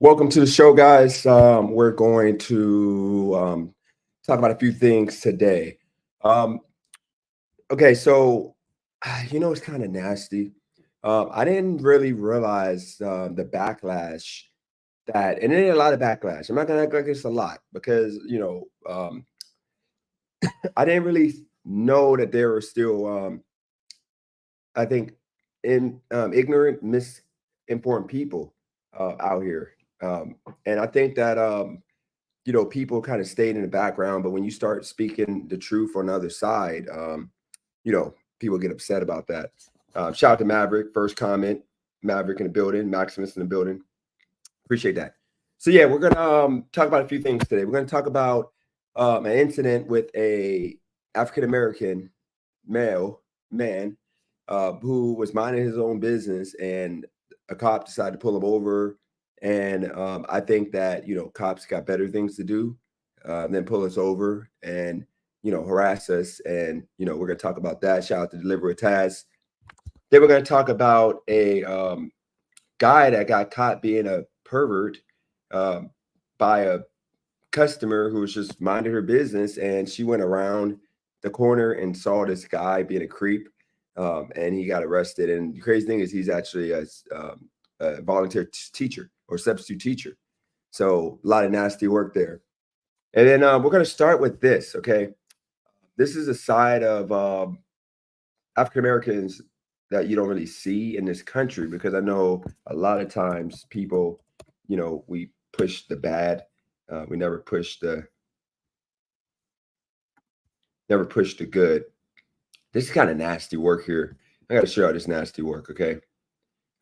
Welcome to the show, guys. We're going to talk about a few things today. Um, okay, so it's kind of nasty. I didn't really realize the backlash and it ain't a lot of backlash. I'm not gonna act like it's a lot because I didn't really know that there were still, I think, ignorant, misinformed people out here, and I think that people kind of stayed in the background, but when you start speaking the truth on the other side, people get upset about that. Shout out to Maverick, first comment. Maverick in the building, Maximus in the building. Appreciate that. So yeah, we're gonna talk about a few things today. We're gonna talk about an incident with a African American male man who was minding his own business, and a cop decided to pull him over. And I think that cops got better things to do than pull us over and harass us. And we're gonna talk about that. Shout out to Deliver Taz. Then we're gonna talk about a guy that got caught being a pervert um, by a customer who was just minding her business, and she went around the corner and saw this guy being a creep, and he got arrested. And the crazy thing is, he's actually a volunteer teacher or substitute teacher. So a lot of nasty work there. And then we're going to start with this. Okay, this is a side of African Americans that you don't really see in this country, because I know a lot of times people, we push the bad, we never push the good. This is kind of nasty work here. I got to show you this nasty work, okay?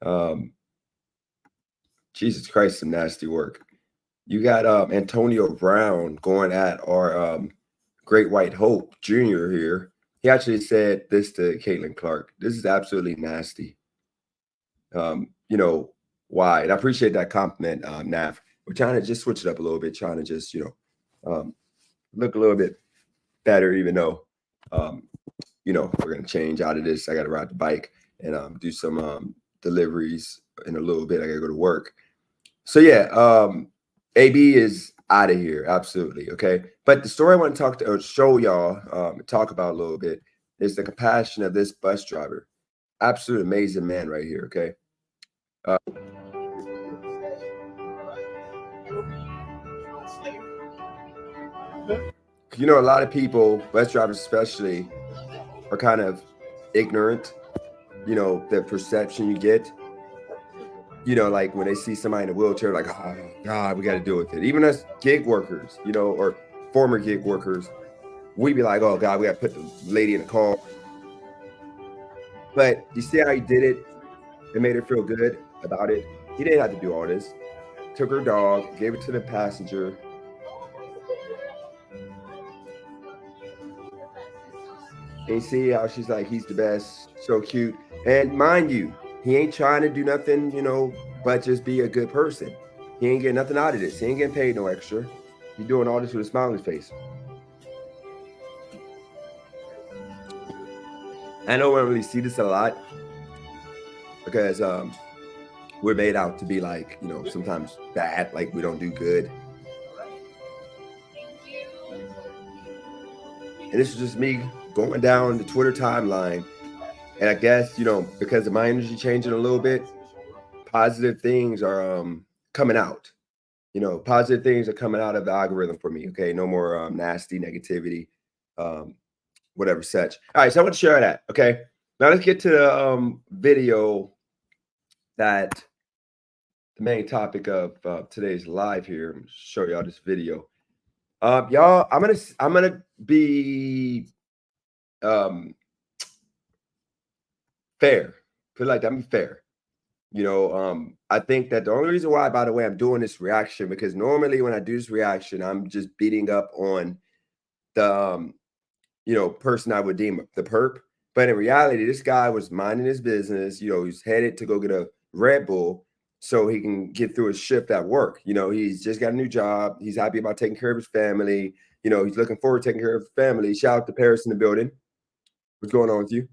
Um, Jesus Christ, some nasty work. You got Antonio Brown going at our Great White Hope Jr. here. He actually said this to Caitlin Clark. This is absolutely nasty. Why? And I appreciate that compliment, Nav. We're trying to just switch it up a little bit, trying to just, look a little bit better, even though, we're going to change out of this. I got to ride the bike and do some deliveries in a little bit. I got to go to work. So, yeah, AB is out of here. Absolutely. Okay. But the story I want to show y'all, talk about a little bit is the compassion of this bus driver. Absolute amazing man right here. Okay. A lot of people, bus drivers especially, are kind of ignorant. The perception you get, like when they see somebody in a wheelchair, like, oh God, we got to deal with it. Even us gig workers, or former gig workers, we'd be like, oh God, we got to put the lady in the car. But you see how he did it? It made her feel good about it. He didn't have to do all this. Took her dog, gave it to the passenger. And you see how she's like, he's the best, so cute. And mind you, he ain't trying to do nothing, but just be a good person. He ain't getting nothing out of this. He ain't getting paid no extra. He's doing all this with a smile on his face. I know we don't really see this a lot because we're made out to be like, sometimes bad, like we don't do good. And this is just me going down the Twitter timeline. And I guess, because of my energy changing a little bit, positive things are coming out. Positive things are coming out of the algorithm for me. Okay. No more nasty negativity, whatever such. All right. So I want to share that. Okay. Now let's get to the video that the main topic of today's live here. I'm show y'all this video. Y'all, I'm gonna be fair. Feel like I'm fair. I think that the only reason why, by the way, I'm doing this reaction, because normally when I do this reaction, I'm just beating up on the person I would deem the perp. But in reality, this guy was minding his business. He's headed to go get a Red Bull so he can get through his shift at work. He's just got a new job. He's happy about taking care of his family. He's looking forward to taking care of his family. Shout out to Paris in the building. What's going on with you?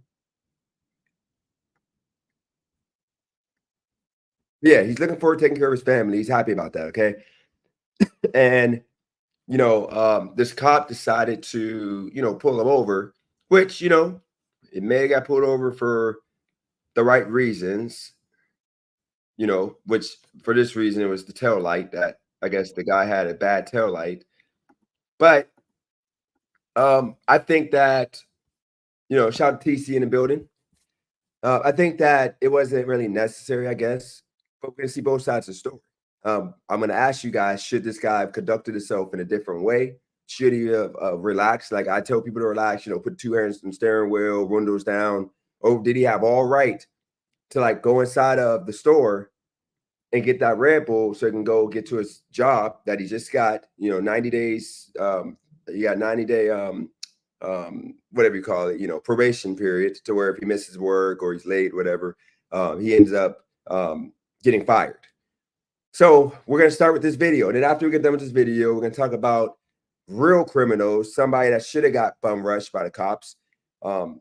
Yeah, he's looking forward to taking care of his family. He's happy about that. Okay. And, this cop decided to, pull him over, which, it may have got pulled over for the right reasons, which for this reason, it was the tail light that I guess the guy had a bad tail light. But I think that, shout out to TC in the building. I think that it wasn't really necessary, I guess, but we're gonna see both sides of the story. I'm gonna ask you guys: should this guy have conducted himself in a different way? Should he have relaxed? Like I tell people to relax, put two hands on the steering wheel, windows down. Or did he have all right to like go inside of the store and get that Red Bull so he can go get to his job that he just got? 90 days. You got 90-day whatever you call it, probation period, to where if he misses work or he's late, whatever, he ends up getting fired. So we're going to start with this video. And then after we get done with this video, we're going to talk about real criminals, somebody that should have got bum rushed by the cops. We're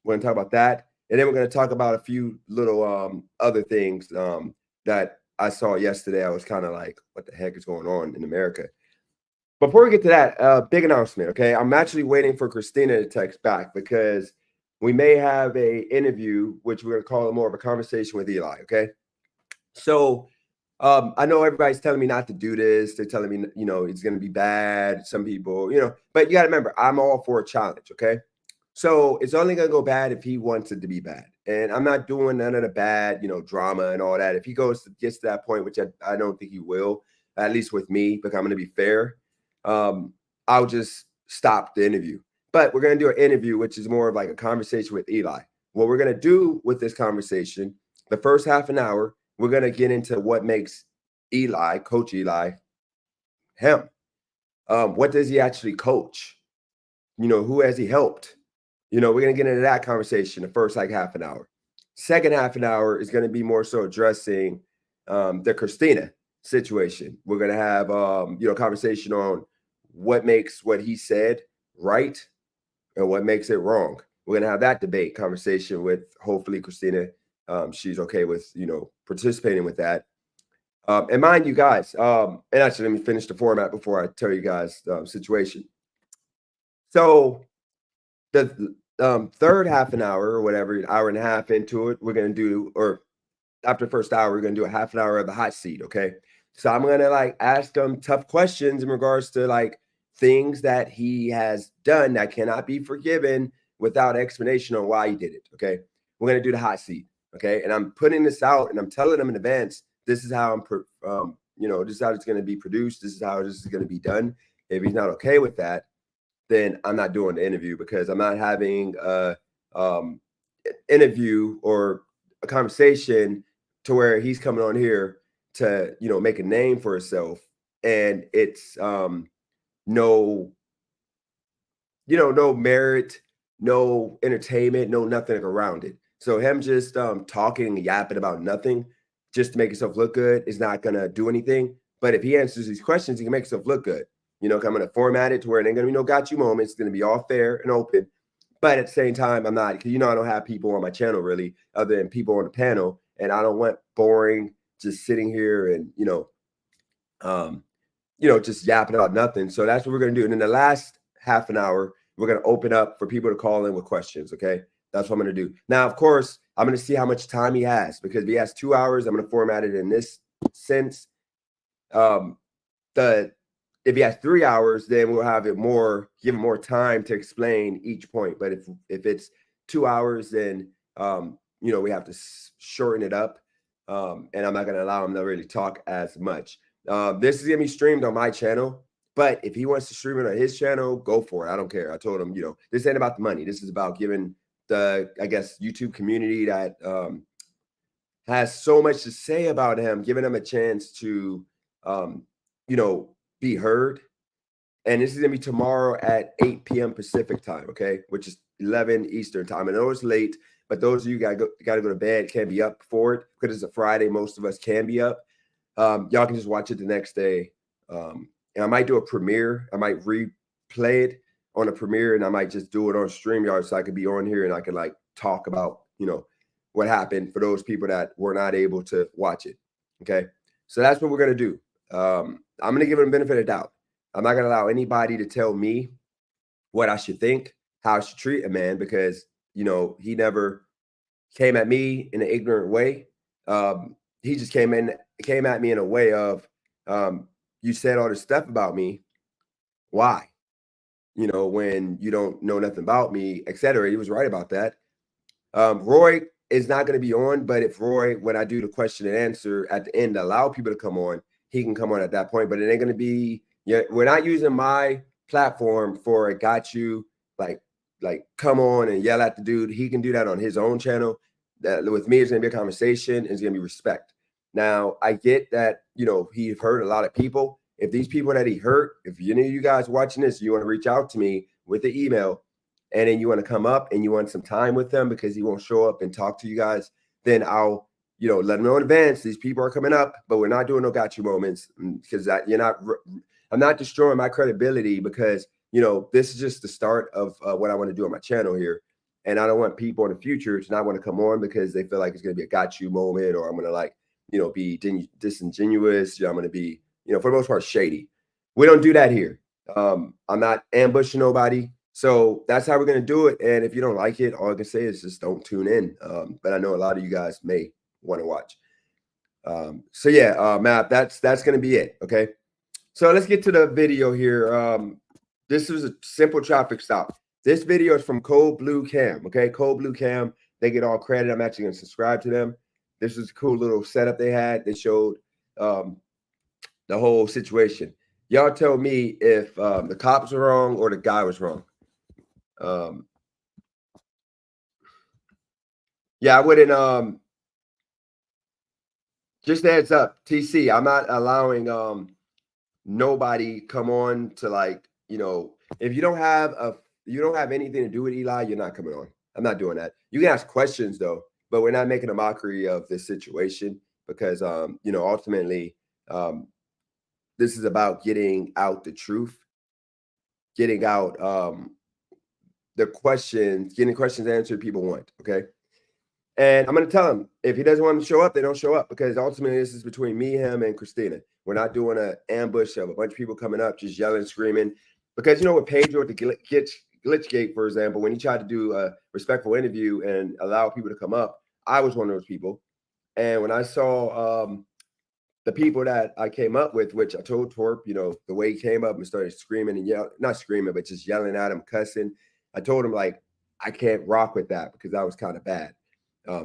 going to talk about that. And then we're going to talk about a few little other things that I saw yesterday. I was kind of like, what the heck is going on in America? Before we get to that, big announcement, okay? I'm actually waiting for Christina to text back because we may have a interview, which we're going to call it more of a conversation with Eli, okay? So I know everybody's telling me not to do this. They're telling me, it's going to be bad. Some people, but you got to remember, I'm all for a challenge, okay? So it's only going to go bad if he wants it to be bad. And I'm not doing none of the bad, drama and all that. If he gets to that point, which I don't think he will, at least with me, because I'm going to be fair, I'll just stop the interview. But we're going to do an interview, which is more of like a conversation with Eli. What we're going to do with this conversation, the first half an hour, we're going to get into what makes Eli, Coach Eli, him. What does he actually coach? Who has he helped? We're going to get into that conversation the first like half an hour. Second half an hour is going to be more so addressing the Christina situation. We're going to have, conversation on what makes what he said right and what makes it wrong. We're going to have that debate conversation with hopefully Christina. She's okay with, participating with that. And mind you guys, and actually let me finish the format before I tell you guys the situation. So the third half an hour or whatever, an hour and a half into it, we're going to do, or after the first hour, we're going to do a half an hour of the hot seat. Okay. So I'm going to like ask him tough questions in regards to like things that he has done that cannot be forgiven without explanation on why he did it. Okay. We're going to do the hot seat. Okay. And I'm putting this out and I'm telling him in advance, this is how this is how it's going to be produced. This is how this is going to be done. If he's not okay with that, then I'm not doing the interview, because I'm not having a interview or a conversation to where he's coming on here to, make a name for himself. And it's no merit, no entertainment, no nothing around it. So him just talking and yapping about nothing just to make himself look good is not going to do anything. But if he answers these questions, he can make himself look good. I'm going to format it to where it ain't going to be no got you moments. It's going to be all fair and open. But at the same time, I'm not, because I don't have people on my channel really other than people on the panel. And I don't want boring just sitting here and, just yapping about nothing. So that's what we're going to do. And in the last half an hour, we're going to open up for people to call in with questions. Okay. That's what I'm going to do. Now, of course, I'm going to see how much time he has, because if he has 2 hours, I'm going to format it in this sense. If he has 3 hours, then we'll have give him more time to explain each point. But if it's 2 hours, then we have to shorten it up. And I'm not going to allow him to really talk as much. This is going to be streamed on my channel, but if he wants to stream it on his channel, go for it. I don't care. I told him, this ain't about the money. This is about giving the, I guess, YouTube community that has so much to say about him, giving him a chance to, be heard. And this is going to be tomorrow at 8 p.m. Pacific time, okay, which is 11 Eastern time. I know it's late, but those of you got to go to bed, can't be up for it because it's a Friday. Most of us can be up. Y'all can just watch it the next day. And I might do a premiere. I might replay it on a premiere, and I might just do it on StreamYard so I could be on here and I could like talk about, what happened for those people that were not able to watch it. Okay. So that's what we're going to do. I'm going to give him the benefit of the doubt. I'm not going to allow anybody to tell me what I should think, how I should treat a man, because, he never came at me in an ignorant way. He just came at me in a way of, you said all this stuff about me. Why? When you don't know nothing about me, etc. He was right about that. Roy is not going to be on, but if Roy, when I do the question and answer at the end, allow people to come on, he can come on at that point. But it ain't going to be. Yeah, we're not using my platform for a got you like come on and yell at the dude. He can do that on his own channel. That with me, it's going to be a conversation. And it's going to be respect. Now I get that he hurt a lot of people. If these people that he hurt, if any of you guys watching this, you want to reach out to me with the email, and then you want to come up and you want some time with them because he won't show up and talk to you guys, then I'll, let them know in advance. These people are coming up, but we're not doing no got you moments because I'm not destroying my credibility because, this is just the start of what I want to do on my channel here. And I don't want people in the future to not want to come on because they feel like it's going to be a got you moment, or I'm going to be disingenuous. I'm going to be, for the most part, shady. We don't do that here. I'm not ambushing nobody. So that's how we're going to do it. And if you don't like it, all I can say is just don't tune in. But I know a lot of you guys may want to watch. So yeah, Matt, that's going to be it. Okay. So let's get to the video here. This was a simple traffic stop. This video is from Cold Blue Cam. Okay. Cold Blue Cam. They get all credit. I'm actually going to subscribe to them. This was a cool little setup they had. They showed the whole situation. Y'all tell me if the cops were wrong or the guy was wrong. Yeah, I wouldn't just a heads up, TC, I'm not allowing nobody come on to if you don't have anything to do with Eli, you're not coming on. I'm not doing that. You can ask questions though, but we're not making a mockery of this situation because ultimately this is about getting out the truth, getting out getting questions answered people want. Okay. And I'm going to tell him if he doesn't want to show up, they don't show up because ultimately this is between me, him, and Christina. We're not doing an ambush of a bunch of people coming up, just yelling, screaming. Because with Pedro at the Glitchgate, for example, when he tried to do a respectful interview and allow people to come up, I was one of those people. And when I saw the people that I came up with, which I told Torp, the way he came up and started screaming and yelling, not screaming, but just yelling at him, cussing. I told him I can't rock with that because that was kind of bad.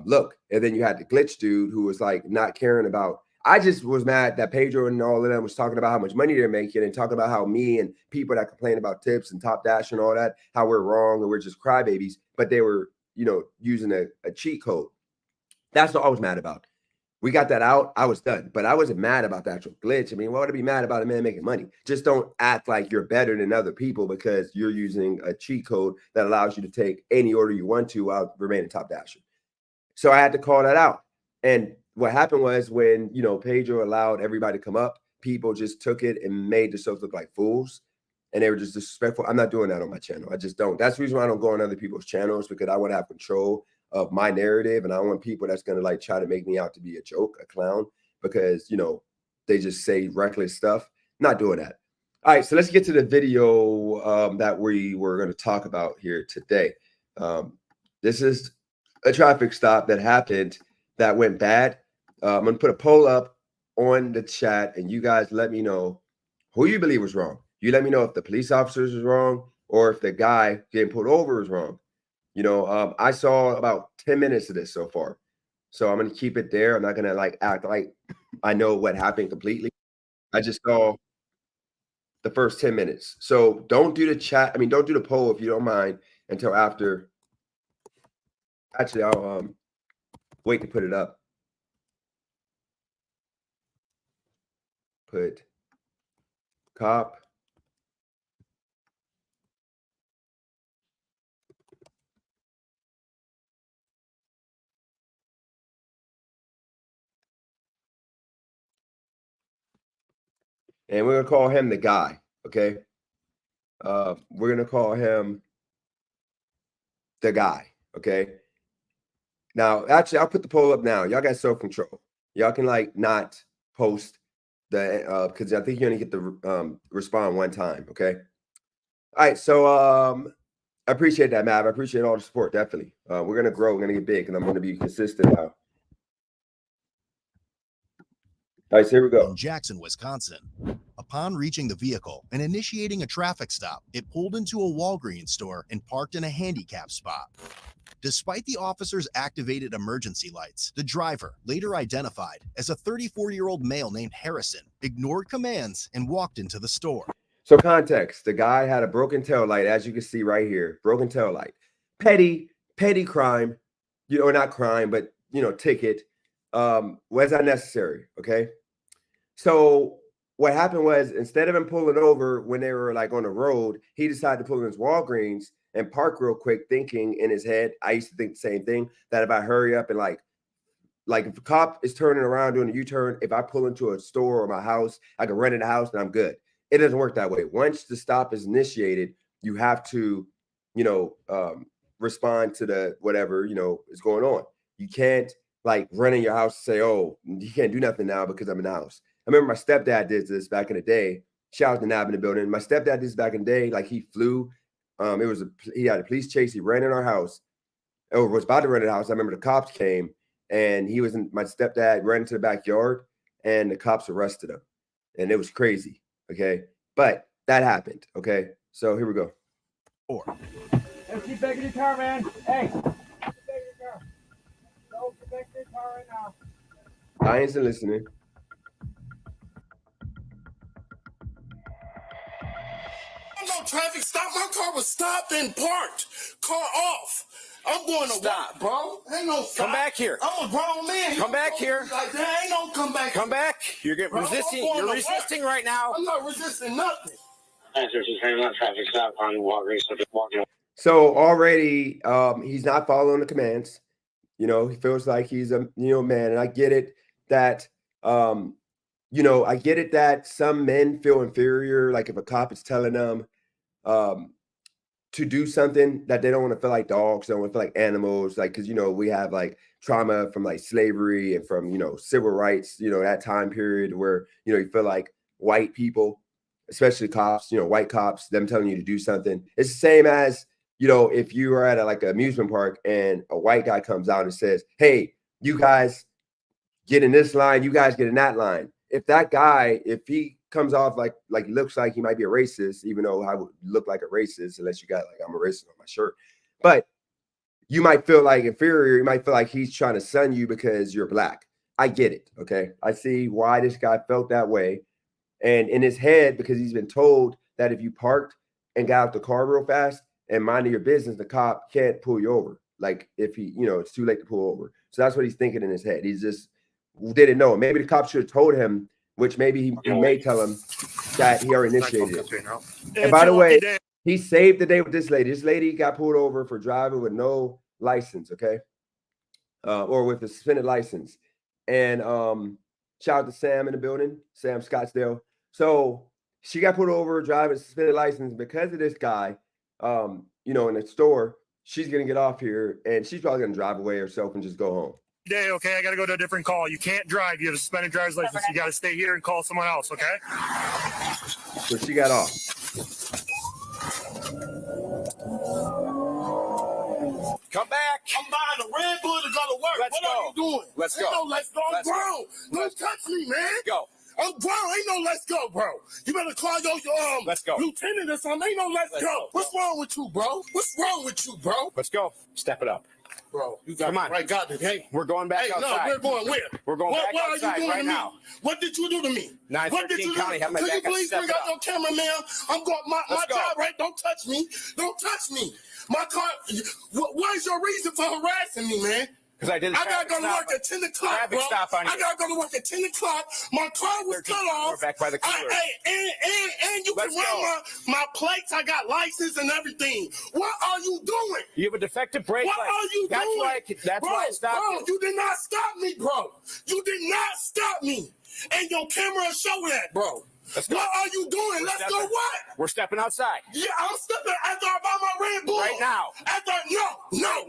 Look, and then you had the glitch dude who was not caring about. I just was mad that Pedro and all of them was talking about how much money they're making and talking about how me and people that complain about tips and Top Dash and all that, how we're wrong and we're just crybabies, but they were, using a cheat code. That's what I was mad about. We got that out. I was done, but I wasn't mad about the actual glitch. I mean, why would I be mad about a man making money? Just don't act like you're better than other people because you're using a cheat code that allows you to take any order you want to while remaining Top Dasher. So I had to call that out. And what happened was when, Pedro allowed everybody to come up, people just took it and made themselves look like fools. And they were just disrespectful. I'm not doing that on my channel. I just don't. That's the reason why I don't go on other people's channels, because I want to have control of my narrative. And I don't want people that's going to try to make me out to be a joke, a clown, because, they just say reckless stuff. Not doing that. All right. So let's get to the video that we were going to talk about here today. This is a traffic stop that happened that went bad. I'm going to put a poll up on the chat and you guys let me know who you believe was wrong. You let me know if the police officers was wrong or if the guy getting pulled over was wrong. I saw about 10 minutes of this so far. So I'm going to keep it there. I'm not going to act like I know what happened completely. I just saw the first 10 minutes. So don't do the chat. I mean, don't do the poll if you don't mind until after. Actually, I'll wait to put it up. Put cop. And we're going to call him the guy, okay? We're going to call him the guy, okay? Now, actually, I'll put the poll up now. Y'all got self-control. Y'all can like not post the because I think you only get to respond one time. Okay. All right. So I appreciate that, Mav. I appreciate all the support. Definitely. We're gonna grow. We're gonna get big, and I'm gonna be consistent now. All right, so here we go. In Jackson, Wisconsin. Upon reaching the vehicle and initiating a traffic stop, it pulled into a Walgreens store and parked in a handicap spot. Despite the officer's activated emergency lights, the driver, later identified as a 34-year-old male named Harrison, ignored commands and walked into the store. So context, the guy had a broken tail light, as you can see right here, broken tail light. Petty crime, not crime, but, ticket. Was unnecessary, okay? So what happened was, instead of him pulling over when they were like on the road, he decided to pull in his Walgreens and park real quick, thinking in his head, I used to think the same thing, that if I hurry up and like if a cop is turning around doing a U-turn, if I pull into a store or my house, I can run in the house and I'm good. It doesn't work that way. Once the stop is initiated, you have to, respond to the whatever, is going on. You can't like run in your house and say, oh, you can't do nothing now because I'm in the house. I remember my stepdad did this back in the day. Shout out to Nab in the building. My stepdad did this back in the day. Like he flew. He had a police chase. He ran in our house, or was about to run in the house. I remember the cops came, and my stepdad ran into the backyard, and the cops arrested him, and it was crazy. Okay, but that happened. Okay, so here we go. Hey, keep back in your car, man. Hey, keep back in your car. Don't get back in your car right now. I ain't listening. No traffic stop. My car was stopped and parked. Car off. I'm going to stop, bro. Ain't no stop. Come back here. I'm a grown man. Come back here. Like that. Ain't no come back. Come back. You're getting resisting. You're resisting right now. I'm not resisting nothing. Traffic stop on Walgreens. So already, he's not following the commands. He feels like he's a man, and I get it that I get it that some men feel inferior. Like if a cop is telling them to do something, that they don't want to feel like dogs, they don't want to feel like animals, like because we have like trauma from like slavery and from civil rights, that time period where you feel like white people, especially cops, white cops, them telling you to do something. It's the same as if you are at like an amusement park and a white guy comes out and says, hey, you guys get in this line, you guys get in that line. If that guy, if he comes off like looks like he might be a racist, even though I would look like a racist unless you got like I'm a racist on my shirt, but you might feel like inferior. You might feel like he's trying to sun you because you're black. I get it. Okay, I see why this guy felt that way, and in his head, because he's been told that if you parked and got out the car real fast and minding your business, the cop can't pull you over. Like if he, it's too late to pull over. So that's what he's thinking in his head. He's just didn't know. Maybe the cop should have told him, which maybe he may tell him that he already initiated it. And by the way, he saved the day with this lady. This lady got pulled over for driving with no license, okay? Or with a suspended license. And shout out to Sam in the building, Sam Scottsdale. So she got pulled over driving suspended license because of this guy, in the store. She's going to get off here, and she's probably going to drive away herself and just go home. Day, okay, I got to go to a different call. You can't drive. You have a suspended driver's license. You got to stay here and call someone else, okay? So she got off. Come back. I'm buying a Red Bull to go to work. Let's what go. are you doing? Let's go. Ain't no let's go. I'm Let's grown. go. Don't touch me, man. Let's go. I'm grown. Ain't no let's go, bro. You better call your Let's go. lieutenant or something. Ain't no let's go. What's wrong with you, bro? What's wrong with you, bro? Let's go. Step it up. Bro, you got Come on. right. Got it. Hey, we're going back outside. No, we're going where? We're going back what outside are you doing right to now. Me? What did you do to me? 913 County. Have my Could back. you please bring out your camera, ma'am? I'm going. My job, right? Don't touch me. Don't touch me. My car. What is your reason for harassing me, man? Because I did. I gotta go to work at 10 o'clock, bro. I gotta go to work at 10 o'clock. My car was cut off. Back by the cooler. And you can run my plates. I got license and everything. What are you doing? You have a defective brake light. What are you doing? That's why I stopped you. You did not stop me, bro. You did not stop me. And your camera show that, bro. Let's go. What are you doing? Let's go what? We're stepping outside. Yeah, I'm stepping after I buy my Red Bull. Right now.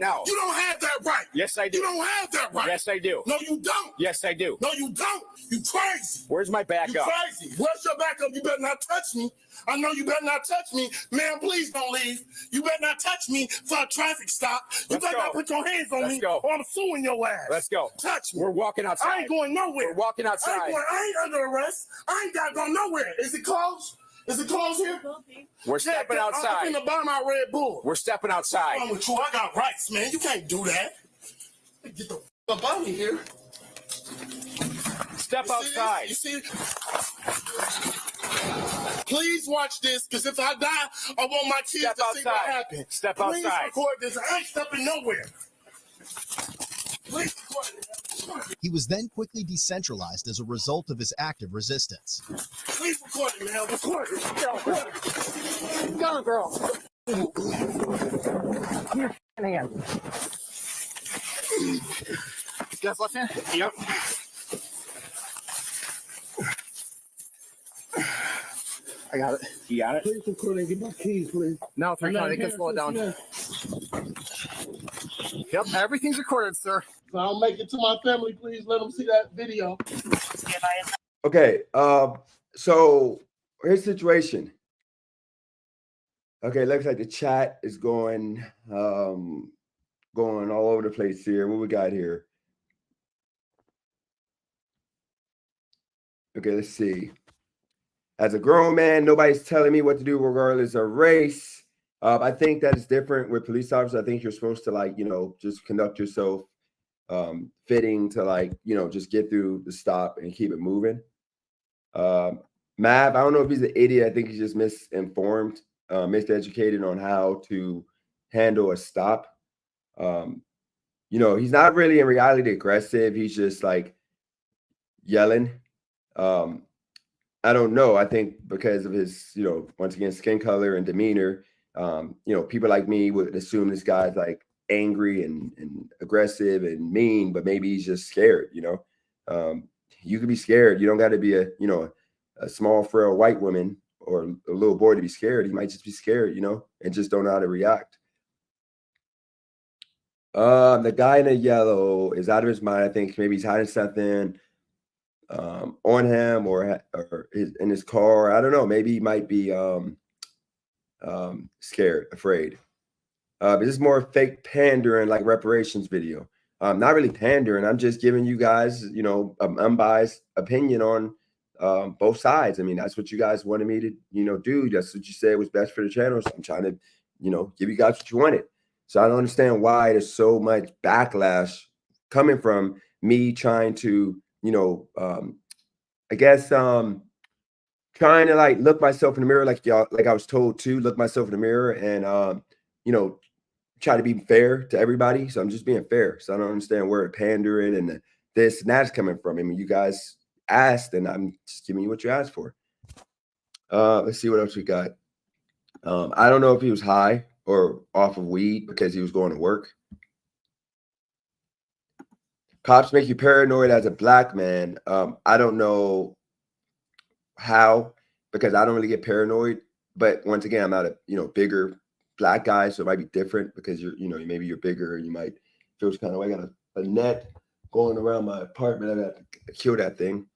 No. You don't have that right. Yes, I do. You don't have that right. Yes, I do. No, you don't. Yes, I do. No, you don't. You crazy. Where's my You backup? crazy. Where's your backup? You better not touch me. I know you better not touch me. Man, please don't leave. You better not touch me for a traffic stop. You Let's better go. not put your hands on Let's me go. or I'm suing your ass. Let's go. Touch me. We're walking outside. I ain't going nowhere. We're walking outside. I ain't under arrest. I ain't got to go nowhere. Is it closed? Is it closed here? We're stepping I'm outside. finna buy my Red Bull. We're stepping outside. What's wrong with you? I got rights, man. You can't do that. Get the up out of here. Step You outside. see this? Please watch this, because if I die, I want my kids Step to see what outside. happened. Step Please outside. record this. I ain't stepping nowhere. Please record it. He was then quickly decentralized as a result of his active resistance. Please record it, man. Record it. Record it. Go, girl. Come here, hand. Just left hand? Yep. I got it. You got it? Please record it. Get my keys, please. No, it's okay. They can slow it down. Yep, everything's recorded, sir. So I'll make it to my family. Please let them see that video. Okay, so here's the situation. Okay, looks like the chat is going all over the place here. What we got here? Okay, let's see. As a grown man, nobody's telling me what to do regardless of race. I think that is different with police officers. I think you're supposed to, like, just conduct yourself fitting to, just get through the stop and keep it moving. Mav, I don't know if he's an idiot. I think he's just misinformed, miseducated on how to handle a stop. He's not really in reality aggressive. He's just like yelling. I don't know. I think because of his, once again, skin color and demeanor, people like me would assume this guy's like angry and aggressive and mean, but maybe he's just scared. You could be scared. You don't got to be a small, frail white woman or a little boy to be scared. He might just be scared, and just don't know how to react. The guy in the yellow is out of his mind. I think maybe he's hiding something on him or in his car. I don't know. Maybe he might be scared, afraid. But this is more fake pandering, like reparations video. Not really pandering. I'm just giving you guys, an unbiased opinion on both sides. I mean, that's what you guys wanted me to, do. That's what you said was best for the channel. So I'm trying to, give you guys what you wanted. So I don't understand why there's so much backlash coming from me trying to, I guess trying to like look myself in the mirror, like I was told to look myself in the mirror and try to be fair to everybody. So I'm just being fair. So I don't understand where the pandering and this and that's coming from. I mean, you guys asked and I'm just giving you what you asked for. Let's see what else we got. I don't know if he was high or off of weed because he was going to work. Cops make you paranoid as a black man. I don't know how, because I don't really get paranoid. But once again, I'm not a bigger black guy, so it might be different because maybe you're bigger and you might feel this kind of way. I got a net going around my apartment. I got to kill that thing.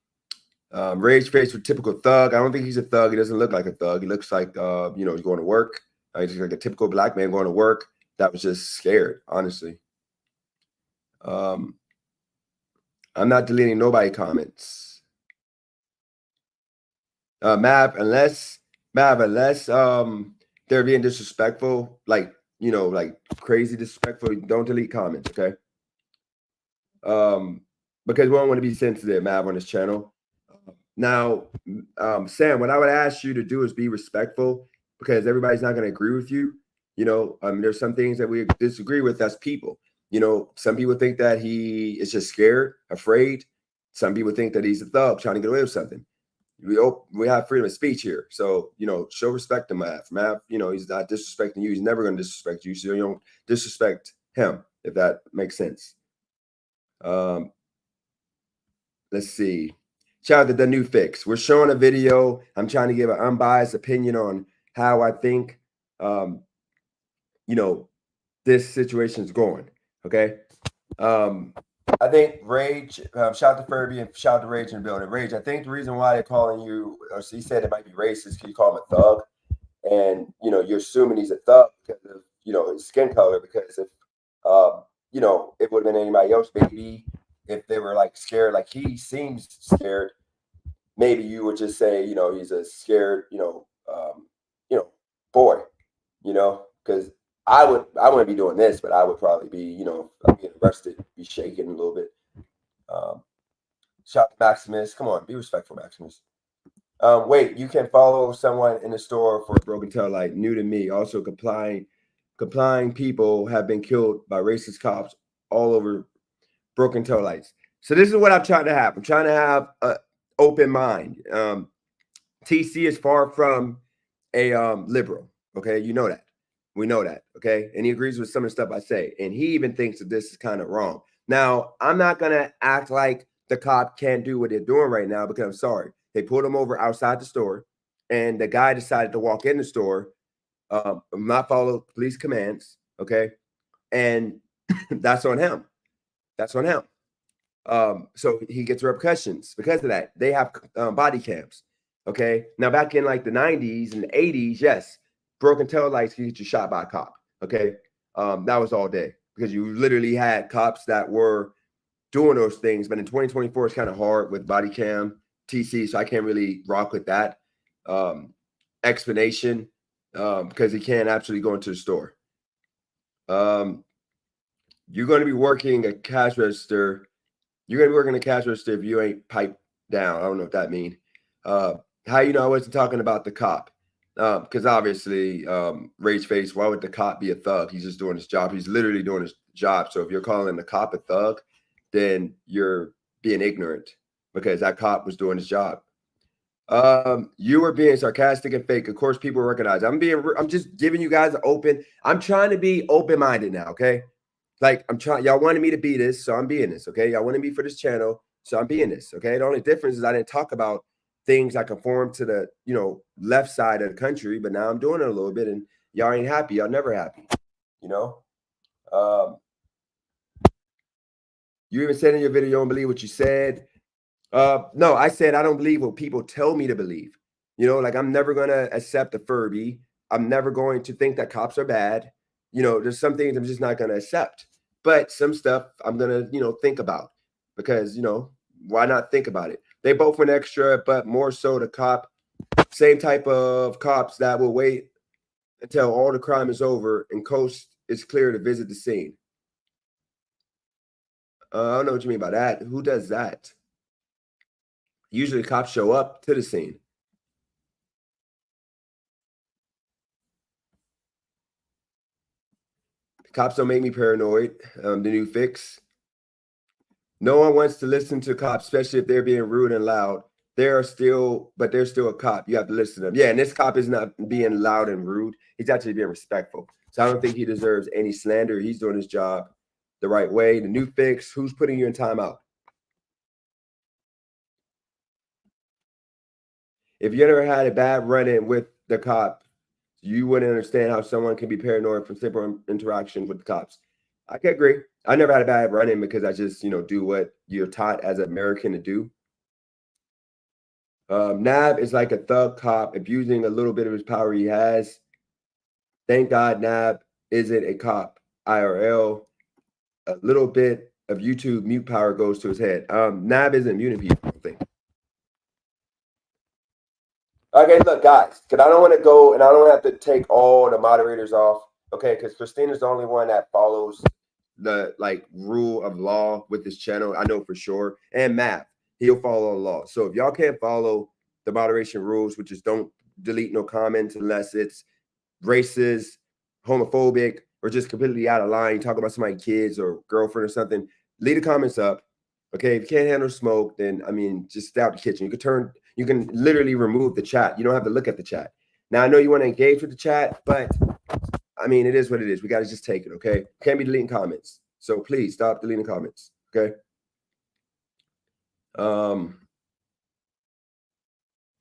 Rage face with typical thug. I don't think he's a thug. He doesn't look like a thug. He looks like he's going to work. He's like a typical black man going to work that was just scared, honestly. I'm not deleting nobody comments. Mav, unless they're being disrespectful, like crazy disrespectful, don't delete comments, okay? Because we don't want to be sensitive, Mav, on this channel. Now, Sam, what I would ask you to do is be respectful, because everybody's not going to agree with you. There's some things that we disagree with as people. Some people think that he is just scared, afraid. Some people think that he's a thug trying to get away with something. We have freedom of speech here. So, show respect to Mav. Mav, he's not disrespecting you. He's never going to disrespect you. So you don't disrespect him, if that makes sense. Let's see. shout out to the new fix. We're showing a video. I'm trying to give an unbiased opinion on how I think, this situation is going. Okay. I think Rage, shout out to Furby and shout out to Rage in the building. Rage, I think the reason why they're calling you, or he said it might be racist because you call him a thug. And, you're assuming he's a thug because of, his skin color. Because if, it would have been anybody else, maybe if they were like scared, like he seems scared, maybe you would just say, he's a scared, boy, because I wouldn't be doing this, but I would probably be, I'm getting arrested, be shaking a little bit. Shout out to Maximus. Come on, be respectful, Maximus. Wait, you can follow someone in the store for a broken tail light. New to me. Also, complying people have been killed by racist cops all over broken tail lights. So this is what I'm trying to have. I'm trying to have an open mind. TC is far from a liberal. Okay, you know that. We know that. Okay, and he agrees with some of the stuff I say, and he even thinks that this is kind of wrong. Now, I'm not gonna act like the cop can't do what they're doing right now because I'm sorry. They pulled him over outside the store, and the guy decided to walk in the store, not follow police commands. Okay, and that's on him. That's on him. So he gets repercussions because of that. They have body cams. Okay, now back in like the 90s and the 80s, yes, broken tail lights can get you shot by a cop. Okay, that was all day because you literally had cops that were doing those things. But in 2024, it's kind of hard with body cam TC, so I can't really rock with that explanation because he can't actually go into the store. You're going to be working a cash register. You're going to be working a cash register if you ain't piped down. I don't know what that means. How I wasn't talking about the cop? Because obviously, Rage Face, why would the cop be a thug? He's just doing his job. He's literally doing his job. So if you're calling the cop a thug, then you're being ignorant because that cop was doing his job. You were being sarcastic and fake. Of course, people recognize. I'm just giving you guys an open. I'm trying to be open-minded now, okay? Like I'm trying. Y'all wanted me to be this, so I'm being this, okay? Y'all wanted me for this channel, so I'm being this, okay? The only difference is I didn't talk about things that conform to the left side of the country, but now I'm doing it a little bit, and y'all ain't happy. Y'all never happy, You even said in your video you don't believe what you said. No, I said I don't believe what people tell me to believe. Like I'm never gonna accept a Furby. I'm never going to think that cops are bad. There's some things I'm just not gonna accept. But some stuff I'm gonna, think about because, why not think about it? They both went extra, but more so the cop, same type of cops that will wait until all the crime is over and coast is clear to visit the scene. I don't know what you mean by that. Who does that? Usually cops show up to the scene. Cops don't make me paranoid. The new fix. No one wants to listen to cops, especially if they're being rude and loud. They're still a cop. You have to listen to them. Yeah, and this cop is not being loud and rude. He's actually being respectful. So I don't think he deserves any slander. He's doing his job the right way. The new fix. Who's putting you in timeout? If you ever had a bad run-in with the cop, you wouldn't understand how someone can be paranoid from simple interaction with the cops. I can agree. I never had a bad run-in because I just, do what you're taught as an American to do. Nab is like a thug cop abusing a little bit of his power he has. Thank God Nab isn't a cop. IRL, a little bit of YouTube mute power goes to his head. Nab isn't muting people, I don't think. Okay, look, guys, because I don't want to go and I don't have to take all the moderators off, okay? Because Christina's the only one that follows the rule of law with this channel. I know for sure. And Matt, he'll follow the law. So if y'all can't follow the moderation rules, which is don't delete no comments unless it's racist, homophobic, or just completely out of line, talk about somebody's kids or girlfriend or something, leave the comments up. Okay, if you can't handle smoke, then just stay out the kitchen. You can literally remove the chat. You don't have to look at the chat. Now I know you want to engage with the chat, but it is what it is. We got to just take it, okay? Can't be deleting comments. So please stop deleting comments, okay?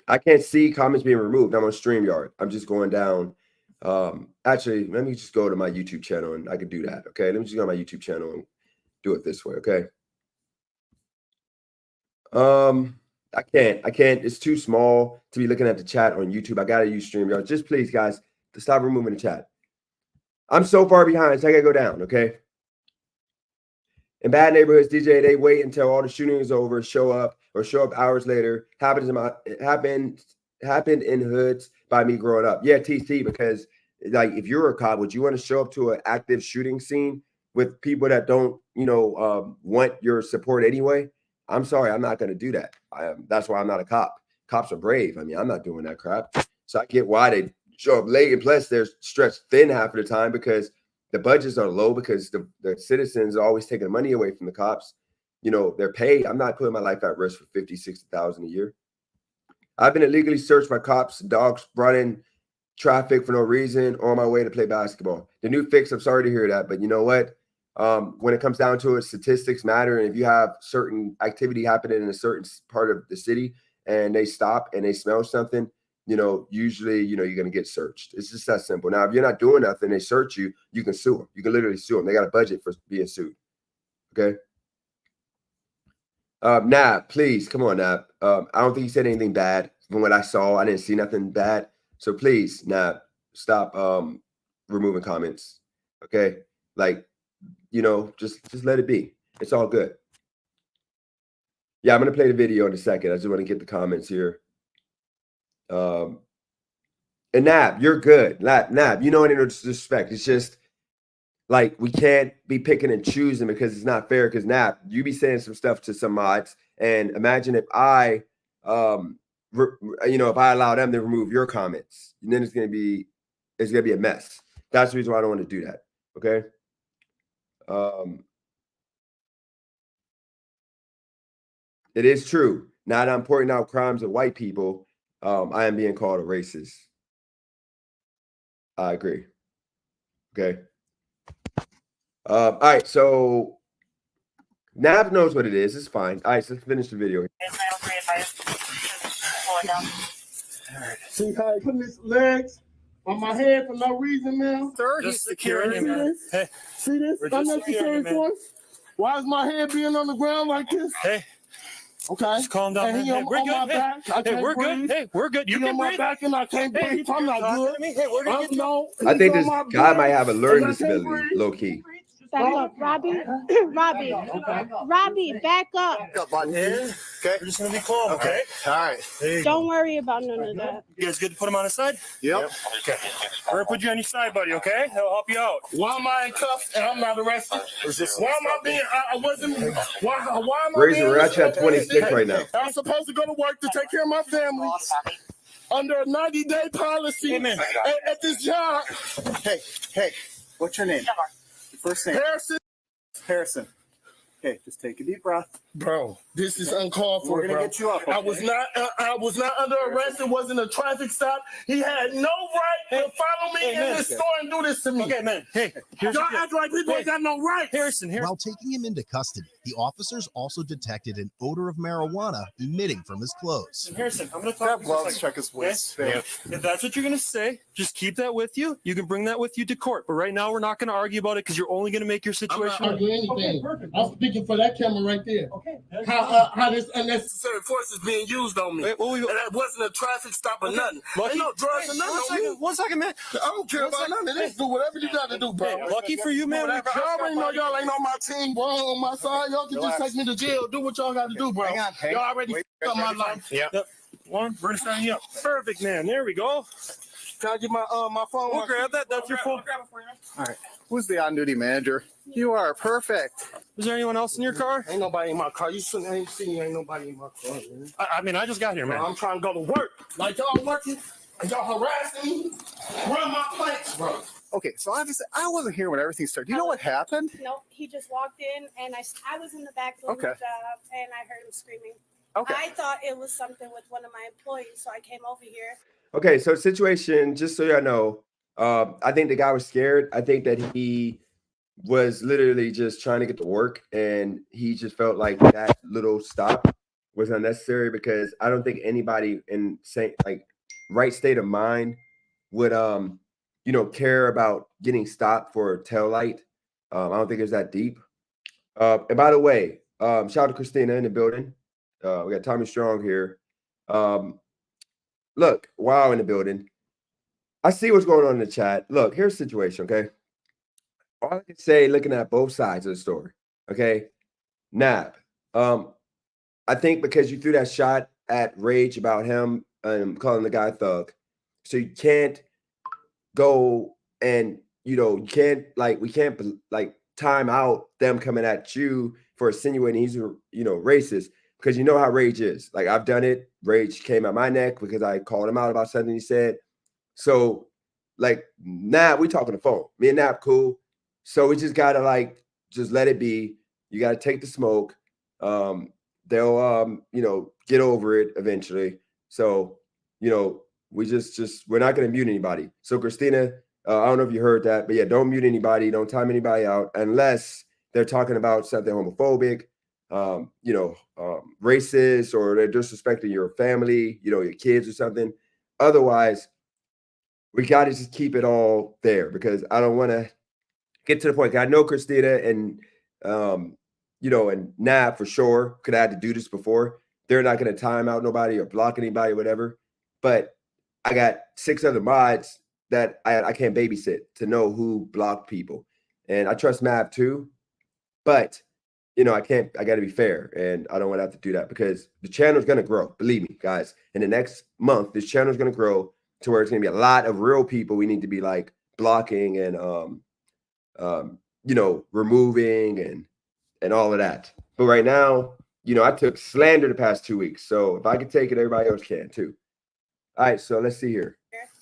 I can't see comments being removed. I'm on StreamYard. I'm just going down. Actually, let me just go to my YouTube channel and I can do that. Okay. Let me just go to my YouTube channel and do it this way. Okay. I can't. It's too small to be looking at the chat on YouTube. I got to use StreamYard. Just please, guys, to stop removing the chat. I'm so far behind, so I got to go down. Okay. In bad neighborhoods, DJ, they wait until all the shooting is over, show up hours later. Happened in hoods by me growing up. Yeah, TC, because like if you're a cop, would you want to show up to an active shooting scene with people that don't, want your support anyway? I'm sorry, I'm not going to do that. That's why I'm not a cop. Cops are brave. I mean, I'm not doing that crap. So I get why they show up late, and plus they're stretched thin half of the time because the budgets are low because the citizens are always taking money away from the cops. They're paid. I'm not putting my life at risk for $50,000, $60,000 a year. I've been illegally searched by cops, dogs brought in traffic for no reason on my way to play basketball. The new fix, I'm sorry to hear that, but you know what? When it comes down to it, statistics matter. And if you have certain activity happening in a certain part of the city and they stop and they smell something, usually, you're going to get searched. It's just that simple. Now, if you're not doing nothing, they search you, you can sue them. You can literally sue them. They got a budget for being sued. Okay. Nab, please, come on, Nab. I don't think he said anything bad from what I saw. I didn't see nothing bad. So please, Nab, stop removing comments. Okay. Like, just let it be. It's all good. Yeah, I'm going to play the video in a second. I just want to get the comments here. And Nab, you're good. Nab, any disrespect. It's just like we can't be picking and choosing because it's not fair. Because Nab, you be saying some stuff to some mods, and imagine if I, if I allow them to remove your comments, and then it's gonna be a mess. That's the reason why I don't want to do that. Okay. It is true. Now that I'm pointing out crimes of white people, I am being called a racist. I agree. Okay. All right. So Nab knows what it is. It's fine. All right. So let's finish the video. See how he putting his legs on my head for no reason, man? Sir, Just securing you, man. Hey, See this? We're just Unnecessary securing you, man. force? Why is my head being on the ground like this? hey, Okay. just calm down. And Man. he Hey, on, we're on my good. Hey, back. I hey, can't we're breathe. good. Hey, we're good. You He can on my breathe. back and I can't Hey, breathe. I'm you're not talking good. to me. Hey, we're gonna get you. No, I think he's this on my guy back, might have a and learning I can't disability, breathe. low key. Back up, Robbie. Robbie. Robbie, back up. Up, bud. Yeah. Okay. We're just gonna be calm, okay? All right. There you Don't go. worry about none of that. You guys good to put him on his side? Yep. Okay. We're gonna put you on your side, buddy. Okay? He'll help you out. Why am I in cuffs and I'm not arrested? Why am I being? I wasn't. Why am I Razor, being? we're actually at 26 right now. I'm supposed to go to work to take care of my family under a 90-day policy Amen. at this job. Hey, what's your name? Your first name? Harrison, Harrison. Okay, just take a deep breath. bro, this is uncalled for, We're gonna bro. get you up. I okay? was not under arrest. It wasn't a traffic stop. He had no right to follow me in this store and do this to me. Okay, man. Hey, here's Y'all your deal. act like people ain't got no right. Harrison, here. While taking him into custody, the officers also detected an odor of marijuana emitting from his clothes. Harrison, I'm gonna Grab talk. gloves, check his waist. Okay? If that's what you're gonna say, just keep that with you. You can bring that with you to court. But right now, we're not gonna argue about it because you're only gonna make your I'm not situation. arguing anything. Okay, perfect. I'm speaking for that camera right there. Okay. How this unnecessary force is being used on me. Wait, what we- And that wasn't a traffic stop or nothing. Lucky- Ain't no drugs or nothing on me. One second, man. I don't care about none of this. Do whatever you got to do, bro. Hey, lucky for you, man. Y'all already know y'all ain't on my team, bro. On my side, y'all can just take me to jail. Do what y'all got to do, bro. Hang on, Y'all already f***ed up my life. One, we're gonna sign you up. Perfect, man. There we go. Can I get my phone? We'll grab that. That's your phone. All right. Who's the on-duty manager? You are perfect. Is there anyone else in your car? Ain't nobody in my car. You shouldn't ain't seen ain't nobody in my car, man. I mean, I just got here, Bro, man. I'm trying to go to work. Like y'all working and y'all harassing me. Run my place, bro. Okay, so obviously I wasn't here when everything started. Do you know what happened? No, he just walked in and I was in the back doing Okay. the job and I heard him screaming. Okay. I thought it was something with one of my employees, so I came over here. Okay, so situation, just so y'all know, I think the guy was scared. I think that he was literally just trying to get to work, and he just felt like that little stop was unnecessary because I don't think anybody in right state of mind would care about getting stopped for a tail light. I don't think it's that deep. And by the way, shout out to Christina in the building. We got Tommy Strong here. Look, wow in the building. I see what's going on in the chat. Look, here's the situation, okay? All I can say, looking at both sides of the story, okay? Nab, I think because you threw that shot at Rage about him calling the guy thug, so you can't go and, you can't, we can't, time out them coming at you for insinuating he's, racist, because you know how Rage is. Like, I've done it. Rage came at my neck because I called him out about something he said. So, Nab, we talking on the phone. Me and Nab cool. So we just gotta just let it be. You gotta take the smoke. They'll get over it eventually. So, we we're not gonna mute anybody. So Christina, I don't know if you heard that, but yeah, don't mute anybody, don't time anybody out unless they're talking about something homophobic, racist, or they're disrespecting your family, your kids or something. Otherwise, we got to just keep it all there because I don't want to get to the point. I know Christina and, and Nab for sure could have had to do this before. They're not going to time out nobody or block anybody or whatever. But I got 6 other mods that I can't babysit to know who blocked people. And I trust Mav too. But, I got to be fair. And I don't want to have to do that because the channel is going to grow. Believe me, guys. In the next month, this channel is going to grow to where it's going to be a lot of real people we need to be blocking and, removing and all of that. But right now, I took slander the past 2 weeks. So if I can take it, everybody else can too. All right. So let's see here.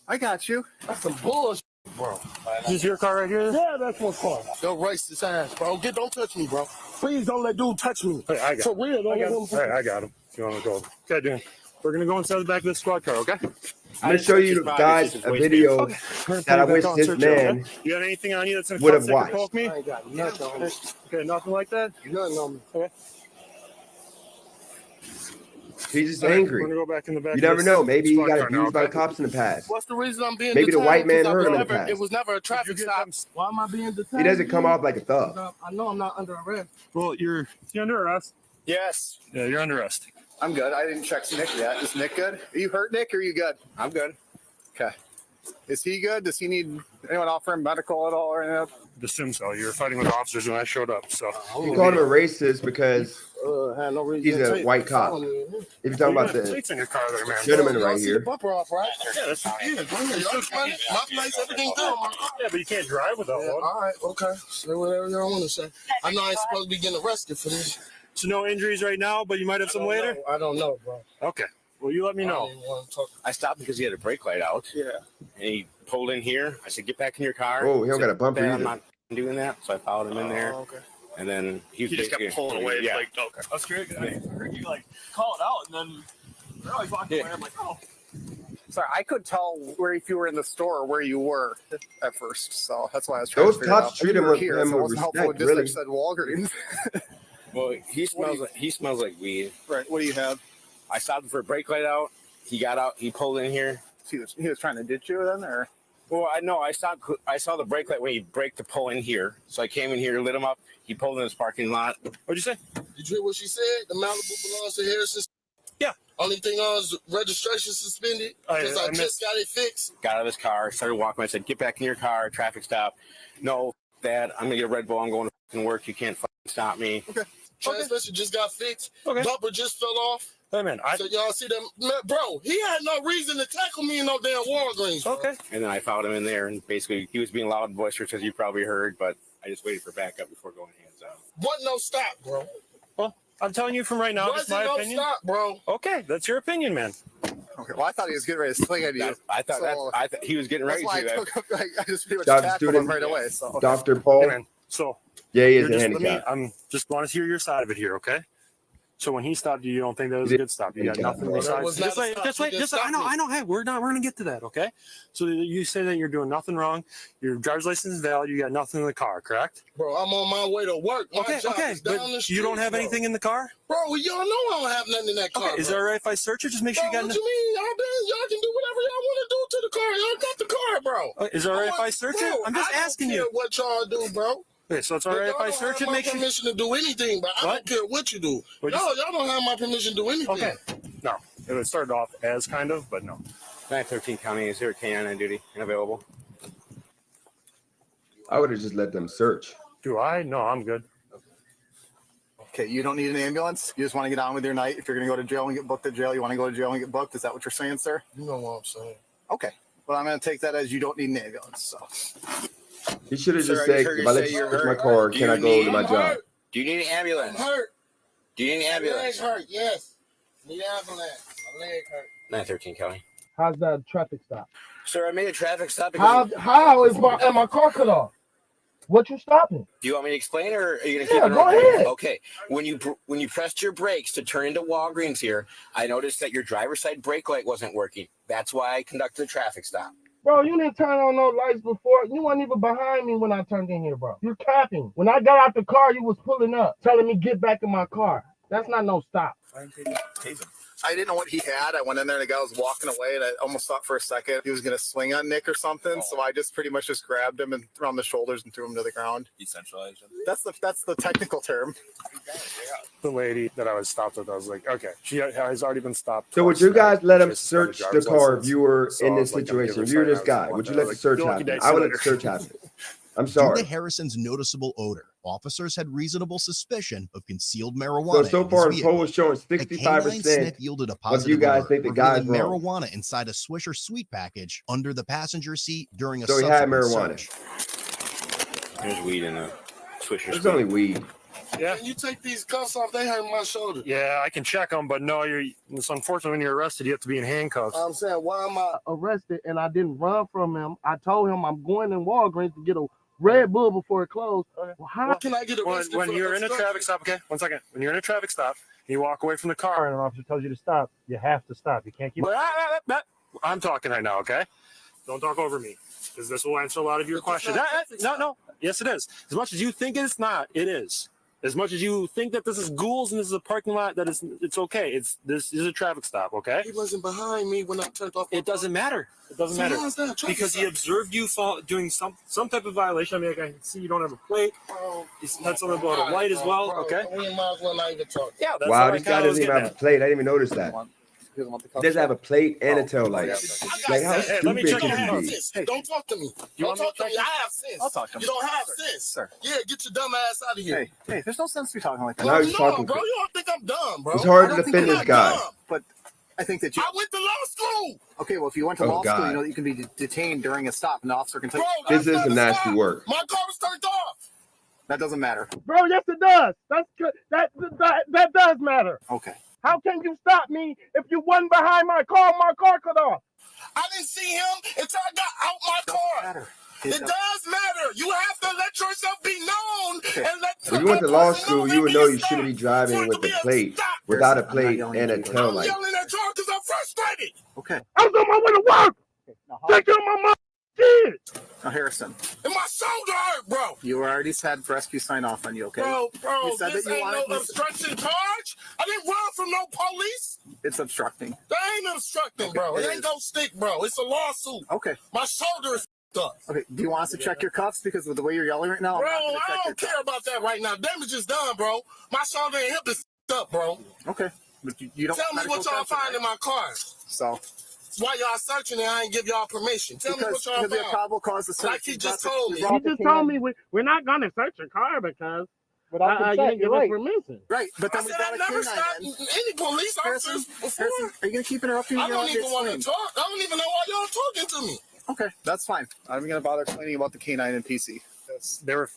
I got you. That's some bullshit, bro. Is this your car right here? Yeah, that's what's car. Yo, racist ass, bro. Don't touch me, bro. Please don't let dude touch me. Hey, I got For real, don't let him. Hey, I got him. You want to go? Okay, dude. We're going to go inside the back of this squad car, okay? I'm going to show you guys a video that I wish this man You got anything on you that's in would front have that watched. could poke me? I ain't got nothing on me. Okay, nothing like that? Nothing on me. Okay. He's just We're angry. going to go back in the back. You never know. Maybe he squad got car now, abused by okay? cops in the past. What's the reason I'm being Maybe the detained? white man 'Cause hurt him in the never- past. It was never a traffic Did you get stop. them- Why am I being detained? He doesn't come off like a thug. I know I'm not under arrest. Well, you're under arrest. Yes. Yeah, you're under arrest. I'm good. I didn't check Nick yet. Is Nick good? Are you hurt, Nick, or are you good? I'm good. Okay. Is he good? Does he need anyone offer him medical at all or anything? I'd assume so. You were fighting with officers when I showed up, so. You called him a racist because Had no reason he's to a take- white cop. follow me. If you're talking about the Plates in your car there, man. gentleman Y'all right see here, the bumper off, right? Yeah, that's Yeah, go ahead. Y'all explain it. My place, everything good on my car. Yeah, but you can't drive without Yeah, one. all right, okay. Say whatever y'all want to say. I know I ain't supposed to be getting arrested for this. So no injuries right now, but you might have some later? I don't know, bro. Okay. Well, you let me I know. don't even want to talk. I stopped because he had a brake light out. Yeah. And he pulled in here. I said, get back in your car. Oh, he don't I said, got a bumper "Dad, either." I'm not doing that. So I followed him in there. Oh, okay. And then he was You just kept basically- pulling away. Yeah. Like, okay. I was scared. I heard you call it out, and then they're always walking away. I'm like, oh. Sorry, I couldn't tell where if you were in the store or where you were at first, so that's why I was trying Those to figure it cops out. treat You him were with- here, him so it with wasn't helpful respect, when really. District said Walgreens. Well, he smells like weed. Right. What do you have? I stopped him for a brake light out. He got out. He pulled in here. He was trying to ditch you then, or Well, I know. I stopped. I saw the brake light when he braked to pull in here. So I came in here, lit him up. He pulled in his parking lot. What'd you say? Did you hear what she said? The Malibu belongs to Harrison. Yeah. Only thing on is registration suspended because I just got it fixed. Got out of his car. Started walking. I said, get back in your car. Traffic stop. No, Dad. I'm gonna get a Red Bull. I'm going to fucking work. You can't fucking stop me. Transmission just got fixed. Okay. Bumper just fell off. Hey, man. So y'all see them, man, bro? He had no reason to tackle me in no damn Walgreens. Bro. Okay. And then I followed him in there, and basically he was being loud and boisterous, as you probably heard. But I just waited for backup before going hands out. Wasn't no stop, bro. Well, I'm telling you from right now, just Wasn't my no opinion. stop, bro. Okay, that's your opinion, man. okay. Well, I thought he was getting ready to swing at you. I thought So, I thought he was getting That's ready why I to. took him. I just pretty much Dr. tackled him Student. right away. So okay. Dr. Hey, Paul. man. So Yeah, he is you're a just let me. handicap. I'm just want to hear your side of it here, okay? So when he stopped you, you don't think that was a good stop? You got nothing Bro, that was besides. not a stop. You just I know. stopped me. Hey, we're gonna get to that. Okay. So you say that you're doing nothing wrong. Your driver's license is valid. You got nothing in the car, correct? Bro, I'm on my way to work. My Okay. job Okay. is down But the street, you don't have bro. anything in the car. Bro, y'all know I don't have nothing in that car. Okay. Is that bro. all right if I search it? Just make sure Bro, you got. what you mean? Y'all can do whatever y'all want to do to the car. Y'all got the car, bro. Is it all right if I search it? I'm just asking you. what y'all do, bro. Okay. So it's all right if I search it. Make sure. Permission to do anything, but I What? don't care what you do. What you- Y'all don't have my permission to do anything. Okay. No. It started off as kind of, but no. 913 County, is there a canine on duty and available? I would have just let them search. Do I? No, I'm good. Okay, you don't need an ambulance. You just want to get on with your night. If you're going to go to jail and get booked at jail, you want to go to jail and get booked. Is that what you're saying, sir? You know what I'm saying. Okay. Well, I'm going to take that as you don't need an ambulance. So He should have Sir, just I just said, heard if you I let say you you're search my hurt. car, Do can you I go need- to my I'm job? hurt. Do you need an I'm ambulance? hurt. Do you need an My leg ambulance? hurt. Yes. Need ambulance. My leg hurt. 913 County. How's that traffic stop? Sir, I made a traffic stop because How is my car cut off? What you stopping? do you want me to explain, or are you gonna Yeah, keep it go on? ahead. Okay. When you pressed your brakes to turn into Walgreens here, I noticed that your driver's side brake light wasn't working. That's why I conducted a traffic stop. Bro, you didn't turn on no lights before. You weren't even behind me when I turned in here, bro. You're capping. When I got out the car, you was pulling up, telling me get back in my car. That's not no stop. I didn't know what he had. I went in there and the guy was walking away, and I almost thought for a second he was going to swing on Nick or something. So I just pretty much just grabbed him and around the shoulders and threw him to the ground. Decentralized. That's the technical term. The lady that I was stopped with, I was like, okay, she has already been stopped. So would twice you today. guys let She him has suspended search the driver's car if license. you were So in I this was like, I'm gonna situation? give If her you were a this sign. guy, I would you was let the like, search "Good luck, happen? you guys. I would See let you the search later." happen. I'm Due sorry. to Harrison's noticeable odor, officers had reasonable suspicion of concealed marijuana. So in his far the poll vehicle. is showing A canine 65% sniff yielded a of positive you guys alert, think the guy's revealing wrong. marijuana inside a Swisher Sweet package under the passenger seat during a So he had subsequent marijuana. search. There's weed in the Swisher. It's only weed. Yeah. Can you take these cuffs off? They hurt my shoulder. Yeah, I can check them, but no, it's unfortunate when you're arrested, you have to be in handcuffs. I'm saying, why am I arrested and I didn't run from him? I told him I'm going in Walgreens to get a Red Bull before it closed. Well, how Can I get arrested when for you're in a obstruction? traffic stop, okay, 1 second. When you're in a traffic stop, you walk away from the car and an officer tells you to stop, you have to stop. You can't keep. I'm talking right now, okay? Don't talk over me, because this will answer a lot of your questions. No. Yes, it is. As much as you think it's not, it is. As much as you think that this is ghouls and this is a parking lot, it's okay. This is a traffic stop, okay? He wasn't behind me when I turned off. It doesn't matter. It doesn't matter. How's that a traffic Because he stop? observed you doing some type of violation. I mean, I can see you don't have a plate. He said something about a light as well. Bro, Okay. We might as well not even talk. Yeah, that's Wow, what I this guy kinda was doesn't even getting have a at. plate. I didn't even notice that. He doesn't want the He cuffs. doesn't have a plate and a tail light. I Like, got how sense. let me stupid check can I you have be? sense. Don't talk to me. You Don't want me talk to to me. check I have sense. I'll talk to him. You don't have Sir. sense. Sir. Yeah, get your dumb ass out of here. Hey, there's no sense to be talking like that. Now he's no, talking bro. quick. You don't think I'm dumb, bro. It's hard I to don't think defend I'm this guy. dumb. But I think that you. I went to law school. Okay, well, if you went to Oh, law school, God. you know that you can be detained during a stop, and the officer can take. Bro, This that's is not some a nasty stop. work. My car was turned off. That doesn't matter. Bro, yes it does. That's good. That does matter. Okay. How can you stop me if you wasn't behind my car cut off? I didn't see him until I got out my car. Matter. It does matter. You have to let yourself be known and let. If you went to law person school, know you would that know be you a stop. shouldn't be driving For it with to be a a plate, stop. without a I'm not plate yelling and at a you, tail I'm light. yelling at y'all because I'm frustrated. Okay. I was on my way to work. Now, Take care of my mom kids. Harrison, And my shoulder hurt, bro. you already had rescue sign off on you. Okay. Bro, You said this that you ain't wanted- no obstruction charge. I didn't run from no police. It's obstructing. That ain't obstructing, Okay, bro. It it ain't is. no stick, bro. It's a lawsuit. Okay. My shoulder is up. Okay. Do you want us to check your cuffs because with the way you're yelling right now? I'm Bro, not gonna I check your don't care about that right now. Damage is done, bro. My shoulder and hip is up, bro. cuffs. Okay. But you don't. Tell me what y'all find in my car. So Why y'all searching and I ain't give y'all permission? Tell me because what y'all we have found. probable cause to search. Like he just told me. You just told me we're not gonna search your car because you didn't give us permission. Right, but I then we said got I a never canine. stopped Then. any police Harrison, officers before. Harrison, are you gonna keep interrupting me? I You're don't allowed to even want to explain. talk. I don't even know why y'all talking to me. Okay, that's fine. I'm gonna bother explaining about the canine and PC.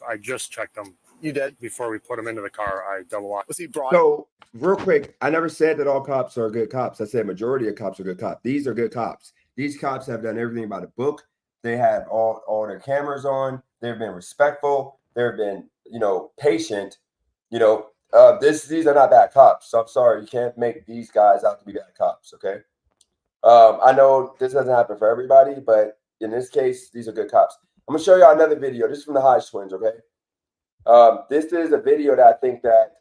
I just checked them You did. before we put them into the car. I double locked. Was he brought? So, real quick, I never said that all cops are good cops. I said majority of cops are good cops. These are good cops. These cops have done everything by the book. They have all their cameras on. They've been respectful. They've been, patient. These are not bad cops. So I'm sorry, you can't make these guys out to be bad cops. Okay. I know this doesn't happen for everybody, but in this case, these are good cops. I'm gonna show y'all another video. This is from the Hodge twins. Okay. This is a video that I think that,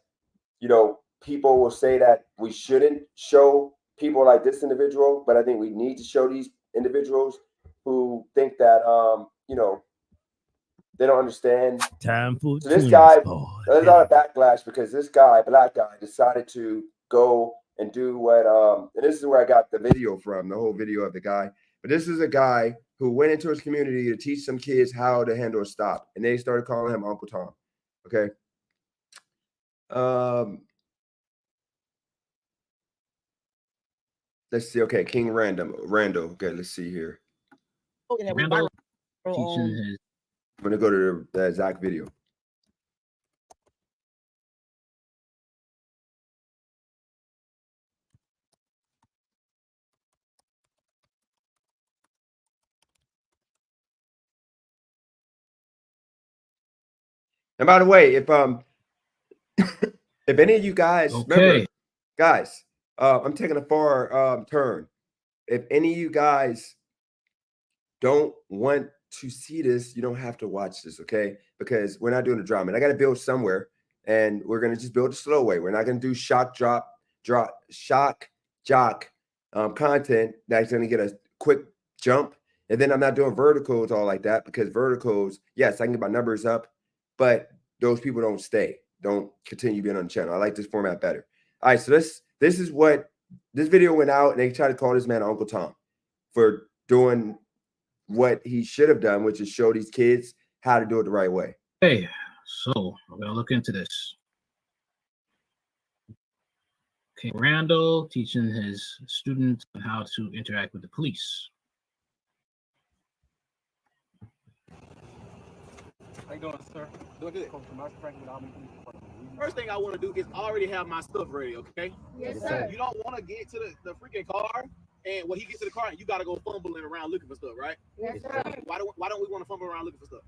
people will say that we shouldn't show people like this individual, but I think we need to show these individuals who think that, they don't understand. Time for So this twins, guy, boy. there's a lot of backlash because this guy, black guy, decided to go and do what, and this is where I got the video from, the whole video of the guy. But this is a guy who went into his community to teach some kids how to handle a stop, and they started calling him Uncle Tom. Okay. Let's see. Okay, King Randall. Okay, let's see here. Randall teaching his. I'm gonna go to the exact video. And by the way, if any of you guys, remember, guys, I'm taking a far turn. If any of you guys don't want to see this, you don't have to watch this, okay? Because we're not doing a drama. And I got to build somewhere, and we're gonna just build a slow way. We're not gonna do shock jock content that's gonna get a quick jump. And then I'm not doing verticals all like that, because verticals, yes, I can get my numbers up, but those people don't continue being on the channel. I like this format better. All right, so this is what this video went out, and they tried to call this man Uncle Tom for doing what he should have done, which is show these kids how to do it the right way. Hey, so we're gonna look into this. Okay, Randall teaching his students how to interact with the police. How you doing, sir? Doing good. First thing I want to do is already have my stuff ready, okay? Yes, sir. You don't want to get to the freaking car, and when he gets to the car, you got to go fumbling around looking for stuff, right? Yes, sir. Why don't we want to fumble around looking for stuff?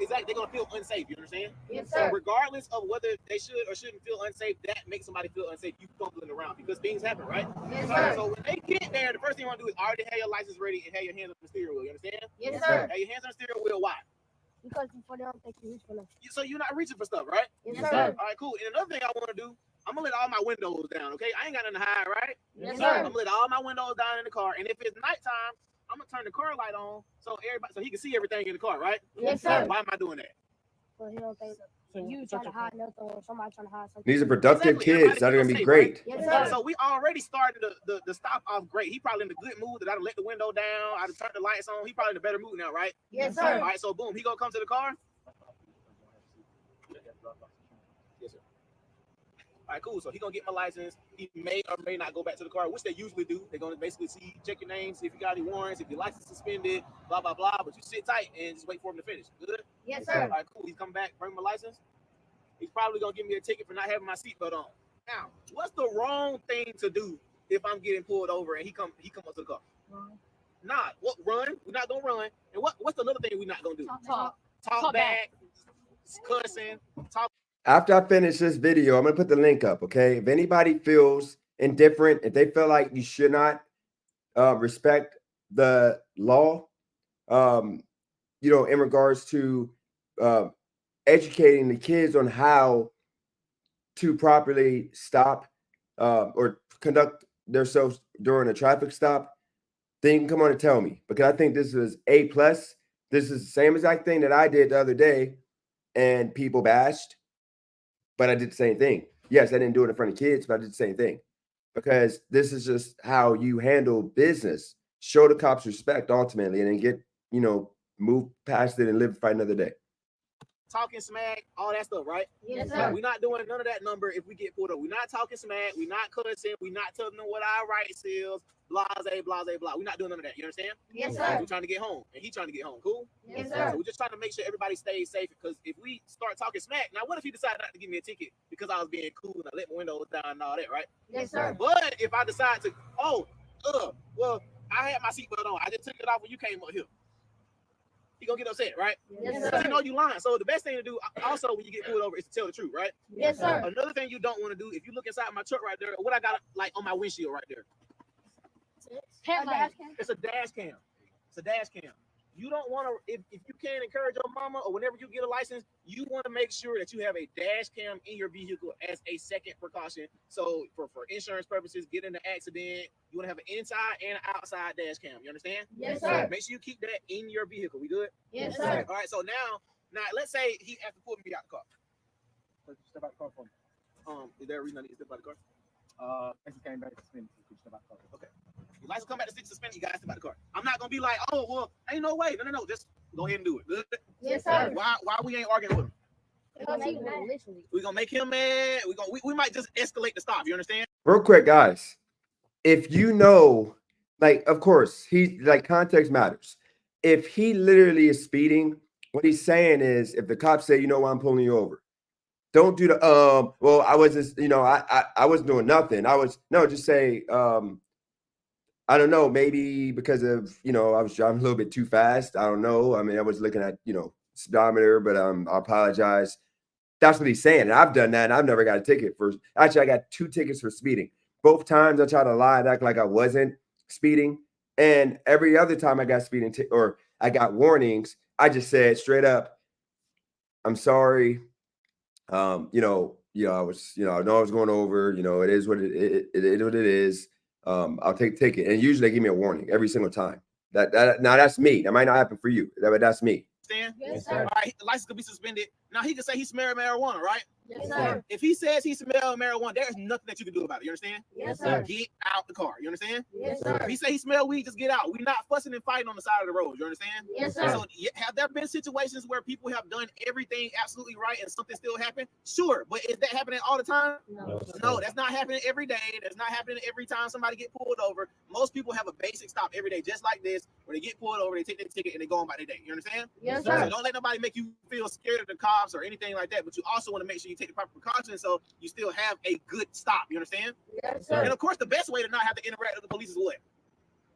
Exactly, they're gonna feel unsafe. You understand? Yes, So sir. regardless of whether they should or shouldn't feel unsafe, that makes somebody feel unsafe. You fumbling around because things happen, right? Yes, sir. So when they get there, the first thing you want to do is already have your license ready and have your hands on the steering wheel. You understand? Yes, sir. Have your hands on the steering wheel. Why? Because before they don't think you reach for them. So you're not reaching for stuff, right? Yes, sir. All right, cool. And another thing I want to do, I'm gonna let all my windows down. Okay, I ain't got nothing to hide, right? Yes, So sir. I'm gonna let all my windows down in the car, and if it's nighttime, I'm gonna turn the car light on so he can see everything in the car, right? Yes, sir. Why am I doing that? So he don't think you trying to hide nothing or somebody trying to hide something. These are productive Exactly. kids that are gonna be Everybody great. feels Yes, sir. So we already started the stop off great. He probably in the good mood that I done let the window down, I done turned the lights on. He probably in a better mood now, right? Yes, All sir. right, so boom, he gonna come to the car. Yes, sir. All right, cool. So he gonna get my license. He may or may not go back to the car, which they usually do. They're gonna basically check your name, see if you got any warrants, if your license suspended, blah blah blah. But you sit tight and just wait for him to finish. Good. Yes, All sir. right, cool. He's coming back, bring my license. He's probably gonna give me a ticket for not having my seatbelt on. Now, what's the wrong thing to do if I'm getting pulled over and he come up to the car? Nah, what run? We're not gonna run. And what's the other thing we're not gonna do? Talk back, cussing, talk. After I finish this video, I'm gonna put the link up. Okay, if anybody feels indifferent, if they feel like you should not respect the law, in regards to educating the kids on how to properly stop or conduct themselves during a traffic stop, then you can come on and tell me, because I think this is A+. This is the same exact thing that I did the other day, and people bashed, but I did the same thing. Yes, I didn't do it in front of kids, but I did the same thing, because this is just how you handle business. Show the cops respect ultimately, and then get, move past it and live to fight another day. Talking smack, all that stuff, right? Yes, sir. We're not doing none of that number if we get pulled up. We're not talking smack. We're not cussing. We're not telling them what our rights is. Blase, blase, blah. We're not doing none of that. You understand? Yes, sir. We're trying to get home, and he's trying to get home. Cool? Yes, sir. So we're just trying to make sure everybody stays safe, because if we start talking smack, now what if he decided not to give me a ticket because I was being cool and I let my windows down and all that, right? Yes, sir. But if I decide to, well, I had my seatbelt on. I just took it off when you came up here. He gonna get upset, right? Yes, Because sir. he know you lying. So the best thing to do also when you get pulled over is to tell the truth, right? Yes, sir. Another thing you don't want to do, if you look inside my truck right there, what I got like on my windshield right there. Headlight. It's a dash cam. It's a dash cam. You don't want to, if you can encourage your mama or whenever you get a license, you want to make sure that you have a dash cam in your vehicle as a second precaution. So for insurance purposes, get in an accident, you want to have an inside and outside dash cam. You understand? Yes, sir. Make sure you keep that in your vehicle. We good? Yes, sir. All right. So now let's say he has to pull me out the car. Step out the car for me. Is there a reason I need to step out the car? License came back suspended. Step out the car. Okay. Your license come back to suspended. You guys step out the car. I'm not gonna be like, oh well, ain't no way. No. Just go ahead and do it. Good? Yes, sir. Why we ain't arguing with him? We're gonna make him mad. We might just escalate the stop. You understand? Real quick, guys. If you know, like, of course, he like context matters. If he literally is speeding, what he's saying is, if the cops say, you know why I'm pulling you over, don't do the well, I wasn't, I wasn't doing nothing. Just say, I don't know, maybe because of, I was driving a little bit too fast. I don't know. I mean, I was looking at, speedometer, but I apologize. That's what he's saying. And I've done that, and I've never got a ticket for. Actually, I got 2 tickets for speeding. Both times I tried to lie and act like I wasn't speeding. And every other time I got speeding or I got warnings, I just said straight up, I'm sorry. I was, I know I was going over, it is what it is what it is. I'll take the ticket. And usually they give me a warning every single time. Now that's me. That might not happen for you. But that's me. Yes, sir. All right, the license could be suspended. Now he can say he smelled marijuana, right? Yes, sir. If he says he smelled marijuana, there's nothing that you can do about it. You understand? Yes, sir. Get out the car. You understand? Yes, sir. If he say he smelled weed, just get out. We're not fussing and fighting on the side of the road. You understand? Yes, sir. So have there been situations where people have done everything absolutely right and something still happened? Sure, but is that happening all the time? No, that's not happening every day. That's not happening every time somebody get pulled over. Most people have a basic stop every day, just like this. When they get pulled over, they take their ticket and they go on by their day. You understand? Yes, sir. So don't let nobody make you feel scared of the cops or anything like that. But you also want to make sure you take the proper precautions so you still have a good stop. You understand? Yes, sir. And of course, the best way to not have to interact with the police is what?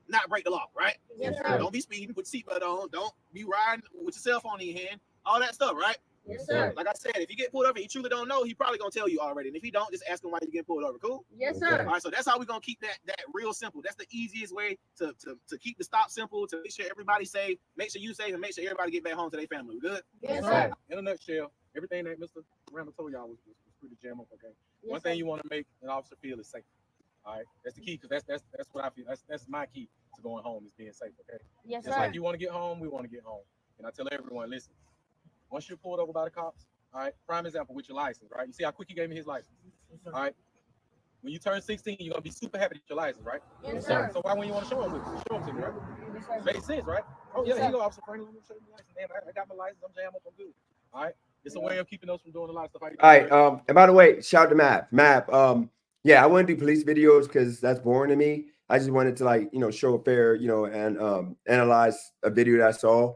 Not break the law, right? Yes, sir. Don't be speeding, put your seatbelt on. Don't be riding with your cell phone in your hand. All that stuff, right? Yes, sir. Like I said, if you get pulled over, he truly don't know. He probably gonna tell you already. And if he don't, just ask him why you get pulled over. Cool? Yes, sir. All right, so that's how we're gonna keep that real simple. That's the easiest way to keep the stop simple, to make sure everybody's safe, make sure you safe, and make sure everybody get back home to their family. We good? Yes, sir. In a nutshell, everything that Mr. Randall told y'all was pretty jam up. Okay. Yes, One thing you want to make an officer feel is safe. All right, that's the key, because that's what I feel. That's my key to going home, is being safe. Okay. Yes, Just sir. like you want to get home, we want to get home. And I tell everyone, listen, once you're pulled over by the cops, all right, prime example with your license, right? You see how quick he gave me his license. All right. When you turn 16, you're gonna be super happy to get your license, right? Yes, sir. So why when you want to show him to me, right? Yes, sir. Makes sense, right? Oh Yes, yeah, here sir. you go, Officer Franklin. Let me show you the license. Damn, I got my license. I'm jammed up. I'm good. All right. It's a way of keeping us from doing a lot of stuff. All right. And by the way, shout out to Map. Yeah, I wouldn't do police videos because that's boring to me. I just wanted to show a fair, and analyze a video that I saw.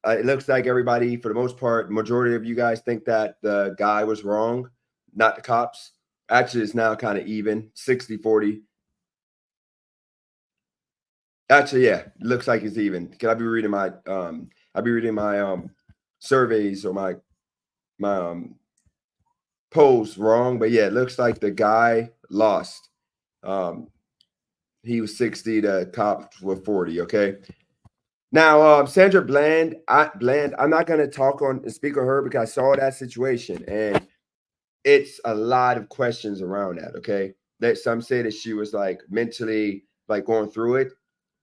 It looks like everybody, for the most part, majority of you guys think that the guy was wrong, not the cops. Actually, it's now kind of even, 60-40. Actually, yeah, it looks like it's even. Because I'll be reading my surveys or my polls wrong, but yeah, it looks like the guy lost. He was 60, the cops were 40. Okay. Now, Sandra Bland, I'm not going to speak on her because I saw that situation, and it's a lot of questions around that. Okay. That some say that she was mentally going through it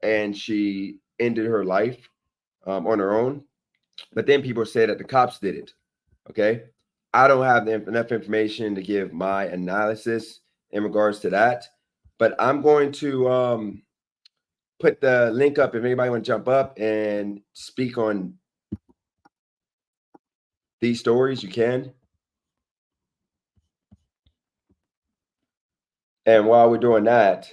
and she ended her life on her own. But then people say that the cops did it. Okay. I don't have enough information to give my analysis in regards to that, but I'm going to put the link up if anybody want to jump up and speak on these stories. You can. And while we're doing that,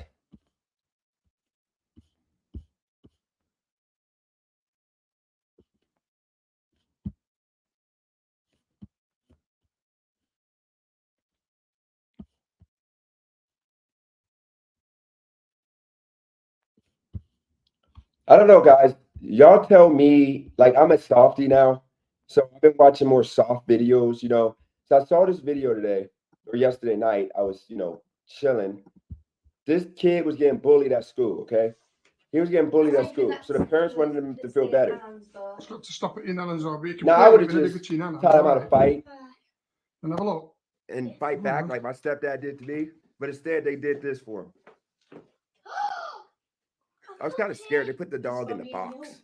I don't know, guys. y'all tell me, like, I'm a softie now, so I've been watching more soft videos, you know. So I saw this video today or yesterday night. I was, you know, chilling. This kid was getting bullied at school, okay? He was getting bullied at school. So the parents wanted him to feel better. It's got to stop it in Alan's hobby. Now I would have just taught him how to fight And have a look. and fight back like my stepdad did to me, but instead they did this for him. I was kind of scared. They put the dog in the box.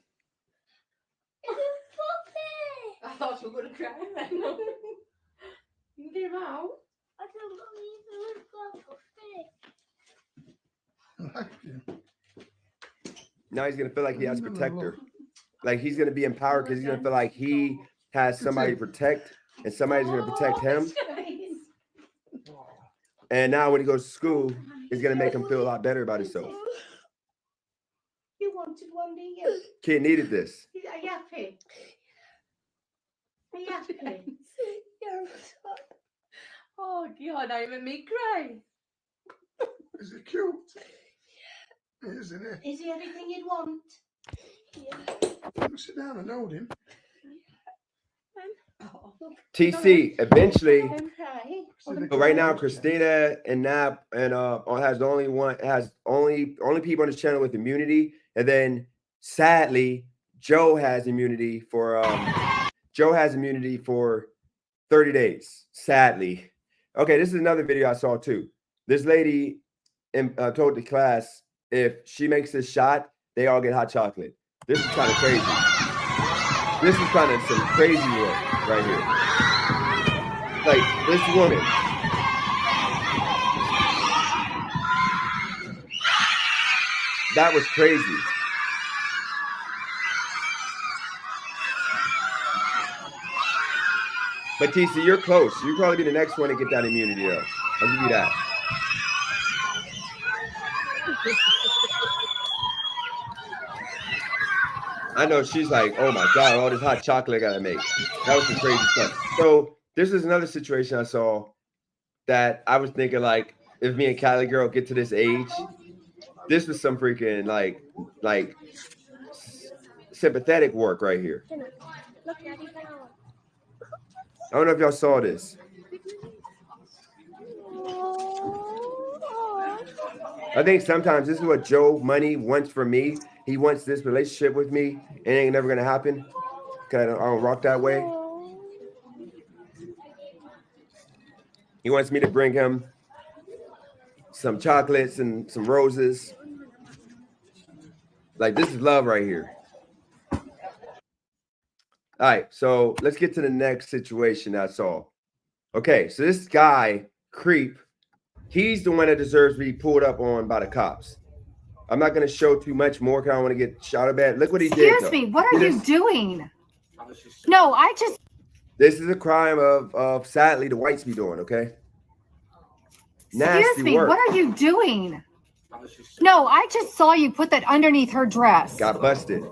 I thought you were gonna cry. You get him out. Now he's gonna feel like he has a protector. Like he's gonna be empowered because he's gonna feel like he has somebody to protect and somebody's gonna protect him. And now when he goes to school, it's gonna make him feel a lot better about himself. You wanted one, didn't you? Kid needed this. Are you happy? Are you happy? Oh God, I even me cry. Is it cute? Isn't it? Is he everything you'd want? Sit down and hold him. TC eventually. Don't cry. But right now, Christina and Nap and has only people on this channel with immunity, and then sadly, Joe has immunity for 30 days. Sadly, okay. This is another video I saw too. This lady told the class if she makes this shot, they all get hot chocolate. This is kind of crazy. This is kind of some crazy work right here. Like this woman. That was crazy. But TC, you're close. You'll probably be the next one to get that immunity though. I'll give you that. I know she's like, oh my God, all this hot chocolate I gotta make. That was some crazy stuff. So this is another situation I saw that I was thinking like, if me and Cali girl get to this age, this was some freaking like sympathetic work right here. I don't know if y'all saw this. I think sometimes this is what Joe Money wants from me. He wants this relationship with me. It ain't never gonna happen. Cause I don't rock that way. He wants me to bring him some chocolates and some roses. Like this is love right here. All right, so let's get to the next situation I saw. Okay, so this guy, Creep, he's the one that deserves to be pulled up on by the cops. I'm not going to show too much more because I don't want to get shot at. Look what he did. Excuse me, what are you doing? No, I just... This is a crime of sadly, the whites be doing, okay? Nasty Excuse me, work. what are you doing? No, I just saw you put that underneath her dress. Got busted.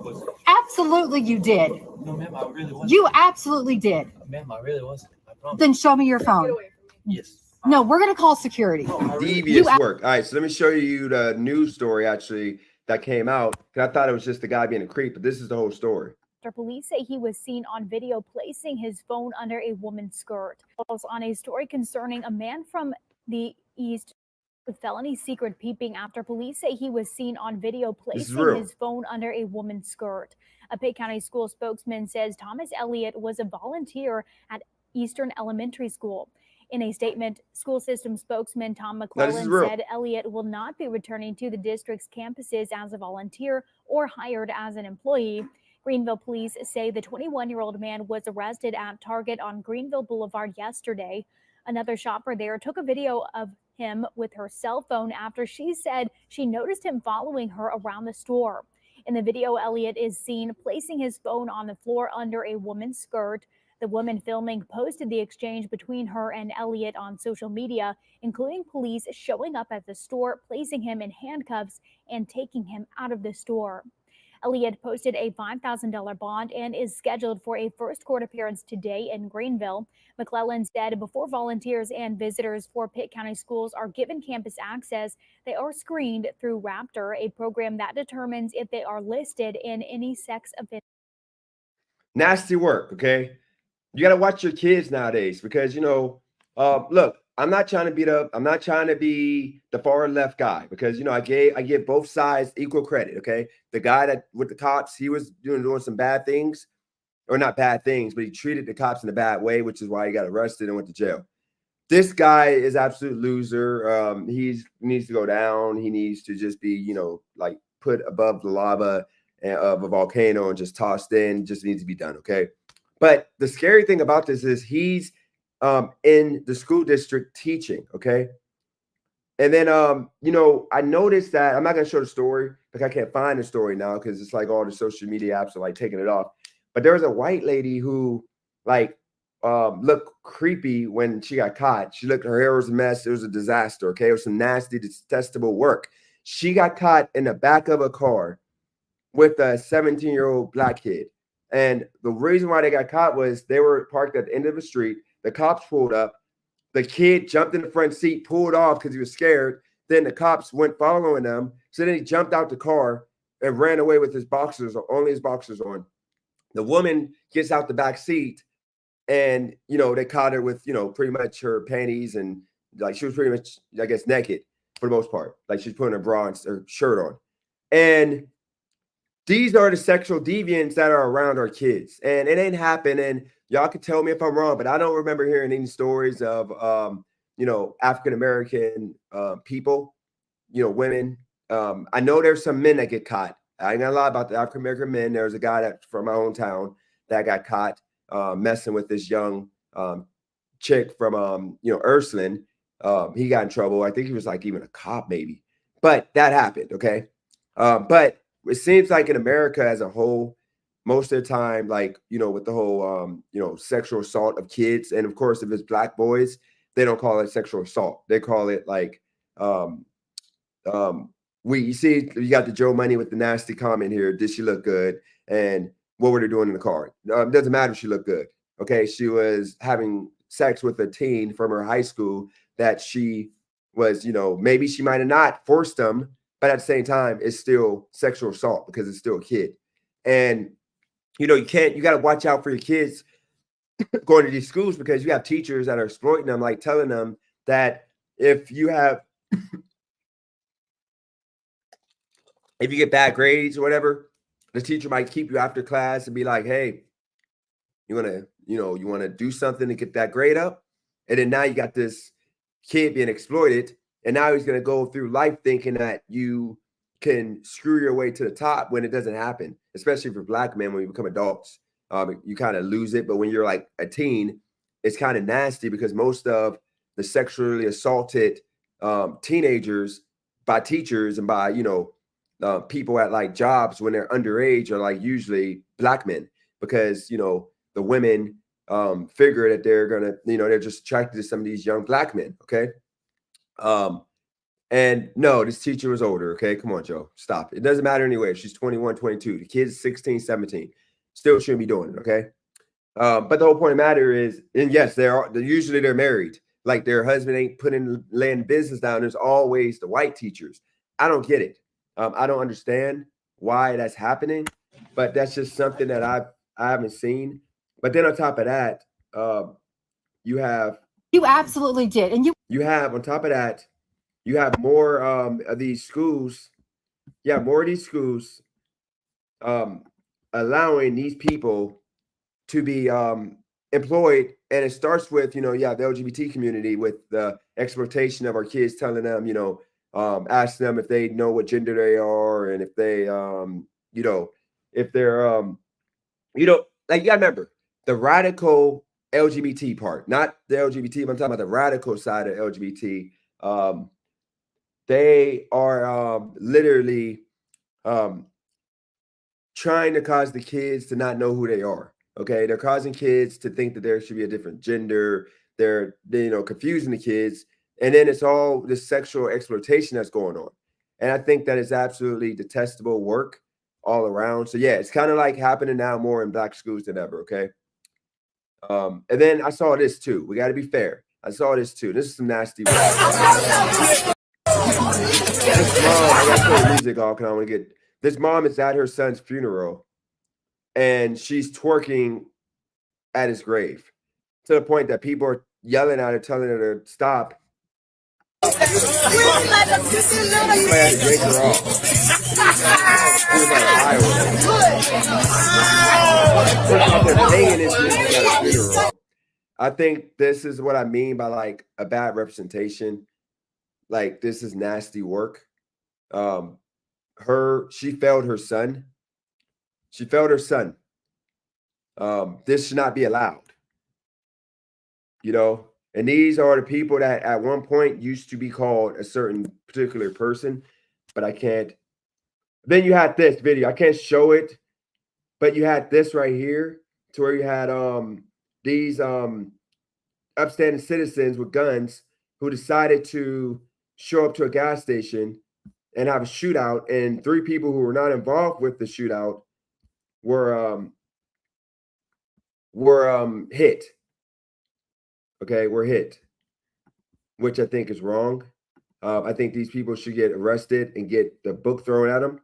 Absolutely you did. No, ma'am, I really wasn't. You absolutely did. Ma'am, I really wasn't. I promise. Then show me your phone. Yes. No, we're going to call security. Devious work. All right, so let me show you the news story actually that came out. I thought it was just the guy being a creep, but this is the whole story. After police say he was seen on video placing his phone under a woman's skirt. On a story concerning a man from the East with felony secret peeping after police say he was seen on video placing his phone under a woman's skirt. A Pitt County school spokesman says Thomas Elliott was a volunteer at Eastern Elementary School. In a statement, school system spokesman Tom McClellan said Elliott will not be returning to the district's campuses as a volunteer or hired as an employee. Greenville police say the 21-year-old man was arrested at Target on Greenville Boulevard yesterday. Another shopper there took a video of him with her cell phone after she said she noticed him following her around the store. In the video, Elliott is seen placing his phone on the floor under a woman's skirt. The woman filming posted the exchange between her and Elliott on social media, including police showing up at the store, placing him in handcuffs and taking him out of the store. Elliott posted a $5,000 bond and is scheduled for a first court appearance today in Greenville. McClellan said before volunteers and visitors for Pitt County schools are given campus access, they are screened through Raptor, a program that determines if they are listed in any sex offense. Nasty work, okay? You got to watch your kids nowadays because, look, I'm not trying to beat up. I'm not trying to be the far left guy because, I give both sides equal credit, okay? The guy that with the cops, he was doing some bad things, or not bad things, but he treated the cops in a bad way, which is why he got arrested and went to jail. This guy is absolute loser. He needs to go down. He needs to just be, like put above the lava of a volcano and just tossed in. Just needs to be done, okay? But the scary thing about this is he's in the school district teaching, okay? And then, I noticed that I'm not going to show the story because I can't find the story now because it's like all the social media apps are like taking it off. But there was a white lady who looked creepy when she got caught. Her hair was a mess. It was a disaster, okay? It was some nasty, detestable work. She got caught in the back of a car with a 17-year-old black kid. And the reason why they got caught was they were parked at the end of the street. The cops pulled up. The kid jumped in the front seat, pulled off because he was scared. Then the cops went following them. So then he jumped out the car and ran away with his boxers, only his boxers on. The woman gets out the back seat and, they caught her with, pretty much her panties and like she was pretty much, I guess, naked for the most part. Like she's putting her bra or shirt on. And these are the sexual deviants that are around our kids. And it ain't happening. Y'all can tell me if I'm wrong, but I don't remember hearing any stories of, African-American people, women. I know there's some men that get caught. I ain't gonna lie about the African-American men. There's a guy that from my own town that got caught messing with this young chick from, Ursuline. He got in trouble. I think he was like even a cop maybe, but that happened. Okay. But it seems like in America as a whole, most of the time, like, with the whole, sexual assault of kids. And of course, if it's black boys, they don't call it sexual assault. They call it like, you see, you got the Joe Money with the nasty comment here. Did she look good? And what were they doing in the car? It doesn't matter if she looked good. Okay. She was having sex with a teen from her high school that she was, maybe she might have not forced them, but at the same time, it's still sexual assault because it's still a kid. And, you got to watch out for your kids going to these schools because you have teachers that are exploiting them, like telling them that if you get bad grades or whatever, the teacher might keep you after class and be like, hey, you want to do something to get that grade up. And then now you got this kid being exploited. And now he's going to go through life thinking that you can screw your way to the top when it doesn't happen, especially for black men when you become adults. You kind of lose it. But when you're like a teen, it's kind of nasty because most of the sexually assaulted teenagers by teachers and by, people at like jobs when they're underage are like usually black men because, the women figure that they're going to, they're just attracted to some of these young black men. Okay. And no, this teacher was older. Okay. Come on, Joe, stop. It doesn't matter anyway. She's 21, 22. The kid's 16, 17. Still shouldn't be doing it. Okay. But the whole point of the matter is, and yes, usually they're married. Like their husband ain't laying business down. There's always the white teachers. I don't get it. I don't understand why that's happening, but that's just something that I haven't seen. But then on top of that, you absolutely did. And you have on top of that, you have more of these schools. Yeah, more of these schools allowing these people to be employed. And it starts with, the LGBT community with the exploitation of our kids, telling them, ask them if they know what gender they are. And if they, if they're, like you gotta remember the radical LGBT part, not the LGBT, but I'm talking about the radical side of LGBT. They are literally trying to cause the kids to not know who they are. Okay, they're causing kids to think that there should be a different gender. They're confusing the kids, and then it's all this sexual exploitation that's going on. And I think that is absolutely detestable work all around. So yeah, it's kind of like happening now more in black schools than ever. Okay. And then I saw this too. We got to be fair. I saw this too. This is some nasty. This mom, I got to play the music off because I want to get. This mom is at her son's funeral, and she's twerking at his grave to the point that people are yelling at her, telling her to stop. I had to break her off. She was like, I think this is what I mean by like a bad representation. Like this is nasty work. She failed her son. She failed her son. This should not be allowed. You know, and these are the people that at one point used to be called a certain particular person, but I can't. Then you had this video. I can't show it, but you had this right here to where you had these upstanding citizens with guns who decided to show up to a gas station and have a shootout, and 3 people who were not involved with the shootout were hit. Okay, were hit, which I think is wrong. I think these people should get arrested and get the book thrown at them.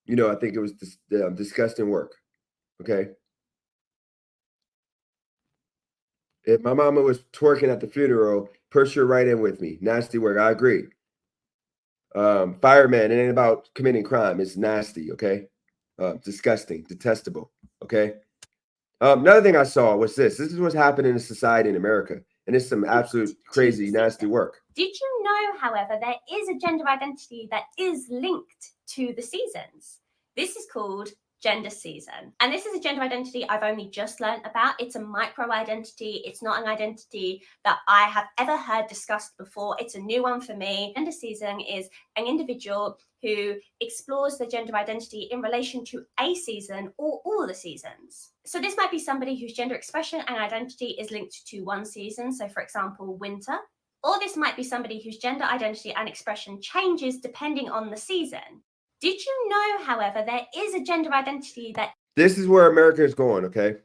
You know, I think it was disgusting work. Okay. If my mama was twerking at the funeral, push her right in with me. Nasty work. I agree. Fireman, it ain't about committing crime. It's nasty. Okay. Disgusting, detestable. Okay. Another thing I saw was this. This is what's happening in society in America. And it's some absolute crazy, nasty work. Did you know, however, there is a gender identity that is linked to the seasons? This is called gender season. And this is a gender identity I've only just learned about. It's a micro identity. It's not an identity that I have ever heard discussed before. It's a new one for me. Gender season is an individual who explores their gender identity in relation to a season or all the seasons. So this might be somebody whose gender expression and identity is linked to one season. So for example, winter. Or this might be somebody whose gender identity and expression changes depending on the season. Did you know, however, there is a gender identity that... This is where America is going, okay?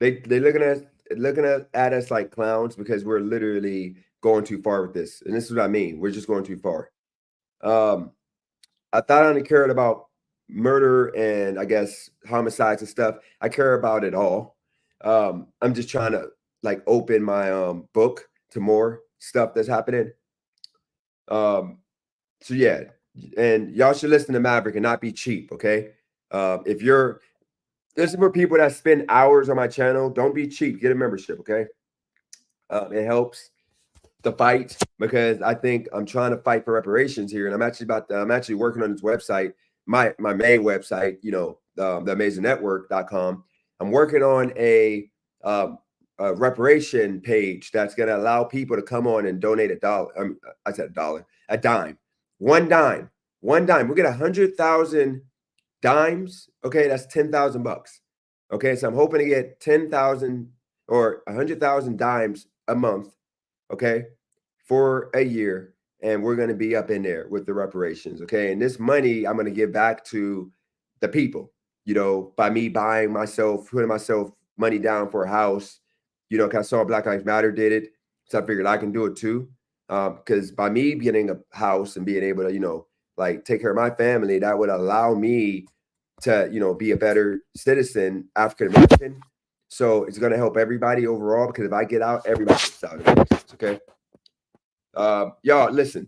They looking at us like clowns because we're literally going too far with this. And this is what I mean. We're just going too far. I thought I only cared about murder and I guess homicides and stuff. I care about it all. I'm just trying to like open my book to more stuff that's happening. So yeah, and y'all should listen to Maverick and not be cheap, okay? If you're, this is for people that spend hours on my channel, don't be cheap. Get a membership, okay? It helps the fight because I think I'm trying to fight for reparations here, and I'm actually working on this website, my main website, you know, theamazingnetwork.com. I'm working on a reparation page that's going to allow people to come on and donate $1. I said $1, a dime, one dime. We'll get 100,000 dimes. Okay, that's $10,000. Okay, so I'm hoping to get 10,000 or 100,000 dimes a month. Okay, for a year, and we're going to be up in there with the reparations. Okay, and this money I'm going to give back to the people. You know, by me putting myself money down for a house. You know, because I saw Black Lives Matter did it, so I figured I can do it too. Because by me getting a house and being able to, you know, like take care of my family, that would allow me to, you know, be a better citizen, African American. So it's going to help everybody overall because if I get out, everybody gets out. Okay. Y'all listen,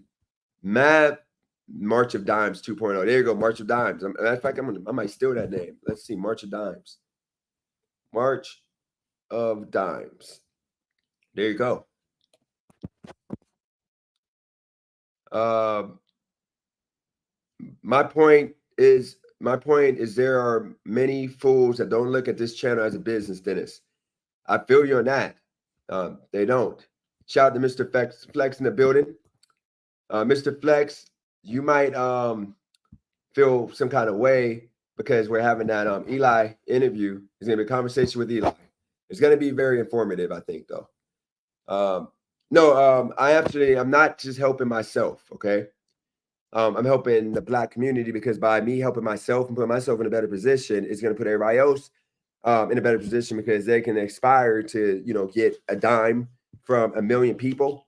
March of Dimes 2.0. There you go. March of Dimes. Matter of fact, I might steal that name. Let's see. March of Dimes. March of Dimes. There you go. My point is there are many fools that don't look at this channel as a business, Dennis. I feel you on that. They don't. Shout out to Mr. Flex in the building. Mr. Flex, you might feel some kind of way because we're having that Eli interview. It's gonna be a conversation with Eli. It's gonna be very informative, I think, though. I'm not just helping myself, okay? I'm helping the Black community, because by me helping myself and putting myself in a better position, it's going to put everybody else in a better position, because they can aspire to, you know, get a dime from 1 million people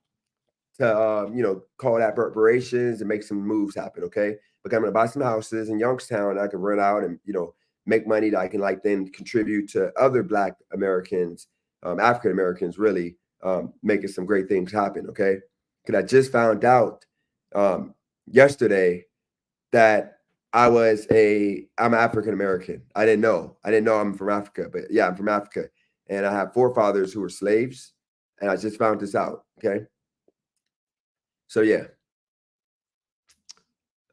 to, you know, call that reparations and make some moves happen. Okay. Because I'm going to buy some houses in Youngstown that I can rent out and, you know, make money that I can like then contribute to other Black Americans, African Americans, really making some great things happen. Okay. Because I just found out yesterday that I'm African American. I didn't know I'm from Africa, but yeah, I'm from Africa, and I have forefathers who were slaves, and I just found this out. Okay, so yeah,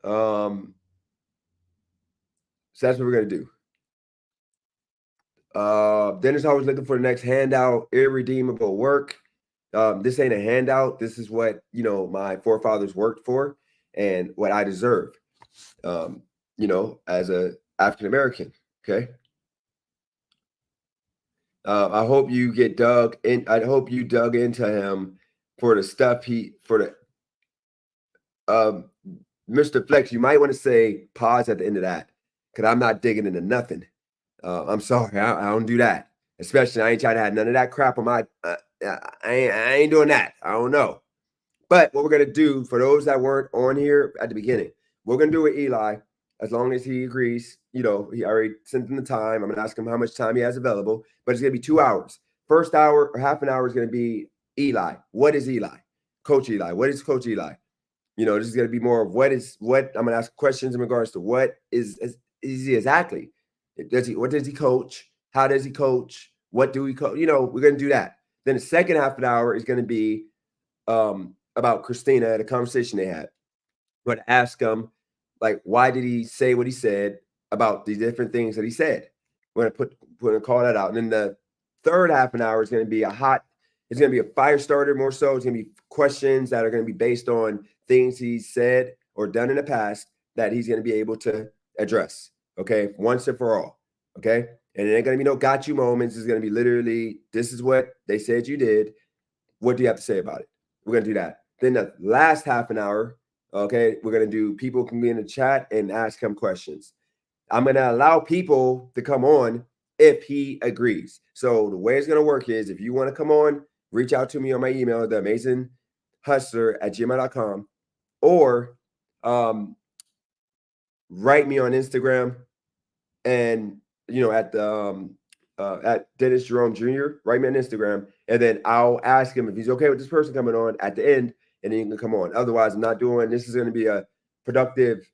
so that's what we're gonna do. Dennis always looking for the next handout, irredeemable work. This ain't a handout. This is what, you know, my forefathers worked for and what I deserve. You know, as a African American. Okay. I hope you get dug in. I hope you dug into him for the stuff Mr. Flex, you might want to say pause at the end of that, because I'm not digging into nothing. I'm sorry, I don't do that. Especially, I ain't trying to have none of that crap on my. I ain't doing that. I don't know. But what we're gonna do, for those that weren't on here at the beginning, we're gonna do with Eli, as long as he agrees. You know, he already sent in the time. I'm gonna ask him how much time he has available, but it's gonna be 2 hours. First hour or half an hour is gonna be Eli. What is Eli? Coach Eli. What is Coach Eli? You know, this is gonna be more of what I'm gonna ask questions in regards to what is he exactly? What does he coach? How does he coach? What do we coach? You know, we're gonna do that. Then the second half an hour is gonna be about Christina, the conversation they had. We're gonna ask him, like, why did he say what he said about the different things that he said? We're gonna call that out. And then the third half an hour is gonna be it's gonna be a fire starter more so. It's gonna be questions that are gonna be based on things he's said or done in the past that he's gonna be able to address. Okay, once and for all. Okay. And it ain't gonna be no got you moments. It's gonna be literally, this is what they said you did. What do you have to say about it? We're gonna do that. Then the last half an hour, okay, we're gonna do, people can be in the chat and ask him questions. I'm gonna allow people to come on if he agrees. So the way it's gonna work is, if you want to come on, reach out to me on my email, theamazinghustler@gmail.com, or write me on Instagram, and you know, at Dennis Jerome Jr., write me on Instagram, and then I'll ask him if he's okay with this person coming on at the end, and then you can come on. Otherwise, I'm not doing this. Is going to be a productive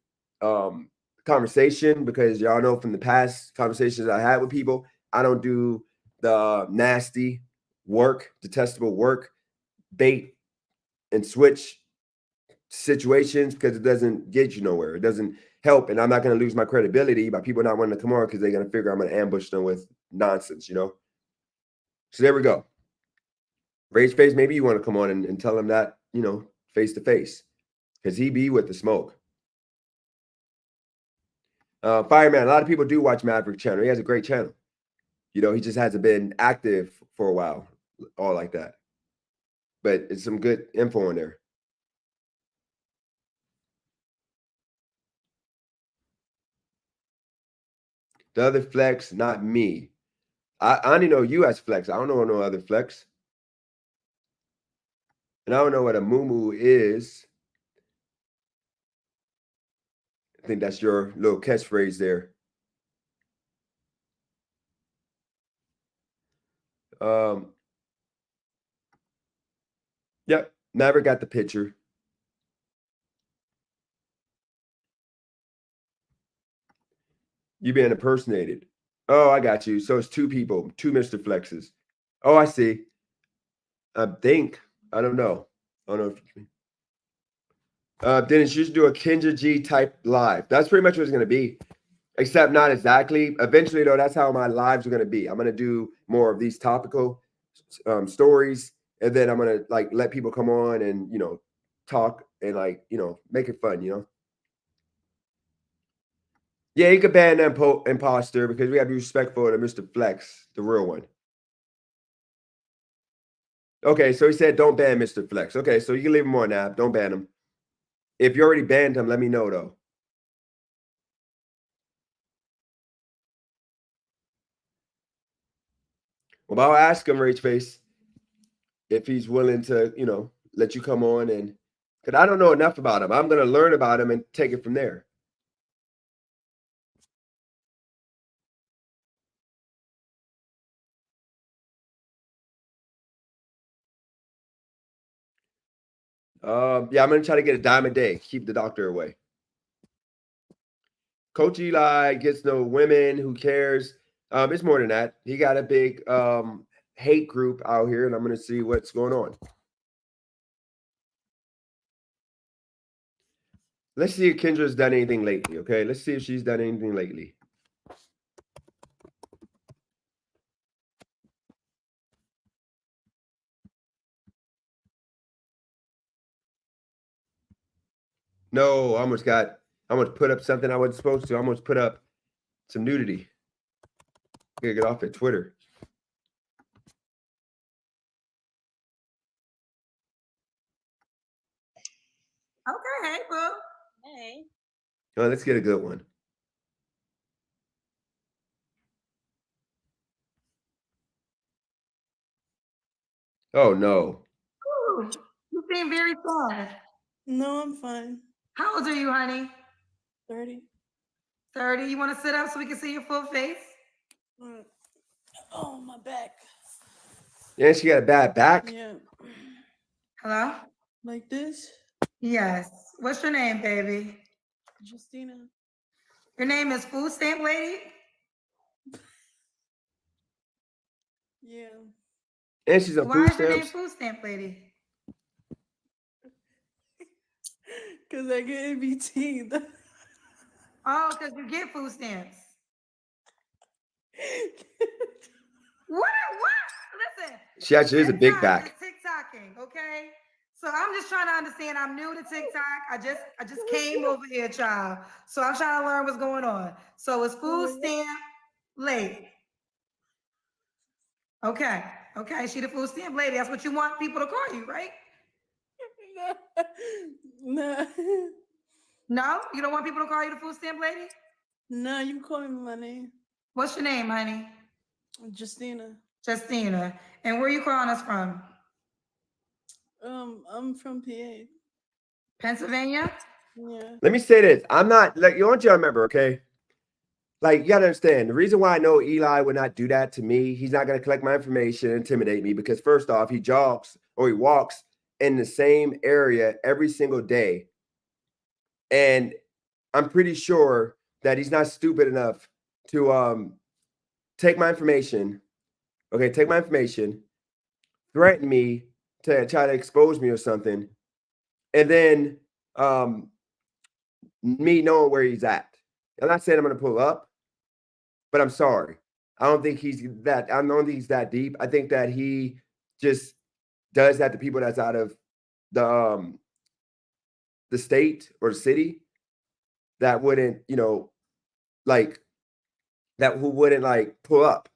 conversation, because y'all know from the past conversations I had with people, I don't do the nasty work, detestable work, bait and switch situations, because it doesn't get you nowhere. It doesn't help, and I'm not going to lose my credibility by people not wanting to come on, because they're going to figure I'm going to ambush them with nonsense, you know. So there we go. Rage Face, maybe you want to come on and tell him that, you know, face to face, because he be with the smoke. Fireman, a lot of people do watch Maverick channel. He has a great channel. You know, he just hasn't been active for a while, all like that. But it's some good info in there. The other Flex, not me. I only know you as Flex. I don't know no other Flex. And I don't know what a moo is. I think that's your little catchphrase there. Yep, never got the picture. You being impersonated. Oh, I got you. So it's two people, two Mr. Flexes. Oh, I see. I think. I don't know. I don't know if you Dennis, you should do a Kendra G type live. That's pretty much what it's going to be, except not exactly. Eventually, though, that's how my lives are going to be. I'm going to do more of these topical stories, and then I'm going to like let people come on and, you know, talk and like, you know, make it fun, you know. Yeah, you could ban the imposter, because we have to be respectful to Mr. Flex, the real one. Okay, so he said don't ban Mr. Flex. Okay, so you can leave him on now. Don't ban him. If you already banned him, let me know though. Well, I'll ask him, Rage Face, if he's willing to, you know, let you come on, and because I don't know enough about him. I'm gonna learn about him and take it from there. Yeah, I'm gonna try to get a dime a day. Keep the doctor away. Coach Eli gets no women. Who cares? It's more than that. He got a big hate group out here, and I'm gonna see what's going on. Let's see if Kendra's done anything lately. Okay, let's see if she's done anything lately. No, I almost put up something I wasn't supposed to. I almost put up some nudity. Gotta get off at Twitter. Okay, hey, boo. Hey. Oh, let's get a good one. Oh no. Ooh, you seem very sad. No, I'm fine. How old are you, honey? 30. 30. You want to sit up so we can see your full face? Oh, my back. Yeah, she got a bad back. Yeah. Hello? Like this? Yes. What's your name, baby? Justina. Your name is Food Stamp Lady? Yeah. And she's on Why food is your name stamps. Food Stamp Lady? Because I get MBT. Oh, because you get food stamps. What? Listen. She actually is a big TikTok back. is TikToking, okay? So I'm just trying to understand. I'm new to TikTok. I just came over here, child. So I'm trying to learn what's going on. So it's Food Stamp Lady. Okay. Okay. She the Food Stamp Lady. That's what you want people to call you, right? No. No? You don't want people to call you the Food Stamp Lady? No, you can call me my name. What's your name, honey? Justina. Justina. And where you calling us from? I'm from PA. Pennsylvania? Yeah. Let me say this. I'm not like you want you to remember, okay? Like you gotta understand the reason why I know Eli would not do that to me. He's not gonna collect my information, intimidate me, because first off, he jogs or he walks in the same area every single day. And I'm pretty sure that he's not stupid enough to take my information. Okay, take my information, threaten me to try to expose me or something, and then me knowing where he's at. I'm not saying I'm gonna pull up, but I'm sorry. I don't think he's that deep. I think that he just does that to people that's out of the state or the city that wouldn't, you know, like that who wouldn't like pull up.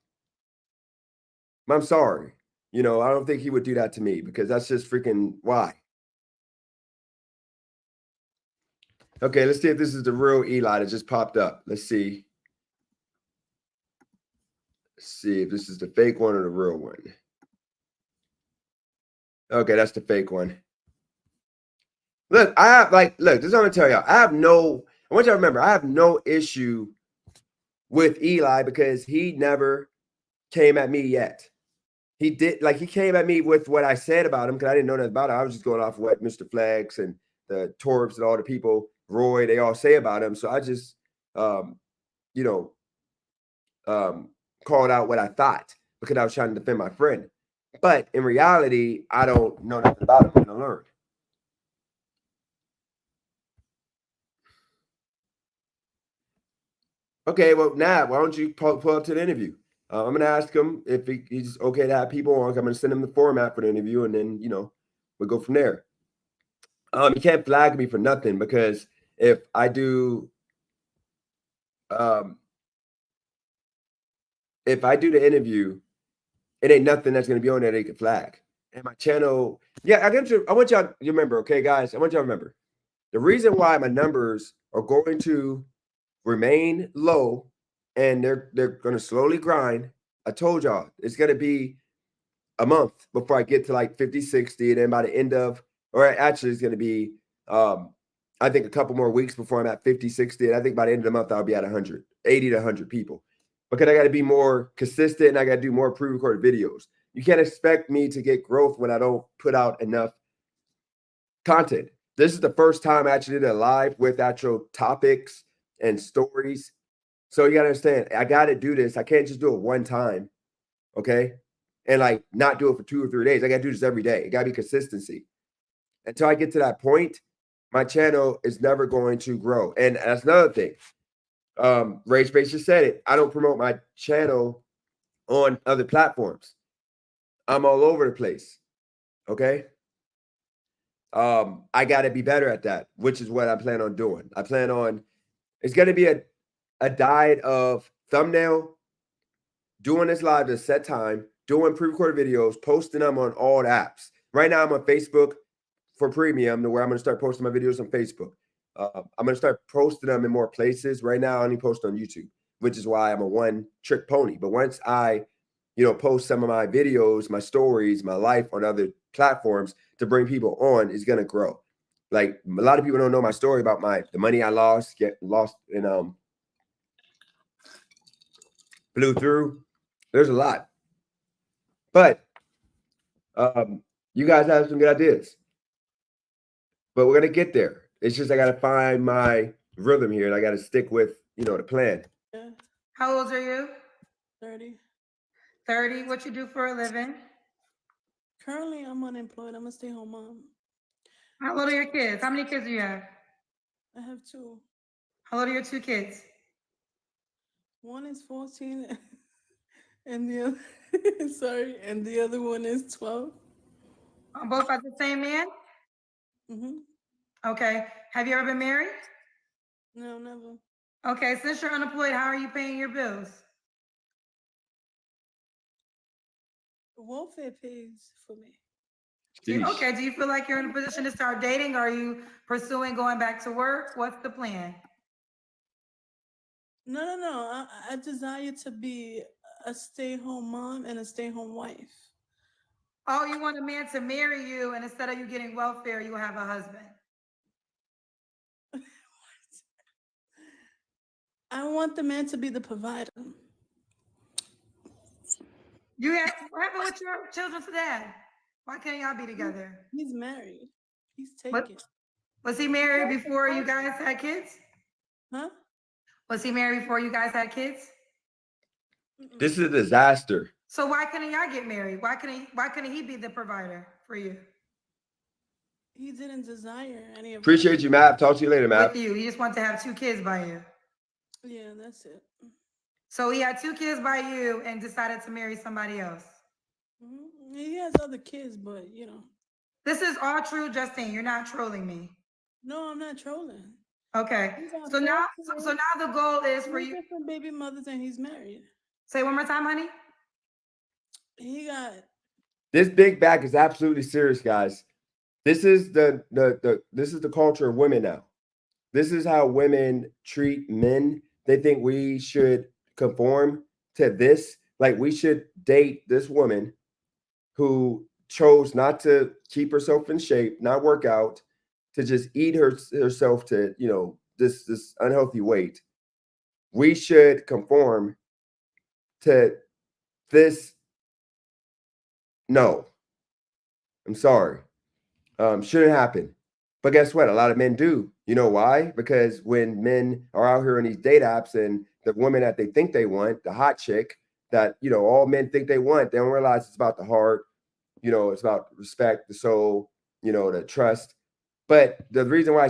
I'm sorry. You know, I don't think he would do that to me because that's just freaking why. Okay, let's see if this is the real Eli that just popped up. Let's see. Let's see if this is the fake one or the real one. Okay, that's the fake one. Look, look, this is what I'm gonna tell y'all. I want y'all to remember, I have no issue with Eli because he never came at me yet. He came at me with what I said about him because I didn't know that about it. I was just going off of what Mr. Flex and the Torbs and all the people, Roy, they all say about him. So I just, called out what I thought because I was trying to defend my friend. But in reality, I don't know nothing about him. I'm gonna learn. Okay, well, now why don't you pull up to the interview? I'm going to ask him if he's okay to have people on. I'm going to send him the format for the interview, and then, we'll go from there. You can't flag me for nothing because if I do the interview, it ain't nothing that's going to be on there they can flag. And my channel, yeah, I want y'all to remember, okay, guys? I want y'all to remember. The reason why my numbers are going to remain low and they're going to slowly grind, I told y'all it's going to be a month before I get to like 50, 60. And then by the end of, or actually it's going to be, I think a couple more weeks before I'm at 50, 60. And I think by the end of the month, I'll be at 100, 80 to 100 people, because I got to be more consistent and I got to do more pre-recorded videos. You can't expect me to get growth when I don't put out enough content. This is the first time I actually did a live with actual topics and stories. So you got to understand, I got to do this. I can't just do it one time. Okay. And like not do it for 2 or 3 days. I got to do this every day. It got to be consistency. Until I get to that point, my channel is never going to grow. And that's another thing. Rage Space just said it. I don't promote my channel on other platforms. I'm all over the place. Okay. I got to be better at that, which is what I plan on doing. I plan on, it's going to be a diet of thumbnail, doing this live at a set time, doing pre-recorded videos, posting them on all the apps. Right now I'm on Facebook for premium, to where I'm going to start posting my videos on Facebook. I'm going to start posting them in more places. Right now I only post on YouTube, which is why I'm a one-trick pony. But once I, post some of my videos, my stories, my life on other platforms to bring people on, is going to grow. Like a lot of people don't know my story about the money I lost and blew through. There's a lot, but you guys have some good ideas. But we're gonna get there. It's just I gotta find my rhythm here, and I gotta stick with the plan. Yeah. How old are you? 30. 30. What you do for a living? Currently, I'm unemployed. I'm a stay-home mom. How old are your kids? How many kids do you have? I have 2. How old are your 2 kids? One is 14, and the other, and the other one is 12. Both by the same man? Mm-hmm. Okay. Have you ever been married? No, never. Okay. Since you're unemployed, how are you paying your bills? Welfare pays for me. Okay. Do you feel like you're in a position to start dating? Are you pursuing going back to work? What's the plan? No. I desire to be a stay-home mom and a stay-home wife. Oh, you want a man to marry you, and instead of you getting welfare, you have a husband. I want the man to be the provider. What happened with your children's dad? Why can't y'all be together? He's married. He's taken. Was he married before you guys had kids? Huh? Was he married before you guys had kids? This is a disaster. So why couldn't y'all get married? Why couldn't he be the provider for you? He didn't desire any of Appreciate you, Matt. Talk to you later, Matt. With you. He just wanted to have 2 kids by you. Yeah, that's it. So he had 2 kids by you and decided to marry somebody else. Mm-hmm. He has other kids, but This is all true, Justine. You're not trolling me. No, I'm not trolling. Okay. So now the goal is for you. Different baby mothers, and he's married. Say one more time, honey. He got This big back is absolutely serious, guys. This is the culture of women now. This is how women treat men. They think we should conform to this. Like we should date this woman who chose not to keep herself in shape, not work out, to just eat herself to, this unhealthy weight. We should conform to this. No, I'm sorry. Shouldn't happen. But guess what? A lot of men do. You know why? Because when men are out here on these date apps and the woman that they think they want, the hot chick that, all men think they want, they don't realize it's about the heart. It's about respect, the soul, the trust. But the reason why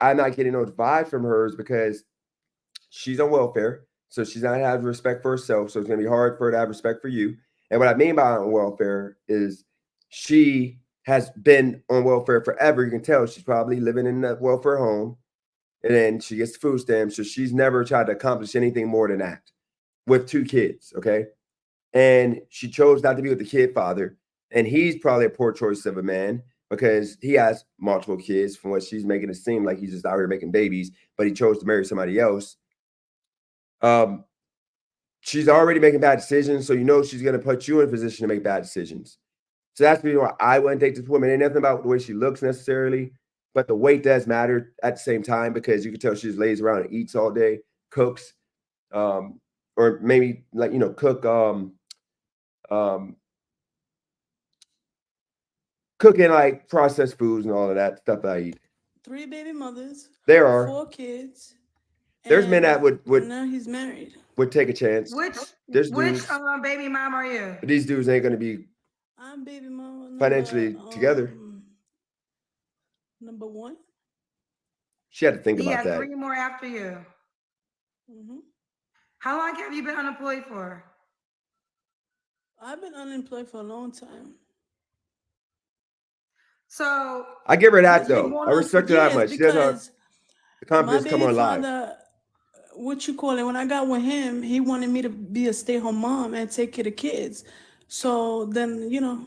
I'm not getting those vibes from her is because she's on welfare. So she's not having respect for herself. So it's going to be hard for her to have respect for you. And what I mean by on welfare is she has been on welfare forever. You can tell she's probably living in a welfare home, and then she gets food stamps. So she's never tried to accomplish anything more than that with 2 kids. Okay. And she chose not to be with the kid father. And he's probably a poor choice of a man. because he has multiple kids. From what she's making it seem like he's just out here making babies, but he chose to marry somebody else. She's already making bad decisions, so you know she's gonna put you in a position to make bad decisions. So that's the reason why I wouldn't date this woman. Ain't nothing about the way she looks necessarily, but the weight does matter at the same time, because you can tell she just lays around and eats all day, cooks, or maybe like, you know, cook cooking like processed foods and all of that stuff I eat. 3 baby mothers. There are 4 kids. There's men that would now he's married. would take a chance. Which There's which dudes, baby mom are you? but these dudes ain't gonna be I'm baby mama financially together. Number 1. She had to think He about has that. 3 more after you. How long have you been unemployed for? I've been unemployed for a long time. So I give her that It's been though. going I on respect for her that years much. She doesn't have because the confidence my come baby on live. father, what you call it, when I got with him, he wanted me to be a stay-home mom and take care of kids. So then, you know.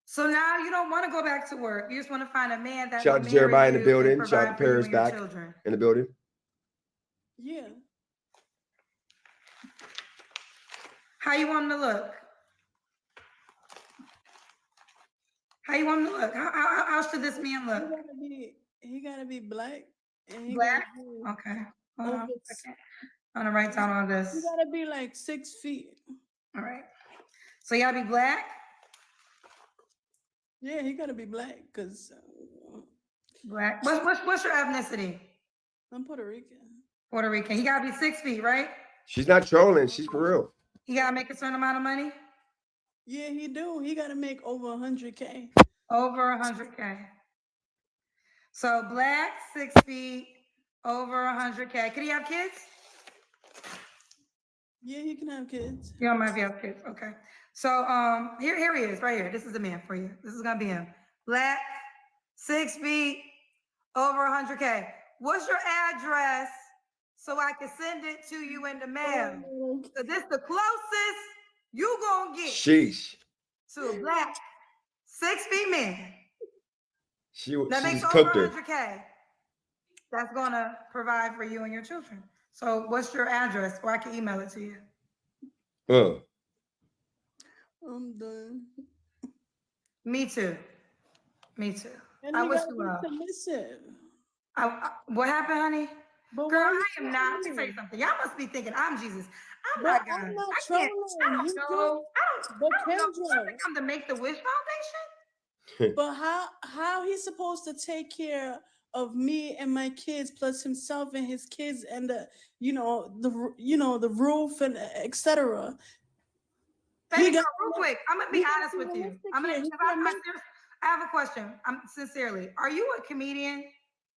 So now you don't want to go back to work. You just want to find a man that Shout will out to Jeremiah in marry the you and building. Shout out provide to for you Paris and your back children. in the building. Yeah. How you want him to look? How you want him to look? How should this man look? He gotta be black. And he Black? gotta Okay. Hold on a second. I'm gonna write down all He this. gotta be like 6 feet. All right. So you gotta be black? Yeah, he gotta be black because Black. What's your ethnicity? I'm Puerto Rican. Puerto Rican. He gotta be 6 feet, right? She's not trolling. She's for real. He gotta make a certain amount of money? Yeah, he do. He gotta make over 100K. Over 100K. So black, 6 feet, over 100K. Could he have kids? Yeah, he can have kids. You don't mind if he has kids. Okay. So here he is, right here. This is the man for you. This is gonna be him. Black, 6 feet, over 100K. What's your address so I can send it to you in the mail? So this the closest you gonna get Sheesh. to a black 6 feet man that She's makes over cooked her. 100K. That's gonna provide for you and your children. So what's your address, or I can email it to you? I'm done. Me too. Me too. And I he wish gotta you be well. submissive. What happened, honey? But Girl, why I you am not. Let me trolling? tell you something. Y'all must be thinking I'm Jesus. I'm But not God. I'm not I can't. I trolling. don't You know. But I don't know. Kendra, Did I come to make the Wish Foundation? but how he's supposed to take care of me and my kids plus himself and his kids and the the roof and etc. Baby girl, real quick, I'm gonna be he honest gotta with be you. realistic I'm gonna. here. He I have a question. I'm sincerely. Are you a comedian?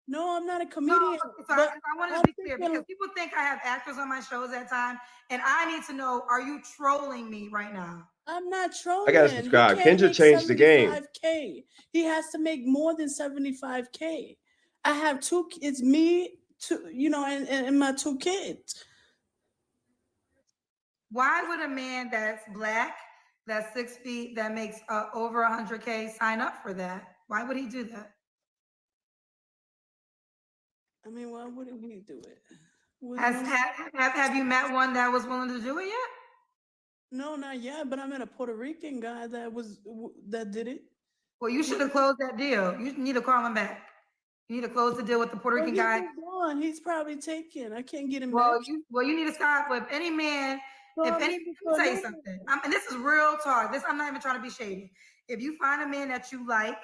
No, I'm not a No, comedian. so I want to I'm be clear thinking- because people think I have actors on my shows at time, and I need to know: are you trolling me right now? I'm not trolling. I gotta He subscribe. can't Kendra make changed the game. 75K. He has to make more than 75K. I have 2 kids, me, and my 2 kids. Why would a man that's black, that's 6 feet, that makes over 100K sign up for that? Why would he do that? I mean, why wouldn't he do it? Have you met one that was willing to do it yet? No, not yet. But I met a Puerto Rican guy that did it. Well, you should have closed that deal. You need to call him back. You need to close the deal with the Puerto Rican guy. He's probably taken. I can't get him Well, back. you need to stop with any man. Let me tell you something. And this is real talk. I'm not even trying to be shady. If you find a man that you like,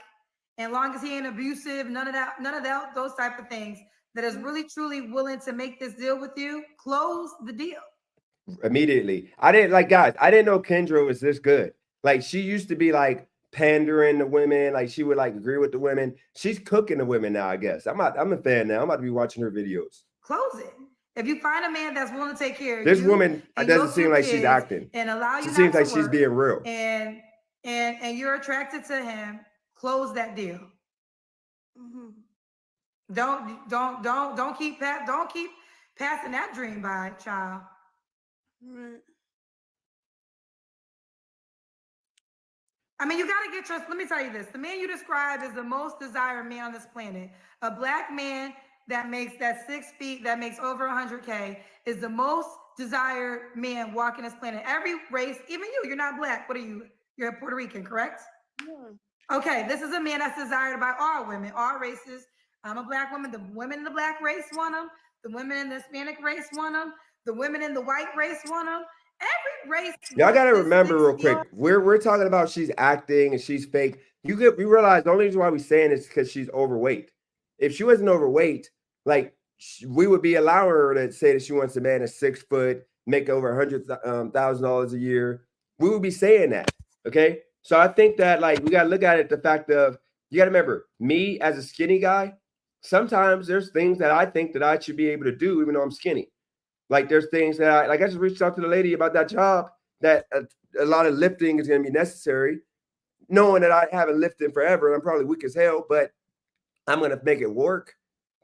and long as he ain't abusive, none of that, those type of things, that is really truly willing to make this deal with you, close the deal. Immediately. I didn't know Kendra was this good. Like, she used to be like pandering to women, like she would like agree with the women. She's cooking the women now, I guess. I'm a fan now. I'm about to be watching her videos. Close it. If you find a man that's willing to take care of This you, woman and doesn't your seem 2 like she's kids acting. and allow you She not seems to like she's work, being real. and you're attracted to him, close that deal. Don't keep passing that dream by, child. Right. I mean, you got to get your, let me tell you this. The man you described is the most desired man on this planet. A black man that makes that 6 feet, that makes over 100K is the most desired man walking this planet. Every race, even you're not black. What are you? You're a Puerto Rican, correct? Yeah. Okay, this is a man that's desired by all women, all races. I'm a black woman. The women in the black race want him. The women in the Hispanic race want him. The women in the white race want him. Every race. Y'all gotta wants this remember 6 real feet. quick. We're talking about she's acting and she's fake. You realize the only reason why we're saying this is because she's overweight. If she wasn't overweight, like we would be allowing her to say that she wants a man that's 6 foot, make over $100,000 a year. We would be saying that. Okay. So I think that like we gotta look at it the fact of you gotta remember me as a skinny guy. Sometimes there's things that I think that I should be able to do even though I'm skinny. Like there's things that I just reached out to the lady about that job that a lot of lifting is going to be necessary, knowing that I haven't lifted forever and I'm probably weak as hell, but I'm going to make it work.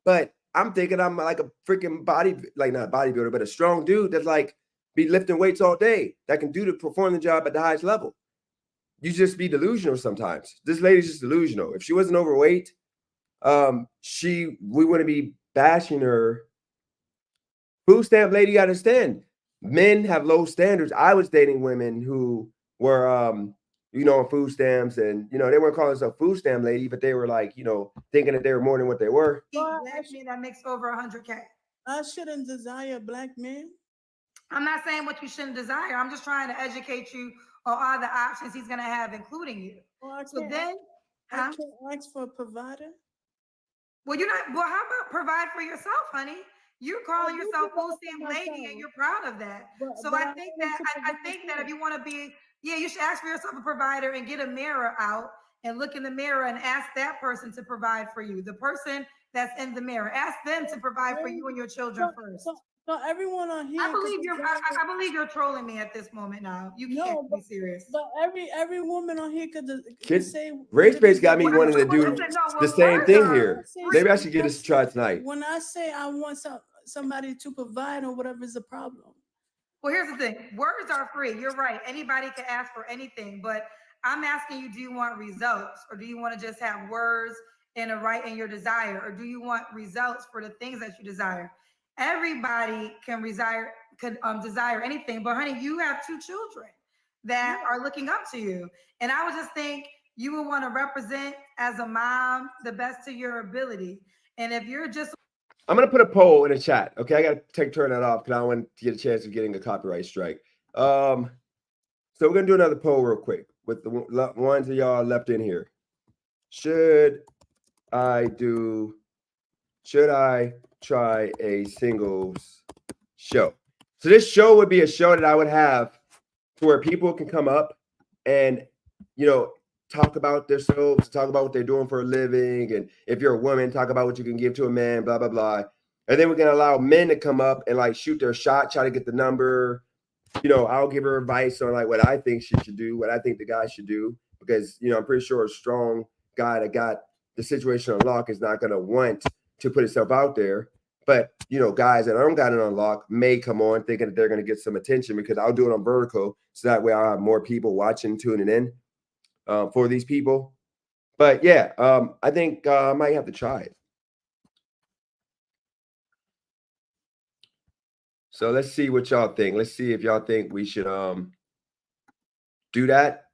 But I'm thinking I'm like a freaking not bodybuilder, but a strong dude that's like be lifting weights all day that can perform the job at the highest level. You just be delusional sometimes. This lady's just delusional. If she wasn't overweight, we wouldn't be bashing her. Food stamp lady, you understand. Men have low standards. I was dating women who were, on food stamps, and they weren't calling themselves food stamp lady, but they were like, thinking that they were more than what they were. Black man that makes over 100K. I shouldn't desire black men. I'm not saying what you shouldn't desire. I'm just trying to educate you on all the options he's gonna have, including you. Well, So then, I can't ask for a provider. well, you're not. Well, how about provide for yourself, honey? You're calling you yourself provide food for stamp lady, myself. and you're proud of that. So But I think want that to I provide think for that if you. you want to be, you should ask for yourself a provider and get a mirror out and look in the mirror and ask that person to provide for you. The person that's in the mirror, ask them to provide for you and your children first. So everyone on here. I believe I believe you're trolling me at this moment now. You can't be serious. But every woman on here could say Race-based got me wanting to do Listen, no, the same thing here. free. Maybe I should get this try tonight. When I say I want somebody to provide or whatever is the problem. Well, here's the thing. Words are free. You're right. Anybody can ask for anything, but I'm asking you, do you want results, or do you want to just have words and a right in your desire, or do you want results for the things that you desire? Everybody can desire anything, but honey, you have 2 children that are looking up to you. And I would just think you would want to represent as a mom the best to your ability. And if you're just I'm going to put a poll in the chat. Okay. I got to turn that off because I don't want to get a chance of getting a copyright strike. So we're going to do another poll real quick with the ones of y'all left in here. Should I try a singles show? So this show would be a show that I would have to where people can come up and, talk about themselves, talk about what they're doing for a living. And if you're a woman, talk about what you can give to a man, blah, blah, blah. And then we're going to allow men to come up and like shoot their shot, try to get the number. I'll give her advice on like what I think she should do, what I think the guy should do, because, I'm pretty sure a strong guy that got the situation on lock is not going to want to put himself out there. But, guys that don't got it on lock may come on thinking that they're going to get some attention because I'll do it on vertical. So that way I'll have more people watching, tuning in for these people. But yeah, I think I might have to try it. So let's see what y'all think. Let's see if y'all think we should do that.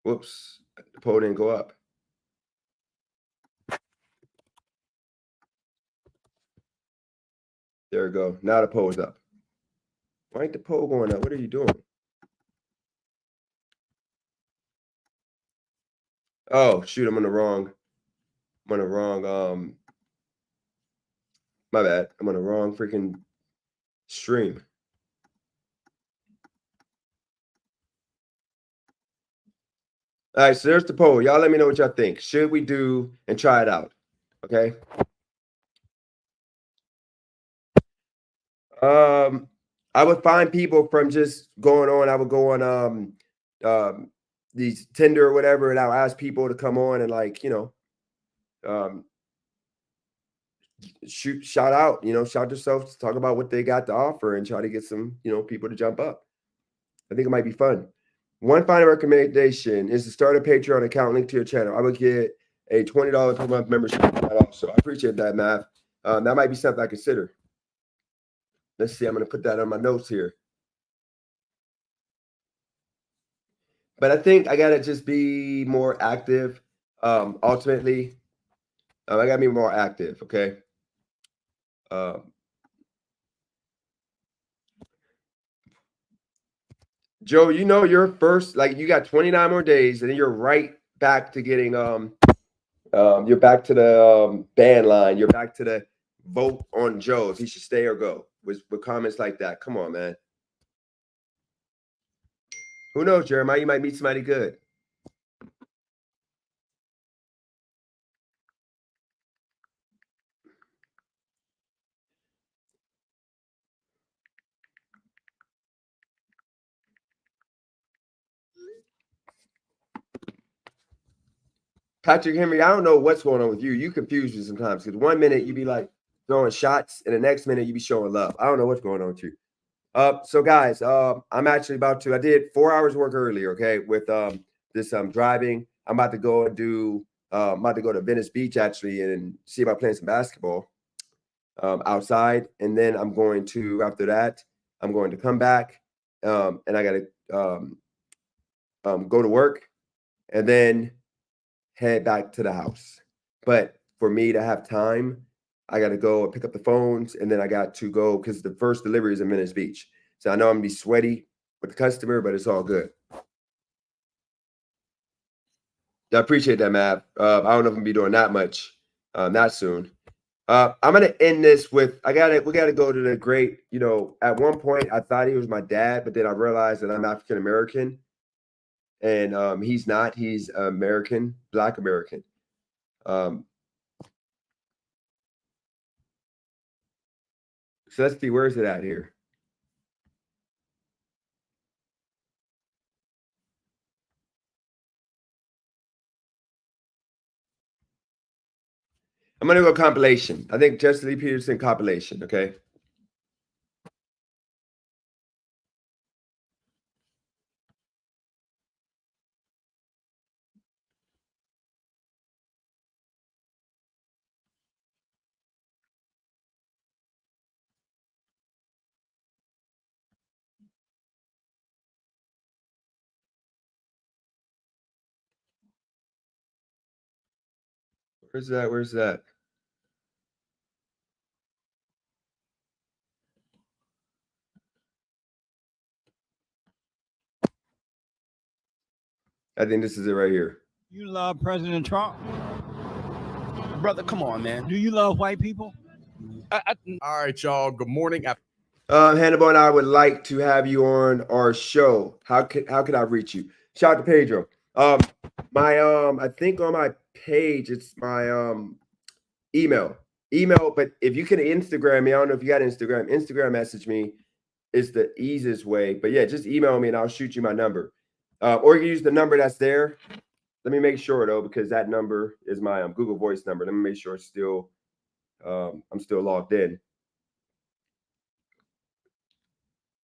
Whoops, the poll didn't go up. There we go. Now the poll's up. Why ain't the poll going up? What are you doing? Oh, shoot, I'm on the wrong. My bad. I'm on the wrong freaking stream. All right, so there's the poll. Y'all let me know what y'all think. Should we do and try it out? Okay. I would find people from just going on. I would go on these Tinder or whatever, and I'll ask people to come on and like, shout out, shout yourself, talk about what they got to offer and try to get some, people to jump up. I think it might be fun. One final recommendation is to start a Patreon account linked to your channel. I would get a $20 per month membership. So I appreciate that, Matt. That might be something I consider. Let's see. I'm going to put that on my notes here. But I think I got to just be more active. Ultimately, I got to be more active. Okay. Joe, you're first, like you got 29 more days and then you're right back to getting, you're back to the ban line. You're back to the vote on Joe if he should stay or go with comments like that. Come on, man. Who knows, Jeremiah? You might meet somebody good. Patrick Henry, I don't know what's going on with you. You confuse me sometimes because 1 minute you be like throwing shots and the next minute you be showing love. I don't know what's going on with you. So guys, I'm actually I did 4 hours work earlier, okay, with this driving. I'm about to go and I'm about to go to Venice Beach actually and see about playing some basketball outside. And then after that, I'm going to come back and I got to go to work and then head back to the house. But for me to have time, I got to go and pick up the phones, and then I got to go because the first delivery is in Venice Beach. So I know I'm going to be sweaty with the customer, but it's all good. I appreciate that, Matt. I don't know if I'm going to be doing that much that soon. I'm going to end this with, we got to go to the great, at one point I thought he was my dad, but then I realized that I'm African-American. And he's not. He's American, Black American. So let's see, where is it at here? I'm going to go compilation. I think Jesse Lee Peterson compilation, okay? Where's that? Where's that? I think this is it right here. You love President Trump? Brother, come on, man. Do you love white people? All right, y'all. Good morning. Hannibal and I would like to have you on our show. How could I reach you? Shout out to Pedro. I think on my page it's my email, but if you can Instagram me, I don't know if you got Instagram message me is the easiest way. But yeah, just email me and I'll shoot you my number. Or you can use the number that's there. Let me make sure though, because that number is my Google Voice number. Let me make sure it's still I'm still logged in.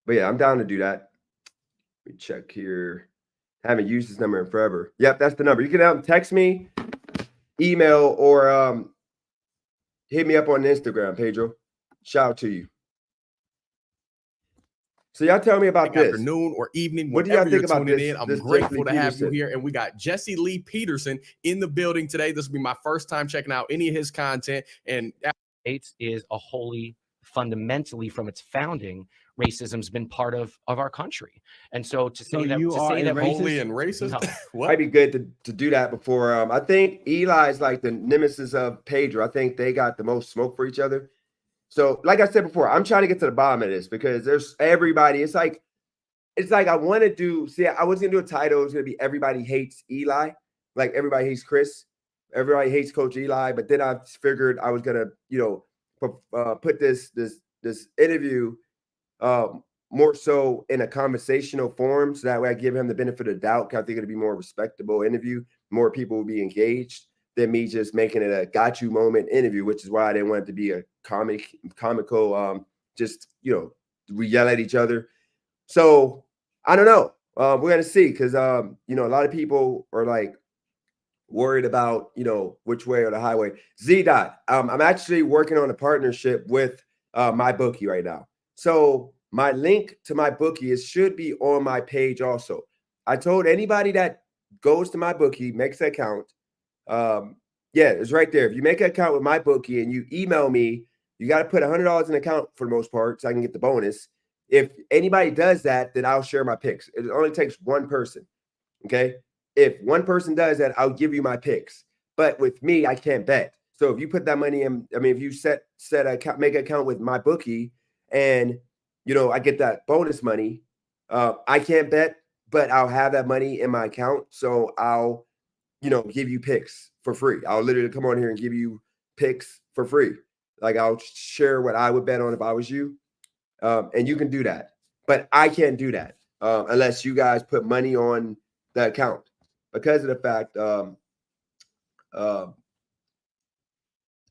But yeah, I'm down to do that. Let me check here. I haven't used this number in forever. Yep, that's the number. You can text me, email, or hit me up on Instagram, Pedro. Shout out to you. So y'all tell me about this. Afternoon or evening, what do y'all think about tuning this? In. I'm grateful to have you here. And we got Jesse Lee Peterson in the building today. This will be my first time checking out any of his content. And States is a wholly, fundamentally from its founding, racism's been part of our country. And so to say that wholly and racist, no. Might be good to do that before. I think Eli's like the nemesis of Pedro. I think they got the most smoke for each other. So, like I said before, I'm trying to get to the bottom of this because there's everybody. It's like I want to do. See, I was gonna do a title. It's gonna be "Everybody Hates Eli," like everybody hates Chris, everybody hates Coach Eli. But then I figured I was gonna, put this interview more so in a conversational form, so that way I give him the benefit of the doubt. I think it'll be more respectable interview. More people will be engaged than me just making it a got you moment interview, which is why I didn't want it to be a comical, just, you know, we yell at each other. So I don't know. We're going to see because, you know, a lot of people are like worried about, you know, which way or the highway. Z-Dot, I'm actually working on a partnership with MyBookie right now. So my link to MyBookie should be on my page also. I told anybody that goes to MyBookie, makes an account. Yeah, it's right there. If you make an account with MyBookie and you email me, you got to put $100 in the account for the most part so I can get the bonus. If anybody does that, then I'll share my picks. It only takes one person. Okay. If one person does that, I'll give you my picks. But with me, I can't bet. So if you put that money in, I mean, if you make an account with MyBookie and, you know, I get that bonus money, I can't bet, but I'll have that money in my account. So I'll, you know, give you picks for free. I'll literally come on here and give you picks for free. Like I'll share what I would bet on if I was you. And you can do that, but I can't do that unless you guys put money on the account because of the fact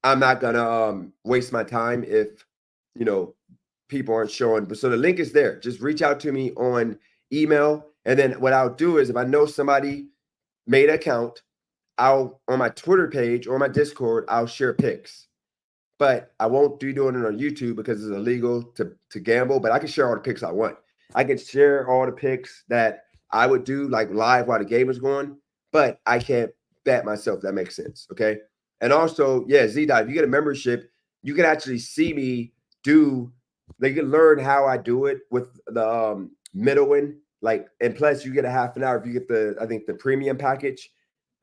I'm not gonna waste my time if, you know, people aren't showing. But so the link is there. Just reach out to me on email, and then what I'll do is if I know somebody made an account, I'll on my Twitter page or my Discord, I'll share pics. But I won't be doing it on YouTube because it's illegal to gamble. But I can share all the picks I want. I can share all the picks that I would do like live while the game is going. But I can't bet myself. That makes sense. Okay. And also, yeah, Z-Dot, if you get a membership, you can actually see me do. They can learn how I do it with the middle. Like, and plus you get a half an hour if you get the, I think the premium package.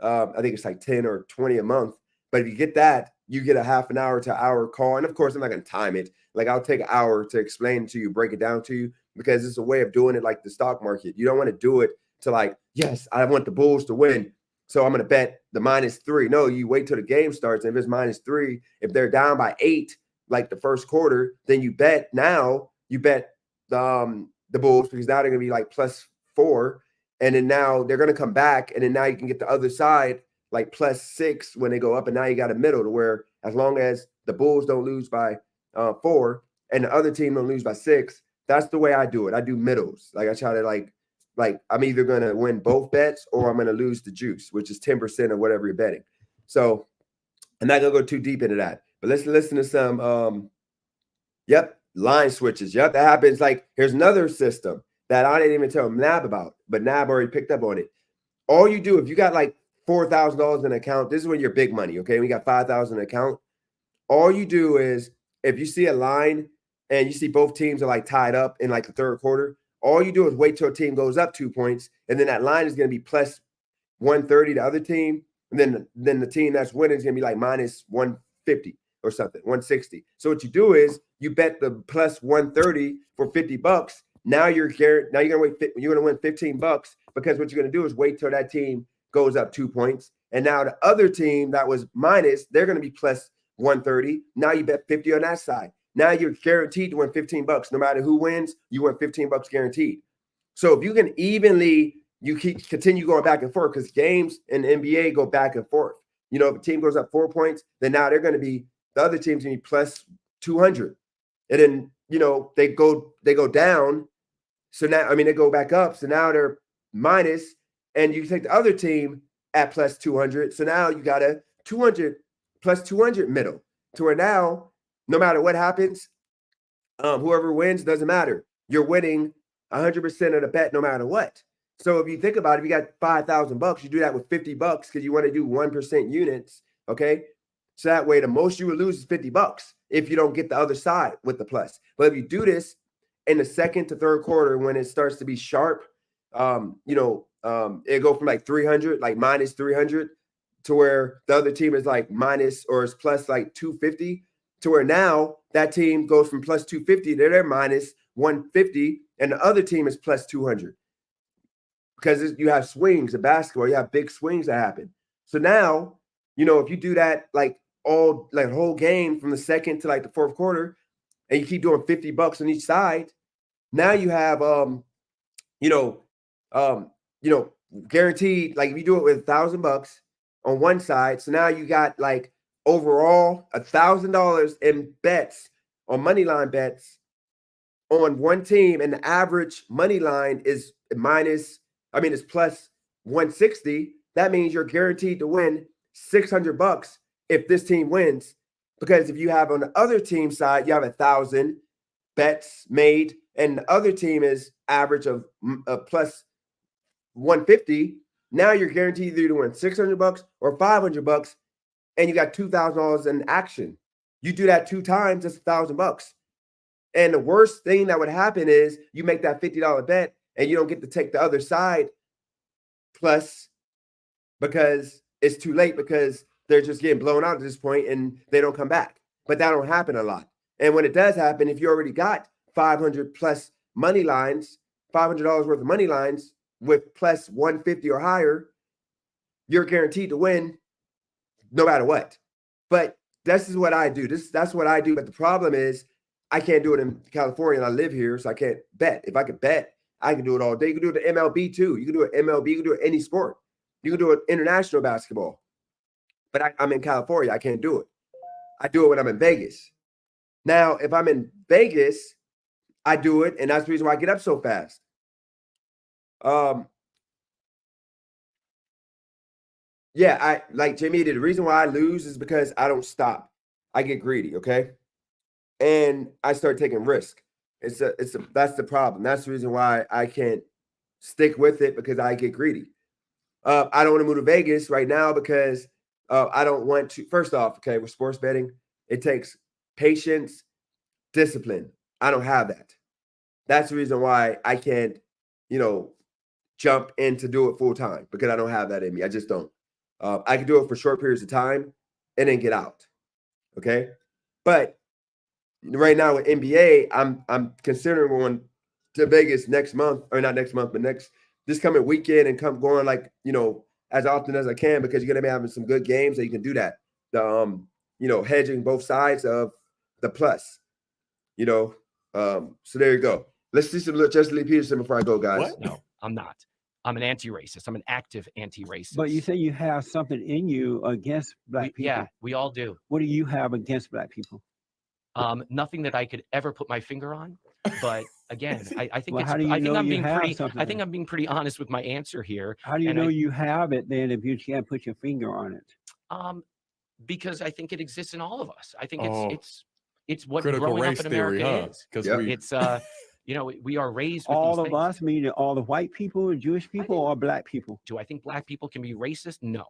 I think it's like 10 or 20 a month. But if you get that, you get a half an hour to hour call. And of course, I'm not going to time it. Like I'll take an hour to explain to you, break it down to you, because it's a way of doing it like the stock market. You don't want to do it to like, yes, I want the Bulls to win, so I'm going to bet the -3. No, you wait till the game starts. And if it's -3, if they're down by 8, like the first quarter, then you bet the Bulls because now they're going to be like +4. And then now they're going to come back. And then now you can get the other side like +6 when they go up, and now you got a middle to where as long as the Bulls don't lose by 4 and the other team don't lose by 6, that's the way I do it. I do middles. Like I try to like I'm either going to win both bets or I'm going to lose the juice, which is 10% of whatever you're betting. So I'm not going to go too deep into that, but let's listen to some, line switches. Yep, that happens. Like here's another system that I didn't even tell Nab about, but Nab already picked up on it. All you do, if you got like $4,000 in an account, this is when you're big money, okay? We got 5,000 in an account. All you do is if you see a line and you see both teams are like tied up in like the third quarter, all you do is wait till a team goes up 2 points, and then that line is going to be +130 the other team, and then the team that's winning is going to be like -150 or something, 160. So what you do is you bet the +130 for $50. Now you're going to win $15 because what you're going to do is wait till that team goes up 2 points. And now the other team that was minus, they're going to be +130. Now you bet 50 on that side. Now you're guaranteed to win $15. No matter who wins, you win $15 guaranteed. So if you can continue going back and forth, because games in the NBA go back and forth. You know, if a team goes up 4 points, then now they're going to be, the other team's going to be +200. And then, you know, they go down. So now, I mean, they go back up. So now they're minus, and you take the other team at +200. So now you got a 200 +200 middle to where now, no matter what happens, whoever wins doesn't matter. You're winning 100% of the bet no matter what. So if you think about it, if you got $5,000, you do that with $50 because you want to do 1% units, okay? So that way, the most you would lose is $50 if you don't get the other side with the plus. But if you do this in the second to third quarter when it starts to be sharp, it go from like 300, like -300, to where the other team is like minus or is plus like 250, to where now that team goes from +250 to they're -150, and the other team is +200. Because you have swings in basketball, you have big swings that happen. So now, you know, if you do that like whole game from the second to like the fourth quarter, and you keep doing $50 on each side, now you have guaranteed, like if you do it with $1,000 on one side. So now you got like overall $1,000 in bets on money line bets on one team, and the average money line is it's plus 160. That means you're guaranteed to win $600 if this team wins. Because if you have on the other team side, you have 1,000 bets made, and the other team is average of plus 150. Now you're guaranteed either to win $600 or $500, and you got $2,000 in action. You do that 2 times, that's $1,000. And the worst thing that would happen is you make that $50 bet and you don't get to take the other side plus because it's too late, because they're just getting blown out at this point and they don't come back. But that don't happen a lot. And when it does happen, if you already got 500 plus money lines, $500 worth of money lines with plus 150 or higher, you're guaranteed to win no matter what. But this is what I do. That's what I do. But the problem is I can't do it in California, and I live here, so I can't bet. If I could bet, I can do it all day. You can do it in MLB too. You can do it MLB. You can do it any sport. You can do it international basketball. But I'm in California. I can't do it. I do it when I'm in Vegas. Now, if I'm in Vegas, I do it, and that's the reason why I get up so fast. Yeah, I like Jamie did. The reason why I lose is because I don't stop. I get greedy, okay? And I start taking risk. That's the problem. That's the reason why I can't stick with it, because I get greedy. I don't want to move to Vegas right now because I don't want to. First off, okay, with sports betting, it takes patience, discipline. I don't have that. That's the reason why I can't, jump in to do it full time, because I don't have that in me. I just don't. I can do it for short periods of time and then get out. Okay. But right now with NBA, I'm considering going to Vegas next month, or not next month, but this coming weekend, and going as often as I can, because you're going to be having some good games that you can do that. The hedging both sides of the plus, so there you go. Let's see some Jesse Lee Peterson before I go, guys. What? No, I'm not. I'm an anti-racist. I'm an active anti-racist. But you say you have something in you against black people. Yeah, we all do. What do you have against black people? Nothing that I could ever put my finger on. But again, I think Well, it's. how do you I think know I'm you being have pretty. something I think then? I'm being pretty honest with my answer here. How do you And know you have it then if you can't put your finger on it? Because I think it exists in all of us. I think Oh. it's what Critical growing race up in theory, America huh? is. 'Cause Yep. we- It's we are raised with All these of things. us, meaning all the white people, Jewish people, or black people? Do I think black people can be racist? No.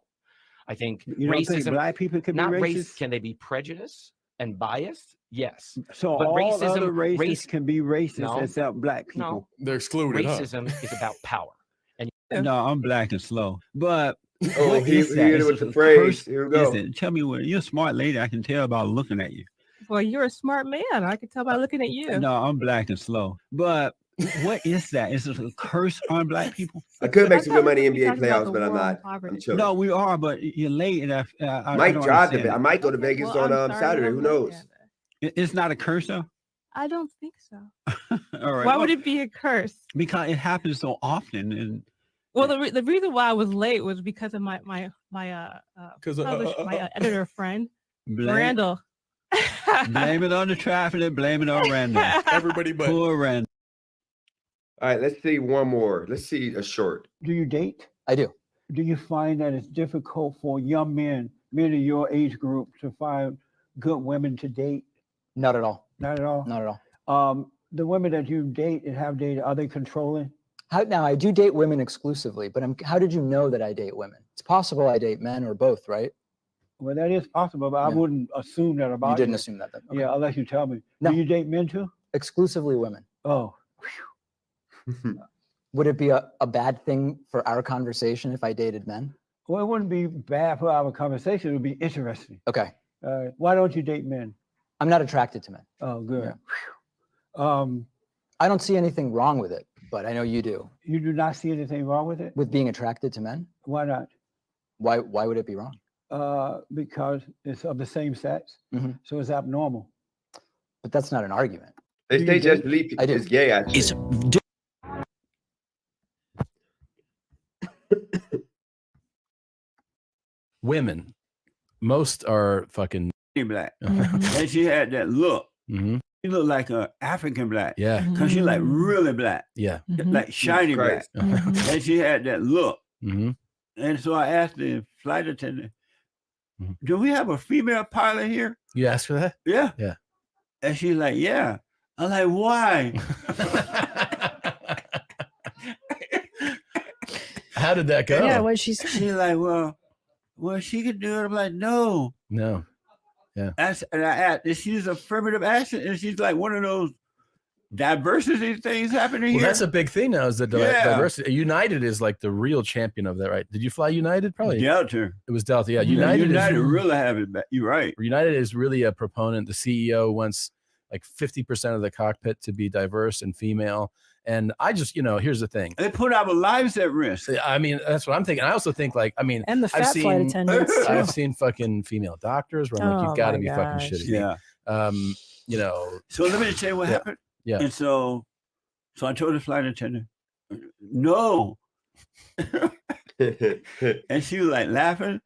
I think You don't think racism. black people can be not race. racist? Can they be prejudiced and biased? Yes. So But all racism, other races race, can be racist No. except black no. people. They're excluded, huh? Racism is about power. And No, I'm black and slow. But Oh, what he is hit that? it It's with a the phrase. curse. Here we go. Listen, tell me what you're a smart lady. I can tell by looking at you. Well, you're a smart man. I can tell by looking at you. No, I'm black and slow. But what is that? Is it a curse on black people? I could make I some thought good money in we were NBA talking about playoffs, the but I'm war on not. I'm poverty. chilling. No, we are, but you're late, and I Might don't drive to understand I it. might go to Vegas Well, on I'm sorry, Saturday. I'm Who looking knows? at it. It's not a curse, though. I don't think so. All right. Why well, would it be a curse? Because it happens so often, and Well, the reason why I was late was because of my 'Cause, editor friend blame, Randall. blame it on the traffic and blame it on Randall. Everybody but Poor Randall. All right, let's see one more. Let's see a short. Do you date? I do. Do you find that it's difficult for young men of your age group, to find good women to date? Not at all. Not at all. Not at all. The women that you date and have dated, are they controlling? Now, I do date women exclusively, but how did you know that I date women? It's possible I date men or both, right? Well, that is possible, but I Yeah. wouldn't assume that about You didn't assume that then. Okay. Yeah, unless you tell me. No. Do you date men too? Exclusively women. Oh, Would it be a bad thing for our conversation if I dated men? well, it wouldn't be bad for our conversation. It would be interesting. Okay. Why don't you date men? I'm not attracted to men. Oh, good. I don't see anything wrong with it, but I know you do. You do not see anything wrong with it? With being attracted to men? Why not? Why would it be wrong? Because it's of the same sex, Mhm. so it's abnormal. But that's not an argument. They Do say you Jesse date? Lee I do. is gay, actually. women, most are fucking black. And she had that look. Mm-hmm. She looked like an African black. Yeah. Because she like really black. Yeah. Like shiny black. And she had that look. Mm-hmm. And so I asked the flight attendant, do we have a female pilot here? You asked her that? Yeah. Yeah. And she's like, yeah. I'm like, why? How did that go? Yeah, what'd she say? She's like, well, she could do it. I'm like, no. No. Yeah. And I asked, is she's affirmative action? And she's like one of those diversity things happening Well, here. that's a big thing now is that diversity. United is like the real champion of that, right? Did you fly United? Probably Delta. It was Delta. Yeah. United is, really have it back. You're right. United is really a proponent. The CEO wants like 50% of the cockpit to be diverse and female. And I just, here's the thing. They put our lives at risk. I mean, that's what I'm thinking. I also think and the fat flight attendants. Too. I've seen fucking female doctors where I'm like, you've got to be fucking shitty. Yeah. So let me tell you what happened. Yeah. And so I told the flight attendant, no. And she was like laughing.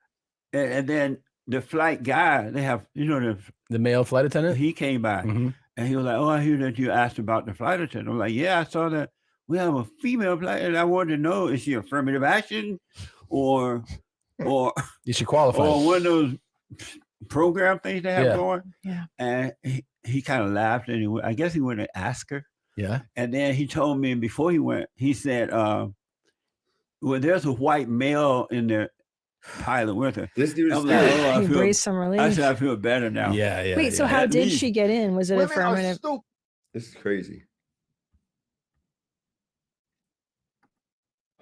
And then the flight guy, they have, the male flight attendant? He came by and he was like, oh, I hear that you asked about the flight attendant. I'm like, yeah, I saw that we have a female flight and I wanted to know, is she affirmative action or is she qualified? Or one of those program things they have going? Yeah. And he kind of laughed and I guess he went to ask her. Yeah. And then he told me before he went, he said, well, there's a white male in the pilot with her. This dude is he breathed some relief. I said, I feel better now. Yeah. Wait, so how did she get in? Was it affirmative? This is crazy.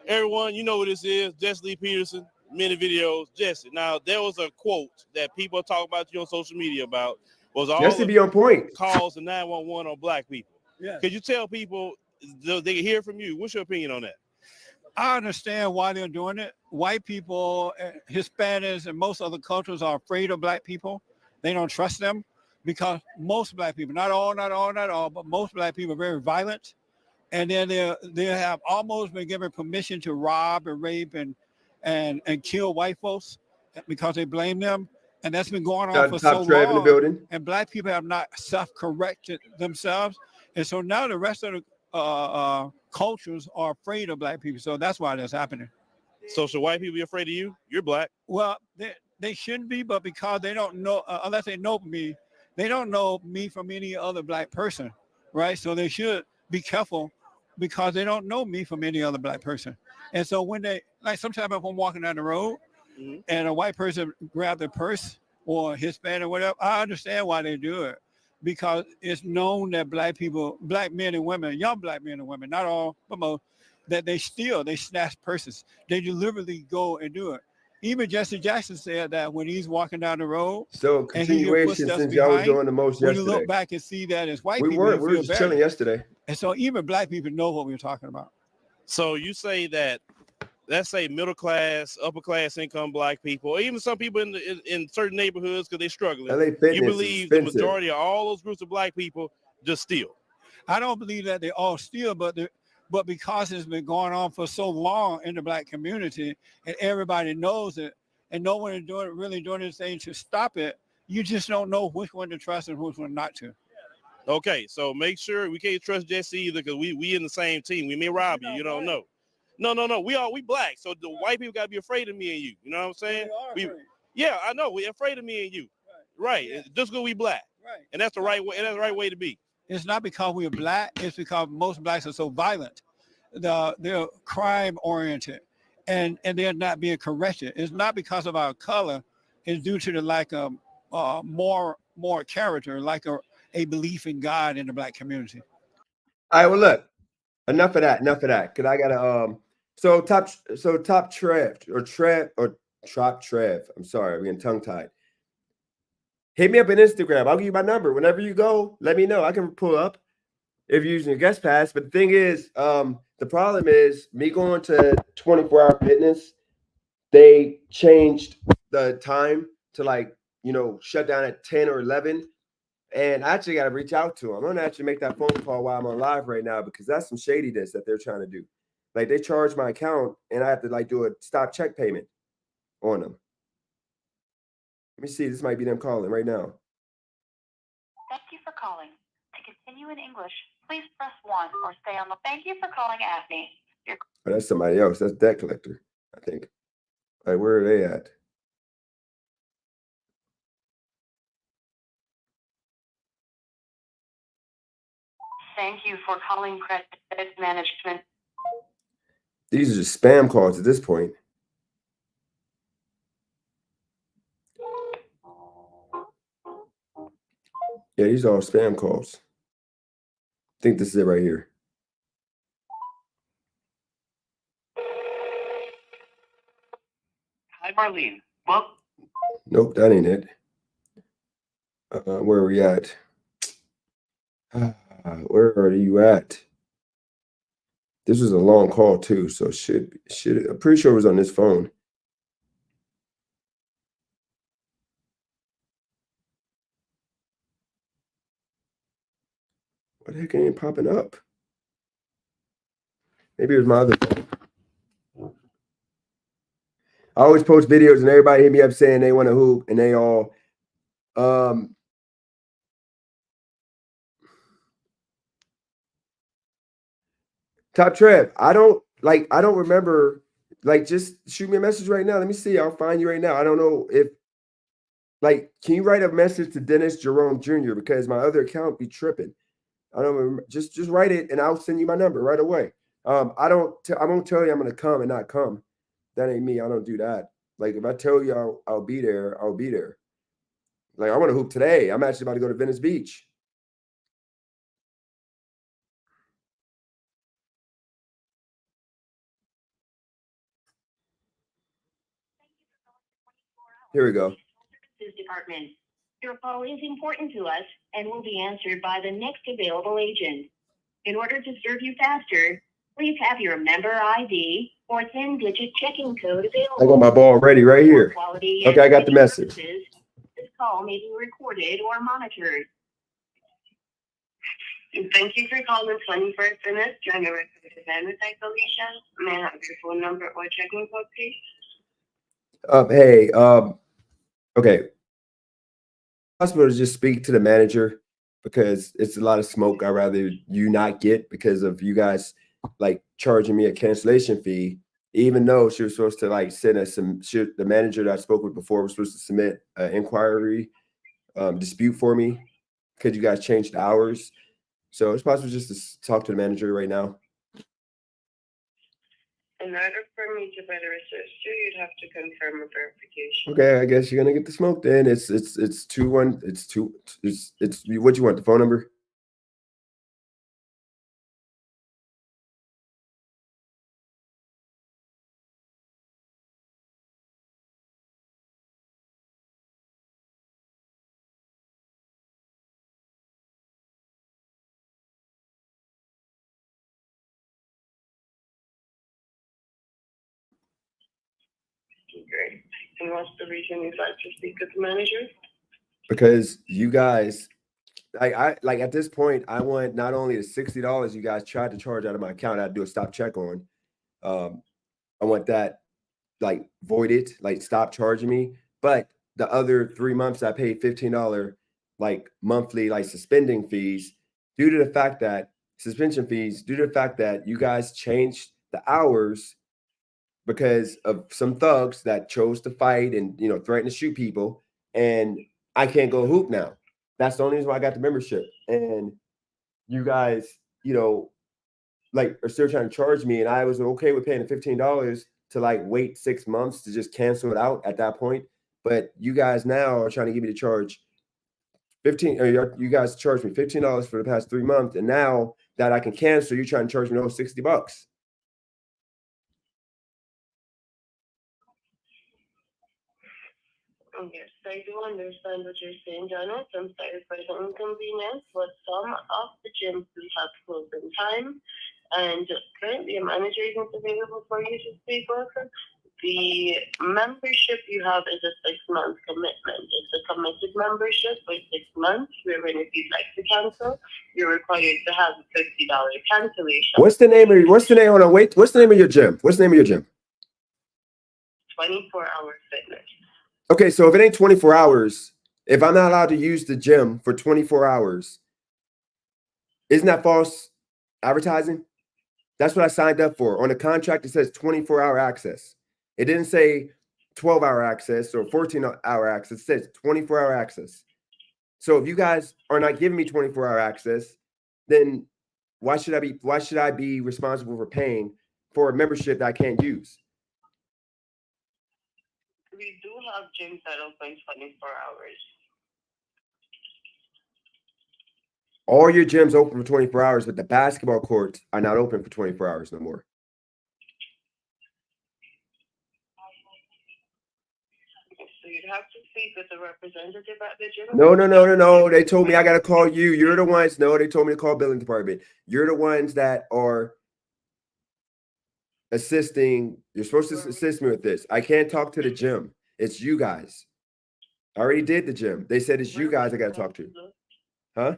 Everyone, you know what this is. Jesse Lee Peterson, many videos. Jesse. Now, there was a quote that people talk about you on social media about. Was all Jesse be on point. Calls to 911 on black people. Yeah. Could you tell people they can hear from you? What's your opinion on that? I understand why they're doing it. White people, Hispanics, and most other cultures are afraid of black people. They don't trust them because most black people, not all, but most black people are very violent. And then they have almost been given permission to rob and rape and kill white folks because they blame them. And that's been going on for so long. In the building. And black people have not self-corrected themselves. And so now the rest of the cultures are afraid of black people. So that's why that's happening. So should white people be afraid of you? You're black. Well, they shouldn't be, but because they don't know, unless they know me, they don't know me from any other black person, right? So they should be careful because they don't know me from any other black person. And so when they, like sometimes if I'm walking down the road and a white person grab their purse or Hispanic or whatever, I understand why they do it. Because it's known that black men and women, young black men and women, not all, but most, that they snatch purses. They deliberately go and do it. Even Jesse Jackson said that when he's walking down the road. So continuation since y'all was doing the most yesterday. When you look back and see that as white we people, were just chilling yesterday. And so even black people know what we were talking about. So you say that, let's say middle class, upper class income black people, or even some people in certain neighborhoods because they're struggling. You believe the majority of all those groups of black people just steal? I don't believe that they all steal, but because it's been going on for so long in the black community and everybody knows it and no one is really doing anything to stop it, you just don't know which one to trust and which one not to. Okay, so make sure we can't trust Jesse either because we in the same team. We may rob you. You don't know. No. We black. So the white people gotta be afraid of me and you. You know what I'm saying? Yeah, I know. We're afraid of me and you. Right. Yeah. Just because we black. Right. And that's the right way. And that's the right way to be. It's not because we're black. It's because most blacks are so violent. They're crime oriented, and they're not being corrected. It's not because of our color. It's due to the lack of more character, like a belief in God in the black community. All right. Well, look. Enough of that. Cause I gotta So top Trev. I'm sorry, we're getting tongue tied. Hit me up on Instagram. I'll give you my number. Whenever you go, let me know. I can pull up if you're using your guest pass. But the thing is, the problem is me going to 24-hour fitness. They changed the time to shut down at 10 or 11. And I actually got to reach out to them. I'm going to actually make that phone call while I'm on live right now because that's some shadiness that they're trying to do. Like they charge my account and I have to do a stop check payment on them. Let me see. This might be them calling right now. Thank you for calling. To continue in English, please press 1 or stay on the. Thank you for calling AFNI. Oh, that's somebody else. That's debt collector, I think. Like, where are they at? Thank you for calling Credit Management. These are just spam calls at this point. Yeah, these are all spam calls. I think this is it right here. Hi, Marlene. Well, Nope, that ain't it. Where are we at? Where are you at? This was a long call too, so should I'm pretty sure it was on this phone. What the heck ain't popping up? Maybe it was my other phone. I always post videos and everybody hit me up saying they want to hoop and they all Top Trev, I don't remember, like, just shoot me a message right now. Let me see. I'll find you right now. I don't know if, like, can you write a message to Dennis Jerome Jr. because my other account be tripping. I don't remember. Just write it and I'll send you my number right away. I won't tell you I'm gonna come and not come. That ain't me. I don't do that. Like, if I tell you I'll be there, I'll be there. Like, I want to hoop today. I'm actually about to go to Venice Beach. Here we go. Department. Your call is important to us and will be answered by the next available agent. In order to serve you faster, please have your member ID or 10-digit checking code available. I got my ball ready right here. Okay, I got the message. This call may be recorded or monitored. Thank you for calling 21st Venice, January 5th, Alicia. May I have your phone number or checking code, please? Hey, okay. Possible to just speak to the manager because it's a lot of smoke I'd rather you not get because of you guys like charging me a cancellation fee, even though she was supposed to like send us the manager that I spoke with before was supposed to submit an inquiry dispute for me. Could you guys change the hours? So it's possible just to talk to the manager right now. In order for me to better assist you, you'd have to confirm a verification. Okay, I guess you're gonna get the smoke then. It's what you want, the phone number? Great. And what's the reason you'd like to speak with the manager? Because you guys, I like at this point, I want not only the $60 you guys tried to charge out of my account, I had to do a stop check on. I want that like voided, like stop charging me. But the other 3 months I paid $15 like monthly like suspending fees due to the fact that you guys changed the hours because of some thugs that chose to fight and threaten to shoot people, and I can't go hoop now. That's the only reason why I got the membership. And you guys, like are still trying to charge me, and I was okay with paying the $15 to like wait 6 months to just cancel it out at that point. But you guys now are trying to get me to charge you guys charged me $15 for the past 3 months, and now that I can cancel, you're trying to charge me those $60. Yes, I do understand what you're saying, Donald. I'm sorry for the inconvenience, but some of the gyms do have closing time, and currently a manager isn't available for you to speak with. The membership you have is a 6-month commitment. It's a committed membership for 6 months, wherein if you'd like to cancel, you're required to have a $50 cancellation. What's the name of your gym? What's the name of your gym? 24 Hour Fitness. Okay, so if it ain't 24 hours, if I'm not allowed to use the gym for 24 hours, isn't that false advertising? That's what I signed up for. On the contract, it says 24-hour access. It didn't say 12-hour access or 14-hour access. It says 24-hour access. So if you guys are not giving me 24-hour access, then why should I be responsible for paying for a membership that I can't use? We do have gyms that open 24 hours. All your gyms open for 24 hours, but the basketball courts are not open for 24 hours no more. So you'd have to speak with the representative at the gym. No. They told me I got to call you. You're the ones. No, they told me to call billing department. You're the ones that are assisting. You're supposed to assist me with this. I can't talk to the gym. It's you guys. I already did the gym. They said it's you guys I got to talk to. Huh?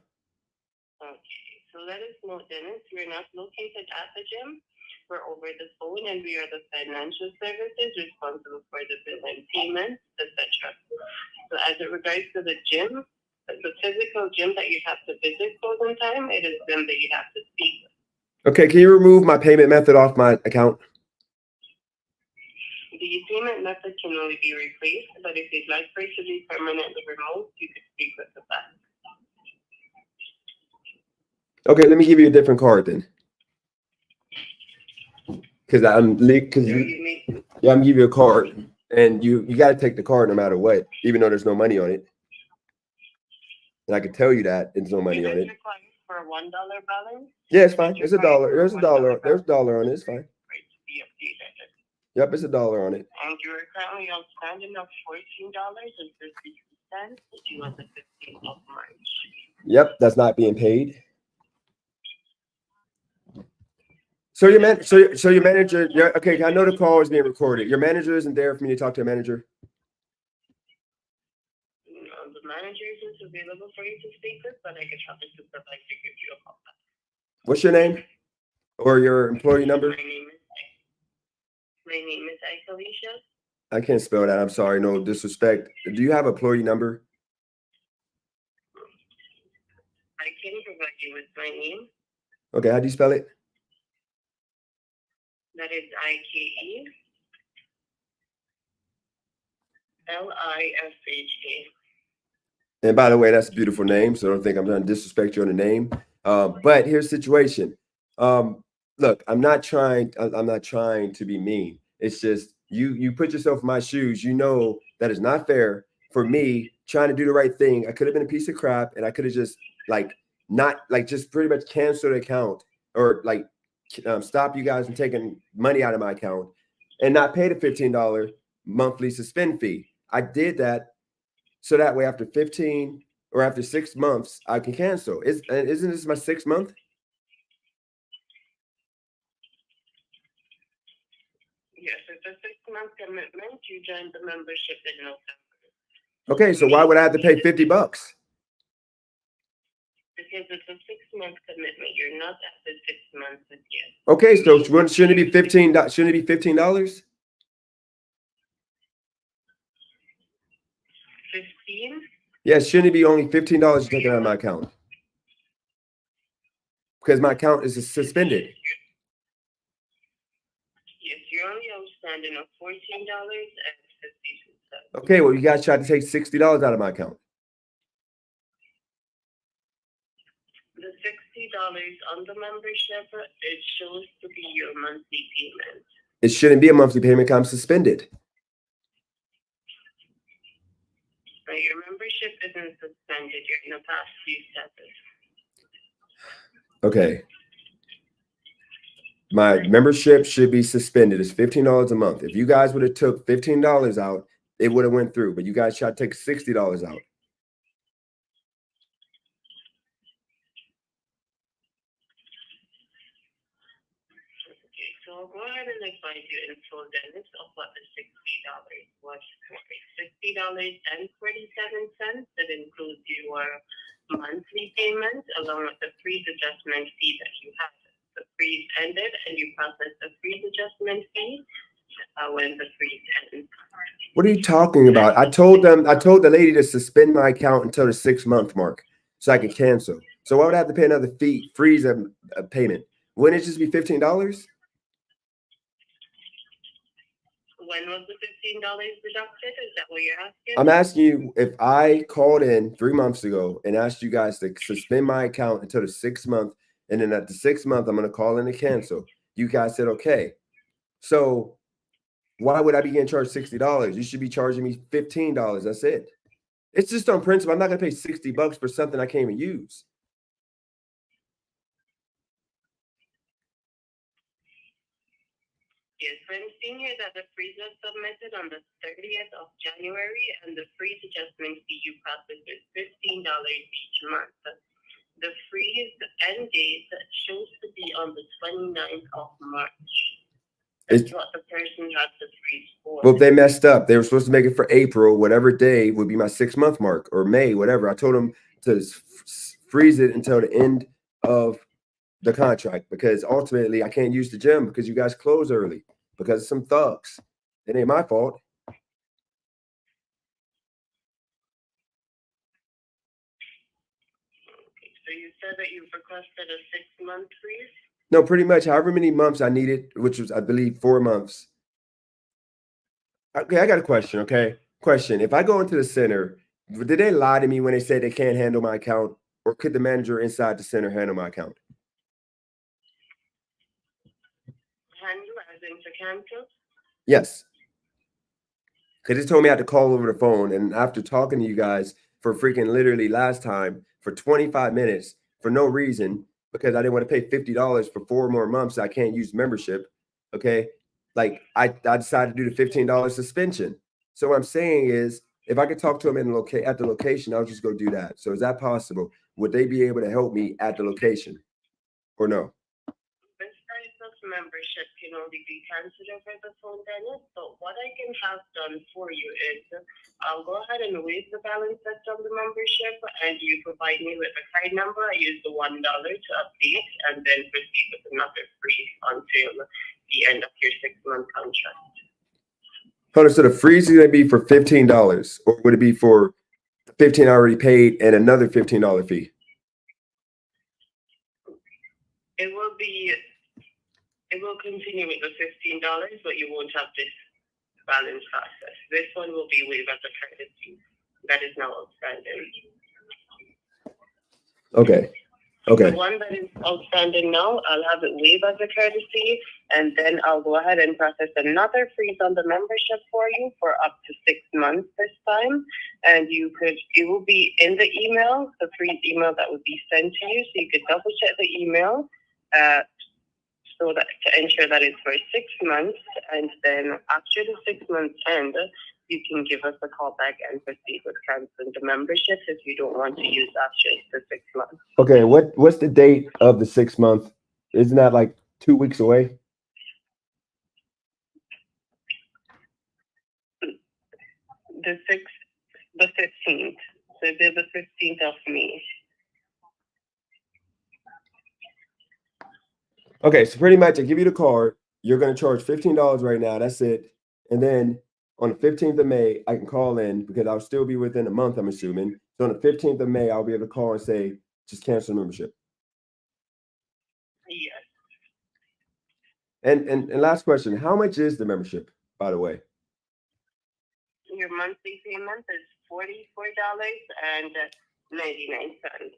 Okay, so let us know, Dennis. We're not located at the gym. We're over the phone, and we are the financial services responsible for the bill and payments, etc. So as it regards to the gym, the physical gym that you have to visit close in time, it is them that you have to speak with. Okay, can you remove my payment method off my account? The payment method can only be replaced, but if you'd like for it to be permanently removed, you could speak with the bank. Okay, let me give you a different card then. Because I'm gonna give you a card, and you got to take the card no matter what, even though there's no money on it. And I can tell you that there's no money on it. For a $1 balance? Yeah, it's fine. It's $1. There's a dollar. There's $1 on it. It's fine. Yep, it's $1 on it. And you are currently outstanding of $14.52 due on the 15th of March. Yep, that's not being paid. So your manager, okay, I know the call is being recorded. Your manager isn't there for me to talk to a manager? No, the manager isn't available for you to speak with, but I can try to supervise to give you a call back. What's your name? Or your employee number? My name is Aisha. I can't spell that. I'm sorry. No disrespect. Do you have an employee number? I can provide you with my name. Okay, how do you spell it? That is IKELISHA. And by the way, that's a beautiful name, so don't think I'm trying to disrespect you on the name. But here's the situation. Look, I'm not trying to be mean. It's just you put yourself in my shoes. You know that is not fair for me trying to do the right thing. I could have been a piece of crap, and I could have just just pretty much canceled the account or stop you guys from taking money out of my account and not pay the $15 monthly suspend fee. I did that so that way after 15 or after 6 months, I can cancel. Isn't this my 6th month? Yes, it's a 6-month commitment. You joined the membership in November. Okay, so why would I have to pay $50? Because it's a 6-month commitment. You're not at the 6 months yet. Okay, so shouldn't it be $15? Shouldn't it be $15? 15? Yes, shouldn't it be only $15 taken out of my account? Because my account is suspended. Yes, you're only outstanding of $14.52. Okay, well, you guys tried to take $60 out of my account. The $60 on the membership, it shows to be your monthly payment. It shouldn't be a monthly payment because I'm suspended. Your membership isn't suspended. You're in a past due status. Okay. My membership should be suspended. It's $15 a month. If you guys would have took $15 out, it would have went through. But you guys tried to take $60 out. Okay, so I'll go ahead and advise you in full, Dennis, of what the $60 was for. $60.47. That includes your monthly payment along with the freeze adjustment fee that you have. The freeze ended and you processed the freeze adjustment fee when the freeze ends. What are you talking about? I told the lady to suspend my account until the 6-month mark so I could cancel. So why would I have to pay another fee, freeze a payment? Wouldn't it just be $15? When was the $15 deducted? Is that what you're asking? I'm asking you if I called in 3 months ago and asked you guys to suspend my account until the 6th month, and then at the 6th month, I'm going to call in to cancel. You guys said, okay. So why would I be getting charged $60? You should be charging me $15. That's it. It's just on principle. I'm not going to pay $60 for something I can't even use. Yes, I'm seeing here that the freeze was submitted on the 30th of January, and the freeze adjustment fee you processed is $15 each month. The freeze end date shows to be on the 29th of March. That's what the person had to freeze for. Well, they messed up. They were supposed to make it for April, whatever day would be my 6-month mark, or May, whatever. I told them to freeze it until the end of the contract, because ultimately I can't use the gym because you guys close early because of some thugs. It ain't my fault. So you said that you requested a 6-month freeze? No, pretty much however many months I needed, which was, I believe, 4 months. Okay, I got a question, okay? Question. If I go into the center, did they lie to me when they said they can't handle my account? Or could the manager inside the center handle my account? Handle as in to cancel? Yes. Because they told me I had to call over the phone. And after talking to you guys for freaking literally last time for 25 minutes for no reason, because I didn't want to pay $50 for 4 more months, I can't use membership. Okay. Like I decided to do the $15 suspension. So what I'm saying is, if I could talk to them at the location, I'll just go do that. So is that possible? Would they be able to help me at the location or no? This type of membership can only be canceled over the phone, Dennis. So what I can have done for you is I'll go ahead and waive the balance that's on the membership, and you provide me with a card number. I use the $1 to update, and then proceed with another freeze until the end of your 6-month contract. Hold on, so the freeze is going to be for $15, or would it be for $15 already paid and another $15 fee? It will continue with the $15, but you won't have this balance process. This one will be waived as a courtesy. That is now outstanding. Okay. Okay. The one that is outstanding now, I'll have it waived as a courtesy, and then I'll go ahead and process another freeze on the membership for you for up to 6 months this time. And it will be in the email, the freeze email that would be sent to you, so you could double check the email so that to ensure that it's for 6 months, and then after the 6 months end, you can give us a call back and proceed with canceling the membership if you don't want to use after the 6 months. Okay. What's the date of the 6 month? Isn't that like 2 weeks away? The 15th. So it'll be the 15th of May. Okay, so pretty much I give you the card. You're going to charge $15 right now. That's it. And then on the 15th of May, I can call in because I'll still be within a month, I'm assuming. So on the 15th of May, I'll be able to call and say, just cancel the membership. Yes. And last question, how much is the membership, by the way? Your monthly payment is $44.99.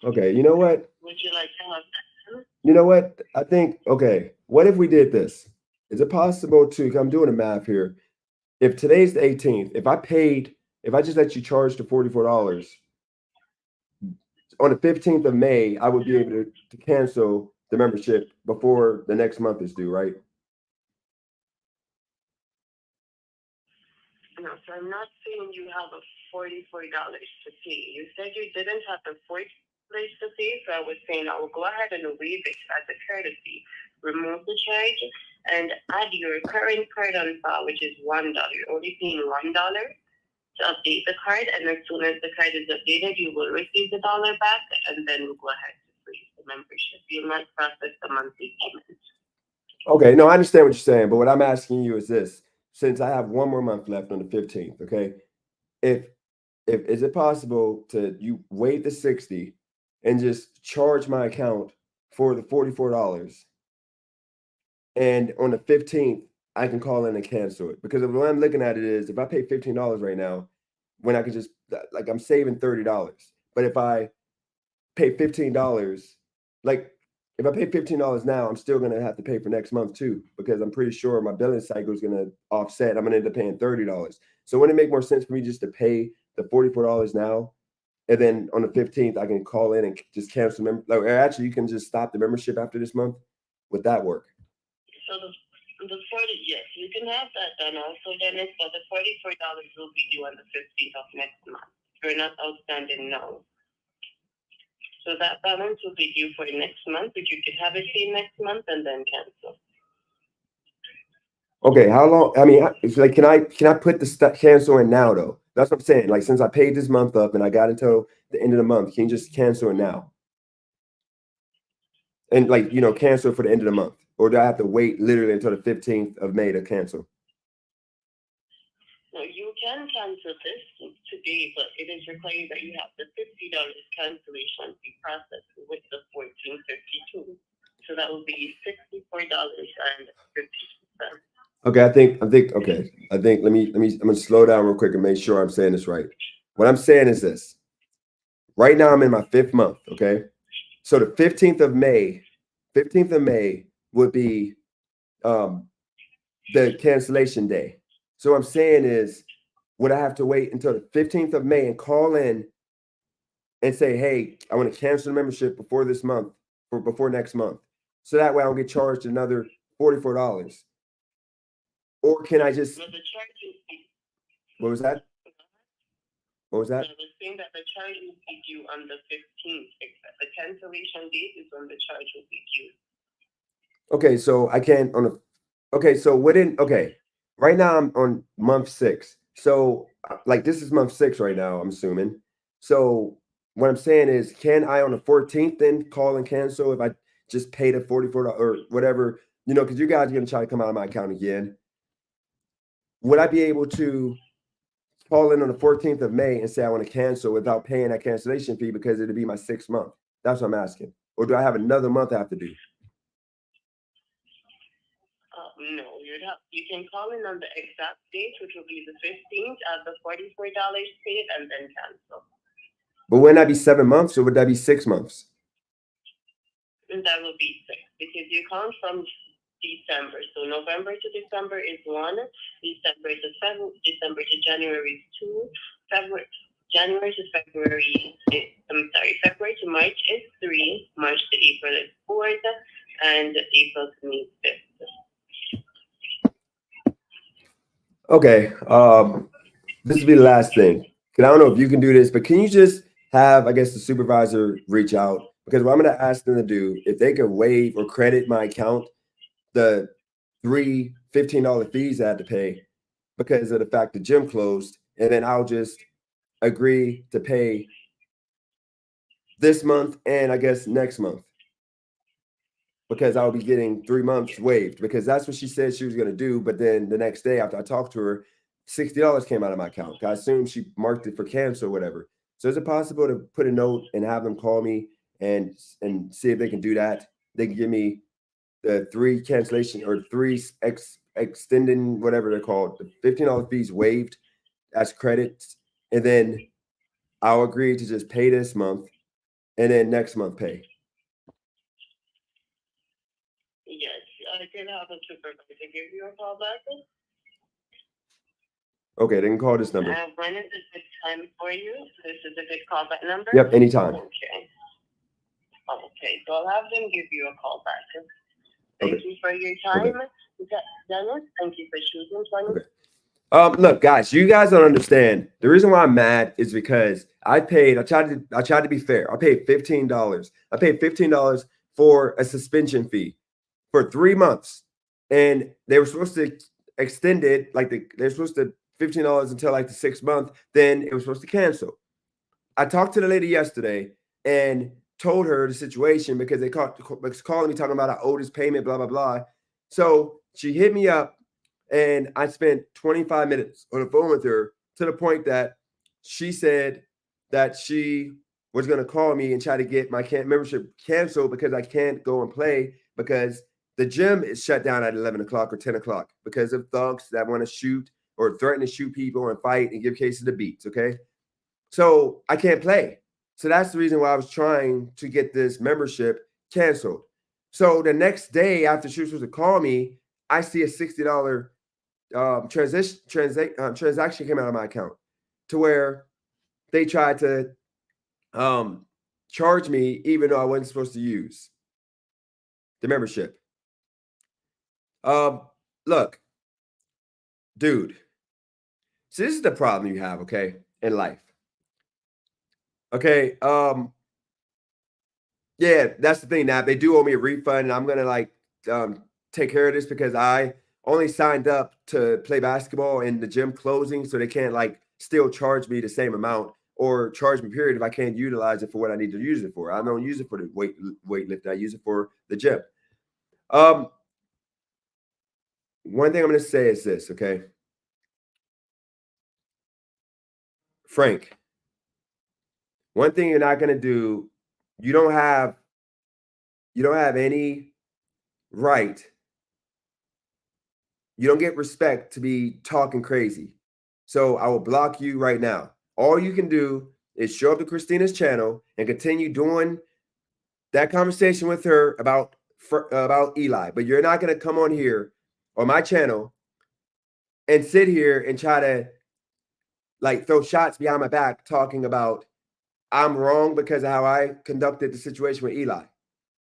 Okay, you know what? Would you like to have that? You know what? I think, okay, what if we did this? Is it possible to, 'cause I'm doing the math here. If today's the 18th, if I just let you charge the $44, on the 15th of May, I would be able to cancel the membership before the next month is due, right? No, so I'm not saying you have a $44 to pay. You said you didn't have the $44 to pay, so I was saying I will go ahead and waive it as a courtesy, remove the charge, and add your current card on file, which is $1. You're only paying $1, to update the card, and as soon as the card is updated, you will receive the dollar back, and then we'll go ahead to freeze the membership. You'll not process the monthly payment. Okay, no, I understand what you're saying, but what I'm asking you is this: since I have one more month left on the 15th, okay, if is it possible to you waive the 60 and just charge my account for the $44, and on the 15th I can call in and cancel it? Because the way I'm looking at it is, if I pay $15 right now, when I could just, like, I'm saving $30, but if I pay $15, like, if I pay $15 now, I'm still gonna have to pay for next month too, because I'm pretty sure my billing cycle is gonna offset. I'm gonna end up paying $30. So wouldn't it make more sense for me just to pay the $44 now, and then on the 15th I can call in and just cancel or actually you can just stop the membership after this month? Would that work? So the 40, yes, you can have that done also, Dennis, but the $44 will be due on the 15th of next month. You're not outstanding now. So that balance will be due for next month, but you could have it paid next month and then cancel. Okay, how long? I mean, it's like, can I put the cancel in now though? That's what I'm saying. Like, since I paid this month up and I got until the end of the month, can you just cancel it now? And, like, you know, cancel for the end of the month, or do I have to wait literally until the 15th of May to cancel? No, you can cancel this today, but it is required that you have the $50 cancellation fee processed with the $14.52. So that will be $64.50. Okay, I think I'm gonna slow down real quick and make sure I'm saying this right. What I'm saying is this: right now I'm in my 5th month, okay? So the 15th of May would be the cancellation day. So what I'm saying is, would I have to wait until the 15th of May and call in and say, hey, I want to cancel the membership before this month, or before next month, so that way I don't get charged another $44? Or can I just, what was that? What was that? So the thing that the charge will be due on the 15th, except the cancellation date is when the charge will be due. Okay, so I can't okay, right now I'm on month 6. So like, this is month 6 right now, I'm assuming. So what I'm saying is, can I on the 14th then call and cancel if I just paid a $44 or whatever, you know, because you guys are gonna try to come out of my account again? Would I be able to call in on the 14th of May and say I want to cancel without paying that cancellation fee, because it'll be my 6th month? That's what I'm asking. Or do I have another month I have to do? No, you can call in on the exact date, which will be the 15th, at the $44 paid, and then cancel. But wouldn't that be 7 months, or would that be 6 months? And that will be 6, because you count from December. So November to December is 1, December to 7, December to January is 2, January to February February to March is 3, March to April is 4, and April to May 5th. Okay, this will be the last thing. I don't know if you can do this, but can you just have, I guess, the supervisor reach out? Because what I'm going to ask them to do, if they can waive or credit my account the 3 $15 fees I had to pay because of the fact the gym closed, and then I'll just agree to pay this month and I guess next month, because I'll be getting 3 months waived, because that's what she said she was going to do. But then the next day after I talked to her, $60 came out of my account. I assume she marked it for cancel or whatever. So is it possible to put a note and have them call me and see if they can do that? They can give me the 3 cancellation or 3 extending, whatever they're called, the $15 fees waived as credits, and then I'll agree to just pay this month and then next month pay. Yes, I can have a supervisor give you a call back. Okay, they can call this number. When is a good time for you? This is a good callback number? Yep, anytime. Okay. Okay, so I'll have them give you a call back. Thank you for your time, Dennis. Thank you for choosing 20. Look, guys, you guys don't understand. The reason why I'm mad is because I tried to be fair. I paid $15. I paid $15 for a suspension fee for 3 months, and they were supposed to extend it, like they're supposed to $15 until like the 6th month, then it was supposed to cancel. I talked to the lady yesterday and told her the situation because they was calling me talking about I owe this payment, blah, blah, blah. So she hit me up and I spent 25 minutes on the phone with her to the point that she said that she was going to call me and try to get my membership canceled because I can't go and play because the gym is shut down at 11 o'clock or 10 o'clock because of thugs that want to shoot or threaten to shoot people and fight and give cases to beats, okay? So I can't play. So that's the reason why I was trying to get this membership canceled. So the next day after she was supposed to call me, I see a $60 transaction came out of my account to where they tried to charge me even though I wasn't supposed to use the membership. Look, dude, so this is the problem you have, okay, in life. Okay, yeah, that's the thing. Now they do owe me a refund, and I'm gonna take care of this because I only signed up to play basketball and the gym closing, so they can't still charge me the same amount or charge me period if I can't utilize it for what I need to use it for. I don't use it for the weightlifting. I use it for the gym. One thing I'm gonna say is this, okay, Frank. One thing you're not gonna do, you don't have any right. You don't get respect to be talking crazy. So I will block you right now. All you can do is show up to Christina's channel and continue doing that conversation with her about Eli. But you're not gonna come on here on my channel and sit here and try to throw shots behind my back talking about I'm wrong because of how I conducted the situation with Eli.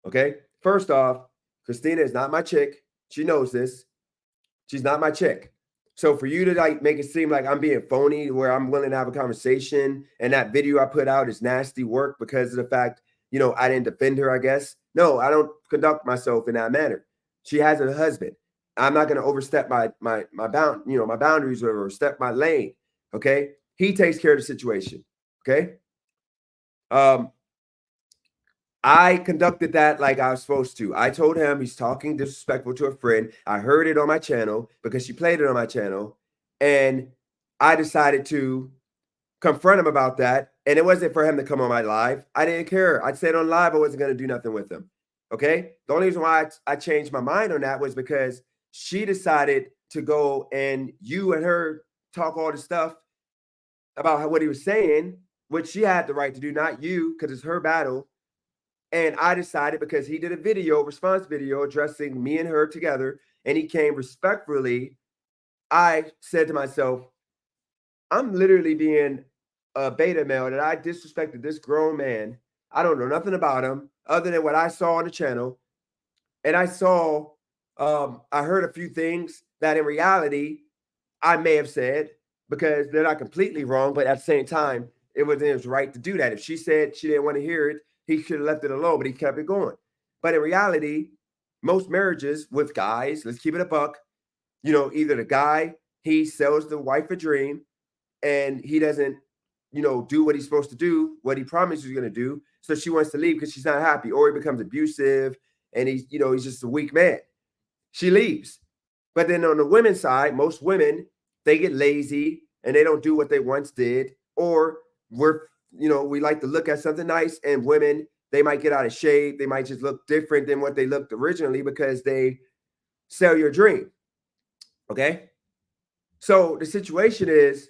Okay. First off, Christina is not my chick. She knows this. She's not my chick. So for you to make it seem like I'm being phony where I'm willing to have a conversation and that video I put out is nasty work because of the fact, I didn't defend her, I guess. No, I don't conduct myself in that manner. She has a husband. I'm not going to overstep my boundaries or step my lane. Okay. He takes care of the situation. Okay. I conducted that like I was supposed to. I told him he's talking disrespectful to a friend. I heard it on my channel because she played it on my channel. And I decided to confront him about that. And it wasn't for him to come on my live. I didn't care. I said on live I wasn't going to do nothing with him. Okay. The only reason why I changed my mind on that was because she decided to go and you and her talk all this stuff about what he was saying, which she had the right to do, not you, because it's her battle. And I decided because he did a response video addressing me and her together, and he came respectfully, I said to myself, I'm literally being a beta male that I disrespected this grown man. I don't know nothing about him other than what I saw on the channel. And I heard a few things that in reality I may have said because they're not completely wrong, but at the same time, it was his right to do that. If she said she didn't want to hear it, he should have left it alone, but he kept it going. But in reality, most marriages with guys, let's keep it a buck, either the guy, he sells the wife a dream and he doesn't, do what he's supposed to do, what he promised he's going to do. So she wants to leave because she's not happy, or he becomes abusive and he's just a weak man. She leaves. But then on the women's side, most women, they get lazy and they don't do what they once did, or we like to look at something nice, and women, they might get out of shape. They might just look different than what they looked originally because they sell your dream. Okay. So the situation is,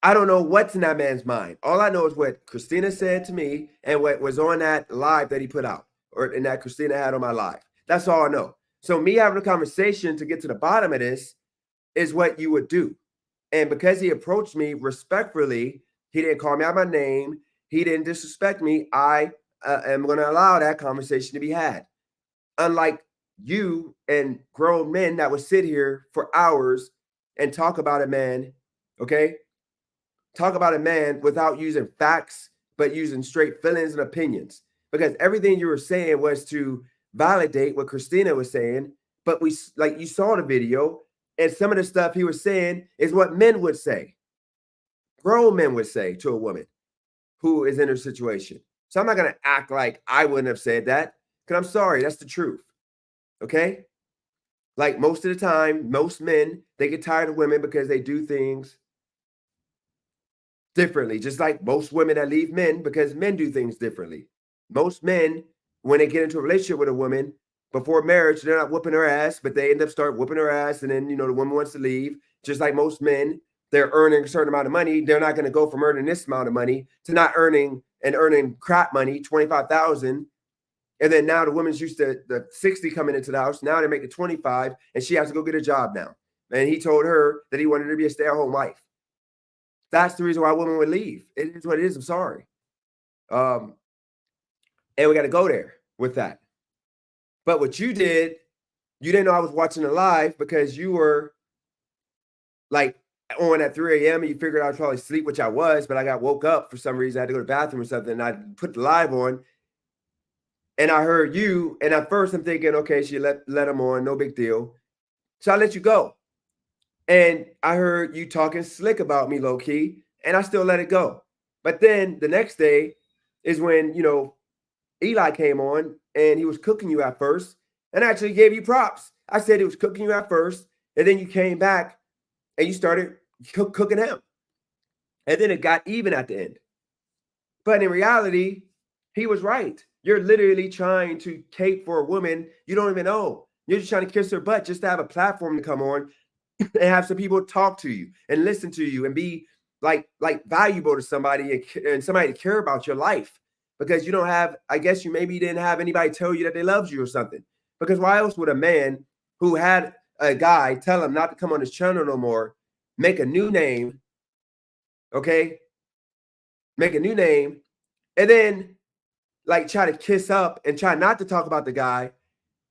I don't know what's in that man's mind. All I know is what Christina said to me and what was on that live that he put out, or in that Christina had on my live. That's all I know. So me having a conversation to get to the bottom of this is what you would do. And because he approached me respectfully, he didn't call me out my name, he didn't disrespect me, I am going to allow that conversation to be had. Unlike you and grown men that would sit here for hours and talk about a man, okay? Talk about a man without using facts, but using straight feelings and opinions. Because everything you were saying was to validate what Christina was saying. But you saw the video, And some of the stuff he was saying is what men would say. Grown men would say to a woman who is in her situation. So I'm not going to act like I wouldn't have said that, because I'm sorry, that's the truth. Okay? Like most of the time, most men, they get tired of women because they do things differently, just like most women that leave men because men do things differently. Most men, when they get into a relationship with a woman, before marriage, they're not whooping her ass, but they end up start whooping her ass, and then, you know, the woman wants to leave. Just like most men, they're earning a certain amount of money. They're not going to go from earning this amount of money to not earning crap money, $25,000. And then now the woman's used to the 60 coming into the house. Now they're making 25, and she has to go get a job now. And he told her that he wanted her to be a stay-at-home wife. That's the reason why women would leave. It is what it is. I'm sorry. And we got to go there with that. But what you did, you didn't know I was watching it live because you were like on at 3 a.m. and you figured I was probably asleep, which I was, but I got woke up for some reason. I had to go to the bathroom or something, and I put the live on. And I heard you, and at first I'm thinking, okay, she let him on, no big deal. So I let you go. And I heard you talking slick about me, low key, and I still let it go. But then the next day is when, you know, Eli came on and he was cooking you at first, and I actually gave you props. I said he was cooking you at first, and then you came back and you started cooking him. And then it got even at the end. But in reality, he was right. You're literally trying to cape for a woman you don't even know. You're just trying to kiss her butt just to have a platform to come on and have some people talk to you and listen to you and be like valuable to somebody and somebody to care about your life. Because you don't have, I guess you maybe didn't have anybody tell you that they loved you or something. Because why else would a man who had a guy tell him not to come on his channel no more, make a new name, okay? Make a new name, and then like try to kiss up and try not to talk about the guy.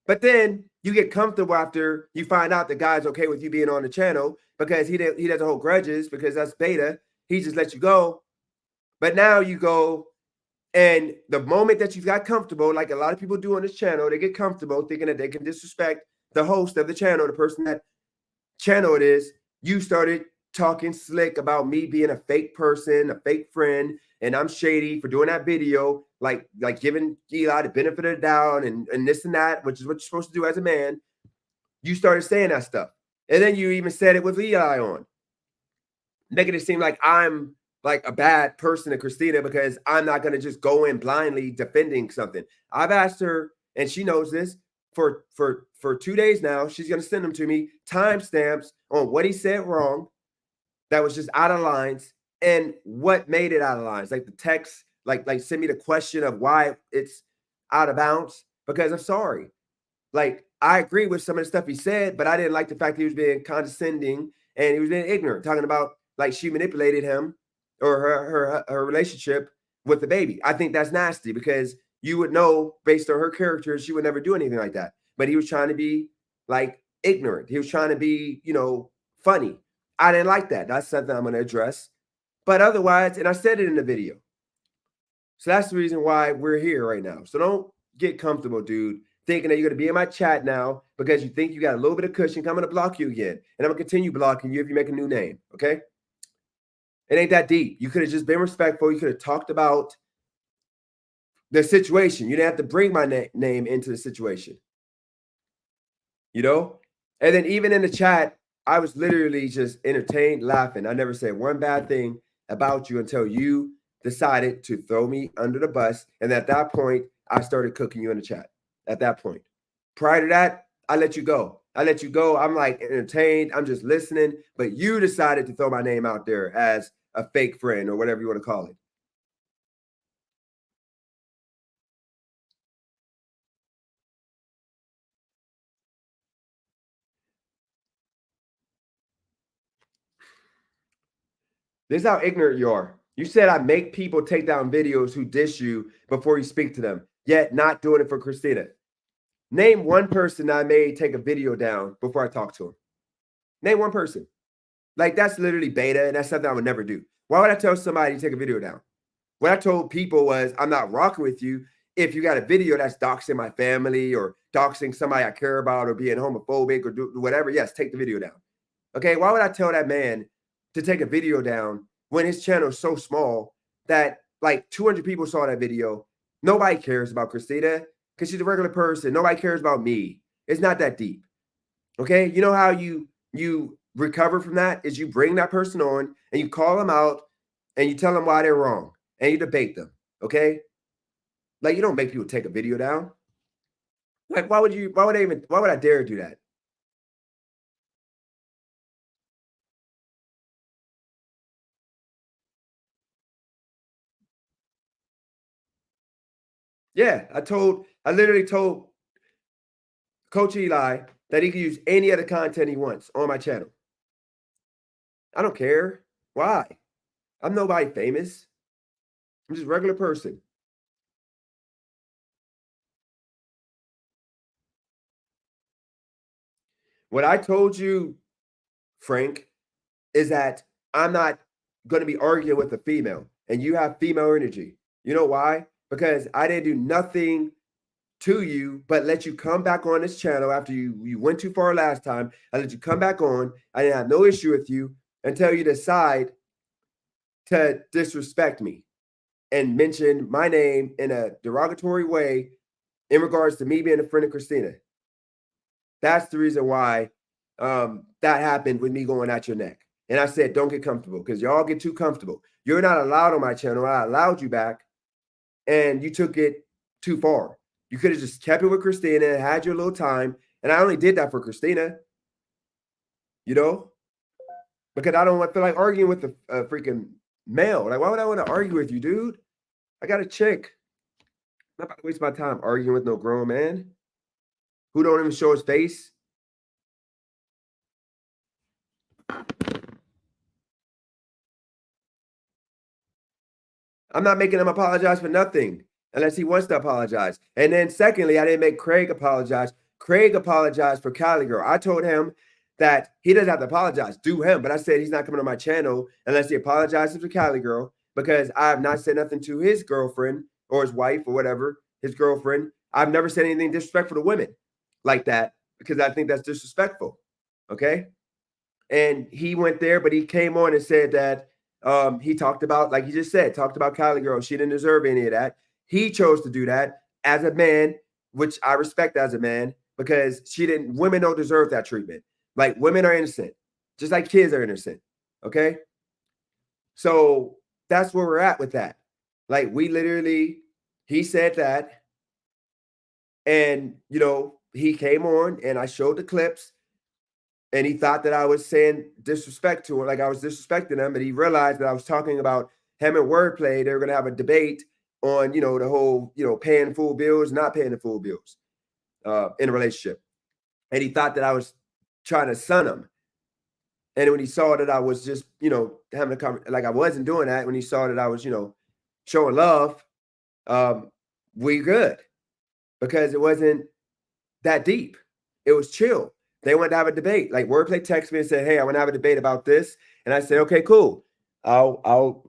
But then you get comfortable after you find out the guy's okay with you being on the channel because he doesn't hold grudges because that's beta. He just lets you go. But now you go, and the moment that you got comfortable, like a lot of people do on this channel, they get comfortable thinking that they can disrespect the host of the channel, the person that channel it is. You started talking slick about me being a fake person, a fake friend, and I'm shady for doing that video, like giving Eli the benefit of the doubt and this and that, which is what you're supposed to do as a man. You started saying that stuff. And then you even said it with Eli on, making it seem like I'm like a bad person to Christina because I'm not going to just go in blindly defending something. I've asked her, and she knows this, for 2 days now. She's going to send them to me, timestamps on what he said wrong that was just out of lines and what made it out of lines. Like the text, like send me the question of why it's out of bounds, because I'm sorry. Like, I agree with some of the stuff he said, but I didn't like the fact that he was being condescending and he was being ignorant, talking about like she manipulated him or her relationship with the baby. I think that's nasty because you would know based on her character, she would never do anything like that. But he was trying to be like ignorant. He was trying to be, you know, funny. I didn't like that. That's something I'm going to address. But otherwise, and I said it in the video. So that's the reason why we're here right now. So don't get comfortable, dude, thinking that you're going to be in my chat now because you think you got a little bit of cushion. I'm going to block you again. And I'm going to continue blocking you if you make a new name. Okay? It ain't that deep. You could have just been respectful. You could have talked about the situation. You didn't have to bring my name into the situation. You know? And then even in the chat, I was literally just entertained, laughing. I never said one bad thing about you until you decided to throw me under the bus. And at that point, I started cooking you in the chat. At that point. Prior to that, I let you go. I let you go. I'm like entertained. I'm just listening. But you decided to throw my name out there as a fake friend or whatever you want to call it. This is how ignorant you are. You said I make people take down videos who diss you before you speak to them, yet not doing it for Christina. Name one person I made take a video down before I talk to him. Name one person. Like, that's literally beta, and that's something I would never do. Why would I tell somebody to take a video down? What I told people was, I'm not rocking with you if you got a video that's doxing my family or doxing somebody I care about or being homophobic or do whatever. Yes, take the video down. Okay, why would I tell that man to take a video down when his channel is so small that like 200 people saw that video? Nobody cares about Christina because she's a regular person. Nobody cares about me. It's not that deep. Okay, you know how you recover from that is you bring that person on and you call them out and you tell them why they're wrong and you debate them. Okay, like you don't make people take a video down. Like why would I dare do that? Yeah, I literally told Coach Eli that he can use any other content he wants on my channel. I don't care. Why? I'm nobody famous. I'm just a regular person. What I told you, Frank, is that I'm not going to be arguing with a female, and you have female energy. You know why? Because I didn't do nothing to you but let you come back on this channel after you went too far last time. I let you come back on. I didn't have no issue with you until you decide to disrespect me and mention my name in a derogatory way in regards to me being a friend of Christina. That's the reason why that happened with me going at your neck. And I said, don't get comfortable because y'all get too comfortable. You're not allowed on my channel. I allowed you back and you took it too far. You could have just kept it with Christina, had your little time. And I only did that for Christina, you know, because I don't feel like arguing with a freaking male. Like, why would I want to argue with you, dude? I got a chick. I'm not about to waste my time arguing with no grown man who don't even show his face. I'm not making him apologize for nothing unless he wants to apologize. And then secondly, I didn't make Craig apologize. Craig apologized for Cali Girl. I told him that he doesn't have to apologize, do him. But I said he's not coming on my channel unless he apologizes for Cali Girl because I have not said nothing to his girlfriend or his wife or whatever, his girlfriend. I've never said anything disrespectful to women like that because I think that's disrespectful. Okay. And he went there, but he came on and said that he talked about, like he just said, talked about Cali Girl. She didn't deserve any of that. He chose to do that as a man, which I respect as a man because women don't deserve that treatment. Like women are innocent, just like kids are innocent. Okay. So that's where we're at with that. Like he said that. And, you know, he came on and I showed the clips and he thought that I was saying disrespect to him, like I was disrespecting him. And he realized that I was talking about him and Wordplay. They were going to have a debate on, you know, the whole, you know, paying full bills, not paying the full bills in a relationship. And he thought that I was trying to son him. And when he saw that I was just, you know, having a conversation, like I wasn't doing that, when he saw that I was, you know, showing love, we good because it wasn't that deep. It was chill. They wanted to have a debate. Like Wordplay texted me and said, hey, I want to have a debate about this. And I said, okay, cool. I'll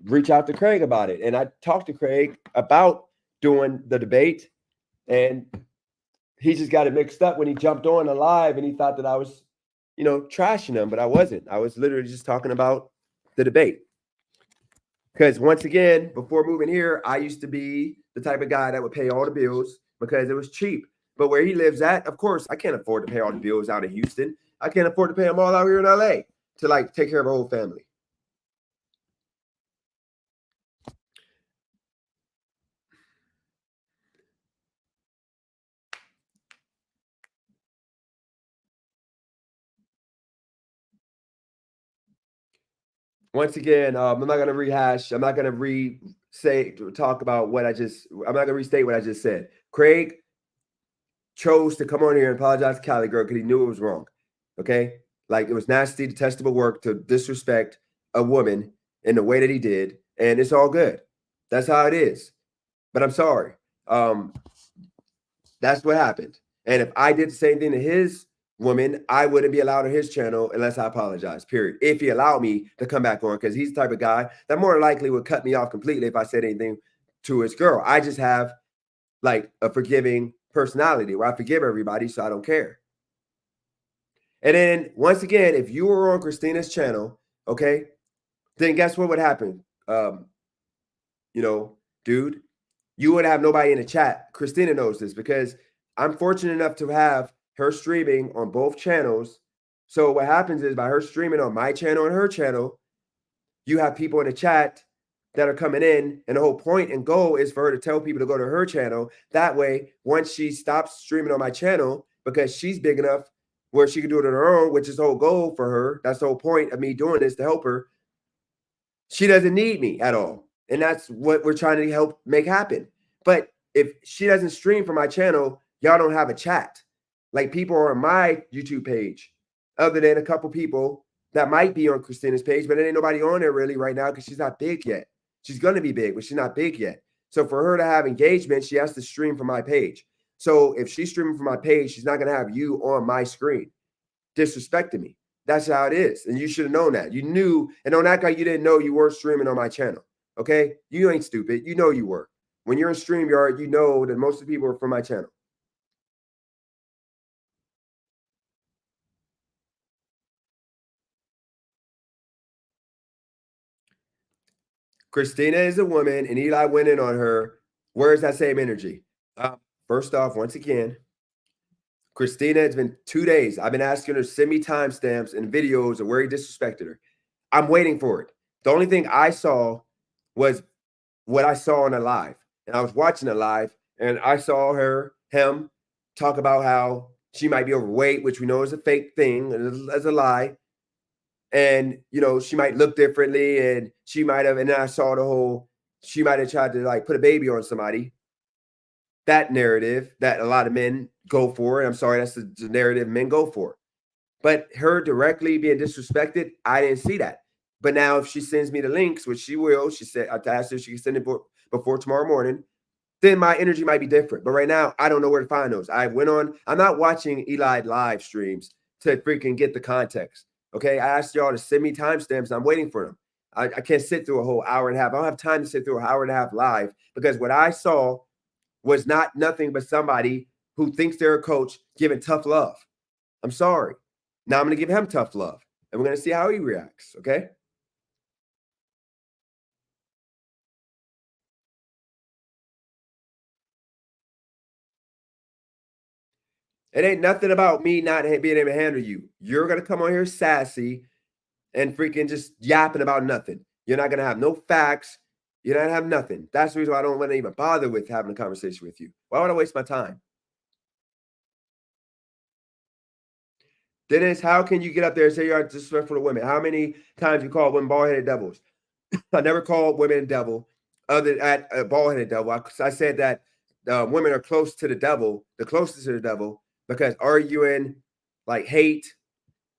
reach out to Craig about it. And I talked to Craig about doing the debate. And he just got it mixed up when he jumped on the live and he thought that I was, you know, trashing him, but I wasn't. I was literally just talking about the debate. Because once again, before moving here, I used to be the type of guy that would pay all the bills because it was cheap. But where he lives at, of course, I can't afford to pay all the bills out of Houston. I can't afford to pay them all out here in LA to like take care of a whole family. Once again, I'm not going to rehash. I'm not going to talk about what I'm not going to restate what I just said. Craig chose to come on here and apologize to Cali Girl because he knew it was wrong. Okay. Like it was nasty, detestable work to disrespect a woman in the way that he did. And it's all good. That's how it is. But I'm sorry. That's what happened. And if I did the same thing to his woman, I wouldn't be allowed on his channel unless I apologize, period. If he allowed me to come back on, because he's the type of guy that more likely would cut me off completely if I said anything to his girl. I just have like a forgiving personality where I forgive everybody, so I don't care. And then once again, if you were on Christina's channel, okay, then guess what would happen? You know, dude, you would have nobody in the chat. Christina knows this because I'm fortunate enough to have her streaming on both channels. So what happens is by her streaming on my channel and her channel, you have people in the chat that are coming in, and the whole point and goal is for her to tell people to go to her channel. That way, once she stops streaming on my channel, because she's big enough where she can do it on her own, which is the whole goal for her. That's the whole point of me doing this, to help her. She doesn't need me at all. And that's what we're trying to help make happen. But if she doesn't stream from my channel, y'all don't have a chat. Like, people are on my YouTube page, other than a couple people that might be on Christina's page, but there ain't nobody on there really right now because she's not big yet. She's going to be big, but she's not big yet. So for her to have engagement, she has to stream from my page. So if she's streaming from my page, she's not going to have you on my screen disrespecting me. That's how it is. And you should have known that. You knew, and don't act like you didn't know you weren't streaming on my channel. Okay? You ain't stupid. You know you were. When you're in StreamYard, you know that most of the people are from my channel. Christina is a woman, and Eli went in on her. Where's that same energy? First off, once again, Christina, it's been 2 days. I've been asking her to send me timestamps and videos of where he disrespected her. I'm waiting for it. The only thing I saw was what I saw on a live. And I was watching it live, and I saw him talk about how she might be overweight, which we know is a fake thing, as a lie. And, you know, she might look differently, and she might have, and then I saw the whole, she might have tried to like put a baby on somebody. That narrative that a lot of men go for. And I'm sorry, that's the narrative men go for. But her directly being disrespected, I didn't see that. But now if she sends me the links, which she will, she said, I asked her if she can send it before tomorrow morning, then my energy might be different. But right now, I don't know where to find those. I'm not watching Eli live streams to freaking get the context. Okay, I asked y'all to send me timestamps. I'm waiting for them. I can't sit through a whole hour and a half. I don't have time to sit through an hour and a half live, because what I saw was nothing but somebody who thinks they're a coach giving tough love. I'm sorry. Now I'm going to give him tough love, and we're going to see how he reacts, okay? It ain't nothing about me not being able to handle you. You're going to come on here sassy and freaking just yapping about nothing. You're not going to have no facts. You're not going to have nothing. That's the reason why I don't want to even bother with having a conversation with you. Why would I waste my time? Dennis, how can you get up there and say you're disrespectful to women? How many times you call women bald-headed devils? I never called women a devil other at a bald-headed devil. I said that women are close to the devil, the closest to the devil, because arguing, like hate,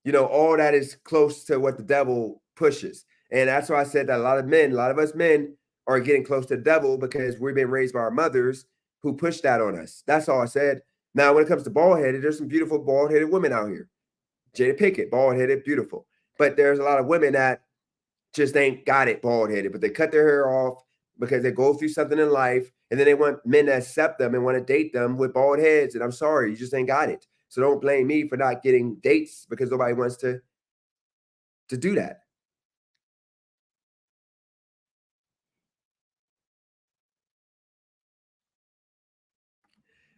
you know, all that is close to what the devil pushes. And that's why I said that a lot of us men are getting close to the devil because we've been raised by our mothers who push that on us. That's all I said. Now, when it comes to bald-headed, there's some beautiful bald-headed women out here. Jada Pinkett, bald-headed, beautiful. But there's a lot of women that just ain't got it bald-headed, but they cut their hair off because they go through something in life, and then they want men to accept them and want to date them with bald heads. And I'm sorry, you just ain't got it. So don't blame me for not getting dates because nobody wants to do that.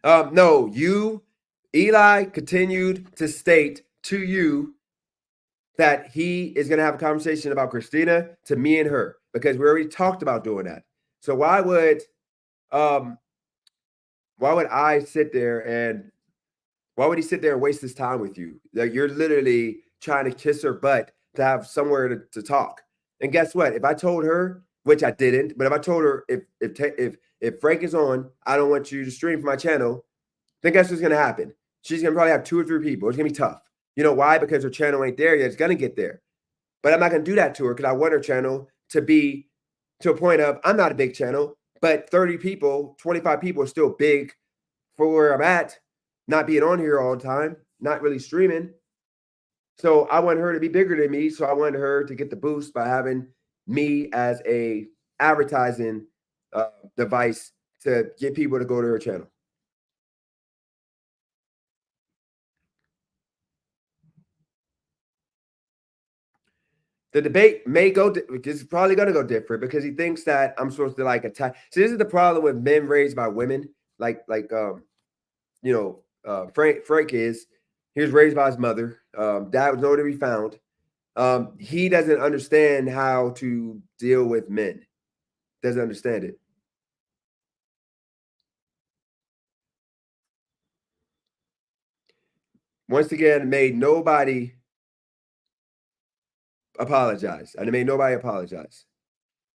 No, Eli continued to state to you that he is going to have a conversation about Christina to me and her, because we already talked about doing that. So why would I sit there and why would he sit there and waste his time with you? Like, you're literally trying to kiss her butt to have somewhere to talk. And guess what? If I told her, which I didn't, but if I told her if Frank is on, I don't want you to stream from my channel, then guess what's going to happen? She's going to probably have 2 or 3 people. It's going to be tough. You know why? Because her channel ain't there yet. It's going to get there. But I'm not going to do that to her because I want her channel to be to a point of, I'm not a big channel, but 30 people, 25 people are still big for where I'm at, not being on here all the time, not really streaming. So I want her to be bigger than me. So I wanted her to get the boost by having me as a advertising device to get people to go to her channel. The debate may go, it's probably going to go different because he thinks that I'm supposed to like attack. See, this is the problem with men raised by women, like Frank is. He was raised by his mother. Dad was nowhere to be found. He doesn't understand how to deal with men. Doesn't understand it. Once again, made nobody apologize. I made nobody apologize.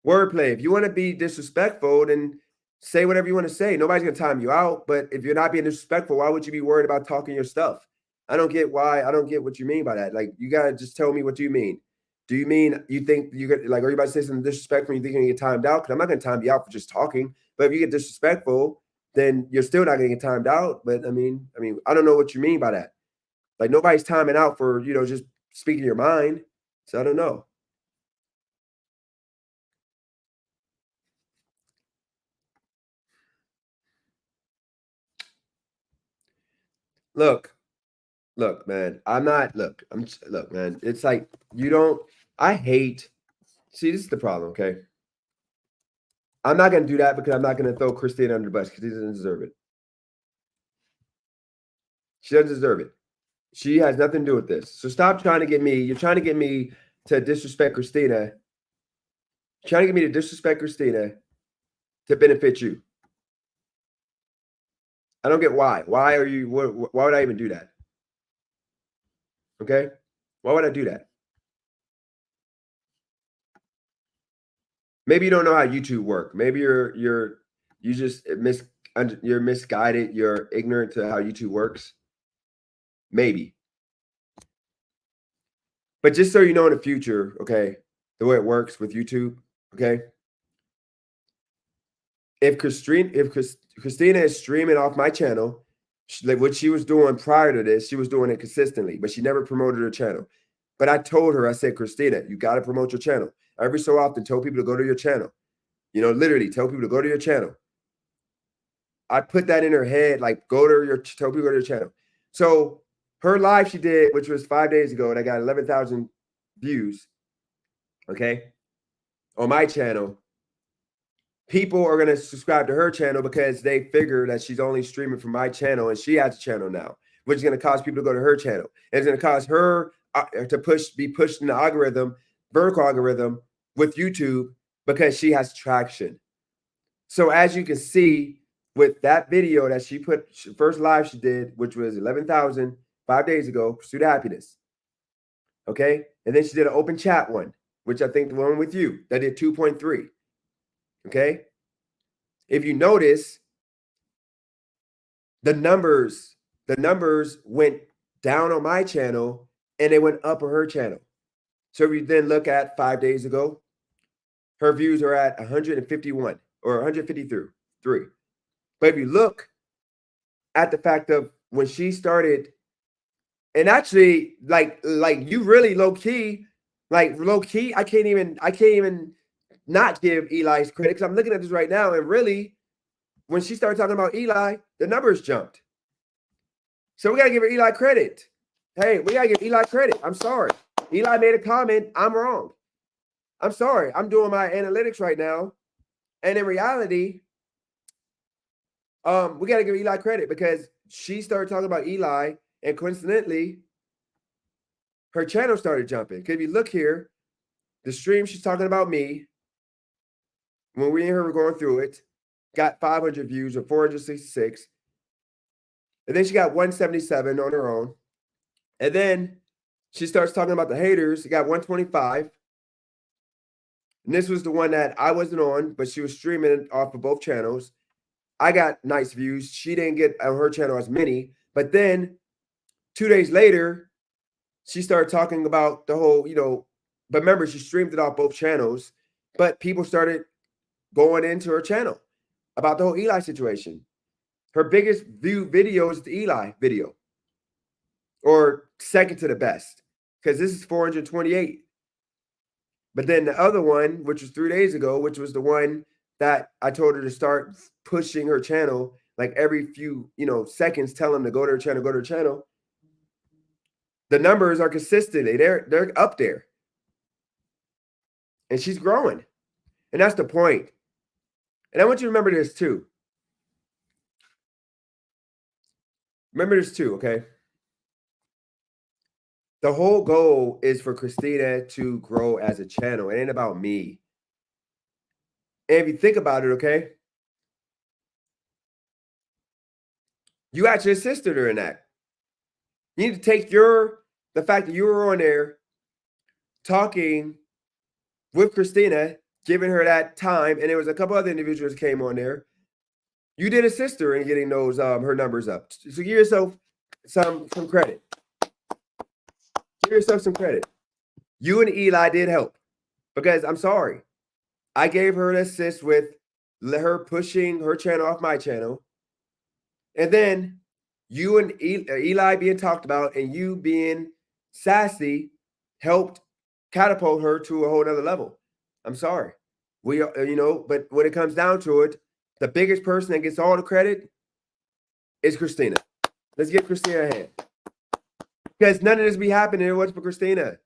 Wordplay. If you want to be disrespectful, then say whatever you want to say. Nobody's going to time you out. But if you're not being disrespectful, why would you be worried about talking your stuff? I don't get why. I don't get what you mean by that. Like, you got to just tell me what you mean. Do you mean you think you get, like, are you about to say something disrespectful and you think you're going to get timed out? Because I'm not going to time you out for just talking. But if you get disrespectful, then you're still not going to get timed out. But I mean, I don't know what you mean by that. Like, nobody's timing out for, just speaking your mind. So I don't know. Look, man. Look, man. It's like see, this is the problem, okay? I'm not going to do that because I'm not going to throw Christina under the bus because she doesn't deserve it. She doesn't deserve it. She has nothing to do with this. So stop trying to get me. You're trying to get me to disrespect Christina. You're trying to get me to disrespect Christina to benefit you. I don't get why. Why would I even do that? Okay? Why would I do that? Maybe you don't know how YouTube works. Maybe you're misguided. You're ignorant to how YouTube works. Maybe. But just so you know in the future, okay, the way it works with YouTube, okay? If Christina is streaming off my channel, like what she was doing prior to this, she was doing it consistently, but she never promoted her channel. But I told her, I said, Christina, you got to promote your channel. Every so often, tell people to go to your channel. Literally tell people to go to your channel. I put that in her head, like tell people to go to your channel. So her live she did, which was 5 days ago, and I got 11,000 views, okay, on my channel. People are going to subscribe to her channel because they figure that she's only streaming from my channel and she has a channel now, which is going to cause people to go to her channel. And it's going to cause her to be pushed in the algorithm, vertical algorithm with YouTube because she has traction. So as you can see with that video that she put, first live she did, which was 11,000 5 days ago, Pursuit of Happiness. Okay. And then she did an open chat one, which I think the one with you that did 2.3. Okay. If you notice, the numbers went down on my channel and they went up on her channel. So if you then look at 5 days ago, her views are at 151 or 153. But if you look at the fact of when she started, and actually like you really low key, I can't even not give Eli's credit because I'm looking at this right now, and really, when she started talking about Eli, the numbers jumped. So we gotta give her Eli credit. Hey, we gotta give Eli credit. I'm sorry. Eli made a comment. I'm wrong. I'm sorry. I'm doing my analytics right now, and in reality, we gotta give Eli credit because she started talking about Eli, and coincidentally, her channel started jumping. Because if you look here, the stream she's talking about me. When we and her were going through it, got 500 views or 466. And then she got 177 on her own. And then she starts talking about the haters. It got 125. And this was the one that I wasn't on, but she was streaming off of both channels. I got nice views. She didn't get on her channel as many. But then 2 days later, she started talking about the whole, but remember, she streamed it off both channels. But people started going into her channel about the whole Eli situation. Her biggest viewed video is the Eli video, or second to the best, because this is 428. But then the other one, which was 3 days ago, which was the one that I told her to start pushing her channel, like every few seconds, tell them to go to her channel, go to her channel. The numbers are consistently they're up there. and she's growing. And that's the point. And I want you to remember this too. Remember this too, okay? The whole goal is for Christina to grow as a channel. It ain't about me. And if you think about it, okay? You actually assisted her in that. You need to take the fact that you were on there talking with Christina, giving her that time, and there was a couple other individuals that came on there. You did assist her in getting those her numbers up. So give yourself some credit. Give yourself some credit. You and Eli did help, because I'm sorry, I gave her an assist with her pushing her channel off my channel, and then you and Eli being talked about and you being sassy helped catapult her to a whole nother level. I'm sorry. We are, but when it comes down to it, the biggest person that gets all the credit is Christina. Let's give Christina a hand. Because none of this be happening if it wasn't for Christina.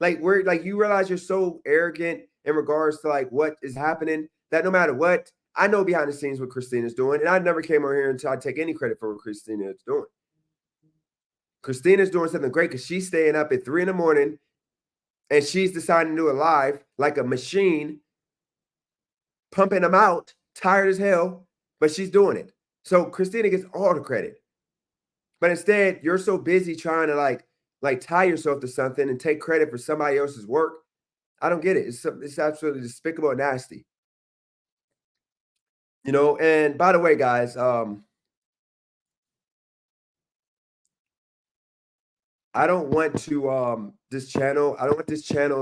Like, you realize you're so arrogant in regards to like what is happening that no matter what, I know behind the scenes what Christina's doing, and I never came over here until I take any credit for what Christina is doing. Christina's doing something great because she's staying up at 3 a.m. and she's deciding to do it live like a machine, pumping them out, tired as hell, but she's doing it. So Christina gets all the credit. But instead, you're so busy trying to like tie yourself to something and take credit for somebody else's work. I don't get it. It's absolutely despicable and nasty. And by the way, guys, I don't want to this channel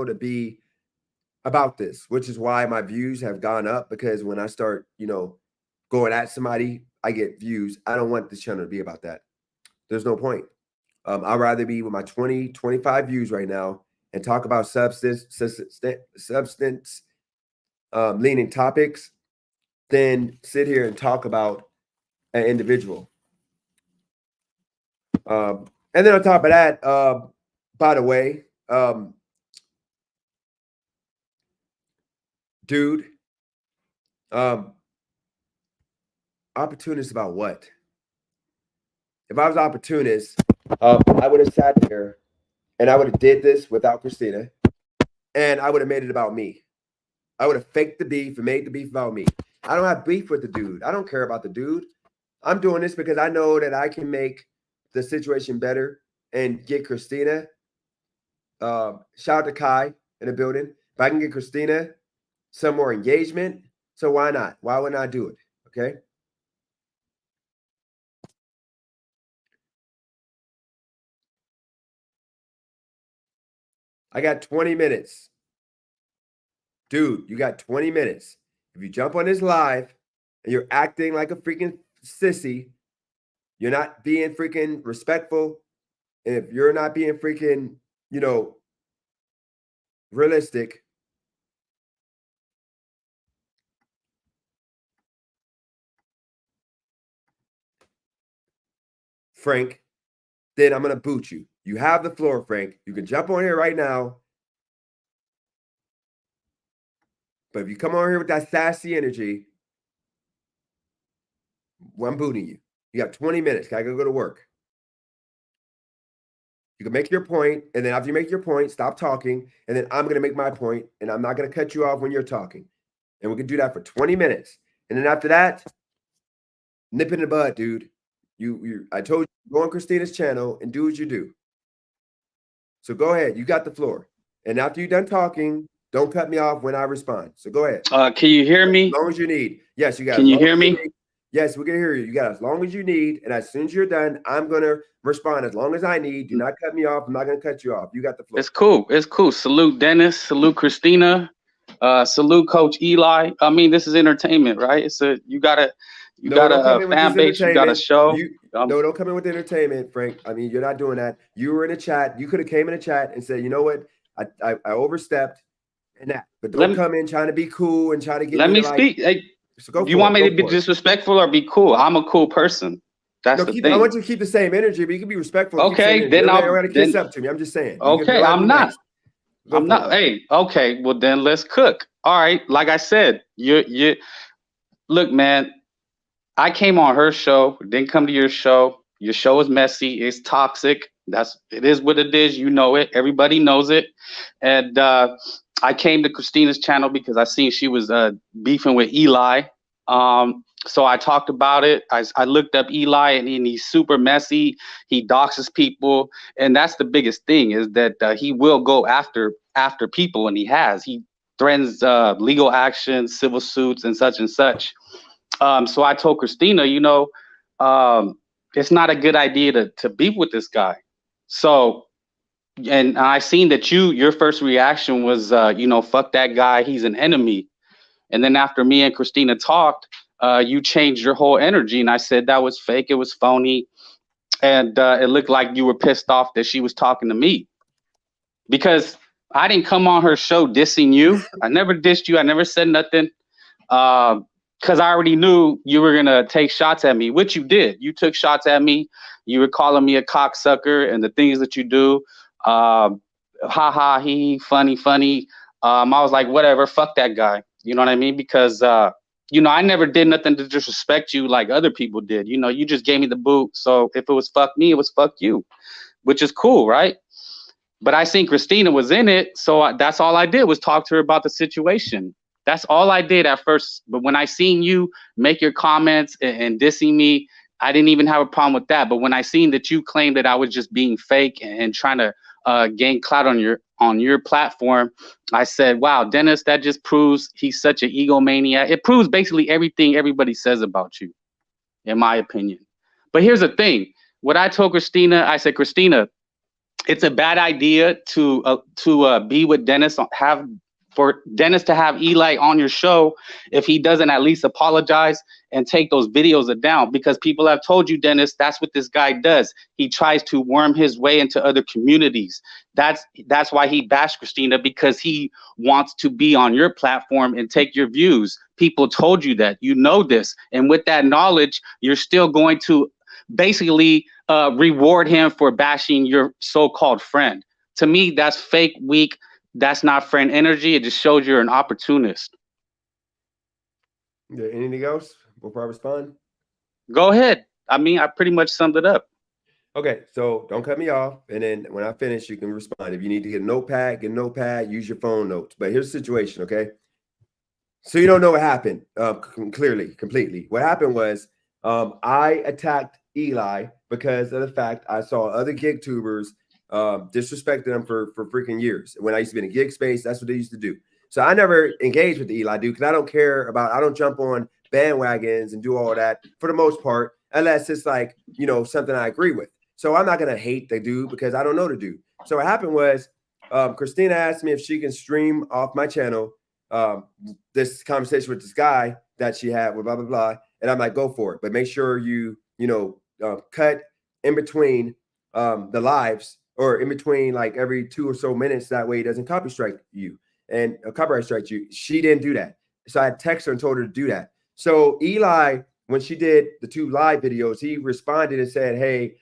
to be about this, which is why my views have gone up, because when I start, going at somebody, I get views. I don't want this channel to be about that. There's no point. I'd rather be with my 20, 25 views right now and talk about substance leaning topics than sit here and talk about an individual. And then on top of that, by the way, dude, opportunist about what? If I was opportunist, I would have sat there and I would have did this without Christina, and I would have made it about me. I would have faked the beef and made the beef about me. I don't have beef with the dude. I don't care about the dude. I'm doing this because I know that I can make the situation better and get Christina. Shout out to Kai in the building. If I can get Christina some more engagement, so why not? Why wouldn't I do it? Okay. I got 20 minutes. Dude, you got 20 minutes. If you jump on this live and you're acting like a freaking sissy, you're not being freaking respectful, and if you're not being freaking, realistic, Frank, then I'm going to boot you. You have the floor, Frank. You can jump on here right now. But if you come on here with that sassy energy, well, I'm booting you. You got 20 minutes. I gotta go to work. You can make your point, and then after you make your point, stop talking, and then I'm gonna make my point, and I'm not gonna cut you off when you're talking. And we can do that for 20 minutes. And then after that, nip in the bud, dude. I told you, go on Christina's channel and do what you do. So go ahead. You got the floor. And after you're done talking, don't cut me off when I respond. So go ahead. Can you hear me? As long as you need. Yes, you got. Can you hear me? Yes, we can hear you. You got as long as you need. And as soon as you're done, I'm going to respond as long as I need. Do not cut me off. I'm not going to cut you off. You got the floor. It's cool. It's cool. Salute Dennis. Salute Christina. Salute Coach Eli. I mean, this is entertainment, right? You got a fan base. You got a show. No, don't come in with entertainment, Frank. I mean, you're not doing that. You were in a chat. You could have came in a chat and said, you know what? I overstepped and that. But don't come in trying to be cool and try to get. Let me speak. Hey, so you want me to be disrespectful or be cool? I'm a cool person. That's the thing. I want you to keep the same energy, but you can be respectful. Okay, then I'll kiss up to me. I'm just saying. Okay, I'm not. I'm not. Hey, okay. Well, then let's cook. All right. Like I said, you look, man. I came on her show, didn't come to your show. Your show is messy. It's toxic. It is what it is. You know it. Everybody knows it. And I came to Christina's channel because I seen she was beefing with Eli. So I talked about it. I looked up Eli, and he's super messy. He doxes people, and that's the biggest thing is that he will go after people, and he has. He threatens legal action, civil suits, and such and such. So I told Christina, it's not a good idea to beef with this guy. So, and I seen that your first reaction was, fuck that guy. He's an enemy. And then after me and Christina talked, you changed your whole energy. And I said that was fake. It was phony. And it looked like you were pissed off that she was talking to me. Because I didn't come on her show dissing you. I never dissed you. I never said nothing. Because I already knew you were going to take shots at me, which you did. You took shots at me. You were calling me a cocksucker and the things that you do. Ha ha, he, funny. I was like, whatever, fuck that guy. You know what I mean? Because, I never did nothing to disrespect you like other people did. You just gave me the boot. So if it was fuck me, it was fuck you, which is cool, right? But I seen Christina was in it. So that's all I did was talk to her about the situation. That's all I did at first. But when I seen you make your comments and dissing me, I didn't even have a problem with that. But when I seen that you claimed that I was just being fake and trying to gain clout on your platform, I said, wow, Dennis, that just proves he's such an egomaniac. It proves basically everything everybody says about you, in my opinion. But here's the thing. What I told Christina, I said, Christina, it's a bad idea to be with Dennis, for Dennis to have Eli on your show if he doesn't at least apologize and take those videos down, because people have told you, Dennis, that's what this guy does. He tries to worm his way into other communities. That's why he bashed Christina, because he wants to be on your platform and take your views. People told you that. You know this. And with that knowledge, you're still going to basically reward him for bashing your so-called friend. To me, that's fake, weak. That's not friend energy. It just shows you're an opportunist. Anything else before I respond? Go ahead. I mean, I pretty much summed it up. Okay, so don't cut me off. And then when I finish, you can respond. If you need to get a notepad, use your phone notes. But here's the situation, okay? So you don't know what happened completely. What happened was I attacked Eli because of the fact I saw other gig tubers disrespected him for freaking years. When I used to be in a gig space, that's what they used to do. So I never engaged with the Eli dude because I don't jump on bandwagons and do all that for the most part, unless it's like, something I agree with. So I'm not going to hate the dude because I don't know the dude. So what happened was Christina asked me if she can stream off my channel this conversation with this guy that she had with blah, blah, blah. And I'm like, go for it. But make sure you cut in between the lives, or in between like every 2 or so minutes. That way it doesn't copyright strike you. She didn't do that. So I texted her and told her to do that. So Eli, when she did the 2 live videos, he responded and said, hey,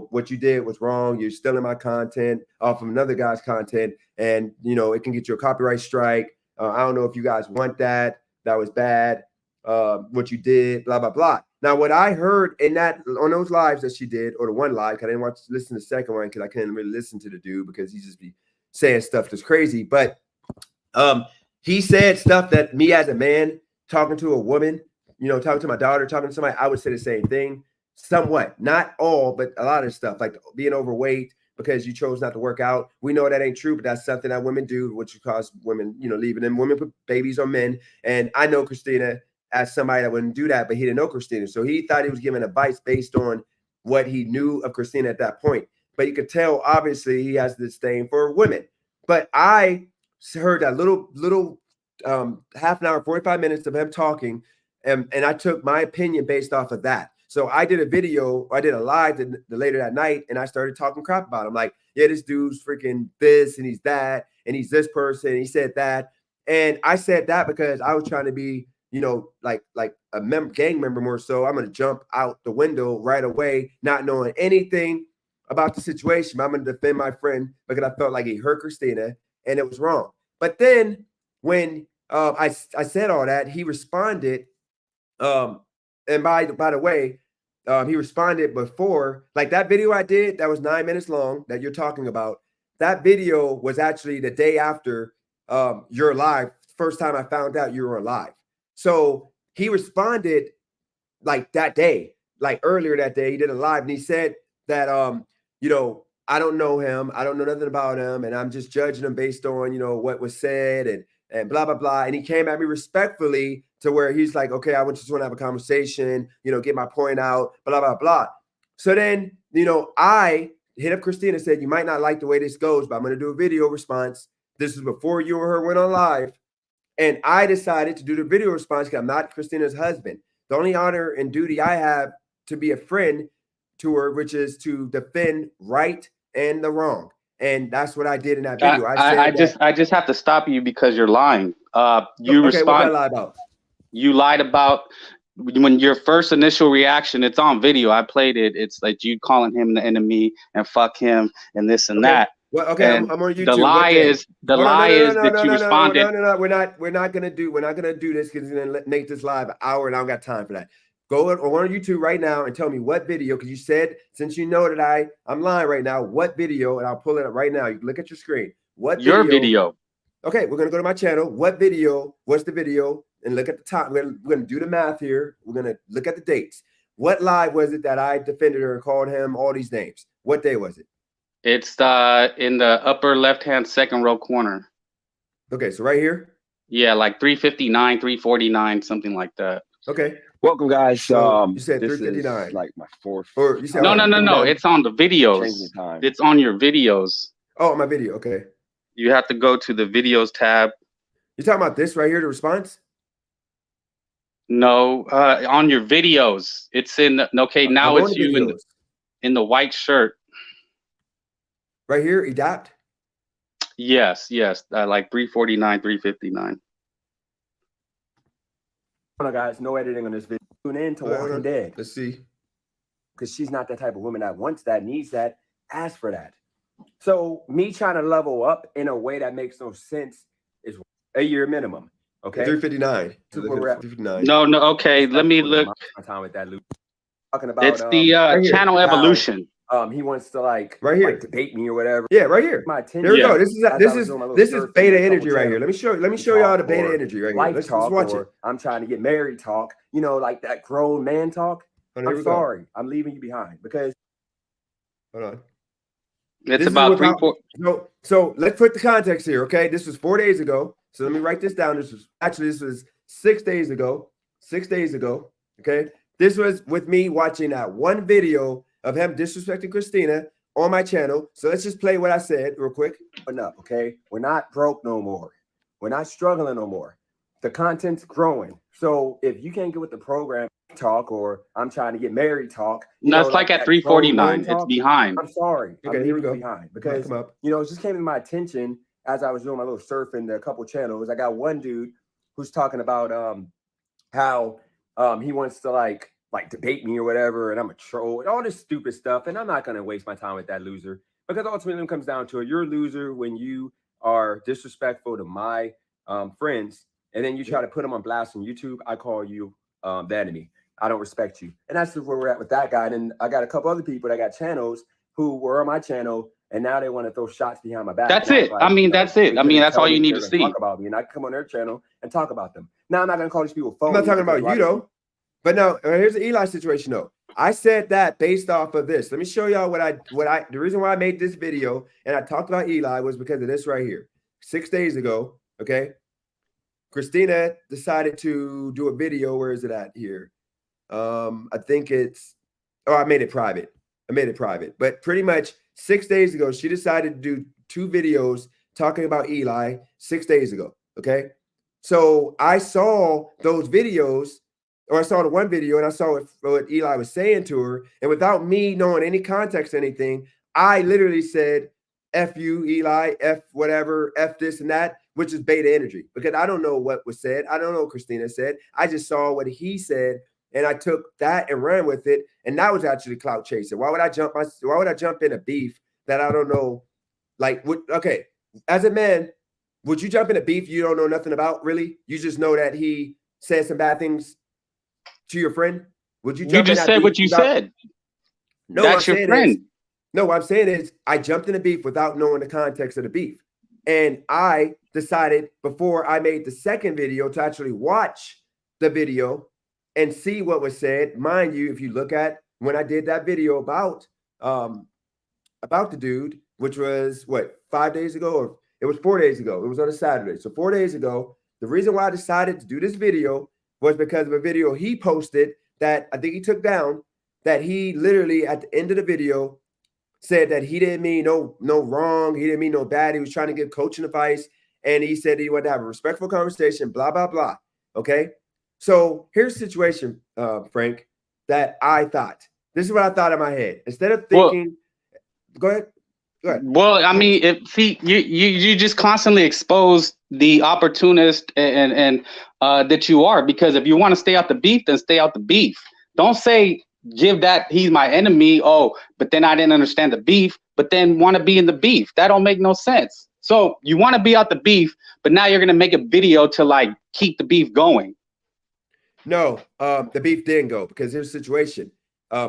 what you did was wrong. You're stealing my content off of another guy's content. And, it can get you a copyright strike. I don't know if you guys want that. That was bad. What you did, blah, blah, blah. Now, what I heard on those lives that she did, or the one live, because I didn't listen to the second one because I couldn't really listen to the dude because he just be saying stuff that's crazy. But he said stuff that me as a man talking to a woman, talking to my daughter, talking to somebody, I would say the same thing. Somewhat, not all, but a lot of stuff, like being overweight because you chose not to work out. We know that ain't true, but that's something that women do, which cause women, leaving them. Women put babies on men. And I know Christina as somebody that wouldn't do that, but he didn't know Christina. So he thought he was giving advice based on what he knew of Christina at that point. But you could tell, obviously, he has this thing for women. But I heard that little half an hour, 45 minutes of him talking, and I took my opinion based off of that. So I did a live later that night, and I started talking crap about him. Like, yeah, this dude's freaking this, and he's that, and he's this person, and he said that. And I said that because I was trying to be, like a gang member more so. I'm going to jump out the window right away, not knowing anything about the situation. I'm going to defend my friend because I felt like he hurt Christina. and it was wrong. But then when I said all that, he responded. And by the way, he responded before, like that video I did that was 9 minutes long that you're talking about. That video was actually the day after your live. First time I found out you were alive. So he responded like that day, like earlier that day. He did a live and he said that you know, I don't know him, I don't know nothing about him, and I'm just judging him based on, you know, what was said and blah blah blah. And he came at me respectfully to where he's like, okay, I just want to have a conversation, you know, get my point out, blah blah blah. So then, you know, I hit up Christina and said, you might not like the way this goes, but I'm going to do a video response. This is before you and her went on live. And I decided to do the video response because I'm not Christina's husband. The only honor and duty I have to be a friend to her, which is to defend right and the wrong. And that's what I did in that video. I just have to stop you because you're lying. You okay, what did I lie about? You lied about when your first initial reaction, it's on video. I played it. It's like you calling him the enemy and fuck him and this and that. Well, okay, I'm on YouTube. The lie is that you responded. No, we're not gonna do this because it's gonna make this live an hour, and I don't got time for that. Go on YouTube right now and tell me what video, because you said, since you know that I'm lying right now, what video, and I'll pull it up right now. You can look at your screen. What your video? Okay, we're gonna go to my channel. What video? What's the video? And look at the top. We're gonna do the math here. We're gonna look at the dates. What live was it that I defended her and called him all these names? What day was it? It's in the upper left-hand second row corner. Okay, so right here? Yeah, like 359, 349, something like that. Okay. Welcome, guys. So you said this 359. is like my fourth. Or you said No. It's on the videos. It's on your videos. Oh, my video. Okay. You have to go to the videos tab. You talking about this right here, the response? No, on your videos. It's in. Okay, now it's you in the white shirt. Right here, adapt. Yes. Like 349, 359. Hold on, guys. No editing on this video. Tune in to Walking Dead. Let's see. Because she's not that type of woman that wants that, needs that, asks for that. So me trying to level up in a way that makes no sense is a year minimum. Okay. 359. No. Okay. Let me look. My time with that loop. Talking about it's the right channel here, evolution. He wants to like right here debate me or whatever. Yeah, right here. My attention. There we go. This is beta energy right here. Let me show y'all the beta energy right here. Let's watch it. I'm trying to get married talk. You know, like that grown man talk. I'm sorry. I'm leaving you behind because. Hold on. It's about 3 4. So let's put the context here. Okay, this was 4 days ago. So let me write this down. This was 6 days ago. 6 days ago. Okay, this was with me watching that one video of him disrespecting Christina on my channel. So let's just play what I said real quick. Enough, okay? We're not broke no more. We're not struggling no more. The content's growing. So if you can't get with the program talk or I'm trying to get married talk. No, it's like at 349. It's behind. I'm sorry. Okay, here we go. Behind because you know, it just came to my attention as I was doing my little surfing to a couple channels. I got one dude who's talking about how he wants to like debate me or whatever, and I'm a troll and all this stupid stuff. And I'm not gonna waste my time with that loser because ultimately it comes down to it. You're a loser when you are disrespectful to my friends, and then you try to put them on blast on YouTube. I call you the enemy. I don't respect you, and that's where we're at with that guy. And I got a couple other people that got channels who were on my channel, and now they want to throw shots behind my back. That's it. Like, I mean, that's it. I mean, that's all you need to see. Talk about me, and I can come on their channel and talk about them. Now I'm not gonna call these people phony. I'm not talking about you though. But now here's the Eli situation though. I said that based off of this. Let me show y'all the reason why I made this video and I talked about Eli was because of this right here. 6 days ago, okay, Christina decided to do a video. Where is it at here? I think it's, I made it private. But pretty much 6 days ago, she decided to do 2 videos talking about Eli 6 days ago. Okay. So I saw those videos, or I saw the one video and I saw what Eli was saying to her. And without me knowing any context or anything, I literally said, F you, Eli, F whatever, F this and that, which is beta energy. Because I don't know what was said. I don't know what Christina said. I just saw what he said. And I took that and ran with it. And that was actually clout chasing. Why would I jump in a beef that I don't know? Like, okay, as a man, would you jump in a beef you don't know nothing about, really? You just know that he said some bad things to your friend? Would you You jump in just that said beef what you without- said. No, That's what your I'm saying friend. is, no, what I'm saying is I jumped in a beef without knowing the context of the beef. And I decided before I made the second video to actually watch the video and see what was said. Mind you, if you look at when I did that video about the dude, which was what, 5 days ago, or it was 4 days ago. It was on a Saturday. So 4 days ago, the reason why I decided to do this video was because of a video he posted that I think he took down, that he literally at the end of the video said that he didn't mean no wrong. He didn't mean no bad. He was trying to give coaching advice. And he said he wanted to have a respectful conversation, blah, blah, blah. Okay. So here's the situation, Frank, that I thought. This is what I thought in my head. Instead of thinking, go ahead. Well, I mean, you just constantly expose the opportunist and that you are, because if you want to stay out the beef, then stay out the beef. Don't say give that he's my enemy. Oh, but then I didn't understand the beef, but then want to be in the beef. That don't make no sense. So you want to be out the beef, but now you're gonna make a video to like keep the beef going. No, the beef didn't go because here's the situation.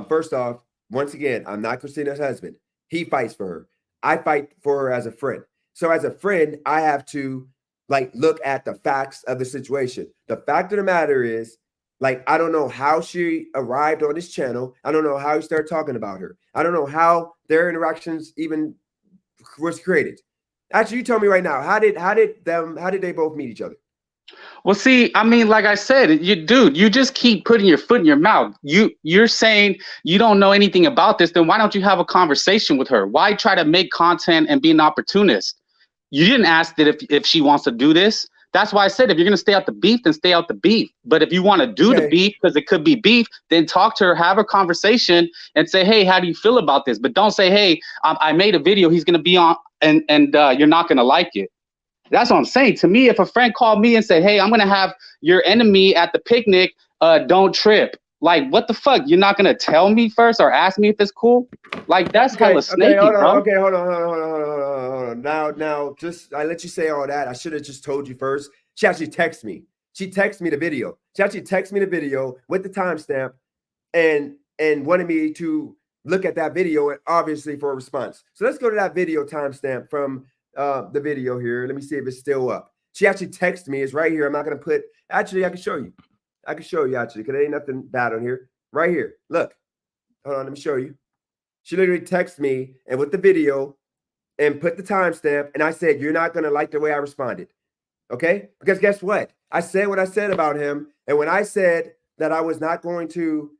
First off, once again, I'm not Christina's husband. He fights for her. I fight for her as a friend. So as a friend, I have to like look at the facts of the situation. The fact of the matter is, like, I don't know how she arrived on this channel. I don't know how he started talking about her. I don't know how their interactions even was created. Actually, you tell me right now, how did they both meet each other? Well, see, I mean, like I said, you just keep putting your foot in your mouth. You're saying you don't know anything about this. Then why don't you have a conversation with her? Why try to make content and be an opportunist? You didn't ask that if she wants to do this. That's why I said, if you're going to stay out the beef, then stay out the beef. But if you want to do the beef, because it could be beef, then talk to her, have a conversation and say, hey, how do you feel about this? But don't say, hey, I made a video he's going to be on and you're not going to like it. That's what I'm saying. To me, if a friend called me and said, hey, I'm going to have your enemy at the picnic, don't trip. Like, what the fuck? You're not going to tell me first or ask me if it's cool? Like, that's hella snaky, bro. Okay, hold on. Now, just I let you say all that. I should have just told you first. She actually texted me. She texted me the video. She actually texted me the video with the timestamp and wanted me to look at that video and obviously for a response. So let's go to that video timestamp from the video here. Let me see if it's still up. She actually texted me. It's right here. I'm not going to put, actually, I can show you. Actually, because there ain't nothing bad on here. Right here. Look. Hold on, let me show you. She literally texted me and with the video and put the timestamp, and I said, you're not going to like the way I responded. Okay? Because guess what? I said what I said about him, and when I said that I was not going to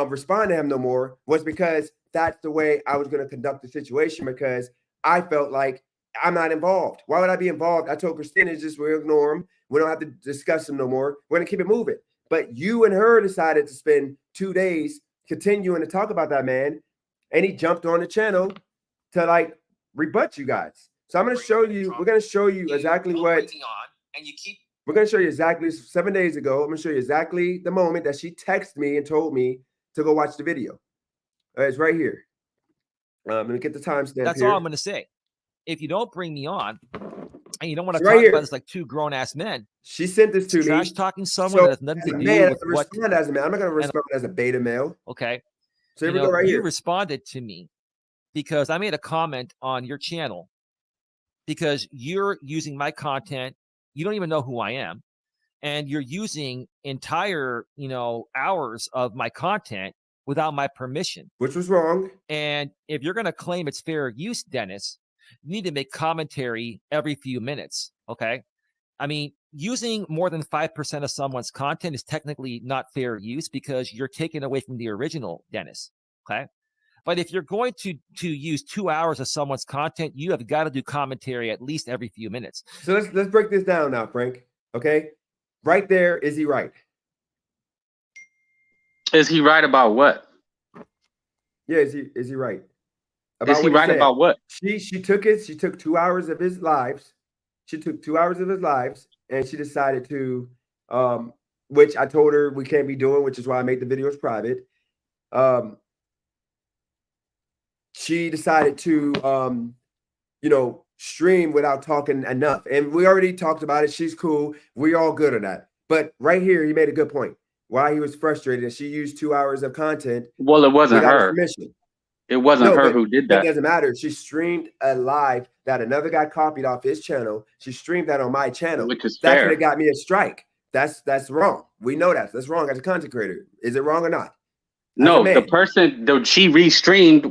respond to him no more was because that's the way I was going to conduct the situation, because I felt like I'm not involved. Why would I be involved? I told Christina, we'll ignore him. We don't have to discuss him no more. We're going to keep it moving. But you and her decided to spend 2 days continuing to talk about that man, and he jumped on the channel to like rebut you guys. So I'm going to show you, we're going to show you exactly what, we're going to show you exactly 7 days ago. I'm going to show you exactly the moment that she texted me and told me to go watch the video. It's right here. I'm going to get the timestamp. That's here. all I'm going to say. If you don't bring me on and you don't want to It's talk right here. about this like two grown ass men, she sent this to me. Trash talking someone So, that has nothing as a to do man, with I what. respond as a man. I'm not going to respond as a beta male. Okay. So here we go right you here. responded to me because I made a comment on your channel because you're using my content. You don't even know who I am. And you're using entire, hours of my content without my permission. Which was wrong. And if you're going to claim it's fair use, Dennis, you need to make commentary every few minutes. Okay. I mean, using more than 5% of someone's content is technically not fair use because you're taking away from the original, Dennis. Okay. But if you're going to use 2 hours of someone's content, you have got to do commentary at least every few minutes. So let's break this down now, Frank. Okay. Right there, is he right? Is he right about what? Yeah, is he right? Is he right about what? She took 2 hours of his lives. She took 2 hours of his lives and she decided to which I told her we can't be doing, which is why I made the videos private. She decided to stream without talking enough. And we already talked about it. She's cool. We all good on that. But right here, he made a good point. Why he was frustrated that she used 2 hours of content. Well, it wasn't without his her. permission. It wasn't No, her but who did It that. doesn't matter. She streamed a live that another guy copied off his channel. She streamed that on my channel. Which is That's fair. what got me a strike. That's wrong. We know that's wrong as a content creator. Is it wrong or not? No, the person that she restreamed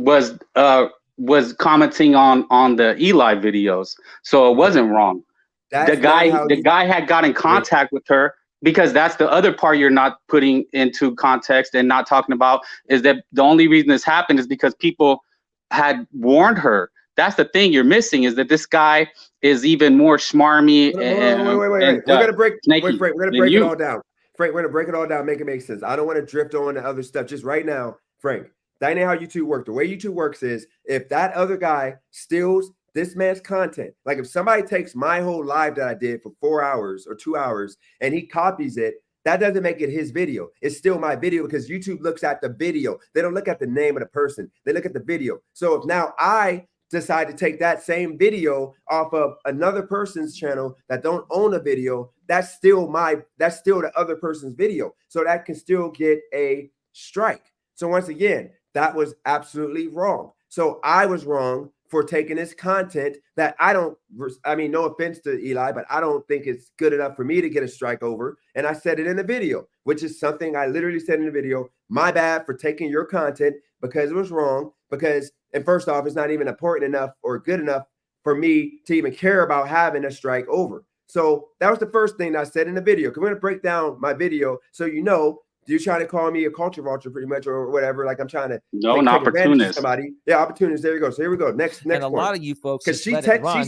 was commenting on the Eli videos, so it wasn't wrong. That's the guy had got in contact with her, because that's the other part you're not putting into context and not talking about, is that the only reason this happened is because people had warned her. That's the thing you're missing, is that this guy is even more smarmy and Wait. We're gonna break. snaky We're gonna than break it you. all down. Frank, we're gonna break it all down, make it make sense. I don't want to drift on to other stuff. Just right now, Frank, that ain't how YouTube work. The way YouTube works is if that other guy steals this man's content, like if somebody takes my whole live that I did for 4 hours or 2 hours and he copies it, that doesn't make it his video. It's still my video because YouTube looks at the video. They don't look at the name of the person. They look at the video. So if now I decide to take that same video off of another person's channel that don't own a video, that's still the other person's video. So that can still get a strike. So once again, that was absolutely wrong. So I was wrong for taking this content that no offense to Eli, but I don't think it's good enough for me to get a strike over. And I said it in the video, which is something I literally said in the video. My bad for taking your content because it was wrong. And first off, it's not even important enough or good enough for me to even care about having a strike over. So that was the first thing that I said in the video. We're going to break down my video so you know. You're trying to call me a culture vulture pretty much or whatever. Like I'm trying to an opportunist. Somebody. Yeah, opportunist. There you go. So here we go. Next and a point. lot of you folks, because she's she's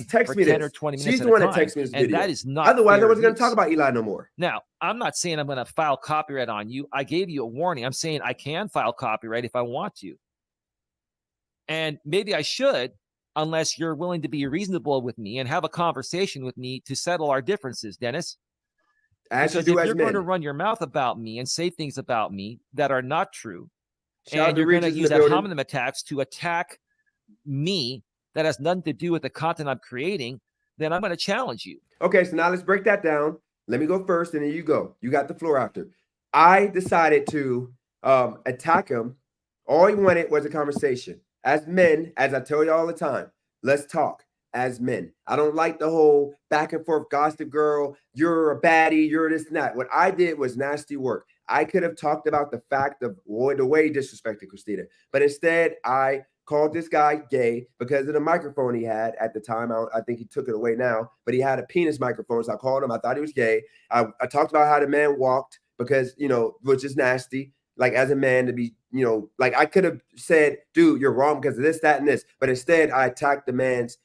texted me 10 this. or 20 minutes She's at the a one that time, texted me this and video. that is not Otherwise, I fair wasn't going to use. talk about Eli no more. Now, I'm not saying I'm going to file copyright on you. I gave you a warning. I'm saying I can file copyright if I want to. And maybe I should, unless you're willing to be reasonable with me and have a conversation with me to settle our differences, Dennis. As Because you do if as you're going to men. run your mouth about me and say things about me that are not true, Shout out and to you're going to Regis in use the ad building. hominem attacks to attack me that has nothing to do with the content I'm creating, then I'm going to challenge you. Okay, so now let's break that down. Let me go first, and then you go. You got the floor after. I decided to attack him. All he wanted was a conversation. As men, as I tell you all the time, let's talk as men. I don't like the whole back and forth gossip girl. You're a baddie. You're this and that. What I did was nasty work. I could have talked about the fact of the way he disrespected Christina, but instead I called this guy gay because of the microphone he had at the time. I think he took it away now, but he had a penis microphone. So I called him. I thought he was gay. I talked about how the man walked because, which is nasty. Like as a man to be, like I could have said, dude, you're wrong because of this, that, and this. But instead I attacked the man's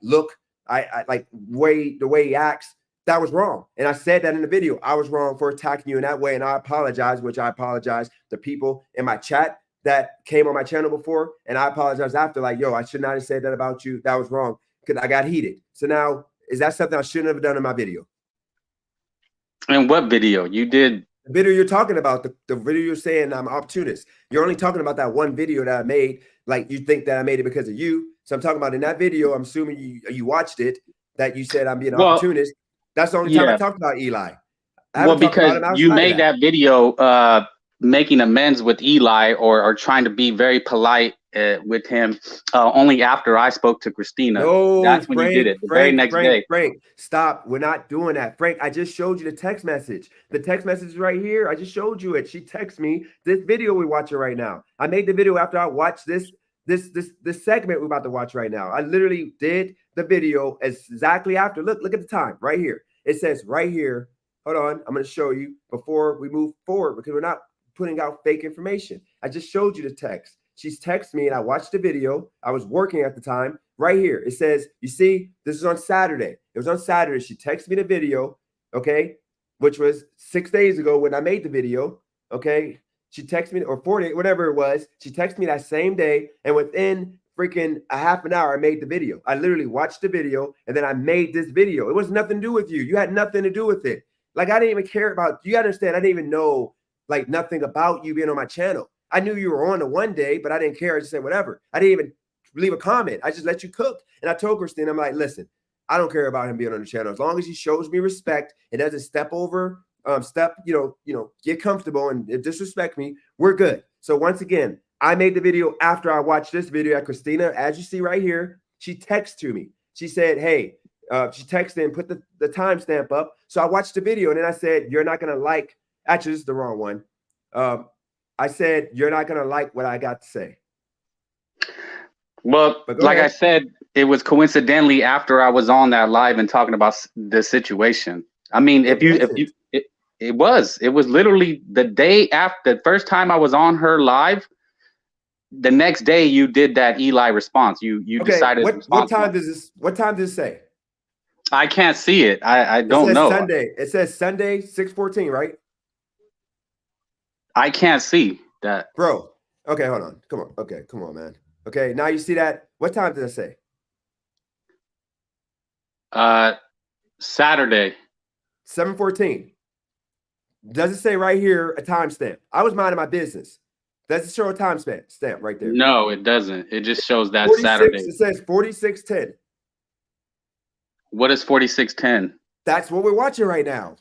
look. I like the way he acts. That was wrong. And I said that in the video. I was wrong for attacking you in that way. And I apologize, which I apologize to people in my chat that came on my channel before. And I apologize after, yo, I should not have said that about you. That was wrong because I got heated. So now, is that something I shouldn't have done in my video? And what video? You did the video you're talking about, the video you're saying I'm opportunist. You're only talking about that one video that I made. Like you think that I made it because of you. So I'm talking about in that video, I'm assuming you watched it, that you said I'm being an opportunist. That's the only time I talked about Eli. Well, because you made that video making amends with Eli or trying to be very polite with him only after I spoke to Christina. No, that's when Frank, you did it the very next day. Frank, stop. We're not doing that. Frank, I just showed you the text message. The text message is right here. I just showed you it. She texted me this video we're watching right now. I made the video after I watched this segment we're about to watch right now. I literally did the video exactly after. Look at the time right here. It says right here. Hold on. I'm going to show you before we move forward because we're not putting out fake information. I just showed you the text. She's texted me and I watched the video. I was working at the time. Right here. It says, you see, this is on Saturday. It was on Saturday. She texted me the video, okay, which was 6 days ago when I made the video, okay. She texted me, or 4 days, whatever it was. She texted me that same day, and within freaking a half an hour, I made the video. I literally watched the video, and then I made this video. It was nothing to do with you. You had nothing to do with it. Like, I didn't even care about, you understand, I didn't even know, nothing about you being on my channel. I knew you were on the one day, but I didn't care. I just said, whatever. I didn't even leave a comment. I just let you cook. And I told Christina, I'm like, listen, I don't care about him being on the channel. As long as he shows me respect and doesn't step over, get comfortable and disrespect me, we're good. So once again, I made the video after I watched this video at Christina. As you see right here, she texted to me. She said, hey, she texted and put the timestamp up. So I watched the video and then I said, you're not going to like, actually, this is the wrong one. I said, you're not going to like what I got to say. Well, like I said, it was coincidentally after I was on that live and talking about the situation. I mean, it was literally the day after, the first time I was on her live. The next day you did that Eli response. You decided. What time does this say? I can't see it. I don't know. Sunday. It says Sunday 6:14, right? I can't see that, bro. Okay, hold on. Come on. Okay, come on, man. Okay, now you see that. What time did it say? Saturday. 7:14. Does it say right here a timestamp? I was minding my business. Does it show a timestamp right there? No, it doesn't. It just shows that 46, Saturday. It says 46:10. What is 46:10? That's what we're watching right now.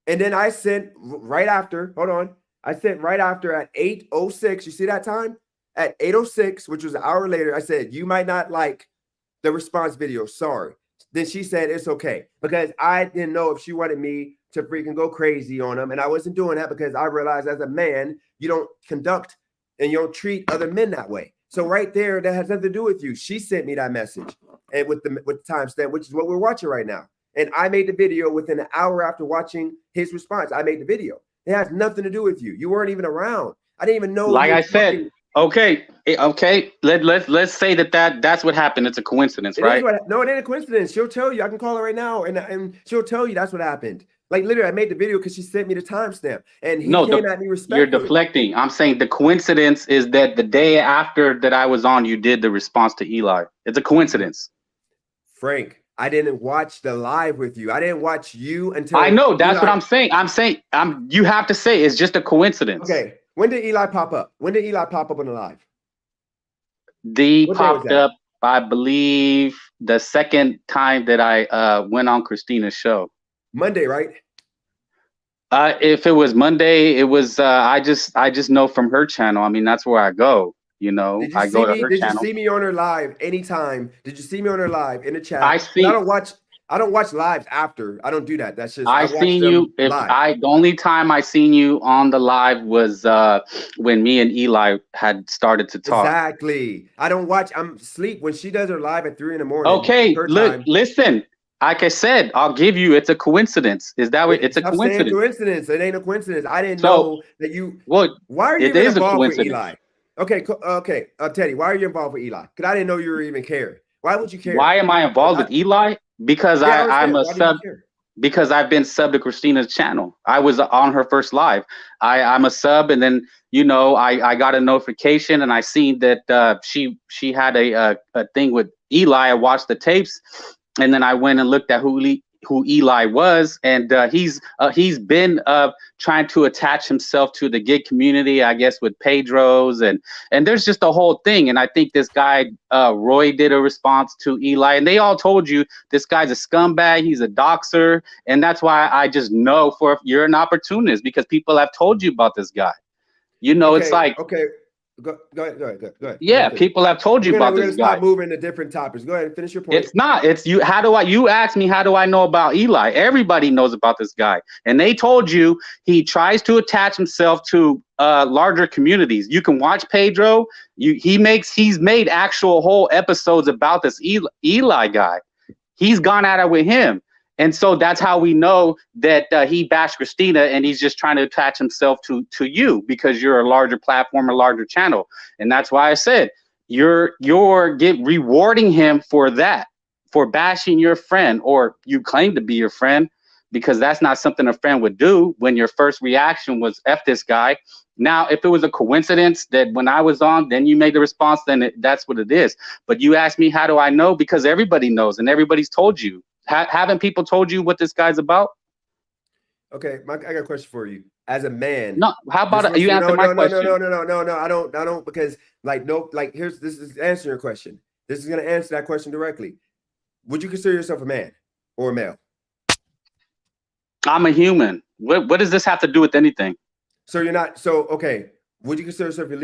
And then I sent right after, hold on. I sent right after at 8:06. You see that time? At 8:06, which was an hour later, I said, you might not like the response video. Sorry. Then she said, it's okay. Because I didn't know if she wanted me to freaking go crazy on him. And I wasn't doing that because I realized as a man, you don't conduct and you don't treat other men that way. So right there, that has nothing to do with you. She sent me that message and with the timestamp, which is what we're watching right now. And I made the video within an hour after watching his response. I made the video. It has nothing to do with you. You weren't even around. I didn't even know. Like I said, okay. Let's say that's what happened. It's a coincidence, right? No, it ain't a coincidence. She'll tell you. I can call her right now, and she'll tell you that's what happened. Like literally, I made the video because she sent me the timestamp, and he came at me respectfully. You're deflecting. I'm saying the coincidence is that the day after that I was on, you did the response to Eli. It's a coincidence. Frank, I didn't watch the live with you. I didn't watch you until I know. That's what I'm saying. You have to say it's just a coincidence. Okay. When did Eli pop up? When did Eli pop up on the live? He popped up, I believe, the second time that I went on Christina's show. Monday, right? If it was Monday, it was I just know from her channel. I mean, that's where I go. You know, I go to her channel. Did you see me on her live anytime? Did you see me on her live in the chat? I don't watch lives after. I don't do that. That's just I seen you. The only time I seen you on the live was when me and Eli had started to talk. Exactly. I don't watch. I'm asleep when she does her live at 3 a.m. Okay, look, listen. Like I said, I'll give you. It's a coincidence. Is that what? It's a coincidence. Coincidence. It ain't a coincidence. I didn't know that you. Well, why are you it is involved a with coincidence. Eli? Okay. Teddy, why are you involved with Eli? Because I didn't know you were even caring. Why would you care? Why am I involved with Eli? Because I'm a sub. Because I've been sub to Christina's channel. I was on her first live. I'm a sub, and then I got a notification, and I seen that she had a thing with Eli. I watched the tapes, and then I went and looked at who Eli was, and he's been trying to attach himself to the gig community, I guess, with Pedro's, and there's just a whole thing. And I think this guy Roy did a response to Eli, and they all told you this guy's a scumbag, he's a doxer, and that's why I just know for you're an opportunist, because people have told you about this guy. It's like Go ahead. Yeah, people have told you about this guy. Stop moving to different topics. Go ahead and finish your point. It's not. It's you. You asked me, how do I know about Eli? Everybody knows about this guy, and they told you he tries to attach himself to larger communities. You can watch Pedro. He's made actual whole episodes about this Eli guy. He's gone at it with him. And so that's how we know that he bashed Christina, and he's just trying to attach himself to you because you're a larger platform, a larger channel. And that's why I said you're rewarding him for that, for bashing your friend, or you claim to be your friend, because that's not something a friend would do when your first reaction was F this guy. Now, if it was a coincidence that when I was on, then you made the response, then that's what it is. But you asked me, how do I know? Because everybody knows, and everybody's told you. Haven't people told you what this guy's about? Okay, I got a question for you. As a man, No, how about you answer my question? No, I don't, because this is answering your question. This is gonna answer that question directly. Would you consider yourself a man or a male? I'm a human. What does this have to do with anything? So you're not. So okay. Would you consider yourself a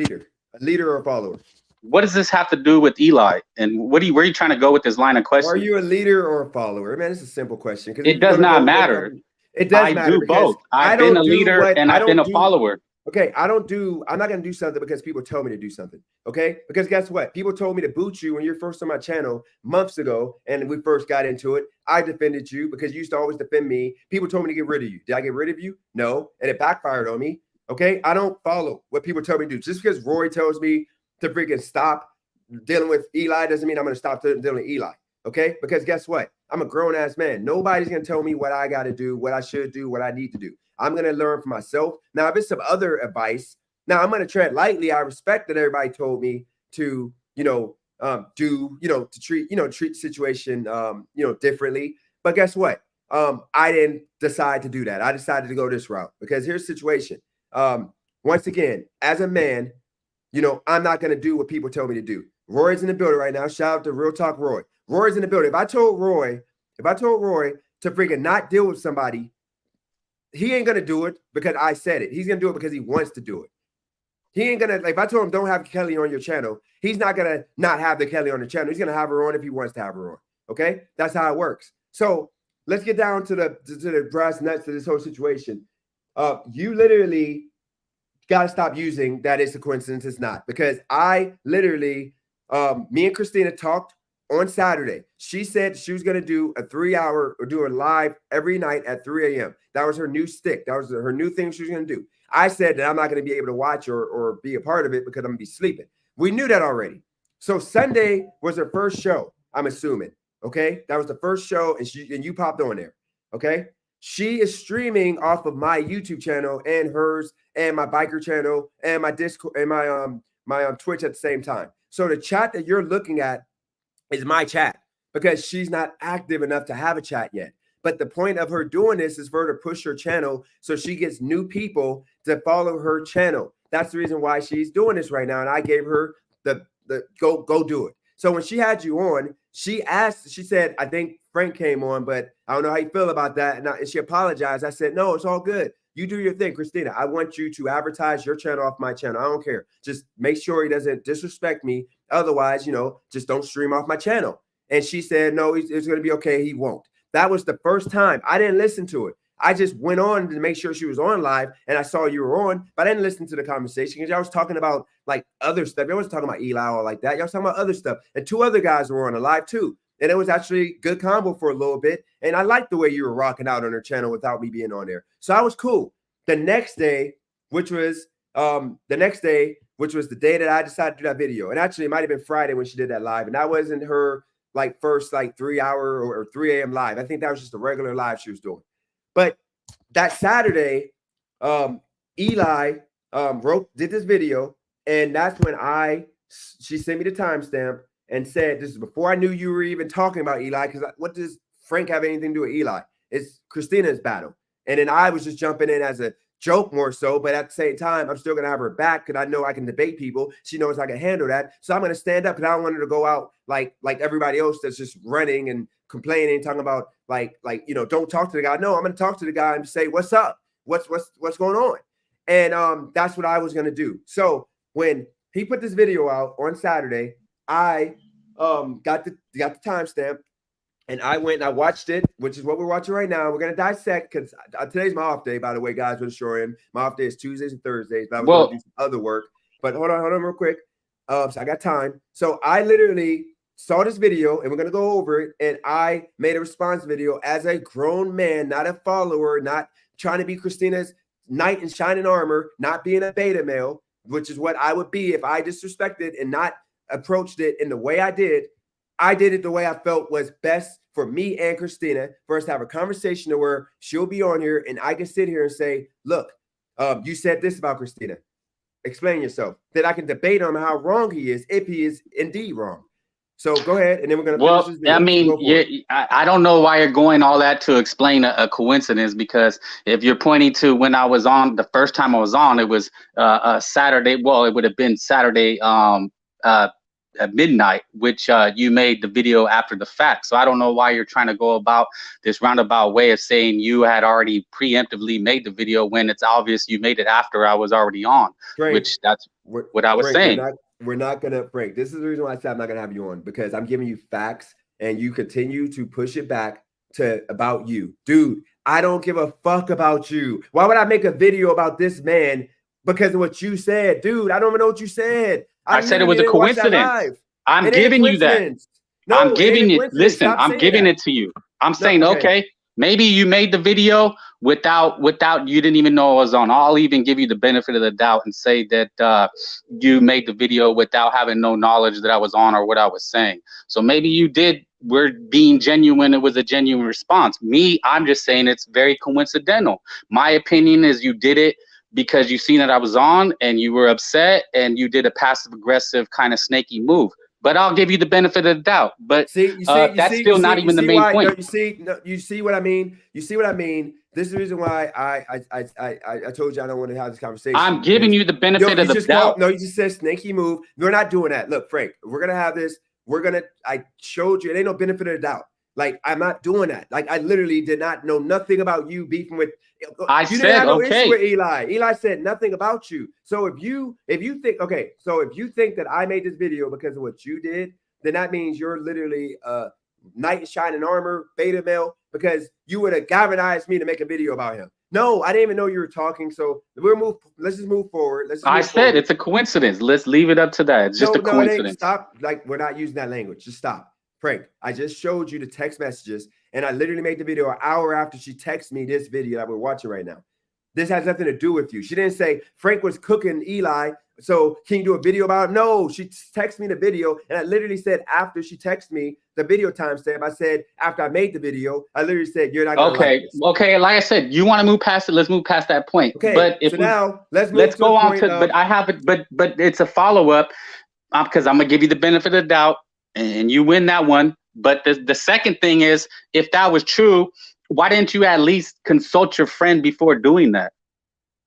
leader or a follower? What does this have to do with Eli? And where are you trying to go with this line of questioning? Are you a leader or a follower? Man, it's a simple question. It does not matter. It does I matter. do both. I've been a leader and I've been a follower. Okay, I'm not going to do something because people tell me to do something. Okay, because guess what? People told me to boot you when you're first on my channel months ago, and we first got into it. I defended you because you used to always defend me. People told me to get rid of you. Did I get rid of you? No, and it backfired on me. Okay, I don't follow what people tell me to do. Just because Roy tells me to freaking stop dealing with Eli doesn't mean I'm going to stop dealing with Eli. Okay, because guess what? I'm a grown ass man. Nobody's going to tell me what I got to do, what I should do, what I need to do. I'm going to learn for myself. Now, if it's some other advice, now I'm going to tread lightly. I respect that everybody told me to, to treat the situation, differently. But guess what? I didn't decide to do that. I decided to go this route because here's the situation. Once again, as a man, I'm not going to do what people tell me to do. Roy's in the building right now. Shout out to Real Talk Roy. Roy's in the building. If I told Roy to freaking not deal with somebody, he ain't going to do it because I said it. He's going to do it because he wants to do it. He ain't going to, if I told him don't have Kelly on your channel, he's not going to not have the Kelly on the channel. He's going to have her on if he wants to have her on. Okay? That's how it works. So let's get down to the brass nuts of this whole situation. You literally got to stop using that it's a coincidence. It's not, because I literally, me and Christina talked on Saturday. She said she was going to do a 3-hour or do a live every night at 3 a.m. That was her new stick. That was her new thing she was going to do. I said that I'm not going to be able to watch or be a part of it because I'm going to be sleeping. We knew that already. So Sunday was her first show, I'm assuming. Okay. That was the first show, and you popped on there. Okay. She is streaming off of my YouTube channel and hers and my biker channel and my Discord and my Twitch at the same time. So the chat that you're looking at is my chat because she's not active enough to have a chat yet. But the point of her doing this is for her to push her channel so she gets new people to follow her channel. That's the reason why she's doing this right now. And I gave her the go do it. So when she had you on, she said, I think Frank came on, but I don't know how you feel about that. And she apologized. I said, no, it's all good. You do your thing, Christina. I want you to advertise your channel off my channel. I don't care. Just make sure he doesn't disrespect me. Otherwise, just don't stream off my channel. And she said, no, it's going to be okay. He won't. That was the first time. I didn't listen to it. I just went on to make sure she was on live, and I saw you were on, but I didn't listen to the conversation because y'all was talking about like other stuff. Y'all wasn't talking about Eli or like that. Y'all was talking about other stuff. And 2 other guys were on a live too. And it was actually good combo for a little bit. And I liked the way you were rocking out on her channel without me being on there. So I was cool. The next day, which was the day that I decided to do that video. And actually it might have been Friday when she did that live. And that wasn't her first 3-hour or 3 a.m. live. I think that was just a regular live she was doing. But that Saturday, Eli did this video, and that's when she sent me the timestamp and said, this is before I knew you were even talking about Eli, because what does Frank have anything to do with Eli? It's Christina's battle. And then I was just jumping in as a joke more so, but at the same time, I'm still going to have her back because I know I can debate people. She knows I can handle that. So I'm going to stand up because I don't want her to go out like everybody else that's just running and complaining, talking about don't talk to the guy. No, I'm going to talk to the guy and say, what's up? What's going on? And that's what I was going to do. So when he put this video out on Saturday, I got the timestamp. And I went and I watched it, which is what we're watching right now. We're going to dissect because today's my off day, by the way, guys, with Ashorian. My off day is Tuesdays and Thursdays. But I was going to do some other work. But hold on real quick. So I got time. So I literally saw this video, and we're going to go over it. And I made a response video as a grown man, not a follower, not trying to be Christina's knight in shining armor, not being a beta male, which is what I would be if I disrespected and not approached it in the way I did. I did it the way I felt was best for me and Christina. First, have a conversation to where she'll be on here and I can sit here and say, look, you said this about Christina. Explain yourself. Then I can debate on how wrong he is, if he is indeed wrong. So go ahead, and then we're gonna Well, finish this video. I mean, Go for it. I don't know why you're going all that to explain a coincidence, because if you're pointing to when I was on the first time I was on, it was Saturday. Well, it would have been Saturday at midnight, which you made the video after the fact. So I don't know why you're trying to go about this roundabout way of saying you had already preemptively made the video when it's obvious you made it after I was already on, Frank, which that's what I was Frank, saying. We're not gonna, Frank. This is the reason why I said I'm not gonna have you on, because I'm giving you facts and you continue to push it back to about you. Dude, I don't give a fuck about you. Why would I make a video about this man because of what you said? Dude, I don't even know what you said. I said it was a literally didn't watch that coincidence. live. I'm It ain't a giving you that. coincidence. No, I'm it ain't giving a it. coincidence. Listen, Stop I'm saying giving that. it to you. I'm saying, okay. okay, maybe you made the video without you didn't even know I was on. I'll even give you the benefit of the doubt and say that you made the video without having no knowledge that I was on or what I was saying. So maybe you did. We're being genuine. It was a genuine response. Me, I'm just saying it's very coincidental. My opinion is you did it because you seen that I was on and you were upset and you did a passive aggressive kind of snaky move. But I'll give you the benefit of the doubt. But that's still not even the main point. No, you see what I mean? You see what I mean? This is the reason why I told you I don't want to have this conversation. I'm giving you the benefit of the doubt. No, you just said snaky move. We're not doing that. Look, Frank, we're gonna have this. I showed you. It ain't no benefit of the doubt. Like, I'm not doing that. Like, I literally did not know nothing about you beefing with. I you said, didn't have no okay. issue with Eli. Eli said nothing about you. So if you think, okay, so if you think that I made this video because of what you did, then that means you're literally knight in shining armor, beta male, because you would have galvanized me to make a video about him. No, I didn't even know you were talking. So let's just move forward. I said it's a coincidence. Let's leave it up to that. It's just a coincidence. Stop. Like, we're not using that language. Just stop. Frank, I just showed you the text messages, and I literally made the video an hour after she texted me this video that we're watching right now. This has nothing to do with you. She didn't say Frank was cooking Eli, so can you do a video about it? No, she texted me the video, and I literally said after she texted me the video timestamp, I said after I made the video, I literally said you're not gonna like this. Okay. Like I said, you want to move past it. Let's move past that point. Okay, but if so now let's go on to. But I have it. But it's a follow up because I'm gonna give you the benefit of the doubt, and you win that one. But the second thing is, if that was true, why didn't you at least consult your friend before doing that?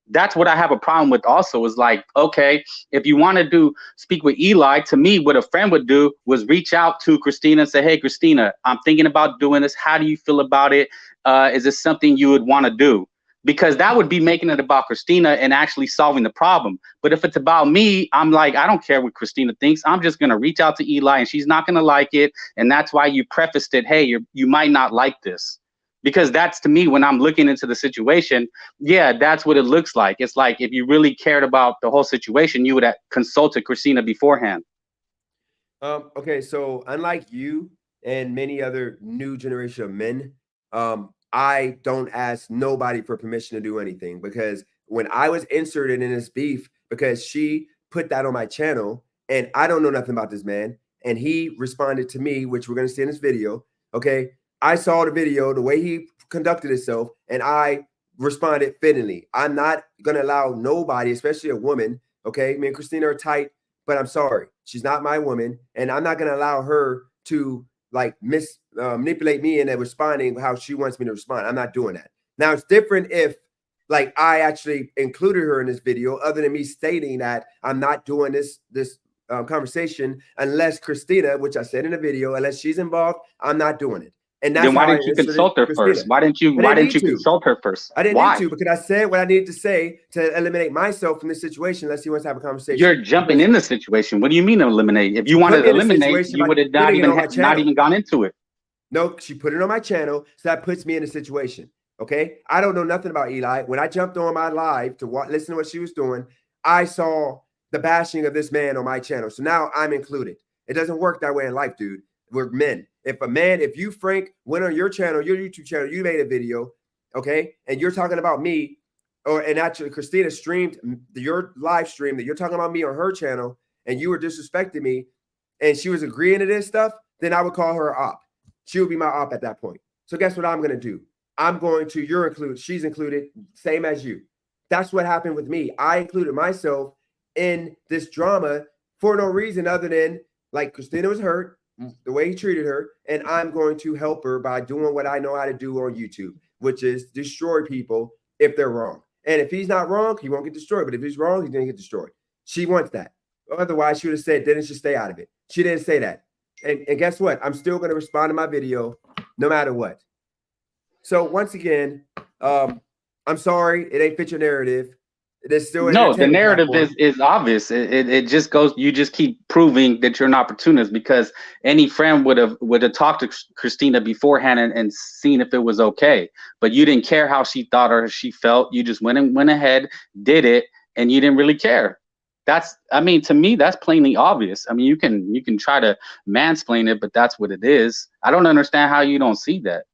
That's what I have a problem with also, is like, okay, if you want to speak with Eli, to me, what a friend would do was reach out to Christina and say, hey, Christina, I'm thinking about doing this. How do you feel about it? Is this something you would want to do? Because that would be making it about Christina and actually solving the problem. But if it's about me, I'm like, I don't care what Christina thinks. I'm just going to reach out to Eli and she's not going to like it. And that's why you prefaced it, hey, you might not like this. Because that's, to me, when I'm looking into the situation, yeah, that's what it looks like. It's like if you really cared about the whole situation, you would have consulted Christina beforehand. Okay, so unlike you and many other new generation of men, I don't ask nobody for permission to do anything, because when I was inserted in this beef, because she put that on my channel and I don't know nothing about this man, and he responded to me, which we're going to see in this video. Okay. I saw the video, the way he conducted himself, and I responded fittingly. I'm not going to allow nobody, especially a woman. Okay. Me and Christina are tight, but I'm sorry. She's not my woman. And I'm not going to allow her to like manipulate me into responding how she wants me to respond. I'm not doing that. Now, it's different if like I actually included her in this video, other than me stating that I'm not doing this conversation unless Christina, which I said in the video, unless she's involved, I'm not doing it. And that's then why didn't you consult her first? Why didn't you consult her first? I didn't need to, because I said what I needed to say to eliminate myself from this situation unless he wants to have a conversation. You're jumping in the situation. What do you mean eliminate? If you wanted to eliminate, you would have not even gone into it. No, she put it on my channel, so that puts me in a situation. Okay, I don't know nothing about Eli. When I jumped on my live to listen to what she was doing, I saw the bashing of this man on my channel. So now I'm included. It doesn't work that way in life, dude. We're men. If you, Frank, went on your channel, your YouTube channel, you made a video, okay, and you're talking about me, and actually Christina streamed your live stream that you're talking about me on her channel, and you were disrespecting me, and she was agreeing to this stuff, then I would call her op. She would be my op at that point. So guess what I'm going to do? I'm going to, you're included, she's included, same as you. That's what happened with me. I included myself in this drama for no reason other than, like, Christina was hurt. the way he treated her, and I'm going to help her by doing what I know how to do on YouTube, which is destroy people if they're wrong. And if he's not wrong, he won't get destroyed. But if he's wrong, he's going to get destroyed. She wants that. Otherwise, she would have said, Dennis should stay out of it. She didn't say that. And guess what? I'm still going to respond to my video no matter what. So once again, I'm sorry. It ain't fit your narrative. It is still No, the narrative platform. is obvious. It just goes. You just keep proving that you're an opportunist because any friend would have talked to Christina beforehand and seen if it was okay. But you didn't care how she thought or she felt. You just went ahead, did it, and you didn't really care. I mean, to me, that's plainly obvious. I mean, you can try to mansplain it, but that's what it is. I don't understand how you don't see that.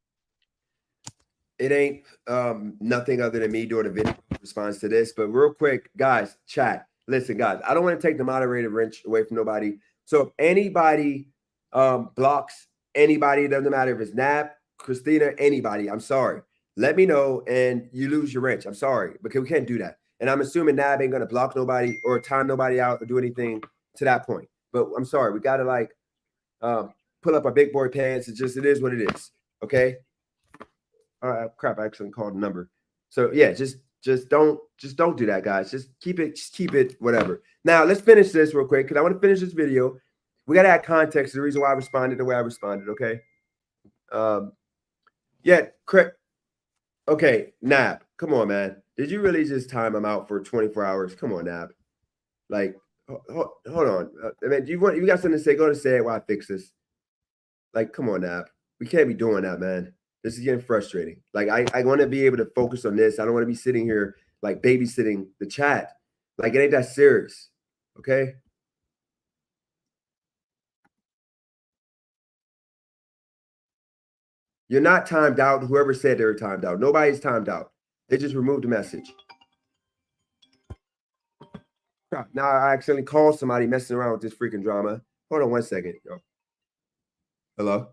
It ain't nothing other than me doing a video response to this. But real quick, guys, chat. Listen, guys, I don't want to take the moderator wrench away from nobody. So if anybody blocks anybody, it doesn't matter if it's Nap, Christina, anybody, I'm sorry. Let me know and you lose your wrench. I'm sorry, because we can't do that. And I'm assuming Nab ain't going to block nobody or time nobody out or do anything to that point. But I'm sorry. We got to like pull up our big boy pants. It is what it is. Okay. Crap, I actually called a number. So yeah, just don't do that, guys. Just keep it whatever. Now let's finish this real quick because I want to finish this video. We got to add context to the reason why I responded the way I responded. Okay. Yeah, correct. Okay, Nab, come on, man. Did you really just time him out for 24 hours? Come on, Nab. Like, hold on. I mean, you got something to say? Go to say it while I fix this. Like, come on, Nab. We can't be doing that, man. This is getting frustrating. Like, I want to be able to focus on this. I don't want to be sitting here like babysitting the chat. Like, it ain't that serious. Okay. You're not timed out. Whoever said they were timed out. Nobody's timed out. They just removed the message. Now I accidentally called somebody messing around with this freaking drama. Hold on one second. Yo. Hello?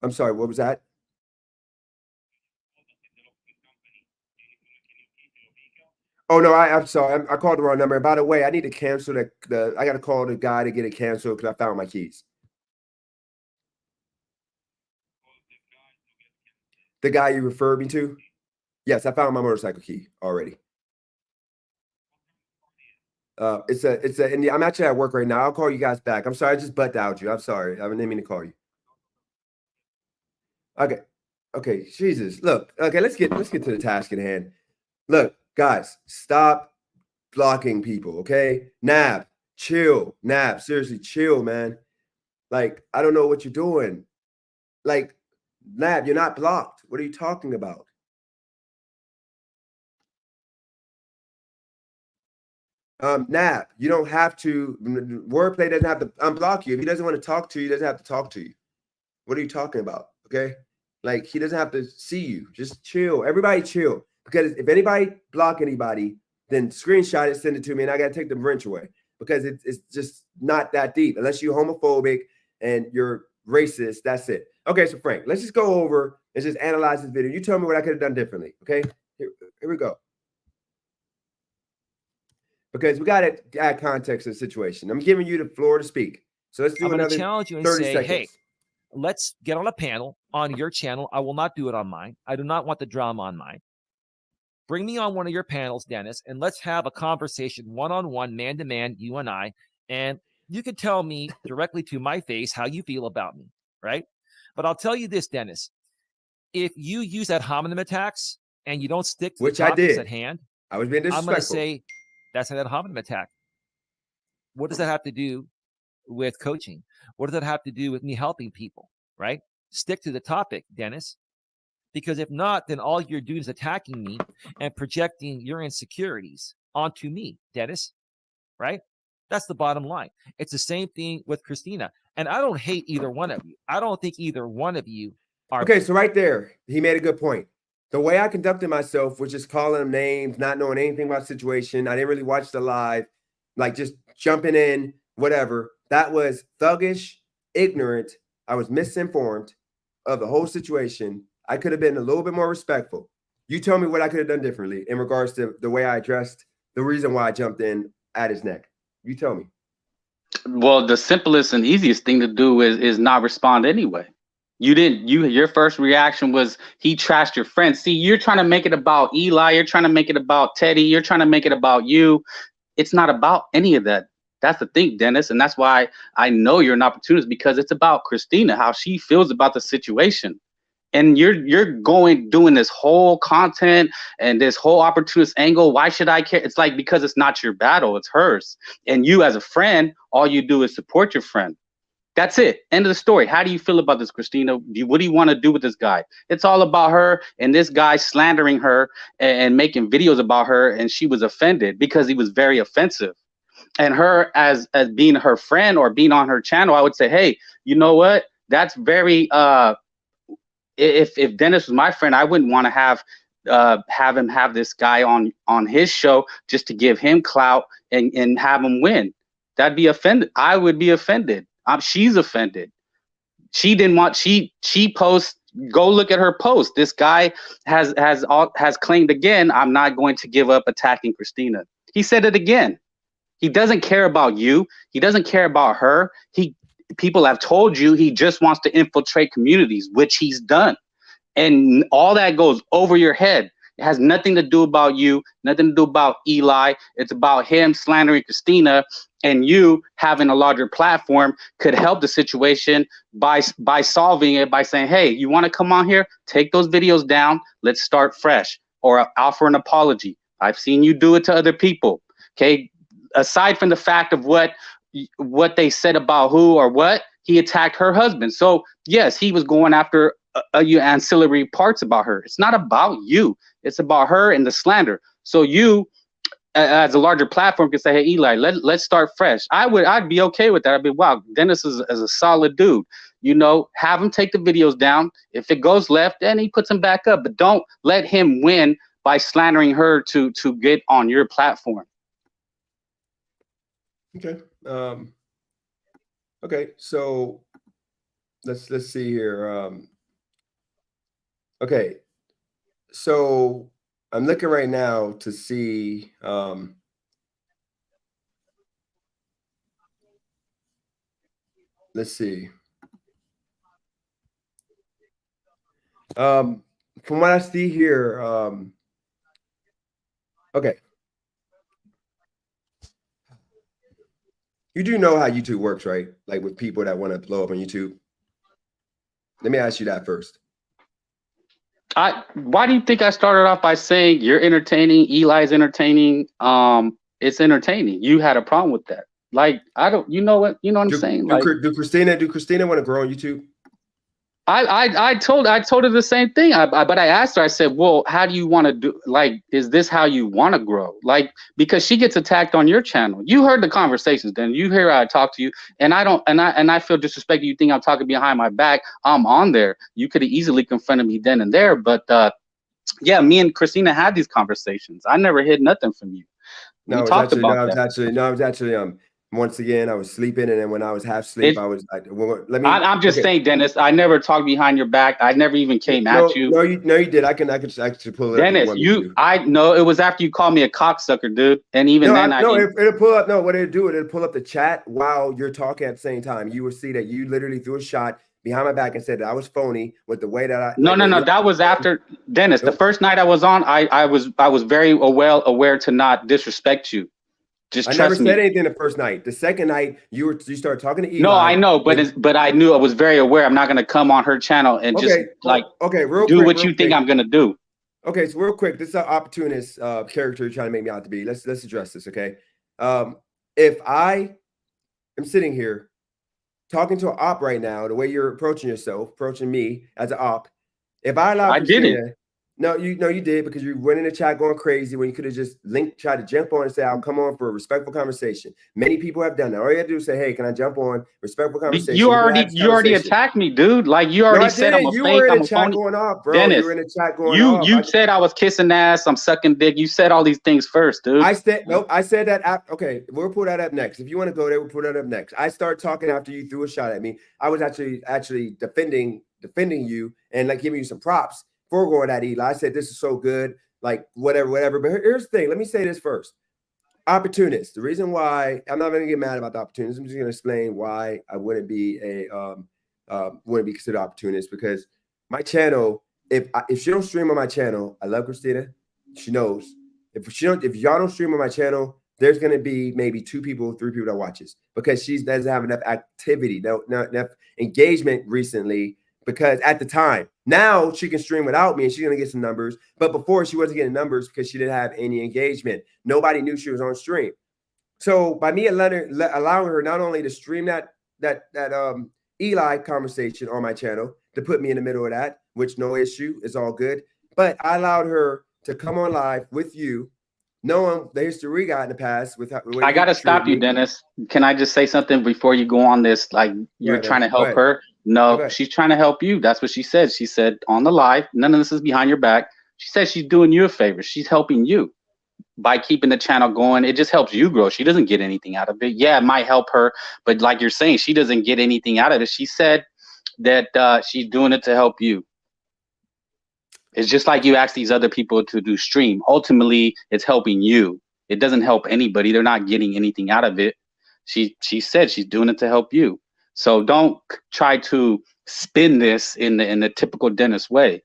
I'm sorry, what was that? Oh no, I'm sorry. I called the wrong number. And by the way, I need to cancel I got to call the guy to get it canceled because I found my keys. The guy you referred me to? Yes, I found my motorcycle key already. I'm actually at work right now. I'll call you guys back. I'm sorry, I just butt dialed you. I'm sorry. I didn't mean to call you. Okay, Jesus. Look, okay, let's get to the task at hand. Look, guys, stop blocking people, okay? Nab, chill. Nab, seriously, chill, man. Like, I don't know what you're doing. Like, Nab, you're not blocked. What are you talking about? Nab, you don't have to. Wordplay doesn't have to unblock you. If he doesn't want to talk to you, he doesn't have to talk to you. What are you talking about? Okay, like he doesn't have to see you. Just chill. Everybody chill. Because if anybody block anybody, then screenshot it, send it to me, and I gotta take the wrench away because it's just not that deep. Unless you're homophobic and you're racist, that's it. Okay, so Frank, let's just go over and just analyze this video. You tell me what I could have done differently. Okay, here we go. Because we got to add context to the situation. I'm giving you the floor to speak. So let's do I'm another gonna challenge you and 30 say, seconds. hey, let's get on a panel on your channel. I will not do it on mine. I do not want the drama on mine. Bring me on one of your panels, Dennis, and let's have a conversation one-on-one, man-to-man, you and I, and you can tell me directly to my face how you feel about me, right? But I'll tell you this, Dennis. If you use that homonym attacks and you don't stick to the topics at hand, I was being disrespectful. I'm going to say that's an ad hominem attack. What does that have to do with coaching? What does that have to do with me helping people, right? Stick to the topic, Dennis. Because if not, then all you're doing is attacking me and projecting your insecurities onto me, Dennis, right? That's the bottom line. It's the same thing with Christina. And I don't hate either one of you. I don't think either one of you are. Okay, so right there, he made a good point. The way I conducted myself was just calling them names, not knowing anything about the situation. I didn't really watch the live, like just jumping in, whatever. That was thuggish, ignorant. I was misinformed of the whole situation. I could have been a little bit more respectful. You tell me what I could have done differently in regards to the way I addressed the reason why I jumped in at his neck? You tell me. Well, the simplest and easiest thing to do is not respond anyway. Your first reaction was he trashed your friend. See, you're trying to make it about Eli, you're trying to make it about Teddy, you're trying to make it about you. It's not about any of that. That's the thing, Dennis, and that's why I know you're an opportunist, because it's about Christina, how she feels about the situation. And you're doing this whole content and this whole opportunist angle. Why should I care? It's like, because it's not your battle, it's hers. And you as a friend, all you do is support your friend. That's it. End of the story. How do you feel about this, Christina? What do you want to do with this guy? It's all about her and this guy slandering her and making videos about her. And she was offended because he was very offensive. And her as being her friend or being on her channel, I would say, hey, you know what? That's very if Dennis was my friend, I wouldn't want to have him have this guy on his show just to give him clout and have him win. That'd be offended. I would be offended. She's offended. She didn't want. She posts. Go look at her post. This guy has claimed again, I'm not going to give up attacking Christina. He said it again. He doesn't care about you. He doesn't care about her. People have told you he just wants to infiltrate communities, which he's done. And all that goes over your head. It has nothing to do about you, nothing to do about Eli. It's about him slandering Christina, and you having a larger platform could help the situation by solving it, by saying, hey, you want to come on here? Take those videos down. Let's start fresh, or offer an apology. I've seen you do it to other people. Okay. Aside from the fact of what they said about who or what, he attacked her husband. So yes, he was going after ancillary parts about her. It's not about you. It's about her and the slander. So you, as a larger platform, can say, hey, Eli, let's start fresh. I'd be okay with that. I'd be, wow, Dennis is a solid dude. You know, have him take the videos down. If it goes left, then he puts them back up. But don't let him win by slandering her to get on your platform. Okay. Okay. So let's see here. Okay. So I'm looking right now to see. Let's see. From what I see here, okay. You do know how YouTube works, right? Like with people that want to blow up on YouTube. Let me ask you that first. Why do you think I started off by saying you're entertaining, Eli's entertaining? It's entertaining. You had a problem with that. Like, I don't, you know what I'm saying? Like, do Christina want to grow on YouTube? I told her the same thing. But I asked her, I said, well, how do you want to do, like, is this how you want to grow? Like, because she gets attacked on your channel. You heard the conversations, then you hear how I talk to you, and I feel disrespected. You think I'm talking behind my back. I'm on there. You could have easily confronted me then and there, but yeah, me and Christina had these conversations. I never hid nothing from you. No, I was actually once again, I was sleeping, and then when I was half asleep, I was like, well, let me. I'm just saying, Dennis, I never talked behind your back. I never even came at you. No, you did. I could actually pull it Dennis, up. I know it was after you called me a cocksucker, dude. And even then, it'll pull up. No, what it'll do, it'll pull up the chat while you're talking at the same time. You will see that you literally threw a shot behind my back and said that I was phony with the way that I. No. That was after Dennis. The first night I was on, I was very aware to not disrespect you. Just trust me. I never said anything the first night. The second night, you started talking to Eli. No, I know, but I knew I was very aware. I'm not going to come on her channel and do what you think I'm going to do. Okay, so real quick, this is an opportunist character you're trying to make me out to be. Let's address this, okay? If I am sitting here talking to an op right now, the way you're approaching yourself, approaching me as an op, if I allow didn't. No, you did, because you went in the chat going crazy when you could have just tried to jump on and say, I'll come on for a respectful conversation. Many people have done that. All you have to do is say, hey, can I jump on? Respectful conversation. You already attacked me, dude. Like, you already said I'm a fake. You were in the chat going off, bro. Dennis, you were in the chat going off. You said I was kissing ass, I'm sucking dick. You said all these things first, dude. I said that. Okay, we'll pull that up next. If you want to go there, we'll pull that up next. I started talking after you threw a shot at me. I was actually defending you and like giving you some props for going at Eli. I said, this is so good, like whatever. But here's the thing. Let me say this first. opportunist. The reason why I'm not going to get mad about the opportunist, I'm just going to explain why I wouldn't be considered opportunist, because my channel, if she don't stream on my channel, I love Christina. She knows. If y'all don't stream on my channel, there's going to be maybe 2 people, 3 people that watches, because she doesn't have enough activity, not enough engagement recently. Because at the time, now she can stream without me and she's going to get some numbers. But before, she wasn't getting numbers because she didn't have any engagement. Nobody knew she was on stream. So by me allowing her not only to stream that Eli conversation on my channel, to put me in the middle of that, which no issue, it's all good. But I allowed her to come on live with you, knowing the history we got in the past. I got to stop you, Dennis. Can I just say something before you go on this? Like, you're trying to help her. No, she's trying to help you. That's what she said. She said on the live, none of this is behind your back. She said she's doing you a favor. She's helping you by keeping the channel going. It just helps you grow. She doesn't get anything out of it. Yeah, it might help her, but like you're saying, she doesn't get anything out of it. She said that she's doing it to help you. It's just like you ask these other people to do stream. Ultimately, it's helping you. It doesn't help anybody. They're not getting anything out of it. She said she's doing it to help you. So don't try to spin this in the typical Dennis way,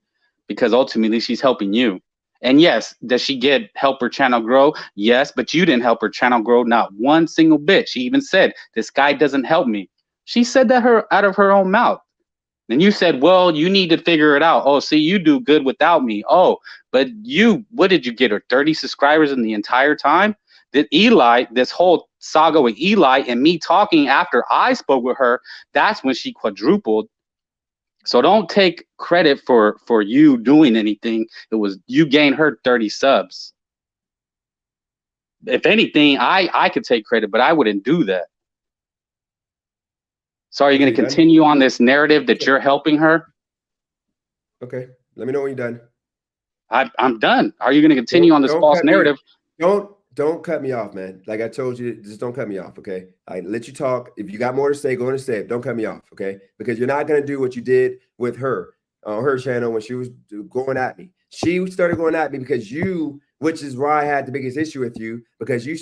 because ultimately she's helping you. And yes, does she help her channel grow? Yes, but you didn't help her channel grow, not one single bit. She even said, this guy doesn't help me. She said that out of her own mouth. And you said, well, you need to figure it out. Oh, see, you do good without me. Oh, but what did you get her? 30 subscribers in the entire time? That Eli, this whole saga with Eli and me talking after I spoke with her, that's when she quadrupled. So don't take credit for you doing anything. It was you gained her 30 subs. If anything, I could take credit, but I wouldn't do that. So are you going to continue on this narrative that you're helping her? Okay, let me know when you're done. I'm done. Are you going to continue on this false narrative? Don't cut me off, man. Like I told you, just don't cut me off, okay? I let you talk. If you got more to say, go and say it. Don't cut me off, okay? Because you're not going to do what you did with her on her channel when she was going at me. She started going at me because which is why I had the biggest issue with you, because you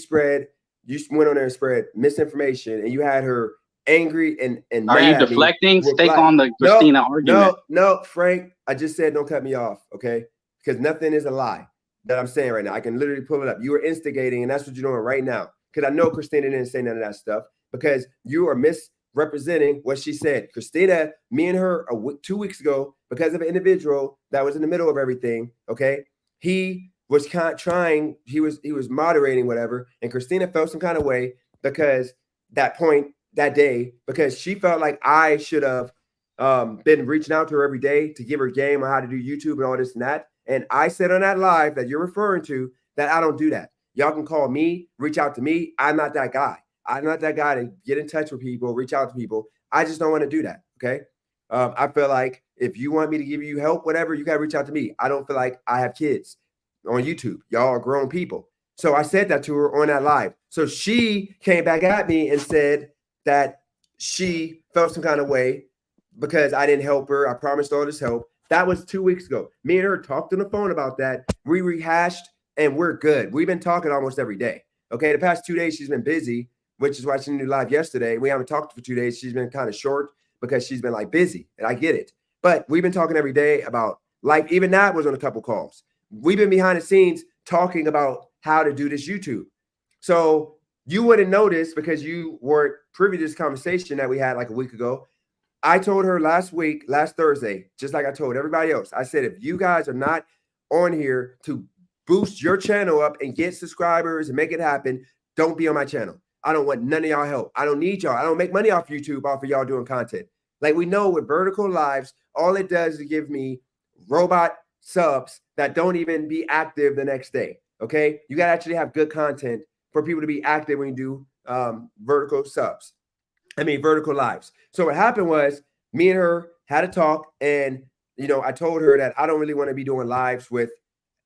went on there and spread misinformation, and you had her angry and are you deflecting? Stick on the Christina argument. No, Frank, I just said don't cut me off, okay? Because nothing is a lie that I'm saying right now. I can literally pull it up. You are instigating, and that's what you're doing right now. Because I know Christina didn't say none of that stuff, because you are misrepresenting what she said. Christina, me and her 2 weeks ago, because of an individual that was in the middle of everything, okay? He was he was moderating whatever, and Christina felt some kind of way because that day, because she felt like I should have been reaching out to her every day to give her game on how to do YouTube and all this and that. And I said on that live that you're referring to that I don't do that. Y'all can call me, reach out to me. I'm not that guy. I'm not that guy to get in touch with people, reach out to people. I just don't want to do that, okay? I feel like if you want me to give you help, whatever, you got to reach out to me. I don't feel like I have kids on YouTube. Y'all are grown people. So I said that to her on that live. So she came back at me and said that she felt some kind of way because I didn't help her. I promised all this help. That was 2 weeks ago. Me and her talked on the phone about that. We rehashed and we're good. We've been talking almost every day. Okay, the past 2 days she's been busy, which is why she didn't do live yesterday. We haven't talked for 2 days. She's been kind of short because she's been like busy, and I get it. But we've been talking every day about life. Even that was on a couple calls. We've been behind the scenes talking about how to do this YouTube. So you wouldn't notice because you weren't privy to this conversation that we had like a week ago. I told her last Thursday, just like I told everybody else, I said, if you guys are not on here to boost your channel up and get subscribers and make it happen, don't be on my channel. I don't want none of y'all help. I don't need y'all. I don't make money off YouTube off of y'all doing content. Like we know with Vertical Lives, all it does is give me robot subs that don't even be active the next day. Okay. You got to actually have good content for people to be active when you do vertical lives. So what happened was me and her had a talk, and I told her that I don't really want to be doing lives with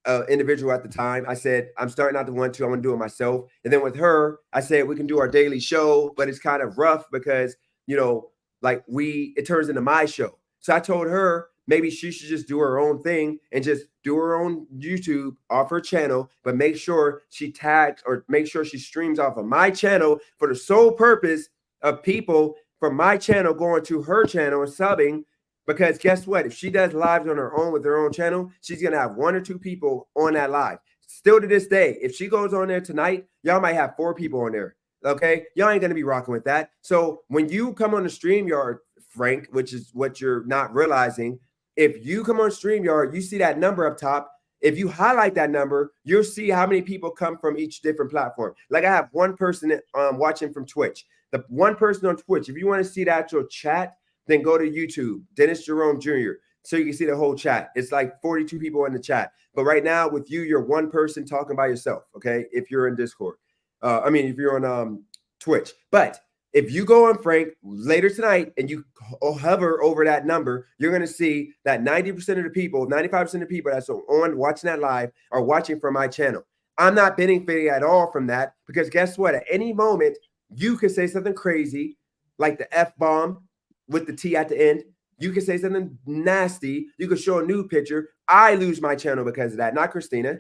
an individual at the time. I said I'm starting out to want to. I want to do it myself. And then with her, I said we can do our daily show, but it's kind of rough because it turns into my show. So I told her maybe she should just do her own thing and just do her own YouTube off her channel, but make sure she tags or make sure she streams off of my channel for the sole purpose of people from my channel going to her channel and subbing. Because guess what? If she does lives on her own with her own channel, she's going to have 1 or 2 people on that live. Still to this day, if she goes on there tonight, y'all might have 4 people on there. Okay? Y'all ain't going to be rocking with that. So when you come on the StreamYard, Frank, which is what you're not realizing, if you come on StreamYard, you see that number up top. If you highlight that number, you'll see how many people come from each different platform. Like I have one person watching from Twitch. The one person on Twitch, if you want to see the actual chat, then go to YouTube, Dennis Jerome Jr., so you can see the whole chat. It's like 42 people in the chat. But right now with you, you're one person talking by yourself, okay, if you're in Discord. If you're on Twitch. But if you go on Frank later tonight and you hover over that number, you're going to see that 90% of the people, 95% of the people that's on watching that live are watching from my channel. I'm not benefiting at all from that because guess what? At any moment, you could say something crazy like the F-bomb with the T at the end. You can say something nasty. You could show a nude picture. I lose my channel because of that, not Christina.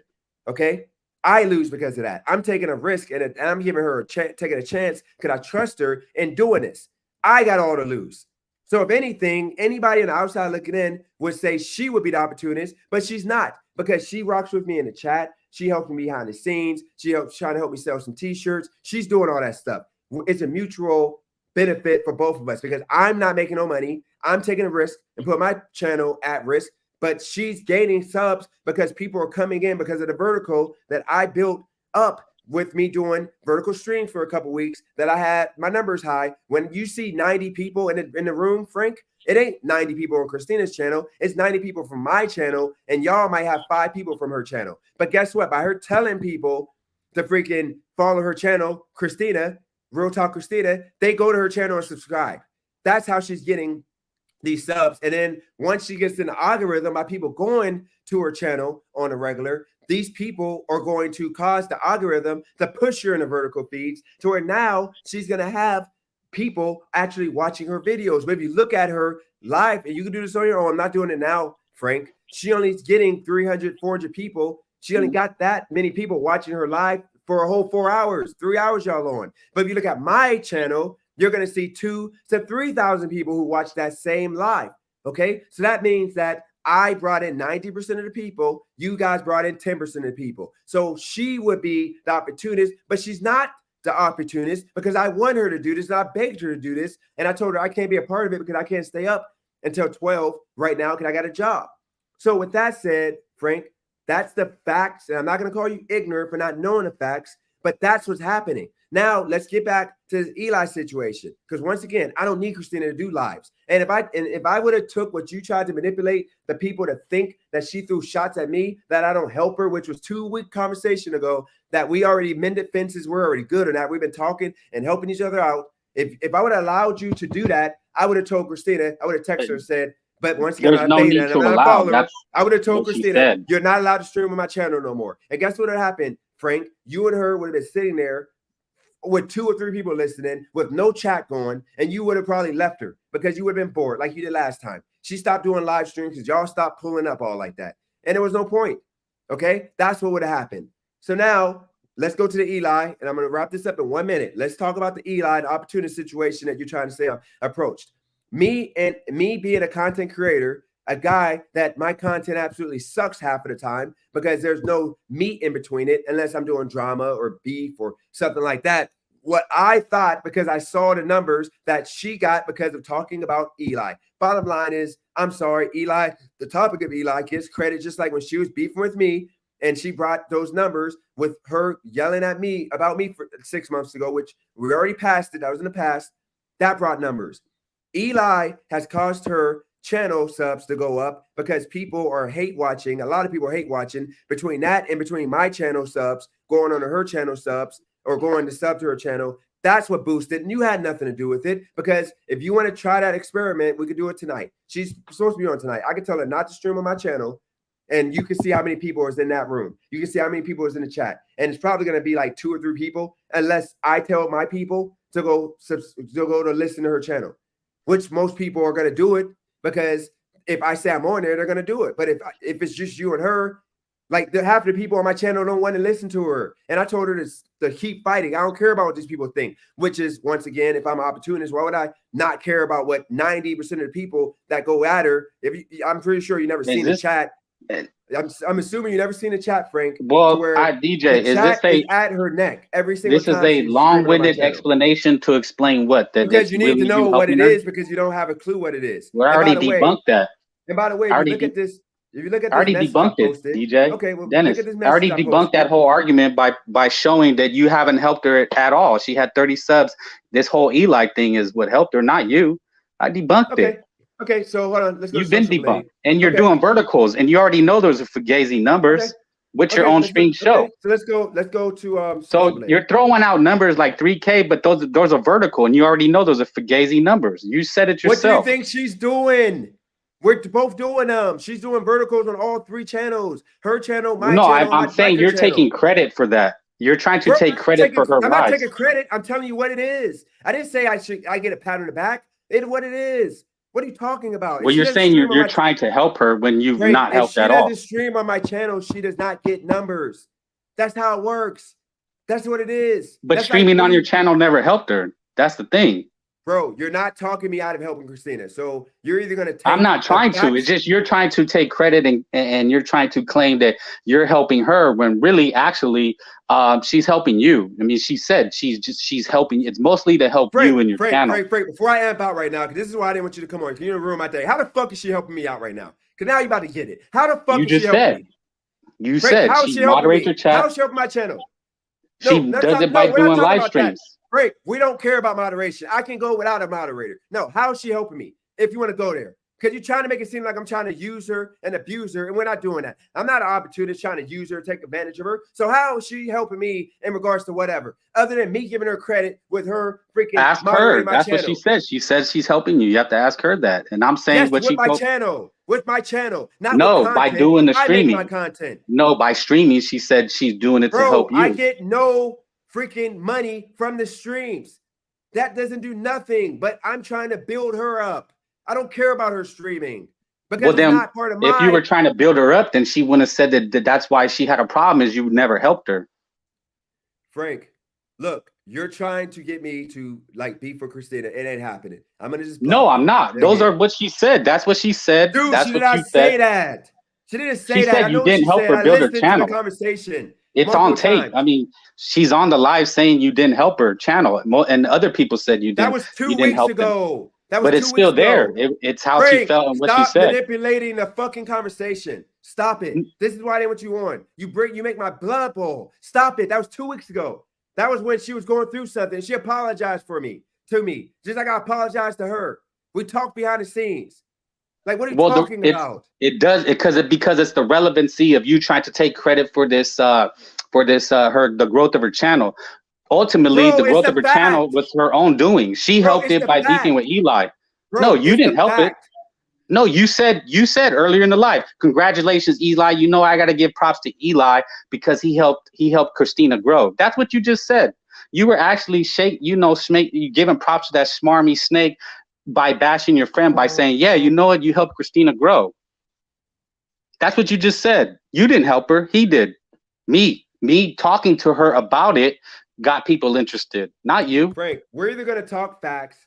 Okay? I lose because of that. I'm taking a risk and I'm giving her taking a chance because I trust her in doing this. I got all to lose. So if anything, anybody on the outside looking in would say she would be the opportunist, but she's not because she rocks with me in the chat. She helps me behind the scenes. She helps trying to help me sell some t-shirts. She's doing all that stuff. It's a mutual benefit for both of us because I'm not making no money. I'm taking a risk and put my channel at risk, but she's gaining subs because people are coming in because of the vertical that I built up with me doing vertical streams for a couple weeks that I had my numbers high. When you see 90 people in the room, Frank, it ain't 90 people on Christina's channel. It's 90 people from my channel and y'all might have 5 people from her channel. But guess what? By her telling people to freaking follow her channel, Christina, Real Talk Christina, they go to her channel and subscribe. That's how she's getting these subs. And then once she gets in the algorithm by people going to her channel on a regular, these people are going to cause the algorithm to push her in the vertical feeds to where now she's going to have people actually watching her videos. But if you look at her live, and you can do this on your own, I'm not doing it now, Frank. She only is getting 300, 400 people. She only got that many people watching her live for a whole 4 hours, 3 hours y'all on. But if you look at my channel, you're going to see 2,000 to 3,000 people who watch that same live. Okay. So that means that I brought in 90% of the people. You guys brought in 10% of the people. So she would be the opportunist, but she's not the opportunist because I want her to do this. And I begged her to do this. And I told her I can't be a part of it because I can't stay up until 12 right now because I got a job. So with that said, Frank, that's the facts. And I'm not going to call you ignorant for not knowing the facts, but that's what's happening. Now let's get back to the Eli situation. Because once again, I don't need Christina to do lives. And if I would have took what you tried to manipulate the people to think that she threw shots at me, that I don't help her, which was 2-week conversation ago, that we already mended fences, we're already good on that. We've been talking and helping each other out. If I would have allowed you to do that, I would have told Christina, I would have texted her and said, but once again, there's no need to allow. I would have told Christina, you're not allowed to stream on my channel no more. And guess what would happen, Frank? You and her would have been sitting there with 2 or 3 people listening with no chat going, and you would have probably left her because you would have been bored like you did last time. She stopped doing live streams because y'all stopped pulling up all like that. And there was no point. Okay? That's what would have happened. So now let's go to the Eli, and I'm going to wrap this up in 1 minute. Let's talk about the Eli, the opportunity situation that you're trying to say approached. Me being a content creator, a guy that my content absolutely sucks half of the time because there's no meat in between it unless I'm doing drama or beef or something like that. What I thought, because I saw the numbers that she got because of talking about Eli. Bottom line is, I'm sorry, Eli, the topic of Eli gets credit just like when she was beefing with me and she brought those numbers with her yelling at me about me for 6 months ago, which we already passed it. That was in the past. That brought numbers. Eli has caused her channel subs to go up because people are hate watching. A lot of people are hate watching between that and between my channel subs going on to her channel subs or going to sub to her channel. That's what boosted. And you had nothing to do with it because if you want to try that experiment, we could do it tonight. She's supposed to be on tonight. I can tell her not to stream on my channel and you can see how many people is in that room. You can see how many people is in the chat. And it's probably going to be like 2 or 3 people unless I tell my people to go to listen to her channel, which most people are going to do it because if I say I'm on there, they're gonna do it. But if it's just you and her, like half of the people on my channel don't want to listen to her. And I told her to keep fighting. I don't care about what these people think, which is, once again, if I'm an opportunist, why would I not care about what 90% of the people that go at her? I'm pretty sure you never seen the chat. I'm assuming you never seen the chat, Frank. Well, DJ, is this at her neck every single time? This is a long-winded explanation to explain what that. Because you need to know what it is, because you don't have a clue what it is. We already debunked that. And by the way, if you look at this. If you look at I already debunked it, DJ. Okay, well, Dennis, I already debunked that whole argument by showing that you haven't helped her at all. She had 30 subs. This whole Eli thing is what helped her, not you. I debunked it. Okay, so hold on. Let's go. You've been debunked, and you're doing verticals, and you already know those are fugazi numbers with your own stream show. So let's go to So you're throwing out numbers like 3K, but those are vertical, and you already know those are fugazi numbers. You said it yourself. What do you think she's doing? We're both doing them. She's doing verticals on all 3 channels. Her channel, my channel. No, I'm saying you're taking credit for that. You're trying to take credit for her rise. I'm not taking credit. I'm telling you what it is. I didn't say I get a pat on the back. It's what it is. What are you talking about? Well, you're saying you're trying to help her when you've not helped at all. If she doesn't stream on my channel, she does not get numbers. That's how it works. That's what it is. But streaming on your channel never helped her. That's the thing. Bro, you're not talking me out of helping Christina. So you're either going to take... I'm not trying to. It's just you're trying to take credit and you're trying to claim that you're helping her when really, actually, she's helping you. I mean, she said she's helping. It's mostly to help you and your channel. Frank, before I amp out right now, because this is why I didn't want you to come on. Can you ruin my day? How the fuck is she helping me out right now? Because now you're about to get it. How the fuck is she helping me? You said she moderates her chat. How is she helping my channel? She does it by doing live streams. Frank, we don't care about moderation. I can go without a moderator. No, how is she helping me? If you want to go there, because you're trying to make it seem like I'm trying to use her and abuse her, and we're not doing that. I'm not an opportunist trying to use her, take advantage of her. So how is she helping me in regards to whatever, other than me giving her credit with her freaking? Ask her. That's what she said. She says she's helping you. You have to ask her that. And I'm saying what she with my channel, not no, with by doing the streaming. I make my content. No, by streaming, she said she's doing it to help you. I get no freaking money from the streams. That doesn't do nothing, but I'm trying to build her up. I don't care about her streaming because it's not part of mine. If you were trying to build her up, then she wouldn't have said that that's why she had a problem, is you never helped her. Frank, look, you're trying to get me to like be for Christina. It ain't happening. I'm gonna just No, I'm not. Those are what she said. That's what she said. Dude, that's she what did not you say said. that. She didn't say she that. Said you didn't help her build her channel. Conversation. It's on tape. I mean, she's on the live saying you didn't help her channel, and other people said you didn't. That was 2 weeks ago. That was but it's still there. It's how she felt and what she said. Stop manipulating the fucking conversation. Stop it. This is why I didn't want you on. You make my blood boil. Stop it. That was 2 weeks ago. That was when she was going through something. She apologized to me, just like I apologized to her. We talked behind the scenes. Like, what are you talking about? It does because it's the relevancy of you trying to take credit for this the growth of her channel. Ultimately, the growth of her channel was her own doing. She helped it by beefing with Eli. No, you didn't help it. No, you said earlier in the live, congratulations, Eli. You know I got to give props to Eli because he helped Christina grow. That's what you just said. You were actually you giving props to that smarmy snake by bashing your friend by saying, yeah, you know what, you helped Christina grow. That's what you just said. You didn't help her. He did. Me talking to her about it got people interested, not you. Frank, we're either going to talk facts.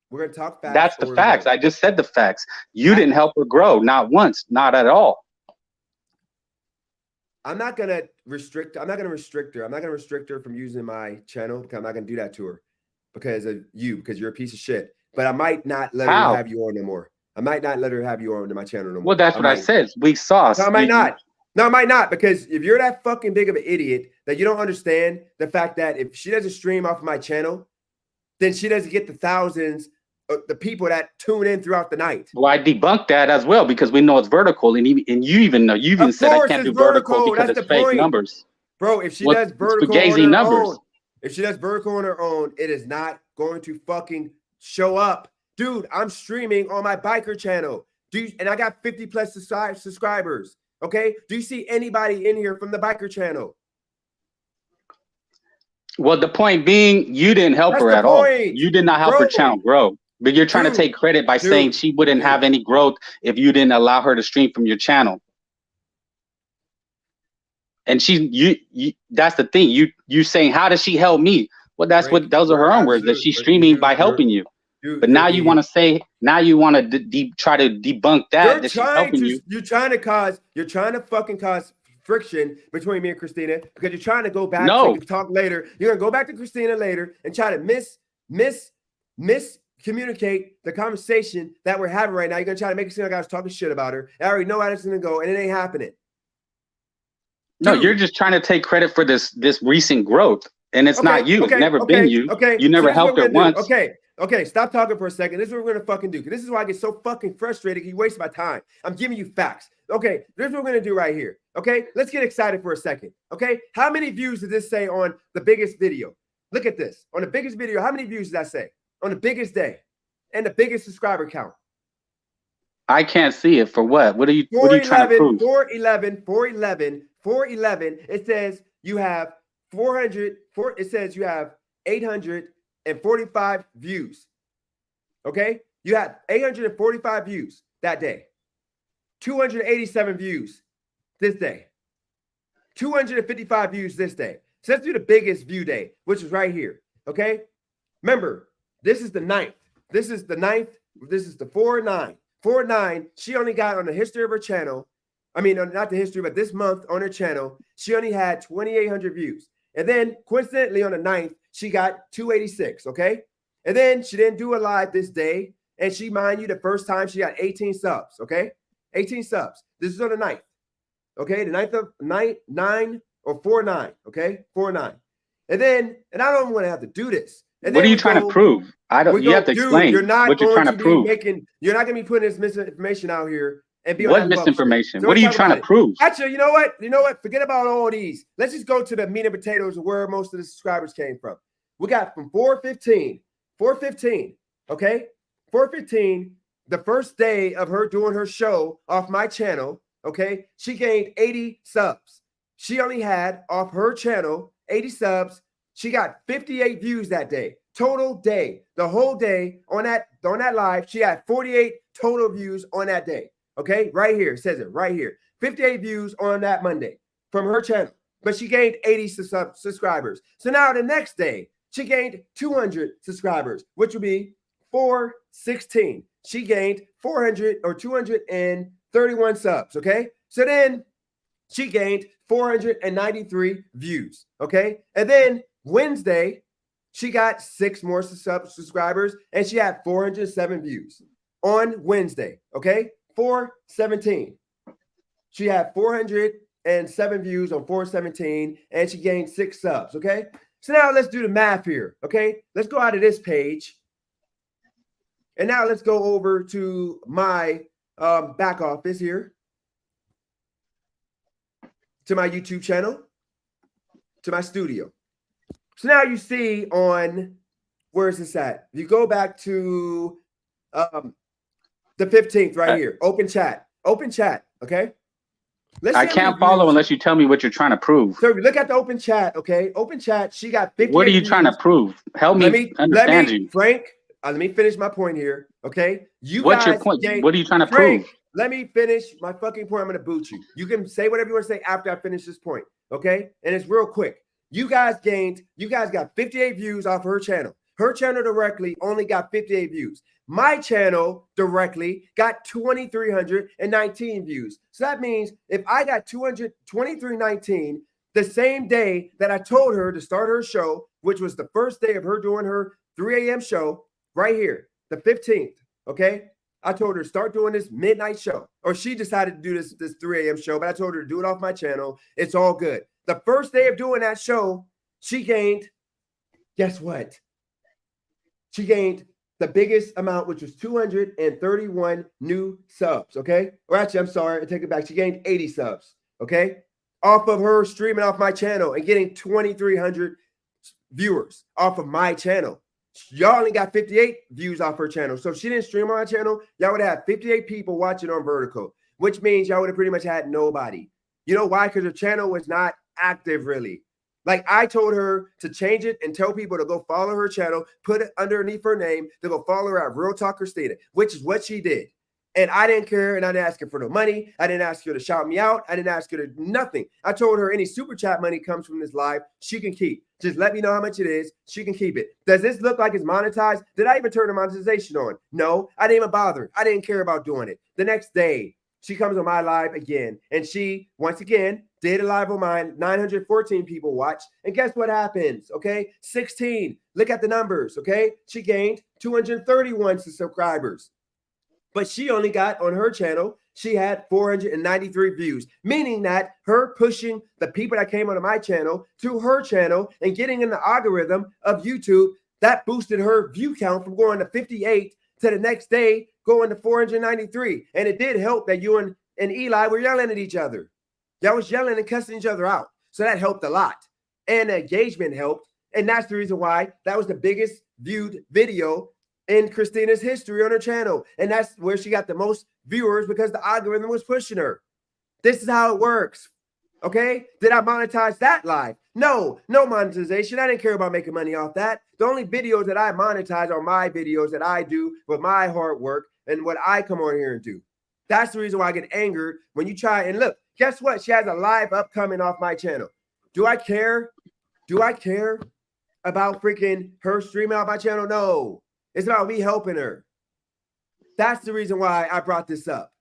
We're going to talk facts. That's the facts. I just said the facts. You didn't help her grow, not once, not at all. I'm not going to restrict her. I'm not going to restrict her from using my channel because I'm not going to do that to her because of you, because you're a piece of shit. But I might not let her have you on no more. I might not let her have you on to my channel no more. Well, that's what I said. Weak sauce. No, I might not. No, I might not, because if you're that fucking big of an idiot that you don't understand the fact that if she doesn't stream off of my channel, then she doesn't get the thousands of the people that tune in throughout the night. Well, I debunked that as well because we know it's vertical, and you even know, you even said I can't do vertical because it's fake numbers. Bro, if she does vertical on her own, if she does vertical on her own, it is not going to fucking show up. Dude, I'm streaming on my biker channel. And I got 50 plus subscribers. Okay. Do you see anybody in here from the biker channel? Well, the point being, you didn't help her at all. You did not help her channel grow. But you're trying to take credit by saying she wouldn't have any growth if you didn't allow her to stream from your channel. And you that's the thing. You saying, how does she help me? Well, that's what those are her own words, that she's streaming by helping you. But now you want to say, now you want to try to debunk that she's helping you. You're trying to fucking cause friction between me and Christina because you're trying to go back to talk later. You're gonna go back to Christina later and try to miscommunicate the conversation that we're having right now. You're gonna try to make it seem like I was talking shit about her. I already know how it's gonna go, and it ain't happening. No, you're just trying to take credit for this recent growth, and it's not you. It's never been you. You never helped her once. Okay, stop talking for a second. This is what we're gonna fucking do. This is why I get so fucking frustrated. You waste my time. I'm giving you facts. Okay, this is what we're gonna do right here. Okay, let's get excited for a second. Okay, how many views did this say on the biggest video? Look at this. On the biggest video, how many views did that say? On the biggest day and the biggest subscriber count? I can't see it. For what? What are you trying to prove? 411. It says you have 400. It says you have 845 views. Okay, you had 845 views that day. 287 views this day. 255 views this day. So let's do the biggest view day, which is right here. Okay, remember this is the 9th. This is the 9th. This is the 4/9. 4/9. She only got on the history of her channel. I mean, not the history, but this month on her channel, she only had 2,800 views. And then coincidentally on the 9th, she got 286, okay? And then she didn't do a live this day. And she, mind you, the first time she got 18 subs, okay? 18 subs. This is on the 9th, okay? The 9th of 9 or 4/9, okay? 4/9. And then, and I don't want to have to do this. And what are you trying to prove? I don't. You have to explain what you're trying to prove. You're not going to be putting this misinformation out here. And be what misinformation? So what are you trying to prove? Actually, you know what? Forget about all these. Let's just go to the meat and potatoes of where most of the subscribers came from. We got from 415, okay? 415, the first day of her doing her show off my channel, okay? She gained 80 subs. She only had off her channel 80 subs. She got 58 views that day. Total day. The whole day on that live, she had 48 total views on that day. Okay, right here, it says it right here. 58 views on that Monday from her channel, but she gained 80 subscribers. So now the next day, she gained 200 subscribers, which would be 416. She gained 400 or 231 subs, okay? So then she gained 493 views, okay? And then Wednesday, she got 6 more subscribers, and she had 407 views on Wednesday, okay? 417. She had 407 views on 417, and she gained 6 subs. Okay, so now let's do the math here. Okay, let's go out of this page, and now let's go over to my back office here, to my YouTube channel, to my studio. So now you see on, where is this at? You go back to the 15th right here. Open chat. Okay. I can't follow unless you tell me what you're trying to prove. So look at the open chat. Okay. Open chat. She got 50. What are you trying to prove? Help me understand you. Frank, let me finish my point here. Okay. What's your point? What are you trying to prove? Let me finish my fucking point. I'm going to boot you. You can say whatever you want to say after I finish this point. Okay. And it's real quick. You guys got 58 views off her channel. Her channel directly only got 58 views. My channel directly got 2,319 views. So that means if I got 223.19 the same day that I told her to start her show, which was the first day of her doing her 3 a.m. show, right here, the 15th, okay? I told her to start doing this midnight show. Or she decided to do this 3 a.m. show, but I told her to do it off my channel. It's all good. The first day of doing that show, she gained, guess what? She gained the biggest amount, which was 231 new subs, okay? Or actually, I'm sorry, I take it back. She gained 80 subs, okay? Off of her streaming off my channel and getting 2,300 viewers off of my channel. Y'all only got 58 views off her channel. So if she didn't stream on my channel, y'all would have 58 people watching on Vertical, which means y'all would have pretty much had nobody. You know why? Because her channel was not active, really. Like I told her to change it and tell people to go follow her channel, put it underneath her name, to go follow her at Real Talk Christina, which is what she did. And I didn't care, and I didn't ask her for no money. I didn't ask her to shout me out. I didn't ask her to nothing. I told her any super chat money comes from this live, she can keep. Just let me know how much it is. She can keep it. Does this look like it's monetized? Did I even turn the monetization on? No, I didn't even bother. I didn't care about doing it. The next day, she comes on my live again, and she, once again, did a live on mine. 914 people watched. And guess what happens? Okay, 16. Look at the numbers. Okay, she gained 231 subscribers. But she only got on her channel, she had 493 views, meaning that her pushing the people that came onto my channel to her channel and getting in the algorithm of YouTube, that boosted her view count from going to 58 to the next day going to 493. And it did help that you and Eli were yelling at each other. Y'all was yelling and cussing each other out. So that helped a lot. And the engagement helped. And that's the reason why that was the biggest viewed video in Christina's history on her channel. And that's where she got the most viewers because the algorithm was pushing her. This is how it works. Okay? Did I monetize that live? No, no monetization. I didn't care about making money off that. The only videos that I monetize are my videos that I do with my hard work and what I come on here and do. That's the reason why I get angered when you try and look. Guess what? She has a live upcoming off my channel. Do I care? Do I care about freaking her streaming out my channel? No. It's about me helping her. That's the reason why I brought this up.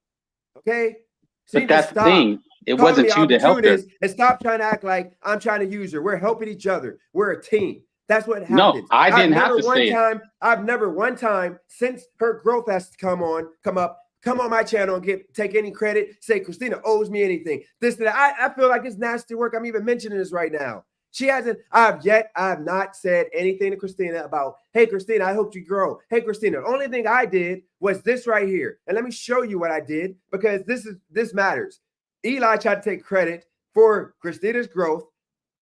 Okay? So but that's the thing. It wasn't you to help her. And stop trying to act like I'm trying to use her. We're helping each other. We're a team. That's what happens. No, I didn't have to say it. I've never one time since her growth has come up, come on my channel and take any credit, say Christina owes me anything. This, that. I feel like it's nasty work. I'm even mentioning this right now. She hasn't, I have not said anything to Christina about, hey, Christina, I hope you grow. Hey, Christina, the only thing I did was this right here. And let me show you what I did because this matters. Eli tried to take credit for Christina's growth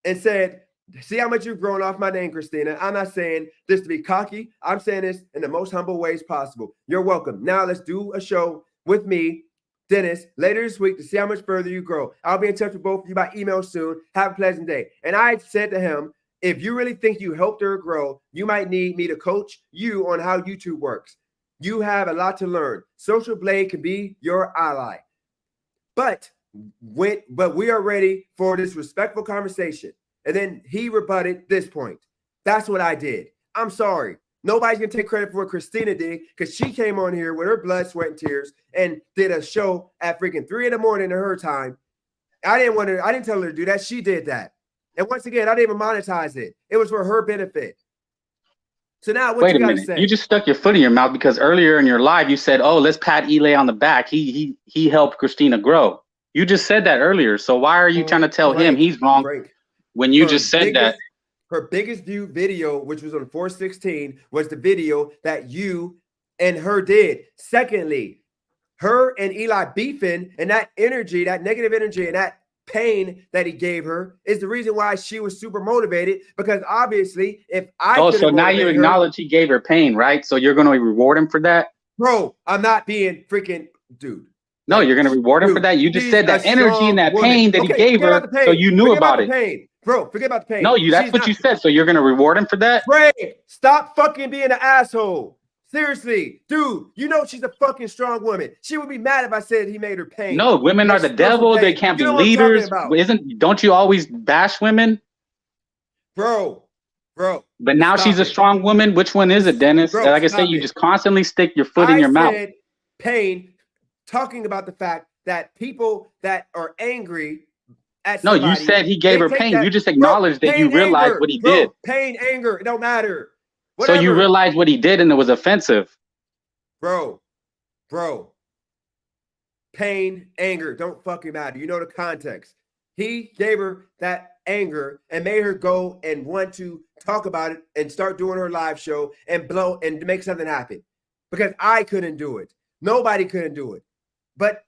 and said, see how much you've grown off my name, Christina. I'm not saying this to be cocky. I'm saying this in the most humble ways possible. You're welcome. Now let's do a show with me, Dennis, later this week to see how much further you grow. I'll be in touch with both of you by email soon. Have a pleasant day. And I said to him, if you really think you helped her grow, you might need me to coach you on how YouTube works. You have a lot to learn. Social Blade can be your ally. But we are ready for this respectful conversation. And then he rebutted this point. That's what I did. I'm sorry. Nobody's going to take credit for what Christina did because she came on here with her blood, sweat, and tears and did a show at freaking 3 in the morning in her time. I didn't tell her to do that. She did that. And once again, I didn't even monetize it. It was for her benefit. So now what Wait you got a to minute. say? You just stuck your foot in your mouth because earlier in your live, you said, oh, let's pat Eli on the back. He helped Christina grow. You just said that earlier. So why are you trying to tell him he's wrong when you just said that? Her biggest viewed video, which was on 416, was the video that you and her did. Secondly, her and Eli beefing and that energy, that negative energy and that pain that he gave her is the reason why she was super motivated because obviously if I so now you acknowledge he gave her pain, right? So you're going to reward him for that? Bro, I'm not being freaking dude. No, you're going to reward him for that? You just said that energy and that pain that he gave her, so you knew about it. Bro, forget about the pain. No, that's what you said. So you're going to reward him for that? Bray, stop fucking being an asshole. Seriously, dude, you know she's a fucking strong woman. She would be mad if I said he made her pain. No, women are the devil. They can't be leaders. Don't you always bash women? Bro. But now she's a strong woman. Which one is it, Dennis? Bro, like I said, you just constantly stick your foot in your mouth. Pain, talking about the fact that people that are angry at somebody, you said he gave her pain. You just acknowledged that you realized what he did. Pain, anger, it don't matter. Whatever. So you realized what he did and it was offensive. Bro. Pain, anger, don't fucking matter. You know the context. He gave her that anger and made her go and want to talk about it and start doing her live show and blow and make something happen. Because I couldn't do it. Nobody couldn't do it. But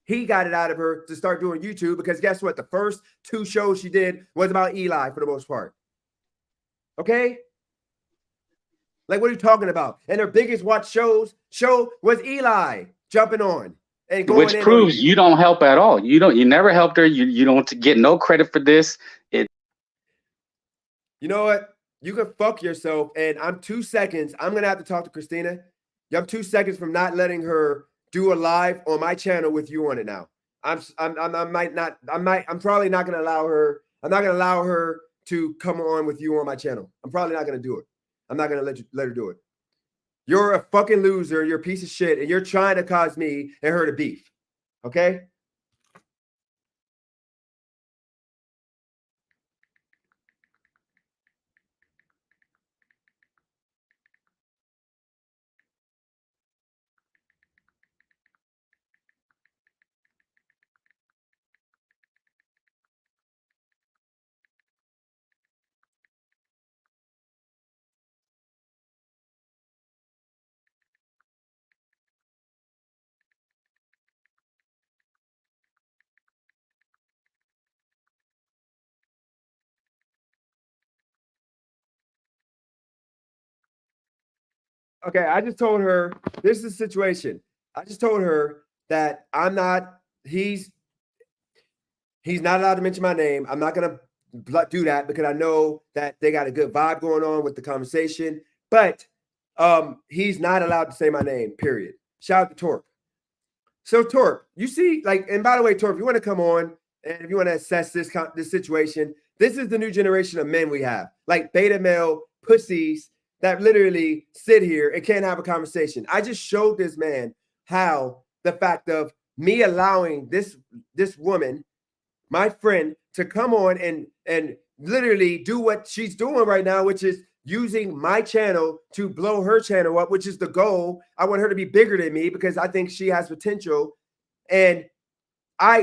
he got it out of her to start doing YouTube because guess what? The first 2 shows she did was about Eli for the most part. Okay? Like, what are you talking about? And her biggest watch show was Eli jumping on. And going which proves you don't help at all. You never helped her. You don't get no credit for this. You know what? You can fuck yourself. And I'm 2 seconds. I'm gonna have to talk to Christina. I'm 2 seconds from not letting her do a live on my channel with you on it now. I'm probably not gonna allow her. I'm not gonna allow her to come on with you on my channel. I'm probably not gonna do it. I'm not gonna let her do it. You're a fucking loser. You're a piece of shit, and you're trying to cause me and her to beef. Okay? Okay, I just told her this is the situation. I just told her that he's not allowed to mention my name. I'm not gonna do that because I know that they got a good vibe going on with the conversation. But he's not allowed to say my name, period. Shout out to Torp. So Torp, you see, like, and by the way, Torp, if you want to come on and if you want to assess this situation, this is the new generation of men we have, like beta male pussies that literally sit here and can't have a conversation. I just showed this man how the fact of me allowing this woman, my friend, to come on and literally do what she's doing right now, which is using my channel to blow her channel up, which is the goal. I want her to be bigger than me because I think she has potential. And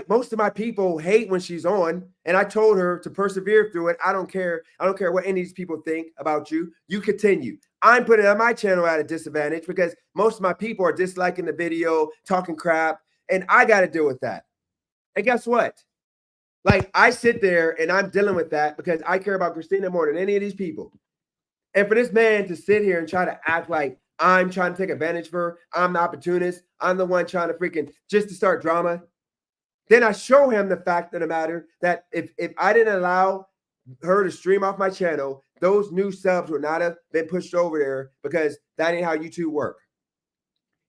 most of my people hate when she's on, and I told her to persevere through it. I don't care. I don't care what any of these people think about you. You continue. I'm putting on my channel at a disadvantage because most of my people are disliking the video, talking crap, and I got to deal with that. And guess what? Like, I sit there and I'm dealing with that because I care about Christina more than any of these people. And for this man to sit here and try to act like I'm trying to take advantage of her, I'm the opportunist, I'm the one trying to freaking just to start drama. Then I show him the fact of the matter that if I didn't allow her to stream off my channel, those new subs would not have been pushed over there because that ain't how YouTube work.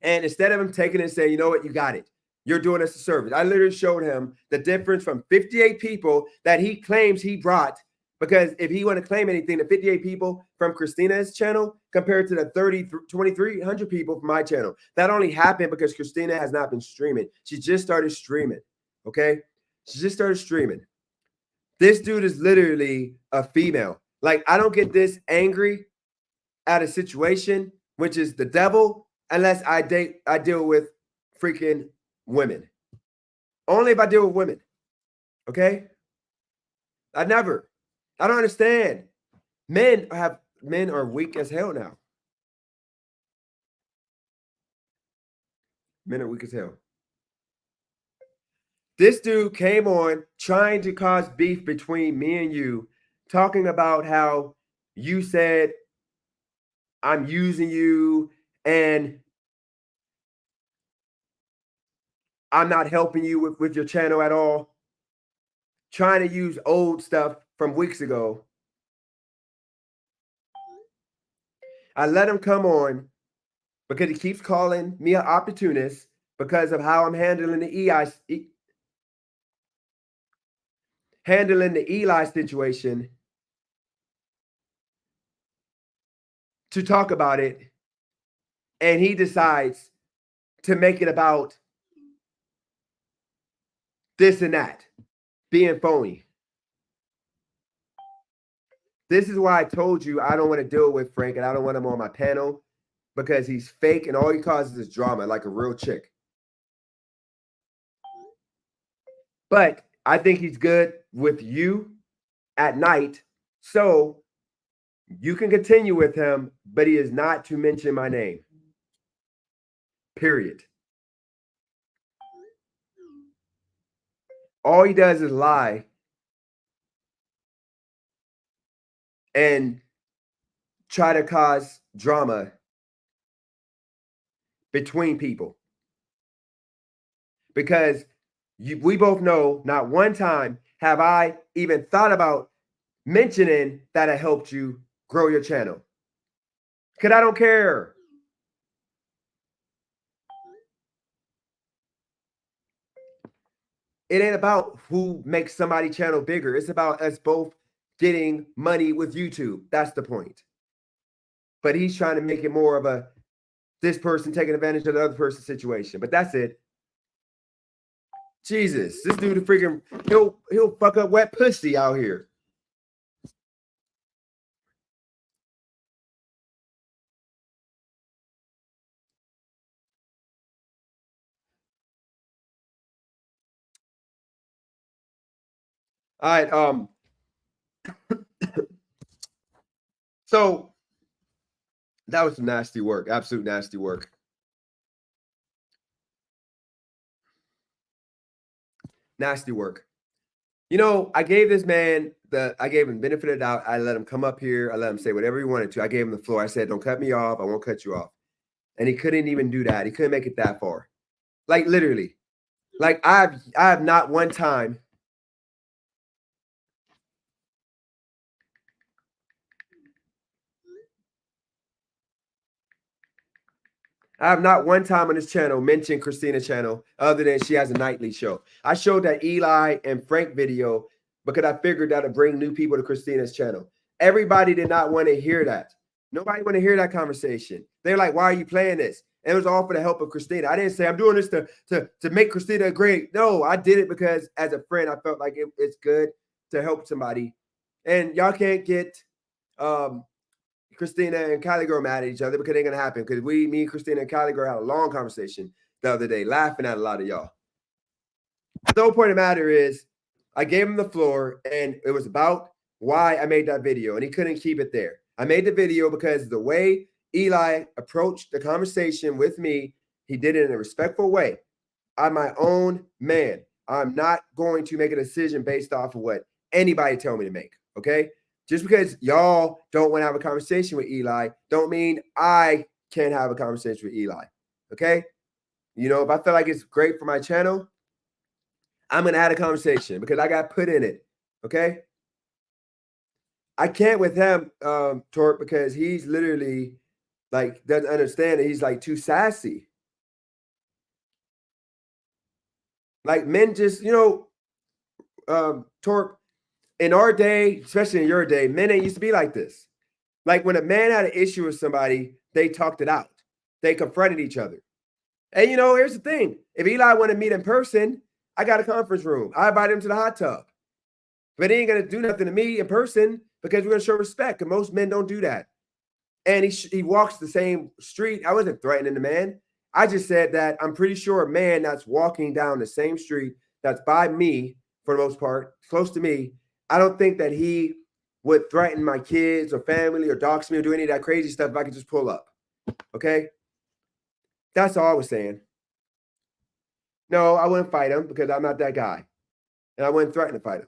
And instead of him taking it and saying, you know what, you got it. You're doing us a service. I literally showed him the difference from 58 people that he claims he brought, because if he want to claim anything, the 58 people from Christina's channel compared to the 2,300 people from my channel. That only happened because Christina has not been streaming. She just started streaming. Okay, she just started streaming. This dude is literally a female. Like, I don't get this angry at a situation, which is the devil, unless I deal with freaking women. Only if I deal with women. Okay? I don't understand. Men are weak as hell now. Men are weak as hell. This dude came on trying to cause beef between me and you, talking about how you said I'm using you and I'm not helping you with your channel at all. Trying to use old stuff from weeks ago. I let him come on because he keeps calling me an opportunist because of how I'm handling the Eli situation, to talk about it, and he decides to make it about this and that, being phony. This is why I told you I don't want to deal with Frank and I don't want him on my panel, because he's fake and all he causes is drama like a real chick. But I think he's good with you at night, so you can continue with him, but he is not to mention my name. Period. All he does is lie and try to cause drama between people. Because we both know not one time have I even thought about mentioning that I helped you grow your channel. Because I don't care. It ain't about who makes somebody's channel bigger. It's about us both getting money with YouTube. That's the point. But he's trying to make it more of a this person taking advantage of the other person's situation. But that's it. Jesus, this dude freaking he'll fuck up wet pussy out here. All right, so that was some nasty work, absolute nasty work. Nasty work. You know, I gave this man I gave him benefit of the doubt. I let him come up here. I let him say whatever he wanted to. I gave him the floor. I said, don't cut me off. I won't cut you off. And he couldn't even do that. He couldn't make it that far. Like literally. Like I have not one time on this channel mentioned Christina's channel other than she has a nightly show. I showed that Eli and Frank video because I figured that would bring new people to Christina's channel. Everybody did not want to hear that. Nobody want to hear that conversation. They're like, why are you playing this? And it was all for the help of Christina. I didn't say I'm doing this to make Christina great. No, I did it because as a friend, I felt like it's good to help somebody. And y'all can't get Christina and Kylie Girl mad at each other because it ain't gonna happen. Because me and Christina and Kylie Girl had a long conversation the other day, laughing at a lot of y'all. The whole point of the matter is, I gave him the floor, and it was about why I made that video, and he couldn't keep it there. I made the video because the way Eli approached the conversation with me, he did it in a respectful way. I'm my own man. I'm not going to make a decision based off of what anybody tell me to make. Okay. Just because y'all don't want to have a conversation with Eli, don't mean I can't have a conversation with Eli. Okay. You know, if I feel like it's great for my channel, I'm going to have a conversation because I got put in it. Okay. I can't with him, Torque, because he's literally like, doesn't understand that he's like too sassy. Like men just, you know, Torque, in our day, especially in your day, men ain't used to be like this. Like when a man had an issue with somebody, they talked it out. They confronted each other. And you know, here's the thing. If Eli wanted to meet in person, I got a conference room. I invite him to the hot tub. But he ain't going to do nothing to me in person because we're going to show respect. And most men don't do that. And he walks the same street. I wasn't threatening the man. I just said that I'm pretty sure a man that's walking down the same street that's by me, for the most part, close to me, I don't think that he would threaten my kids or family or dox me or do any of that crazy stuff if I could just pull up. Okay? That's all I was saying. No, I wouldn't fight him because I'm not that guy. And I wouldn't threaten to fight him.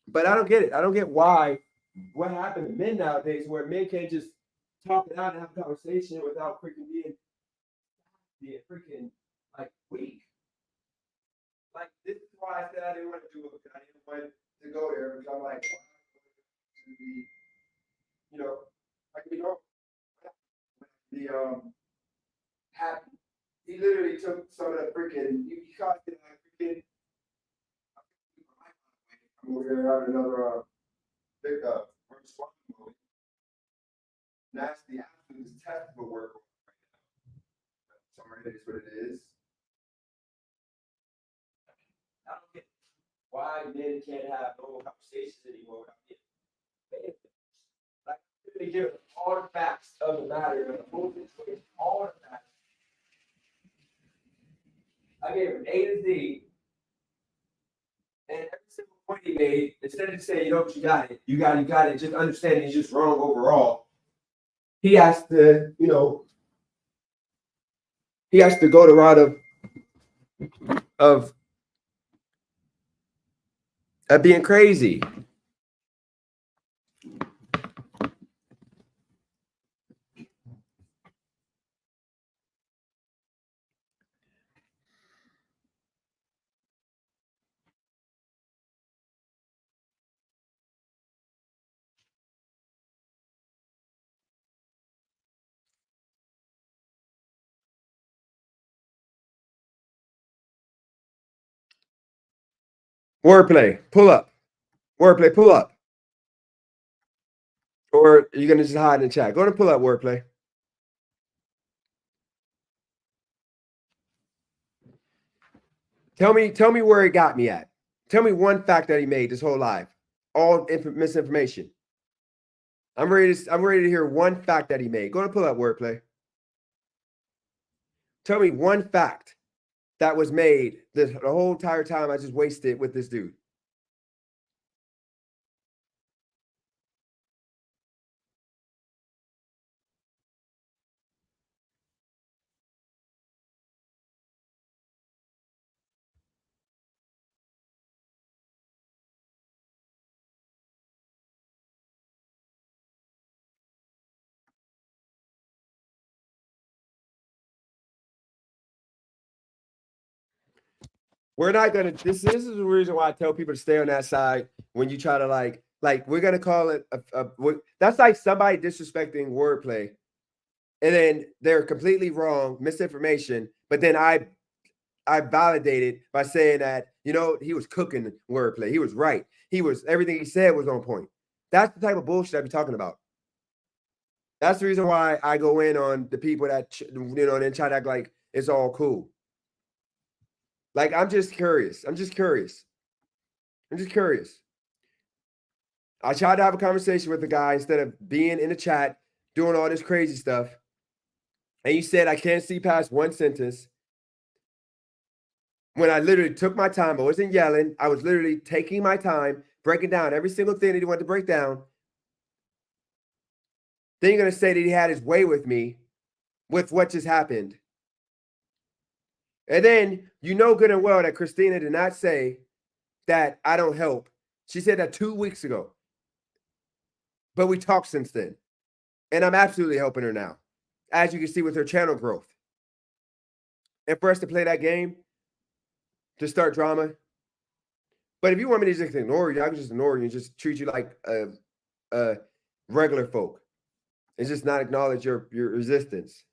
But I don't get it. I don't get why, what happened to men nowadays where men can't just talk it out and have a conversation without freaking being freaking like weak. Like this is why I said I didn't want to do it because I didn't want to go there because I'm like, to be, you know, like we don't happy. He literally took some of the freaking he caught it freaking I'm over here having another big mode. Nasty absolute detestable work right now. Sorry, that is what it is. I don't get why men can't have normal conversations anymore without getting like they give all the facts of the matter, the whole situation, all the facts. I gave him A to Z, and every single point he made, instead of saying, you know what, you got it, just understand he's just wrong overall. He has to, you know, he has to go the route of being crazy. Wordplay, pull up. Wordplay, pull up. Or are you gonna just hide in the chat? Go and pull up Wordplay. Tell me where he got me at. Tell me one fact that he made this whole life. All misinformation. I'm ready to hear one fact that he made. Go and pull up Wordplay. Tell me one fact that was made the whole entire time I just wasted with this dude. We're not gonna. This is the reason why I tell people to stay on that side when you try to like we're gonna call it that's like somebody disrespecting Wordplay, and then they're completely wrong, misinformation. But then I validated by saying that he was cooking Wordplay. He was right. Everything he said was on point. That's the type of bullshit I be talking about. That's the reason why I go in on the people that then try to act like it's all cool. Like, I'm just curious. I tried to have a conversation with the guy instead of being in the chat, doing all this crazy stuff. And you said I can't see past one sentence. When I literally took my time, I wasn't yelling. I was literally taking my time, breaking down every single thing that he wanted to break down. Then you're going to say that he had his way with me with what just happened. And then you know good and well that Christina did not say that I don't help. She said that 2 weeks ago. But we talked since then. And I'm absolutely helping her now, as you can see with her channel growth. And for us to play that game, to start drama. But if you want me to just ignore you, I can just ignore you and just treat you like a regular folk. And just not acknowledge your resistance.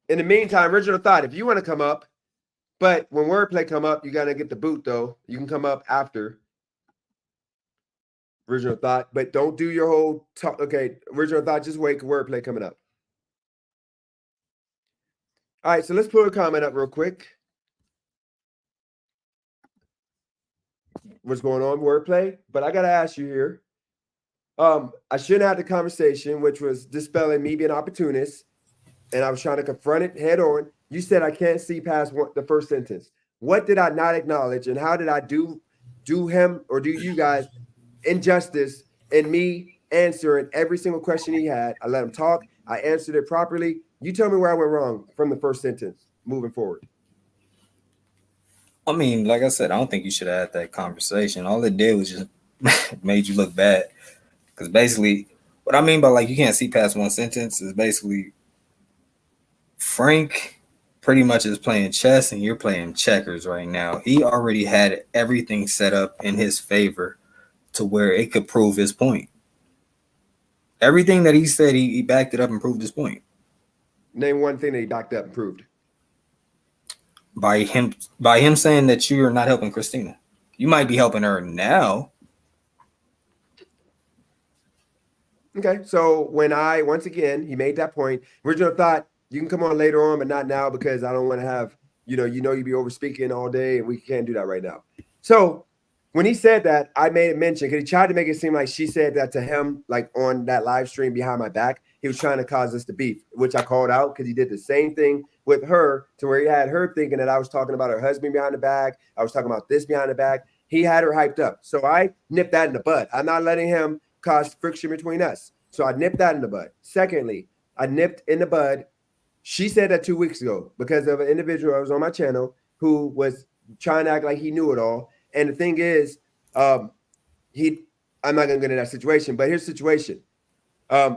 In the meantime, Original Thought, if you want to come up, but when Wordplay come up, you got to get the boot, though. You can come up after Original Thought, but don't do your whole talk. Okay, Original Thought, just wait, Wordplay coming up. All right, so let's put a comment up real quick. What's going on, Wordplay? But I got to ask you here. I shouldn't have the conversation, which was dispelling me being an opportunist. And I was trying to confront it head on. You said I can't see past the first sentence. What did I not acknowledge, and how did I do him or do you guys injustice in me answering every single question he had? I let him talk. I answered it properly. You tell me where I went wrong from the first sentence moving forward. I mean, like I said, I don't think you should have had that conversation. All it did was just made you look bad. Because basically, what I mean by you can't see past one sentence is basically Frank pretty much is playing chess and you're playing checkers right now. He already had everything set up in his favor to where it could prove his point. Everything that he said, he backed it up and proved his point. Name one thing that he backed up and proved. By him saying that you're not helping Christina. You might be helping her now. Okay, so once again, he made that point. Original Thought, you can come on later on, but not now because I don't want to have, you be over speaking all day and we can't do that right now. So when he said that, I made a mention because he tried to make it seem like she said that to him, like on that live stream behind my back. He was trying to cause us to beef, which I called out because he did the same thing with her to where he had her thinking that I was talking about her husband behind the back. I was talking about this behind the back. He had her hyped up. So I nipped that in the bud. I'm not letting him cause friction between us. So I nipped that in the bud. Secondly, I nipped in the bud. She said that 2 weeks ago because of an individual that was on my channel who was trying to act like he knew it all. And the thing is, I'm not going to get into that situation, but here's the situation.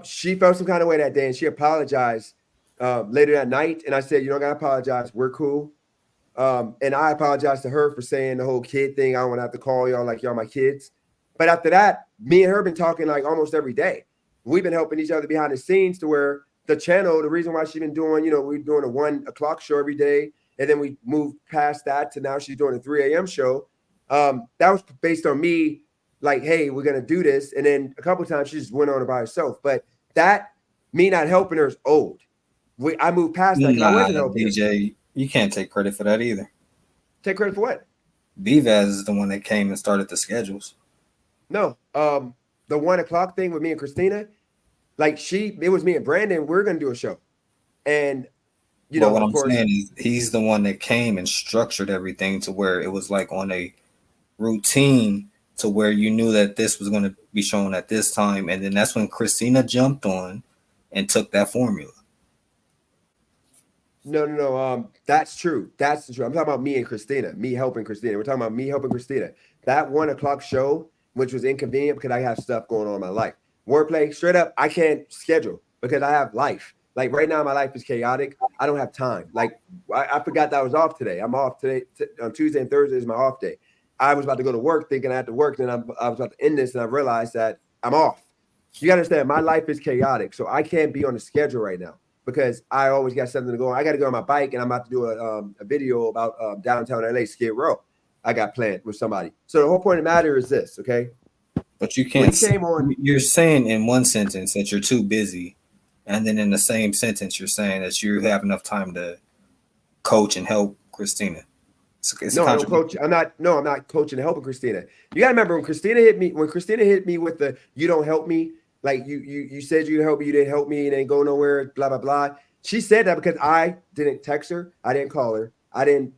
She felt some kind of way that day and she apologized later that night. And I said, you don't got to apologize. We're cool. And I apologized to her for saying the whole kid thing. I don't want to have to call y'all like y'all my kids. But after that, me and her been talking like almost every day. we've been helping each other behind the scenes to where the channel, the reason why she's been doing, we're doing a 1 o'clock show every day. And then we moved past that to now she's doing a 3 a.m. show. That was based on me, like, hey, we're going to do this. And then a couple of times she just went on it by herself. But that, me not helping her is old. I moved past that because I wasn't helping her. DJ, you can't take credit for that either. Take credit for what? Bvaz is the one that came and started the schedules. No, the 1 o'clock thing with me and Christina, like it was me and Brandon. We're going to do a show. And what I'm saying is he's the one that came and structured everything to where it was like on a routine to where you knew that this was going to be shown at this time. And then that's when Christina jumped on and took that formula. No. That's true. That's true. I'm talking about me and Christina, me helping Christina. We're talking about me helping Christina. That 1 o'clock show, which was inconvenient because I have stuff going on in my life. Wordplay, straight up, I can't schedule because I have life. Like right now, my life is chaotic. I don't have time. Like I forgot that I was off today. I'm off today. On Tuesday and Thursday is my off day. I was about to go to work thinking I had to work. Then I was about to end this and I realized that I'm off. You gotta understand, my life is chaotic. So I can't be on the schedule right now because I always got something to go on. I got to go on my bike and I'm about to do a video about downtown LA, Skid Row. I got planned with somebody. So the whole point of the matter is this, okay? But you can't. You're saying in one sentence that you're too busy. And then in the same sentence, you're saying that you have enough time to coach and help Christina. No, I don't coach. I'm not coaching and helping Christina. You gotta remember when Christina hit me with the "you don't help me," like you said you help me, you didn't help me, and ain't go nowhere, blah blah blah. She said that because I didn't text her, I didn't call her, I didn't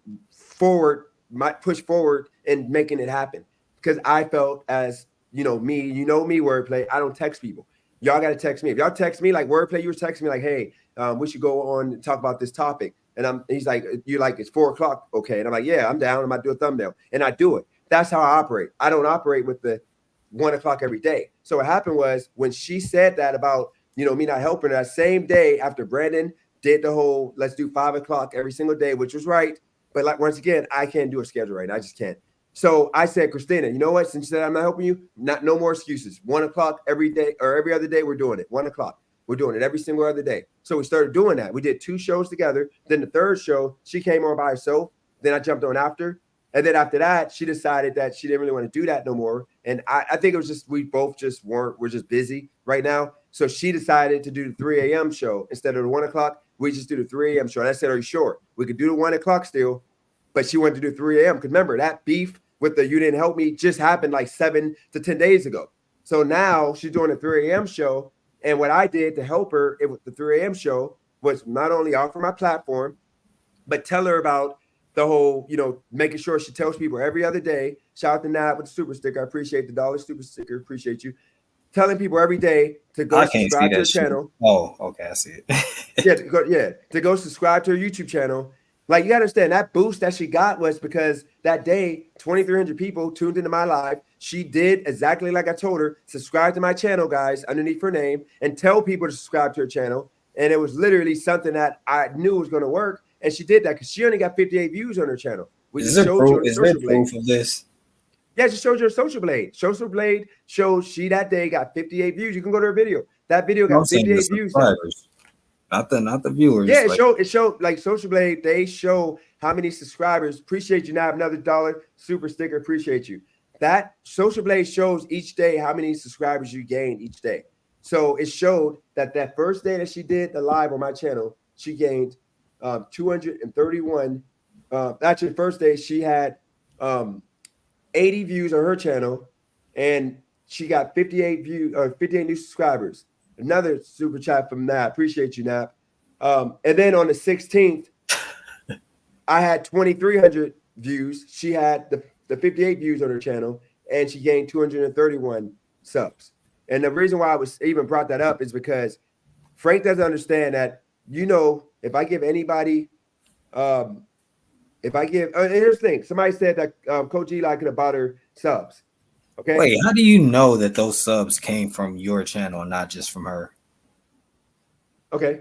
push forward in making it happen because I felt as me, Wordplay. I don't text people. Y'all got to text me. If y'all text me like Wordplay, you were texting me like, hey, we should go on and talk about this topic. And he's like, it's 4 o'clock. Okay. And I'm like, yeah, I'm down. I'm about to do a thumbnail. And I do it. That's how I operate. I don't operate with the 1 o'clock every day. So what happened was when she said that about, me not helping her, that same day after Brandon did the whole, let's do 5 o'clock every single day, which was right. But like, once again, I can't do a schedule right now. I just can't. So I said, Christina, you know what? Since you said I'm not helping you, no more excuses. 1 o'clock every day or every other day, we're doing it. 1 o'clock. We're doing it every single other day. So we started doing that. We did 2 shows together. Then the third show, she came on by herself. Then I jumped on after. And then after that, she decided that she didn't really want to do that no more. And I think it was just, we're just busy right now. So she decided to do the 3 a.m. show instead of the 1 o'clock. We just do the 3 a.m. show. And I said, are you sure? We could do the 1 o'clock still, but she wanted to do 3 a.m. Because remember, that beef with the you didn't help me just happened like 7 to 10 days ago. So now she's doing a 3 a.m. show. And what I did to help her with the 3 a.m. show was not only offer my platform, but tell her about the whole, making sure she tells people every other day. Shout out to Nat with the super sticker. I appreciate the $1 super sticker. Appreciate you. Telling people every day to go subscribe to her channel. Oh, okay. I see it. To go subscribe to her YouTube channel. Like, you gotta understand, that boost that she got was because that day, 2,300 people tuned into my live. She did exactly like I told her, subscribe to my channel, guys, underneath her name, and tell people to subscribe to her channel. And it was literally something that I knew was going to work. And she did that because she only got 58 views on her channel. Is there proof of this? Yeah, she showed your Social Blade. Social Blade shows she that day got 58 views. You can go to her video. That video got 58 views. Not the viewers. Yeah, it showed like Social Blade. They show how many subscribers. Appreciate you. Now another $1 super sticker. Appreciate you. That Social Blade shows each day how many subscribers you gained each day. So it showed that first day that she did the live on my channel, she gained 231. Actually, first day she had 80 views on her channel, and she got 58 views or 58 new subscribers. Another super chat from Nap. Appreciate you, Nap. And then on the 16th, I had 2,300 views. She had the 58 views on her channel, and she gained 231 subs. And the reason why I was even brought that up is because Frank doesn't understand that, if I give anybody, here's the thing. Somebody said that Coach Eli could have bought her subs. Okay. Wait, how do you know that those subs came from your channel and not just from her? Okay.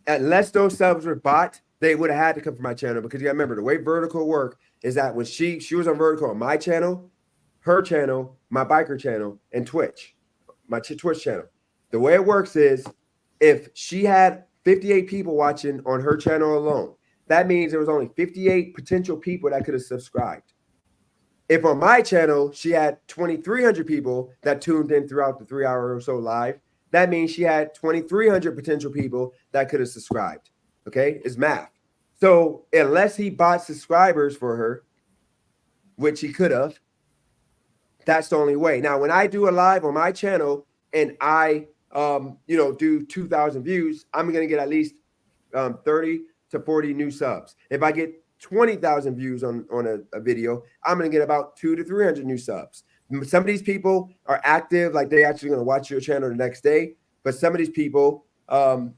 Unless those subs were bought, they would have had to come from my channel, because you gotta remember the way Vertical work is that when she was on Vertical on my channel, her channel, my biker channel, and Twitch, my Twitch channel. The way it works is if she had 58 people watching on her channel alone, that means there was only 58 potential people that could have subscribed. If on my channel, she had 2,300 people that tuned in throughout the 3 hour or so live, that means she had 2,300 potential people that could have subscribed. Okay, it's math. So unless he bought subscribers for her, which he could have, that's the only way. Now, when I do a live on my channel and I, do 2,000 views, I'm going to get at least 30 to 40 new subs. If I get 20,000 views on a video, I'm going to get about 200 to 300 new subs. Some of these people are active, like they're actually going to watch your channel the next day. But some of these people don't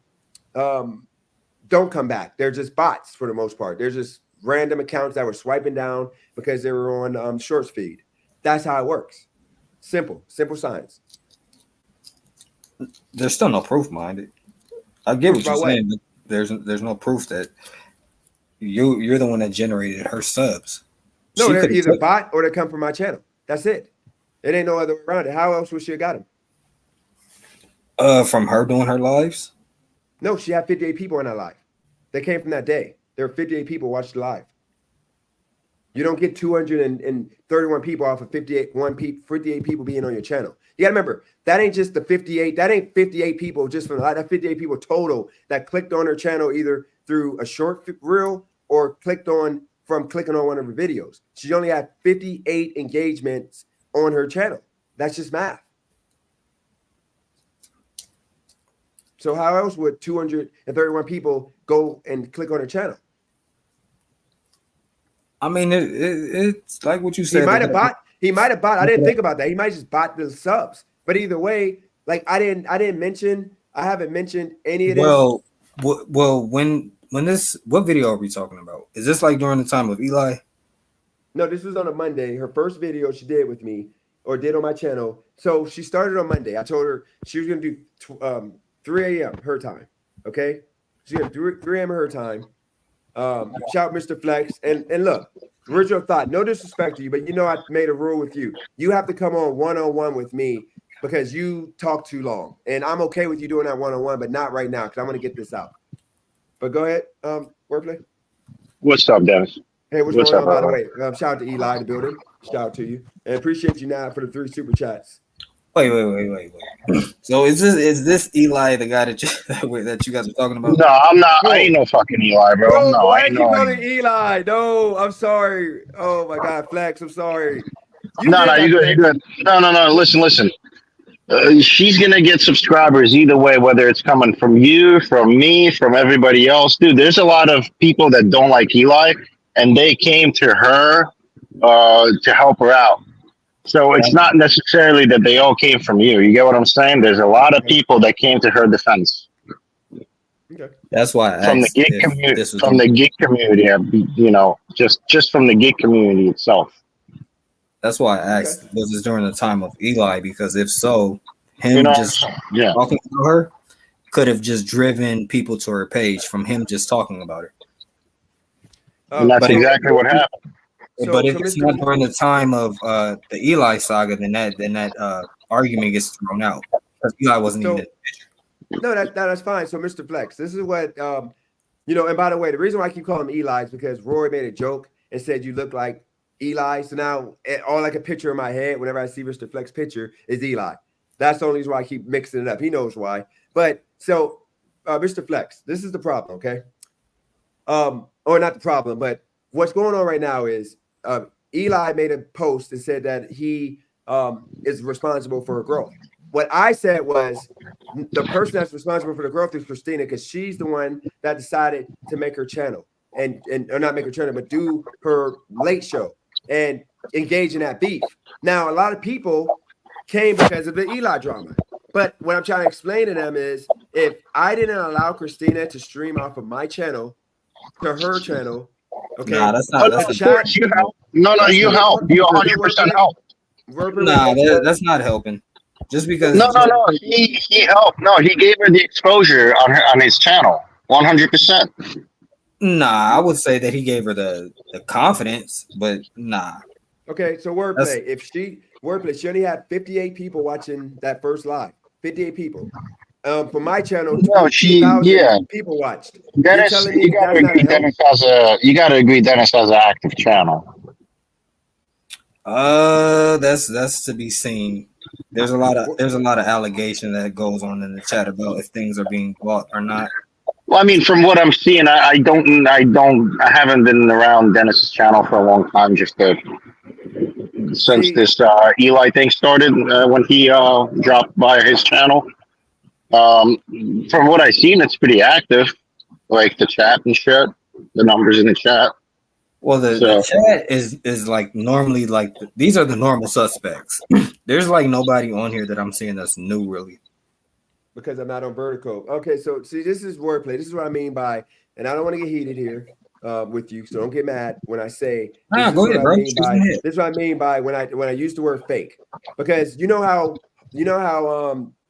come back. They're just bots for the most part. They're just random accounts that were swiping down because they were on Shorts feed. That's how it works. Simple science. There's still no proof, mind. I get what you're saying. But there's no proof that you're the one that generated her subs. No, they're either bot or they come from my channel. That's it. It ain't no other way around it. How else would she have got them? From her doing her lives? No, she had 58 people in her live. They came from that day. There were 58 people watched the live. You don't get 231 people off of 58 people being on your channel. You gotta remember, that ain't just the 58. That ain't 58 people just from the live. That 58 people total that clicked on her channel either through a short reel or clicking on one of her videos. She only had 58 engagements on her channel. That's just math. So how else would 231 people go and click on her channel? I mean, it's like what you said. He might have bought. I didn't think about that. He might just bought the subs. But either way, like I haven't mentioned any of this. Well, when what video are we talking about? Is this like during the time of Eli? No, this was on a Monday. Her first video she did with me or did on my channel. So she started on Monday. I told her she was going to do 3 a.m. her time. Okay. She's going to do 3 a.m. her time. Shout Mr. Flex. And look, original thought, no disrespect to you, but I made a rule with you. You have to come on one-on-one with me because you talk too long. And I'm okay with you doing that one-on-one, but not right now because I want to get this out. But go ahead, Wordplay. What's up, Dennis? Hey, what's going on, by the way? Shout out to Eli in the building. Shout out to you. And appreciate you now for the 3 super chats. Wait. So is this Eli the guy that you guys are talking about? No, I'm not. I ain't no fucking Eli, bro. No, why I ain't you calling Eli? No, I'm sorry. Oh my God, Flex, I'm sorry. No, you're good. No. Listen. She's gonna get subscribers either way, whether it's coming from you, from me, from everybody else. Dude, there's a lot of people that don't like Eli, and they came to her to help her out. So it's not necessarily that they all came from you. You get what I'm saying? There's a lot of people that came to her defense. Okay. That's why from the gig community, just from the gig community itself. That's why I asked, was this during the time of Eli? Because if so, him talking to her could have just driven people to her page from him just talking about it. And that's exactly what happened. But if it's not during the time of the Eli saga, then that argument gets thrown out because Eli wasn't even in the picture. No, that's fine. So, Mr. Flex, this is what and by the way, the reason why I keep calling him Eli is because Roy made a joke and said you look like Eli. So now all I can picture in my head whenever I see Mr. Flex's picture is Eli. That's the only reason why I keep mixing it up. He knows why. But so, Mr. Flex, this is the problem, okay? Or not the problem, but what's going on right now is Eli made a post and said that he is responsible for her growth. What I said was the person that's responsible for the growth is Christina because she's the one that decided to make her channel and or not make her channel, but do her late show and engage in that beef. Now, a lot of people came because of the Eli drama. But what I'm trying to explain to them is if I didn't allow Christina to stream off of my channel to her channel, okay. Nah, that's not. You help. No, you help. You 100% help. Nah, that's not helping. Just because. No. He helped. No, he gave her the exposure on his channel. 100%. Nah, I would say that he gave her the confidence, but nah. Okay, so Wordplay. If she only had 58 people watching that first live. 58 people. For my channel, No, 2,000 people watched. Dennis, You're telling me you gotta that's not agree. a help? Dennis has an active channel. That's to be seen. There's a lot of allegation that goes on in the chat about if things are being bought or not. Well, I mean, from what I'm seeing, I haven't been around Dennis's channel for a long time. Since this Eli thing started, when he dropped by his channel. From what I've seen, it's pretty active, like the chat and shit, the numbers in the chat. Well, the chat is like normally like these are the normal suspects. There's like nobody on here that I'm seeing that's new, really. Because I'm not on Vertical. Okay, so see, this is wordplay. This is what I mean by, and I don't want to get heated here with you, so don't get mad when I say. Go ahead, bro. This is what I mean by when I use the word fake, because you know how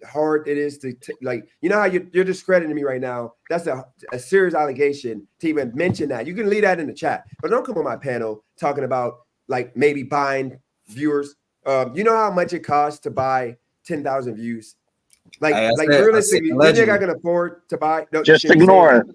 hard it is to like, you know how you're discrediting me right now. That's a serious allegation to even mention that. You can leave that in the chat, but don't come on my panel talking about like maybe buying viewers. You know how much it costs to buy 10,000 views. Like realistically, you think I can afford to buy? No, just ignore it.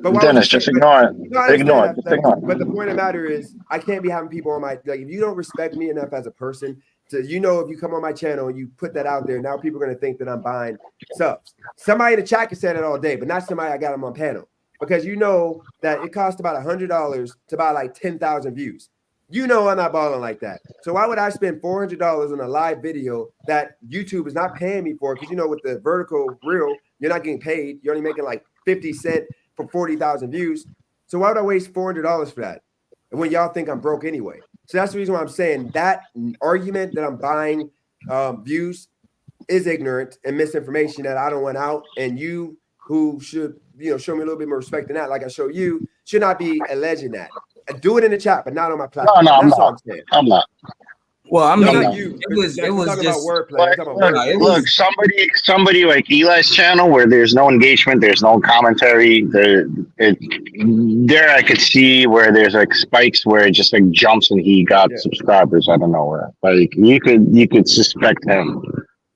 But Dennis, just ignore it. Ignore it. But the point of the matter is, I can't be having people on my, like, if you don't respect me enough as a person to, if you come on my channel and you put that out there, now people are going to think that I'm buying subs. Somebody in the chat can say that all day, but not somebody I got on my panel, because you know that it costs about $100 to buy like 10,000 views. You know I'm not balling like that. So why would I spend $400 on a live video that YouTube is not paying me for? Because with the Vertical reel, you're not getting paid. You're only making like 50 cents for 40,000 views. So why would I waste $400 for that? And when y'all think I'm broke anyway. So that's the reason why I'm saying that argument that I'm buying views is ignorant and misinformation that I don't want out. And you, who should show me a little bit more respect than that, like I show you, should not be alleging that. Do it in the chat, but not on my platform. No, That's all I'm saying. I'm not. Well, I mean, it was just wordplay. Look, somebody like Eli's channel where there's no engagement, there's no commentary. There I could see where there's like spikes where it just like jumps and he got subscribers out of nowhere. Like you could suspect him,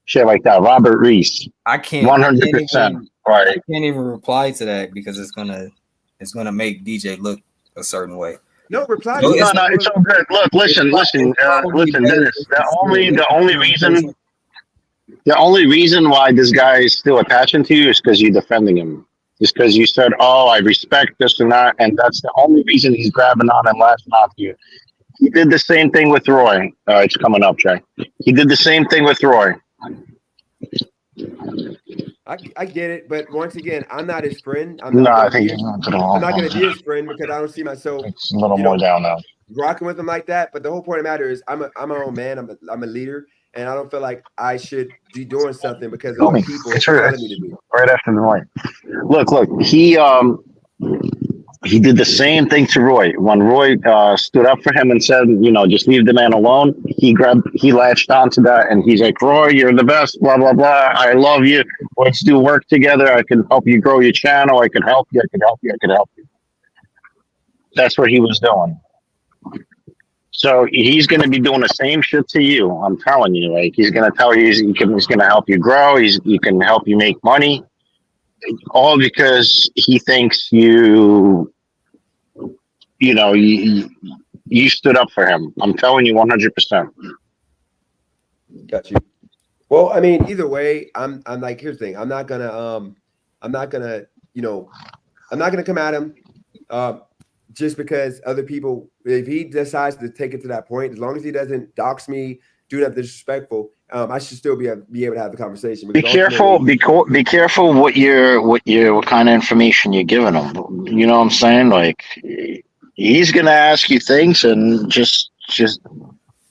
shit like that. Robert Reese, I can't 100%. Right. I can't even reply to that because it's gonna make DJ look a certain way. No, reply. No, it's all good. Look, listen, Dennis. The only reason why this guy is still attaching to you is because you're defending him. It's because you said, "Oh, I respect this and that," and that's the only reason he's grabbing on and lashing out to you. He did the same thing with Roy. It's coming up, Jay. He did the same thing with Roy. I get it, but once again, I'm not his friend. I think I'm not going to be his friend because I don't see myself. It's a little more down now. Rocking with him like that. But the whole point of the matter is, I'm my own man. I'm a leader, and I don't feel like I should be doing something because of people telling me to do. Right after the point. Look. He did the same thing to Roy. When Roy stood up for him and said, just leave the man alone, he latched onto that and he's like, Roy, you're the best, blah, blah, blah. I love you. Let's do work together. I can help you grow your channel. I can help you. I can help you. That's what he was doing. So he's going to be doing the same shit to you. I'm telling you, like, he's going to tell you he's going to help you grow. He can help you make money. All because he thinks you stood up for him. I'm telling you 100%. Got you. Well, I mean, either way, I'm like, here's the thing. I'm not gonna come at him just because other people, if he decides to take it to that point, as long as he doesn't dox me, do nothing disrespectful, I should still be able to have the conversation. Be careful. Be careful what kind of information you're giving him. You know what I'm saying? Like, he's gonna ask you things, and just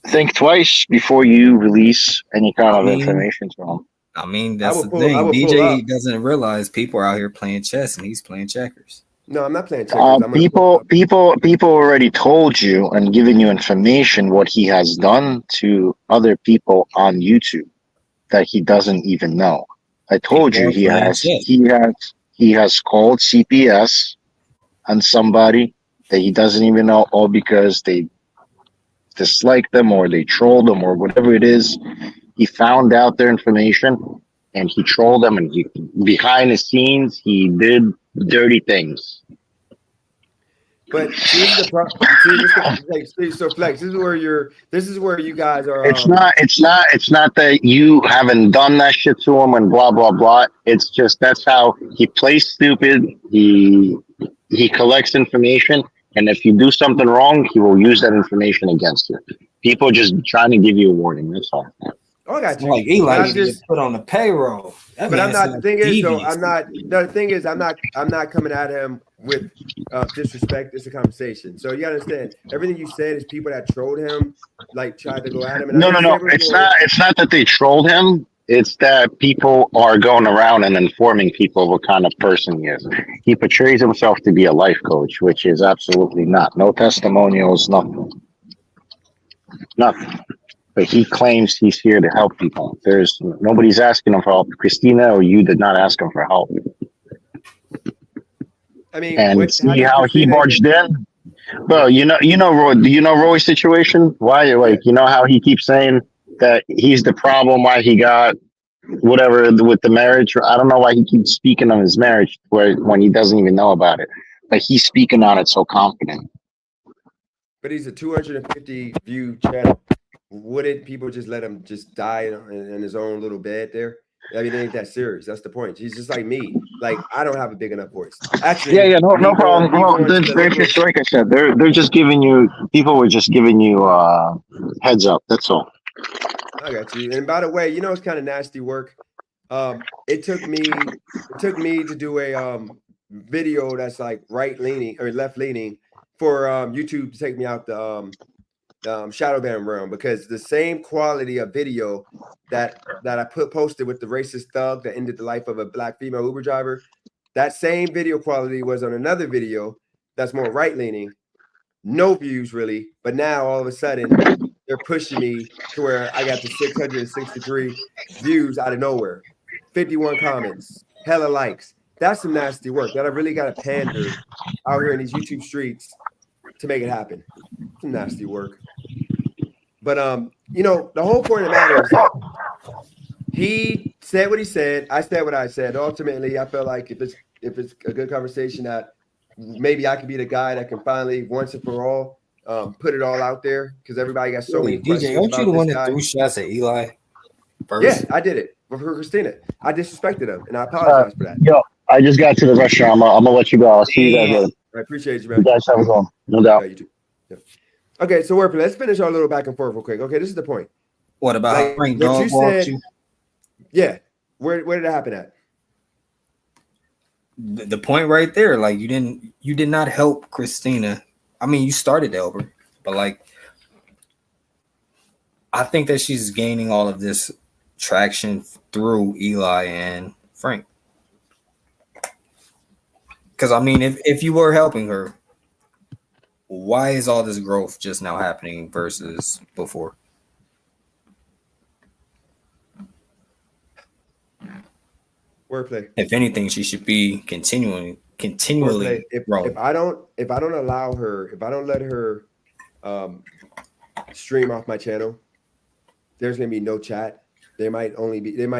think twice before you release any kind of information to him. I mean, that's the thing. DJ doesn't realize people are out here playing chess, and he's playing checkers. No, I'm not playing checkers. People already told you and given you information what he has done to other people on YouTube that he doesn't even know. I told you he has called CPS on somebody that he doesn't even know, all because they dislike them or they trolled them or whatever it is. He found out their information and he trolled them, and he behind the scenes he did dirty things. But see, this is the so Flex, this is where you guys are. It's not that you haven't done that shit to him and blah blah blah. It's just that's how he plays stupid. He collects information, and if you do something wrong, he will use that information against you. People just trying to give you a warning. That's all. Oh, I got you. Like Eli I'm just put on the payroll. That But I'm man not. sounds The thing is, though, devious. I'm not. No, the thing is, I'm not coming at him with disrespect. It's a conversation. So you understand, everything you said is people that trolled him, like tried to go at him. And No. It's not that they trolled him. It's that people are going around and informing people what kind of person he is. He portrays himself to be a life coach, which is absolutely not. No testimonials, nothing. Nothing. But he claims he's here to help people. There's nobody's asking him for help. Christina or you did not ask him for help. I mean, And see how he barged in? Well, you know, Roy. Do you know Roy's situation? Why, like, you know how he keeps saying that he's the problem, why he got whatever with the marriage? I don't know why he keeps speaking on his marriage when he doesn't even know about it. But he's speaking on it so confident. But he's a 250 view channel. Wouldn't people just let him just die in his own little bed there? I mean, it ain't that serious. That's the point. He's just like me. Like, I don't have a big enough voice. Actually, No problem. Well, they're just like I said, they're just giving you. People were just giving you heads up. That's all. I got you. And by the way, you know it's kind of nasty work. It took me to do a video that's like right leaning or left leaning for YouTube to take me out the shadow ban realm, because the same quality of video that I posted with the racist thug that ended the life of a black female Uber driver, that same video quality was on another video that's more right leaning, no views really, but now all of a sudden they're pushing me to where I got the 663 views out of nowhere, 51 comments, hella likes. That's some nasty work that I really got to pander out here in these YouTube streets to make it happen. Some nasty work. But you know, the whole point of the matter is that he said what he said. I said what I said. Ultimately, I felt like if it's a good conversation, that maybe I could be the guy that can finally, once and for all, put it all out there, because everybody got so many questions. DJ, aren't you the one that guy. threw shots at Eli first? Yeah, I did it for Christina. I disrespected him, and I apologize for that. Yo, I just got to the restaurant. I'm gonna let you go. I'll see you guys later. I appreciate you, man. You guys have a good one. No doubt. Yeah, you too. Yep. Okay, so Wordplay, let's finish our little back and forth real quick. Okay, this is the point. What about Like, Frank what Dog you walked said? you? Yeah, where did it happen at? The point right there, like you did not help Christina. I mean, you started to help her, but like I think that she's gaining all of this traction through Eli and Frank. Because I mean, if you were helping her, why is all this growth just now happening versus before? Wordplay. If anything, she should be continually Wordplay. growing. If I don't allow her, if I don't let her stream off my channel, there's gonna be no chat. There might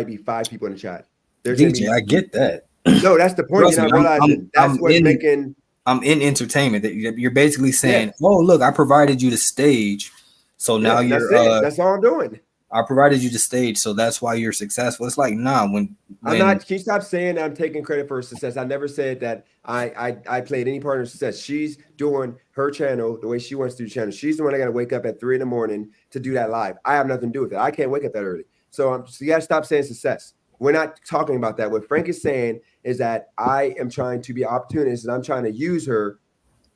be 5 people in the chat. There's gonna DJ, be, I get that. no, that's the point. Trust You're me, not realizing. That's what's making. I'm in entertainment. That you're basically saying, "Oh, look, I provided you the stage, so now Yeah, you're." that's it. That's all I'm doing. I provided you the stage, so that's why you're successful. It's like, nah, when I'm not. Can you stop saying that I'm taking credit for her success? I never said that I played any part of her success. She's doing her channel the way she wants to do the channel. She's the one that got to wake up at 3 a.m. to do that live. I have nothing to do with it. I can't wake up that early. So you got to stop saying success. We're not talking about that. What Frank is saying is that I am trying to be an opportunist and I'm trying to use her,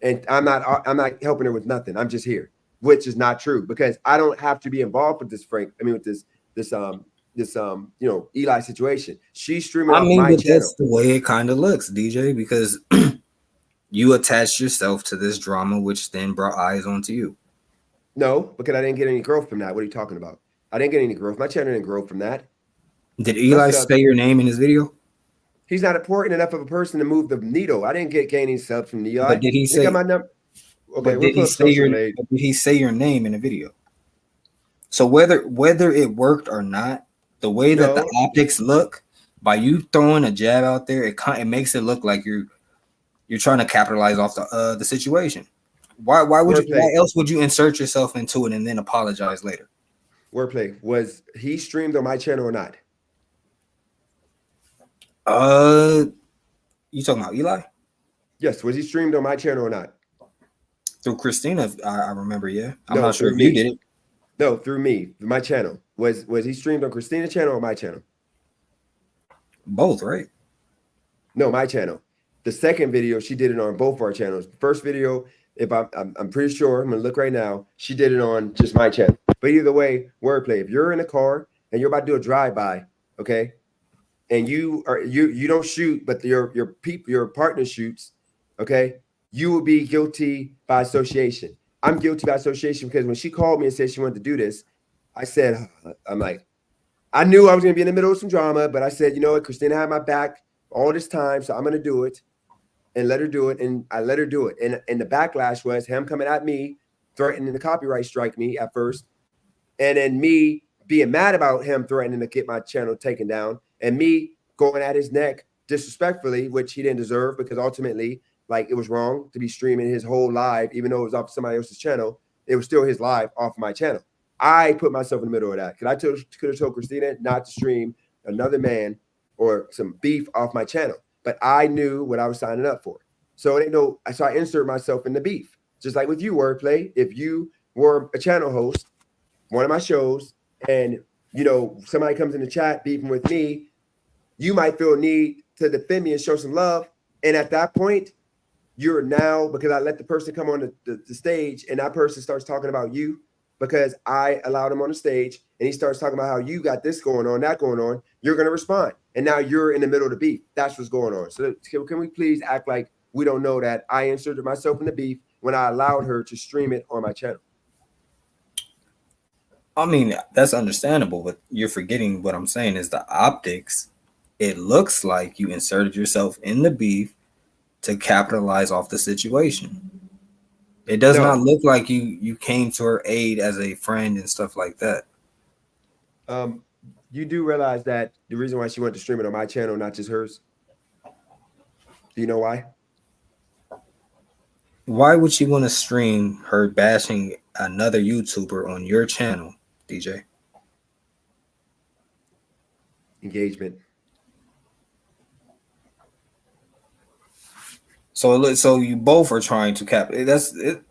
and I'm not helping her with nothing. I'm just here, which is not true, because I don't have to be involved with this with this Eli situation. She's streaming off my but channel. that's the way it kind of looks, DJ, because you attached yourself to this drama, which then brought eyes onto you. No, because I didn't get any growth from that. What are you talking about? I didn't get any growth. My channel didn't grow from that. Did Eli say your name in his video? He's not important enough of a person to move the needle. I didn't get any subs from Eli. But did he say my number? Okay, but did he say your name in the video? So whether it worked or not, The way that the No. optics look, by you throwing a jab out there, it makes it look like you're trying to capitalize off the situation. Why else would you insert yourself into it and then apologize later? Wordplay. Was he streamed on my channel or not? You talking about Eli? Yes. Was he streamed on my channel or not? Through Christina, I remember. Yeah, I'm No, not sure through if you me. did it. No, through me, my channel. Was he streamed on Christina's channel or my channel? Both, right? No, my channel. The second video, she did it on both of our channels. The first video, if I'm pretty sure, I'm gonna look right now, she did it on just my channel. But either way, wordplay. If you're in a car and you're about to do a drive-by, okay, and you don't shoot, but your partner shoots, okay, you will be guilty by association. I'm guilty by association because when she called me and said she wanted to do this, I said, I knew I was gonna be in the middle of some drama, but I said, you know what, Christina had my back all this time, so I'm gonna do it and let her do it. And I let her do it. And the backlash was him coming at me, threatening to copyright strike me at first, and then me being mad about him threatening to get my channel taken down, and me going at his neck disrespectfully, which he didn't deserve, because ultimately, like, it was wrong to be streaming his whole live, even though it was off somebody else's channel. It was still his live off my channel. I put myself in the middle of that because I could have told Christina not to stream another man or some beef off my channel, but I knew what I was signing up for. So so I insert myself in the beef, just like with you, Wordplay. If you were a channel host, one of my shows, and somebody comes in the chat beefing with me, you might feel a need to defend me and show some love. And at that point, you're now, because I let the person come on the stage and that person starts talking about you because I allowed him on the stage and he starts talking about how you got this going on, that going on, you're going to respond. And now you're in the middle of the beef. That's what's going on. So can we please act like we don't know that I inserted myself in the beef when I allowed her to stream it on my channel? I mean, that's understandable, but you're forgetting what I'm saying is the optics. It looks like you inserted yourself in the beef to capitalize off the situation. It does not look like you came to her aid as a friend and stuff like that. You do realize that the reason why she wanted to stream it on my channel, not just hers? Do you know why? Why would she want to stream her bashing another YouTuber on your channel, DJ? Engagement. So you both are trying to cap. That's it.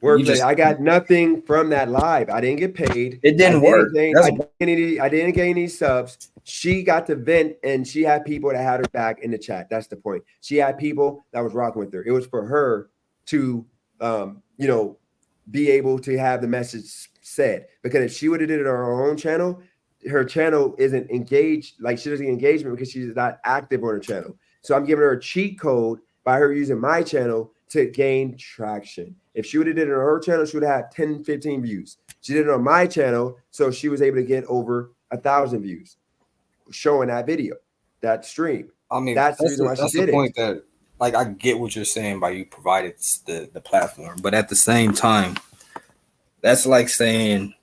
Wordplay. I got nothing from that live. I didn't get paid. It didn't work. I didn't get any subs. She got to vent, and she had people that had her back in the chat. That's the point. She had people that was rocking with her. It was for her to, be able to have the message said. Because if she would have did it on her own channel, her channel isn't engaged. Like, she doesn't get engagement because she's not active on her channel. So I'm giving her a cheat code by her using my channel to gain traction. If she would have did it on her channel, she would have had 10, 15 views. She did it on my channel, so she was able to get over 1,000 views showing that video, that stream. I mean, that's the reason why she did the point it. that, like, I get what you're saying by you provided the platform, but at the same time, that's like saying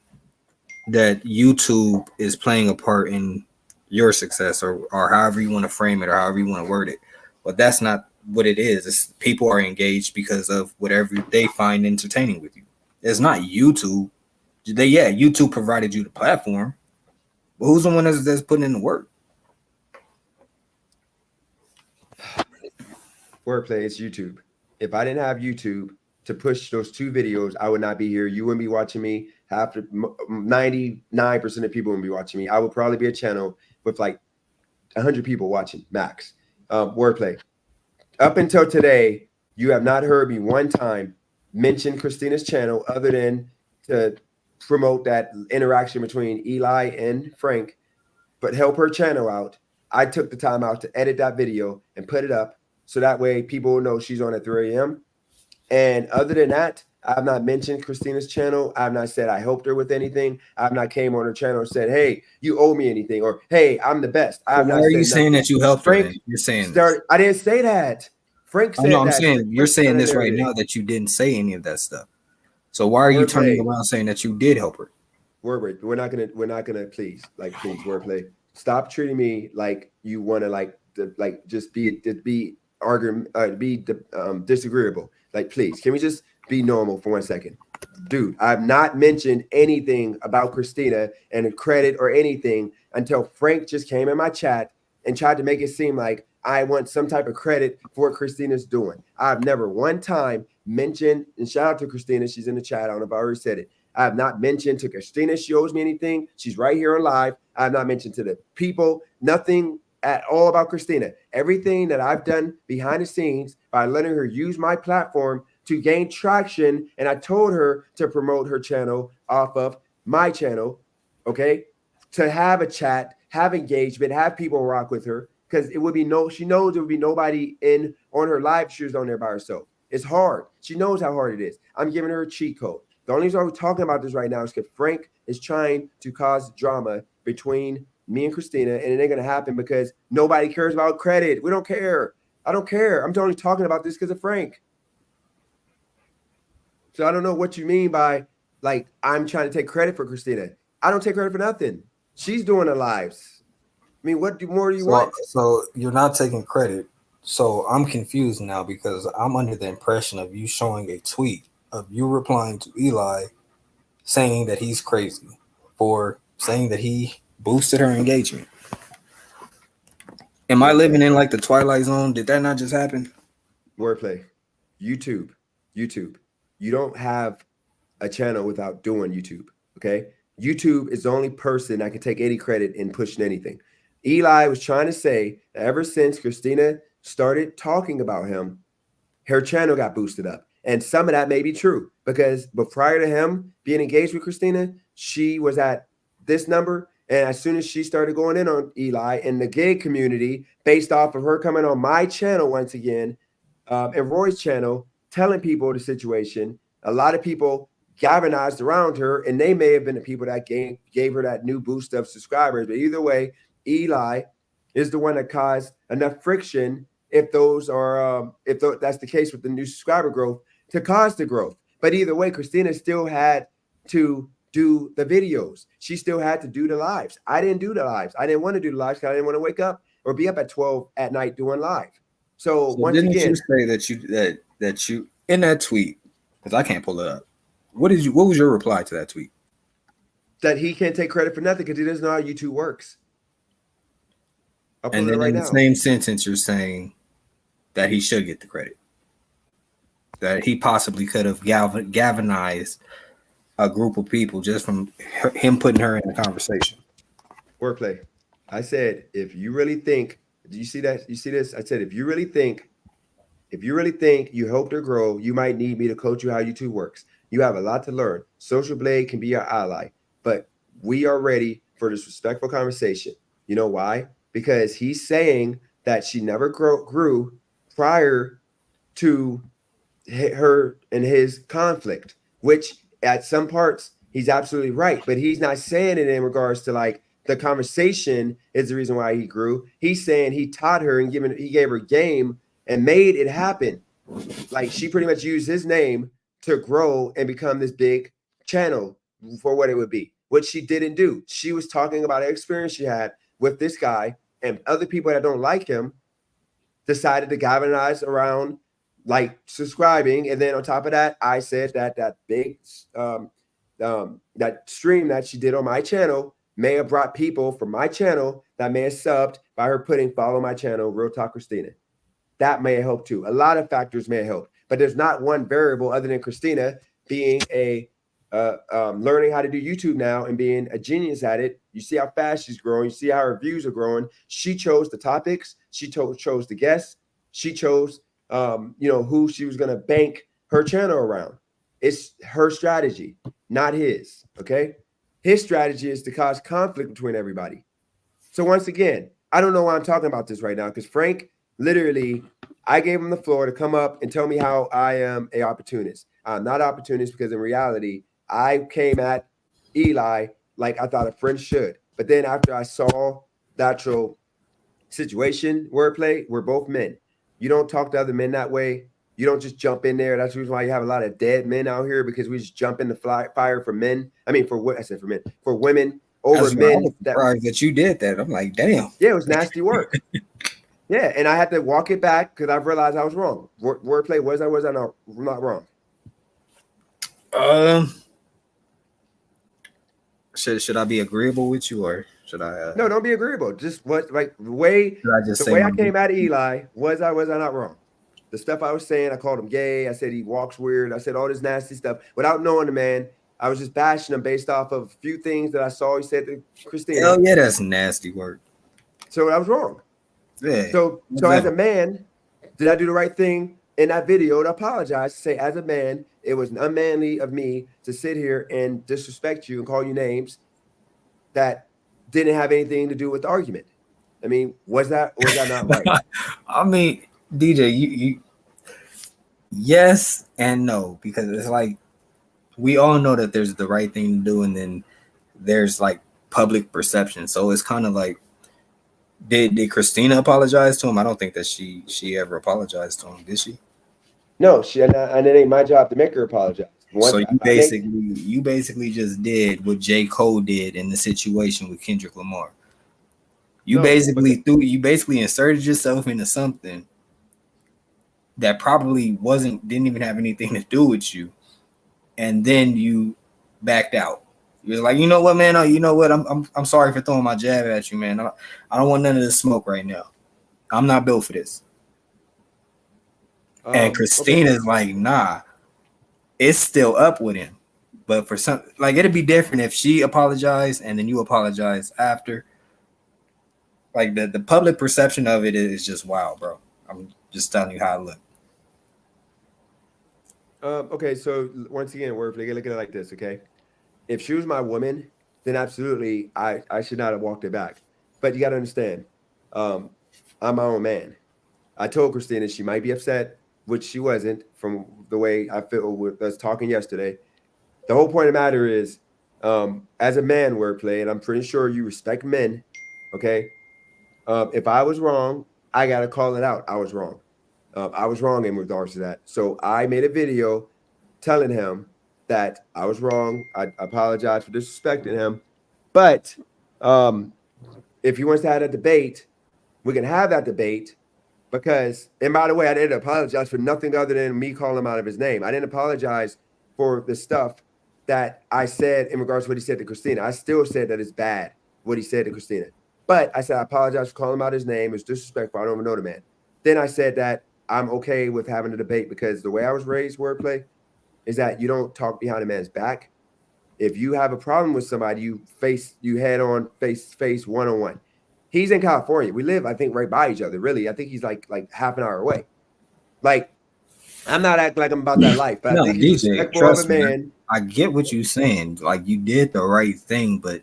that YouTube is playing a part in your success or however you want to frame it or however you want to word it. But that's not what it is. It's people are engaged because of whatever they find entertaining with you. It's not YouTube. YouTube provided you the platform, but who's the one that's putting in the work? Wordplay, it's YouTube. If I didn't have YouTube to push those 2 videos, I would not be here. You wouldn't be watching me. 99% of people wouldn't be watching me. I would probably be a channel with like 100 people watching max. Wordplay. Up until today, you have not heard me one time mention Christina's channel other than to promote that interaction between Eli and Frank, but help her channel out. I took the time out to edit that video and put it up so that way people will know she's on at 3 a.m. And other than that, I've not mentioned Christina's channel. I've not said I helped her with anything. I've not came on her channel and said, hey, you owe me anything, or hey, I'm the best. Why are you saying that you helped her? You're saying I didn't say that. Frank said I'm that. saying you're saying this right now that you didn't say any of that stuff. So why are you turning around saying that you did help her? We're not gonna please wordplay. Stop treating me like you want to just be arguing, disagreeable. Like, please, can we just be normal for 1 second? Dude, I've not mentioned anything about Christina and credit or anything until Frank just came in my chat and tried to make it seem like I want some type of credit for what Christina's doing. I've never one time mentioned, and shout out to Christina, she's in the chat, I don't know if I already said it. I have not mentioned to Christina she owes me anything. She's right here on live. I have not mentioned to the people, nothing at all about Christina. Everything that I've done behind the scenes by letting her use my platform to gain traction, and I told her to promote her channel off of my channel, okay? To have a chat, have engagement, have people rock with her, because it would be she knows there would be nobody on her live. She was on there by herself. It's hard. She knows how hard it is. I'm giving her a cheat code. The only reason we're talking about this right now is because Frank is trying to cause drama between me and Christina, and it ain't gonna happen because nobody cares about credit. We don't care. I don't care. I'm only talking about this because of Frank. So I don't know what you mean by like I'm trying to take credit for Christina. I don't take credit for nothing. She's doing the lives. I mean, what more do you want? So you're not taking credit. So I'm confused now because I'm under the impression of you showing a tweet of you replying to Eli saying that he's crazy for saying that he boosted her engagement. Am I living in like the Twilight Zone? Did that not just happen? Wordplay. YouTube. You don't have a channel without doing YouTube, okay? YouTube is the only person that can take any credit in pushing anything. Eli was trying to say that ever since Christina started talking about him, her channel got boosted up. And some of that may be true because but prior to him being engaged with Christina, she was at this number. And as soon as she started going in on Eli in the gig community, based off of her coming on my channel once again, and Roy's channel, telling people the situation, a lot of people galvanized around her, and they may have been the people that gave her that new boost of subscribers. But either way, Eli is the one that caused enough friction if that's the case with the new subscriber growth to cause the growth. But either way, Christina still had to do the videos. She still had to do the lives. I didn't do the lives. I didn't want to do the lives because I didn't want to wake up or be up at 12 at night doing live. So once didn't again, you say that you in that tweet, because I can't pull it up. What was your reply to that tweet? That he can't take credit for nothing because he doesn't know how YouTube works. And then in the same sentence, you're saying that he should get the credit. That he possibly could have galvanized a group of people just from him putting her in the conversation. Wordplay. I said, if you really think, do you see that? You see this? I said, if you really think you helped her grow, you might need me to coach you how YouTube works. You have a lot to learn. Social Blade can be your ally, but we are ready for this respectful conversation. You know why? Because he's saying that she never grew prior to her and his conflict, which at some parts he's absolutely right, but he's not saying it in regards to like the conversation is the reason why he grew. He's saying he taught her and he gave her game and made it happen. Like she pretty much used his name to grow and become this big channel for what it would be, which she didn't do. She was talking about an experience she had with this guy, and other people that don't like him decided to galvanize around like subscribing. And then on top of that, I said that big that stream that she did on my channel may have brought people from my channel that may have subbed by her putting follow my channel, Real Talk Christina. That may have helped too. A lot of factors may have helped, but there's not one variable other than Christina being learning how to do YouTube now and being a genius at it. You see how fast she's growing. You see how her views are growing. She chose the topics. She chose the guests. She chose, who she was going to bank her channel around. It's her strategy, not his. Okay. His strategy is to cause conflict between everybody. So once again, I don't know why I'm talking about this right now because Frank, literally, I gave him the floor to come up and tell me how I am an opportunist. I'm not an opportunist because in reality, I came at Eli like I thought a friend should. But then after I saw the actual situation, wordplay, we're both men. You don't talk to other men that way. You don't just jump in there. That's the reason why you have a lot of dead men out here, because we just jump in the fire for men. I mean, for what I said for men, for women over That's why I men. was surprised that you did that. I'm like, damn. Yeah, it was nasty work. Yeah, and I had to walk it back because I realized I was wrong. Wordplay, was I not wrong? Should I be agreeable with you, or should I? No, don't be agreeable. Just what, like the way I came at Eli, was I not wrong? The stuff I was saying, I called him gay. I said he walks weird. I said all this nasty stuff without knowing the man. I was just bashing him based off of a few things that I saw he said to Christina. Hell yeah, that's nasty work. So I was wrong. Yeah. So as a man, did I do the right thing in that video to apologize? To say, as a man, it was unmanly of me to sit here and disrespect you and call you names that didn't have anything to do with the argument. I mean, was that not right? I mean, DJ, you yes and no, because it's like we all know that there's the right thing to do, and then there's like public perception. So it's kind of like, did Christina apologize to him? I don't think that she ever apologized to him, did she? No, and it ain't my job to make her apologize. So you basically just did what J. Cole did in the situation with Kendrick Lamar. You basically inserted yourself into something that probably didn't even have anything to do with you, and then you backed out. You're like, you know what, man? You know what? I'm sorry for throwing my jab at you, man. I don't want none of this smoke right now. I'm not built for this. And Christina's like, nah, it's still up with him. But for some, like, it'd be different if she apologized and then you apologize after. Like the public perception of it is just wild, bro. I'm just telling you how it looked. Okay, so once again, Wordplay, look at it like this, okay? If she was my woman, then absolutely I should not have walked it back. But you got to understand, I'm my own man. I told Christina she might be upset, which she wasn't, from the way I feel with us talking yesterday. The whole point of the matter is, as a man, Wordplay, and I'm pretty sure you respect men, okay? If I was wrong, I got to call it out. I was wrong. I was wrong in regards to that. So I made a video telling him that I was wrong. I apologize for disrespecting him. But if he wants to have a debate, we can have that debate. Because, and by the way, I didn't apologize for nothing other than me calling him out of his name. I didn't apologize for the stuff that I said in regards to what he said to Christina. I still said that it's bad, what he said to Christina. But I said, I apologize for calling him out his name. It's disrespectful. I don't even know the man. Then I said that I'm okay with having a debate because the way I was raised, Wordplay, is that you don't talk behind a man's back. If you have a problem with somebody, you head on, face one-on-one. He's in California. We live, I think, right by each other. Really, I think he's like half an hour away. Like, I'm not acting like I'm about that life, but No, I think he's DJ, respectful trust of a me. man. I get what you're saying. Like, you did the right thing, but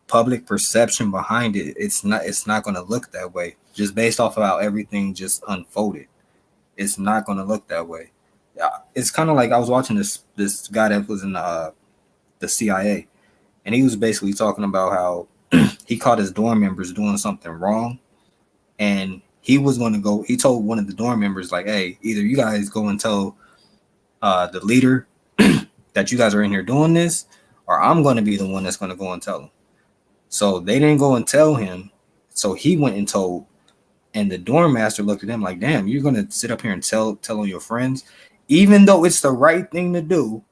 public perception behind it, it's not going to look that way. Just based off of how everything just unfolded, it's not going to look that way. It's kind of like I was watching this guy that was in the CIA, and he was basically talking about how he caught his dorm members doing something wrong, and he was going to go. He told one of the dorm members, like, "Hey, either you guys go and tell the leader that you guys are in here doing this, or I'm going to be the one that's going to go and tell him." So they didn't go and tell him. So he went and told, and the dorm master looked at him like, "Damn, you're going to sit up here and tell on your friends, even though it's the right thing to do."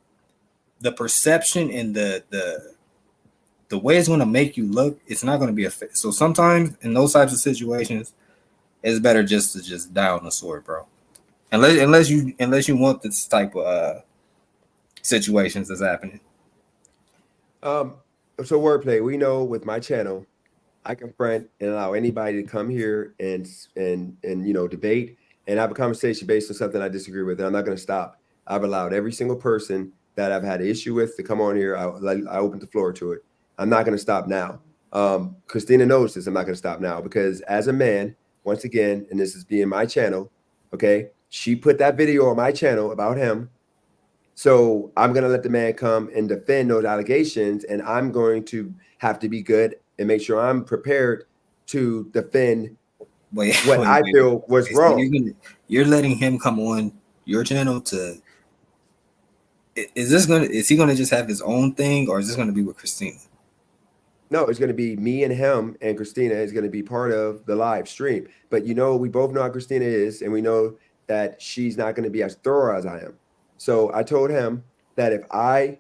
The perception and the way it's going to make you look, it's not going to be a fit. So sometimes in those types of situations, it's better just to die on the sword, bro. Unless you want this type of situations that's happening. So Wordplay, we know with my channel, I confront and allow anybody to come here and debate and have a conversation based on something I disagree with. And I'm not going to stop. I've allowed every single person that I've had an issue with to come on here. I opened the floor to it. I'm not going to stop now. Christina knows this. I'm not going to stop now because as a man, once again, and this is being my channel, okay, she put that video on my channel about him. So I'm going to let the man come and defend those allegations, and I'm going to have to be good and make sure I'm prepared to defend what I feel was wrong. You're letting him come on your channel to? Is he gonna just have his own thing, or is this gonna be with Christina? No, it's going to be me and him, and Christina is going to be part of the live stream. But you know, we both know how Christina is, and we know that she's not going to be as thorough as I am. So I told him that if I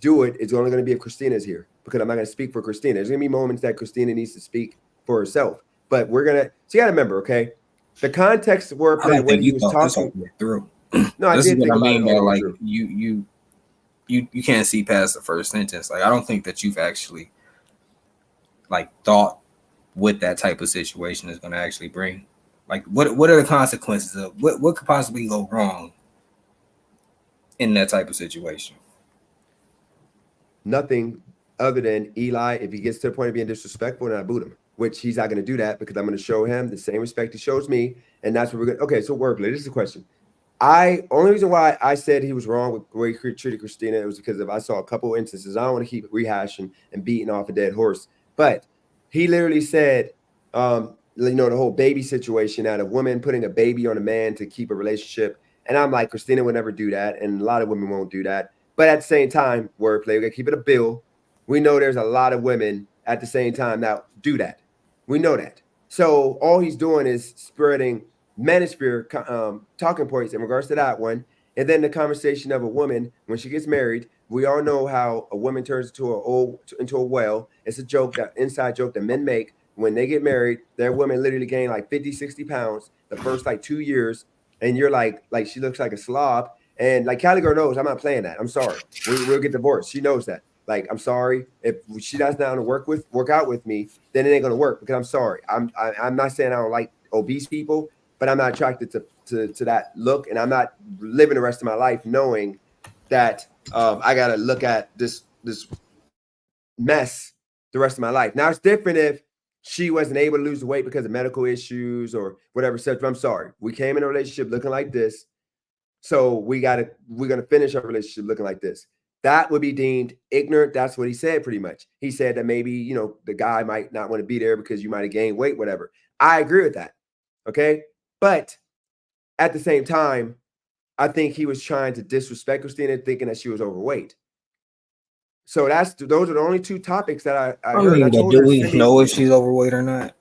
do it, it's only going to be if Christina's here, because I'm not going to speak for Christina. There's going to be moments that Christina needs to speak for herself. But we're going to, so you got to remember, okay, the context where when he was talking through. No, I This did is think what I about mean it by all the way like through. you can't see past the first sentence. Like I don't think that you've actually like thought what that type of situation is going to actually bring. Like what are the consequences of what could possibly go wrong in that type of situation? Nothing other than Eli, if he gets to the point of being disrespectful, then I boot him, which he's not going to do that, because I'm going to show him the same respect he shows me. And that's what we're going to. Okay, so Wordplay, this is the question. Only reason why I said he was wrong with the way he treated Christina, it was because I saw a couple instances. I don't want to keep rehashing and beating off a dead horse, but he literally said, the whole baby situation, that a woman putting a baby on a man to keep a relationship. And I'm like, Christina would never do that. And a lot of women won't do that. But at the same time, Wordplay, we got to keep it a bill. We know there's a lot of women at the same time that do that. We know that. So all he's doing is spreading manosphere talking points in regards to that one. And then the conversation of a woman when she gets married. We all know how a woman turns into a whale. It's a joke, that inside joke that men make. When they get married, their women literally gain like 50, 60 pounds the first like 2 years. And you're like she looks like a slob. And like Cali Girl knows, I'm not playing that. I'm sorry. We'll get divorced. She knows that. Like, I'm sorry. If she doesn't down to work out with me, then it ain't gonna work, because I'm sorry. I'm not saying I don't like obese people, but I'm not attracted to that look, and I'm not living the rest of my life knowing that I gotta look at this mess the rest of my life. Now it's different if she wasn't able to lose the weight because of medical issues or whatever. Such. I'm sorry. We came in a relationship looking like this, so we're gonna finish our relationship looking like this. That would be deemed ignorant. That's what he said pretty much. He said that maybe, the guy might not want to be there because you might have gained weight, whatever. I agree with that. Okay. But at the same time, I think he was trying to disrespect Christina, thinking that she was overweight. So those are the only two topics that I heard. mean, do we know if she's overweight or not?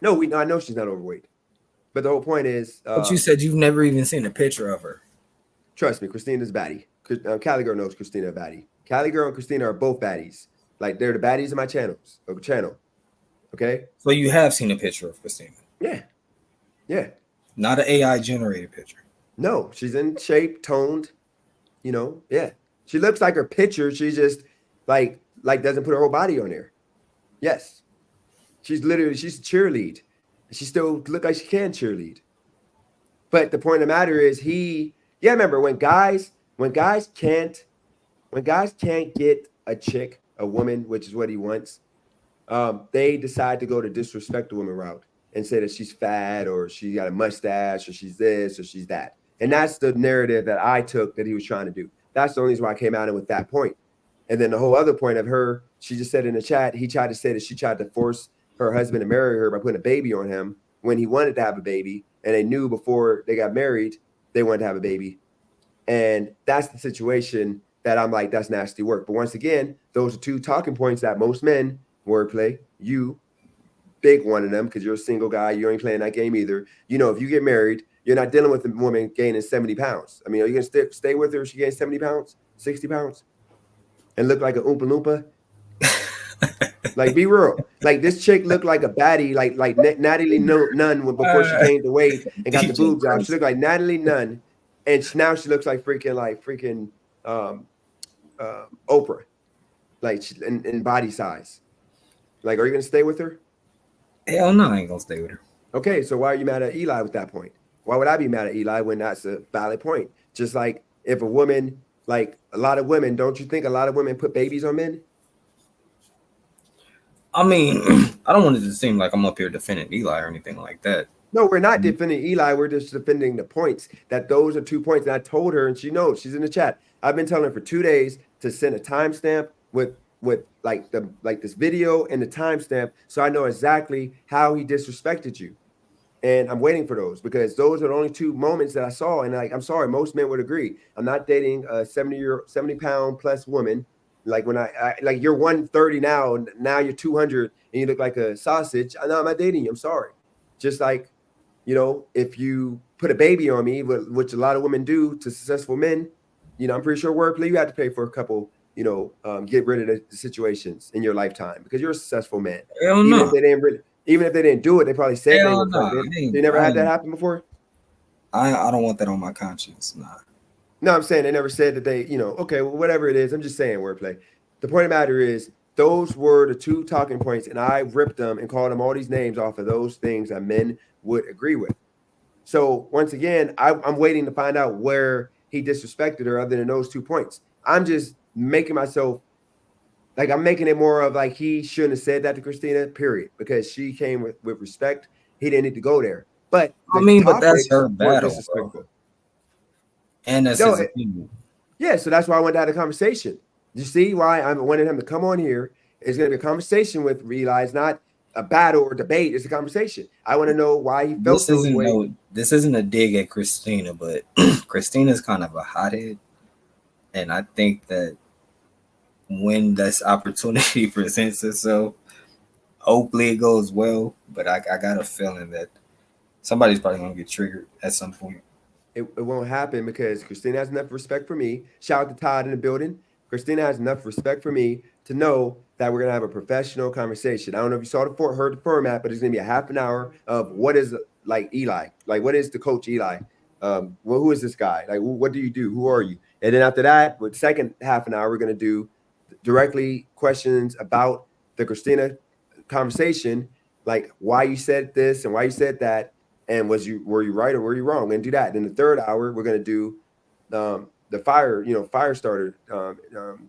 No, I know she's not overweight. But the whole point is. But you said you've never even seen a picture of her. Trust me, Christina's baddie. Cali Girl knows Christina a baddie. Cali Girl and Christina are both baddies. Like, they're the baddies of my channel. Okay? So you have seen a picture of Christina? Yeah. Yeah. Not an AI generated picture. No, she's in shape, toned, yeah. She looks like her picture. She just like doesn't put her whole body on there. Yes. She's cheerlead. She still look like she can cheerlead. But the point of the matter is remember when guys can't get a chick, a woman, which is what he wants, they decide to go to disrespect the woman route and say that she's fat or she got a mustache or she's this or she's that. And that's the narrative that I took that he was trying to do. That's the only reason why I came out with that point. And then the whole other point of her, she just said in the chat, he tried to say that she tried to force her husband to marry her by putting a baby on him when he wanted to have a baby. And they knew before they got married, they wanted to have a baby. And that's the situation that I'm like, that's nasty work. But once again, those are two talking points that most men, Wordplay, you, big one of them, because you're a single guy, you ain't playing that game either. If you get married, you're not dealing with a woman gaining 70 pounds. I mean, are you going to stay with her if she gains 70 pounds, 60 pounds, and look like an Oompa Loompa? Like, be real. Like, this chick looked like a baddie, like Natalie Nunn before she gained the weight and got the boobs out. She looked like Natalie Nunn, and now she looks like freaking Oprah, like in body size. Like, are you going to stay with her? Hell no, I ain't going to stay with her. Okay, so why are you mad at Eli with that point? Why would I be mad at Eli when that's a valid point? Just like if a woman, like a lot of women, don't you think a lot of women put babies on men? I mean, I don't want it to seem like I'm up here defending Eli or anything like that. No, we're not defending Eli. We're just defending the points. That those are 2 points. And I told her, and she knows. She's in the chat. I've been telling her for 2 days to send a timestamp with this video and the timestamp, so I know exactly how he disrespected you. And I'm waiting for those because those are the only two moments that I saw. And like, I'm sorry, most men would agree. I'm not dating a 70-pound plus woman. Like when I like you're 130 now, and now you're 200 and you look like a sausage. I'm not dating you. I'm sorry. Just like, you know, if you put a baby on me, which a lot of women do to successful men, you know, I'm pretty sure wordplay, you have to pay for a couple, you know, get rid of the situations in your lifetime because you're a successful man. Hell Even no. if they didn't really, even if they didn't do it, they probably said they Hell would. no. They never had that happen before. I don't want that on my conscience. Nah. No, I'm saying they never said that they, you know, okay, well, whatever it is. I'm just saying wordplay. The point of the matter is those were the two talking points, and I ripped them and called them all these names off of those things that men would agree with. So once again, I'm waiting to find out where he disrespected her other than those 2 points. I'm just making myself like I'm making it more of like he shouldn't have said that to Christina, period, because she came with respect. He didn't need to go there. But I mean, but that's topics her were battle, disrespectful. bro. And that's No, his opinion. Yeah, so that's why I wanted to have a conversation. You see why I wanted him to come on here? It's going to be a conversation with Eli. It's not a battle or debate. It's a conversation. I want to know why he felt those ways. This isn't a dig at Christina, but Christina's kind of a hothead. And I think that when this opportunity presents itself, hopefully it goes well. But I got a feeling that somebody's probably going to get triggered at some point. It won't happen because Christina has enough respect for me. Shout out to Todd in the building. Christina has enough respect for me to know that we're going to have a professional conversation. I don't know if you saw heard the format, but it's going to be a half an hour of what is like Eli, like what is the coach Eli? Well, who is this guy? Like, what do you do? Who are you? And then after that, with second half an hour, we're going to do directly questions about the Christina conversation, like why you said this and why you said that. And were you right or were you wrong? And do that. Then the third hour, we're going to do the fire starter,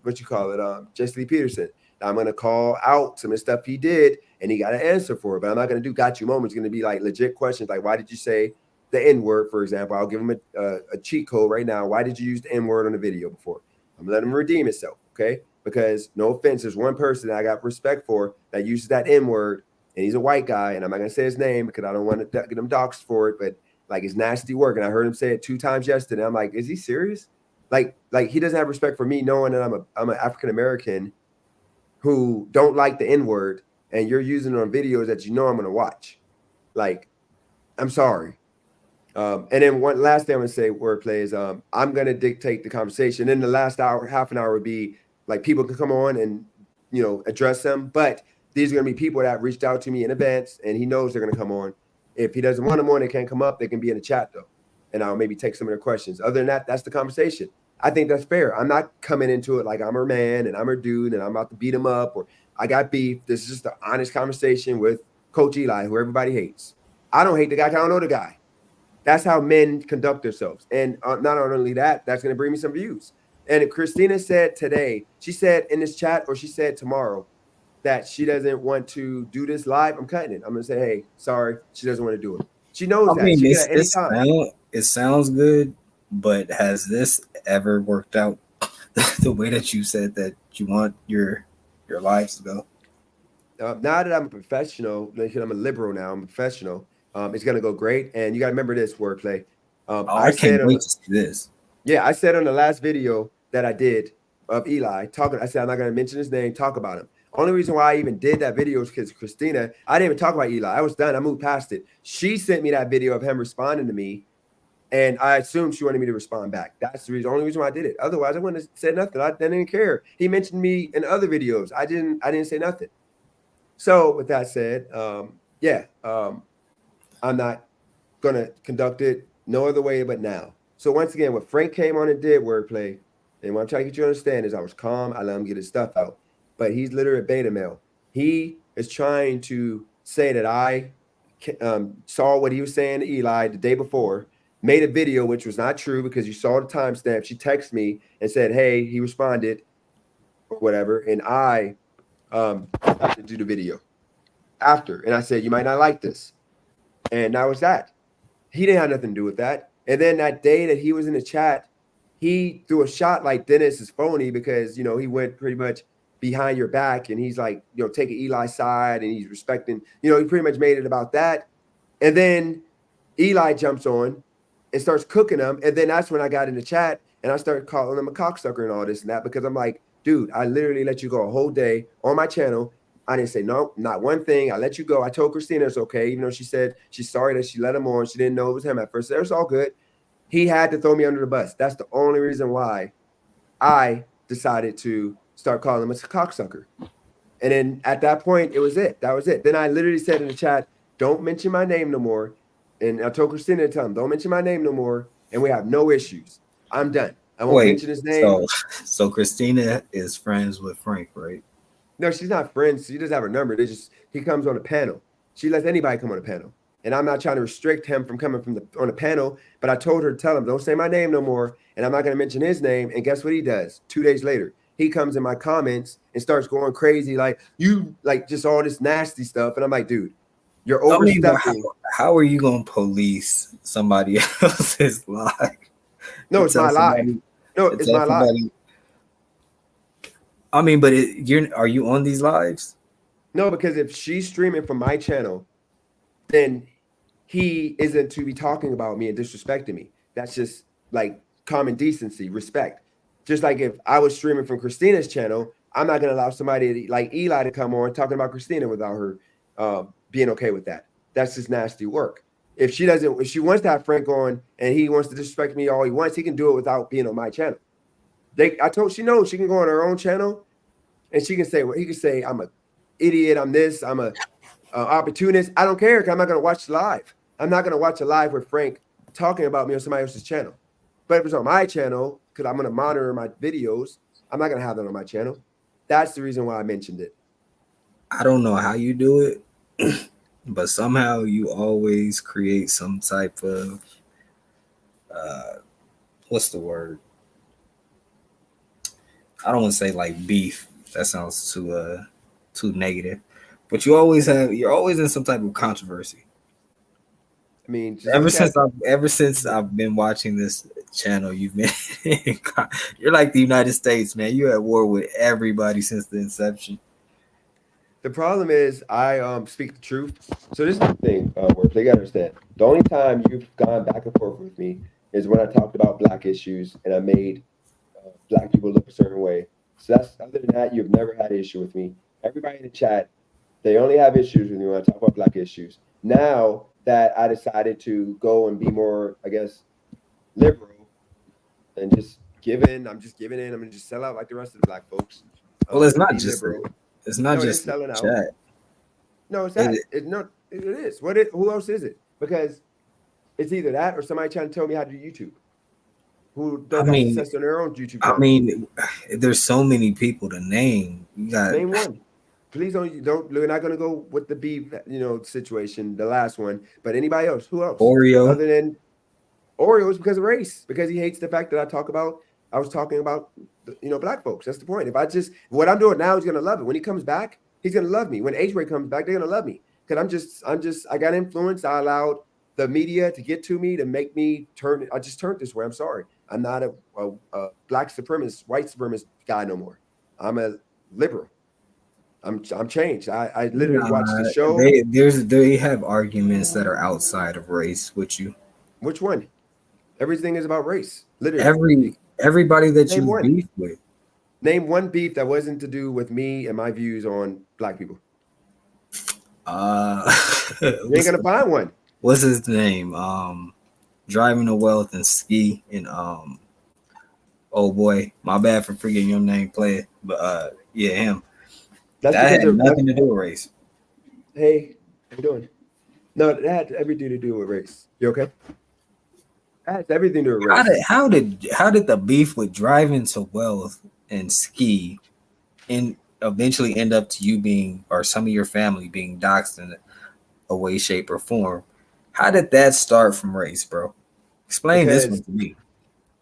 what you call it, Jesse Lee Peterson. I'm going to call out some of the stuff he did and he got an answer for it. But I'm not going to do got you moments. It's going to be like legit questions. Like, why did you say the N-word, for example? I'll give him a cheat code right now. Why did you use the N-word on the video before? I'm going to let him redeem himself, okay? Because no offense, there's one person that I got respect for that uses that N-word. And he's a white guy, and I'm not gonna say his name because I don't want to get him doxxed for it. But like, it's nasty work, and I heard him say it 2 times yesterday. I'm like, is he serious? Like he doesn't have respect for me, knowing that I'm an African American who don't like the N-word, and you're using it on videos that you know I'm gonna watch. Like, I'm sorry. And then one last thing I'm gonna say, wordplay is I'm gonna dictate the conversation. Then the last hour, half an hour, would be like people can come on and address them, but these are going to be people that reached out to me in advance, and he knows they're going to come on. If he doesn't want them on, they can't come up. They can be in the chat, though, and I'll maybe take some of their questions. Other than that, that's the conversation. I think that's fair. I'm not coming into it like I'm her man and I'm her dude and I'm about to beat him up or I got beef. This is just an honest conversation with Coach Eli, who everybody hates. I don't hate the guy. I don't know the guy. That's how men conduct themselves. And not only that, that's going to bring me some views. And Christina said today, she said in this chat, or she said tomorrow, that she doesn't want to do this live. I'm cutting it. I'm gonna say, hey, sorry, she doesn't want to do it. She knows that. Mean, she can at any time. It sounds good, but has this ever worked out the way that you said that you want your lives to go? Now that I'm a professional, like I'm a liberal now, I'm a professional. It's gonna go great. And you gotta remember this wordplay. I can't wait to see this. Yeah, I said on the last video that I did of Eli I said I'm not gonna mention his name, talk about him. Only reason why I even did that video is because Christina, I didn't even talk about Eli. I was done. I moved past it. She sent me that video of him responding to me, and I assumed she wanted me to respond back. That's the reason, only reason why I did it. Otherwise, I wouldn't have said nothing. I didn't care. He mentioned me in other videos. I didn't say nothing. So with that said, I'm not gonna conduct it no other way but now. So once again, what Frank came on and did wordplay, and what I'm trying to get you to understand is I was calm. I let him get his stuff out. But he's literally a beta male. He is trying to say that I saw what he was saying to Eli the day before, made a video, which was not true because you saw the timestamp. She texted me and said, hey, he responded or whatever. And I had to do the video after. And I said, you might not like this. And that was that. He didn't have nothing to do with that. And then that day that he was in the chat, he threw a shot like Dennis is phony because, he went pretty much behind your back and he's like, taking Eli's side and he's respecting, he pretty much made it about that. And then Eli jumps on and starts cooking them. And then that's when I got in the chat and I started calling him a cocksucker and all this and that, because I'm like, dude, I literally let you go a whole day on my channel. I didn't say no, not one thing. I let you go. I told Christina it's okay, even though she said she's sorry that she let him on. She didn't know it was him at first. It was all good. He had to throw me under the bus. That's the only reason why I decided to start calling him a cocksucker. And then at that point, it was it. That was it. Then I literally said in the chat, don't mention my name no more. And I told Christina to tell him, don't mention my name no more. And we have no issues. I'm done. I won't mention his name. So Christina is friends with Frank, right? No, she's not friends. She doesn't have her number. He comes on a panel. She lets anybody come on a panel. And I'm not trying to restrict him from coming on a panel, but I told her to tell him, don't say my name no more. And I'm not going to mention his name. And guess what he does? 2 days later, he comes in my comments and starts going crazy, like just all this nasty stuff. And I'm like, dude, you're overstepping. How are you going to police somebody else's life? No, it's my life. No, it's my life. I mean, but are you on these lives? No, because if she's streaming from my channel, then he isn't to be talking about me and disrespecting me. That's just like common decency, respect. Just like if I was streaming from Christina's channel, I'm not going to allow somebody like Eli to come on talking about Christina without her being okay with that. That's just nasty work. If she wants to have Frank on and he wants to disrespect me all he wants, he can do it without being on my channel. She knows she can go on her own channel and she can say, he can say, I'm an idiot, I'm this, I'm a opportunist. I don't care, because I'm not going to watch live. I'm not going to watch a live with Frank talking about me on somebody else's channel. But if it's on my channel, because I'm going to monitor my videos, I'm not going to have that on my channel. That's the reason why I mentioned it. I don't know how you do it, but somehow you always create some type of what's the word? I don't want to say like beef. That sounds too negative. But you're always in some type of controversy. I mean, ever since I've been watching this channel, you've been you're like the United States, man. You're at war with everybody since the inception. The problem is I speak the truth. So this is the thing, where they gotta understand. The only time you've gone back and forth with me is when I talked about black issues and I made black people look a certain way. So that's, other than that, you've never had an issue with me. Everybody in the chat, they only have issues with me when I talk about black issues. Now that I decided to go and be more, I guess, liberal and just give in, I'm just giving in. I'm gonna just sell out like the rest of the black folks. Well, it's not just selling out. Chat. No, it's that. It is. Who else is it? Because it's either that or somebody trying to tell me how to do YouTube. Who does success on their own YouTube channel. I mean, there's so many people to name. You got name one. Please don't. We're not gonna go with the beef, situation, the last one. But anybody else? Who else? Oreo. Other than Oreo, is because of race. Because he hates the fact that I was talking about, black folks. That's the point. What I'm doing now, he's gonna love it. When he comes back, he's gonna love me. When H-Ray comes back, they're gonna love me. Because I got influence. I allowed the media to get to me to make me turn. I just turned this way. I'm sorry. I'm not a black supremacist, white supremacist guy no more. I'm a liberal. I'm changed. I literally watched the show. They have arguments that are outside of race with you. Which one? Everything is about race. Literally. Everybody that you beef with. Name one beef that wasn't to do with me and my views on black people. You ain't gonna find one. What's his name? Driving to Wealth and Ski and oh boy, my bad for forgetting your name, play it. But yeah, him. That had nothing to do with race. Hey, how you doing? No, that had everything to do with race. You okay? That has everything to do with race. How did the beef with Driving to Wealth and Ski and eventually end up to you being, or some of your family being, doxxed in a way, shape, or form? How did that start from race, bro? Explain this one to me.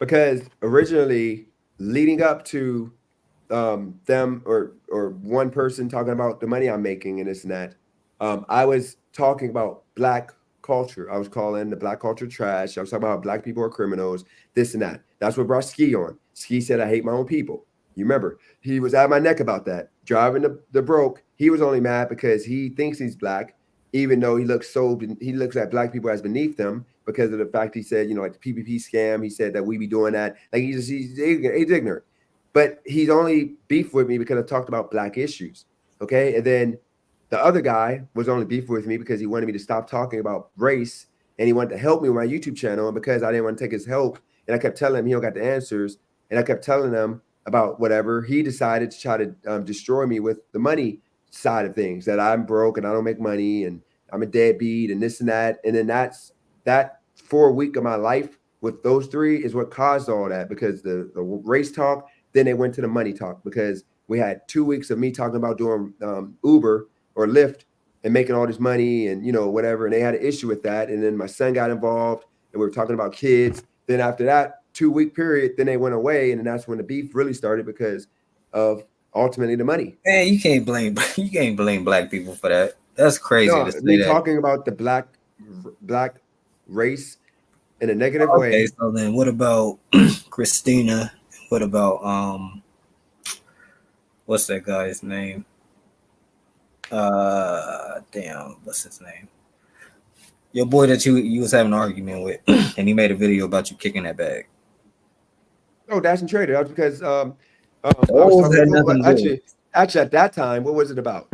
Because originally, leading up to them or one person talking about the money I'm making and this and that, I was talking about black culture. I was calling the black culture trash. I was talking about black people are criminals, this and that. That's what brought Ski on. Ski said, I hate my own people. You remember, he was at my neck about that. Driving the broke, he was only mad because he thinks he's black. even though he looks at black people as beneath them because of the fact he said, you know, like the PPP scam. He said that we be doing that. Like he's ignorant. But he's only beef with me because I talked about black issues. Okay. And then the other guy was only beef with me because he wanted me to stop talking about race and he wanted to help me with my YouTube channel. And because I didn't want to take his help and I kept telling him he don't got the answers and I kept telling him about whatever, he decided to try to destroy me with the money side of things, that I'm broke and I don't make money and I'm a deadbeat and this and that. And then that 4 week of my life with those three is what caused all that, because the race talk, then they went to the money talk because we had 2 weeks of me talking about doing Uber or Lyft and making all this money and, you know, whatever. And they had an issue with that. And then my son got involved and we were talking about kids. Then after that 2 week period, then they went away. And then that's when the beef really started because of ultimately the money. Man, you can't blame black people for that. That's crazy. No, to say me that. talking about the black race in a negative way. Okay, so then what about Christina? What about what's that guy's name? Damn, what's his name? Your boy that you was having an argument with, and he made a video about you kicking that bag. Oh, Dash and Trader. That was because I was talking about, actually at that time, what was it about?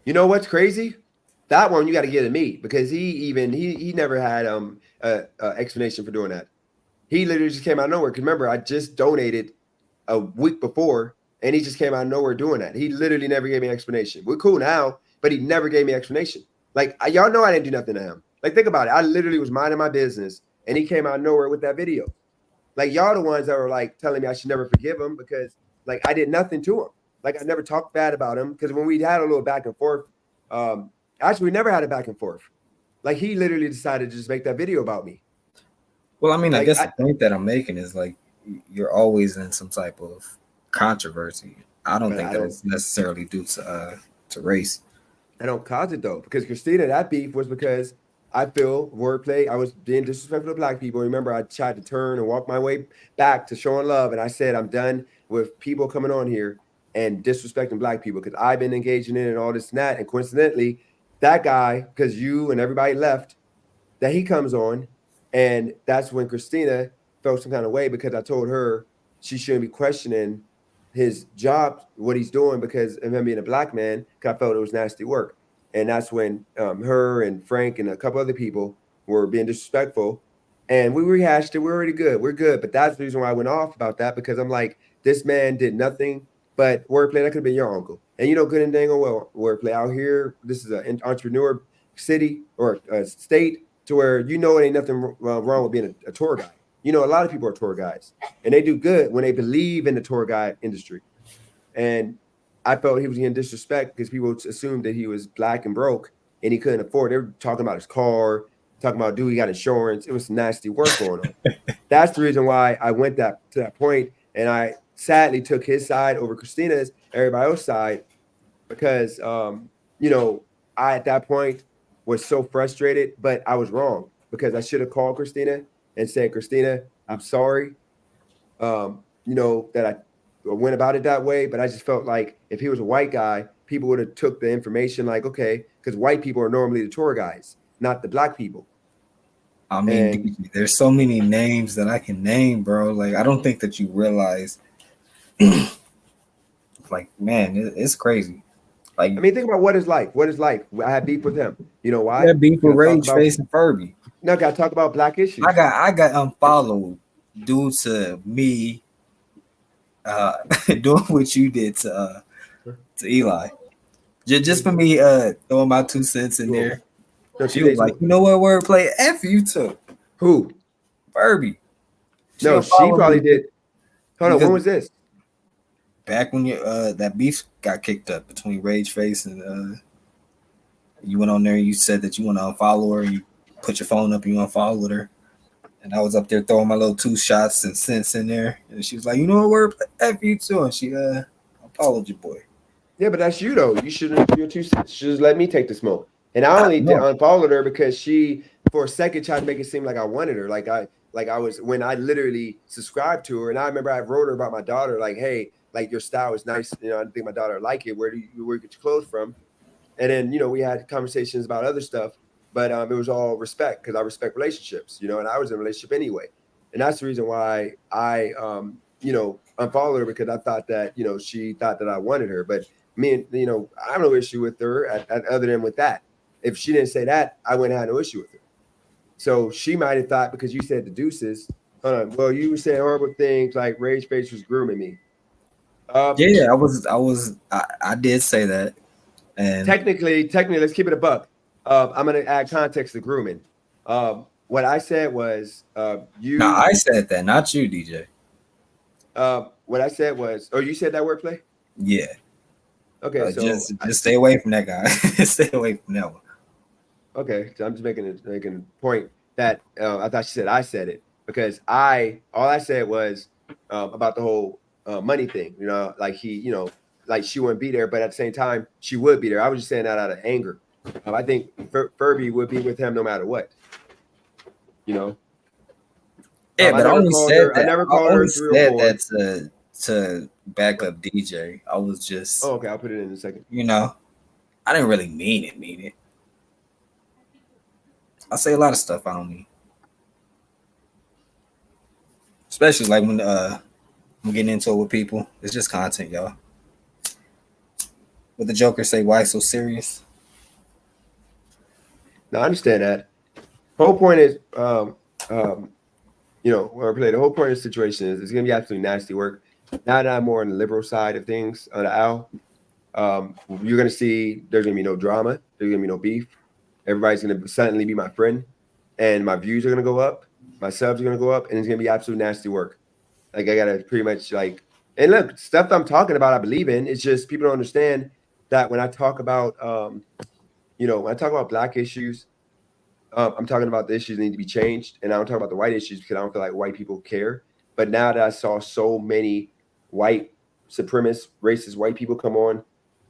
You know what's crazy? That one you got to get to me because he never had a explanation for doing that. He literally just came out of nowhere. Because remember, I just donated a week before, and he just came out of nowhere doing that. He literally never gave me an explanation. We're cool now, but he never gave me an explanation. Like, y'all know I didn't do nothing to him. Like, think about it. I literally was minding my business, and he came out of nowhere with that video. Like, y'all the ones that were like telling me I should never forgive him because like I did nothing to him. Like I never talked bad about him because when we had a little back and forth, actually we never had a back and forth. Like he literally decided to just make that video about me. Well, I mean, Like, I guess the point that I'm making is like you're always in some type of controversy. I don't think that it's necessarily due to race. I don't cause it though, because Christina, that beef was because I feel wordplay. I was being disrespectful to black people. Remember, I tried to turn and walk my way back to showing love, and I said I'm done with people coming on here and disrespecting black people because I've been engaging in it and all this and that. And coincidentally, that guy, because you and everybody left, that he comes on, and that's when Christina felt some kind of way because I told her she shouldn't be questioning his job, what he's doing, because of him being a black man, because I felt it was nasty work. And that's when her and Frank and a couple other people were being disrespectful. And we rehashed it. We're already good. We're good. But that's the reason why I went off about that, because I'm like, this man did nothing but wordplay. That could have been your uncle. And you know good and dang well wordplay out here. This is an entrepreneur city or a state to where you know it ain't nothing wrong with being a tour guide. You know, a lot of people are tour guides. And they do good when they believe in the tour guide industry. And I felt he was getting disrespect because people assumed that he was black and broke and he couldn't afford it. They were talking about his car, talking about, dude, he got insurance. It was nasty work going on. That's the reason why I went to that point, and I sadly took his side over Christina's, everybody else's side, because, you know, I at that point was so frustrated, but I was wrong because I should have called Christina and said, Christina, I'm sorry, you know, that I went about it that way, but I just felt like if he was a white guy, people would have took the information like, okay, because white people are normally the tour guides, not the black people. I mean, there's so many names that I can name, bro. Like, I don't think that you realize, like, man, it's crazy. Like, I mean, think about what is life. What is life? I had beef with him. You know why? I had beef with Rage Face and Furby. No, got to talk about black issues. I got unfollowed due to me doing what you did to Eli. Just for me throwing my 2 cents in there. She was like, you know what, wordplay? F you too. Who? Furby. No, she probably did. Hold on, when was this? Back when that beef got kicked up between Rage Face and you went on there and you said that you want to unfollow her, you put your phone up and you unfollowed her. And I was up there throwing my little 2 shots and cents in there. And she was like, you know what, word, F you too. And she followed your boy. Yeah, but that's you though. You shouldn't do your 2 cents. She just let me take the smoke. And I only unfollowed her because she, for a second, tried to make it seem like I wanted her. Like Like I was when I literally subscribed to her, and I remember I wrote her about my daughter, like, hey, like your style is nice. You know, I think my daughter would like it. Where do you get your clothes from? And then, you know, we had conversations about other stuff, but it was all respect because I respect relationships, you know, and I was in a relationship anyway. And that's the reason why I, you know, unfollowed her because I thought that, you know, she thought that I wanted her. But me and, you know, I have no issue with her other than with that. If she didn't say that, I wouldn't have no issue with her. So she might have thought because you said the deuces, well, you were saying horrible things like Rage Face was grooming me. Yeah, I did say that. And technically, let's keep it a buck. I'm gonna add context to grooming. What I said was you. No, I said that, not you, DJ. What I said was, oh, you said that wordplay? Yeah. Okay, so just stay away from that guy. Stay away from that one. Okay, so I'm just making a point that I thought she said I said it because all I said was about the whole money thing. You know, like he, you know. Like she wouldn't be there, but at the same time, she would be there. I was just saying that out of anger. I think Furby would be with him no matter what. You know. Yeah, but I only said that. I never called her that to back up DJ. I was just. Oh, okay. I'll put it in a second. You know, I didn't really mean it. I say a lot of stuff I don't mean, especially like when I'm getting into it with people. It's just content, y'all. What the Joker say? Why so serious? No, I understand that. Whole point is, you know, the whole point of the situation is it's gonna be absolutely nasty work. Now that I'm more on the liberal side of things on the owl, you're gonna see there's gonna be no drama, there's gonna be no beef. Everybody's gonna suddenly be my friend, and my views are gonna go up, my subs are gonna go up, and it's gonna be absolute nasty work. Like I gotta pretty much like, and look, stuff that I'm talking about, I believe in. It's just people don't understand that when I talk about, you know, when I talk about black issues, I'm talking about the issues that need to be changed, and I don't talk about the white issues because I don't feel like white people care. But now that I saw so many white supremacist, racist white people come on,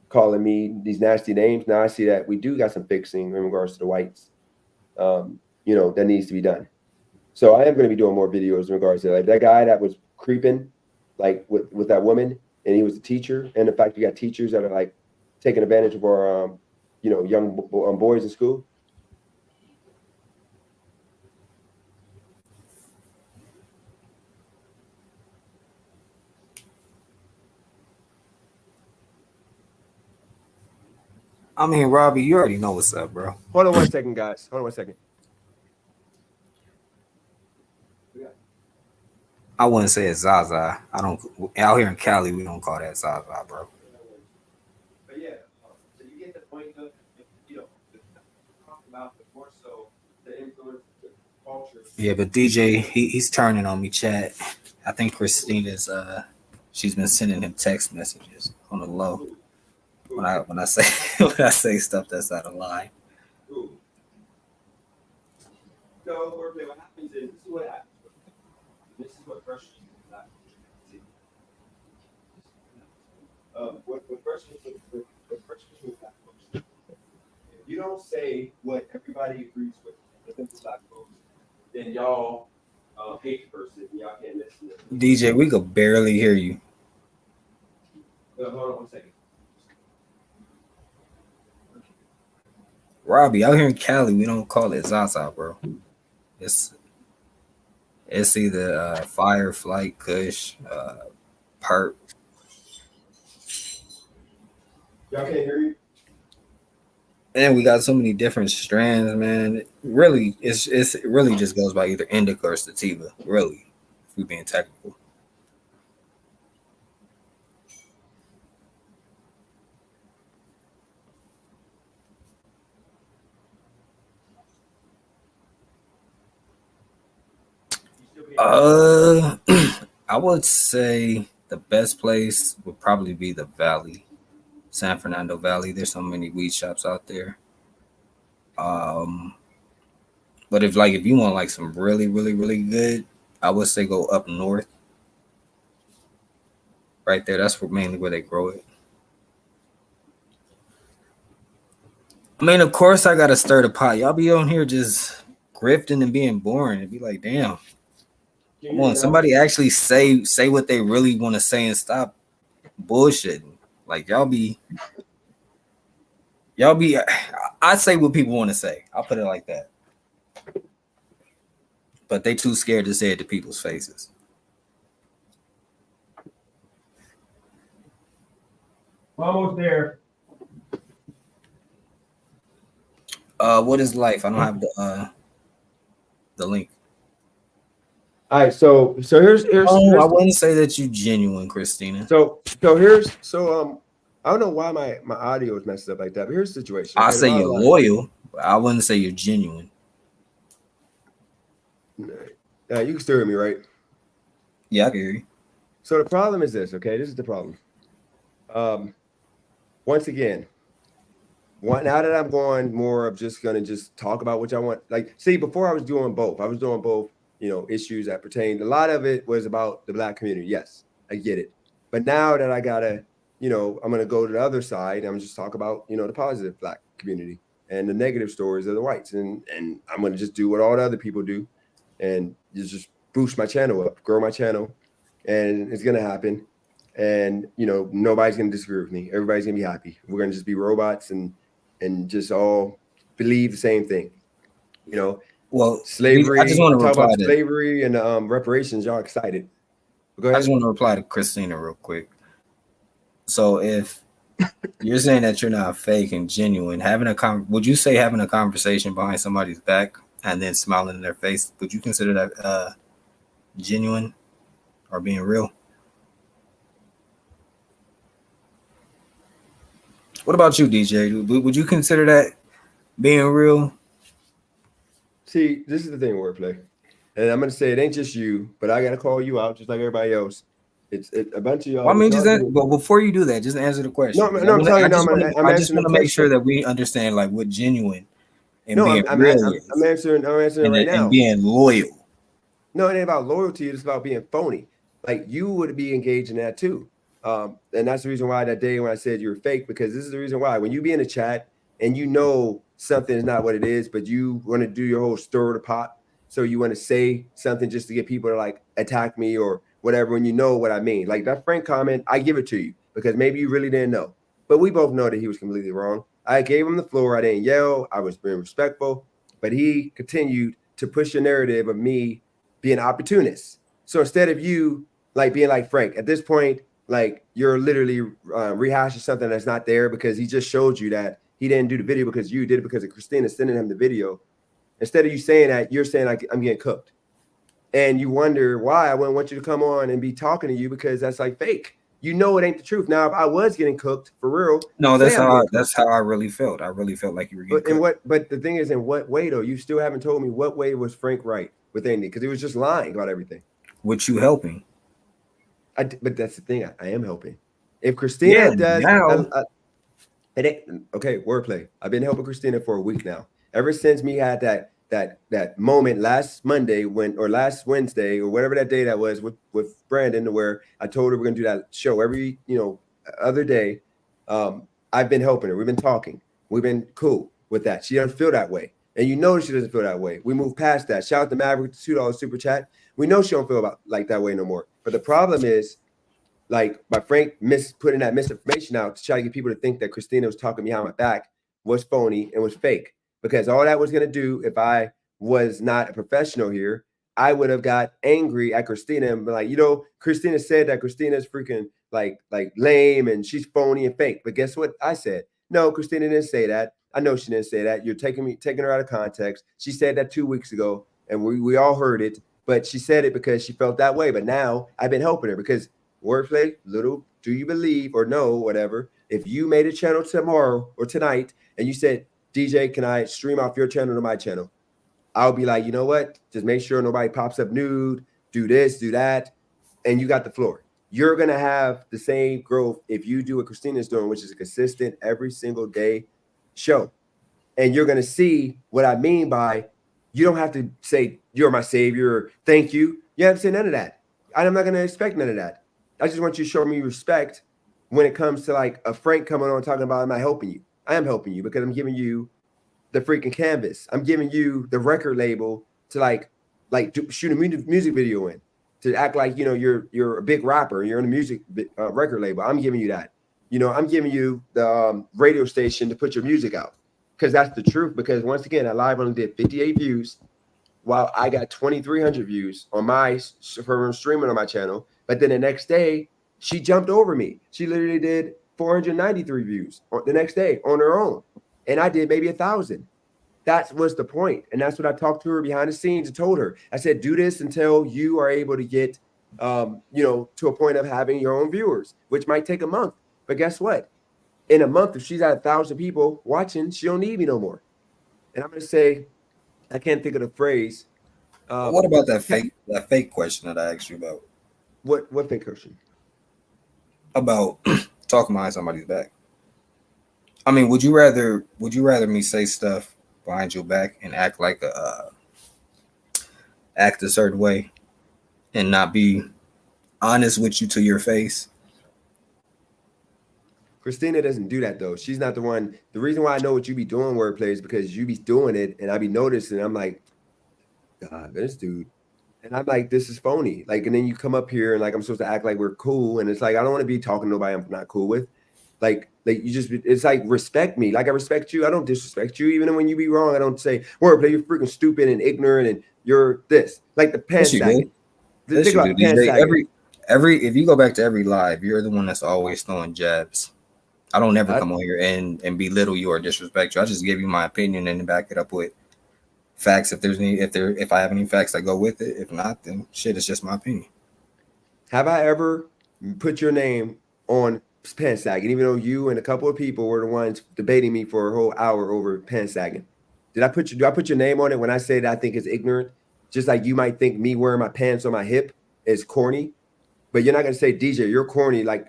calling me these nasty names, now I see that we do got some fixing in regards to the whites, you know, that needs to be done. So I am going to be doing more videos in regards to like that guy that was creeping, like with that woman, and he was a teacher, and the fact you got teachers that are like taking advantage of our, you know, young boys in school. I mean, Robbie, you already know what's up, bro. Hold on 1 second, guys. Hold on 1 second. I wouldn't say it's Zaza. I don't. Out here in Cali, we don't call that Zaza, bro. But yeah, so you get the point of, you know, talk about the more so the influence of the culture. Yeah, but DJ, he's turning on me, chat. I think Christina's she's been sending him text messages on the low. When I say stuff that's out of line. So what happens is this is what happens. This is what frustrates me. What frustrates me is that if you don't say what everybody agrees with the black folks, then y'all hate the person. Y'all can't listen to them. DJ, we could barely hear you. Hold on 1 second. Robbie, out here in Cali, we don't call it Zaza, bro. It's either Fire, Flight, Kush, Perp. Y'all can't hear me? And we got so many different strands, man. It really just goes by either indica or sativa, really, if we're being technical. I would say the best place would probably be the Valley, San Fernando Valley. There's so many weed shops out there. But if you want like some really, really, really good, I would say go up north. Right there, that's mainly where they grow it. I mean, of course, I gotta stir the pot. Y'all be on here just grifting and being boring. It'd be like, damn. Come on, somebody actually say what they really want to say and stop bullshitting. Like y'all be. I say what people want to say. I'll put it like that. But they too scared to say it to people's faces. Almost there. What is life? I don't have the link. All right, so here's I wouldn't say that you genuine, Christina. So I don't know why my audio is messed up like that, but here's the situation. I say you're loyal, but I wouldn't say you're genuine. You can still hear me, right? Yeah, I can hear you. So the problem is this, okay? This is the problem. Once again, now that I'm going more of just gonna just talk about what I want. Like, see, before I was doing both. I was doing both, issues that pertained. A lot of it was about the Black community. Yes, I get it. But now that I gotta, I'm gonna go to the other side. I'm just talk about, the positive Black community and the negative stories of the whites, and I'm gonna just do what all the other people do, and just boost my channel up, grow my channel, and it's gonna happen. And nobody's gonna disagree with me. Everybody's gonna be happy. We're gonna just be robots and just all believe the same thing. Well, slavery. I just want to talk reply about to slavery and reparations. Y'all excited? Go ahead. I just want to reply to Christina real quick. So if you're saying that you're not fake and genuine, would you say having a conversation behind somebody's back and then smiling in their face, would you consider that genuine or being real? What about you, DJ? Would you consider that being real? See, this is the thing, wordplay. And I'm gonna say it ain't just you, but I gotta call you out just like everybody else. It's a bunch of y'all. Well, I mean, but before you do that, just answer the question. No, I'm telling you, I just want to make sure that we understand like what genuine and being real is. I'm answering right now. And being loyal. No, it ain't about loyalty. It's about being phony. Like you would be engaged in that too. And that's the reason why that day when I said you were fake, because this is the reason why when you be in a chat and something is not what it is, but you want to do your whole stir the pot. So you want to say something just to get people to like attack me or whatever. And you know what I mean? Like that Frank comment, I give it to you because maybe you really didn't know, but we both know that he was completely wrong. I gave him the floor. I didn't yell. I was being respectful, but he continued to push the narrative of me being an opportunist. So instead of you like being like Frank at this point, like you're literally rehashing something that's not there because he just showed you that he didn't do the video because you did it because of Christina sending him the video. Instead of you saying that, you're saying like I'm getting cooked. And you wonder why I wouldn't want you to come on and be talking to you because that's like fake. You know it ain't the truth. Now, if I was getting cooked for real, no, that's how I really felt. I really felt like you were getting cooked. But the thing is, in what way though? You still haven't told me what way was Frank right with Andy because he was just lying about everything. What you helping? But that's the thing. I am helping. If Christina does, okay. Wordplay. I've been helping Christina for a week now. Ever since me had that moment last Monday last Wednesday or whatever that day that was with Brandon, where I told her we're gonna do that show every other day. I've been helping her. We've been talking. We've been cool with that. She doesn't feel that way, and she doesn't feel that way. We moved past that. Shout out to Maverick, $2 super chat. We know she don't feel about like that way no more. But the problem is, like by Frank putting that misinformation out to try to get people to think that Christina was talking behind my back was phony and was fake. Because all that was going to do, if I was not a professional here, I would have got angry at Christina and been like, Christina said that Christina's freaking like lame and she's phony and fake. But guess what I said? No, Christina didn't say that. I know she didn't say that. You're taking her out of context. She said that 2 weeks ago and we all heard it, but she said it because she felt that way. But now I've been helping her because wordplay, little do you believe or no, whatever. If you made a channel tomorrow or tonight and you said, DJ, can I stream off your channel to my channel? I'll be like, you know what? Just make sure nobody pops up nude, do this, do that, and you got the floor. You're going to have the same growth if you do what Christina's doing, which is a consistent every single day show. And you're going to see what I mean by you don't have to say, you're my savior, or thank you. You have to say none of that. I'm not going to expect none of that. I just want you to show me respect when it comes to like a Frank coming on talking about, am I helping you? I am helping you because I'm giving you the freaking canvas. I'm giving you the record label to like shoot a music video in. to act like, you know, you're a big rapper, you're in a music record label. I'm giving you that. You know, I'm giving you the radio station to put your music out, because that's the truth. Because once again, I live only did 58 views, while I got 2,300 views on my streaming on my channel. But then the next day, she jumped over me. She literally did 493 views the next day on her own, and I did maybe 1,000. That was the point. And that's what I talked to her behind the scenes and told her. I said, do this until you are able to get, you know, to a point of having your own viewers, which might take a month. But guess what? In a month, if she's at 1,000 people watching, she don't need me no more. And I'm going to say, I can't think of the phrase. What about that fake question that I asked you about? What fake question? About talking behind somebody's back. I mean, would you rather me say stuff behind your back and act like act a certain way and not be honest with you to your face? Christina doesn't do that though. She's not the one. The reason why I know what you be doing, Wordplay, is because you be doing it and I be noticing. I'm like, God, this dude. And I'm like, this is phony. Like, and then you come up here and like I'm supposed to act like we're cool. And it's like, I don't want to be talking to nobody I'm not cool with. Like you just, it's like, respect me. Like I respect you. I don't disrespect you. Even when you be wrong, I don't say, Wordplay, you're freaking stupid and ignorant and you're this. Like the pants sagging. Think about pants sagging. Every if you go back to every live, you're the one that's always throwing jabs. I don't ever come on here and belittle you or disrespect you. I just give you my opinion and back it up with facts. If I have any facts that go with it. If not, then shit, it's just my opinion. Have I ever put your name on pants sagging, even though you and a couple of people were the ones debating me for a whole hour over pants sagging? Do I put your name on it when I say that I think it's ignorant? Just like you might think me wearing my pants on my hip is corny, but you're not gonna say, DJ, you're corny. Like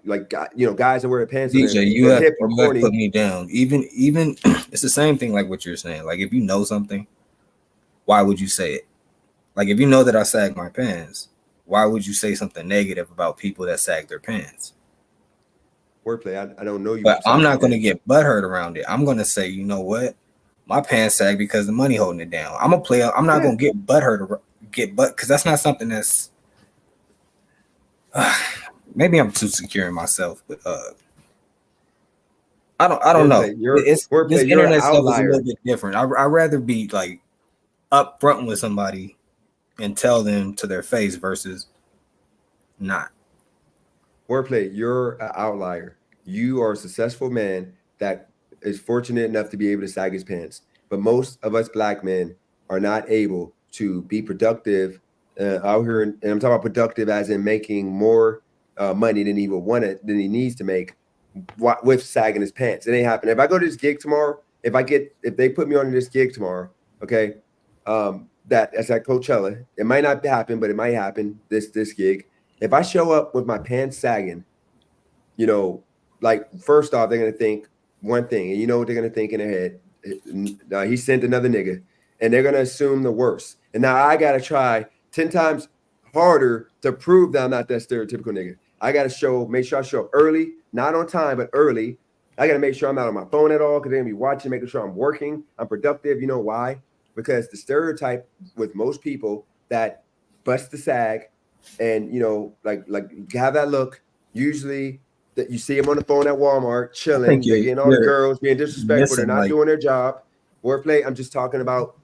you know, guys that wear pants. DJ, you have put me down. Even it's the same thing like what you're saying. Like if you know something, why would you say it? Like if you know that I sag my pants, why would you say something negative about people that sag their pants? Wordplay, I don't know you. But I'm not going to get butthurt around it. I'm going to say, you know what? My pants sag because the money holding it down. I'm not going to get butthurt, because that's not something that's, maybe I'm too secure in myself, but I don't know. This internet stuff is a little bit different. I'd rather be like up front with somebody and tell them to their face versus not. Wordplay, you're an outlier. You are a successful man that is fortunate enough to be able to sag his pants. But most of us black men are not able to be productive out here. And I'm talking about productive as in making more money than he needs to make with sagging his pants. It ain't happening. If I go to this gig tomorrow, if they put me on this gig tomorrow, okay, that's at Coachella. It might not happen, but it might happen. This gig. If I show up with my pants sagging, you know, like first off, they're gonna think one thing, and you know what they're gonna think in their head. He sent another nigga, and they're gonna assume the worst. And now I gotta try 10 times harder to prove that I'm not that stereotypical nigga. I gotta make sure I show up early, not on time, but early. I gotta make sure I'm not on my phone at all because they're gonna be watching, making sure I'm working, I'm productive. You know why? Because the stereotype with most people that bust the sag and you know, like have that look, usually that you see them on the phone at Walmart chilling, they're getting all the girls being disrespectful, they're not doing their job. Wordplay, I'm just talking about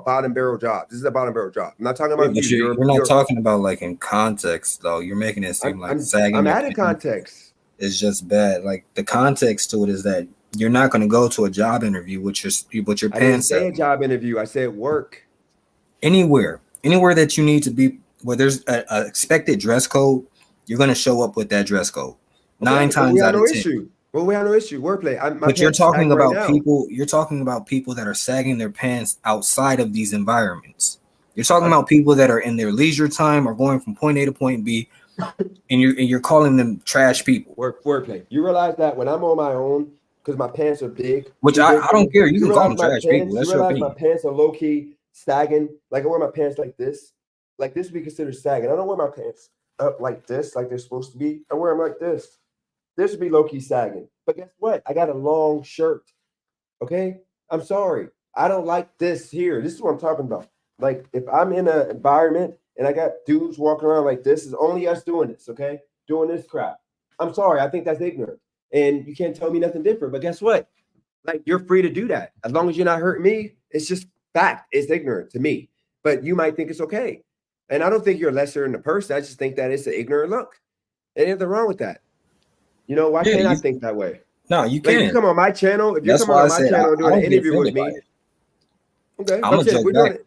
bottom barrel jobs. This is a bottom barrel job. I'm not talking about you're not talking about like in context though. You're making it seem like sagging. I'm adding context. It's just bad. Like the context to it is that you're not going to go to a job interview with your pants. I didn't say a job interview. I said work. Anywhere that you need to be, where there's a expected dress code, you're going to show up with that dress code. 9 times out of 10. Well, we have no issue. Wordplay. But you're talking about people. You're talking about people that are sagging their pants outside of these environments. You're talking about people that are in their leisure time or going from point A to point B, and you're calling them trash people. Wordplay. You realize that when I'm on my own, because my pants are big. Which I don't care. You can call them trash people. That's your opinion. My pants are low key sagging. Like I wear my pants like this. Like this would be considered sagging. I don't wear my pants up like this, like they're supposed to be. I wear them like this. This would be low key sagging. But guess what? I got a long shirt. Okay? I'm sorry. I don't like this here. This is what I'm talking about. Like if I'm in an environment and I got dudes walking around like this is only us doing this, okay? Doing this crap. I'm sorry, I think that's ignorant. And you can't tell me nothing different. But guess what? Like, you're free to do that. As long as you're not hurting me, it's just fact. It's ignorant to me. But you might think it's okay. And I don't think you're lesser than the person. I just think that it's an ignorant look. Ain't nothing wrong with that. You know, why can't I think that way? No, you Like, can't. you come on my channel, if you That's come why on I my said channel and I doing an don't get interview with offended me, by it. okay, I'm I'm gonna saying if joke we're doing back. it,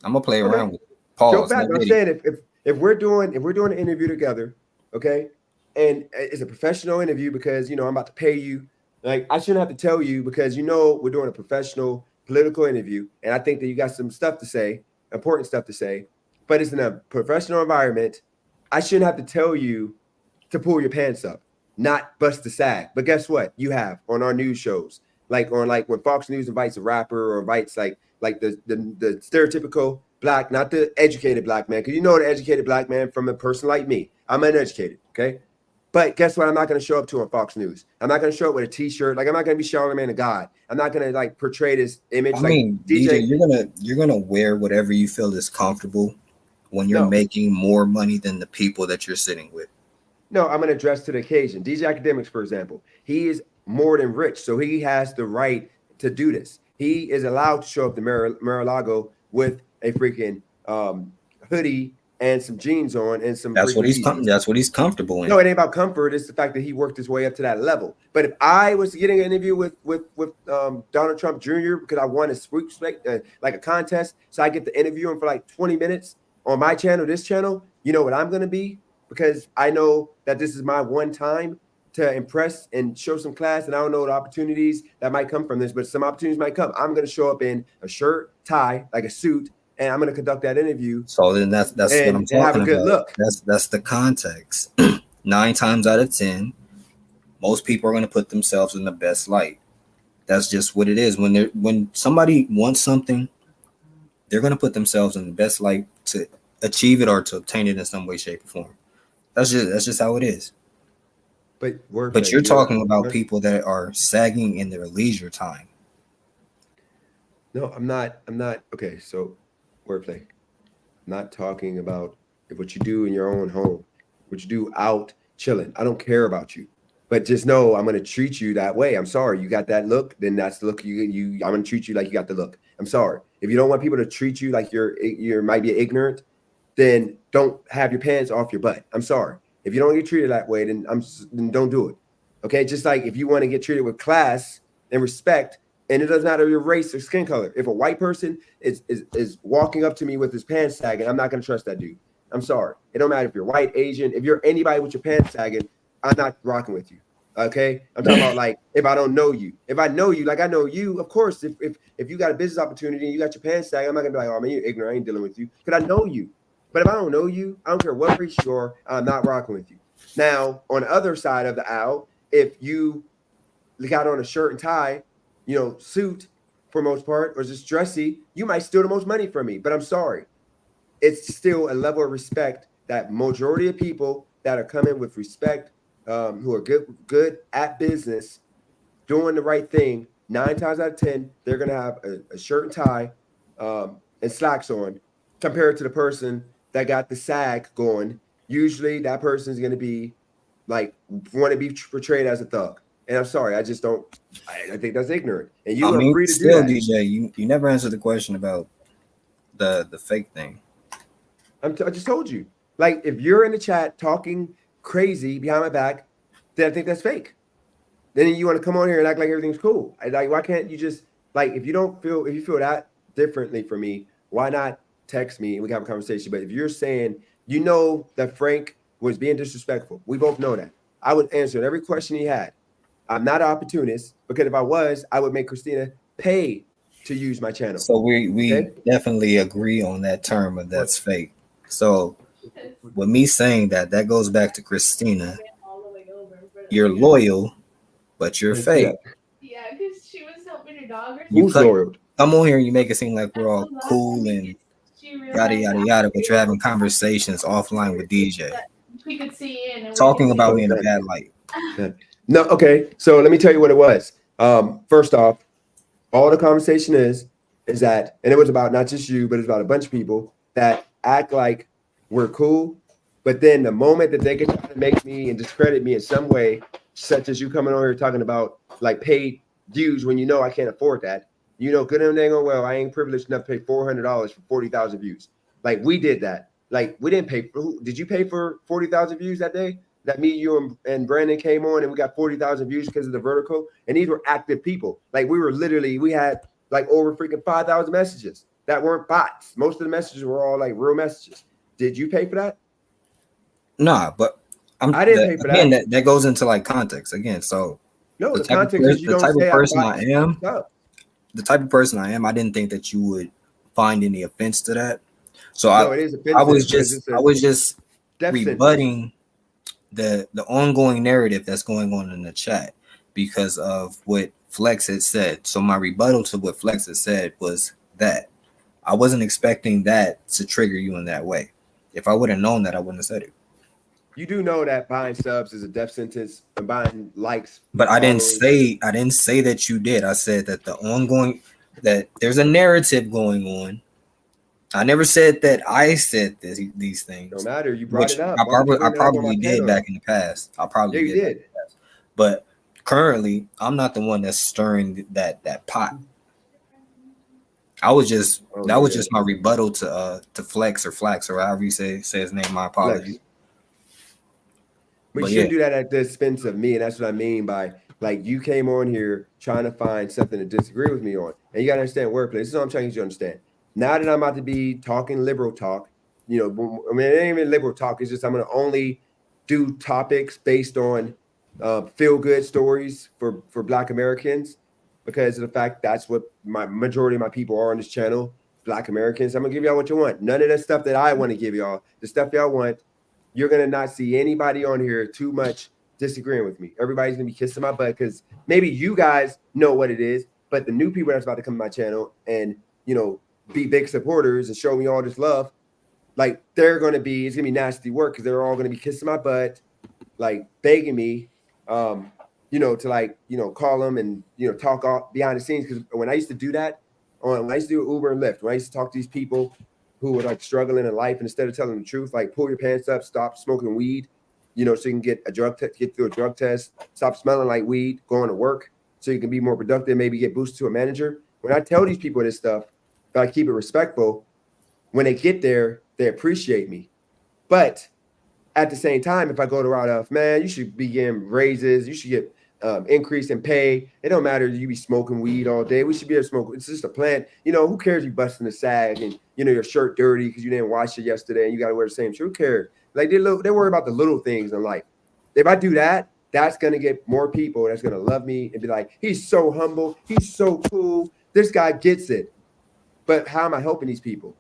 I'm gonna play okay, around with joke pause. back. No I'm diddy. saying if we're doing an interview together, okay, and it's a professional interview because I'm about to pay you. Like, I shouldn't have to tell you because we're doing a professional political interview, and I think that you got some stuff to say, important stuff to say, but it's in a professional environment. I shouldn't have to tell you to pull your pants up, not bust the sag. But guess what? You have on our news shows, like when Fox News invites a rapper or invites like the stereotypical black, not the educated black man, because the educated black man from a person like me. I'm uneducated, okay? But guess what? I'm not going to show up to on Fox News. I'm not going to show up with a T-shirt. Like, I'm not going to be Charlamagne the God. I'm not going to like portray this image. I like mean, DJ, you're gonna wear whatever you feel is comfortable when you're making more money than the people that you're sitting with. No, I'm going to address to the occasion. DJ Academics, for example, he is more than rich, so he has the right to do this. He is allowed to show up to Mar-a-Lago with a freaking hoodie and some jeans on and some. That's what he's Yeezys. that's what he's comfortable in. No, it ain't about comfort. It's the fact that he worked his way up to that level. But if I was getting an interview with Donald Trump Jr. because I won like a contest, so I get to interview him for like 20 minutes on my channel, this channel, you know what I'm going to be? Because I know that this is my one time to impress and show some class, and I don't know the opportunities that might come from this, but some opportunities might come. I'm going to show up in a shirt, tie, like a suit, and I'm going to conduct that interview. So then that's what I'm talking have a good about. Look. That's the context. 9 times out of 10, most people are going to put themselves in the best light. That's just what it is. When somebody wants something, they're going to put themselves in the best light to achieve it or to obtain it in some way, shape, or form. That's just how it is. But you're talking about people that are sagging in their leisure time. No, I'm not. Okay, so wordplay. I'm not talking about what you do in your own home, what you do out chilling. I don't care about you. But just know I'm going to treat you that way. I'm sorry. You got that look, then that's the look I'm going to treat you like you got the look. I'm sorry. If you don't want people to treat you like you're might be ignorant, then don't have your pants off your butt. I'm sorry. If you don't get treated that way, then don't do it. Okay? Just like if you want to get treated with class and respect, and it doesn't matter your race or skin color. If a white person is walking up to me with his pants sagging, I'm not going to trust that dude. I'm sorry. It don't matter if you're white, Asian, if you're anybody with your pants sagging, I'm not rocking with you. Okay? I'm talking about like if I don't know you. If I know you, like I know you, of course, if you got a business opportunity and you got your pants sagging, I'm not gonna be like, oh man, you're ignorant. I ain't dealing with you. Because I know you. But if I don't know you, I don't care what race you are, I'm not rocking with you. Now, on the other side of the aisle, if you got on a shirt and tie, suit for most part, or just dressy, you might steal the most money from me. But I'm sorry. It's still a level of respect that majority of people that are coming with respect, who are good at business, doing the right thing, 9 times out of 10, they're going to have a shirt and tie and slacks on compared to the person that got the sag going. Usually that person is going to be like, want to be portrayed as a thug. And I'm sorry, I just don't, I think that's ignorant. And you are free to do that. DJ, you never answered the question about the fake thing. I just told you. Like, if you're in the chat talking crazy behind my back, then I think that's fake. Then you want to come on here and act like everything's cool. Like, why can't you just, like, if you feel that differently from me, why not text me and we can have a conversation? But if you're saying, that Frank was being disrespectful, we both know that. I would answer every question he had. I'm not an opportunist, because if I was, I would make Christina pay to use my channel. So we definitely agree on that term of that's fake. So with me saying that goes back to Christina. You're loyal, but you're fake. Yeah, because she was helping her dog. Come on here and you make it seem like we're all cool and yada yada yada, but you're having conversations offline with DJ. We could see in and Talking about me in a bad light. No, okay. So let me tell you what it was. First off, all the conversation is that, and it was about not just you, but it's about a bunch of people that act like we're cool. But then the moment that they can try to make me and discredit me in some way, such as you coming on here talking about like paid views when you know I can't afford that, you know, good and dang well, I ain't privileged enough to pay $400 for 40,000 views. Like we did that. Like we didn't pay. Did you pay for 40,000 views that day? That me, you, and Brandon came on and we got 40,000 views because of the vertical. And these were active people. Like we had like over freaking 5,000 messages that weren't bots. Most of the messages were all like real messages. Did you pay for that? Nah, but I didn't pay for that. Again, that goes into like context again. So no, the context is you don't say the type of person I am, I didn't think that you would find any offense to that. So no, it is offensive. I was just rebutting the ongoing narrative that's going on in the chat because of what Flex had said. So my rebuttal to what Flex had said was that I wasn't expecting that to trigger you in that way. If I would have known that, I wouldn't have said it. You do know that buying subs is a death sentence and buying likes. But I didn't say that you did. I said that that there's a narrative going on. I never said that I said these things. No matter, you brought it up. I probably did back in the past. I probably did. Back in the past. But currently, I'm not the one that's stirring that pot. I was just just my rebuttal to Flex or however you say his name. My apologies. Flex. But you shouldn't do that at the expense of me, and that's what I mean by like you came on here trying to find something to disagree with me on, and you gotta understand wordplay. This is what I'm trying to get you to understand. Now that I'm about to be talking liberal talk, you know, I mean, it ain't even liberal talk. It's just I'm gonna only do topics based on feel good stories for Black Americans because of the fact that's what my majority of my people are on this channel, Black Americans. I'm gonna give y'all what you want. None of the stuff that I want to give y'all. The stuff y'all want. You're going to not see anybody on here too much disagreeing with me. Everybody's going to be kissing my butt because maybe you guys know what it is, but the new people that's about to come to my channel and, you know, be big supporters and show me all this love, like it's going to be nasty work because they're all going to be kissing my butt, like begging me, you know, to like, you know, call them and, you know, talk off behind the scenes. Because when I used to do that, when I used to do Uber and Lyft, when I used to talk to these people who were like struggling in life, and instead of telling them the truth, like pull your pants up, stop smoking weed, you know, so you can get through a drug test, stop smelling like weed, going to work, so you can be more productive, maybe get boosted to a manager. When I tell these people this stuff, but I keep it respectful, when they get there, they appreciate me. But at the same time, if I go the route of, man, you should be getting raises, you should get increase in pay. It don't matter if you be smoking weed all day. We should be able to smoke. It's just a plant. You know, who cares you busting the sag and, you know, your shirt dirty because you didn't wash it yesterday and you got to wear the same shirt. Who cares? Like they worry about the little things in life. If I do that, that's going to get more people that's going to love me and be like, he's so humble. He's so cool. This guy gets it. But how am I helping these people?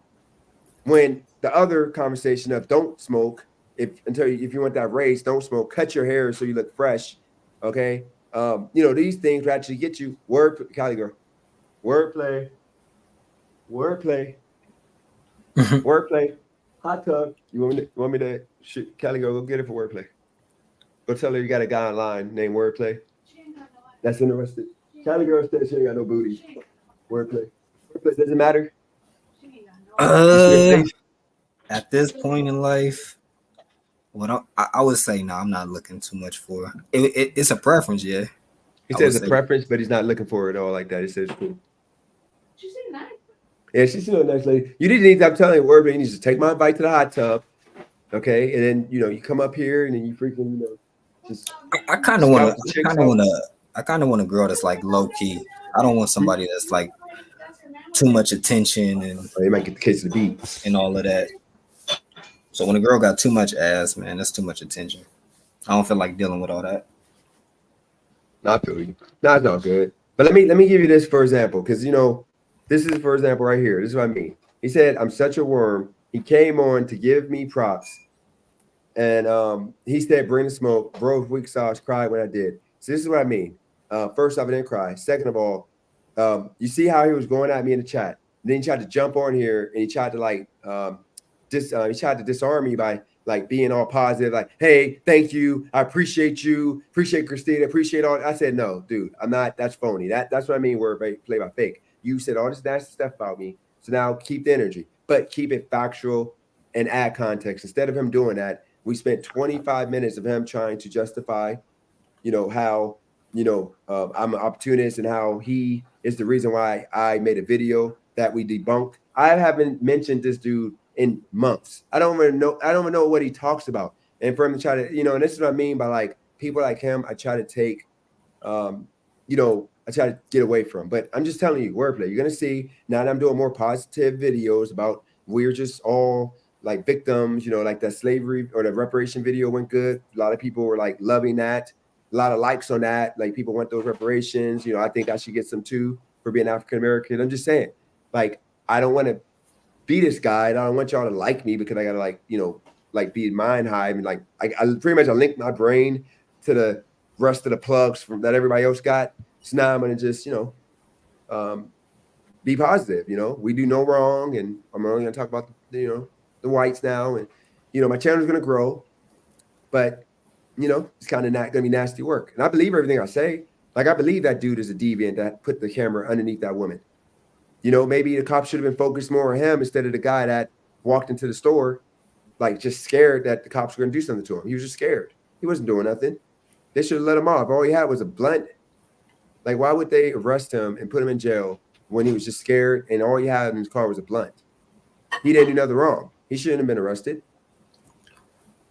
When the other conversation of don't smoke, if you want that raise, don't smoke, cut your hair so you look fresh. Okay. You know, these things will actually get you Cali girl. Wordplay. Hot tub. You want me to shoot Cali girl, go get it for wordplay. Go tell her you got a guy online named Wordplay. That's interested. Cali girl said she ain't got no booty. Wordplay. Does it matter? At this point in life, well, I would say no. I'm not looking too much for it. It's a preference, yeah. He says a preference, but he's not looking for it all like that. He says cool. She's a nice. Yeah, she's a nice lady. You need to. I'm telling you, Wordplay, you need to take my invite to the hot tub, okay? And then you come up here and then you freaking just. I kind of want a girl that's like low key. I don't want somebody that's like too much attention and you might get the case of the beat and all of that. So when a girl got too much ass, man, that's too much attention. I don't feel like dealing with all that. I feel you. No, it's not good. But let me give you this for example, because this is for example right here. This is what I mean. He said, "I'm such a worm." He came on to give me props, and he said, "Bring the smoke." Bro, weak sauce. Cried when I did. So this is what I mean. First off, I didn't cry. Second of all, you see how he was going at me in the chat. And then he tried to jump on here and he tried to he tried to disarm me by like being all positive, like, "Hey, thank you, I appreciate you, appreciate Christina, appreciate all." I said, "No, dude, I'm not. That's phony. That's what I mean. Where play by fake. You said all this nasty stuff about me, so now keep the energy, but keep it factual, and add context. Instead of him doing that, we spent 25 minutes of him trying to justify, how, I'm an opportunist and how he is the reason why I made a video that we debunked. I haven't mentioned this dude in months. I don't even know what he talks about. And for him to try to, and this is what I mean by like people like him, I try to take, I try to get away from. But I'm just telling you, wordplay. You're gonna see now that I'm doing more positive videos about we're just all like victims, like that slavery or the reparation video went good. A lot of people were like loving that. A lot of likes on that. Like people want those reparations. I think I should get some too for being African American. I'm just saying, like, I don't want to be this guy. I don't want y'all to like me because I gotta like be mind hive and like I pretty much link my brain to the rest of the plugs from that everybody else got. So now I'm gonna just be positive. We do no wrong, and I'm only gonna talk about the whites now, and my channel is gonna grow, but it's kind of not gonna be nasty work. And I believe everything I say. Like I believe that dude is a deviant that put the camera underneath that woman. Maybe the cops should have been focused more on him instead of the guy that walked into the store, like just scared that the cops were gonna do something to him. He was just scared. He wasn't doing nothing. They should have let him off. All he had was a blunt. Like, why would they arrest him and put him in jail when he was just scared and all he had in his car was a blunt? He didn't do nothing wrong. He shouldn't have been arrested.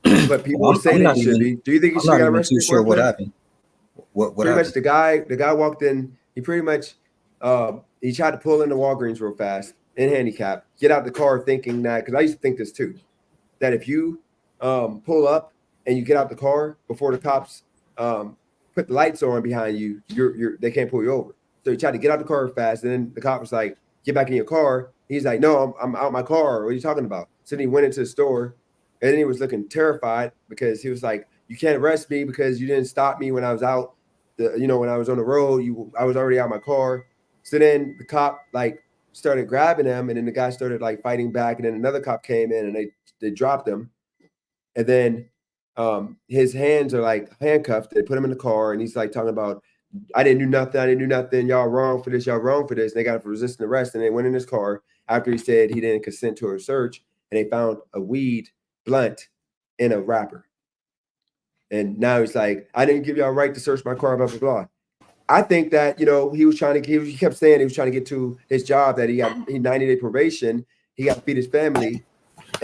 But people are saying he should be. Do you think he should get arrested? I'm not too sure what happened. What pretty happened? much the guy walked in. He pretty much he tried to pull into Walgreens real fast in handicap, get out the car thinking that, because I used to think this too, that if you pull up and you get out the car before the cops put the lights on behind you, they can't pull you over. So he tried to get out the car fast, and then the cop was like, "Get back in your car." He's like, "No, I'm out my car. What are you talking about?" So then he went into the store, and then he was looking terrified because he was like, "You can't arrest me because you didn't stop me when I was out. When I was on the road, I was already out of my car." So then the cop like started grabbing him, and then the guy started like fighting back, and then another cop came in and they dropped him, and then his hands are like handcuffed. They put him in the car, and he's like talking about, "I didn't do nothing. Y'all wrong for this. Y'all wrong for this." And they got him for resisting arrest, and they went in his car after he said he didn't consent to a search, and they found a weed blunt in a wrapper. And now he's like, "I didn't give y'all a right to search my car, blah blah blah." I think that he kept saying he was trying to get to his job, that he 90-day probation. He got to feed his family,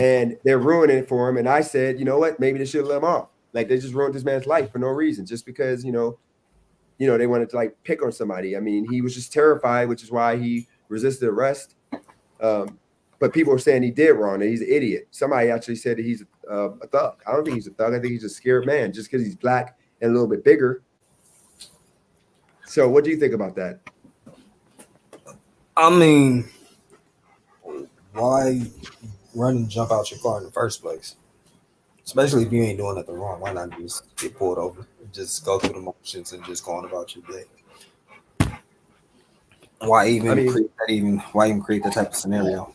and they're ruining it for him. And I said, you know what? Maybe they should have let him off. Like, they just ruined this man's life for no reason, just because they wanted to like pick on somebody. I mean, he was just terrified, which is why he resisted arrest. But people are saying he did wrong, and he's an idiot. Somebody actually said that he's a thug. I don't think he's a thug. I think he's a scared man, just because he's black and a little bit bigger. So what do you think about that? I mean, why run and jump out your car in the first place? Especially if you ain't doing nothing wrong. Why not just get pulled over and just go through the motions and just go on about your day? Why even create that type of scenario?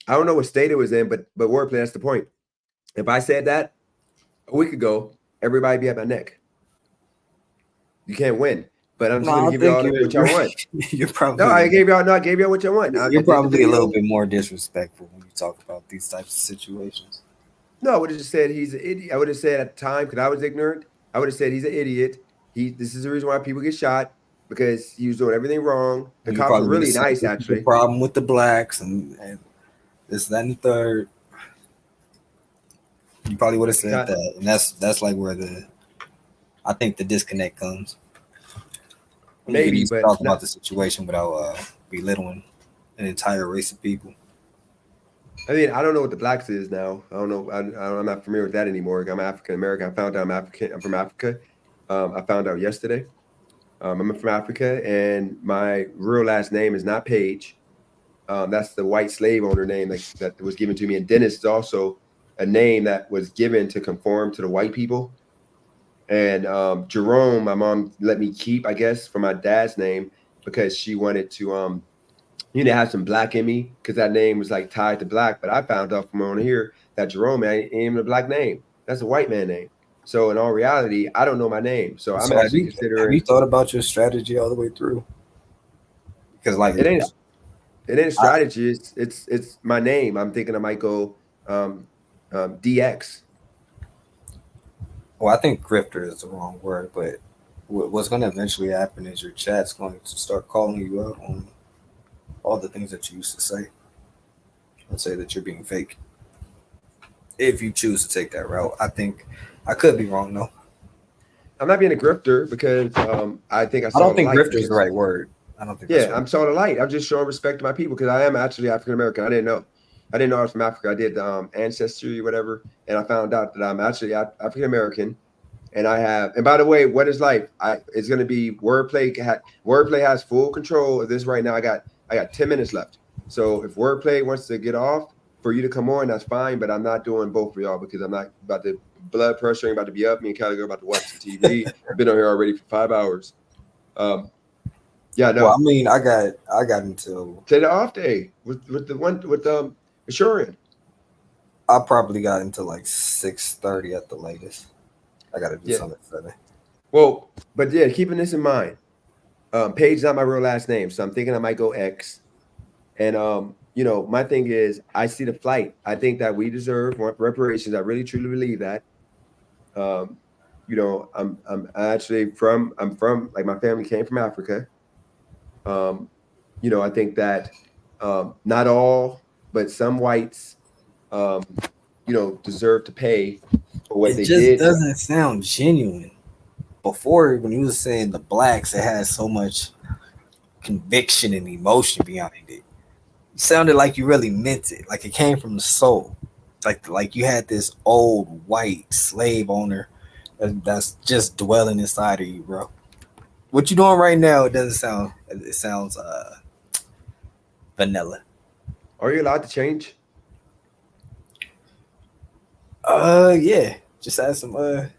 I don't know what state it was in, but wordplay, that's the point. If I said that a week ago, everybody be at my neck. You can't win, but I'm just going to give y'all what y'all want. You're probably I gave y'all what y'all want. You're probably a little bit more disrespectful when you talk about these types of situations. No, I would have just said he's an idiot. I would have said at the time, because I was ignorant, I would have said he's an idiot. This is the reason why people get shot, because he was doing everything wrong. The cops were really nice, actually. The problem with the blacks and this, that, and the third. You probably would have said that, and that's like where I think the disconnect comes. Maybe, but talk about the situation without belittling an entire race of people. I mean, I don't know what the blacks is now. I don't know. I'm not familiar with that anymore. I'm African American. I found out I'm from Africa. I found out yesterday. I'm from Africa, and my real last name is not Page. That's the white slave owner name that was given to me. And Dennis is also a name that was given to conform to the white people. And Jerome, my mom let me keep, I guess, for my dad's name, because she wanted to, have some black in me, because that name was like tied to black. But I found out from on here that Jerome ain't even a black name. That's a white man name. So in all reality, I don't know my name. So I'm actually considering. Have you thought about your strategy all the way through? Because like it ain't. It ain't a strategy. It's my name. I'm thinking I might go DX. Well, I think grifter is the wrong word, but what's going to eventually happen is your chat's going to start calling you out on all the things that you used to say and say that you're being fake. If you choose to take that route, I think I could be wrong though. I'm not being a grifter because I think I don't think grifter is the right word. I don't think. Yeah, I'm saw the light. I'm just showing respect to my people because I am actually African American. I didn't know I was from Africa. I did ancestry, whatever, and I found out that I'm actually African American. And and by the way, what is life? It's going to be wordplay. Wordplay has full control of this right now. I got 10 minutes left. So if wordplay wants to get off for you to come on, that's fine. But I'm not doing both for y'all because I'm not about to blood pressure ain't about to be up. Me and Callie are about to watch some TV. I've been on here already for 5 hours. Yeah, no. Well, I mean, I got until say the off day with Assuring. I probably got until like 6:30 at the latest. I got to do something at 7. Well, but yeah, keeping this in mind, Paige is not my real last name, so I'm thinking I might go X. And you know, my thing is, I see the flight. I think that we deserve reparations. I really truly believe that. You know, I'm from like my family came from Africa. You know, I think that not all, but some whites, you know, deserve to pay for what they did. It just doesn't sound genuine. Before, when you was saying the blacks, it had so much conviction and emotion behind it. It sounded like you really meant it, like it came from the soul, like you had this old white slave owner that's just dwelling inside of you, bro. What you doing right now? It doesn't sound. It sounds vanilla. Are you allowed to change? Yeah. Just add some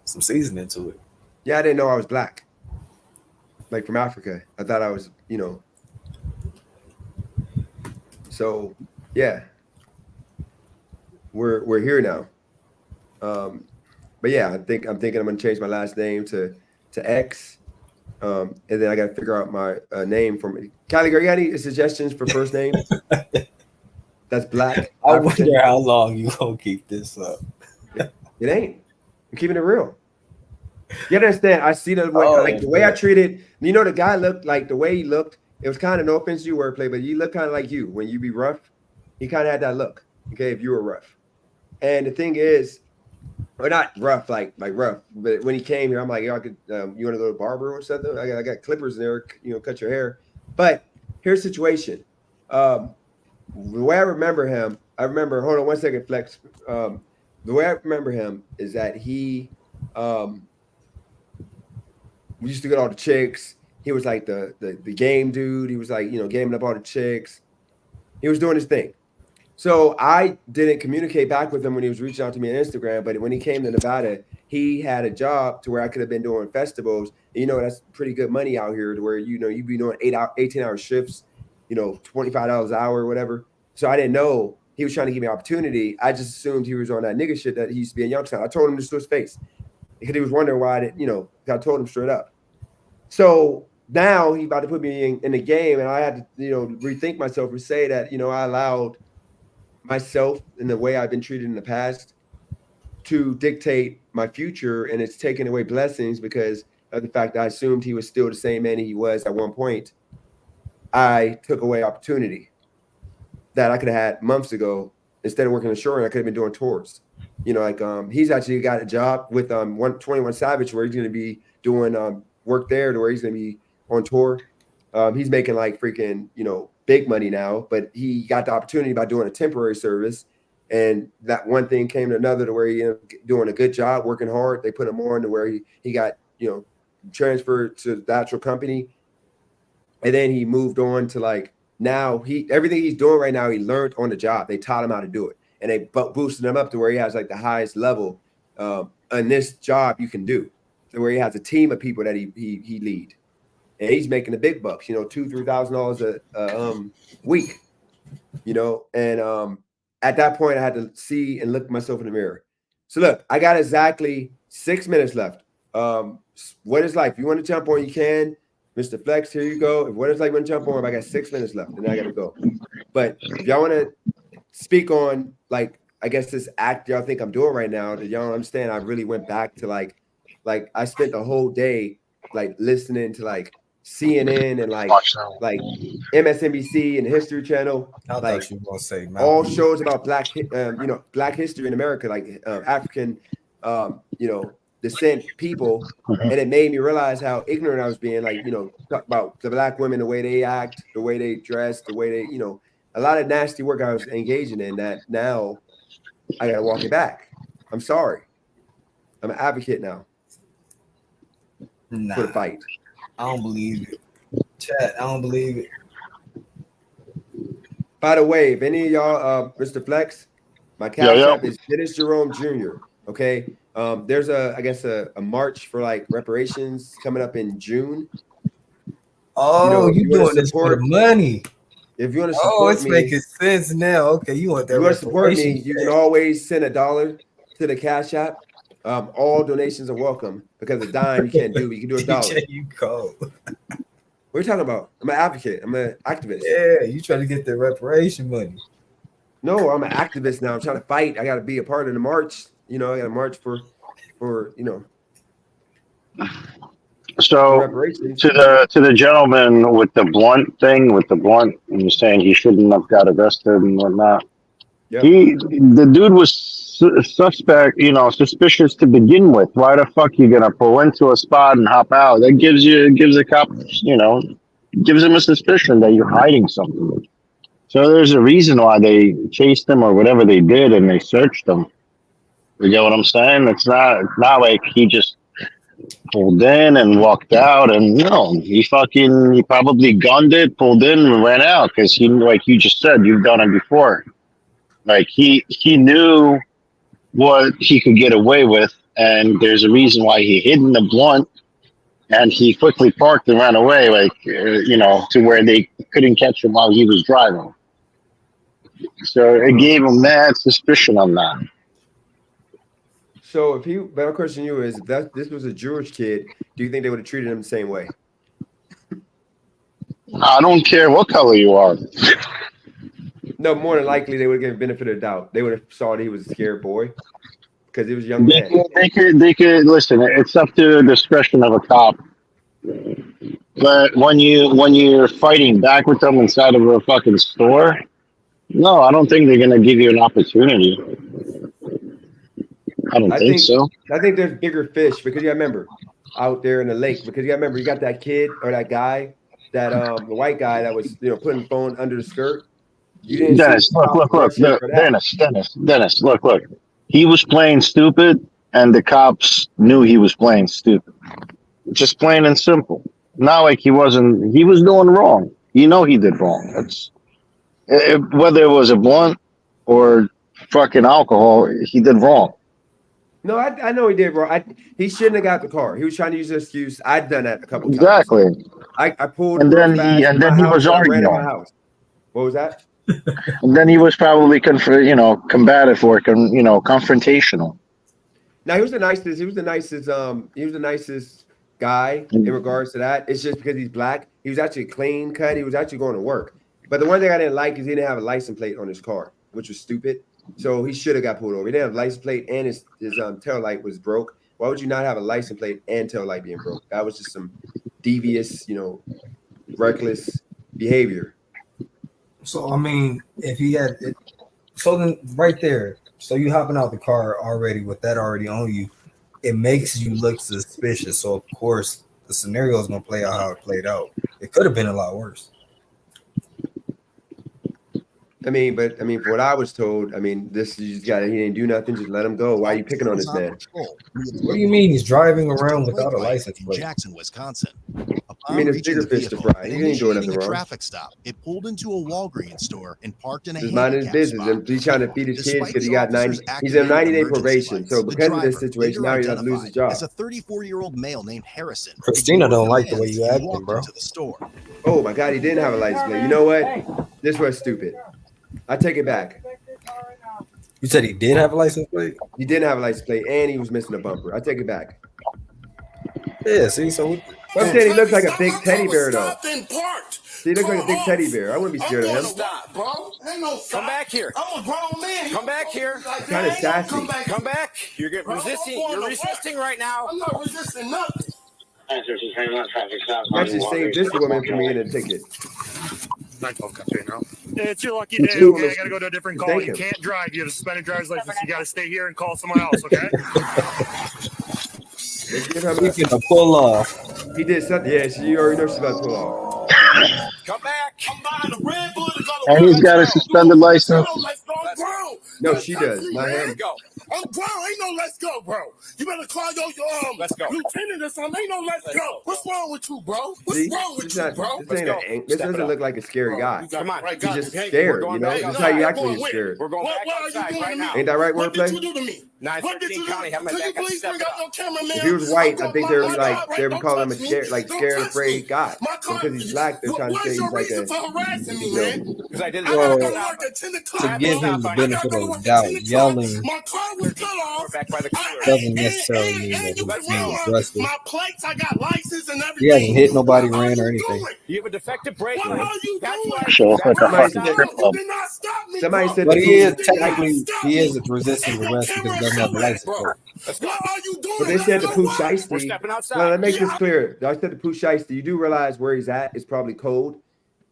seasoning to it. Yeah, I didn't know I was black. Like from Africa. I thought I was, you know. So yeah. We're here now. But yeah, I'm thinking I'm gonna change my last name to X. And then I gotta figure out my name from Callie, you got any suggestions for first name? That's black. I wonder how long you gonna keep this up. It ain't. I'm keeping it real. You understand? I see the way, the way I treated. You know, the guy looked like the way he looked. It was kind of, no offense to you, wordplay, but you look kind of like you when you be rough. He kind of had that look. Okay, if you were rough. And the thing is, or not rough like rough, but when he came here, I'm like, yo, I could. You want to go to the barber or something? I got clippers in there. You know, cut your hair. But here's the situation. The way I remember him, hold on 1 second, Flex. The way I remember him is that he we used to get all the chicks. He was like the game dude. He was like, you know, gaming up all the chicks. He was doing his thing. So I didn't communicate back with him when he was reaching out to me on Instagram, but when he came to Nevada, he had a job to where I could have been doing festivals. And, you know, that's pretty good money out here to where, you know, you'd be doing 18-hour shifts, you know, $25 an hour or whatever. So I didn't know he was trying to give me an opportunity. I just assumed he was on that nigga shit that he used to be in Youngstown. I told him this to his face because he was wondering why I didn't, you know, I told him straight up. So now he's about to put me in the game, and I had to, you know, rethink myself and say that, you know, I allowed myself in the way I've been treated in the past to dictate my future, and it's taken away blessings because of the fact that I assumed he was still the same man he was at one point. I took away opportunity that I could have had months ago. Instead of working Assuring, I could have been doing tours. You know, like he's actually got a job with 21 Savage where he's going to be doing work there to where he's going to be on tour. He's making like freaking, you know, big money now, but he got the opportunity by doing a temporary service. And that one thing came to another to where he ended up doing a good job, working hard. They put him on to where he got, you know, transferred to the actual company. And then he moved on to like, now everything he's doing right now, he learned on the job. They taught him how to do it. And they boosted him up to where he has like the highest level in this job you can do. So where he has a team of people that he lead. And he's making the big bucks, you know, $2,000-3,000 a week, you know. And at that point, I had to see and look myself in the mirror. So look, I got exactly 6 minutes left. What is life? You want to jump on, you can. Mr. Flex, here you go. If what it's like when jump on, I got 6 minutes left, and then I gotta go. But if y'all want to speak on like I guess this act y'all think I'm doing right now, that y'all don't understand, I really went back to like I spent the whole day like listening to like CNN and like MSNBC and History Channel, like you were gonna say all shows about Black history in America, like African, descent people, and it made me realize how ignorant I was being. Like, talk about the Black women, the way they act, the way they dress, the way they, a lot of nasty work I was engaging in that now I gotta walk it back. I'm sorry. I'm an advocate now for the fight. I don't believe it. Chat, I don't believe it. By the way, if any of y'all, Mr. Flex, my cash app is Dennis Jerome Jr. Okay. There's a march for like reparations coming up in June. Oh, you doing this for the money. If you want to support it's me, making sense now. Okay, you want that. You want to support me, you can always send $1 to the cash app. All donations are welcome because a dime you can't do, but you can do $1. You cold. What are you talking about? I'm an advocate. I'm an activist. Yeah, you trying to get the reparation money. No, I'm an activist now. I'm trying to fight. I got to be a part of the march. I got to march for. So to the gentleman with the blunt thing, and you're saying he shouldn't have got arrested and whatnot. Yep. The dude was suspicious to begin with. Why the fuck you gonna pull into a spot and hop out? That gives the cop, gives him a suspicion that you're hiding something. So there's a reason why they chased him or whatever they did, and they searched him. You get what I'm saying? It's not like he just pulled in and walked out, and he probably gunned it, pulled in, and ran out because he, like you just said, you've done it before. Like he knew what he could get away with, and there's a reason why he hid in the blunt, and he quickly parked and ran away, to where they couldn't catch him while he was driving. So it gave him mad suspicion on that. So my question to you is, if this was a Jewish kid, do you think they would have treated him the same way? I don't care what color you are. No, more than likely they would have given benefit of the doubt. They would have saw that he was a scared boy because he was a young man. They could listen. It's up to the discretion of a cop. But when you're fighting back with them inside of a fucking store, no, I don't think they're gonna give you an opportunity. I think so. I think there's bigger fish because you gotta remember out there in the lake, because you gotta remember you got that kid or that guy, that the white guy that was putting the phone under the skirt. Dennis, look, look. He was playing stupid, and the cops knew he was playing stupid. Just plain and simple. Not like he was doing wrong. He did wrong. Whether it was a blunt or fucking alcohol, he did wrong. No, I know he did wrong. He shouldn't have got the car. He was trying to use an excuse. I'd done that a couple times. Exactly. I pulled. And then he was arguing. What was that? And then he was probably combative or confrontational. Now he was the nicest guy in regards to that. It's just because he's black. He was actually clean cut. He was actually going to work. But the one thing I didn't like is he didn't have a license plate on his car, which was stupid. So he should have got pulled over. He didn't have a license plate, and his tail light was broke. Why would you not have a license plate and tail light being broke? That was just some devious, reckless behavior. So I mean, if he had it, so then right there, so you hopping out the car already with that already on you, it makes you look suspicious. So of course the scenario is gonna play out how it played out. It could have been a lot worse. For what I was told, this he didn't do nothing, just let him go. Why are you picking on this man? What do you mean he's driving around without a license plate? Jackson, Wisconsin. It's bigger fish to fry. He ain't doing nothing wrong. Traffic stop. It pulled into a Walgreens store and parked in a handicap minding his business, and he's trying to feed his kids because he got 90. He's in a 90-day probation. So because of this situation, now he doesn't lose his job. It's a 34-year-old male named Harrison. Christina don't like the way you acting, bro. Oh my God, he didn't have a license plate. You know what? This was stupid. I take it back. You said he did have a license plate? He didn't have a license plate, and he was missing a bumper. I take it back. Yeah, see, so I'm saying he looks like a big teddy bear, though. He looks like a big teddy bear. I wouldn't be scared of him. Stop, bro. Come back here. I'm a grown man. Come back here. Kind of sassy. Come back. You're resisting. You're resisting right now. I'm not resisting nothing. Actually saved this woman from getting a ticket. It's your lucky It's day, you, okay? I Mr. gotta go to a different call. Thank You you. can't drive. You have a suspended driver's license. You gotta stay here and call someone else, okay? Speaking of pull off. He did something. Yeah, she already knows she's about to pull off. Come back. I'm buying a Red Bull to go to And he's got a suspended license. I'm grown. No, she does. Not him. Let's go. I'm grown. Ain't no let's go, bro. You better call your Let's go. lieutenant or something. Ain't no let's go. What's wrong with you, bro? What's See, wrong with this you, not- bro? this ain't this doesn't look like a scary guy. Come on. Right, He's just hey, scared, we're you going know? back This is how you outside. actually get scared. We're going back What are you outside doing right to now. me? Ain't that right, What did wordplay? you do to me? What did 913 you County, do? have my Could you back up, please step bring it out up. your cameraman? If he was white, I think they would be My like car, they would don't call him a touch me. scared, like Don't scared, touch afraid me. guy. My car- Because he's black, they're trying to What say is he's your like reason a. for harassing me, you know, man? Because I did I gotta it. go to work at 10 o'clock. To give him the I gotta benefit go to of work the at doubt, 10 o'clock. yelling My car was cut off. Back by the cooler. doesn't necessarily mean that And you he's can being run aggressive. my plates. I got license and He everything. hasn't hit nobody, What are ran, or you anything. doing? You have a defective brake. What are you That's doing? why. Shit, it's like a Somebody fucking said- strip You club. did not stop me, Somebody bro. said But the he is police- technically he is resisting arrest because he doesn't have a license plate. What are you doing? But they said the Let's Pooh go work. We're Shiesty. stepping outside. Well, let me make this clear. I said the Pooh Shiesty. You do realize where he's at is probably cold.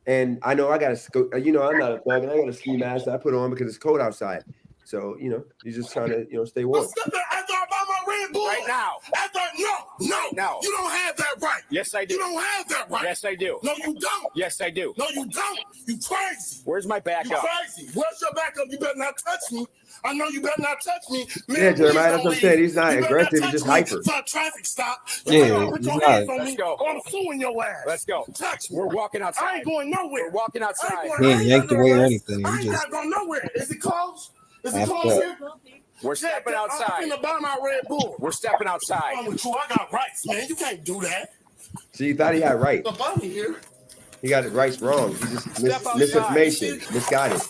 And I know I got to, you know, I'm not a thug and I got a ski mask that I put on because it's cold outside. So, you know, you're just trying to, you know, stay warm. After I buy my Red Bull. Right now. No. You don't have that right. Yes, I do. You don't have that right. Yes, I do. No, you don't. Yes, I do. No, you don't. You crazy. Where's my You backup? crazy. Where's your backup? You better not touch me. I know you better not touch me. Man, Yeah, Jeremiah, please that's don't what I'm leave. saying. He's not You better aggressive, touch he's just me hyper. for a traffic stop. Yeah, Put he's your not. hands on me. Let's go. Or I'm suing your ass. Let's go. Touch me. We're walking outside. I ain't going nowhere. We're walking outside. He ain't yanked away or anything. I He ain't just gotta go nowhere. Is it closed? Is it After closed that. here? We're stepping I'm outside. finna buy my Red Bull. We're stepping What's outside. wrong with you? I got rights, man. You can't do that. So you thought he had right. The bunny here. He got it right wrong. He just Step outside. misinformation, misguided.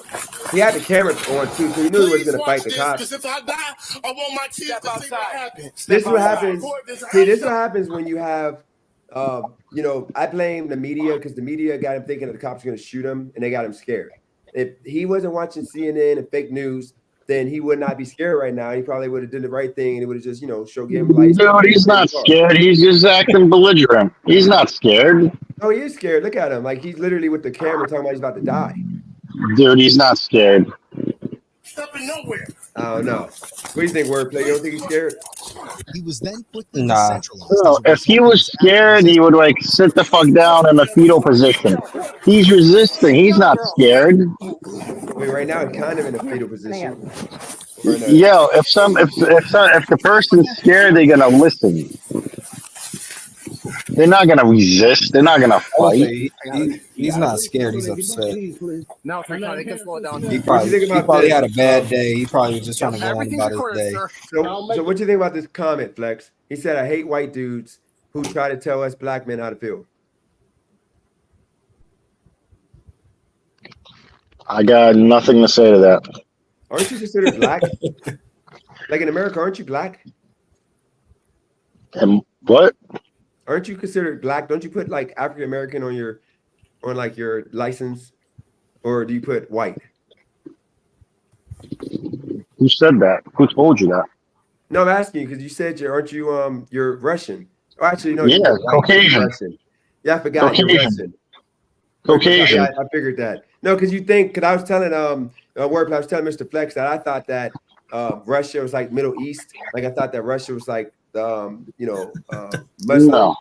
He had the camera on too, so he knew he was going to fight the cops. Because if I die, I want my kids Step to see what outside. happened. This is what outside. happens. See, this is what happens when you have, you know, I blame the media because the media got him thinking that the cops are going to shoot him, and they got him scared. If he wasn't watching CNN and fake news, then he would not be scared right now. He probably would have done the right thing, and he would have just, you know, gave him lights. Dude, he's not scared. He's just acting belligerent. He's not scared. Oh, he is scared. Look at him. Like, he's literally with the camera talking about he's about to die. Dude, he's not scared. Stepping nowhere. I don't know. What do you think, Wordplay? You don't think he's scared? He was then quickly Nah. decentralized. No, if he was scared, he would like sit the fuck down in a fetal position. He's resisting. He's not scared. Wait, right now he's kind of in a fetal position. Or no? Yo, if the person's scared, they're gonna listen. They're not gonna resist. They're not gonna I would fight. say he's not scared. He's upset. No, they can slow it down. He What you think about probably this? had a bad day. He probably was just trying to go on Everything's about recorded, his day. sir. So what you think about this comment, Flex? He said, I hate white dudes who try to tell us black men how to feel. I got nothing to say to that. Aren't you considered black? Like in America, aren't you black? And what? Aren't you considered black? Don't you put like African American on your license? Or do you put white? Who said that? Who told you that? No, I'm asking you because you said you're Russian. Oh, actually, no, Yeah, you're white, you're Caucasian. Russian. Yeah, I forgot you're Caucasian. Russian. Caucasian. Yeah, I figured that. No, because you think, because I was telling Wordplay, I was telling Mr. Flex that I thought that Russia was like Middle East. Like I thought that Russia was like Muslim. No.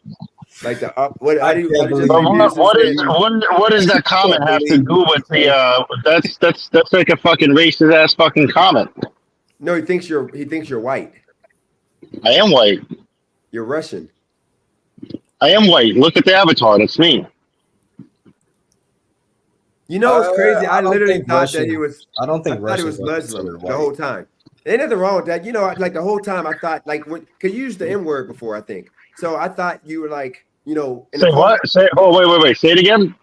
Like the up. What? How do you? How did But you what does that comment have to do with the? That's like a fucking racist ass fucking comment. No, he thinks you're white. I am white. You're Russian. I am white. Look at the avatar. That's me. You know, it's crazy. I don't literally think thought Russian- that he was. I don't think I thought Russian he was was Muslim considered the white. whole time. Ain't nothing wrong with that. You know, like the whole time I thought, like, because you used the N word before, I think. So I thought you were like, you know. in the Say what? Say. Oh, wait. Say it again.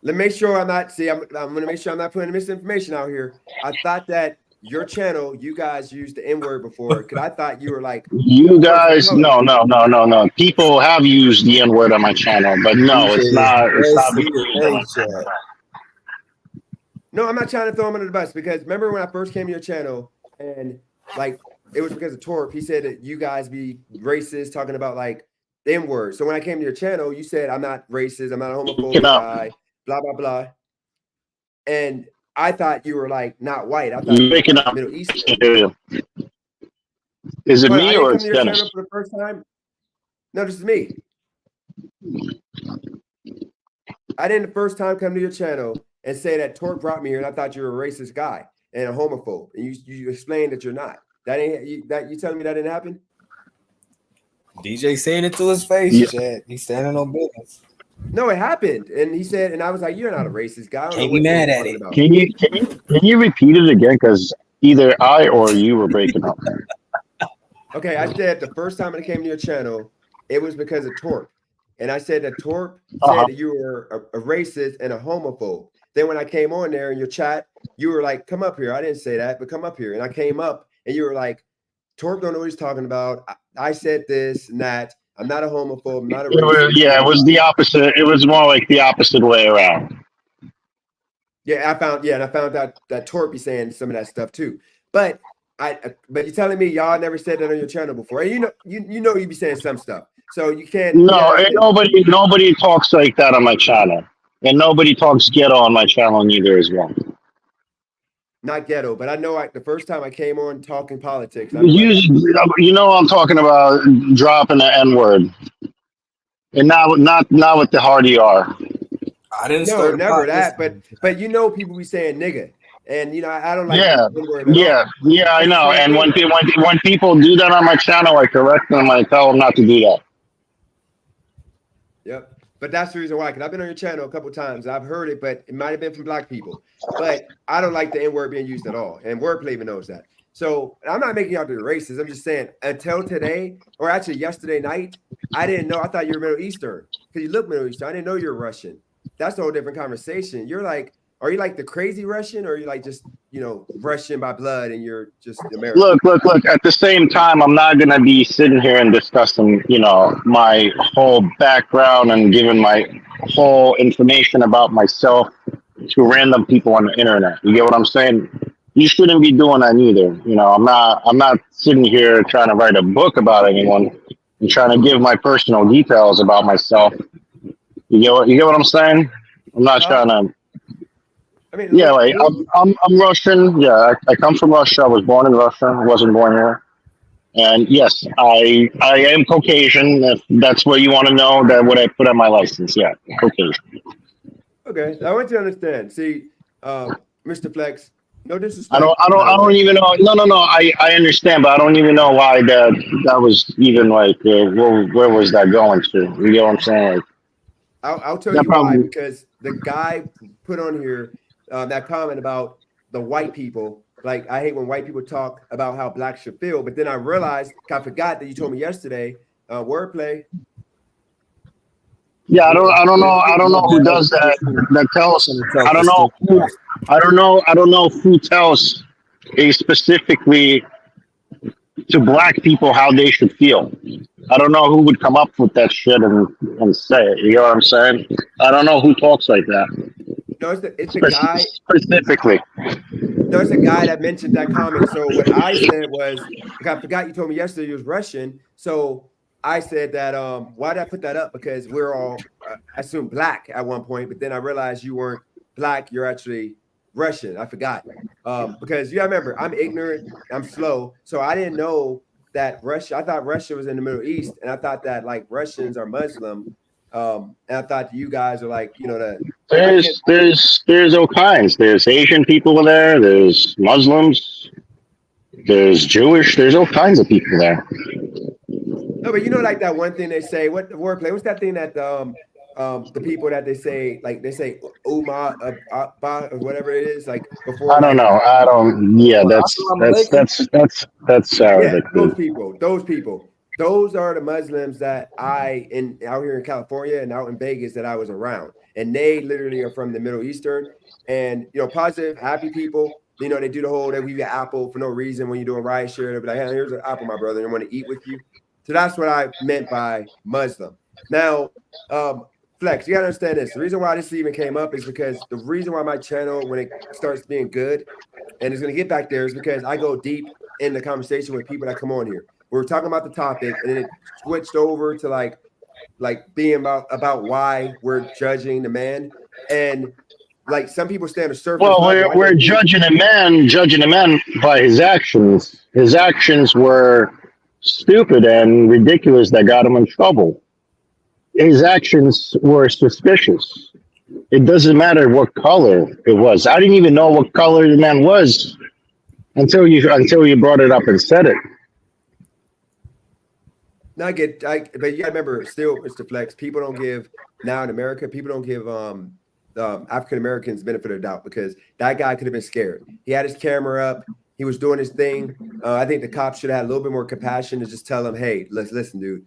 Let me make sure I'm not. See, I'm going to make sure I'm not putting misinformation out here. I thought that your channel, you guys used the N-word before, because I thought you were like, You guys, no. People have used the N-word on my channel, but no, it's not. It's not because no, I'm not trying to throw him under the bus, because remember when I first came to your channel and like it was because of Torp, he said that you guys be racist, talking about like the N-word. So when I came to your channel, you said I'm not racist, I'm not a homophobic guy, blah blah blah. And I thought you were like not white. I thought you were like Middle Eastern. Is it But me I didn't or come it's to your Dennis? channel for the first time. No, this is me. I didn't the first time come to your channel and say that Torp brought me here and I thought you were a racist guy and a homophobe. And you explained that you're not. That ain't you telling me that didn't happen? DJ saying it to his face, Chad. He's standing on business. No, it happened. And he said, and I was like, you're not a racist guy. I don't know Can't what be you're mad at talking it. about. Can you repeat it again? Because either I or you were breaking up. Okay, I said the first time I came to your channel, it was because of Torp. And I said that Torp said that you were a racist and a homophobe. Then when I came on there in your chat, you were like, come up here. I didn't say that, but come up here. And I came up and you were like, Torp don't know what he's talking about. I said this and that. I'm not a homophobe. I'm not a racist. It was the opposite. It was more like the opposite way around. Yeah, and I found out that Torp be saying some of that stuff too. But you're telling me y'all never said that on your channel before. And you know you be saying some stuff. So you can't. No, nobody talks like that on my channel. And nobody talks ghetto on my channel neither as well. Not ghetto, but I know the first time I came on talking politics. You know I'm talking about dropping the N-word. And not with the hard ER. I didn't No, start never that. But you know people be saying nigga. And I don't like Yeah, I know. And when people do that on my channel, I correct them. I tell them not to do that. Yep. But that's the reason why, because I've been on your channel a couple of times. I've heard it, but it might have been from black people. But I don't like the N-word being used at all. And Wordplay even knows that. So I'm not making y'all do the racist. I'm just saying until today, or actually yesterday night, I didn't know. I thought you were Middle Eastern because you look Middle Eastern. I didn't know you were Russian. That's a whole different conversation. You're like, are you like the crazy Russian, or are you like just, Russian by blood and you're just American? Look. At the same time, I'm not gonna be sitting here and discussing, my whole background and giving my whole information about myself to random people on the internet. You get what I'm saying? You shouldn't be doing that either. I'm not sitting here trying to write a book about anyone and trying to give my personal details about myself. You get what I'm saying? I'm not trying to. I'm Russian. Yeah, I come from Russia. I was born in Russia. I wasn't born here. And yes, I am Caucasian. If that's what you want to know, that what I put on my license. Yeah, Caucasian. Okay, I want you to understand. See, Mr. Flex, no disrespect. I don't even know. No. I understand, but I don't even know why that was even like where was that going to? You know what I'm saying? Like, I'll tell you why, because the guy put on here that comment about the white people. Like, I hate when white people talk about how blacks should feel, but then I realized, I forgot that you told me yesterday, Wordplay. Yeah, I don't know who does that. That tells. I don't know who tells specifically to black people how they should feel. I don't know who would come up with that shit and say it. You know what I'm saying? I don't know who talks like that. No, it's the guy specifically. No, it's a guy that mentioned that comment. So what I said was, I forgot you told me yesterday you was Russian. So I said that why did I put that up? Because we're all I assumed black at one point, but then I realized you weren't black. You're actually Russian. I forgot because I remember I'm ignorant. I'm slow, so I didn't know that Russia. I thought Russia was in the Middle East, and I thought that like Russians are Muslim. And I thought you guys are like, there's all kinds. There's Asian people there. There's Muslims. There's Jewish. There's all kinds of people there. No, but like that one thing they say. What the Wordplay? What's that thing that the people that they say Uma or whatever it is like before? I don't know. I don't. Yeah, that's Arabic. Yeah, those people. Those are the Muslims that out here in California and out in Vegas that I was around, and they literally are from the Middle Eastern, and positive, happy people. You know, they do the whole they give you apple for no reason when you're doing riot share. They'll be like, hey, here's an apple, my brother, and I want to eat with you. So that's what I meant by Muslim. Now, Flex, you gotta understand this. The reason why this even came up is because the reason why my channel, when it starts being good, and it's gonna get back there, is because I go deep in the conversation with people that come on here. We're talking about the topic, and then it switched over to like being about why we're judging the man, and like some people stay on the surface. Well, we're judging a man by his actions. His actions were stupid and ridiculous that got him in trouble. His actions were suspicious. It doesn't matter what color it was. I didn't even know what color the man was until you brought it up and said it. No, but you gotta remember, still, Mr. Flex, people don't give now in America. People don't give African Americans benefit of the doubt because that guy could have been scared. He had his camera up. He was doing his thing. I think the cops should have had a little bit more compassion to just tell him, hey, listen, dude.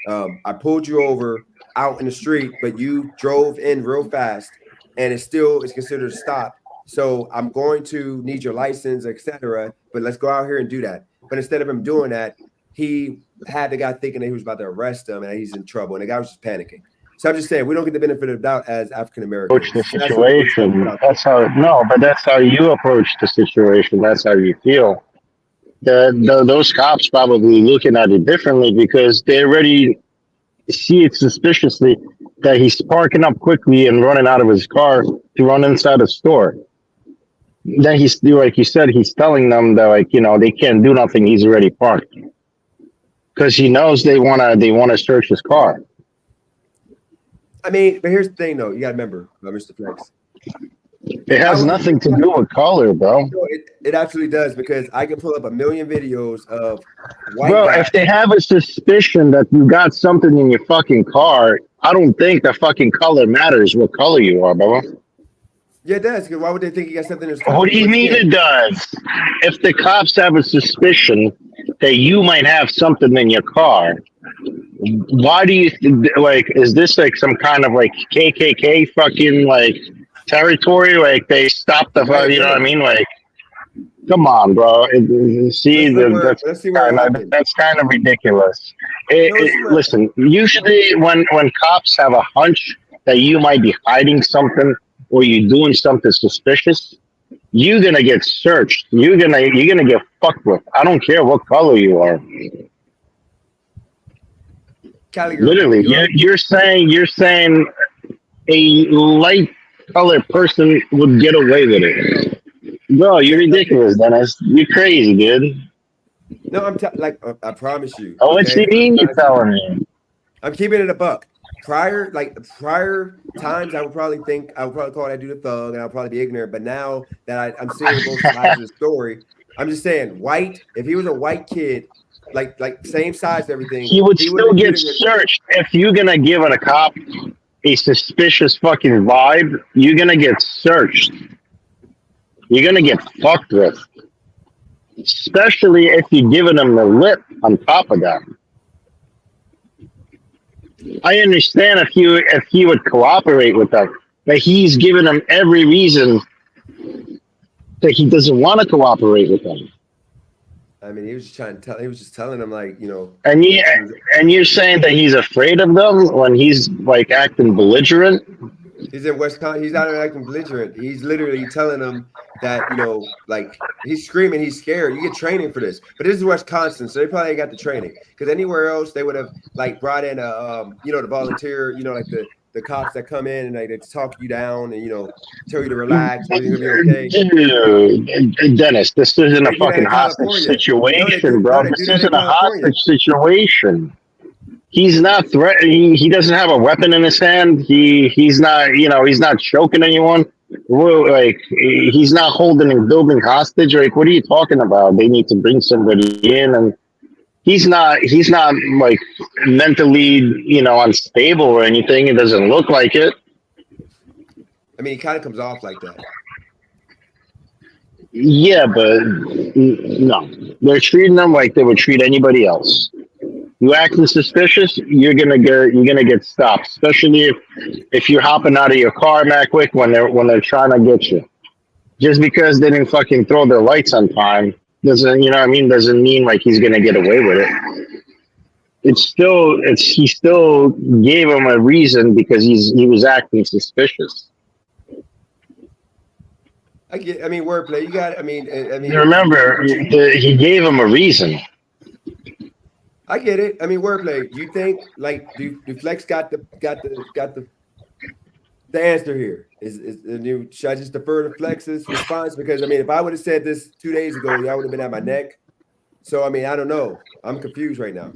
I pulled you over out in the street, but you drove in real fast, and it's considered a stop. So I'm going to need your license, etc. But let's go out here and do that. But instead of him doing that, he had the guy thinking that he was about to arrest him and he's in trouble, and the guy was just panicking. So I'm just saying we don't get the benefit of the doubt as African Americans. Approach the situation. That's how you approach the situation. That's how you feel. Those cops probably looking at it differently because they already see it suspiciously that he's parking up quickly and running out of his car to run inside a store. Then he's, like you said, he's telling them that, like, you know, they can't do nothing. He's already parked because he knows they wanna search his car. I mean, but here's the thing, though. You gotta remember, Mr. Flex. It has nothing to do with color, bro. It absolutely does, because I can pull up a million videos of white Bro, guys. if they have a suspicion that you got something in your fucking car, I don't think the fucking color matters what color you are, bro. Yeah, it does. Because why would they think you got something in his car? What do you mean it does? If the cops have a suspicion that you might have something in your car, why do you like? Is this like some kind of like KKK fucking like territory? Like they stopped the, you know what I mean? Like, come on, bro. That's kind of ridiculous. Listen, usually when cops have a hunch that you might be hiding something or you're doing something suspicious, you're gonna get searched. You're gonna get fucked with. I don't care what color you are. Literally, you're saying a light colored person would get away with it. Bro, you're ridiculous, Dennis. You're crazy, dude. No, I promise you. Oh, what you mean you're telling me? I'm keeping it a buck. Prior times, I would probably call that dude a thug, and I'll probably be ignorant. But now that I'm seeing both sides of the story, I'm just saying, if he was a white kid, like same size, everything, he would still get searched. If you're gonna give a cop a suspicious fucking vibe, you're gonna get searched. You're gonna get fucked with, especially if you're giving them the lip on top of that. I understand if he would cooperate with them, but he's giving them every reason that he doesn't want to cooperate with them. I mean, he was just telling them, like, you know. And you're saying that he's afraid of them when he's like acting belligerent? He's in Wisconsin. He's not acting belligerent. He's literally telling them that, you know, like, he's screaming, he's scared. You get training for this. But this is Wisconsin, so they probably ain't got the training. Because anywhere else, they would have, like, brought in, the volunteer, you know, like the cops that come in and they talk you down and, you know, tell you to relax. Everything's going to be okay. Dude, Dennis, this isn't a fucking hostage situation, bro. This isn't a hostage situation. He's not threatening. He doesn't have a weapon in his hand. He's not, you know, he's not choking anyone. Like, he's not holding and building hostage. Like, what are you talking about? They need to bring somebody in, and he's not like mentally, you know, unstable or anything. It doesn't look like it. I mean, he kind of comes off like that. Yeah, but no, they're treating them like they would treat anybody else. You acting suspicious, you're gonna get stopped, especially if you're hopping out of your car, Mac, quick when they're trying to get you. Just because they didn't fucking throw their lights on time doesn't, you know what I mean? Doesn't mean like he's gonna get away with it. He still gave him a reason because he was acting suspicious. I mean, wordplay. You got. I mean. Remember, he gave him a reason. I get it. I mean, wordplay. You think like do Flex got the answer here? Should I just defer to Flex's response? Because I mean, if I would have said this 2 days ago, y'all would have been at my neck. So I mean, I don't know. I'm confused right now.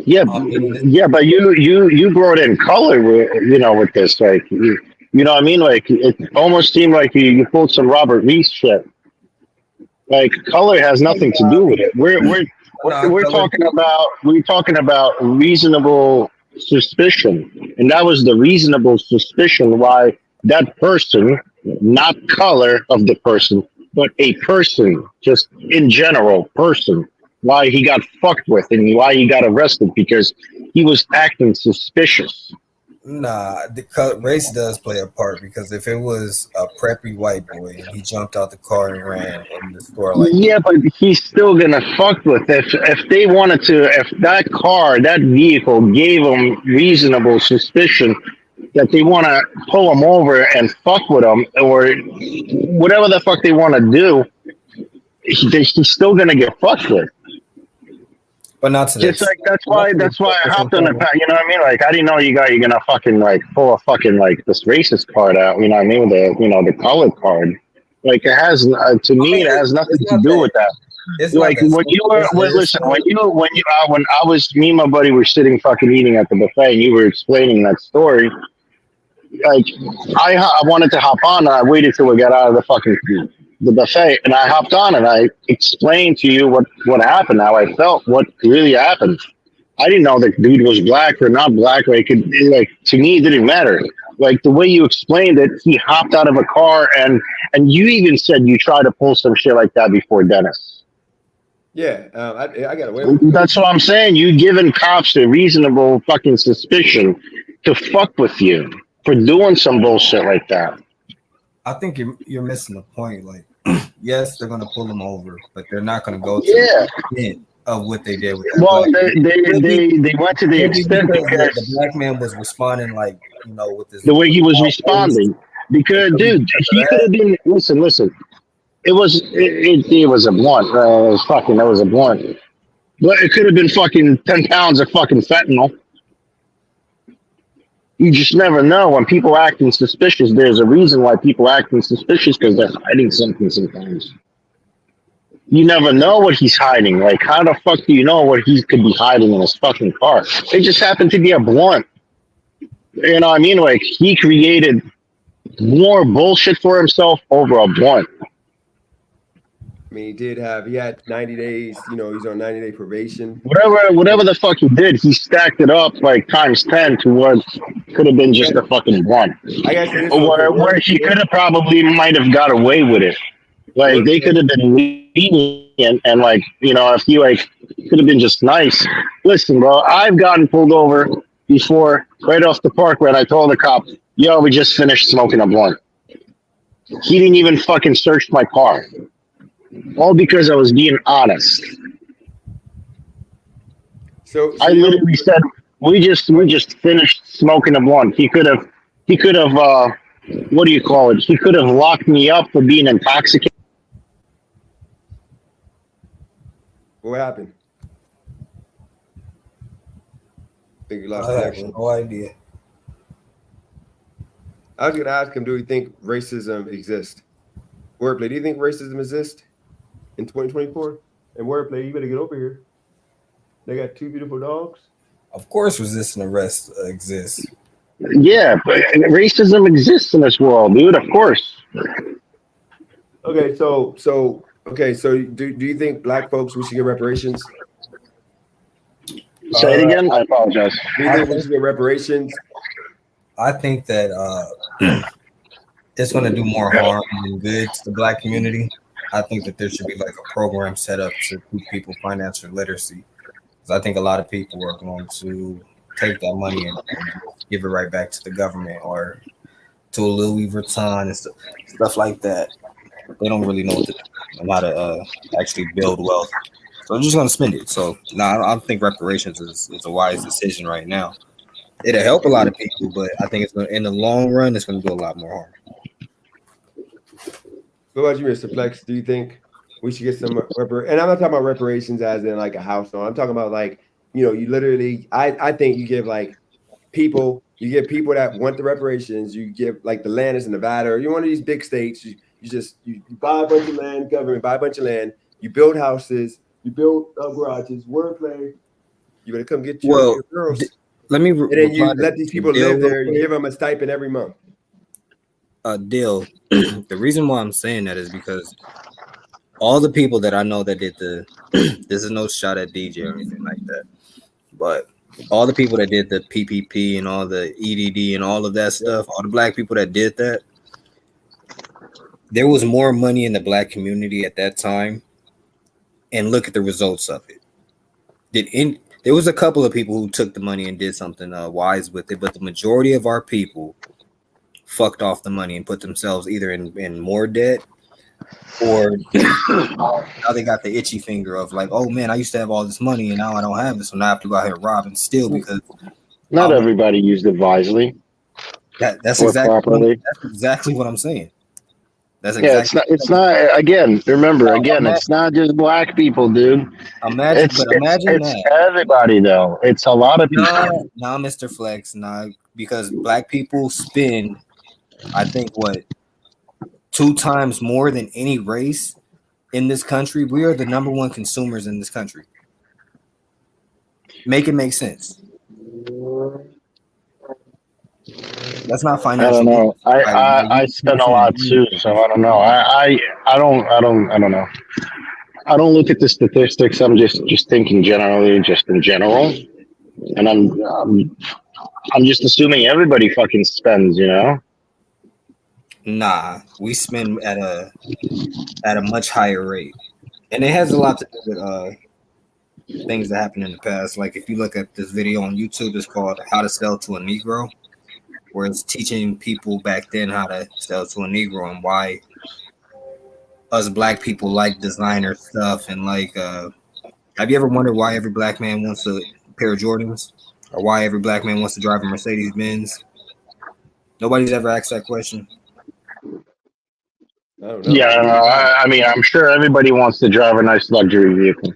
Yeah, but you brought in color, with this, like, you know what I mean? Like, it almost seemed like you pulled some Robert Reese shit. Like, color has nothing to do with it. We're talking about reasonable suspicion, and that was the reasonable suspicion why that person, not color of the person, but a person, just in general, person. Why he got fucked with and why he got arrested, because he was acting suspicious. Nah, the race does play a part, because if it was a preppy white boy and he jumped out the car and ran in the store like but he's still gonna fuck with if they wanted to, if that car, that vehicle gave them reasonable suspicion that they want to pull him over and fuck with him or whatever the fuck they want to do, he's still gonna get fucked with. But not to just like that's why I hopped on the path. You know what I mean? Like I didn't know you're gonna fucking like pull a fucking like this racist card out. You know what I mean? With the colored card. Like it has to me it has nothing to do with that. It's like when you were when me and my buddy were sitting fucking eating at the buffet and you were explaining that story. Like I wanted to hop on and I waited till we got out of the fucking the buffet, and I hopped on and I explained to you what happened, how I felt, what really happened. I didn't know the dude was black or not black. Like to me, it didn't matter. Like the way you explained it, he hopped out of a car, and you even said you tried to pull some shit like that before Dennis. Yeah, I got away with it. That's what I'm saying. You giving cops a reasonable fucking suspicion to fuck with you for doing some bullshit like that. I think you're missing the point. Like, yes, they're gonna pull them over, but they're not gonna go to the extent of what they did with that. Well, they went to the extent because the black man was responding like, with this the way he was responding. Because dude, he could have been listen. It was a blunt. It was a blunt. But it could have been fucking 10 pounds of fucking fentanyl. You just never know. When people acting suspicious, there's a reason why people acting suspicious, because they're hiding something sometimes. You never know what he's hiding. Like, how the fuck do you know what he could be hiding in his fucking car? It just happened to be a blunt. You know what I mean? Like, he created more bullshit for himself over a blunt. I mean, he had 90 days, he's on 90-day probation. Whatever the fuck he did, he stacked it up like times 10 to what could have been just a fucking one. Where he could have probably might have got away with it. Like they could have been lenient and like, if he like could have been just nice. Listen, bro, I've gotten pulled over before right off the park where I told the cop, yo, we just finished smoking a blunt. He didn't even fucking search my car. All because I was being honest. So I literally said we just finished smoking a blunt. He could have what do you call it? He could have locked me up for being intoxicated. What happened? I think you lost I have connection. no idea. I was gonna ask him, do you think racism exists? Wordplay, do you think racism exists in 2024? And Wordplay, you better get over here. They got two beautiful dogs. Of course, resisting arrest exists. Yeah, but racism exists in this world, dude. Of course. Okay, so do you think black folks we should get reparations? Say it again. I apologize. Do you think we should get reparations? I think that it's going to do more harm than good to the black community. I think that there should be like a program set up to teach people financial literacy. Because I think a lot of people are going to take that money and give it right back to the government or to a Louis Vuitton and stuff like that. They don't really know what to do and how to actually build wealth. So I'm just gonna spend it. So I don't think reparations is a wise decision right now. It'll help a lot of people, but I think it's in the long run, it's gonna do a lot more harm. What about you, Mr. Flex? Do you think we should get some and I'm not talking about reparations as in like a house loan. I'm talking about like, you literally, I think you give like people that want the reparations, you give like the land is in Nevada or you're one of these big states, you buy a bunch of land, government, buy a bunch of land, you build houses, you build garages, wordplay, you're gonna come get your girls. Let me and then you let these people live there, you give them a stipend every month. Deal. The reason why I'm saying that is because all the people that I know that did this is no shot at DJ or anything like that, but all the people that did the PPP and all the EDD and all of that stuff, all the black people that did that, there was more money in the black community at that time, and look at the results of it. There was a couple of people who took the money and did something wise with it, but the majority of our people fucked off the money and put themselves either in more debt or now they got the itchy finger of like, oh man, I used to have all this money and now I don't have it, so now I have to go out here and rob and steal because not everybody used it wisely. That's exactly what I'm saying. That's exactly. Yeah, it's not. Again, remember, it's not just black people, dude. Imagine it's everybody though. It's a lot of people. Nah, Mr. Flex, because black people spend, I think, 2 times more than any race in this country. We are the number one consumers in this country. Make it make sense. That's not financial. I don't know. I spend a lot too, so I don't know. I don't know. I don't look at the statistics. I'm just thinking generally, just in general, and I'm just assuming everybody fucking spends, Nah, we spend at a much higher rate, and it has a lot to do with things that happened in the past. Like if you look at this video on YouTube, it's called "How to Sell to a Negro," where it's teaching people back then how to sell to a Negro and why us black people like designer stuff and like. Have you ever wondered why every black man wants a pair of Jordans, or why every black man wants to drive a Mercedes Benz? Nobody's ever asked that question. Yeah, I mean, I'm sure everybody wants to drive a nice luxury vehicle.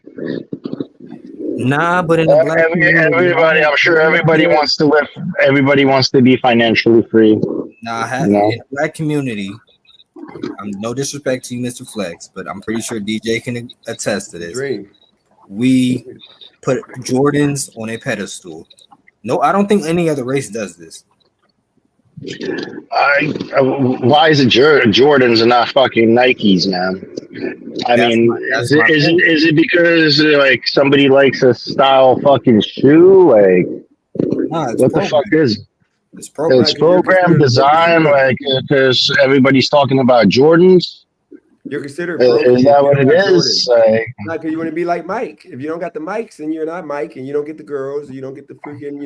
Nah, but in the black everybody, I'm sure everybody wants to live. Everybody wants to be financially free. In the black community, no disrespect to you, Mr. Flex, but I'm pretty sure DJ can attest to this. We put Jordans on a pedestal. No, I don't think any other race does this. Why is it Jordans and not fucking Nikes, man? Is it because like somebody likes a style fucking shoe? Like, what the fuck is it? It's program design, like because everybody's talking about Jordans. You're considered is that what it is? Like, not because you want to be like Mike. If you don't got the mics, then you're not Mike, and you don't get the girls, you don't get the freaking,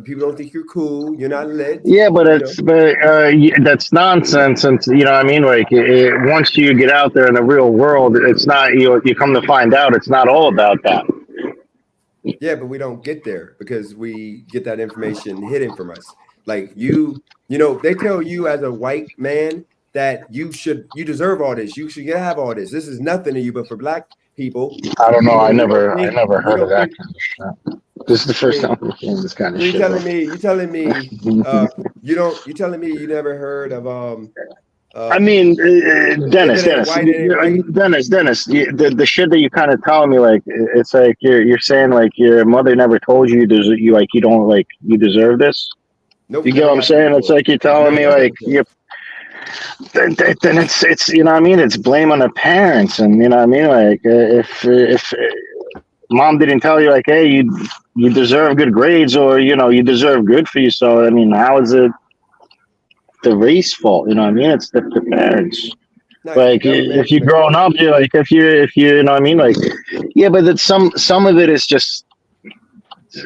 people don't think you're cool. You're not lit. Yeah, but that's nonsense, and you know what I mean. Like once you get out there in the real world, it's not you come to find out it's not all about that. Yeah, but we don't get there because we get that information hidden from us. Like they tell you as a white man that you deserve all this. You should have all this. This is nothing to you, but for black people, I don't know. I never heard of that kind of shit. This is the first time I'm hearing this kind of shit. You telling me you never heard of I mean, Dennis, the shit that you kind of telling me, like it's like you're saying like your mother never told you you don't like you deserve this. Nope, you get what I'm saying? It's like you're telling me like you. Then it's you know what I mean, it's blame on the parents, and you know what I mean, like if mom didn't tell you like, hey, you deserve good grades, or you deserve good for you, so I mean, how is it the race fault? You know what I mean? It's the parents. Like if you're growing up, you're like if you know what I mean, like yeah, but some of it is just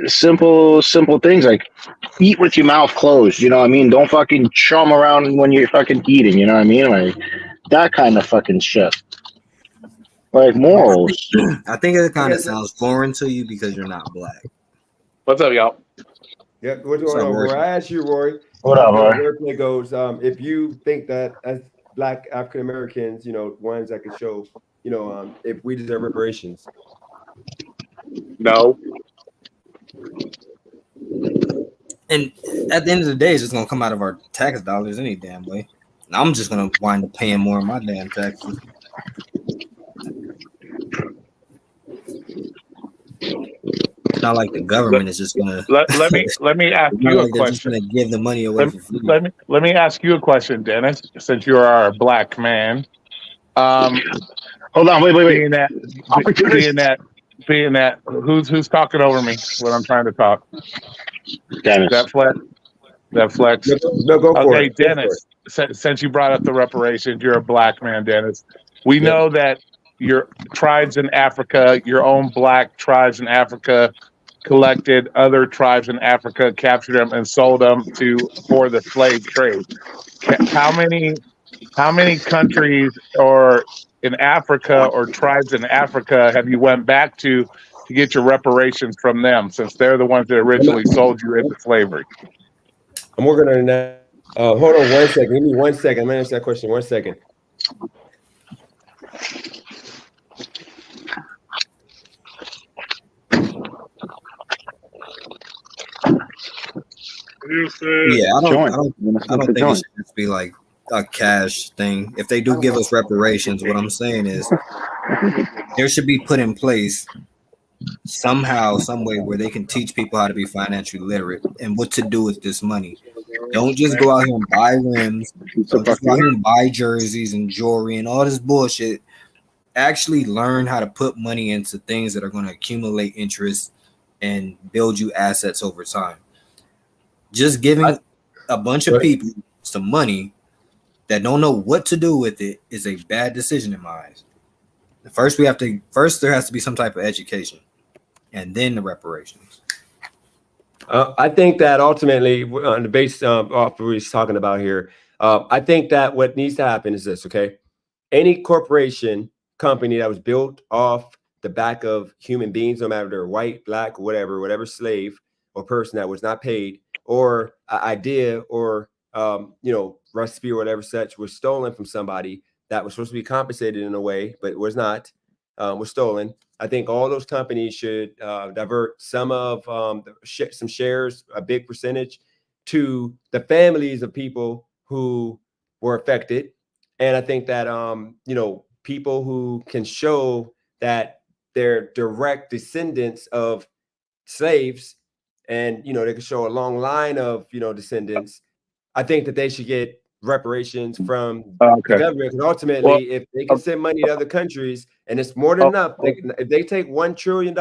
simple things like eat with your mouth closed. You know what I mean? Don't fucking chum around when you're fucking eating. You know what I mean? Like that kind of fucking shit. Like morals. I think it kind of sounds foreign to you because you're not black. What's up, y'all? Yeah, what's going on, Roy? I asked you, Roy. What up, Roy? Where it goes, if you think that as Black African Americans, ones that can show, if we deserve reparations. No. And at the end of the day, it's just gonna come out of our tax dollars any damn way. And I'm just gonna wind up paying more of my damn taxes. It's not like the government is just gonna let me ask you a question. Gonna give the money away for free. Let me ask you a question, Dennis. Since you are a black man, hold on, wait. Being that, who's talking over me when I'm trying to talk? Dennis. That flex. No, go for okay, it. Dennis. Since you brought up the reparations, you're a black man, Dennis. We know that your tribes in Africa, your own black tribes in Africa, collected other tribes in Africa, captured them, and sold them for the slave trade. How many countries or in Africa or tribes in Africa have you went back to get your reparations from them, since they're the ones that originally sold you into slavery? I'm working on that. Hold on 1 second. Give me 1 second. I'm gonna answer that question. 1 second. Yeah, I don't think it should just be like a cash thing. If they do give us reparations, what I'm saying is there should be put in place somehow, some way where they can teach people how to be financially literate and what to do with this money. Don't just go out here and buy rims, don't just go out here and buy jerseys and jewelry and all this bullshit. Actually learn how to put money into things that are going to accumulate interest and build you assets over time. Just giving a bunch of people some money that don't know what to do with it is a bad decision in my eyes. First, there has to be some type of education, and then the reparations. I think that ultimately, on the base off what we're talking about here, I think that what needs to happen is this, okay? Any company that was built off the back of human beings, no matter they're white, black, whatever slave or person that was not paid, or an idea or recipe or whatever such was stolen from somebody that was supposed to be compensated in a way, but was not, was stolen. I think all those companies should divert some of some shares, a big percentage, to the families of people who were affected. And I think that people who can show that they're direct descendants of slaves, and they can show a long line of descendants, I think that they should get reparations from the government. Because ultimately, if they can send money to other countries, and it's more than enough, if they take $1 trillion,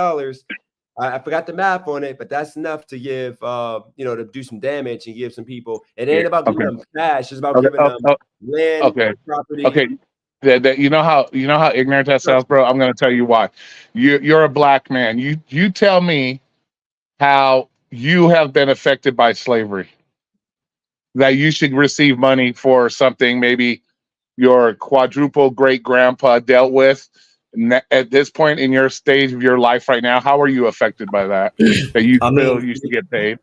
I forgot the math on it, but that's enough to give to do some damage and give some people. It ain't about giving them cash; it's about giving them land, property. Okay. You know how ignorant that sounds, bro. I'm gonna tell you why. You're a black man. You tell me how you have been affected by slavery, that you should receive money for something maybe your quadruple great grandpa dealt with. At this point in your stage of your life right now, how are you affected by that? That you feel you should get paid?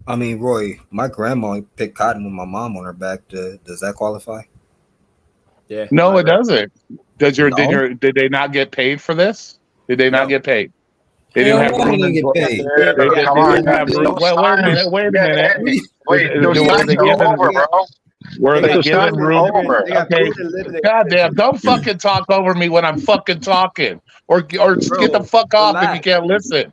I mean, Roy, my grandma picked cotton with my mom on her back. Does that qualify? Yeah. No, it doesn't. Did they not get paid for this? Did they not get paid? They didn't have room to get paid. Wait a minute. Were they given room? Okay. Goddamn, don't fucking talk over me when I'm fucking talking. Or get the fuck off if you can't listen.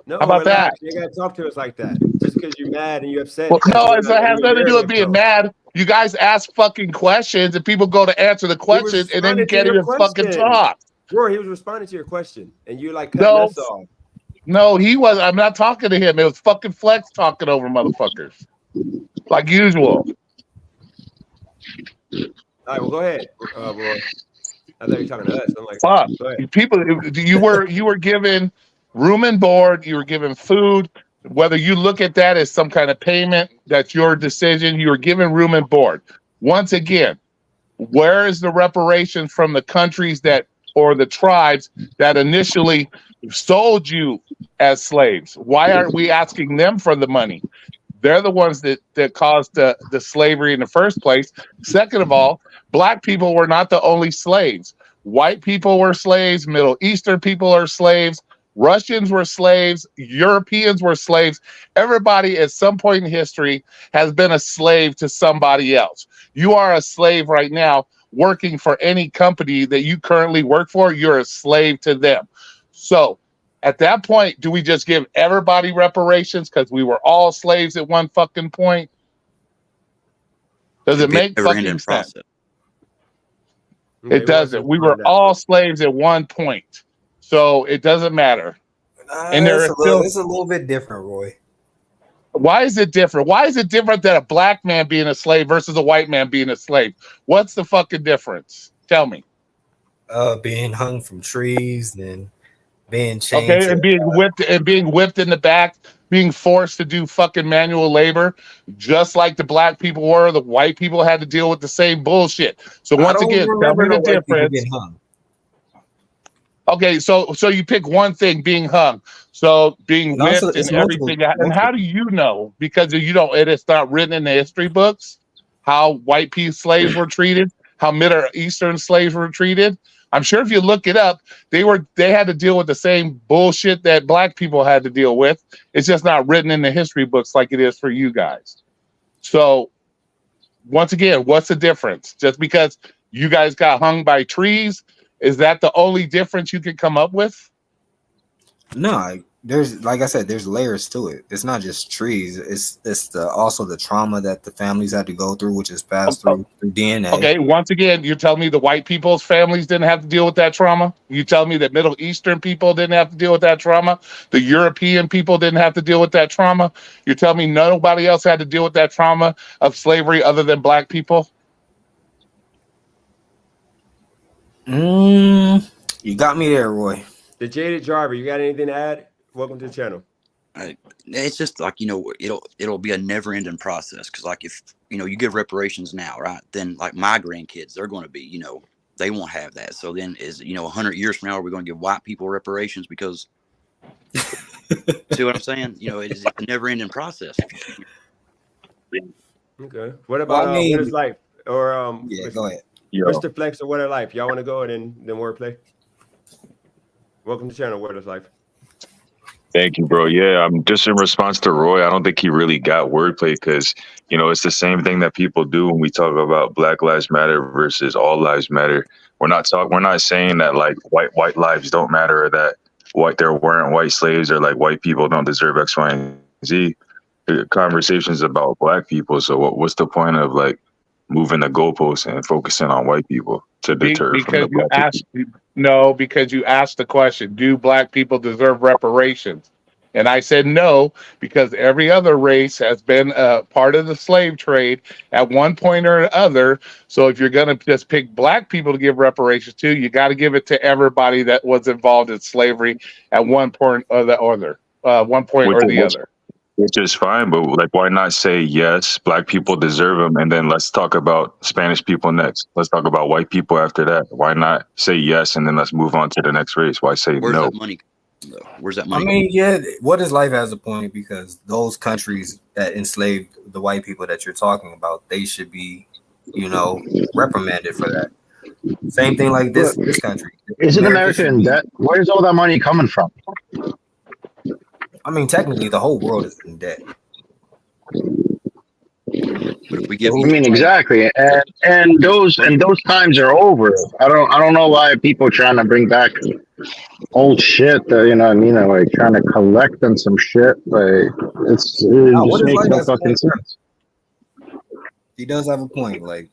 No, how about that? You gotta talk to us like that. Just because you're mad and you're upset. Well, no, it has nothing to do with being mad. You guys ask fucking questions and people go to answer the questions and then you can't even fucking talk. Roy, he was responding to your question and you're like cutting us off. No, he was. I'm not talking to him. It was fucking Flex talking over motherfuckers, like usual. All right, well, go ahead, Roy. I thought you were talking to us. I'm like, fuck. People, you were given room and board. You were given food. Whether you look at that as some kind of payment, that's your decision. You were given room and board. Once again, where is the reparations from the countries that, or the tribes that initially sold you as slaves? Why aren't we asking them for the money? They're the ones that caused the slavery in the first place. Second of all, black people were not the only slaves. White people were slaves. Middle Eastern people are slaves. Russians were slaves. Europeans were slaves. Everybody at some point in history has been a slave to somebody else. You are a slave right now working for any company that you currently work for. You're a slave to them. So at that point, do we just give everybody reparations because we were all slaves at one fucking point? Does it make fucking sense? It doesn't. We were all slaves at one point. So it doesn't matter. And it's a little bit different, Roy. Why is it different? Why is it different than a black man being a slave versus a white man being a slave? What's the fucking difference? Tell me. Being hung from trees and being chained. Okay, and being whipped in the back, being forced to do fucking manual labor, just like the black people were. The white people had to deal with the same bullshit. So once again, tell me the difference. Okay, so you pick one thing, being hung. So being whipped and everything. And how do you know? Because it's not written in the history books how white slaves were treated, how Middle Eastern slaves were treated. I'm sure if you look it up, they had to deal with the same bullshit that black people had to deal with. It's just not written in the history books like it is for you guys. So once again, what's the difference? Just because you guys got hung by trees, is that the only difference you can come up with? No, there's, like I said, there's layers to it. It's not just trees. It's also the trauma that the families had to go through, which is passed through DNA. Okay, once again, you're telling me the white people's families didn't have to deal with that trauma? You tell me that Middle Eastern people didn't have to deal with that trauma? The European people didn't have to deal with that trauma? You're telling me nobody else had to deal with that trauma of slavery other than black people? You got me there, Roy. The Jaded Driver, you got anything to add? Welcome to the channel. It's just like, it'll be a never ending process. Cause like if, you give reparations now, right? Then like my grandkids, they're going to be, they won't have that. So then 100 years from now, are we going to give white people reparations? Because see what I'm saying? It's a never ending process. Okay. What about What is Life? Or yeah, go ahead. Mr. Flex or What is Life? Y'all want to go and then wordplay? Welcome to the channel, What is Life? Thank you, bro. Yeah, I'm just in response to Roy. I don't think he really got wordplay because, it's the same thing that people do when we talk about Black Lives Matter versus All Lives Matter. We're not saying that like white lives don't matter or that there weren't white slaves or like white people don't deserve X, Y, and Z. The conversation's about black people. So what's the point of like moving the goalposts and focusing on white people to deter from the black people? No, because you asked the question, do black people deserve reparations? And I said no, because every other race has been a part of the slave trade at one point or another. So if you're going to just pick black people to give reparations to, you got to give it to everybody that was involved in slavery at one point or the other. Which is fine, but like, why not say yes, black people deserve them, and then let's talk about Spanish people next. Let's talk about white people after that. Why not say yes, and then let's move on to the next race? Why say Where's no? That money? Where's that money? I mean, yeah, What is Life has a point because those countries that enslaved the white people that you're talking about, they should be, reprimanded for that. Same thing like this country. Isn't America in debt? Where's all that money coming from? I mean, technically, the whole world is in debt. Exactly, and those times are over. I don't know why people trying to bring back old shit. Like trying to collect on some shit. Like it just makes no fucking sense. He does have a point. Like,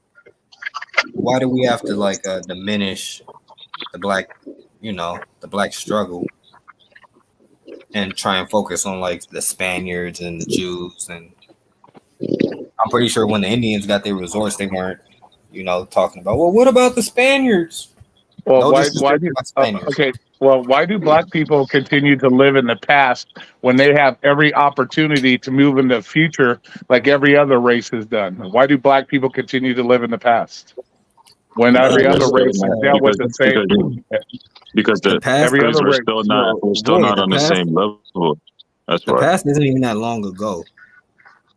why do we have to diminish the black, the black struggle? And try and focus on like the Spaniards and the Jews, and I'm pretty sure when the Indians got their resorts, they weren't, Well, why do black people continue to live in the past when they have every opportunity to move in the future like every other race has done? Why do black people continue to live in the past when every other race has dealt with the same? Because the past, because we're still not on the same level. That's the why. past isn't even that long ago.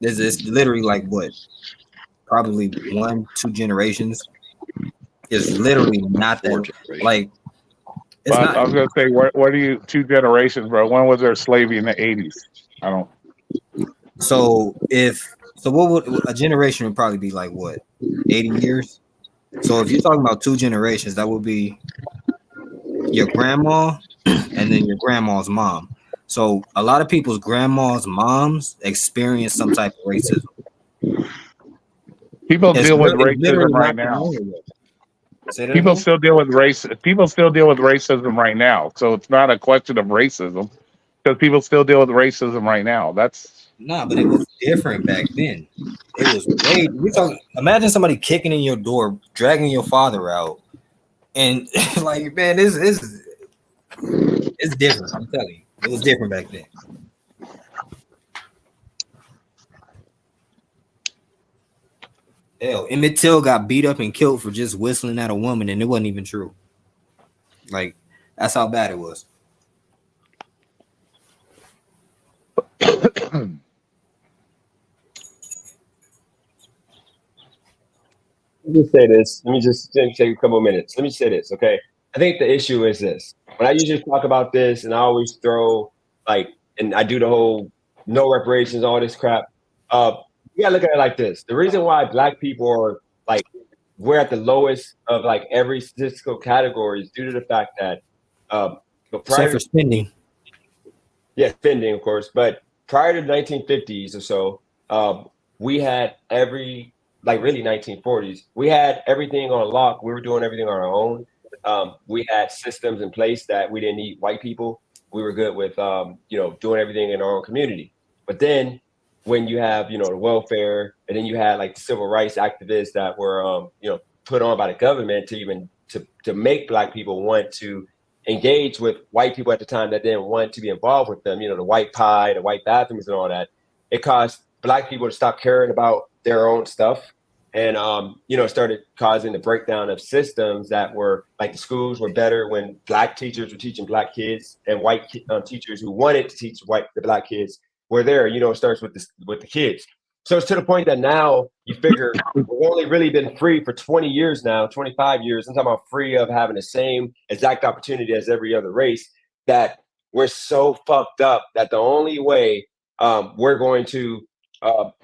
It's literally like what, probably 1-2 generations. It's literally not that like. It's But not. I was gonna say, what are you 2 generations, bro? When was there slavery in the 80s? I don't. So what would a generation would probably be like? What, 80 years? So if you're talking about 2 generations, that would be your grandma and then your grandma's mom. So a lot of people's grandma's moms experience some type of racism. People deal with racism right now. People still deal with racism right now. So it's not a question of racism because people still deal with racism right now. That's but it was different back then. It was way. Imagine somebody kicking in your door, dragging your father out, and like, man, it's different. I'm telling you, it was different back then. Hell, Emmett Till got beat up and killed for just whistling at a woman, and it wasn't even true. Like, that's how bad it was. Let me say this. Let me just take a couple of minutes. Let me say this, okay? I think the issue is this. When I usually talk about this, and I always throw and I do the whole no reparations, all this crap. You gotta look at it like this. The reason why black people are we're at the lowest of every statistical category is due to the fact that Except for spending. Yeah, spending, of course. But prior to the 1950s or so, we had really 1940s, we had everything on lock. We were doing everything on our own. We had systems in place that we didn't need white people. We were good with doing everything in our own community. But then when you have the welfare, and then you had the civil rights activists that were put on by the government to make black people want to engage with white people at the time that didn't want to be involved with them, the white pie, the white bathrooms and all that. It caused black people to stop caring about their own stuff, and started causing the breakdown of systems that were the schools were better when black teachers were teaching black kids, and white teachers who wanted to teach the black kids were there. It starts with the kids. So it's to the point that now you figure we've only really been free for 20 years now, 25 years. I'm talking about free of having the same exact opportunity as every other race, that we're so fucked up that the only way we're going to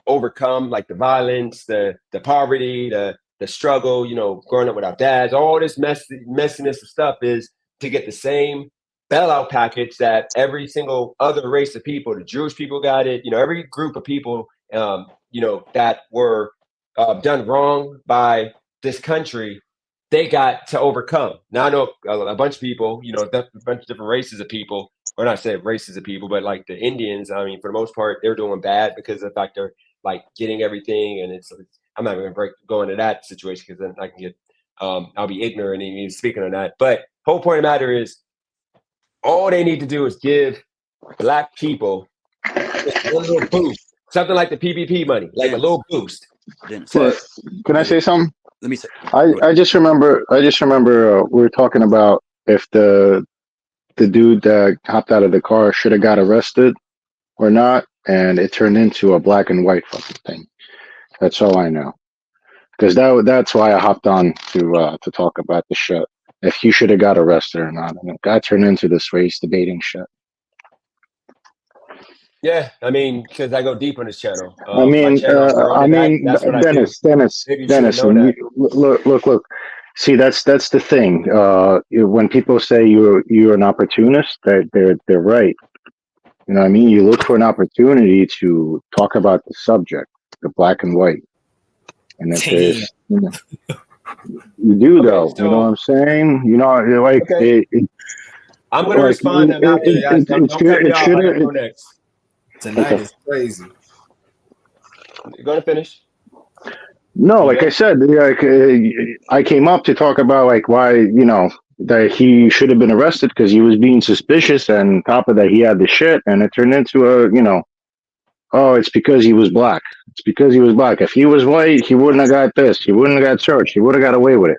overcome the violence, the poverty, the struggle, growing up without dads, all this messiness of stuff is to get the same bailout package that every single other race of people, the Jewish people got it, every group of people, that were done wrong by this country, they got to overcome. Now I know a bunch of people, a bunch of different races of people, or not saying races of people, but the Indians, I mean, for the most part, they're doing bad because of the fact they're getting everything. And I'm not going to go into that situation because then I can get, I'll be ignorant in even speaking on that. But whole point of the matter is, all they need to do is give black people just one little boost, something like the PPP money, a little boost. Can I say something? Let me say. I just remember we were talking about if the dude that hopped out of the car should have got arrested or not, and it turned into a black and white fucking thing. That's all I know, because that's why I hopped on to talk about the shit. If he should have got arrested or not, and it got turned into this race debating shit. Yeah, I mean, because I go deep on this channel. Dennis, look. See, that's the thing. When people say you're an opportunist, they're right. You know what I mean? You look for an opportunity to talk about the subject, the black and white, and if there's, you do though. You know what I'm saying? I'm going to respond to that. Tonight is crazy. You're going to finish? No, like I said, I came up to talk about why that he should have been arrested because he was being suspicious, and on top of that, he had the shit, and it turned into oh, it's because he was black. It's because he was black. If he was white, he wouldn't have got this. He wouldn't have got searched. He would have got away with it.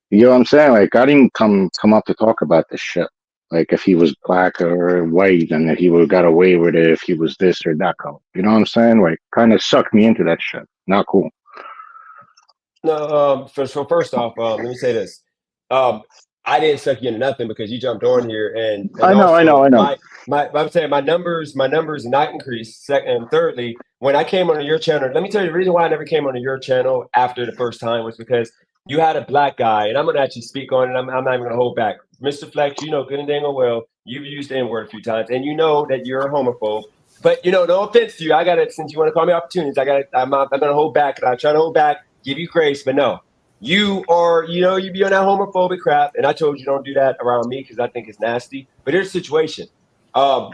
You know what I'm saying? Like, I didn't come up to talk about this shit. Like, if he was black or white, and that he would have got away with it if he was this or that color. You know what I'm saying? Like, kind of sucked me into that shit. Not cool. No, so first off, let me say this. I didn't suck you into nothing because you jumped on here, and I know. I'm saying my numbers not increased. Second and thirdly, when I came onto your channel, let me tell you the reason why I never came onto your channel after the first time was because you had a black guy, and I'm gonna actually speak on it. I'm not even gonna hold back. Mr. Flex, you know good and dang well, you've used the N-word a few times, and you know that you're a homophobe. But no offense to you, I gotta, since you want to call me opportunities, I'm gonna hold back. I'm trying to hold back, give you grace, but no. You are, you be on that homophobic crap, and I told you don't do that around me because I think it's nasty. But here's the situation. I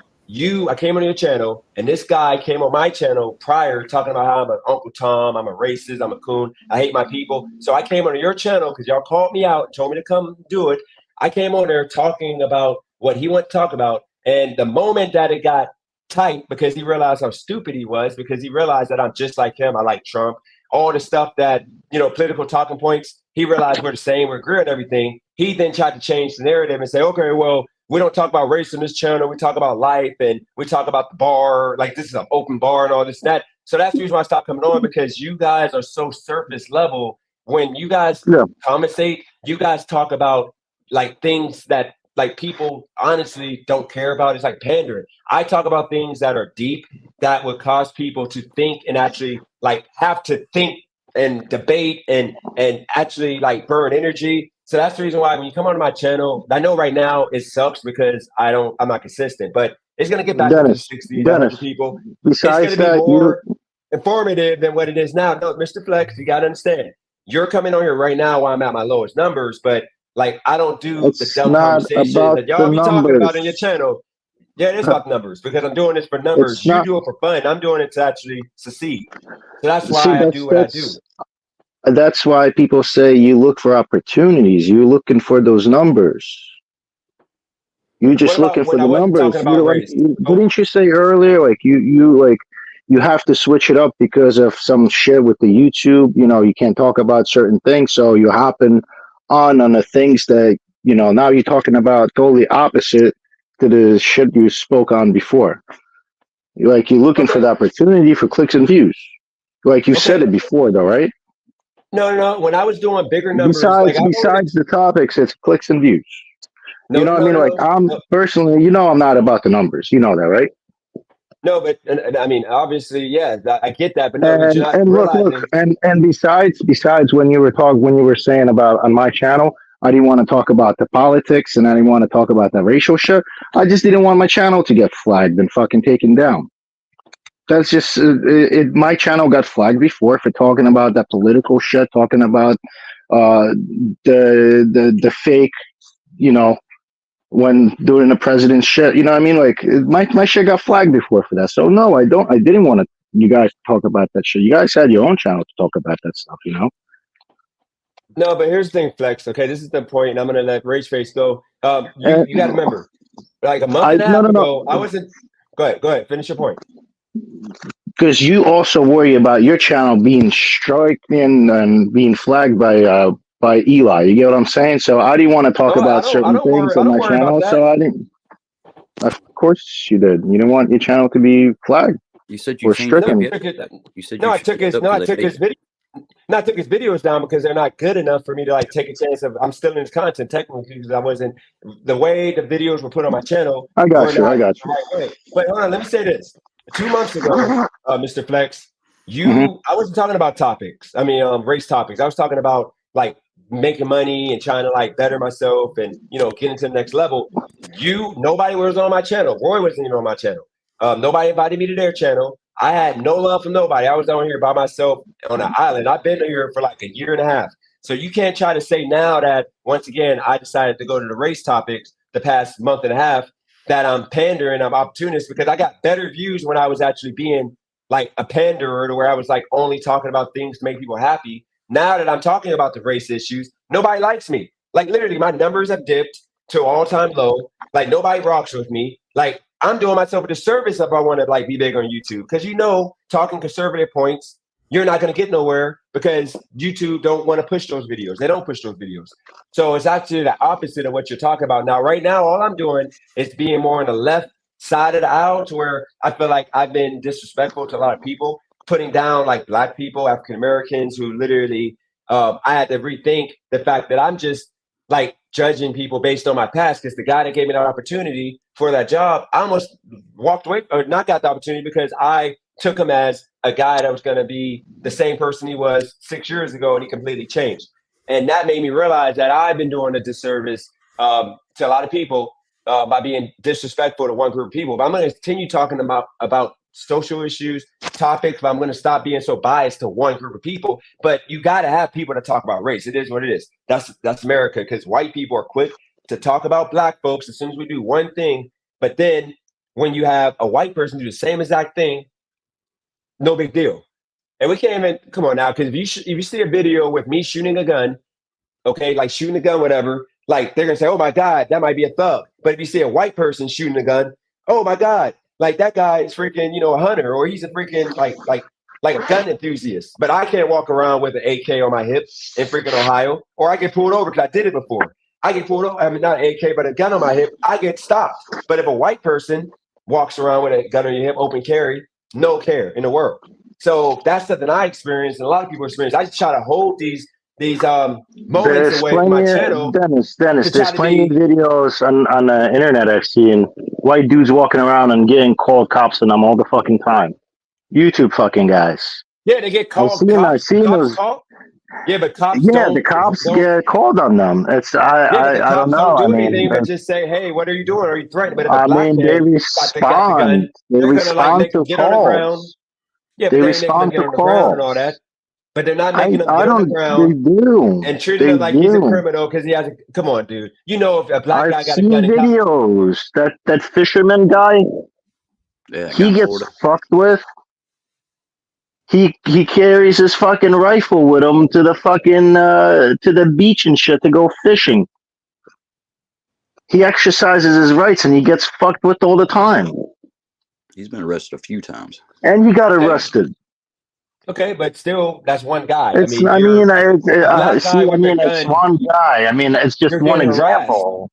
came on your channel, and this guy came on my channel prior talking about how I'm an Uncle Tom, I'm a racist, I'm a coon, I hate my people. So I came on your channel because y'all called me out and told me to come do it. I came on there talking about what he wanted to talk about, and the moment that it got tight, because he realized how stupid he was, because he realized that I'm just like him, I like Trump, all the stuff that, political talking points, he realized we're the same, we're agreeing on everything. He then tried to change the narrative and say, okay, well, we don't talk about race on this channel, we talk about life, and we talk about the bar, like this is an open bar and all this and that. So that's the reason why I stopped coming on, because you guys are so surface level. When you guys commentate, you guys talk about like things that like people honestly don't care about. It's like pandering. I talk about things that are deep, that would cause people to think and actually like have to think and debate and actually like burn energy. So that's the reason why when you come onto my channel, I know right now it sucks because I'm not consistent, but it's gonna get back to the 60s people. Besides it's gonna be more informative than what it is now. No, Mr. Flex, you gotta understand. You're coming on here right now while I'm at my lowest numbers, but like I don't do the dumb conversations that y'all be talking about in your channel. Yeah, it is about numbers because I'm doing this for numbers. You do it for fun. I'm doing it to actually succeed. So that's why I do what I do. That's why people say you look for opportunities. You're looking for those numbers. You're just looking for the numbers. Didn't you say earlier, like you have to switch it up because of some shit with the YouTube? You can't talk about certain things, so you hopping on the things that now you're talking about totally opposite to the shit you spoke on before. You're looking for the opportunity for clicks and views. Like you said it before, though, right? No. When I was doing bigger numbers, besides the topics, it's clicks and views. I'm personally, I'm not about the numbers. You know that, right? No, but I mean, obviously, yeah, I get that. But no, look, and besides when you were saying about on my channel, I didn't want to talk about the politics and I didn't want to talk about the racial shit. I just didn't want my channel to get flagged and fucking taken down. That's just my channel got flagged before for talking about that political shit, talking about the fake, when doing the president's shit. You know what I mean? Like my shit got flagged before for that. So no, I didn't want you guys to talk about that shit. You guys had your own channel to talk about that stuff, No, but here's the thing, Flex. Okay, this is the point, and I'm gonna let Rage Face go. You got to remember, like a month and a half ago, I wasn't. Go ahead, finish your point. Because you also worry about your channel being stricken and being flagged by Eli. You get what I'm saying? So I didn't want to talk about certain things on my channel. So I didn't. Of course you did. You didn't want your channel to be flagged. You said you changed it. You said I took his video. I took his videos down because they're not good enough for me to like take a chance of. I'm still in his content technically because I wasn't the way the videos were put on my channel. I got you. Right way. But hold on, let me say this. 2 months ago, Mr. Flex, I wasn't talking about topics. I mean, race topics. I was talking about like making money and trying to like better myself and getting to the next level. Nobody was on my channel. Roy wasn't even on my channel. Nobody invited me to their channel. I had no love from nobody. I was down here by myself on an island. I've been here for like a year and a half. So you can't try to say now that once again I decided to go to the race topics the past month and a half that I'm pandering, I'm opportunist, because I got better views when I was actually being like a panderer to where I was like only talking about things to make people happy. Now that I'm talking about the race issues, nobody likes me. Like literally, my numbers have dipped to all-time low. Like nobody rocks with me. Like I'm doing myself a disservice if I want to like be big on YouTube, because talking conservative points, you're not going to get nowhere because YouTube don't want to push those videos. They don't push those videos. So it's actually the opposite of what you're talking about. Now, right now, all I'm doing is being more on the left side of the aisle, to where I feel like I've been disrespectful to a lot of people, putting down like Black people, African Americans, who literally I had to rethink the fact that I'm just like judging people based on my past, because the guy that gave me that opportunity for that job, I almost walked away or not got the opportunity because I took him as a guy that was going to be the same person he was 6 years ago, and he completely changed. And that made me realize that I've been doing a disservice to a lot of people by being disrespectful to one group of people. But I'm going to continue talking about social issues, topics, but I'm going to stop being so biased to one group of people. But you got to have people to talk about race. It is what it is. That's America, because white people are quick to talk about Black folks as soon as we do one thing. But then when you have a white person do the same exact thing, no big deal. And we can't even, come on now, because if you see a video with me shooting a gun, okay, like shooting a gun, whatever, like they're gonna say, oh my God, that might be a thug. But if you see a white person shooting a gun, oh my God, like that guy is freaking, a hunter, or he's a freaking like a gun enthusiast. But I can't walk around with an AK on my hip in freaking Ohio, or I get pulled over because I did it before. I get pulled over, I mean, not an AK, but a gun on my hip, I get stopped. But if a white person walks around with a gun on your hip, open carry, no care in the world. So that's something I experienced, and a lot of people experience. I just try to hold these moments away from my channel. Dennis, there's plenty of videos on the internet I've seen, white dudes walking around and getting called cops on them all the fucking time. YouTube fucking guys. Yeah, they get called. I've seen those. Yeah, but cops. Yeah, the cops get called on them. It's I don't know. Don't do anything but just say, "Hey, what are you doing? Are you threatening?" But if a black they man respond. They respond to calls. Yeah, they respond to calls and all that. But they're not making him get on the ground and treating him like he's a criminal because he has a. Come on, dude. If a black guy got a gun, videos. That fisherman guy, he gets fucked with. He carries his fucking rifle with him to the fucking to the beach and shit to go fishing. He exercises his rights and he gets fucked with all the time. He's been arrested a few times. And he got arrested. Okay, but still, that's one guy. It's it's one guy. I mean, it's just one example.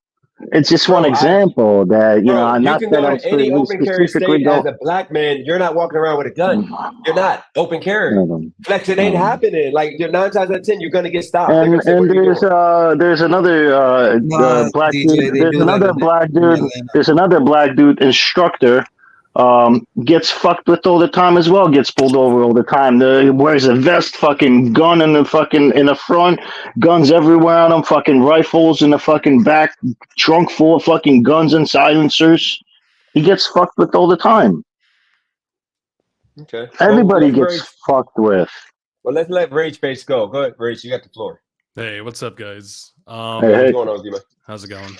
It's just one example that I'm not you can go to any open carry state as a black man. You're not walking around with a gun. You're not open carry. Flex, it ain't happening. Like 9 times out of 10, you're gonna get stopped. And there's another black dude. There's another black dude. There's another black dude instructor. Gets fucked with all the time as well, gets pulled over all the time. Wears a vest, fucking gun in the front, guns everywhere on him, fucking rifles in the fucking back, trunk full of fucking guns and silencers. He gets fucked with all the time. Okay. Everybody gets fucked with. Well, let's let Rage Face go. Go ahead, Rage, you got the floor. Hey, what's up, guys? What's going on, Dima? How's it going?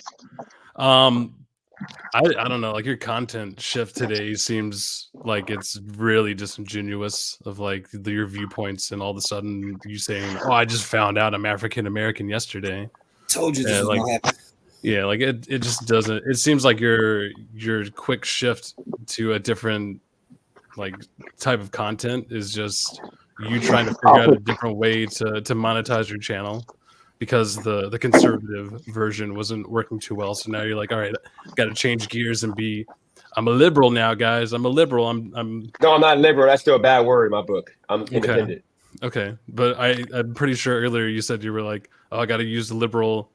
I don't know, like your content shift today seems like it's really disingenuous of like your viewpoints, and all of a sudden you saying, "Oh, I just found out I'm African American yesterday." Told you this was gonna happen. Yeah, like it just doesn't. It seems like your quick shift to a different like type of content is just you trying to figure out a different way to monetize your channel. Because the conservative version wasn't working too well, so now you're like, all right, got to change gears and I'm a liberal now, guys. I'm a liberal. I'm No, I'm not liberal. That's still a bad word in my book. I'm independent. Okay, but I'm pretty sure earlier you said you were like, oh, I got to use the liberal,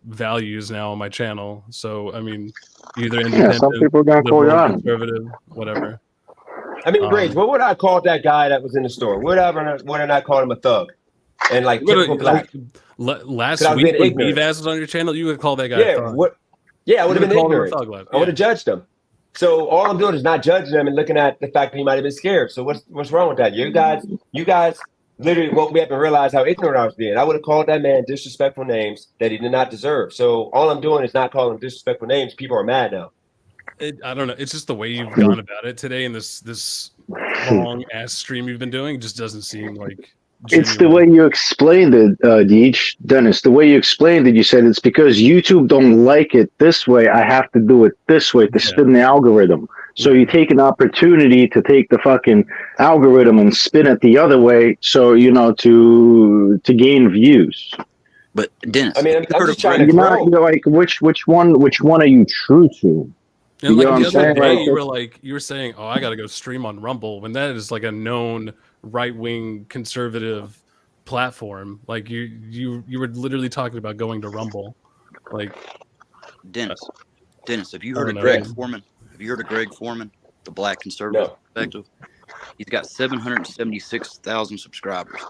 values now on my channel. So I mean, either independent, some people are gonna call you on conservative, whatever. I mean, Rage, what would I call that guy that was in the store? Would I not call him a thug? And like typical black. Last week when Bevaz was on your channel, you would call that guy. I would have been ignorant. I would have judged him. So all I'm doing is not judging him and looking at the fact that he might have been scared. So what's wrong with that? You guys literally woke me up and realized how ignorant I was being. I would have called that man disrespectful names that he did not deserve. So all I'm doing is not calling him disrespectful names. People are mad now. I don't know. It's just the way you've gone about it today, and this long ass stream you've been doing just doesn't seem like It's the way you explained it, Dennis. The way you explained it, you said it's because YouTube don't like it this way. I have to do it this way to spin the algorithm. So you take an opportunity to take the fucking algorithm and spin it the other way. So to gain views. But Dennis, I mean, I'm just trying to You're grow. not, you're like which one are you true to? And You like know what the I'm other saying? day, Like, you were saying, "Oh, I got to go stream on Rumble," when that is like a known right-wing conservative platform. Like you were literally talking about going to Rumble. Like Dennis, have you I heard don't of know, Greg man. Foreman? Have you heard of Greg Foreman, the Black Conservative Perspective? He's got 776,000 subscribers.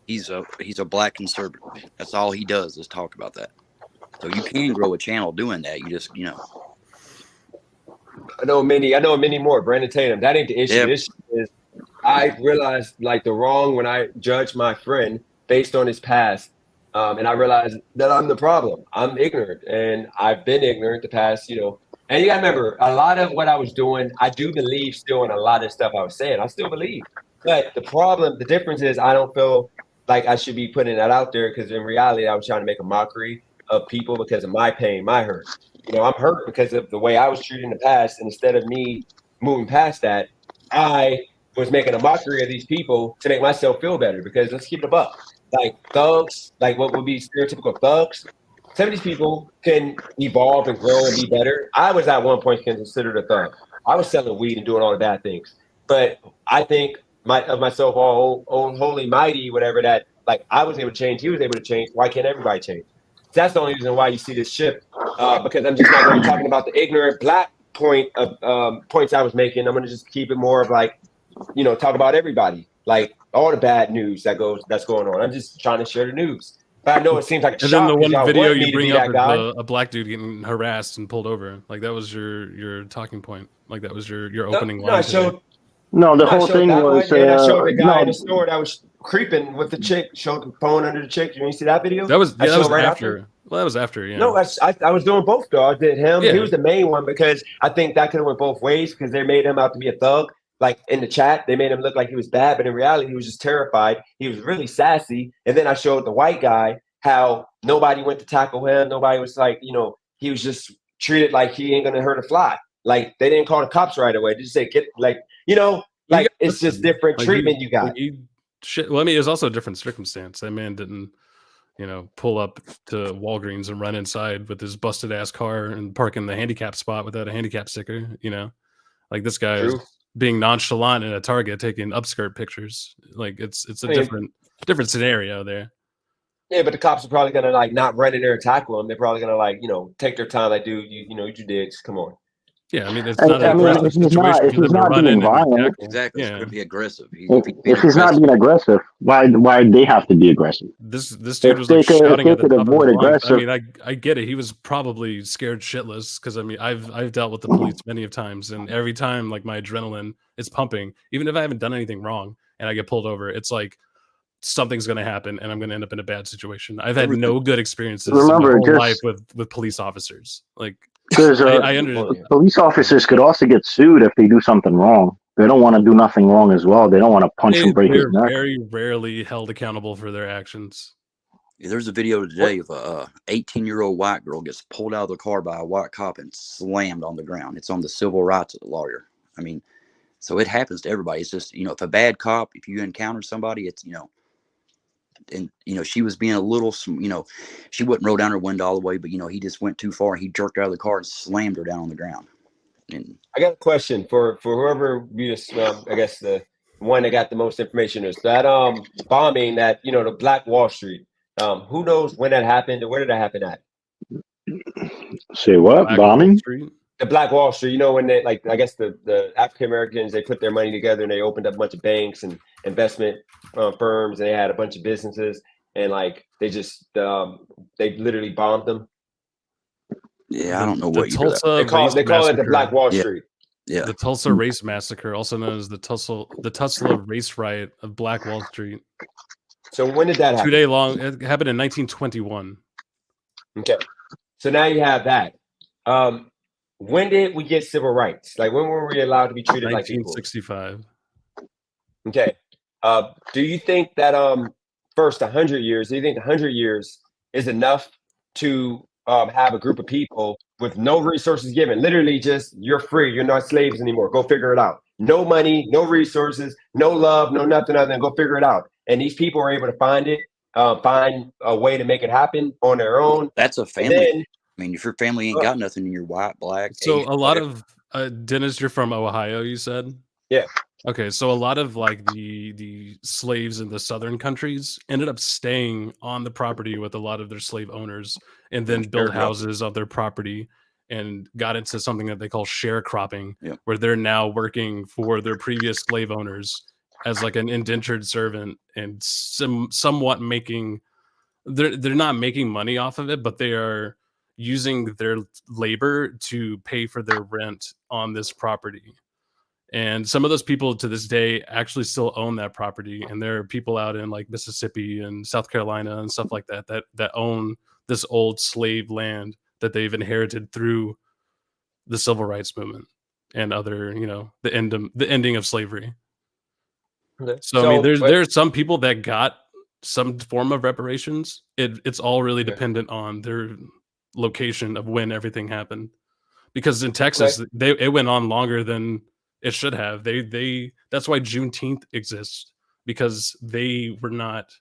He's a Black conservative. That's all he does is talk about that. So you can grow a channel doing that. You just I know many more. Brandon Tatum. That ain't the issue. Yep. The issue is I realized like the wrong when I judged my friend based on his past. And I realized that I'm the problem. I'm ignorant, and I've been ignorant the past, And you gotta remember, a lot of what I was doing, I do believe still in a lot of stuff I was saying. I still believe. But the difference is I don't feel like I should be putting that out there because in reality, I was trying to make a mockery of people because of my pain, my hurt. I'm hurt because of the way I was treated in the past. And instead of me moving past that, I was making a mockery of these people to make myself feel better because let's keep it a buck. Like thugs, like what would be stereotypical thugs, some of these people can evolve and grow and be better. I was at one point considered a thug. I was selling weed and doing all the bad things. But I think of myself all holy mighty, whatever that, like I was able to change, he was able to change. Why can't everybody change? So that's the only reason why you see this shift. Because I'm just not going to be talking about the ignorant black point of points I was making. I'm going to just keep it more of like, talk about everybody, like all the bad news that's going on. I'm just trying to share the news. But I know it seems like a And shock then the 'cause one y'all video want me you to bring be up that guy. is a black dude getting harassed and pulled over. Like that was your talking point. Like that was your opening line. I today. showed. No, the I whole showed thing that was one, and I showed the guy in no. the store that was creeping with the chick. Showed the phone under the chick. You see that video? That was I that was showed right after. Well, that was after. Yeah. No, I was doing both though. I did him. Yeah. He was the main one because I think that could have went both ways because they made him out to be a thug. Like in the chat, they made him look like he was bad, but in reality, he was just terrified. He was really sassy. And then I showed the white guy how nobody went to tackle him. Nobody was like, he was just treated like he ain't gonna hurt a fly. Like they didn't call the cops right away. They just say get like, like it's just different treatment you got. Well, I mean, it was also a different circumstance. That man didn't, pull up to Walgreens and run inside with his busted ass car and park in the handicap spot without a handicap sticker. Like this guy is being nonchalant in a Target taking upskirt pictures. Like it's a different scenario there. Yeah, but the cops are probably gonna like not run in there and tackle him. They're probably gonna like take their time. Like, dude, you did. Come on. Yeah, I mean it's not an aggressive situation. If he's not being violent, exactly, it's going to be aggressive. If he's not being aggressive, why they have to be aggressive? This dude was like shouting at the top of his lungs. aggressive. I mean, I get it. He was probably scared shitless because I mean I've dealt with the police many of times, and every time like my adrenaline is pumping, even if I haven't done anything wrong and I get pulled over, it's like something's going to happen and I'm going to end up in a bad situation. I've had no good experiences in my whole life with police officers. Like because I understand. Police officers could also get sued if they do something wrong. They don't want to do nothing wrong as well. They don't want to punch and break his They're neck. very rarely held accountable for their actions. There's a video today of a 18-year-old white girl gets pulled out of the car by a white cop and slammed on the ground. It's on the civil rights lawyer. I mean, so it happens to everybody. It's just, if a bad cop, if you encounter somebody, it's, and she was being a little, she wouldn't roll down her window all the way, but he just went too far. He jerked her out of the car and slammed her down on the ground. And I got a question for whoever you just, I guess the one that got the most information is that bombing that the Black Wall Street. Who knows when that happened and where did that happen at? Say what? Black Bombing? The Black Wall Street. When they like, I guess the African Americans, they put their money together and they opened up a bunch of banks and investment firms, and they had a bunch of businesses, and like they just they literally bombed them. Yeah, I don't know what they call it the Black Wall Street. Yeah, the Tulsa Race Massacre, also known as the Tulsa Race Riot of Black Wall Street. So when did that happen? 2 day long. It happened in 1921. Okay, so now you have that. When did we get civil rights? Like when were we allowed to be treated like people? 1965. Okay. Do you think that first 100 years? Do you think 100 years is enough to have a group of people with no resources given? Literally, just you're free. You're not slaves anymore. Go figure it out. No money, no resources, no love, no nothing other than go figure it out. And these people are able to find it, find a way to make it happen on their own. That's a family. Then, I mean, if your family ain't got nothing and you're white, black, So Asian, a lot whatever. of Dennis, you're from Ohio, you said? Yeah. Okay, so a lot of like the slaves in the southern countries ended up staying on the property with a lot of their slave owners and then built houses on their property and got into something that they call sharecropping, where they're now working for their previous slave owners as like an indentured servant and somewhat making they're not making money off of it, but they are using their labor to pay for their rent on this property. And some of those people to this day actually still own that property. And there are people out in like Mississippi and South Carolina and stuff like that that own this old slave land that they've inherited through the civil rights movement and other, the ending of slavery. Okay. So I mean, there's some people that got some form of reparations. It's all really dependent on their location of when everything happened. Because in Texas, it went on longer than it should have. That's why Juneteenth exists, because they were not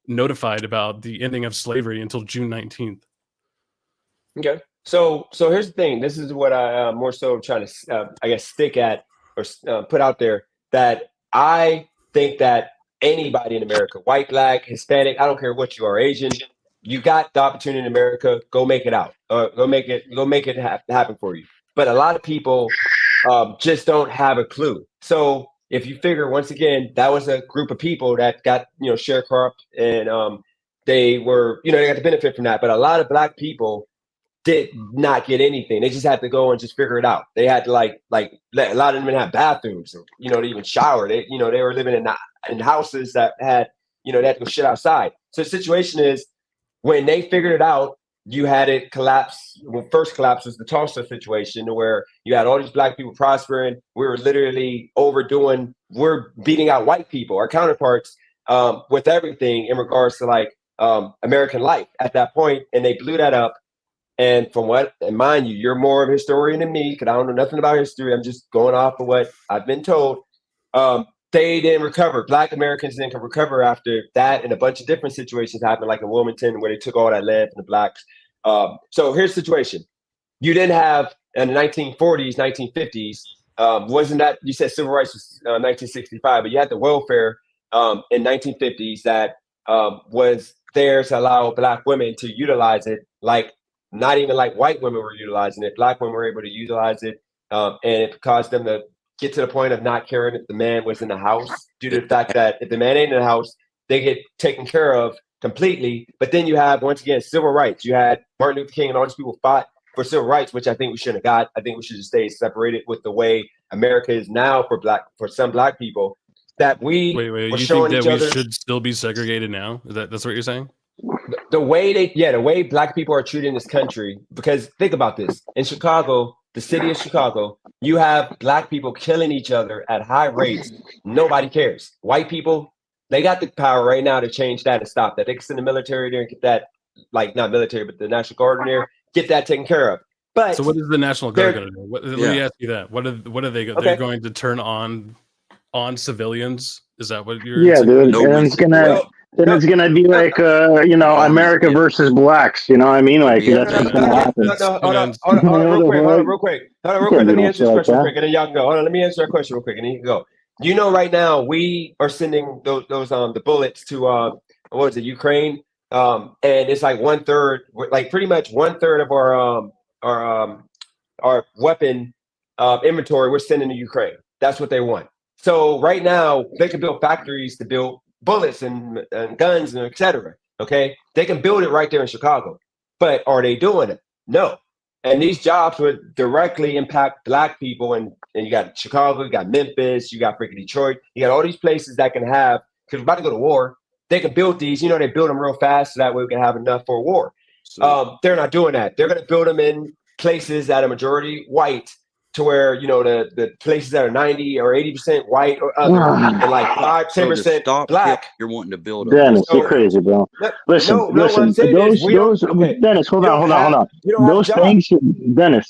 notified about the ending of slavery until June 19th. Okay. So here's the thing. This is what I more so trying to, I guess, stick at or put out there, that I think that anybody in America, white, black, Hispanic, I don't care what you are, Asian, you got the opportunity in America, go make it out. Go make it happen for you. But a lot of people just don't have a clue. So if you figure, once again, that was a group of people that got, sharecropped, and they were, they got the benefit from that. But a lot of black people did not get anything. They just had to go and just figure it out. They had to like a lot of them didn't have bathrooms, or, to even shower. They, they were living in houses that had, they had to go shit outside. So the situation is, when they figured it out, you had it collapse. Well, first collapse was the Tulsa situation, where you had all these black people prospering. We were literally we're beating out white people, our counterparts, with everything in regards to American life at that point. And they blew that up. And and mind you, you're more of a historian than me, because I don't know nothing about history. I'm just going off of what I've been told. They didn't recover. Black Americans didn't recover after that, and a bunch of different situations happened, like in Wilmington, where they took all that land from the blacks. So here's the situation. You didn't have, in the 1940s, 1950s, wasn't that, you said civil rights was 1965, but you had the welfare in 1950s that was there to allow black women to utilize it, not even like white women were utilizing it. Black women were able to utilize it, and it caused them to get to the point of not caring if the man was in the house, due to the fact that if the man ain't in the house, they get taken care of completely. But then you have, once again, civil rights. You had Martin Luther King and all these people fought for civil rights, which I think we shouldn't have got. I think we should just stay separated with the way America is now for some black people. That we wait, were you showing think each that we other should still be segregated now? That's what you're saying? the way black people are treated in this country. Because think about this: in Chicago, the city of Chicago, you have black people killing each other at high rates. Nobody cares. White people, they got the power right now to change that and stop that. They can send the military there and get that, not military, but the National Guard in there, get that taken care of. But so what is the National Guard going to do? Let me ask you that. What are they? Okay. They're going to turn on civilians? Is that what you're? Yeah, dude. And it's gonna be like America versus blacks. You know what I mean? Like that's what's gonna happen. Hold on, real quick. Let me answer this question real quick, and then y'all can go. Hold on, let me answer that question real quick, and then you can go. Right now we are sending those the bullets to what was it, Ukraine? And it's like 1/3, like pretty much 1/3 of our weapon inventory we're sending to Ukraine. That's what they want. So right now they can build factories to build bullets and guns and etc. Okay, they can build it right there in Chicago, but are they doing it? No. And these jobs would directly impact black people, and you got Chicago, you got Memphis, you got freaking Detroit, you got all these places that can have, because we're about to go to war. They can build these, they build them real fast, so that way we can have enough for a war. They're not doing that. They're going to build them in places that are majority white, to where the places that are 90 or 80% white or other, and like 5-10% black. You're wanting to build Dennis, you're crazy, bro. Listen, what I'm listen. saying is Dennis, hold on. You don't Those have jobs. things,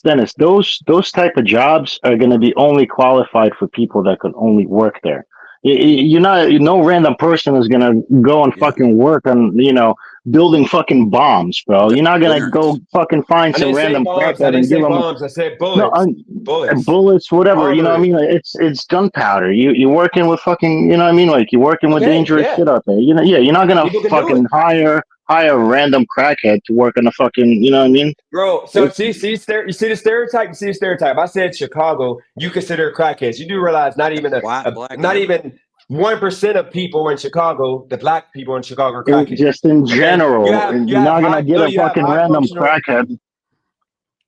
Dennis. Those type of jobs are going to be only qualified for people that could only work there. You're not. No random person is going to go and fucking work on building fucking bombs, bro. You're not going to go fucking find I some didn't say random bombs. I crackhead didn't and say give them. bombs. I said bullets. Bullets. Bullets, whatever. Armory. You know what I mean? Like, it's gunpowder. You're working with fucking. You know what I mean? Like you're working with dangerous shit out there. You're not gonna fucking hire a random crackhead to work on a fucking. You know what I mean? Bro, so you see the stereotype. You see the stereotype. I said Chicago. You consider crackheads. You do realize not even not even 1% of people in Chicago, the black people in Chicago, are crackheads. Just in general, you're not gonna get a fucking random crackhead.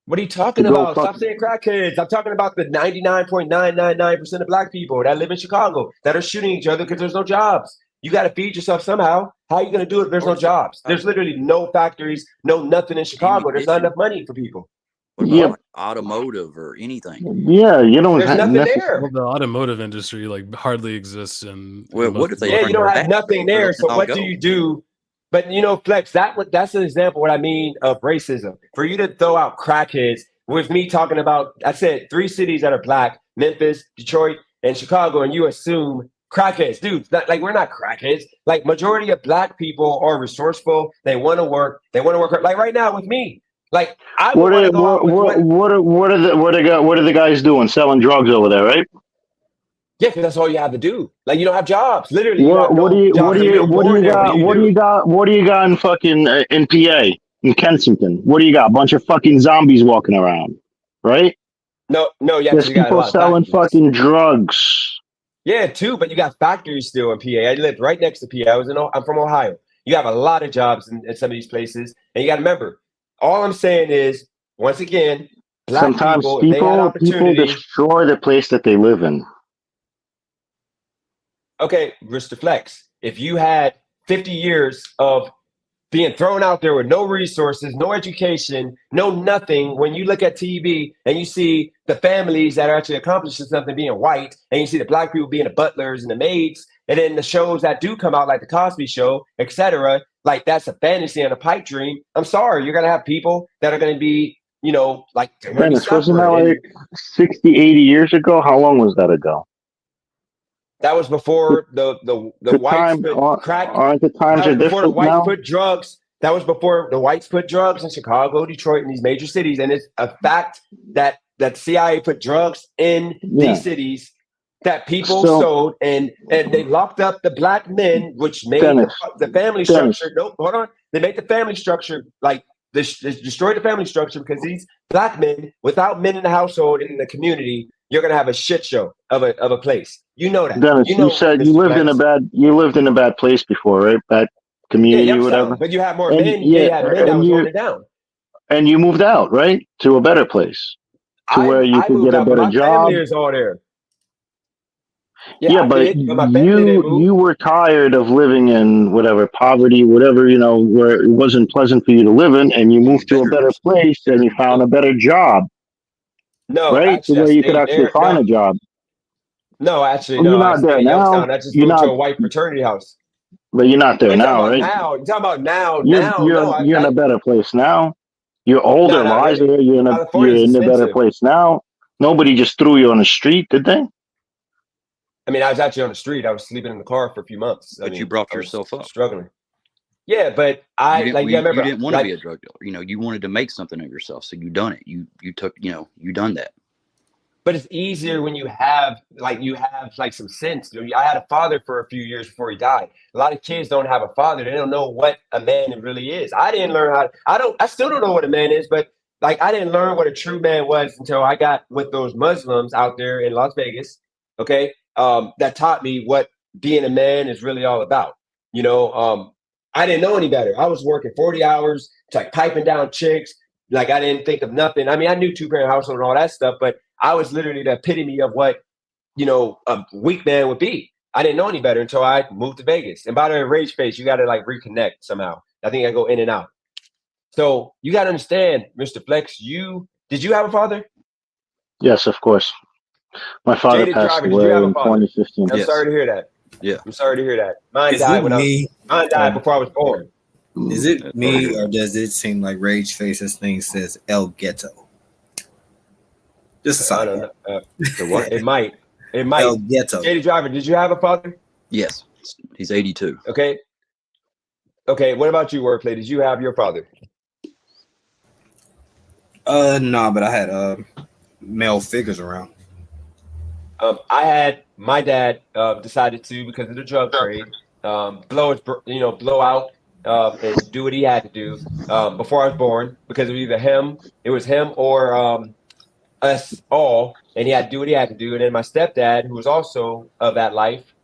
What are you talking about? Stop saying crackheads. I'm talking about the 99.999% of black people that live in Chicago that are shooting each other because there's no jobs. You got to feed yourself somehow. How are you going to do it if there's no jobs? There's literally no factories, no nothing in Chicago. There's not enough money for people. What about like automotive or anything? Yeah, you don't. There's nothing there. Well, the automotive industry hardly exists in. Well, what if they? Yeah, you don't have nothing there. So what do you do? But Flex, that's an example of what I mean of racism. For you to throw out crackheads with me talking about, I said 3 cities that are black: Memphis, Detroit, and Chicago, and you assume crackheads, dude. We're not crackheads. Like majority of black people are resourceful. They want to work. Like right now with me. Like I what are the guys doing? Selling drugs over there, right? Yeah, because that's all you have to do. Like you don't have jobs. Literally. What do you got in fucking in PA in Kensington? What do you got? A bunch of fucking zombies walking around, right? No. There's people selling fucking drugs. Yeah, too. But you got factories still in PA. I lived right next to PA. I'm from Ohio. You have a lot of jobs in some of these places, and you got to remember. All I'm saying is, once again, black sometimes people destroy the place that they live in. Okay, Mr. Flex, if you had 50 years of being thrown out there with no resources, no education, no nothing, when you look at TV and you see the families that are actually accomplishing something being white, and you see the black people being the butlers and the maids, and then the shows that do come out like the Cosby Show, etc., like that's a fantasy and a pipe dream. I'm sorry, you're going to have people that are going to be, like... Dennis, wasn't that like 60, 80 years ago? How long was that ago? That was before the whites put crack. Aren't the times are before the different whites now? put drugs. That was before the whites put drugs in Chicago, Detroit, and these major cities. And it's a fact that CIA put drugs in these cities that people sold, and they locked up the black men, which made the family structure. No, hold on. They made the family structure like destroyed the family structure because these black men, without men in the household and in the community, you're gonna have a shit show of a place. You know that. Dennis, you said you lived in a bad place before, right? Bad community, or whatever. But you have more men. You had men that was holding it down. And you moved out, right, to a better place, where you could get a better job. My family is all there. Yeah, but you were tired of living in whatever poverty, whatever, where it wasn't pleasant for you to live in, and you moved to a better place and you found a better job. No, right? Actually, to where you could actually find a job. No, actually, well, no. You're not there now. I just moved to a white fraternity house. But you're not there now, right? Now, you're talking about now. You're in a better place now. You're older, wiser. You're in a better place now. Nobody just threw you on the street, did they? I mean, I was actually on the street. I was sleeping in the car for a few months. But you brought yourself up. Struggling. Yeah, but I remember you didn't want to be a drug dealer. You wanted to make something of yourself, so you done it. You took, you done that. But it's easier when you have some sense. I had a father for a few years before he died. A lot of kids don't have a father. They don't know what a man really is. I didn't learn I still don't know what a man is, but I didn't learn what a true man was until I got with those Muslims out there in Las Vegas. Okay. That taught me what being a man is really all about. I didn't know any better. I was working 40 hours, piping down chicks. I didn't think of nothing. I mean, I knew 2-parent household and all that stuff, but I was literally the epitome of what, a weak man would be. I didn't know any better until I moved to Vegas. And by the way, Rage Face, you got to reconnect somehow. I think I go in and out. So you got to understand, Mr. Flex, did you have a father? Yes, of course. My father Jaded passed Driver, did you have away a in father? 2015. I'm Yes. sorry to hear that. Yeah. I'm sorry to hear that. Mine Is died it when me? mine died before I was born. Is it me, or does it seem like Rage Face's thing says El Ghetto? Just a I side. don't know. The what? It might. It might. El Ghetto. Jaded Driver, did you have a father? Yes, he's 82. Okay. Okay. What about you, Wordplay? Did you have your father? No, but I had male figures around. I had my dad decided to, because of the drug trade, blow out and do what he had to do before I was born, because it was either him, or us all, and he had to do what he had to do. And then my stepdad, who was also of that life,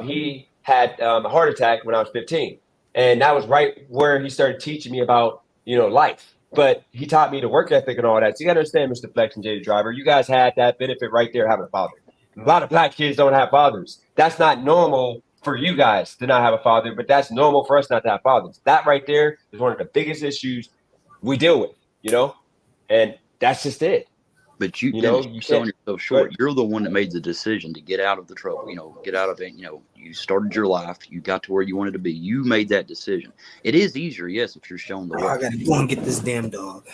he had a heart attack when I was 15, and that was right where he started teaching me about life. But he taught me the work ethic and all that. So you gotta understand, Mr. Flex and Jaded Driver, you guys had that benefit right there, having a father. A lot of black kids don't have fathers. That's not normal for you guys to not have a father, but that's normal for us not to have fathers. That right there is one of the biggest issues we deal with, and that's just it. But you selling yourself short. You're the one that made the decision to get out of the trouble, get out of it. You started your life. You got to where you wanted to be. You made that decision. It is easier, yes, if you're shown the way. I gotta go and get this damn dog.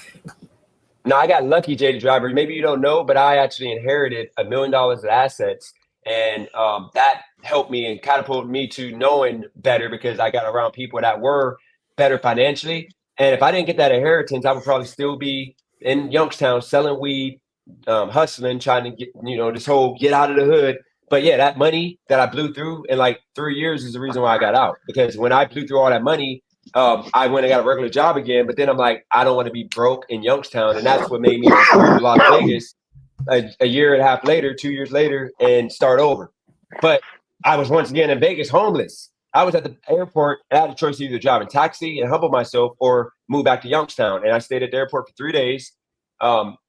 No, I got lucky, Jaded Driver. Maybe you don't know, but I actually inherited $1 million of assets, and that helped me and catapulted me to knowing better, because I got around people that were better financially. And if I didn't get that inheritance, I would probably still be in Youngstown selling weed, hustling, trying to get this whole get out of the hood. But yeah, that money that I blew through in like 3 years is the reason why I got out, because when I blew through all that money, I went and got a regular job again. But then I'm like, I don't want to be broke in Youngstown, and that's what made me move to Las Vegas a year and a half later, 2 years later, and start over. But I was once again in Vegas homeless. I was at the airport, and I had a choice to either drive a taxi and humble myself or move back to Youngstown. And I stayed at the airport for 3 days.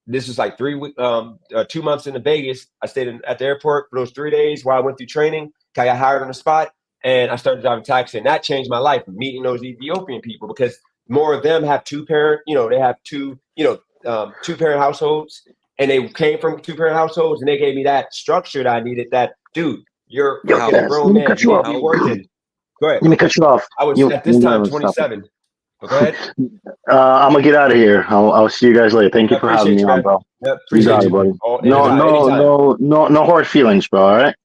This was like 2 months into Vegas. I stayed at the airport for those 3 days while I went through training. I got hired on the spot, and I started driving taxi, and that changed my life. Meeting those Ethiopian people, because more of them have two-parent. They have two-parent households, and they came from two-parent households, and they gave me that structure that I needed. That dude, you're a grown man. You need to be working. Go ahead. Let me cut you off. I was at this time 27. Go ahead. I'm gonna get out of here. I'll see you guys later. Thank you for having me on, bro. Yep, You got it, buddy. No hard feelings, bro. All right.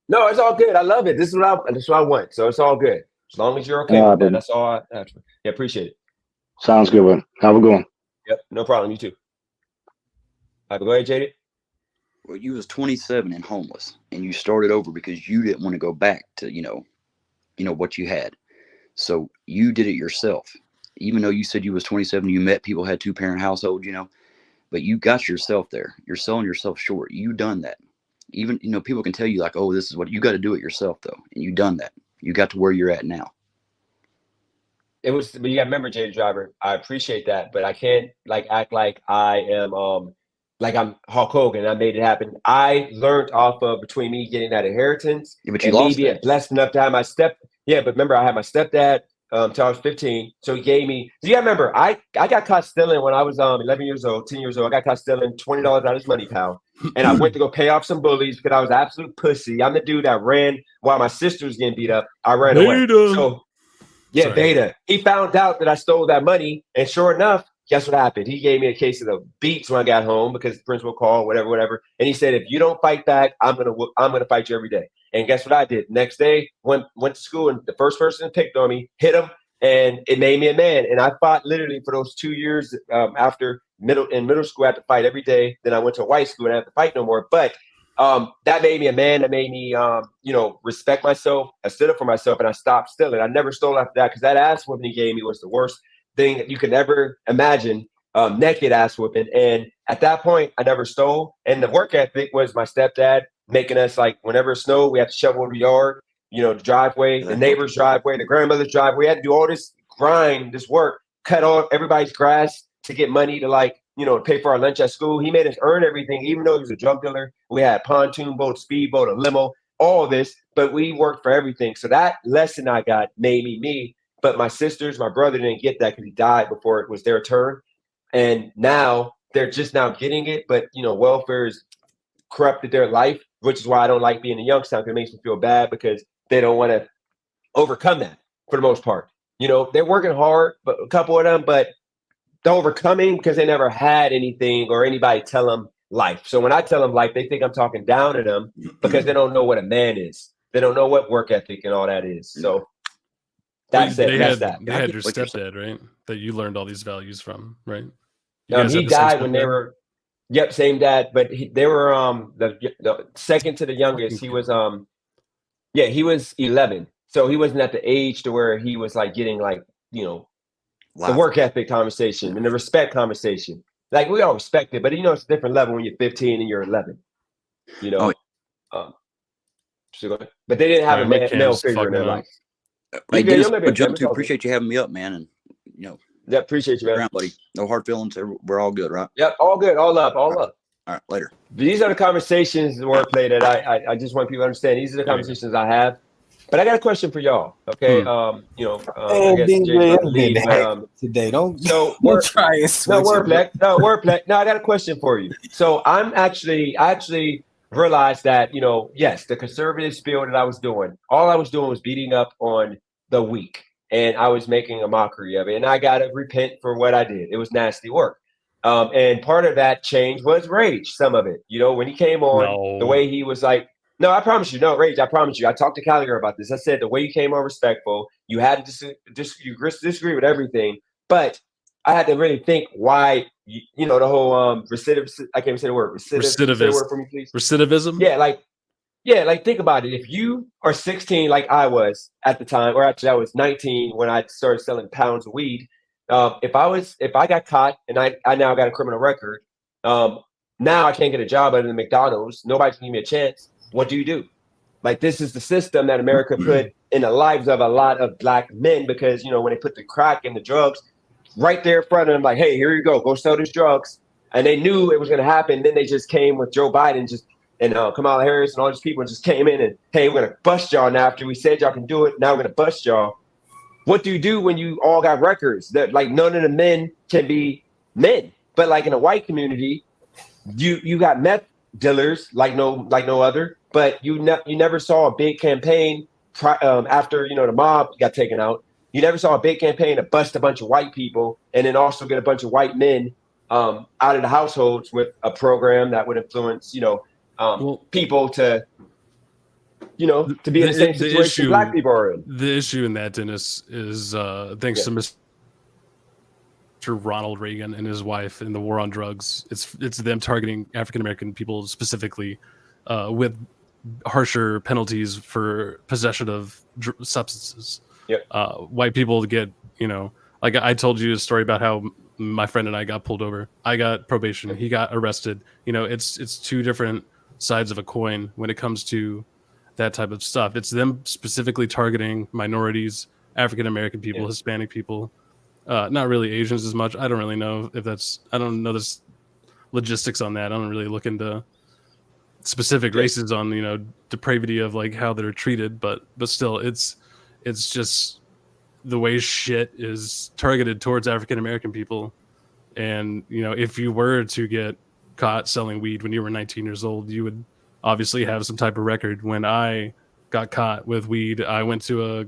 No, it's all good. I love it. This is what I want. So it's all good. As long as you're okay with that, that's all I ask for. Yeah, appreciate it. Sounds good, man. Have a good one. Yep, no problem. You too. All right, go ahead, Jaded. Well, you was 27 and homeless, and you started over because you didn't want to go back to what you had. So you did it yourself. Even though you said you was 27, you met people had two-parent households, but you got yourself there. You're selling yourself short. You done that. Even, people can tell you like, oh, this is what you got to do it yourself though. And you done that. You got to where you're at now. But you got to remember, Jaded Driver, I appreciate that, but I can't act like I am, like I'm Hulk Hogan. I made it happen. I learned off of between me getting that inheritance, but you and lost me being blessed enough to have my Yeah, but remember, I had my stepdad till I was 15. So he gave me. Do you remember? I got caught stealing when I was 11 years old, 10 years old. I got caught stealing $20 out of his money, pal. And I went to go pay off some bullies because I was an absolute pussy. I'm the dude that ran while my sister was getting beat up. I ran away. So yeah, Beta. He found out that I stole that money, and sure enough, guess what happened? He gave me a case of the beats when I got home because the principal called, whatever. And he said, if you don't fight back, I'm gonna fight you every day. And guess what I did? Next day, went to school, and the first person that picked on me hit him, and it made me a man. And I fought literally for those 2 years after middle school. I had to fight every day. Then I went to white school and I had to fight no more. But that made me a man. That made me, respect myself. I stood up for myself, and I stopped stealing. I never stole after that because that ass whooping he gave me was the worst thing that you could ever imagine. Naked ass whooping. And at that point, I never stole. And the work ethic was my stepdad making us, like, whenever it snowed, we had to shovel the yard, the driveway, the neighbor's driveway, the grandmother's driveway. We had to do all this grind, this work, cut off everybody's grass to get money to pay for our lunch at school. He made us earn everything, even though he was a drug dealer. We had a pontoon boat, speedboat, a limo, all of this, but we worked for everything. So that lesson I got made me. But my sisters, my brother didn't get that because he died before it was their turn. And now they're just now getting it, but welfare is corrupted their life, which is why I don't like being in Youngstown, because it makes me feel bad because they don't want to overcome that for the most part. They're working hard, but a couple of them, but they're overcoming because they never had anything or anybody tell them life. So when I tell them life, they think I'm talking down to them because they don't know what a man is. They don't know what work ethic and all that is. So that's it. That's that. They had your stepdad, right? That you learned all these values from, right? He died when they were. Yep, same dad, but they were the second to the youngest. He was he was 11, so he wasn't at the age to where he was like getting like the work ethic conversation and the respect conversation. Like we all respect it, but it's a different level when you're 15 and you're 11. But they didn't have a male figure in their life. Hey, Dennis, appreciate you having me up, man, and Yeah, appreciate you, man. around, buddy. No hard feelings. We're all good, right? Yep, all good, all up. All right, later. These are the conversations, the wordplay that I just want people to understand. These are the conversations I have. But I got a question for y'all. Okay, I guess Jay's lead, but, today don't try it. No wordplay. No, I got a question for you. So I actually realized that yes, the conservative spiel that I was doing, all I was doing was beating up on the weak. And I was making a mockery of it. And I got to repent for what I did. It was nasty work. And part of that change was Rage, some of it. When he came on, the way he was like, no, I promise you. No, Rage, I promise you. I talked to Callagher about this. I said the way you came on respectful, you had to disagree with everything. But I had to really think why, the whole recidivist, I can't even say the word. Recidivist. Say the word for me, please. Recidivism? Yeah, like think about it. If you are 16, like I was at the time, or actually I was 19 when I started selling pounds of weed. If I got caught and I now got a criminal record, now I can't get a job at the McDonald's. Nobody can give me a chance. What do? Like this is the system that America put in the lives of a lot of black men because when they put the crack and the drugs right there in front of them, like, hey, here you go sell these drugs, and they knew it was going to happen. Then they just came with Joe Biden and Kamala Harris and all these people just came in and, hey, we're going to bust y'all now after we said y'all can do it. Now we're going to bust y'all. What do you do when you all got records that like none of the men can be men? But like in a white community, you got meth dealers like no other, but you never saw a big campaign after, the mob got taken out. You never saw a big campaign to bust a bunch of white people and then also get a bunch of white men out of the households with a program that would influence, people to be in the same situation black people are in. The issue in that, Dennis, is thanks to Mr. Ronald Reagan and his wife in the war on drugs. It's them targeting African American people specifically with harsher penalties for possession of substances. White people get, like I told you a story about how my friend and I got pulled over. I got probation. He got arrested. It's two different sides of a coin when it comes to that type of stuff. It's them specifically targeting minorities, African American people, Hispanic people, not really Asians as much. I don't really know if I don't know this logistics on that. I don't really look into specific races on depravity of like how they're treated, but still it's just the way shit is targeted towards African American people. And if you were to get caught selling weed when you were 19 years old, you would obviously have some type of record. When I got caught with weed, I went to a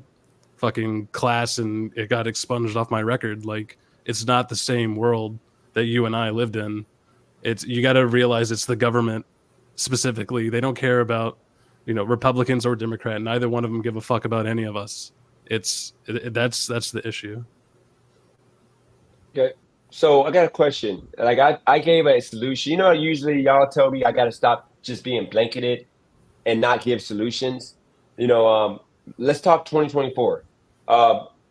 fucking class and it got expunged off my record. Like, it's not the same world that you and I lived in. You got to realize it's the government specifically. They don't care about Republicans or Democrat. Neither one of them give a fuck about any of us. That's the issue. Okay. So I got a question. Like I gave a solution. Usually y'all tell me I got to stop just being blanketed and not give solutions. Let's talk 2024.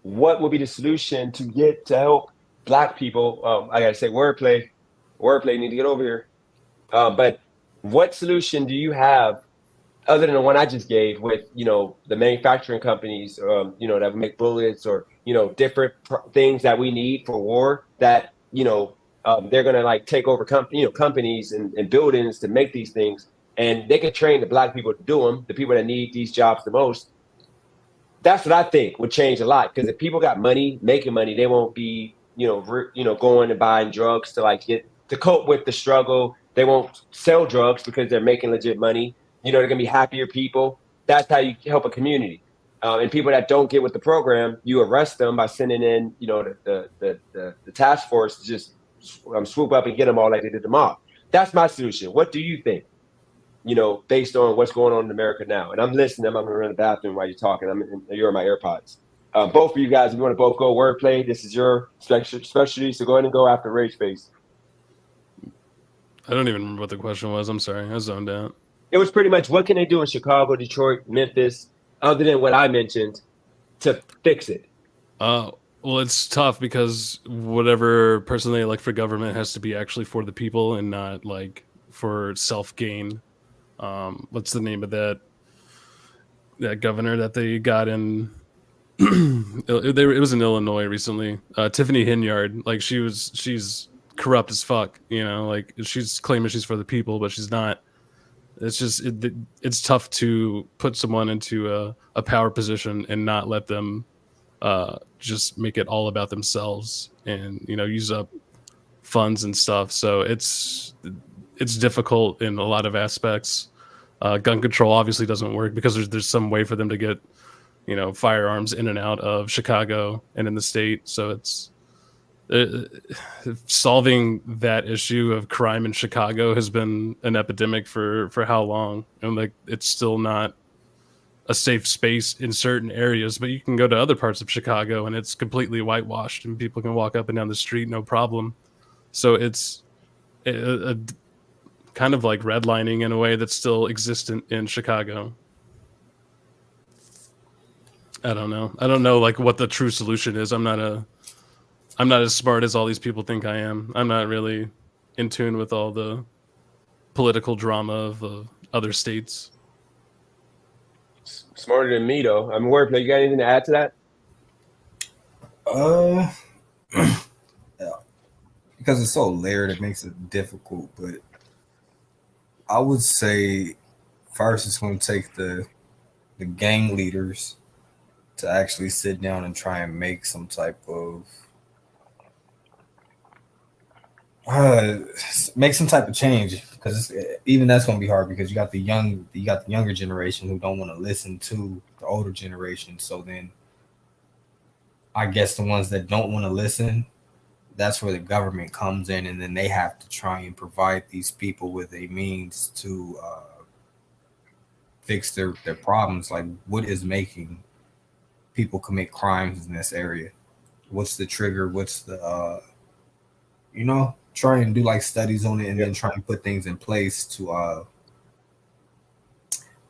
What would be the solution to help black people? I got to say wordplay need to get over here. But what solution do you have other than the one I just gave with, the manufacturing companies, that make bullets or, different things that we need for war that, they're going to like take over companies and buildings to make these things, and they can train the black people to do them, the people that need these jobs the most. That's what I think would change a lot. Because if people got money, making money, they won't be, going and buying drugs to like get to cope with the struggle. They won't sell drugs because they're making legit money. You know, they're gonna be happier people. That's how you help a community. And people that don't get with the program, you arrest them by sending in, you know, the task force to just swoop up and get them all like they did the mob. That's my solution. What do you think? You know, based on what's going on in America now. And I'm listening. I'm gonna run the bathroom while you're talking. You're in my AirPods. Both of you guys, if you want to both go wordplay, this is your specialty. So go ahead and go after Rage Face. I don't even remember what the question was. I'm sorry. I zoned out. It was pretty much what can they do in Chicago, Detroit, Memphis, other than what I mentioned, to fix it? Well, it's tough because whatever person they elect for government has to be actually for the people and not like for self gain. What's the name of that governor that they got in? It was in Illinois recently. Tiffany Hinyard. Like she's corrupt as fuck. You know, like she's claiming she's for the people, but she's not. It's just it's tough to put someone into a power position and not let them just make it all about themselves and, you know, use up funds and stuff. So it's difficult in a lot of aspects. Gun control obviously doesn't work because there's some way for them to get, you know, firearms in and out of Chicago and in the state. So it's solving that issue of crime in Chicago has been an epidemic for how long, and like it's still not a safe space in certain areas, but you can go to other parts of Chicago and it's completely whitewashed and people can walk up and down the street no problem. So it's a kind of like redlining in a way that's still existent in Chicago. I don't know like what the true solution is. I'm not as smart as all these people think I am. I'm not really in tune with all the political drama of other states. Smarter than me, though. I'm wordplay. You got anything to add to that? Yeah. Because it's so layered, it makes it difficult. But I would say first it's going to take the gang leaders to actually sit down and try and make some type of change, because even that's going to be hard because you got the younger generation who don't want to listen to the older generation. So then I guess the ones that don't want to listen, that's where the government comes in, and then they have to try and provide these people with a means to fix their problems. Like, what is making people commit crimes in this area? What's the trigger? What's the try and do like studies on it, and then try and put things in place to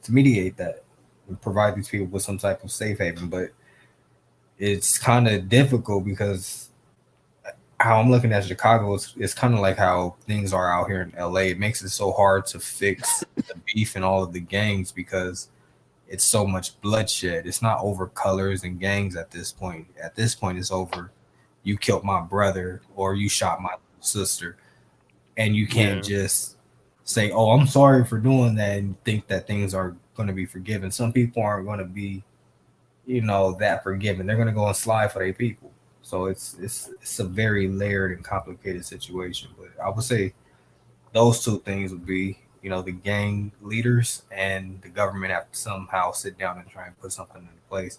mediate that and provide these people with some type of safe haven. But it's kind of difficult because how I'm looking at Chicago is kind of like how things are out here in LA. It makes it so hard to fix the beef and all of the gangs because it's so much bloodshed. It's not over colors and gangs at this point. At this point, it's over you killed my brother or you shot my sister, and you can't just say, oh, I'm sorry for doing that, and think that things are going to be forgiven. Some people aren't going to be, that forgiven. They're going to go and slide for their people. So it's a very layered and complicated situation. But I would say those two things would be, the gang leaders and the government have to somehow sit down and try and put something in place.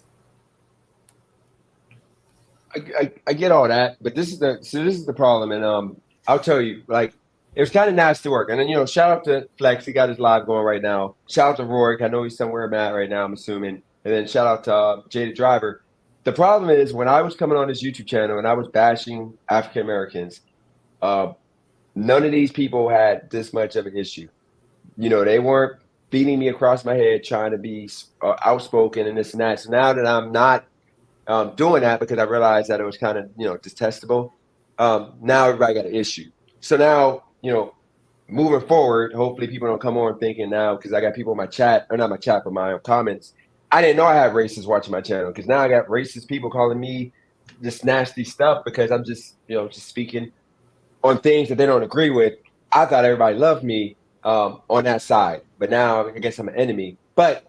I get all that, but this is the problem, and I'll tell you, like, it was kind of nasty work. And then shout out to Flex, he got his live going right now. Shout out to Rourke, I know he's somewhere mad right now, I'm assuming. And then shout out to Jada Driver. The problem is when I was coming on this YouTube channel and I was bashing African Americans, none of these people had this much of an issue. They weren't beating me across my head trying to be outspoken and this and that. So now that I'm not doing that because I realized that it was kind of, detestable. Now everybody got an issue. So now, moving forward, hopefully people don't come on thinking now, because I got people in my chat, or not my chat, but my comments. I didn't know I had racists watching my channel, because now I got racist people calling me this nasty stuff because I'm just, just speaking on things that they don't agree with. I thought everybody loved me on that side, but now I guess I'm an enemy. But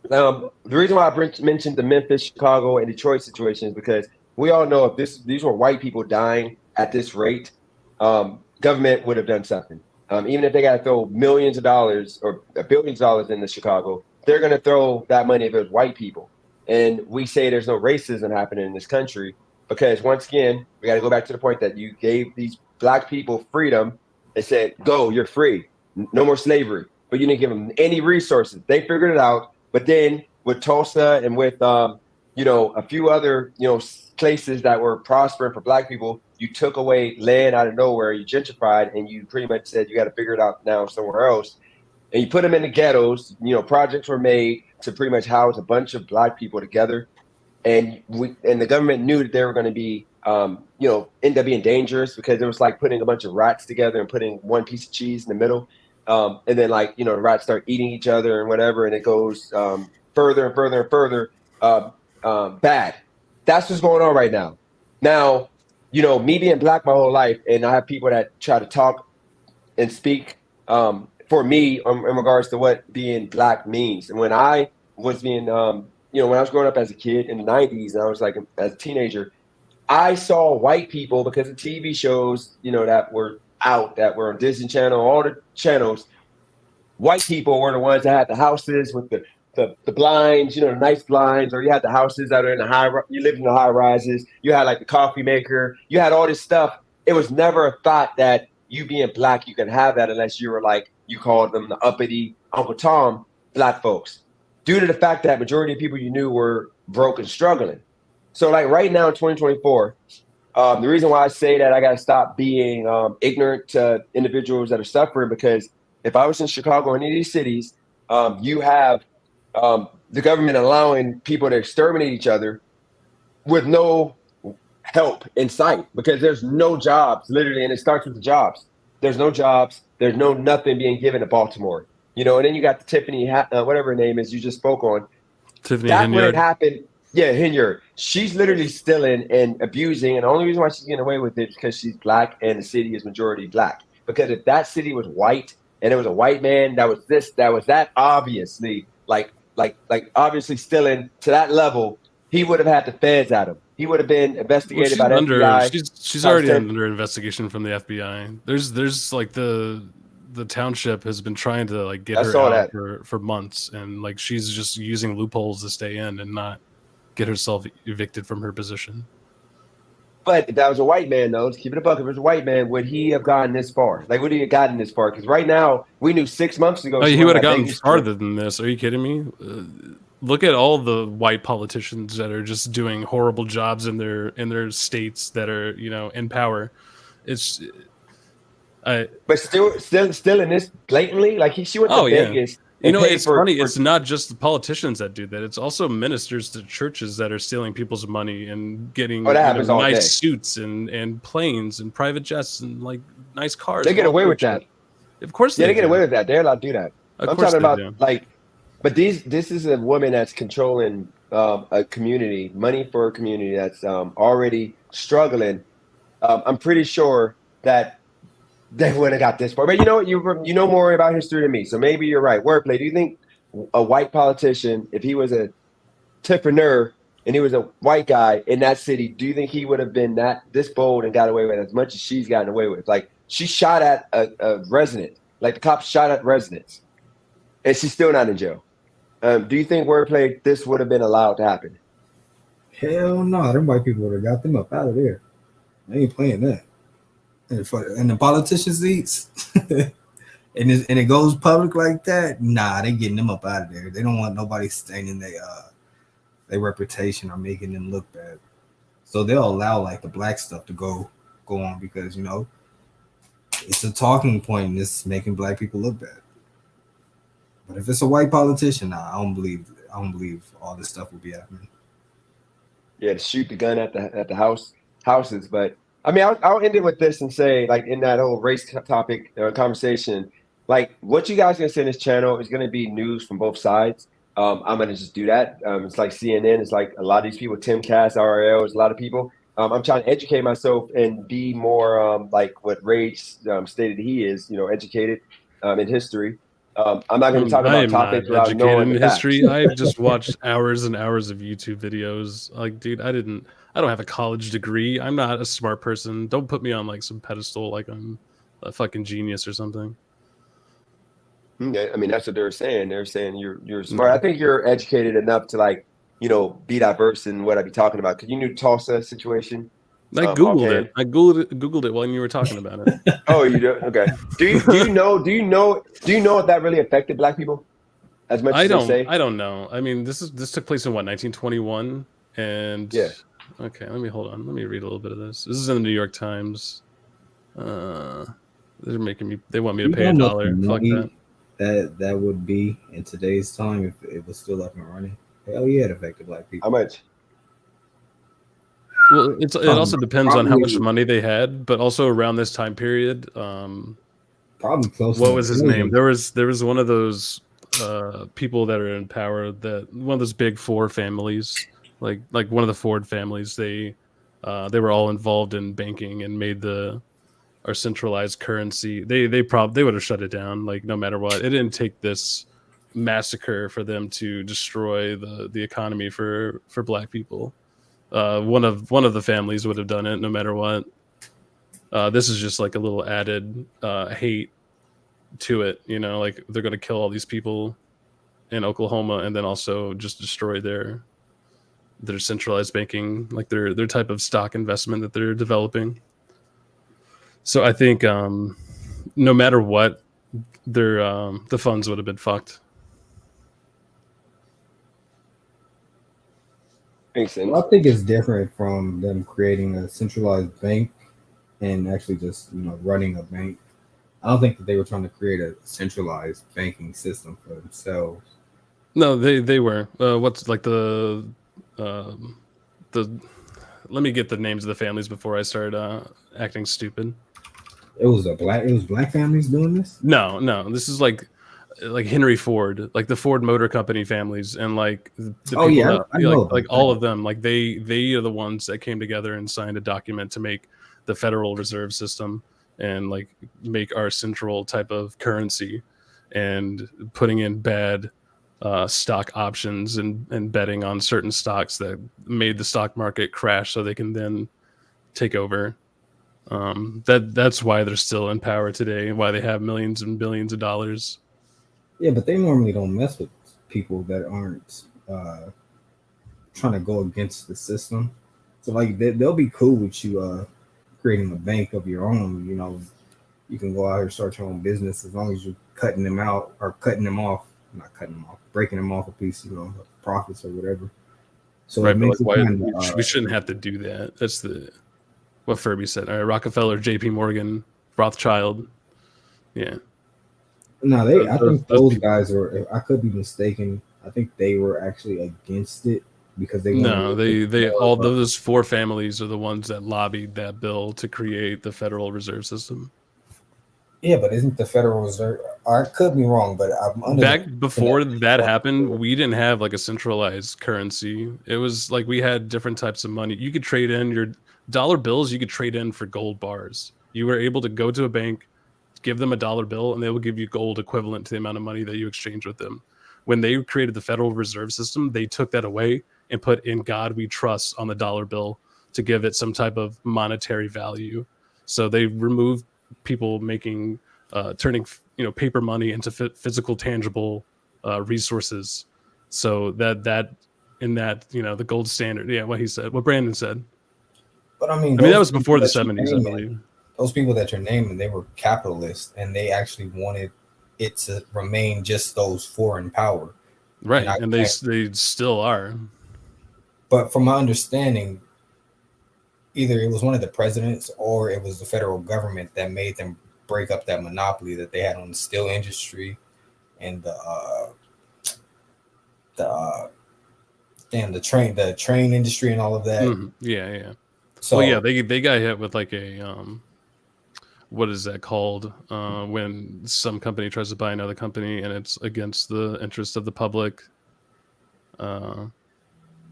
the reason why I mentioned the Memphis, Chicago, and Detroit situation is because we all know if these were white people dying at this rate, government would have done something. Even if they got to throw millions of dollars or billions of dollars into Chicago, they're going to throw that money if it was white people. And we say there's no racism happening in this country because, once again, we got to go back to the point that you gave these black people freedom and said, go, you're free. No more slavery. But you didn't give them any resources. They figured it out. But then with Tulsa and with, a few other, places that were prospering for black people, you took away land out of nowhere, you gentrified, and you pretty much said you got to figure it out now somewhere else. And you put them in the ghettos. Projects were made to pretty much house a bunch of black people together. And the government knew that they were going to be, end up being dangerous because it was like putting a bunch of rats together and putting one piece of cheese in the middle. And then the rats start eating each other and whatever, and it goes further and further and further bad. That's what's going on right now. Now, me being black my whole life, and I have people that try to talk and speak for me in regards to what being black means. And when I was being, when I was growing up as a kid in the 90s, and I was as a teenager, I saw white people because of TV shows, that were out, that were on Disney Channel, all the channels. White people were the ones that had the houses with the blinds, the nice blinds, or you had the houses that are in you lived in the high rises. You had the coffee maker. You had all this stuff. It was never a thought that you being black, you can have that unless you were you called them the uppity Uncle Tom black folks, due to the fact that majority of people you knew were broke and struggling. So right now in 2024, the reason why I say that I got to stop being ignorant to individuals that are suffering, because if I was in Chicago or any of these cities, you have the government allowing people to exterminate each other with no help in sight, because there's no jobs, literally, and it starts with the jobs. There's no jobs. There's nothing being given to Baltimore, and then you got the Tiffany, whatever her name is, you just spoke on. Tiffany That's Henyard. when it happened. Yeah, Henyard. She's literally stealing and abusing, and the only reason why she's getting away with it is because she's black and the city is majority black. Because if that city was white and it was a white man that was that obviously obviously stealing to that level, he would have had the feds at him. He would have been investigated by the FBI. She's already under investigation from the FBI. There's the township has been trying to get her out for months, and she's just using loopholes to stay in and not get herself evicted from her position. But if that was a white man, though, let's keep it a buck. If it was a white man, would he have gotten this far? Would he have gotten this far? Because right now, we knew 6 months ago. Oh, he would have gotten farther than this. Are you kidding me? Look at all the white politicians that are just doing horrible jobs in their states that are in power. It's, but still in this blatantly, she went to Vegas. It's funny. It's not just the politicians that do that. It's also ministers to churches that are stealing people's money and getting nice suits and planes and private jets and nice cars. They get away with that. Of course, they get away with that. They're allowed to do that. I'm talking about but this is a woman that's controlling a community, money for a community that's already struggling. I'm pretty sure that they would have got this far. But you know more about history than me, so maybe you're right. Wordplay. Do you think a white politician, if he was a entrepreneur and he was a white guy in that city, do you think he would have been this bold and got away with as much as she's gotten away with? She shot at a resident, the cops shot at residents, and she's still not in jail. Do you think Wordplay, this would have been allowed to happen? Hell no, them white people would have got them up out of there. They ain't playing that. And the politician seats, and it goes public like that. Nah, they getting them up out of there. They don't want nobody staining their reputation or making them look bad. So they'll allow the black stuff to go on because it's a talking point and it's making black people look bad. But if it's a white politician, nah, I don't believe all this stuff will be happening. Yeah, to shoot the gun at the houses, but. I mean, I'll end it with this and say, in that whole race topic conversation, what you guys are going to say in this channel is going to be news from both sides. I'm going to just do that. It's like CNN. It's a lot of these people, Tim Cass, RL, there's a lot of people. I'm trying to educate myself and be more what Rage stated he is, educated in history. I'm not going to talk about topics without knowing in history. I just watched hours and hours of YouTube videos. Dude, I don't have a college degree. I'm not a smart person. Don't put me on some pedestal I'm a fucking genius or something. Okay. I mean, that's what they're saying. They're saying you're smart. I think you're educated enough to like, you know, be diverse in what I be talking about. Cause you knew Tulsa situation. I Googled it. I Googled it when you were talking about it. Oh, you do? Okay. Do you know if that really affected black people as much as they say? I don't know. I mean, this took place in what, 1921? And yeah. Okay, let me read a little bit of this. This is in the New York Times. They're making me. They want me to pay $1. Fuck that. That would be in today's time if it was still up and running. Hell yeah, it affected black people. How much? Well, it also depends on how much money they had, but also around this time period. Probably close. What was his name? There was one of those people that are in power, that one of those big four families, like one of the Ford families. They were all involved in banking and made our centralized currency. They would have shut it down, like, no matter what. It didn't take this massacre for them to destroy the economy for black people. One of the families would have done it no matter what. This is just like a little added hate to it, you know, like they're going to kill all these people in Oklahoma and then also just destroy their centralized banking, like their type of stock investment that they're developing. So I think no matter what, the funds would have been fucked. Well, I think it's different from them creating a centralized bank and actually just, you know, running a bank. I don't think that they were trying to create a centralized banking system for themselves. No, they were. What's like the let me get the names of the families before I start acting stupid. It was black families doing this? No. This is like Henry Ford, like the Ford Motor Company families, and like the people I know like all of them, like they are the ones that came together and signed a document to make the Federal Reserve System and like make our central type of currency, and putting in bad stock options and betting on certain stocks that made the stock market crash so they can then take over. That's why they're still in power today and why they have millions and billions of dollars. Yeah, but they normally don't mess with people that aren't trying to go against the system. So like they'll be cool with you creating a bank of your own. You know, you can go out here, start your own business as long as you're cutting them out or breaking them off a piece, you know, profits or whatever. So right, it makes but like, why we shouldn't have to do that. That's what Furby said. All right, Rockefeller, J.P. Morgan, Rothschild. Yeah. No, I think those guys were. I could be mistaken. I think they were actually against it because they. No, they all those four families are the ones that lobbied that bill to create the Federal Reserve System. Yeah, but isn't the Federal Reserve? I could be wrong, but I'm under back before that happened. We didn't have like a centralized currency. It was like we had different types of money. You could trade in your dollar bills. You could trade in for gold bars. You were able to go to a bank, give them a dollar bill, and they will give you gold equivalent to the amount of money that you exchange with them. When they created the Federal Reserve System, they took that away and put "In God We Trust" on the dollar bill to give it some type of monetary value. So they removed people making turning paper money into physical tangible resources. So that the gold standard, what he said, what Brandon said. But I mean that was before the 70s, I believe. Those people that you're naming, they were capitalists, and they actually wanted it to remain just those four in power. Right, and they still are. But from my understanding, either it was one of the presidents or it was the federal government that made them break up that monopoly that they had on the steel industry and the train industry and all of that. Mm-hmm. Yeah. So they got hit with like a what is that called when some company tries to buy another company and it's against the interest of the public.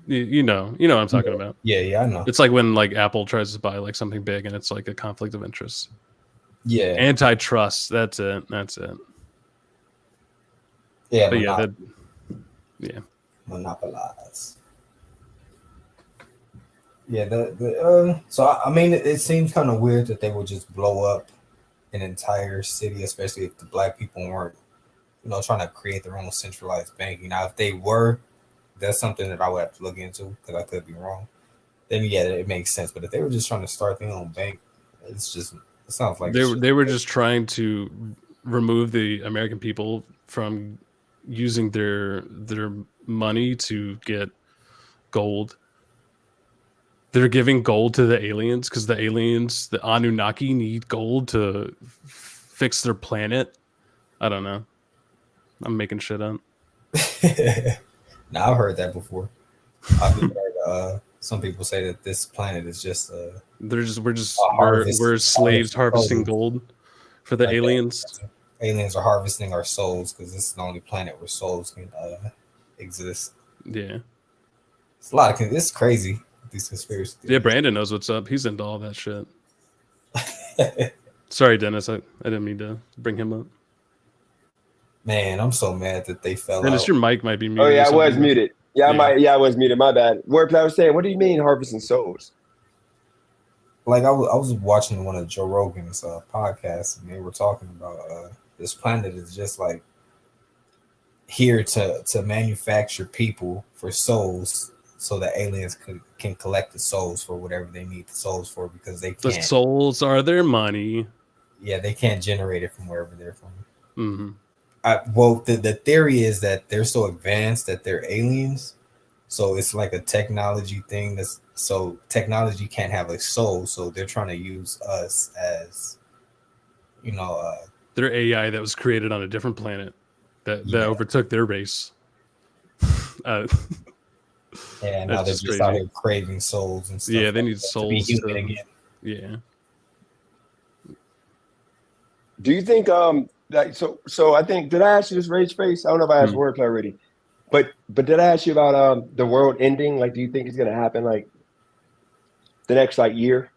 You know what I'm talking about. Yeah, I know. It's like when like Apple tries to buy like something big and it's like a conflict of interest. Yeah. Antitrust. That's it. Yeah. But monopolize. Yeah. So I mean, it seems kind of weird that they would just blow up an entire city, especially if the black people weren't, trying to create their own centralized banking. Now, if they were, that's something that I would have to look into because I could be wrong. Then yeah, it makes sense. But if they were just trying to start their own bank, it sounds like they were just trying to remove the American people from using their money to get gold. They're giving gold to the aliens because the aliens, the Anunnaki, need gold to fix their planet. I don't know. I'm making shit up. Now I've heard that before. I've heard some people say that this planet is just we're slaves harvesting gold for the aliens. Aliens are harvesting our souls because this is the only planet where souls can exist. Yeah, it's a lot of it's crazy. These conspiracy theories. Yeah, Brandon knows what's up. He's into all that shit. Sorry, Dennis. I didn't mean to bring him up. Man, I'm so mad that they fell Dennis, out. your mic might be muted. Oh yeah, I was muted. Yeah, I was muted. My bad. Wordplay was saying, what do you mean harvesting souls? Like I was watching one of Joe Rogan's podcasts, and they were talking about this planet is just like here to manufacture people for souls, so that aliens can collect the souls for whatever they need the souls for, because they can't. The souls are their money. Yeah, they can't generate it from wherever they're from. Mm-hmm. Well, the theory is that they're so advanced that they're aliens, so it's like a technology thing. So technology can't have a soul, so they're trying to use us as, their AI that was created on a different planet that overtook their race. And now they're just out here craving souls and stuff. Yeah, they need souls to be human again. Yeah. Do you think so I think, did I ask you this, Rage Face? I don't know if I asked Wordplay already, but did I ask you about the world ending? Like, do you think it's gonna happen like the next year?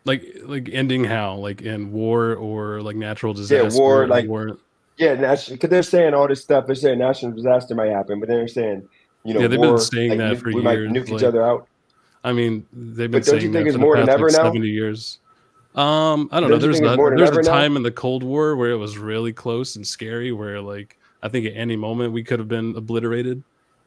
Like ending how? Like in war or like natural disaster? Yeah, war. Yeah, because they're saying all this stuff. They're saying national disaster might happen, but they're saying, yeah, they've war, been saying that for we years. might nuke each other out. I mean, they've been But don't saying you think that it's for the more than past, ever now? 70 years. I don't know. There's a time in the Cold War where it was really close and scary, where like I think at any moment we could have been obliterated.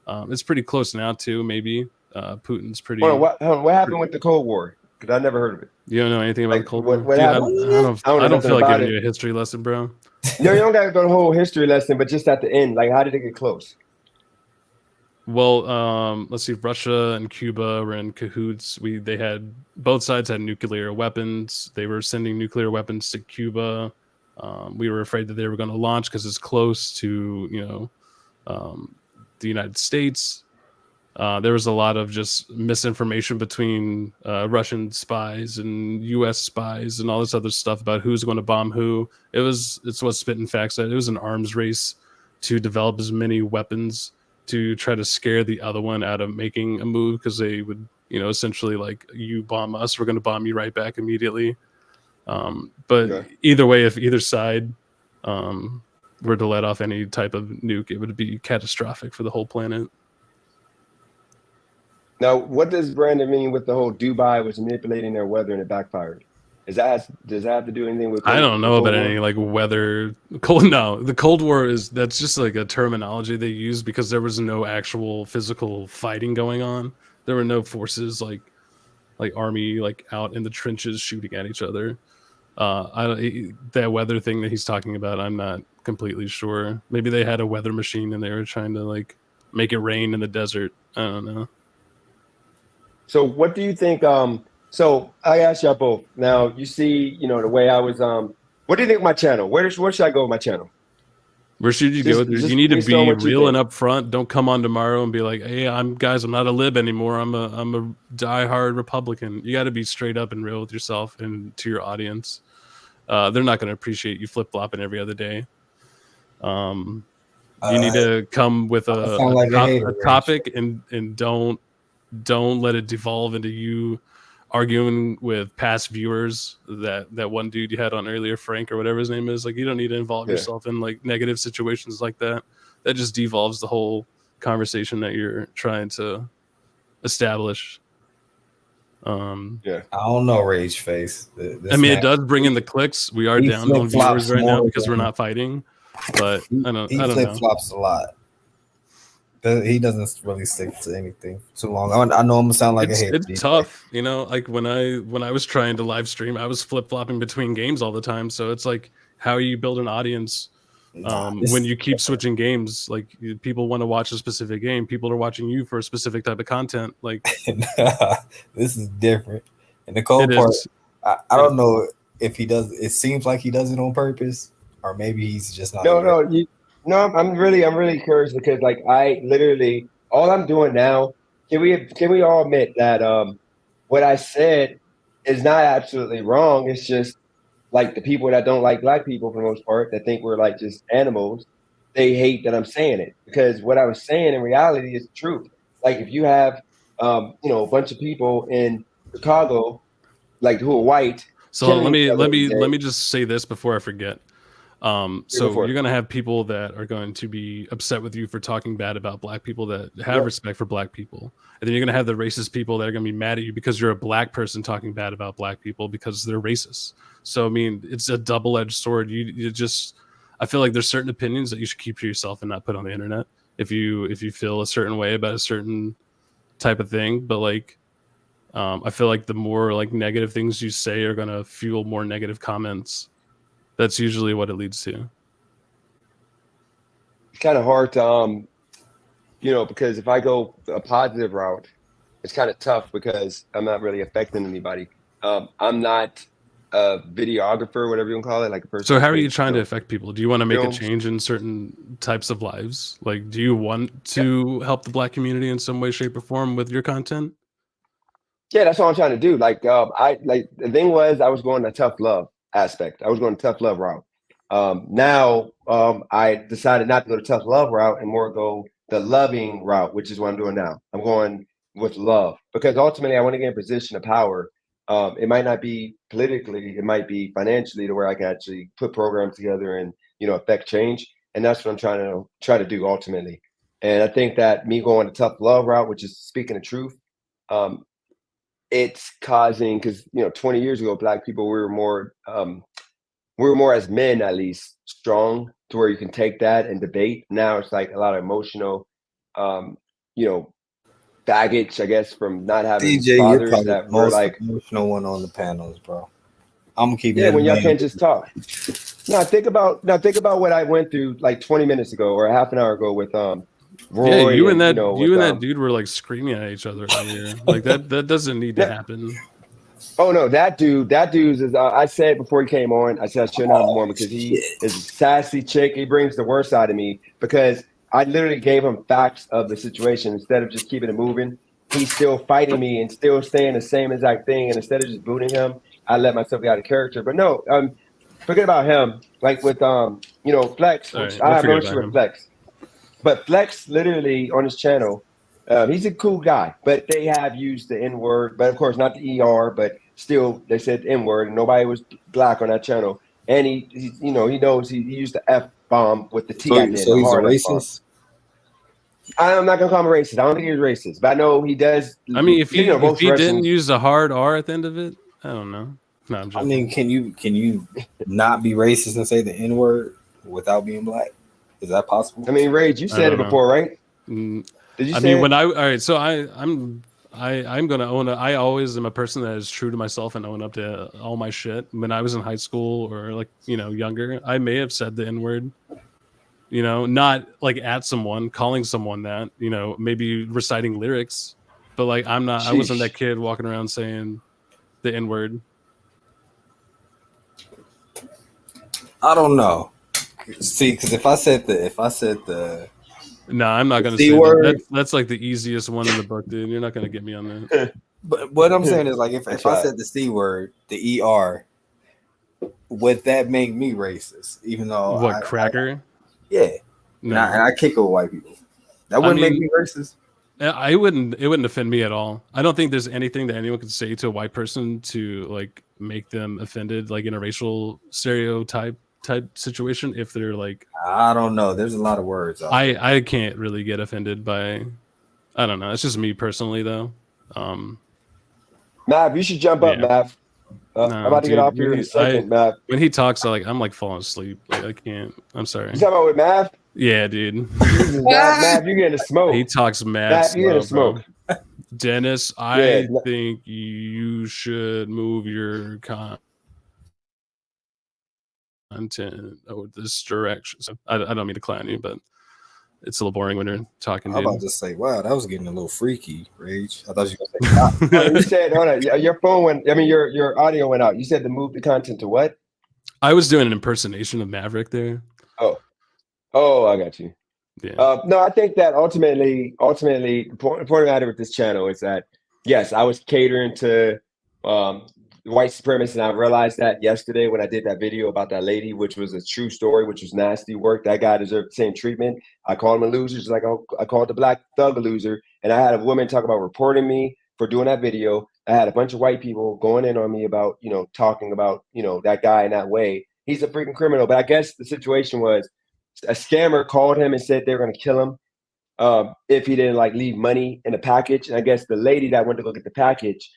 It's pretty close now too. Maybe Putin's pretty. What happened with the Cold War? Because I never heard of it. You don't know anything about the Cold War? What Dude, happened? I don't feel like giving you a history lesson, bro. No, you don't got to go the whole history lesson, but just at the end, like, how did it get close? Well, let's see. Russia and Cuba were in cahoots. They had both sides had nuclear weapons. They were sending nuclear weapons to Cuba. We were afraid that they were going to launch because it's close to the United States. There was a lot of just misinformation between Russian spies and U.S. spies and all this other stuff about who's going to bomb who. It's what Spitting Facts said. It was an arms race to develop as many weapons to try to scare the other one out of making a move, because they would, essentially like, you bomb us, we're going to bomb you right back immediately. But either way, if either side were to let off any type of nuke, it would be catastrophic for the whole planet. Now, what does Brandon mean with the whole Dubai was manipulating their weather and it backfired? Does that have to do anything with? I don't know about any like weather. No, the Cold War that's just like a terminology they use because there was no actual physical fighting going on. There were no forces like army like out in the trenches shooting at each other. That weather thing that he's talking about, I'm not completely sure. Maybe they had a weather machine and they were trying to like make it rain in the desert. I don't know. So what do you think? So I asked y'all both. Now you see, the way I was. What do you think of my channel? Where should I go with my channel? Where should you go? You need to be real and upfront. Don't come on tomorrow and be like, "Hey, I'm not a lib anymore. I'm a diehard Republican." You got to be straight up and real with yourself and to your audience. They're not going to appreciate you flip flopping every other day. You need to come with a topic and don't let it devolve into you arguing with past viewers. That one dude you had on earlier, Frank or whatever his name is, like, you don't need to involve yourself in like negative situations like that. That just devolves the whole conversation that you're trying to establish. Yeah, I don't know, Rage Face. I mean, it does bring in the clicks. We are he down on flip-flops viewers right now more because we're than- not fighting. But I don't He know. flip flops a lot. He doesn't really stick to anything too long. I know I'm gonna sound like a hater. It's tough, you know. Like when I was trying to live stream, I was flip flopping between games all the time. So it's like, how you build an audience when you keep switching games? Like people want to watch a specific game. People are watching you for a specific type of content. Like this is different. And the cold It part, is. I don't know if he does. It seems like he does it on purpose, or maybe he's just not. No, I'm really curious because like I literally all I'm doing now. Can we all admit that what I said is not absolutely wrong? It's just like the people that don't like black people for the most part that think we're like just animals. They hate that I'm saying it because what I was saying in reality is the truth. Like if you have a bunch of people in Chicago like who are white. So let me just say this before I forget. So for it. you're gonna have people that are going to be upset with you for talking bad about black people that have respect for black people, and then you're gonna have the racist people that are gonna be mad at you because you're a black person talking bad about black people because they're racist. So I mean, it's a double-edged sword. I feel like there's certain opinions that you should keep to yourself and not put on the internet if you feel a certain way about a certain type of thing. But like, I feel like the more like negative things you say are gonna fuel more negative comments. That's usually what it leads to. It's kind of hard to because if I go a positive route, it's kind of tough because I'm not really affecting anybody. I'm not a videographer, whatever you want to call it, like a person. So how are you trying to affect people? Do you want to make films. a change in certain types of lives? Like, do you want to help the black community in some way, shape, or form with your content? Yeah, that's what I'm trying to do. Like, the thing was, I was going the tough love aspect. I was going the tough love route. Now, I decided not to go the tough love route and more go the loving route, which is what I'm doing now. I'm going with love because ultimately I want to get in a position of power. It might not be politically, it might be financially to where I can actually put programs together and, affect change. And that's what I'm try to do ultimately. And I think that me going the tough love route, which is speaking the truth, it's causing, because 20 years ago, black people we were more as men at least strong to where you can take that and debate. Now it's like a lot of emotional, baggage, I guess, from not having DJ, you're fathers probably that the were most like emotional one on the panels, bro. I'm gonna keep when y'all can't just talk. Now think about what I went through like 20 minutes ago or a half an hour ago with Roy. Yeah, you and that with, that dude were like screaming at each other earlier. Like that doesn't need to happen. Oh no, that dude is. I said before he came on, I said I shouldn't have him on because he is a sassy chick. He brings the worst out of me because I literally gave him facts of the situation instead of just keeping it moving. He's still fighting me and still saying the same exact thing. And instead of just booting him, I let myself get out of character. But no, forget about him. Like with Flex, which I have no issue with Flex. But Flex literally on his channel, he's a cool guy, but they have used the N-word, but of course not the ER, but still they said N-word and nobody was black on that channel. And he knows he used the F-bomb with the T at the end. So he's a hard racist? F-bomb. I'm not gonna call him a racist. I don't think he's racist, but I know he does. I mean, if he most didn't Russians- use the hard R at the end of it, I don't know. No, I'm I joking. mean, can you not be racist and say the N-word without being black? Is that possible? I mean, Rage, you said it before, right? Did you I say mean, it? all right, so I'm gonna own it. I always am a person that is true to myself and own up to all my shit. When I was in high school or younger, I may have said the N-word. Not like at someone, calling someone that, maybe reciting lyrics, but like I wasn't that kid walking around saying the N-word. I don't know. See, because if I said the No, I'm not gonna C say word. that. That's like the easiest one in the book, dude. You're not gonna get me on that. But what I'm saying is like if I said the C word, the ER, would that make me racist? Even though What, cracker? Yeah. No. And I kick it with white people. That wouldn't make me racist. It wouldn't offend me at all. I don't think there's anything that anyone could say to a white person to like make them offended, like in a racial stereotype type situation. If they're like, I don't know. There's a lot of words. I can't really get offended by. I don't know. It's just me personally, though. Mav, you should jump up, Yeah. Mav. I'm about to get off here in a second, Mav. When he talks, I'm like falling asleep. Like I can't. I'm sorry. You talking about with Mav? Yeah, dude. Mav, you getting smoke. He talks mad Mav, you getting slow, smoke. bro. Dennis, I think you should move your content this direction. So I don't mean to clown you, but it's a little boring when you're talking. I'm Dude. about to say, wow, that was getting a little freaky, Rage. I thought you were gonna say, Oh, you said, hold on, your phone went. I mean, your audio went out. You said to move the content to what? I was doing an impersonation of Maverick there. Oh, I got you. Yeah. No, I think that ultimately, the point of the matter with this channel is that yes, I was catering to white supremacists, and I realized that yesterday when I did that video about that lady, which was a true story, which was nasty work. That guy deserved the same treatment. I called him a loser, just like I called the black thug a loser. And I had a woman talk about reporting me for doing that video. I had a bunch of white people going in on me about, talking about, that guy in that way. He's a freaking criminal. But I guess the situation was a scammer called him and said they were going to kill him if he didn't leave money in the package. And I guess the lady that went to go get the package,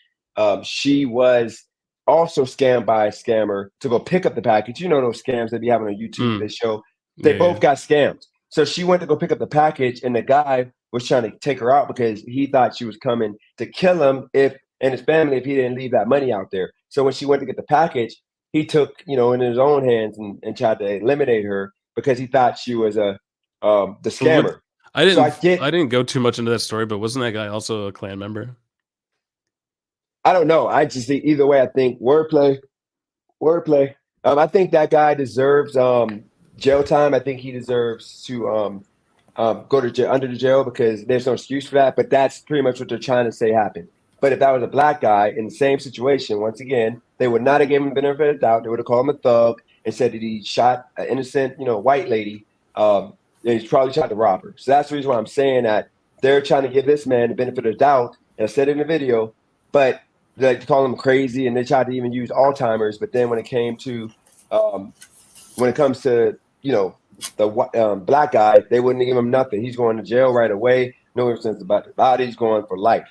she was also scammed by a scammer to go pick up the package. You know those scams that be having on YouTube. They show they both got scammed. So she went to go pick up the package, and the guy was trying to take her out because he thought she was coming to kill him and his family if he didn't leave that money out there. So when she went to get the package, he took in his own hands and tried to eliminate her because he thought she was the scammer. I didn't go too much into that story, but wasn't that guy also a Klan member? I don't know. I just think either way, I think wordplay. I think that guy deserves jail time. I think he deserves to go to jail, under the jail, because there's no excuse for that. But that's pretty much what they're trying to say happened. But if that was a black guy in the same situation, once again, they would not have given him the benefit of the doubt. They would have called him a thug and said that he shot an innocent, white lady. And he's probably tried to rob her. So that's the reason why I'm saying that they're trying to give this man the benefit of the doubt. And I said it in the video, but they call him crazy, and they tried to even use Alzheimer's. But then when it comes to the black guy, they wouldn't give him nothing. He's going to jail right away. No sense about the body. He's going for life.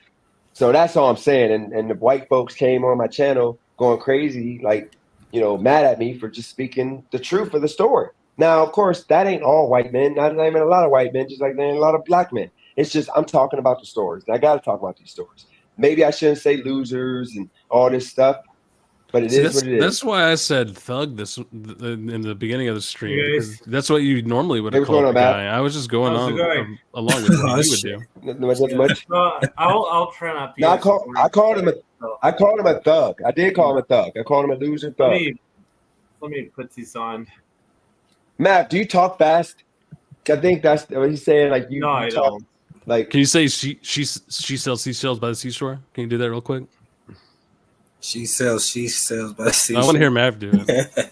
So that's all I'm saying. And the white folks came on my channel going crazy, mad at me for just speaking the truth of the story. Now, of course, that ain't all white men. Not even a lot of white men, just like there ain't a lot of black men. It's just I'm talking about the stories. And I got to talk about these stories. Maybe I shouldn't say losers and all this stuff, but it is what it is. That's why I said thug in the beginning of the stream. Because that's what you normally would have called the guy. I was just going on along with what you would do. I'll try not to. No, I called him a thug. I did call him a thug. I called him a loser thug. Let me put these on. Matt, do you talk fast? I think that's what he's saying. No, I don't. Can you say she sells seashells by the seashore? Can you do that real quick? She sells by the seashore. I want to hear Mav do it.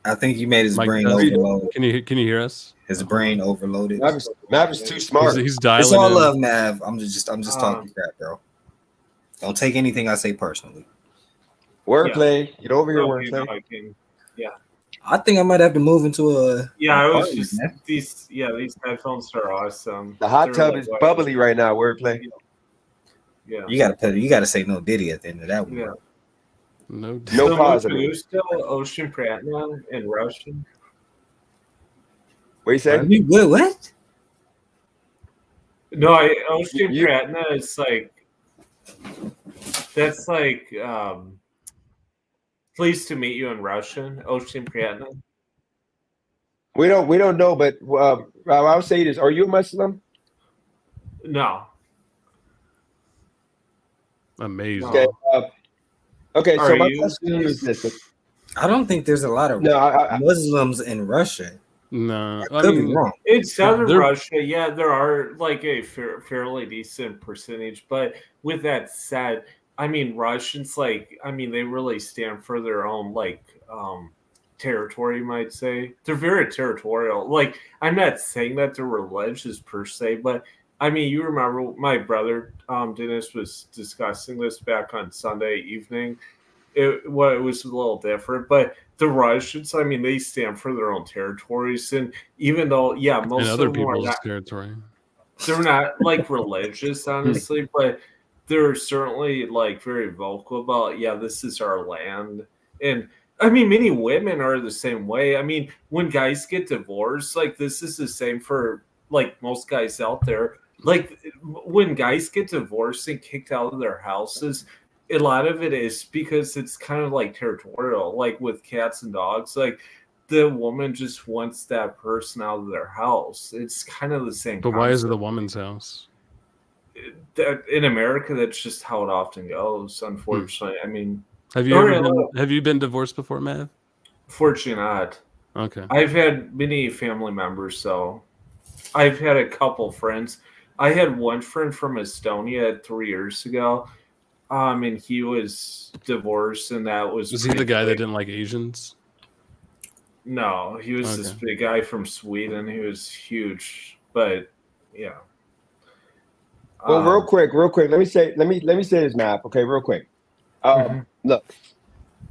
I think he made his brain overloaded. Can you hear us? His brain overloaded. Mav is too smart. He's dialing. It's all in. love, Mav. I'm just talking crap, bro. Don't take anything I say personally. Wordplay. Get over here, wordplay. Yeah. I think I might have to move into a. Yeah, I was just these headphones are awesome. The hot tub is bubbly right now. Wordplay. Yeah. You gotta say no Diddy at the end of that one. Yeah. No positive. You're still Ocean Pratna in Russian. What you say? What? No, Ocean Pratna is that's pleased to meet you in Russian. Ocean Pratna. We don't know, but I'll say this: are you a Muslim? No. Amazing. Okay. So my you? question is this: I don't think there's a lot of Muslims in Russia. No, I could be wrong. In southern Russia, yeah, there are a fairly decent percentage. But with that said, I mean, Russians they really stand for their own territory. You might say they're very territorial. I'm not saying that they're religious per se, but I mean, you remember my brother Dennis was discussing this back on Sunday evening. It was a little different, but the Russians, I mean, they stand for their own territories, and even though, most other of them are people's not, territory. they're not like religious, honestly, but they're certainly like very vocal about, yeah, this is our land. And I mean, many women are the same way. I mean, when guys get divorced, like this is the same for like most guys out there. Like when guys get divorced and kicked out of their houses, a lot of it is because it's kind of like territorial, like with cats and dogs. Like the woman just wants that person out of their house. It's kind of the same. But why is it the woman's house? That in America, that's just how it often goes. Unfortunately, I mean, Have you been divorced before, Matt? Fortunately not. Okay. I've had many family members, so I've had a couple friends. I had one friend from Estonia 3 years ago, and he was divorced, and that was. Was he the guy that didn't like Asians? No, he was this big guy from Sweden. He was huge, but yeah. Well, real quick. Let me say this, Matt. Okay, real quick. Look,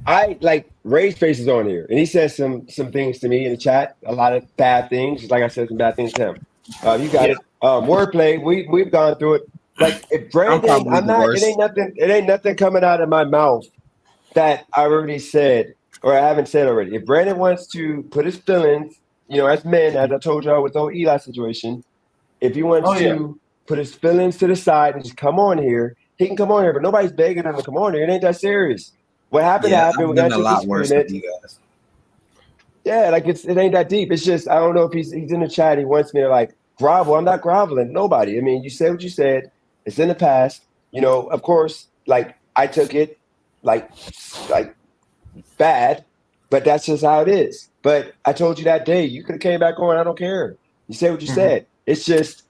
I like Ray's face is on here, and he says some things to me in the chat. A lot of bad things, just like I said, some bad things to him. You got it. Wordplay. We've gone through it. Like if Brandon, It ain't nothing coming out of my mouth that I already said or I haven't said already. If Brandon wants to put his feelings, as men, as I told y'all with the whole Eli situation, if he wants to put his feelings to the side and just come on here, he can come on here. But nobody's begging him to come on here. It ain't that serious. What happened happened. We got a lot worse than you guys. Yeah, like it ain't that deep. It's just I don't know if he's in the chat. He wants me to like grovel. I'm not groveling. Nobody. I mean, you said what you said. It's in the past. Of course, like I took it like bad, but that's just how it is. But I told you that day, you could have came back on. I don't care. You said what you said. It's just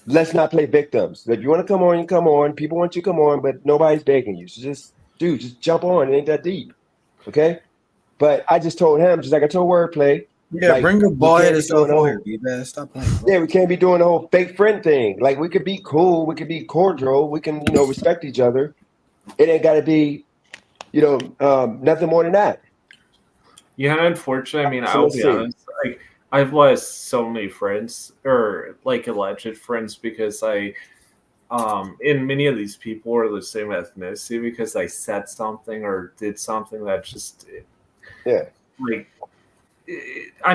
let's not play victims. If you want to come on, you come on. People want you to come on, but nobody's begging you. So just jump on. It ain't that deep. Okay? But I just told him, just like I told Wordplay. Yeah, like, bring your bald-headed self on here, B-man. Stop playing. Bro. Yeah, we can't be doing the whole fake friend thing. Like, we could be cool. We could be cordial. We can, respect each other. It ain't got to be, nothing more than that. Yeah, unfortunately, I mean, I'll be honest. Like, I've lost so many friends, or like alleged friends, because and many of these people are the same ethnicity because I said something or did something that just, I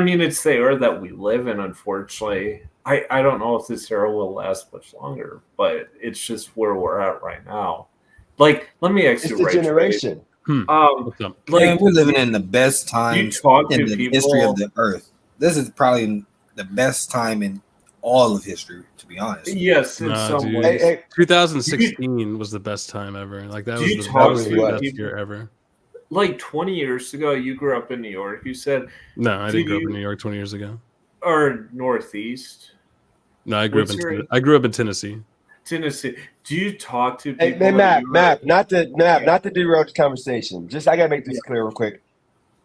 mean, it's the era that we live in, unfortunately. I don't know if this era will last much longer, but it's just where we're at right now. Like, let me ask you, the generation. Like, we're living in the best time in the history of the earth. This is probably the best time in all of history, to be honest. Yes, in some ways. 2016 was the best time ever. Like that was the best year ever. Like 20 years ago, you grew up in New York. You said no, I didn't grow up in New York 20 years ago. Or Northeast. No, I grew up in Tennessee. Tennessee. Do you talk to people? Hey, Matt, not to derail the conversation. Just I gotta make this clear real quick.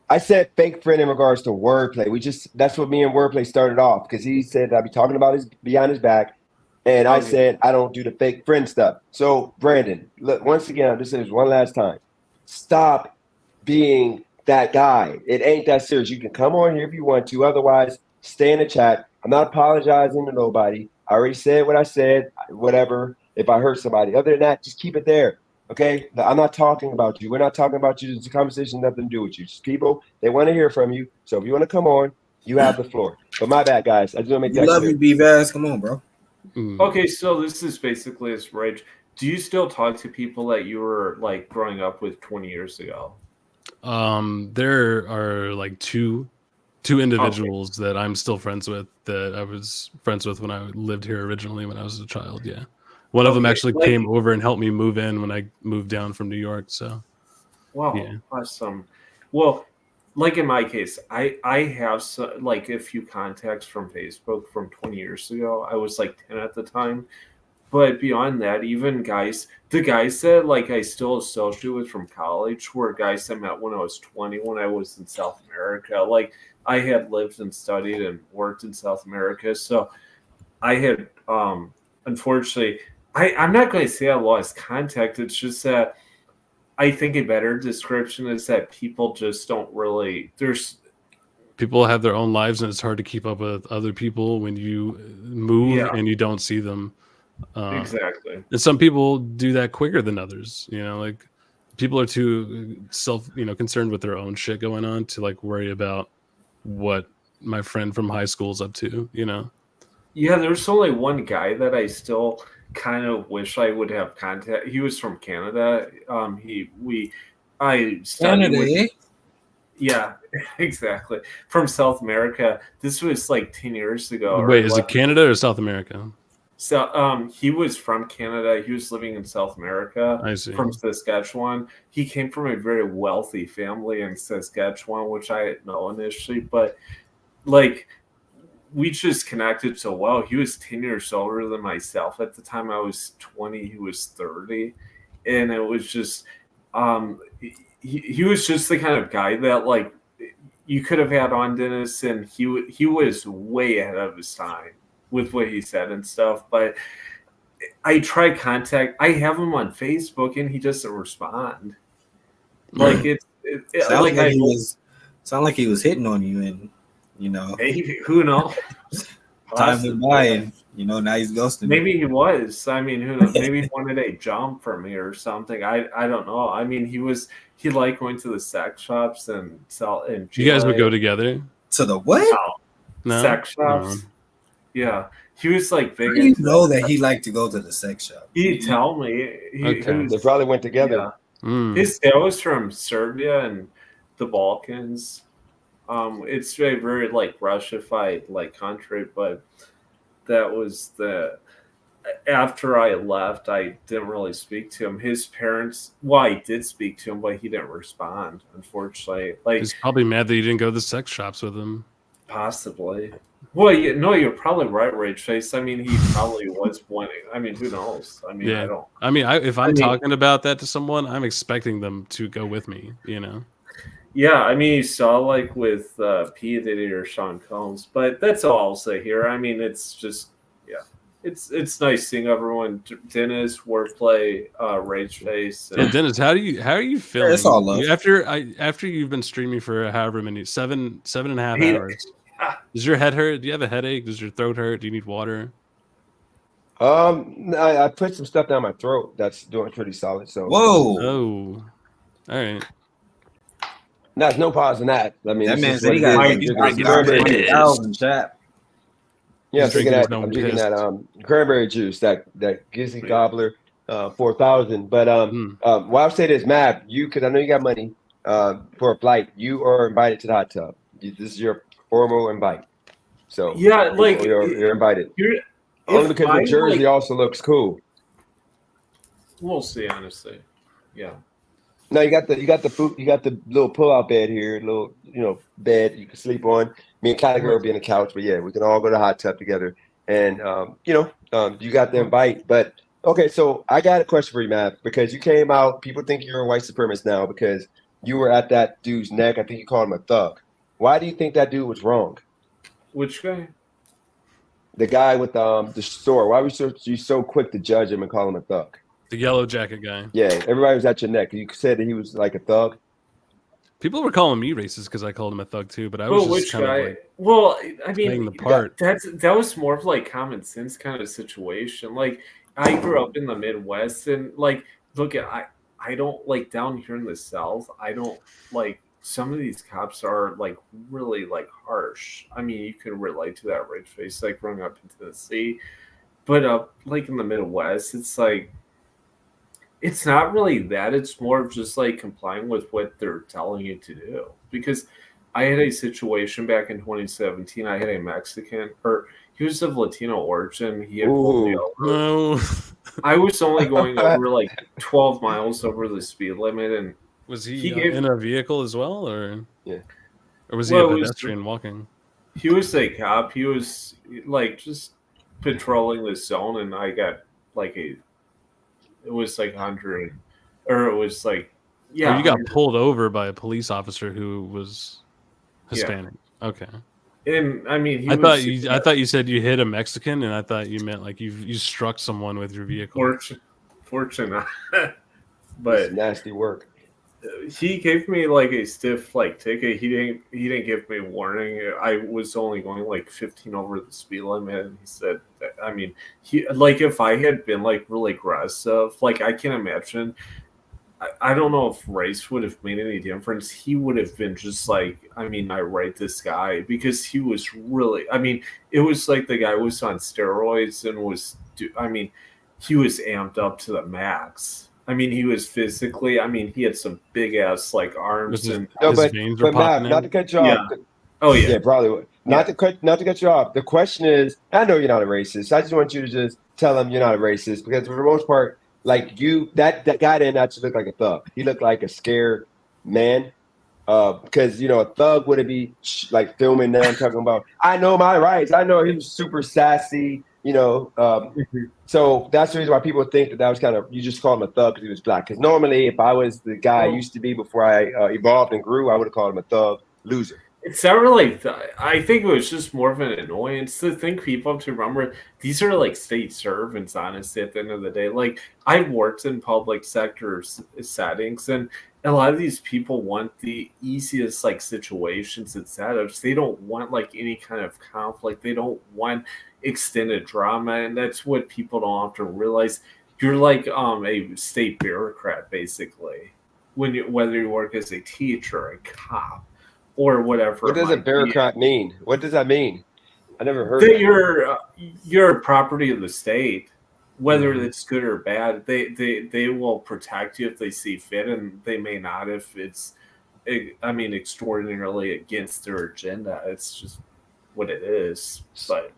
I said fake friend in regards to Wordplay. That's what me and Wordplay started off because he said I'd be talking about his behind his back, and I said I don't do the fake friend stuff. So Brandon, look, once again, this is one last time. Stop being that guy. It ain't that serious. You can come on here if you want to. Otherwise, stay in the chat. I'm not apologizing to nobody. I already said what I said. Whatever. If I hurt somebody, other than that, just keep it there. Okay, I'm not talking about you. We're not talking about you. It's a conversation, nothing to do with you. Just people, they want to hear from you. So if you want to come on, you have the floor. But my bad, guys. I just want to make that love you, B-Vaz. Come on, bro. Okay, so this is basically this rage. Do you still talk to people that you were like growing up with 20 years ago? There are like two individuals that I'm still friends with that I was friends with when I lived here originally when I was a child. Yeah. One of them actually came over and helped me move in when I moved down from New York. So, wow, awesome. Well, like in my case, I have like a few contacts from Facebook from 20 years ago. I was like 10 at the time, but beyond that, even the guys that like I still associate with from college were guys I met when I was 20, when I was in South America. Like I had lived and studied and worked in South America, so I had unfortunately. I'm not going to say I lost contact. It's just that I think a better description is that people just don't really. people have their own lives, and it's hard to keep up with other people when you move Yeah. and you don't see them. Exactly. And some people do that quicker than others. Like people are too concerned with their own shit going on to like worry about what my friend from high school is up to. Yeah, there's only one guy that I still kind of wish I would have contact. He was from Canada. I studied Canada, with, eh? yeah, exactly. From South America. This was like 10 years ago. or Wait, is it 11. Canada or South America? So he was from Canada. He was living in South America. I see. From Saskatchewan. He came from a very wealthy family in Saskatchewan, which I didn't know initially, but like we just connected so well. He was 10 years older than myself at the time. I was 20, he was 30. And it was just he was just the kind of guy that like you could have had on, Dennis, and he was way ahead of his time with what he said and stuff. But I try contact. I have him on Facebook, and he doesn't respond. Like sound like he was hitting on you, and maybe, who knows? Time went by, and now he's ghosting. Maybe he was. I mean, who knows? Maybe he wanted a jump from me or something. I don't know. I mean, he liked going to the sex shops and sell. And You guys would go together to the what? No? Sex shops. No. Yeah, he was like big. How do you know that he liked to go to the sex shop? He'd tell me. They probably went together. Yeah. His dad was from Serbia and the Balkans. It's a very like Russified like country, but that was after I left, I didn't really speak to him. His parents, I did speak to him, but he didn't respond, unfortunately. Like He's probably mad that you didn't go to the sex shops with him. Possibly. Well, you're probably right, Rage Face. I mean, he probably was wanting. I mean, who knows? I mean, Yeah. I don't. If I'm talking about that to someone, I'm expecting them to go with me, Yeah, I mean, you saw like with P. Diddy or Sean Combs, but that's all I'll say here. I mean, it's just, it's nice seeing everyone. Dennis, Wordplay, Rage Face. Yeah, Dennis, how are you feeling? it's all love. After you've been streaming for however many 7.5 hours. Does your head hurt? Do you have a headache? Does your throat hurt? Do you need water? I put some stuff down my throat that's doing pretty solid. So Oh, all right. There's no pause in that. I mean, That it's man just said what he it got is. like I'm drinking $20,000 chat. Yeah, I'm He's drinking drinking his that. own I'm drinking piss. that cranberry juice, that Gizzy Gobbler 4000. But what I'll say is, Matt, because I know you got money for a flight, you are invited to the hot tub. This is your formal invite. So Yeah, like you're invited. Only because the jersey also looks cool. We'll see, honestly. Yeah. No, you got the food, you got the little pull-out bed here, little bed you can sleep on. Me and Cali Girl will be on the couch, but yeah, we can all go to the hot tub together. And you got the invite. But okay, so I got a question for you, Matt, because you came out. People think you're a white supremacist now because you were at that dude's neck. I think you called him a thug. Why do you think that dude was wrong? Which guy? The guy with the store. Why were you so quick to judge him and call him a thug? The yellow jacket guy. Yeah, everybody was at your neck. You said that he was like a thug. People were calling me racist because I called him a thug too, but I was just which kind guy? of like Well, I playing mean, the part. that was more of like common sense kind of situation. Like I grew up in the Midwest, and like, look at I don't like down here in the South. I don't like some of these cops are like really like harsh. I mean, you can relate to that, Rage Face, like growing up in Tennessee, but like in the Midwest, it's like. It's not really that. It's more of just like complying with what they're telling you to do. Because I had a situation back in 2017. I had a Mexican, or he was of Latino origin. He had pulled me over. No. I was only going over like 12 miles over the speed limit, and Was he in a vehicle as well, or or was he Well, a it was- pedestrian walking? he was a cop. He was like just patrolling the zone, and I got like it was like 100, or it was like Oh, you got 100. pulled over by a police officer who was Hispanic. Okay. And I mean, I thought you said you hit a Mexican, and I thought you meant like you struck someone with your vehicle. Fortunate, but nasty work. he gave me like a stiff like ticket. He didn't give me warning. I was only going like 15 over the speed limit, and he said that, I mean, he like if I had been like really aggressive, like I can imagine. I don't know if race would have made any difference. He would have been just like, I mean, I rate this guy because he was really, I mean, it was like the guy was on steroids and was, I mean, he was amped up to the max. I mean, he was physically, I mean, he had some big ass like arms and no, but Matt, not to cut you off. Yeah. Oh yeah, probably would. Not to cut you off. The question is, I know you're not a racist. I just want you to just tell him you're not a racist because for the most part, like that guy didn't actually look like a thug. He looked like a scared man. Because a thug wouldn't be like filming them talking about, I know my rights. I know he was super sassy. So that's the reason why people think that was kind of, you just call him a thug because he was black. Because normally, if I was the guy I used to be before I evolved and grew, I would have called him a thug loser. It's not really. I think it was just more of an annoyance to think people have to remember these are like state servants. Honestly, at the end of the day, like I've worked in public sector settings, and a lot of these people want the easiest like situations and setups. They don't want like any kind of conflict. They don't want extended drama, and that's what people don't often realize. You're like a state bureaucrat basically whether you work as a teacher, a cop, or whatever. What does a bureaucrat mean? What does that mean? I never heard that. You're property of the state, whether it's good or bad. They will protect you if they see fit, and they may not if it's, I mean, extraordinarily against their agenda. It's just what it is. But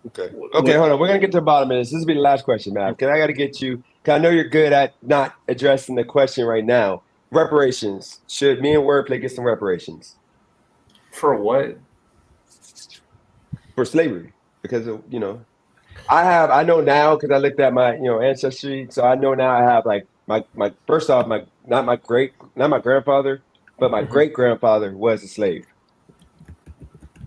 okay, hold on. We're gonna get to the bottom of this. This will be the last question, Matt. Because I got to get you. Because I know you're good at not addressing the question right now. Reparations. Should me and Wordplay get some reparations? For what? For slavery. Because of, I know now because I looked at my, ancestry. So I know now I have like my first off, not my grandfather, but my great grandfather was a slave.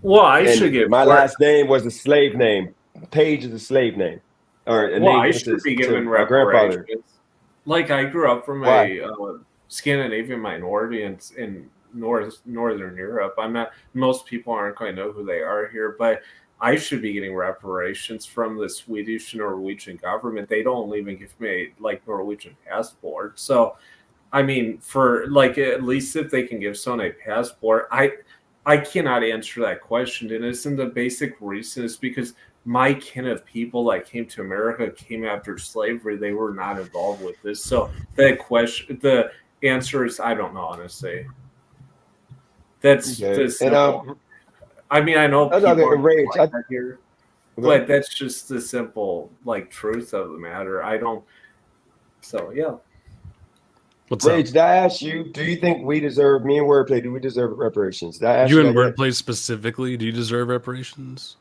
Well, I should get my last name was a slave name. Page is a slave name. Or a name I should be given reparations. Like I grew up from a Scandinavian minority in Northern Europe. Most people aren't going to know who they are here, but I should be getting reparations from the Swedish and Norwegian government. They don't even give me like Norwegian passport. So, I mean, for like at least if they can give someone a passport, I cannot answer that question. And isn't the basic reason is because my kin of people that came to America came after slavery. They were not involved with this. So the answer is I don't know, honestly. That's simple. I mean, I know people are like that here, but that's just the simple like truth of the matter. I don't. So yeah. Rage, did I ask you? Do you think we deserve? Me and Wordplay, do we deserve reparations? You and Wordplay specifically, do you deserve reparations?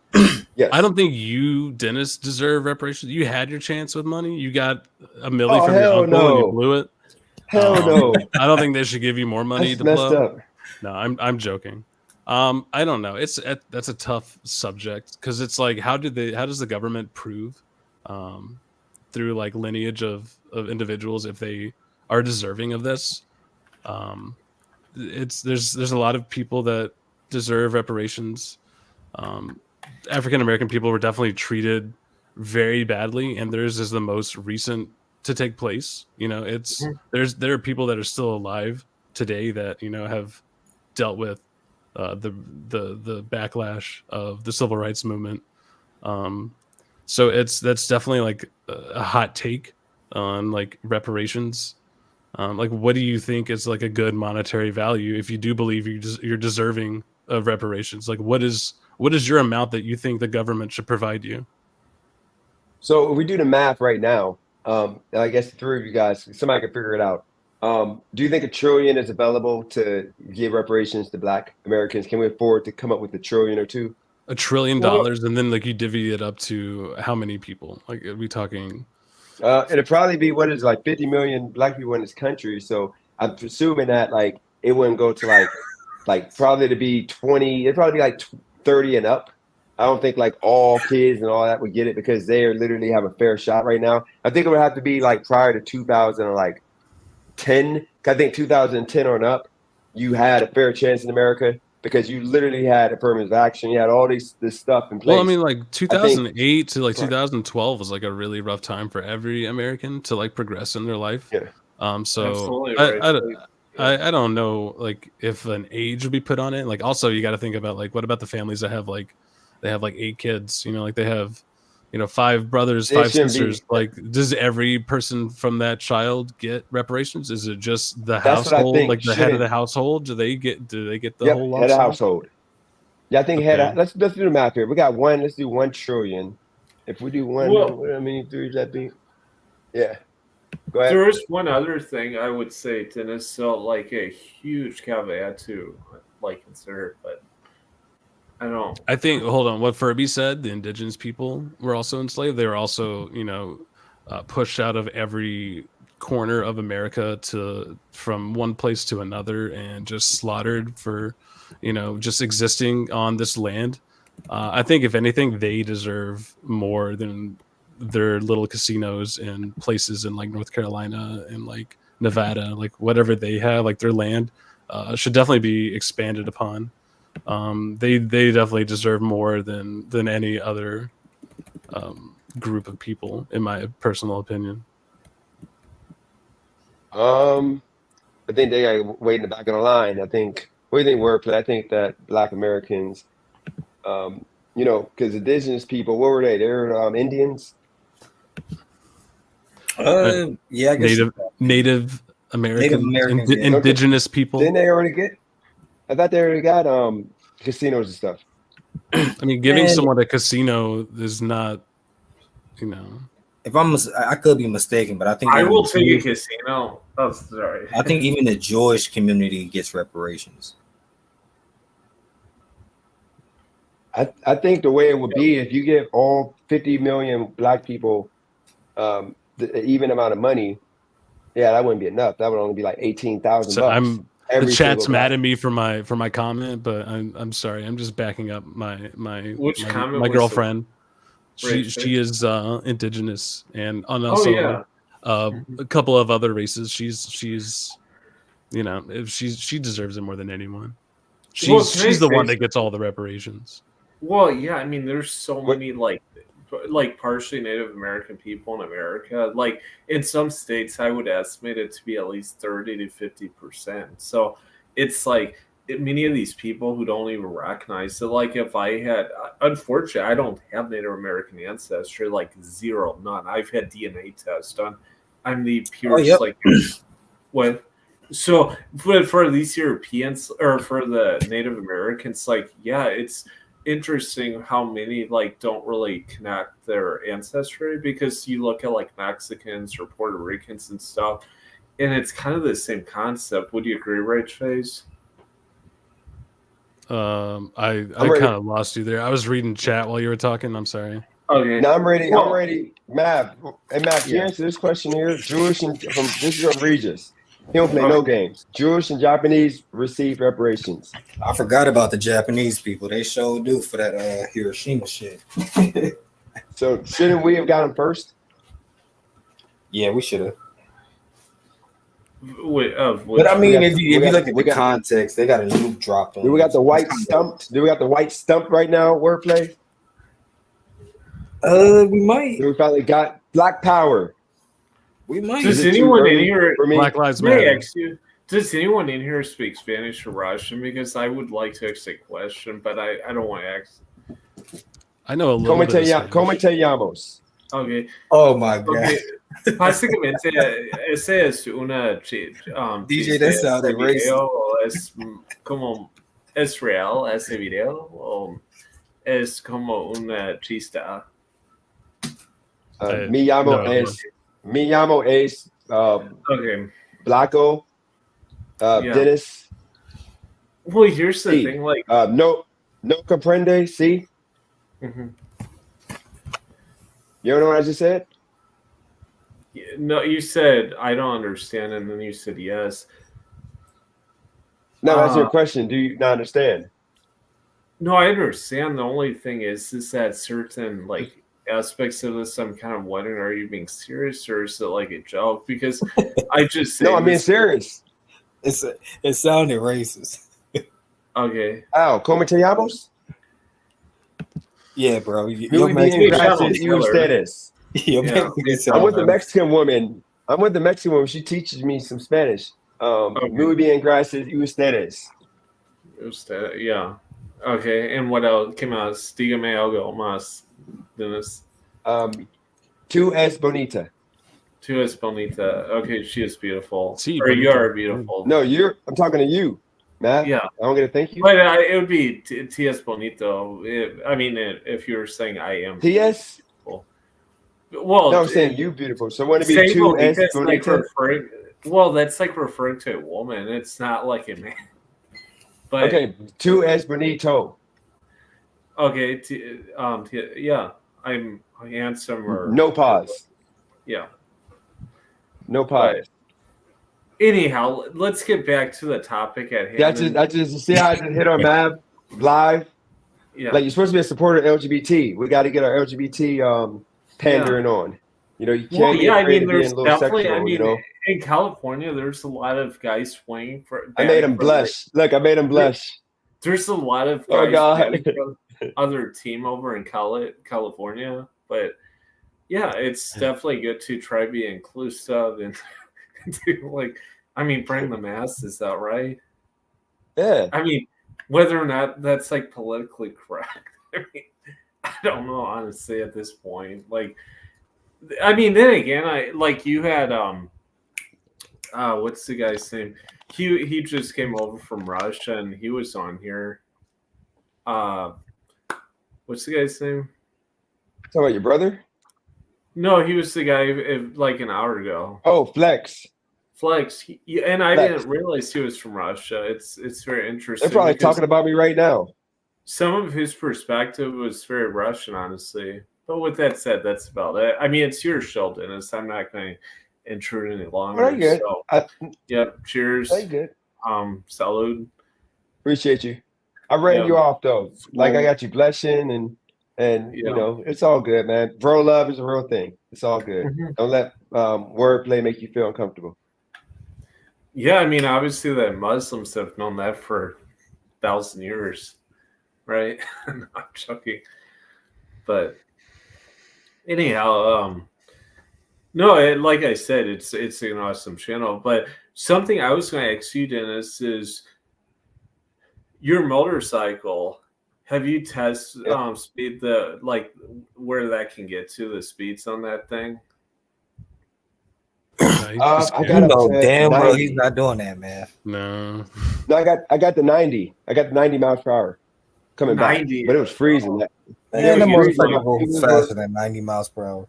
Yes. I don't think you, Dennis, deserve reparations. You had your chance with money. You got $1 million from your uncle and you blew it. Hell no. I don't think they should give you more money to blow. Up. No, I'm joking. I don't know. That's a tough subject because it's like how does the government prove through like lineage of individuals if they are deserving of this? There's a lot of people that deserve reparations. African American people were definitely treated very badly, and theirs is the most recent to take place. There are people that are still alive today that have dealt with the backlash of the civil rights movement. So that's definitely like a hot take on like reparations. Like, what do you think is like a good monetary value if you do believe you're deserving of reparations? Like, what is your amount that you think the government should provide you? So if we do the math right now, I guess the three of you guys, somebody can figure it out. Do you think $1 trillion is available to give reparations to Black Americans? Can we afford to come up with $1 trillion or two? $1 trillion, and then like you divvy it up to how many people? Like, are we talking? It'd probably be what is like 50 million Black people in this country. So I'm assuming that like it wouldn't go to like probably to be 20. It'd probably be like 30 and up. I don't think like all kids and all that would get it because they literally have a fair shot right now. I think it would have to be like prior to 2010 I think 2010 on up, you had a fair chance in America because you literally had affirmative action. You had all this stuff in place. Well, I mean, like 2008 to like 2012 was like a really rough time for every American to like progress in their life. Yeah. So Absolutely I don't know like if an age would be put on it. Like also you got to think about like what about the families that have like they have like 8 kids, you know, like they have 5 brothers, 5 sisters. Like does every person from that child get reparations? Is it just the household, like the head of the household? Do they get the whole head of lump sum? household? Yeah, I think let's do the math here. We got let's do 1 trillion. If we do one, how many threes that be? Yeah. Go ahead. There is one other thing I would say, Dennis, so like a huge caveat to like consider, but I don't. I think hold on. What Furby said, the indigenous people were also enslaved. They were also, pushed out of every corner of America from one place to another and just slaughtered for, just existing on this land. I think if anything, they deserve more than their little casinos and places in like North Carolina and like Nevada, like whatever they have, like their land should definitely be expanded upon. They definitely deserve more than any other group of people, in my personal opinion. I think they got wait in the back of the line. I think. What do you think, Wordplay? I think that Black Americans, because indigenous people, what were they? They were Indians. Yeah, I guess Native American, indigenous people. Didn't they already get? I thought they already got casinos and stuff. I mean, giving someone a casino is not, If I could be mistaken, but I think I will take a casino. Oh, sorry. I think even the Jewish community gets reparations. I think the way it would be if you give all 50 million Black people the even amount of money, that wouldn't be enough. That would only be like $18,000. So the chat's mad at me for my comment, but I'm sorry. I'm just backing up my girlfriend. She is indigenous and also a couple of other races. She's if she deserves it more than anyone. She's the one that gets all the reparations. Well, yeah, I mean, there's so many like partially Native American people in America. Like in some states, I would estimate it to be at least 30 to 50%. So it's like many of these people who don't even recognize it. Like if I had, unfortunately, I don't have Native American ancestry, like zero, none. I've had DNA test done. I'm the purest, what? So, but for these Europeans or for the Native Americans, it's interesting how many don't really connect their ancestry, because you look at Mexicans or Puerto Ricans and stuff, and it's kind of the same concept. Would you agree, Rage Face? I kind of lost you there. I was reading chat while you were talking. I'm sorry. Okay. Now I'm ready. I'm ready. Mav. Hey, Mav, you answer this question here. Jewish and this is from Regis. He don't play no games. Jewish and Japanese receive reparations. I forgot about the Japanese people. They sure do for that Hiroshima shit. So shouldn't we have got them first? Yeah, we should have. But I mean, if you look at the context, they got a nuke dropped on. Do we got the white stumped? Do we got the white stump right now? Wordplay. We might. We finally got Black Power. We might. Does anyone in here? Black Lives Matter. Does anyone in here speak Spanish or Russian? Because I would like to ask a question, but I don't want to ask. I know a little bit of Spanish. ¿Cómo te llamos? Okay. Oh my god. Okay. Básicamente, ese es una DJ, that sounded racist. Es como es real ese video o es como una chista. Mi llamo es okay. Blanco. Dennis. Well, here's the thing, no comprende, see? Mm-hmm. You know what I just said? No, you said I don't understand, and then you said yes. No, that's your question. Do you not understand? No, I understand. The only thing is that certain aspects of this, I'm kind of wondering: are you being serious, or is it like a joke? Because I just no, I'm being serious. It sounded racist. Okay. Oh, como te llamas? Yeah, bro. Muy bien, gracias. Y ustedes. I'm with the Mexican woman. She teaches me some Spanish. Muy bien, gracias. Y ustedes. Yeah. Okay. And what else? ¿Qué más? Dígame algo más, Dennis. Tú es bonita. Tú es bonita. Okay, she is beautiful. Sí, or you bonita. are beautiful. No, I'm talking to you, Matt. Yeah. I don't get to thank you. But it would be T es bonito. If you were saying I am. T.S.? Well, no, I'm saying you beautiful. So wouldn't it say be two S bonita is like bonita? that's like referring to a woman. It's not like a man. But Okay, two S bonito. okay, yeah, I'm handsome or No pause. yeah. No pause. Anyhow, let's get back to the topic at hand. I just see how I just hit on Mav live. Yeah. Like you're supposed to be a supporter of LGBT. We got to get our LGBT pandering on. You know, you can't Well, get yeah, I afraid mean, of being there's a little definitely. sexual. I mean, You know, in California, there's a lot of guys swinging for. I made him blush. Look, I made him blush. There's a lot of Oh, guys God. fighting for the other team over in California, but yeah, it's definitely good to try to be inclusive and do like, I mean, bring the masses out, right? Yeah. I mean, whether or not that's like politically correct, I mean, I don't know honestly at this point. Like, I mean, then again, you had what's the guy's name? He just came over from Russia and he was on here. What's the guy's name? Talking about your brother? No, he was the guy like an hour ago. Oh, Flex. Flex. And I Flex. didn't realize he was from Russia. It's very interesting. They're probably because talking about me right now. some of his perspective was very Russian, honestly. But with that said, that's about it. I mean, it's your show, Dennis. I'm not going to intrude any longer. Very good. So, yeah, cheers. Very good. Salud. Appreciate you. I ran Yeah. you off though. Like I got you blushing and you Yeah. know, it's all good, man. Bro love is a real thing. It's all good. Mhm. Don't let wordplay make you feel uncomfortable. Yeah, I mean, obviously, the Muslims have known that for 1,000 years, right? No, I'm joking. But anyhow, no, like I said, it's an awesome channel. But something I was going to ask you, Dennis, is your motorcycle. Have you tested speed where that can get to, the speeds on that thing? I got You know up to damn well 90. he's not doing that, man. No. No, I got the 90. I got the 90 miles per hour coming 90. back, but it was freezing. Man, It the was freezing. motorcycle It goes was faster than 90 miles per hour.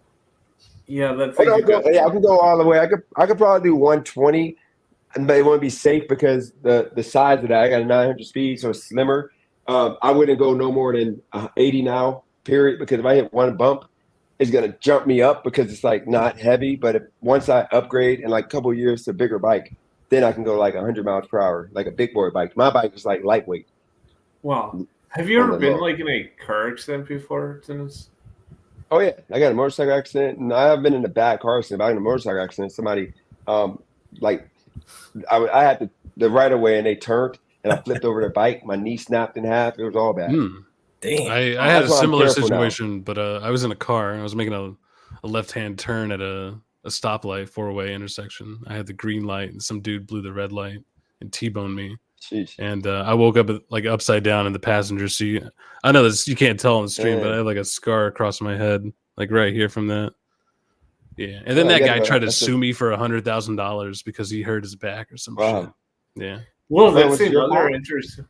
Yeah, that's I can go all the way. I could probably do 120, but it wouldn't be safe because the size of that. I got a 900 speed, so it's slimmer. I wouldn't go no more than 80 now, period, because if I hit one bump, it's gonna jump me up because it's like not heavy. But once I upgrade in like a couple of years to a bigger bike, then I can go like 100 miles per hour, like a big boy bike. My bike is like lightweight. Wow. Have you On ever the been low. like in a car accident before, Dennis? Oh yeah, I got a motorcycle accident, and I haven't been in a bad car accident. But I got in a motorcycle accident. Somebody, I had the right of way, and they turned, and I flipped over their bike. My knee snapped in half. It was all bad. Damn. I had a That's why I'm similar careful now. situation, but I was in a car and I was making a left-hand turn at a stoplight, four-way intersection. I had the green light and some dude blew the red light and T-boned me. Jeez. And I woke up like upside down in the passenger seat. I know this you can't tell on the stream, but I Yeah. had like a scar across my head, like right here from that. Yeah, and then Yeah, that yeah, guy but tried to that's a- sue me for $100,000 because he hurt his back or some shit. Wow. Yeah. Well, That that's was your another fault? interesting.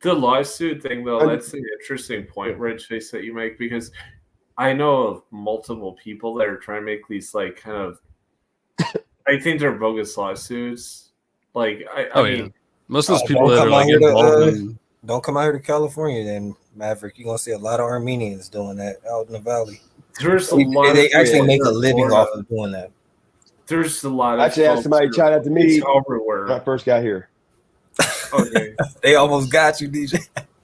The lawsuit thing, though, And- that's an interesting point, Rich Face, that you make, because I know of multiple people that are trying to make these like kind of. I think they're bogus lawsuits. Like, I Oh yeah. mean, Most of those Don't people that are come out like here involved to in don't come out here to California, then Maverick. You're gonna see a lot of Armenians doing that out in the valley. there's a They, lot. they of actually people make a in living Florida. off of doing that. There's a lot of. I actually had folks somebody who- try that to me It's everywhere. when I first got here. Okay. They almost got you, DJ.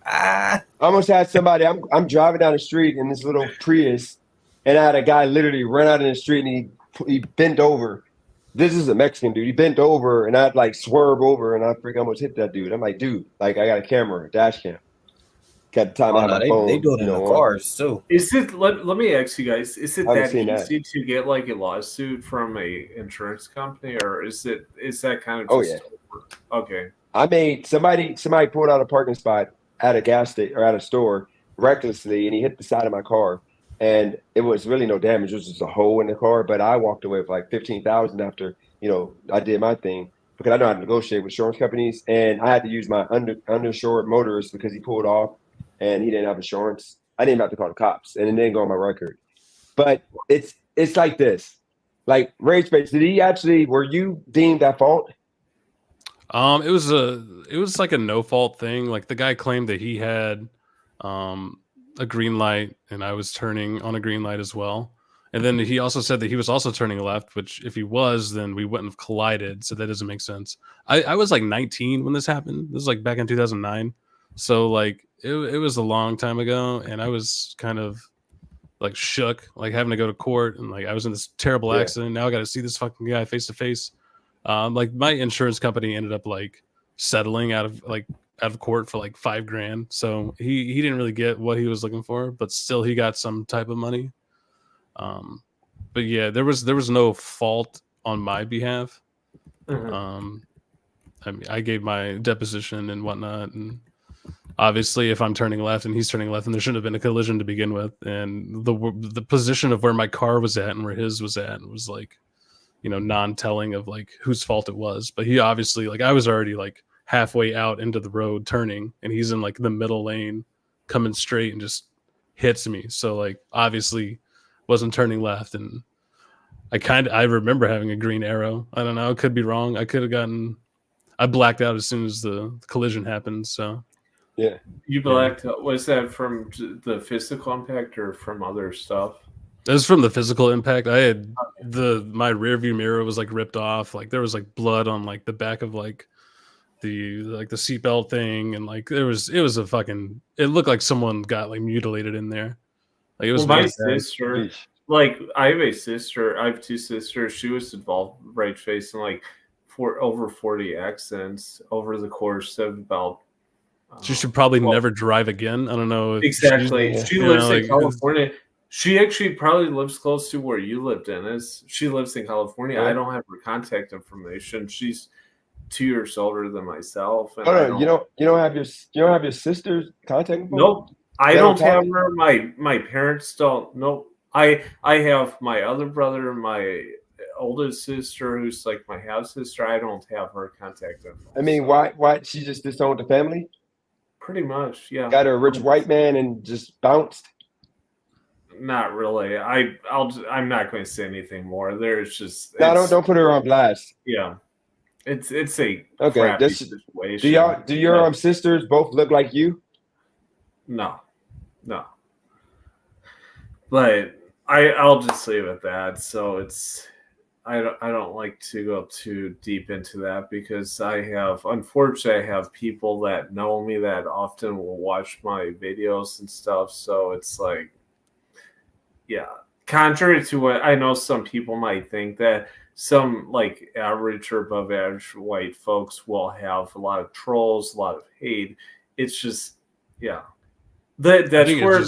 I almost had somebody. I'm driving down the street in this little Prius, and I had a guy literally run out in the street and he bent over this is a Mexican dude. He bent over and I'd like swerve over and I freaking almost hit that dude. I'm like, dude, like I got a camera, a dash cam. Got the time I have my phone. They do it in the cars too. Is it? Let me ask you guys: is it I haven't that seen easy to get like a lawsuit from a insurance company, or is that kind of? Oh, just Okay. I made somebody pulled out a parking spot at a gas station or at a store recklessly, and he hit the side of my car, and it was really no damage. It was just a hole in the car, but I walked away with like $15,000 after I did my thing because I know how to negotiate with insurance companies, and I had to use my underinsured motorist because he pulled off and he didn't have insurance. I didn't have to call the cops, and it didn't go on my record. But it's like this, like Rage Face. Were you deemed at fault? It was like a no fault thing. Like the guy claimed that he had a green light and I was turning on a green light as well. And then he also said that he was also turning left, which if he was, then we wouldn't have collided. So that doesn't make sense. I was like 19 when this happened. This was like back in 2009. So like it was a long time ago, and I was kind of like shook, like having to go to court, and like I was in this terrible accident. Now I got to see this fucking guy face to face. Like my insurance company ended up like settling out of court for like $5,000. So he didn't really get what he was looking for, but still he got some type of money. But yeah, there was no fault on my behalf. Mhm. I mean, I gave my deposition and whatnot, and obviously if I'm turning left and he's turning left, and there shouldn't have been a collision to begin with, and the position of where my car was at and where his was at was like, non-telling of like whose fault it was. But he obviously, like, I was already like halfway out into the road turning, and he's in like the middle lane coming straight and just hits me. So like obviously wasn't turning left, and I remember having a green arrow. I don't know, I could be wrong. I blacked out as soon as the collision happened. So yeah. You blacked out. Was that from the physical impact or from other stuff? It was from the physical impact. I had my rear view mirror was like ripped off. Like there was like blood on like the back of like the seatbelt thing, and like it was a fucking. It looked like someone got like mutilated in there. Like it was my really bad. sister. Like I have a sister. I have two sisters. She was involved right face in like over 40 accidents over the course of about. She should probably never drive again. I don't know. Exactly. She lives in California. She actually probably lives close to where you live, Dennis. She lives in California. Yeah. I don't have her contact information. She's 2 years older than myself. And Oh no, you don't have your sister's contact info? Nope. I They don't don't have talk? her. My parents don't. Nope. I have my other brother, my oldest sister, who's like my half sister. I don't have her contact info. I mean, why she just disowned the family? Pretty much, yeah. Got a rich white man and just bounced. Not really. I'm not going to say anything more. There's just No, don't put her on blast. Yeah, it's a Okay, crappy situation. do your sisters both look like you? No. But I'll just leave it at that. So I don't like to go too deep into that because unfortunately I have people that know me that often will watch my videos and stuff. So it's like, yeah, contrary to what I know, some people might think that some like average or above average white folks will have a lot of trolls, a lot of hate. It's just, yeah. That's where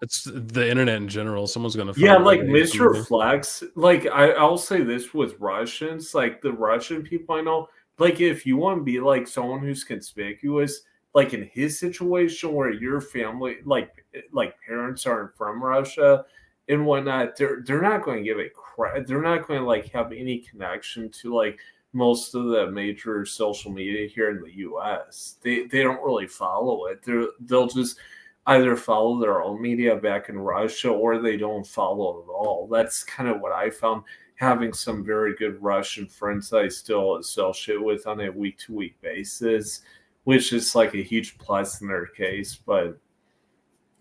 it's the internet in general. Someone's gonna like Mr. Flex. Like I'll say this with Russians, like the Russian people I know, like if you want to be like someone who's conspicuous, like in his situation where your family, like parents aren't from Russia and whatnot, they're not going to give a crap. They're not going to like have any connection to like most of the major social media here in the U.S. They don't really follow it. They'll just either follow their own media back in Russia or they don't follow at all. That's kind of what I found, having some very good Russian friends that I still associate with on a week-to-week basis, which is like a huge plus in their case. But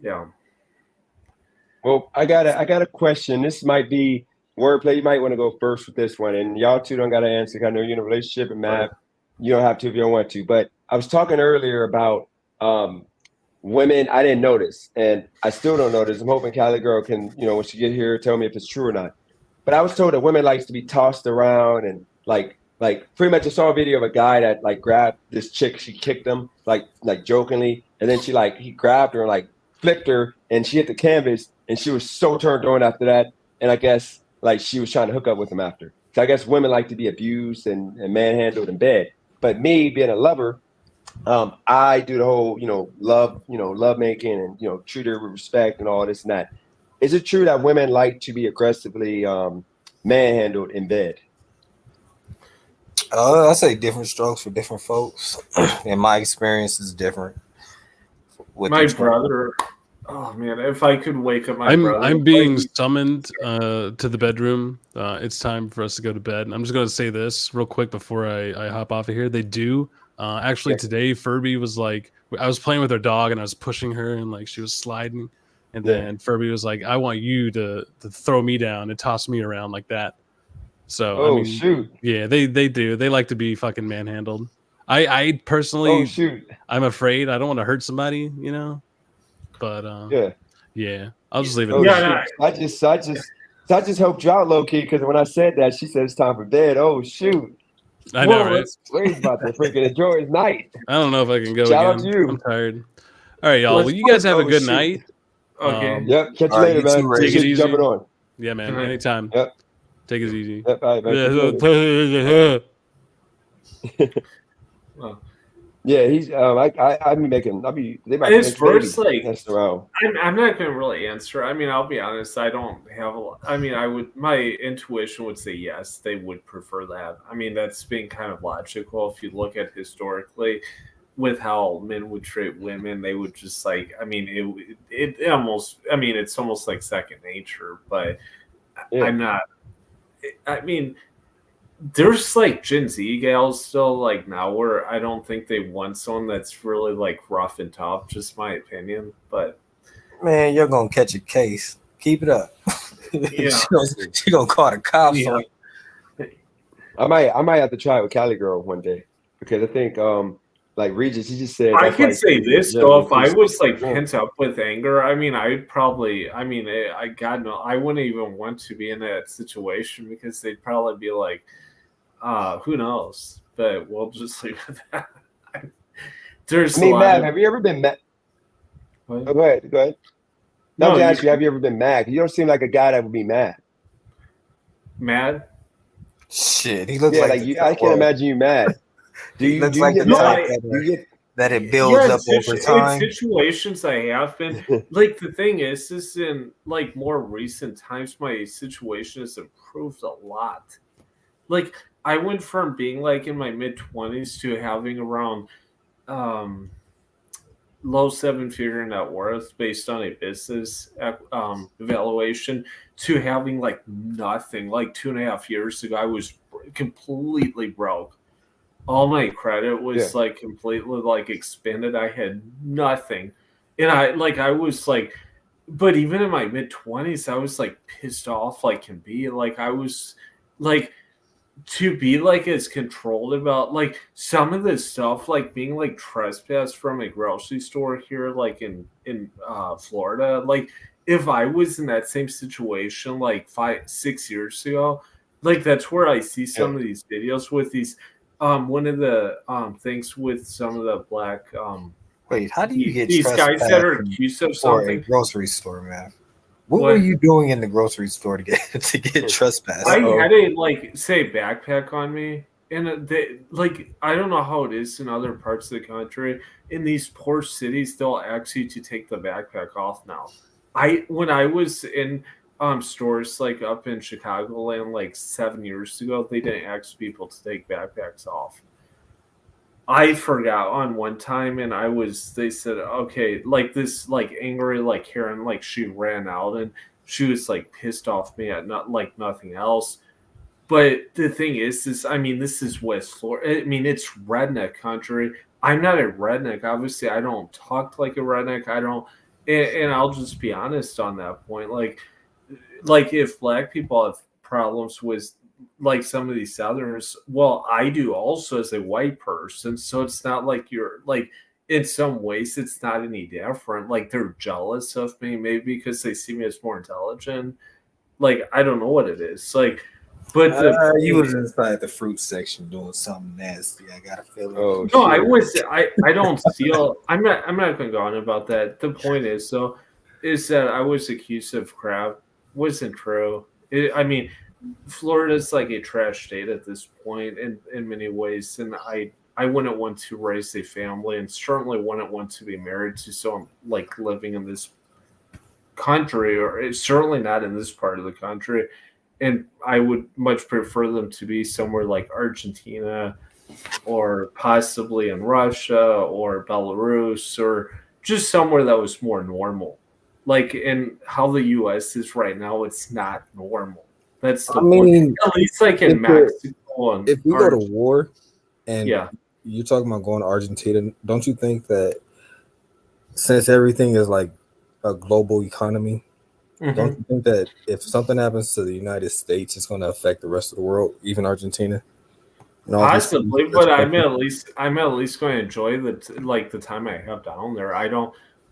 yeah. Well, I got a question. This might be wordplay. You might want to go first with this one, and y'all two don't got to answer. I know you're in a relationship, and Matt, you don't have to if you don't want to. But I was talking earlier about women. I didn't notice, and I still don't notice. I'm hoping Cali Girl can, when she get here, tell me if it's true or not. but I was told that women likes to be tossed around and like pretty much I saw a video of a guy that like grabbed this chick, she kicked him like jokingly, and then he grabbed her and like flicked her and she hit the canvas and she was so turned on after that. And I guess like she was trying to hook up with him after. So I guess women like to be abused and manhandled in bed. But me being a lover, I do the whole, love making and, treat her with respect and all this and that. Is it true that women like to be aggressively manhandled in bed? I say different strokes for different folks. And my experience is different. My brother, oh man, if I could wake up my brother. I'm being summoned to the bedroom. It's time for us to go to bed. I'm just going to say this real quick before I hop off of here. They do. Actually, today, Furby was like, I was playing with her dog and I was pushing her and like she was sliding. And then Furby was like, I want you to throw me down and toss me around like that. So, shoot. Yeah, they do. They like to be fucking manhandled. I personally, I'm afraid. I don't want to hurt somebody, But yeah, I'll just leave it. I just helped you out low key because when I said that, she said it's time for bed. Oh shoot! I know, right? Worried about to freaking enjoy his night. I don't know if I can go. Shout again. out to you. I'm tired. All right, y'all. Well, you guys have a good night. Okay. Yep. Catch you later, man. Take it easy. Jumping on. Yeah, man. Anytime. Yep. Take it easy. Yep. All right, man. Yeah, he's. I'll be making. They might. It's first like. Around. I'm not going to really answer. I mean, I'll be honest. I don't have a lot. I mean, my intuition would say yes, they would prefer that. I mean, that's being kind of logical. If you look at historically, with how men would treat women, they would just like. I mean, it almost. I mean, it's almost like second nature. But I'm not. I mean. There's like Gen Z gals still like now where I don't think they want someone that's really like rough and tough, just my opinion. But man, you're gonna catch a case. Keep it up. Yeah. she gonna call the cops on you. I might have to try it with Cali Girl one day because I think like Regis, he just said I could say this though, if I was like pent up with anger, I mean I wouldn't even want to be in that situation because they'd probably be like who knows? But we'll just leave it at that. There's Matt, have you ever been mad? Oh, go ahead. No, to ask you, have you ever been mad? You don't seem like a guy that would be mad. Mad? Shit, he looks like you. I can't imagine you mad. Do you get mad? That it builds up over time. In situations I have been like the thing is in like more recent times my situation has improved a lot. Like I went from being like in my mid-20s to having around low seven-figure net worth based on a business evaluation to having like nothing. Like 2.5 years ago, I was completely broke. All my credit was like completely like expended. I had nothing. And I was like, but even in my mid-20s, I was like pissed off like can be. Like I was like to be like as controlled about like some of this stuff, like being like trespassed from a grocery store here, like in Florida. Like if I was in that same situation like 5-6 years ago, like that's where I see some of these videos with these. One of the things with some of the black. Wait, how do you get these guys that are accused of something? A grocery store, man. What were you doing in the grocery store to get trespassed? I had a backpack on me, and I don't know how it is in other parts of the country. In these poor cities, they'll ask you to take the backpack off now. When I was in stores like up in Chicagoland like 7 years ago, they didn't ask people to take backpacks off. I forgot on one time, and they said, okay, like this, like angry, like Karen, like she ran out and she was like pissed off me at nothing else. But the thing is, this is West Florida. I mean, it's redneck country. I'm not a redneck. Obviously, I don't talk like a redneck. I don't, and I'll just be honest on that point. Like if black people have problems with like some of these Southerners, well, I do also as a white person. So it's not like you're like, in some ways, it's not any different. Like they're jealous of me, maybe because they see me as more intelligent. Like I don't know what it is. Like, but you was inside the fruit section doing something nasty. I got a feeling. Oh, no, I don't steal. I'm not gonna go on about that. The point is that I was accused of crap. Wasn't true. I mean, Florida's like a trash state at this point in many ways, and I wouldn't want to raise a family, and certainly wouldn't want to be married to someone like living in this country, or it's certainly not in this part of the country. And I would much prefer them to be somewhere like Argentina, or possibly in Russia or Belarus, or just somewhere that was more normal. Like in how the U.S. is right now, it's not normal. That's the point. At least like in Mexico. And if we go to war, and yeah, you're talking about going to Argentina, don't you think that since everything is like a global economy, don't you think that if something happens to the United States, it's going to affect the rest of the world, even Argentina? Possibly, but I'm at least going to enjoy the time I have down there.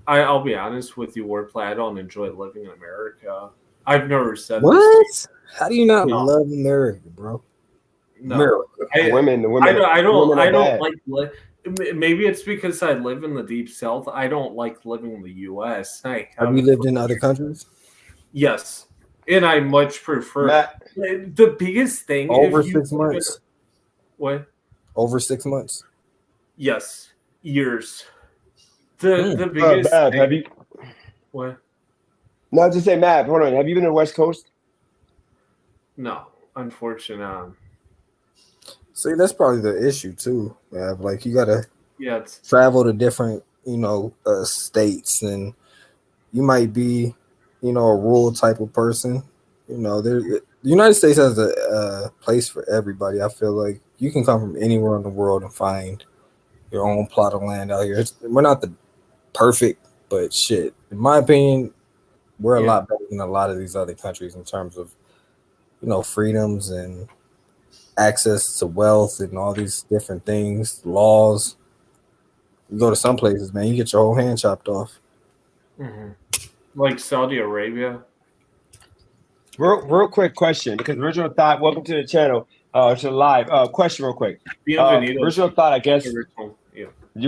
I'll be honest with you, Wordplay. I don't enjoy living in America. I've never said what? This. How do you not love America, bro? No, America. The women. I don't bad. like. Maybe it's because I live in the deep south. I don't like living in the U.S. Have you lived in other countries? Yes, and I much prefer the biggest thing over 6 months. What? Over 6 months. Yes, years. The biggest. Mav, have you? What? No, I was just say, Mav. Hold on. Have you been to the West Coast? No, unfortunately. See, that's probably the issue too, Mav. Like you gotta travel to different, states, and you might be, a rural type of person. The United States has a place for everybody. I feel like you can come from anywhere in the world and find your own plot of land out here. We're not the perfect, but shit, in my opinion, we're a lot better than a lot of these other countries in terms of, freedoms and access to wealth and all these different things, laws. You go to some places, man, you get your whole hand chopped off. Like Saudi Arabia. Real quick question, because Original Thought, welcome to the channel. It's a live question real quick. Original Thought, I guess you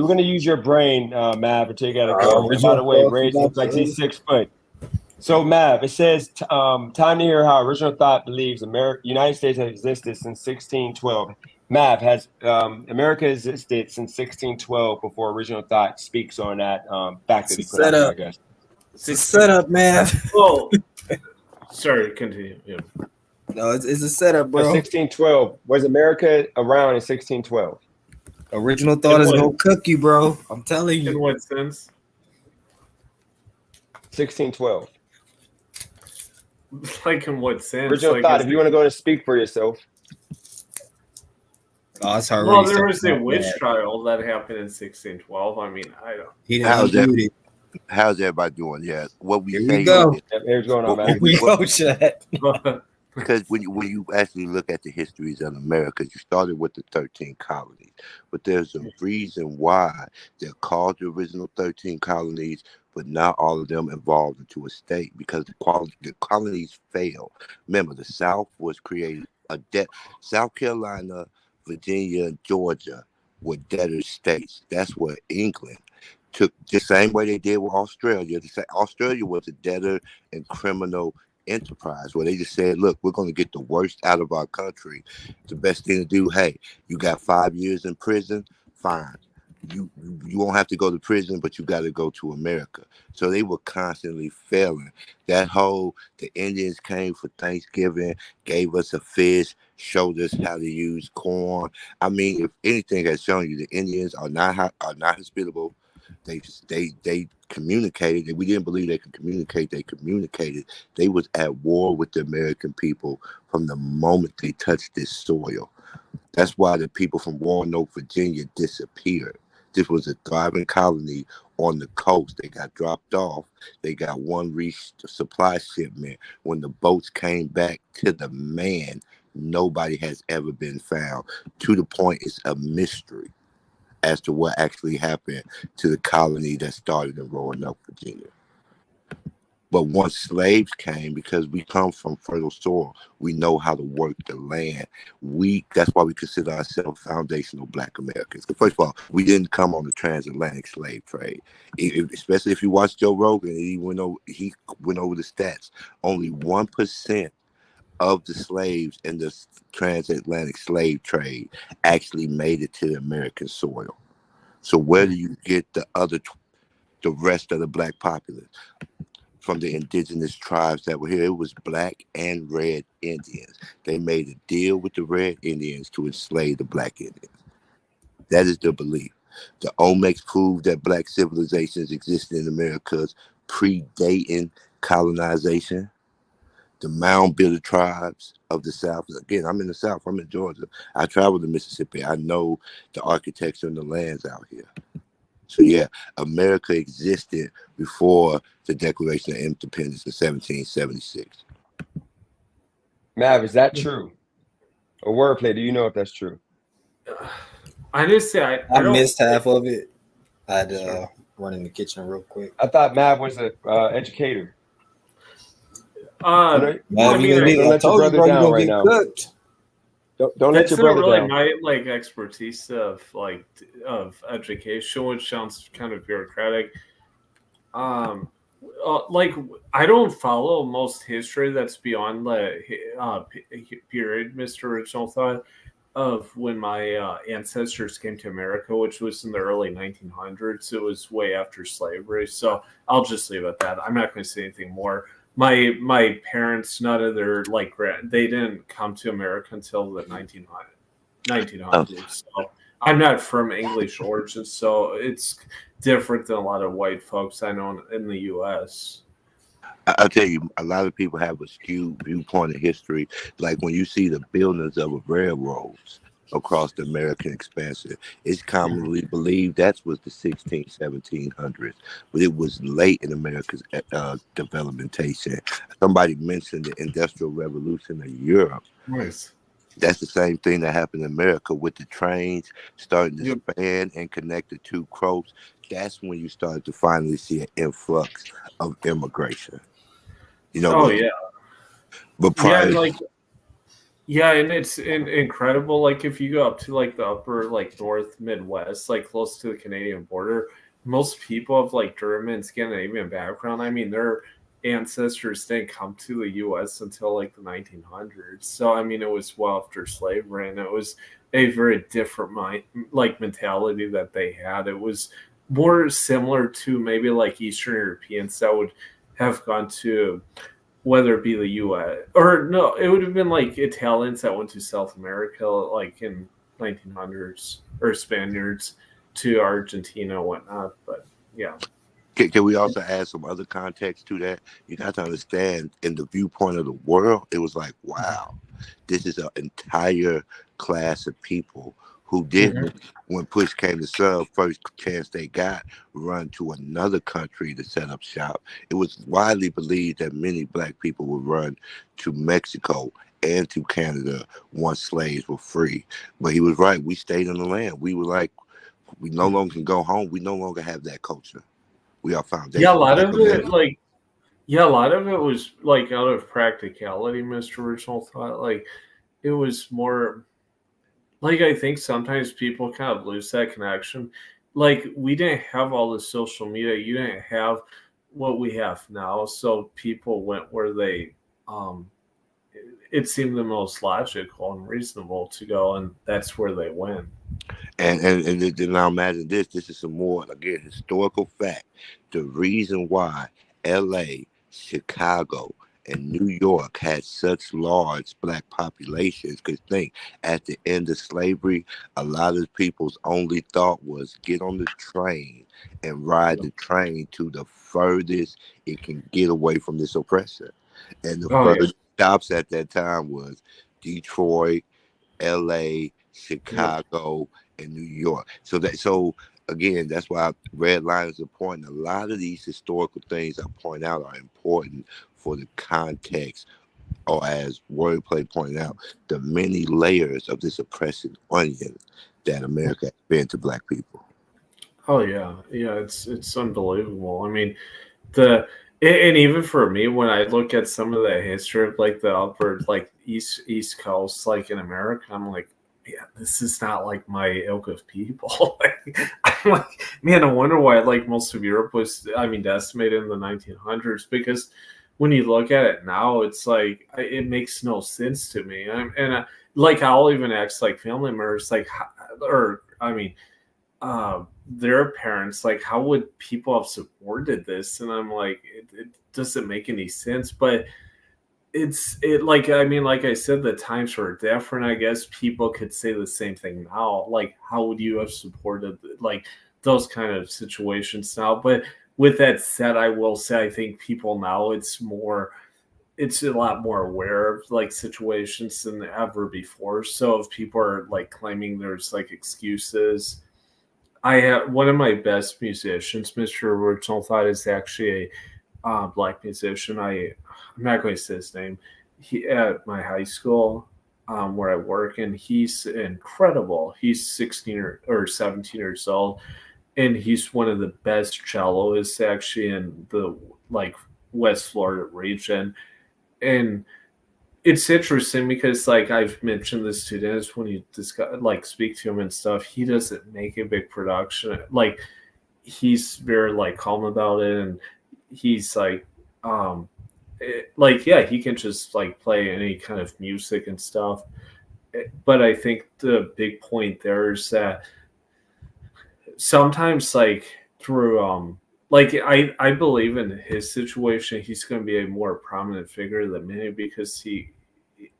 were going to use your brain, Mav, until you got to go. By the way, Ray's like he's 6 foot. So, Mav, it says, time to hear how Original Thought believes United States has existed since 1612. Mav, has America existed since 1612 before Original Thought speaks on that? Back to the setup, I guess. It's a setup, Mav. Oh, sorry, continue. Yeah. No, it's a setup, bro. 1612. Was America around in 1612? Original Thought is gonna cook you, bro. I'm telling you. In what sense? 1612. Like in what sense? Original Thought, if you want to go to speak for yourself. Oh, it's hard. Well, there was a witch trial that happened in 1612. I mean, I don't. How's everybody doing? Yeah, what we Here say we go. Here's going on, man. Here we go, chat. Because when you actually look at the histories of America, you started with the 13 colonies, but there's a reason why they're called the original 13 colonies, but not all of them evolved into a state because the colonies failed. Remember, the South was created South Carolina, Virginia, and Georgia were debtor states. That's what England took the same way they did with Australia. Australia was a debtor and criminal enterprise where they just said, look, we're going to get the worst out of our country. The best thing to do, hey, you got 5 years in prison, fine. You won't have to go to prison, but you got to go to America. So they were constantly failing. The Indians came for Thanksgiving, gave us a fish, showed us how to use corn. I mean, if anything has shown you, the Indians are not hospitable. They communicated. We didn't believe they could communicate. They communicated. They was at war with the American people from the moment they touched this soil. That's why the people from Roanoke, Virginia disappeared. This was a thriving colony on the coast. They got dropped off. They got one supply shipment. When the boats came back to the man, nobody has ever been found. To the point, it's a mystery as to what actually happened to the colony that started in Roanoke, Virginia. But once slaves came, because we come from fertile soil, we know how to work the land. That's why we consider ourselves foundational Black Americans. First of all, we didn't come on the transatlantic slave trade. Especially if you watch Joe Rogan, he went over the stats. Only 1% of the slaves in the transatlantic slave trade actually made it to the American soil. So where do you get the rest of the Black populace? From the indigenous tribes that were here. It was Black and Red Indians. They made a deal with the Red Indians to enslave the Black Indians. That is the belief. The Olmecs proved that Black civilizations existed in America's predating colonization. The mound builder tribes of the South. Again, I'm in the South. I'm in Georgia. I travel to Mississippi. I know the architecture and the lands out here. So yeah, America existed before the Declaration of Independence in 1776. Mav, is that true? Or wordplay? Do you know if that's true? I just say I missed half of it. I had to run in the kitchen real quick. I thought Mav was an educator. Man, don't let your brother down right now. Don't let your brother really down. my expertise of education, which sounds kind of bureaucratic. Like I don't follow most history that's beyond the period, Mr. Original Thought, of when my ancestors came to America, which was in the early 1900s. It was way after slavery, so I'll just leave it at that. I'm not going to say anything more. My parents, none of their they didn't come to America until the 1900s. So I'm not from English origin, so it's different than a lot of white folks I know in the U.S. I'll tell you, a lot of people have a skewed viewpoint of history. Like when you see the buildings of railroads across the American expanse, it's commonly believed that was the 1600s, 1700s, but it was late in America's developmentation. Somebody mentioned the Industrial Revolution of Europe. Nice. That's the same thing that happened in America with the trains starting to span and connect the two coasts. That's when you started to finally see an influx of immigration. You know, but prior, and it's incredible. Like if you go up to the upper North Midwest, close to the Canadian border, most people have German, Scandinavian background. I mean, their ancestors didn't come to the U.S. until the 1900s. So I mean, it was well after slavery, and it was a very different mentality that they had. It was more similar to maybe Eastern Europeans that would have gone to, whether it be the U.S. or no, it would have been Italians that went to South America in 1900s, or Spaniards to Argentina and whatnot. But yeah. Can we also add some other context to that? You got to understand, in the viewpoint of the world, it was like, wow, this is an entire class of people who didn't, when push came to shove, first chance they got, run to another country to set up shop. It was widely believed that many Black people would run to Mexico and to Canada once slaves were free. But he was right. We stayed in the land. We were we no longer can go home. We no longer have that culture. We are foundation. Yeah, a lot of it, a lot of it was out of practicality, Mr. Original Thought. It was more I think sometimes people kind of lose that connection. We didn't have all the social media. You didn't have what we have now. So people went where they, it seemed the most logical and reasonable to go, and that's where they went. And now imagine this. This is some more, again, historical fact. The reason why L.A., Chicago, and New York had such large Black populations, because think, at the end of slavery, a lot of people's only thought was get on the train and ride the train to the furthest it can get away from this oppressor. And the first stops at that time was Detroit, LA, Chicago, and New York. So again, that's why red lines are important. A lot of these historical things I point out are important for the context, or as Wordplay pointed out, the many layers of this oppressive onion that America has been to Black people. Oh yeah, it's unbelievable. I mean, And even for me, when I look at some of the history of like the upper, like East Coast, like in America, I'm like, yeah, this is not like my ilk of people. I'm like, man, I wonder why like most of Europe was, I mean, decimated in the 1900s. Because when you look at it now, it's like it makes no sense to me. Like I'll even ask like family members, like, or I mean, their parents, like, how would people have supported this? And I'm like, it doesn't make any sense. But it like, I mean, like I said, the times were different. I guess people could say the same thing now. Like, how would you have supported like those kind of situations now? But with that said, I will say I think people now, it's a lot more aware of like situations than ever before. So if people are like claiming there's like excuses, I have one of my best musicians, Mr. Original Thought, is actually a black musician. I'm not going to say his name. He at my high school where I work, and he's incredible. He's 16 or 17 years old, and he's one of the best cellists actually in the like West Florida region. And it's interesting because like I've mentioned this to Dennis when you discuss like speak to him and stuff, he doesn't make a big production. Like he's very like calm about it, and he's like like yeah, he can just like play any kind of music and stuff. But I think the big point there is that sometimes like through like I believe in his situation, he's going to be a more prominent figure than many because he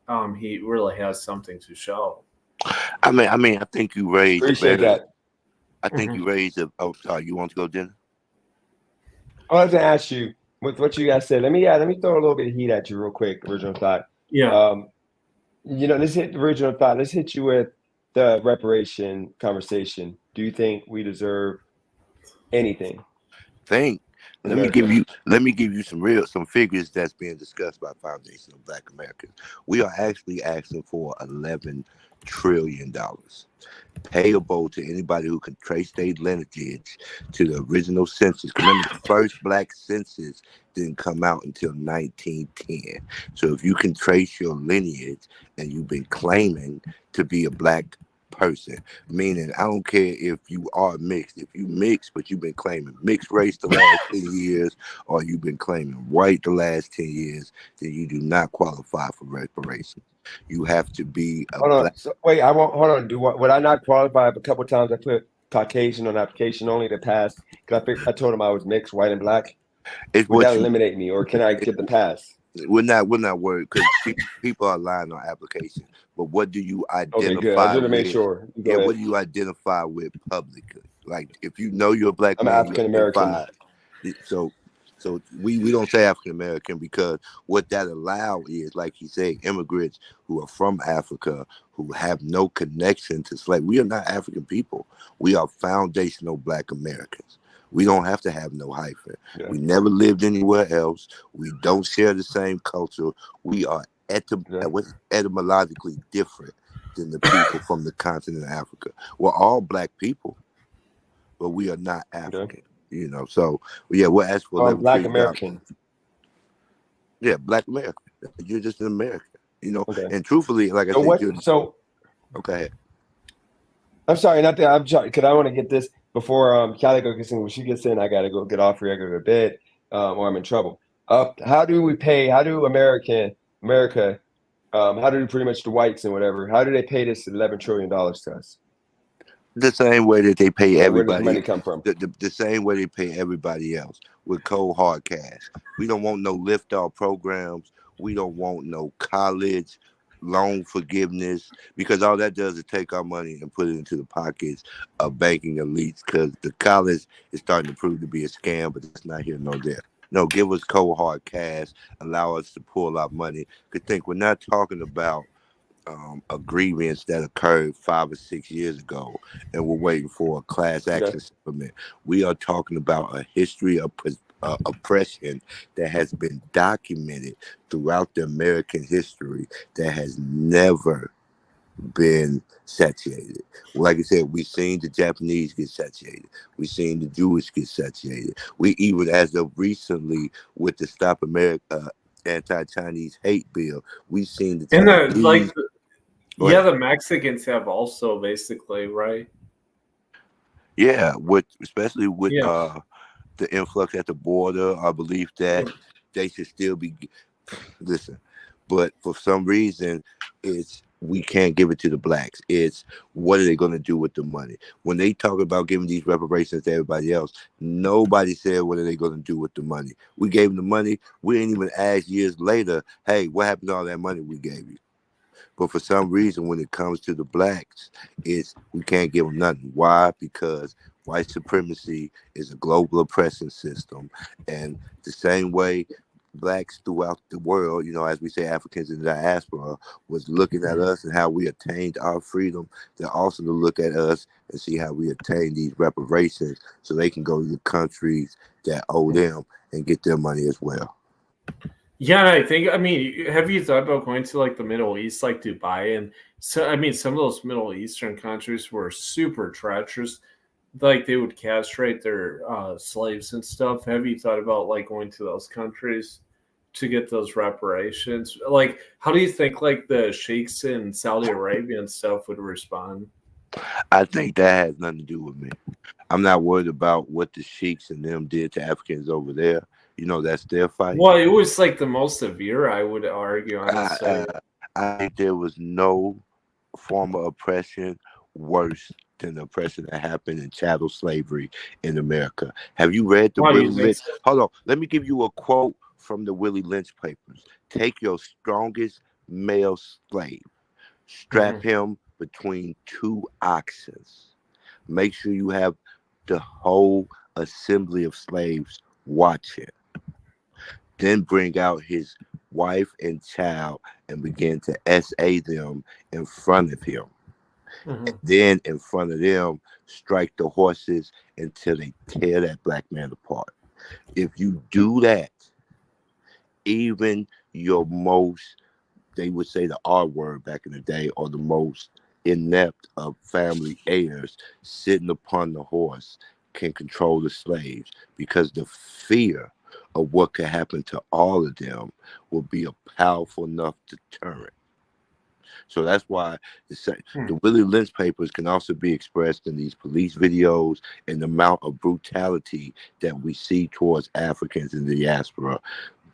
really has something to show. I mean, I think you raised Appreciate better. that. I think you raised a. Oh, sorry. You want to go, Dennis? I was gonna ask you with what you guys said. Let me throw a little bit of heat at you real quick. Original Thought. Yeah. You know, let's hit Original Thought. Let's hit you with the reparation conversation. Do you think we deserve anything? Let me give you some figures that's being discussed by Foundation of Black Americans. We are actually asking for $11 trillion payable to anybody who can trace their lineage to the original census. Remember, the first black census didn't come out until 1910. So if you can trace your lineage and you've been claiming to be a black person, meaning I don't care if you are mixed. If you mixed, but you've been claiming mixed race the last 10 years, or you've been claiming white the last 10 years, then you do not qualify for reparations. You have to be a Hold on. black. So, wait, I won't. Hold on. Would I not qualify? A couple of times I put Caucasian on the application only to pass because I told him I was mixed, white and black. Would that eliminate me, or can I get the pass? We're not worried because people are lying on application. But what do you identify? Okay, good. I just want to make with? sure. Go Yeah, ahead. what do you identify with publicly? Like if you know you're a black I'm man, African American. So we don't say African American because what that allow is, like he said, immigrants who are from Africa who have no connection to slavery. We are not African people. We are foundational black Americans. We don't have to have no hyphen. Yeah. We never lived anywhere else. We don't share the same culture. We are etymologically different than the people from the continent of Africa. We're all black people, but we are not African. You know, so yeah, we'll ask for Black American. Yeah, black American. You're just an American. You know, Okay. and truthfully, like I So said, what? Okay. I'm sorry, not that I'm sorry, because I want to get this before Calico gets in. When she gets in, I gotta go get off here. I gotta go to bed, or I'm in trouble. How do we pay? How do America? How do pretty much the whites and whatever? How do they pay this $11 trillion to us? The same way that they pay everybody. Where does the money come from? The same way they pay everybody else with cold hard cash. We don't want no lift-off programs. We don't want no college loan forgiveness, because all that does is take our money and put it into the pockets of banking elites, because the college is starting to prove to be a scam, but it's not here nor there. No, give us cold hard cash, allow us to pull our money. Because think, we're not talking about agreements that occurred 5 or 6 years ago and we're waiting for a class action settlement. We are talking about a history of oppression that has been documented throughout the American history that has never been satiated. Like I said, we've seen the Japanese get satiated. We've seen the Jewish get satiated. We even, as of recently, with the Stop America anti-Chinese hate bill, we've seen the And Chinese. the Mexicans have also basically, right? Yeah, especially with the influx at the border, I believe that they should still be. Listen, but for some reason, we can't give it to the blacks. It's what are they going to do with the money? When they talk about giving these reparations to everybody else, nobody said what are they going to do with the money. We gave them the money. We didn't even ask years later, hey, what happened to all that money we gave you? But for some reason, when it comes to the blacks, we can't give them nothing. Why? Because white supremacy is a global oppression system, and the same way blacks throughout the world, as we say, Africans in the diaspora, was looking at us and how we attained our freedom. They're also to look at us and see how we attain these reparations, so they can go to the countries that owe them and get their money as well. Yeah, and I mean, have you thought about going to like the Middle East, like Dubai? And so, I mean, some of those Middle Eastern countries were super treacherous. Like they would castrate their slaves and stuff. Have you thought about like going to those countries to get those reparations? Like, how do you think like the sheikhs in Saudi Arabia and stuff would respond? I think that has nothing to do with me. I'm not worried about what the sheiks and them did to Africans over there. That's their fight. Well, it was like the most severe, I would argue, honestly. I think there was no form of oppression worse than the oppression that happened in chattel slavery in America. Have you read the Willie Lynch? Hold on. Let me give you a quote from the Willie Lynch papers. Take your strongest male slave, strap him between two oxen. Make sure you have the whole assembly of slaves watching. Then bring out his wife and child and begin to SA them in front of him. And then in front of them, strike the horses until they tear that black man apart. If you do that, even your most, they would say the R word back in the day, or the most inept of family heirs sitting upon the horse can control the slaves, because the fear of what could happen to all of them will be a powerful enough deterrent. So that's why the Willie Lynch papers can also be expressed in these police videos and the amount of brutality that we see towards Africans in the diaspora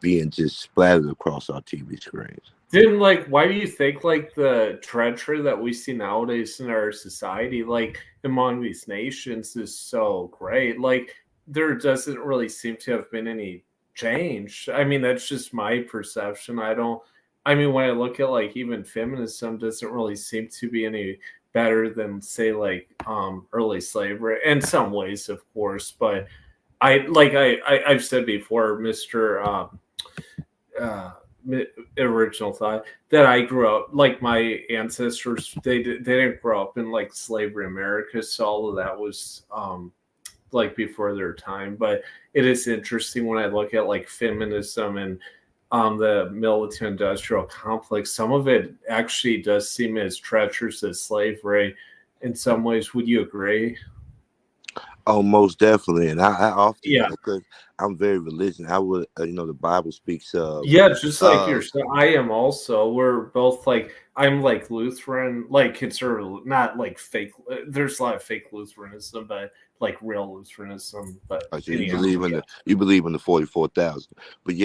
being just splattered across our TV screens. Then, why do you think, the treachery that we see nowadays in our society, among these nations is so great? There doesn't really seem to have been any change. I mean, that's just my perception. When I look at, even feminism doesn't really seem to be any better than, say, early slavery, in some ways, of course. But I've said before, Mr. Original Thought, that I grew up my ancestors, they didn't grow up in slavery America, so all of that was before their time. But it is interesting when I look at feminism and the military industrial complex, some of it actually does seem as treacherous as slavery in some ways. Would you agree? Oh, most definitely. And I often, because I'm very religious, I would, the Bible speaks of. Yeah, just like yourself. I am also. We're both I'm Lutheran, conservative, not fake. There's a lot of fake Lutheranism, but real Lutheranism. But so you believe in the 44,000. But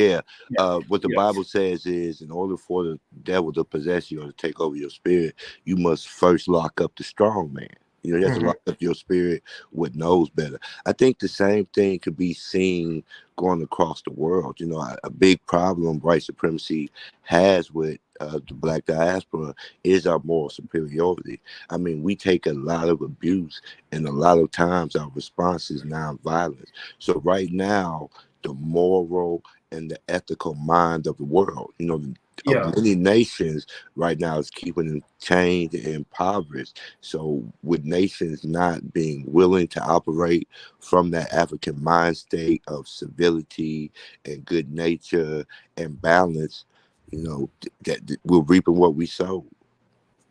what the Bible says is, in order for the devil to possess you or to take over your spirit, you must first lock up the strong man. You have to lock up your spirit what knows better. I think the same thing could be seen going across the world. A big problem white supremacy has with the black diaspora is our moral superiority. I mean, we take a lot of abuse, and a lot of times our response is nonviolence. So right now, the moral and the ethical mind of the world, many nations right now is keeping them chained and impoverished. So with nations not being willing to operate from that African mind state of civility and good nature and balance, that we're reaping what we sow.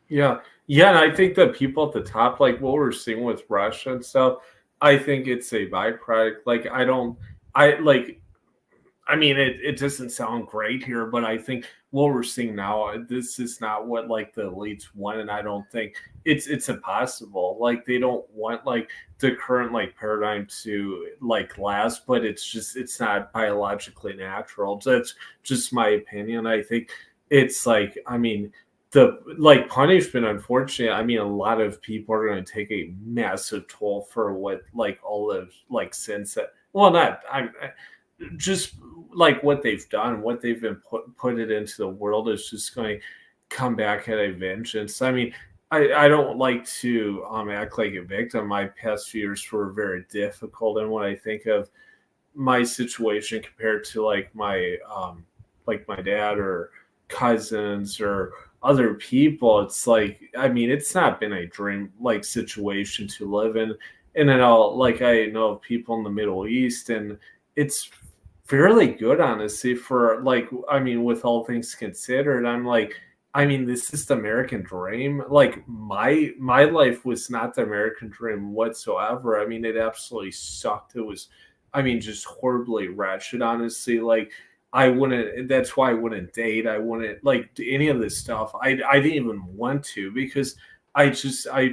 Yeah, Yeah, and I think the people at the top, like what we're seeing with Russia and stuff, I think it's a byproduct. Like I mean, it doesn't sound great here, but I think what we're seeing now, this is not what like the elites want, and I don't think it's impossible. Like they don't want like the current like paradigm to like last, but it's not biologically natural. That's just my opinion. I think it's like, I mean, the like punishment, unfortunately, I mean, a lot of people are going to take a massive toll for what like all the like sins that, well, not I'm just like what they've done, what they've been put it into the world is just going to come back at a vengeance. I mean, I don't like to act like a victim. My past few years were very difficult, and when I think of my situation compared to like my dad or cousins or other people, it's like, I mean, it's not been a dream like situation to live in. And then I know people in the Middle East, and it's fairly good, honestly, for like, I mean, with all things considered. I'm like, I mean, this is the American dream. Like my life was not the American dream whatsoever. I mean, it absolutely sucked. It was, I mean, just horribly wretched, honestly. Like I wouldn't, that's why I wouldn't date. I wouldn't like do any of this stuff. I didn't even want to, because I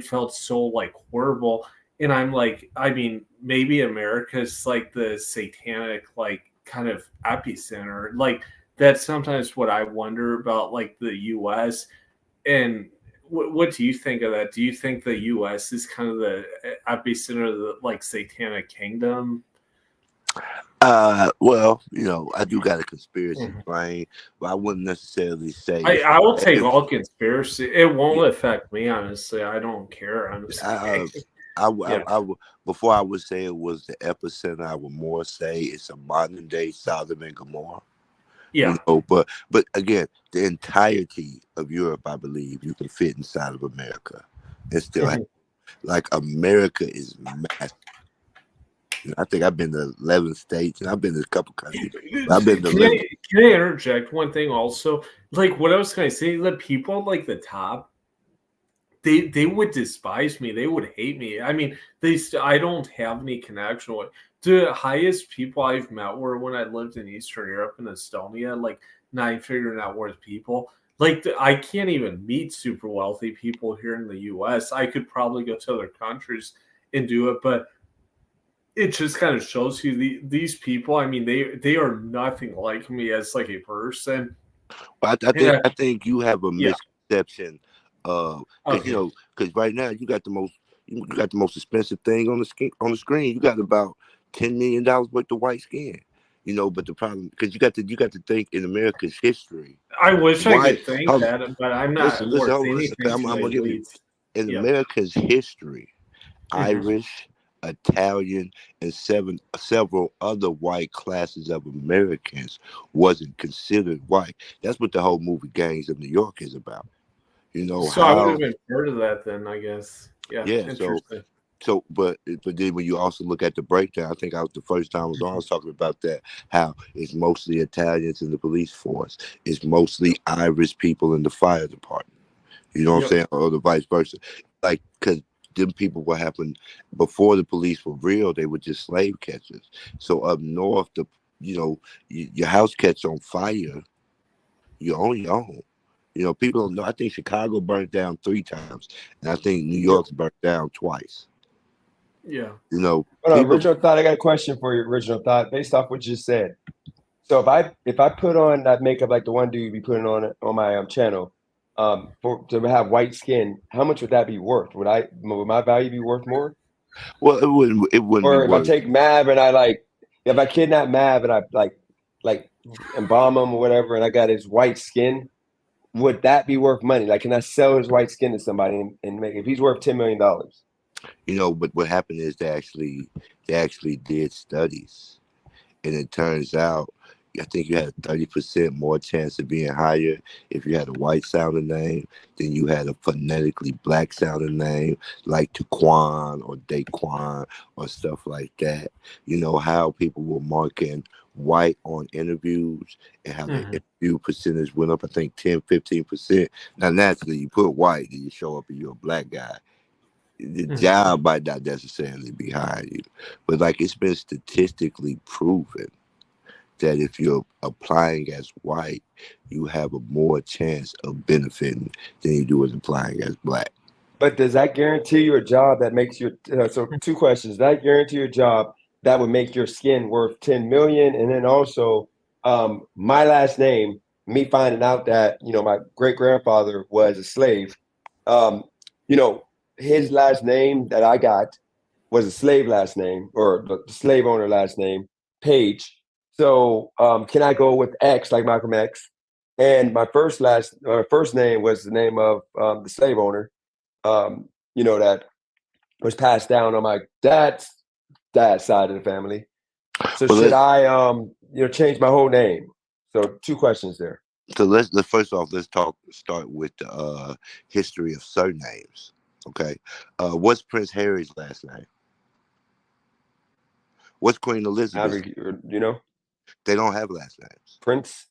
felt so like horrible. And I'm like, I mean, maybe America's like the satanic, like kind of epicenter. Like that's sometimes what I wonder about like the US. And what do you think of that? Do you think the US is kind of the epicenter of the like satanic kingdom? Well, you know, I do got a conspiracy brain, but I wouldn't necessarily say I will take all conspiracy. It won't affect me, honestly. I don't care, honestly. Before I would say it was the epicenter, I would more say it's a modern day Sodom and Gomorrah. Yeah. You know, but again, the entirety of Europe, I believe, you can fit inside of America. And still like America is massive. I think I've been to 11 states, and I've been to a couple countries. I've been to. Can I interject one thing also? Like what I was going to say, the people like the top, they would despise me. They would hate me. I mean, I don't have any connection with the highest people I've met were when I lived in Eastern Europe in Estonia, like 9-figure net worth people. Like I can't even meet super wealthy people here in the US. I could probably go to other countries and do it, but it just kind of shows you these people. I mean, they are nothing like me as like a person. But I think you have a misconception of, because you know, because right now you got the most expensive thing on the screen. You got about $10 million worth of white skin. You know, but the problem, because you got to think in America's history. I wish I could think that, but I'm not. I'm gonna give you in America's history, Irish, Italian, and several other white classes of Americans wasn't considered white. That's what the whole movie Gangs of New York is about. You know, so I would have been heard of that then, I guess. Yeah. So, but then when you also look at the breakdown, I think the first time I was talking about that, how it's mostly Italians in the police force, it's mostly Irish people in the fire department. You know what I'm saying, or the vice versa. Like, because them people, what happened before the police were real, they were just slave catchers. So up north, your house catch on fire, you're on your own. You know, people don't know. I think Chicago burnt down 3 times, and I think New York's burnt down twice. Yeah. You know, Original Thought, I got a question for you, Original Thought, based off what you just said. So if I put on that makeup like the one dude be putting on my channel, to have white skin, how much would that be worth? Would my value be worth more? Well, it wouldn't. Or if I take Mav and if I kidnap Mav and I like embalm him or whatever, and I got his white skin, would that be worth money? Like, can I sell his white skin to somebody and make, if he's worth $10 million? You know, but what happened is they actually did studies, and it turns out, I think you had a 30% more chance of being hired if you had a white sounding name than you had a phonetically black sounding name like Taquan or Daquan or stuff like that. You know how people were marking white on interviews and how the Mhm. interview percentage went up, I think 10, 15%. Now, naturally, you put white and you show up and you're a black guy. The Mhm. job might not necessarily be hiring you. But like it's been statistically proven that if you're applying as white, you have a more chance of benefiting than you do as applying as black. But does that guarantee you a job that makes your so two questions? Does that guarantee you a job that would make your skin worth 10 million? And then also, my last name, me finding out that my great grandfather was a slave. Um, you know, his last name that I got was a slave last name, or the slave owner last name, Page. So can I go with X like Malcolm X? And my first name was the name of the slave owner, that was passed down on my dad's side of the family. So Well, should I, change my whole name? So two questions there. So let's first off start with the history of surnames. Okay, what's Prince Harry's last name? What's Queen Elizabeth's? They don't have last names. Prince.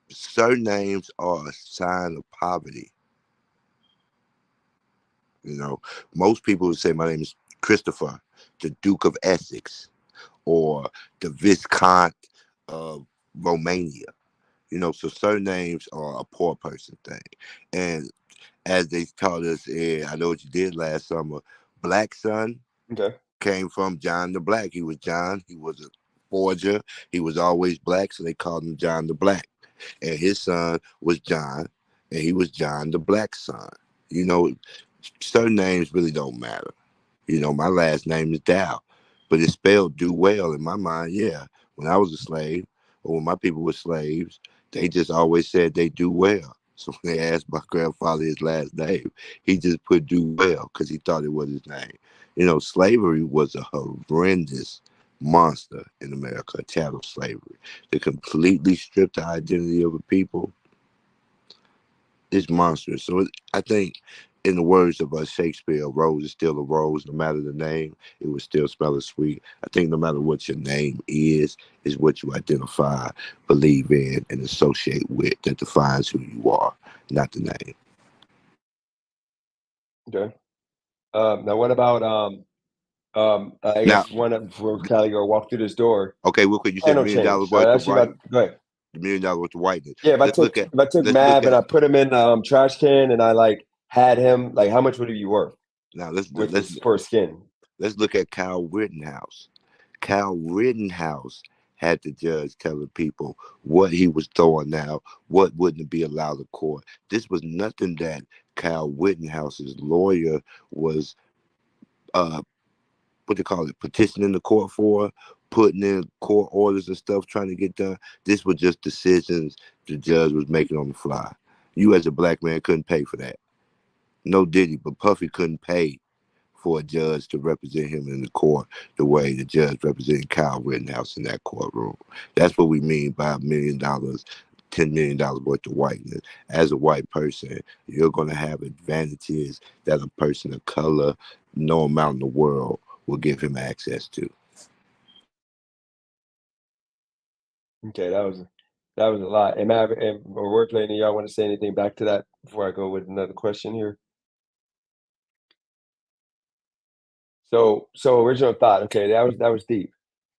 Surnames are a sign of poverty. Most people would say my name is Christopher, the Duke of Essex, or the Viscount of Romania. So surnames are a poor person thing. And as they taught us in I Know What You Did last summer, Black Son came from John the Black. He was John. He was a forger. He was always black, so they called him John the Black. And his son was John, and he was John the Black son. Certain names really don't matter. My last name is Dow, but it's spelled do well in my mind. Yeah, when I was a slave, or when my people were slaves, they just always said they do well. So when they asked my grandfather his last name, he just put do well because he thought it was his name. Slavery was a horrendous monster in America, chattel slavery. To completely strip the identity of a people is monstrous. So I think, in the words of Shakespeare, a rose is still a rose, no matter the name, it would still smell as sweet. I think no matter what your name is what you identify, believe in, and associate with that defines who you are, not the name. Okay. Now what about I guess one of before Cali go walk through this door. Okay, real quick, you said no $1 million change. worth of Go white. ahead. $1 million worth of whiteness. Yeah, if I took Mav and I put him in trash can and I had him, how much would he be worth? Now let's for skin. Let's look at Kyle Rittenhouse. Kyle Rittenhouse had the judge telling people what he was throwing out, what wouldn't be allowed to court. This was nothing that Kyle Rittenhouse's lawyer was petitioning the court for, putting in court orders and stuff, trying to get done. This was just decisions the judge was making on the fly. You as a black man couldn't pay for that. No Diddy, but Puffy couldn't pay for a judge to represent him in the court the way the judge represented Kyle Rittenhouse in that courtroom. That's what we mean by $1 million, $10 million worth of whiteness. As a white person, you're going to have advantages that a person of color, no amount in the world, will give him access to. Okay, that was a lot. And Mav and Wordplay, and y'all want to say anything back to that before I go with another question here? So original thought. Okay, that was deep.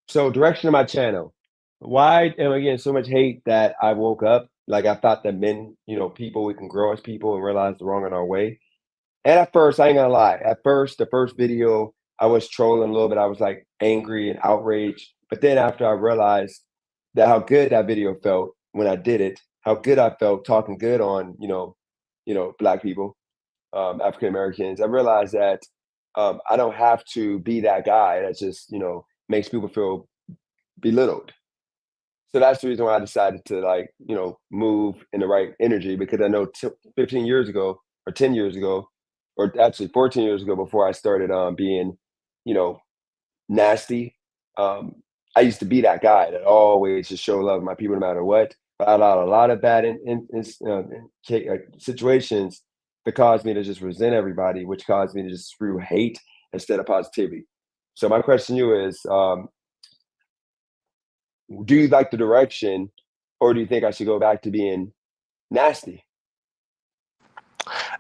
So direction of my channel. Why am I getting so much hate that I woke up? I thought that men, people, we can grow as people and realize the wrong in our way. And at first, I ain't gonna lie. At first, the first video, I was trolling a little bit. I was angry and outraged. But then after I realized that how good that video felt when I did it, how good I felt talking good on, Black people, African Americans, I realized that I don't have to be that guy that just, makes people feel belittled. So that's the reason why I decided to move in the right energy, because I know 15 years ago or 10 years ago, or actually 14 years ago, before I started being, nasty, I used to be that guy that always just show love to my people no matter what. But I allowed a lot of bad situations that caused me to just resent everybody, which caused me to just spew hate instead of positivity. So my question to you is, do you like the direction, or do you think I should go back to being nasty?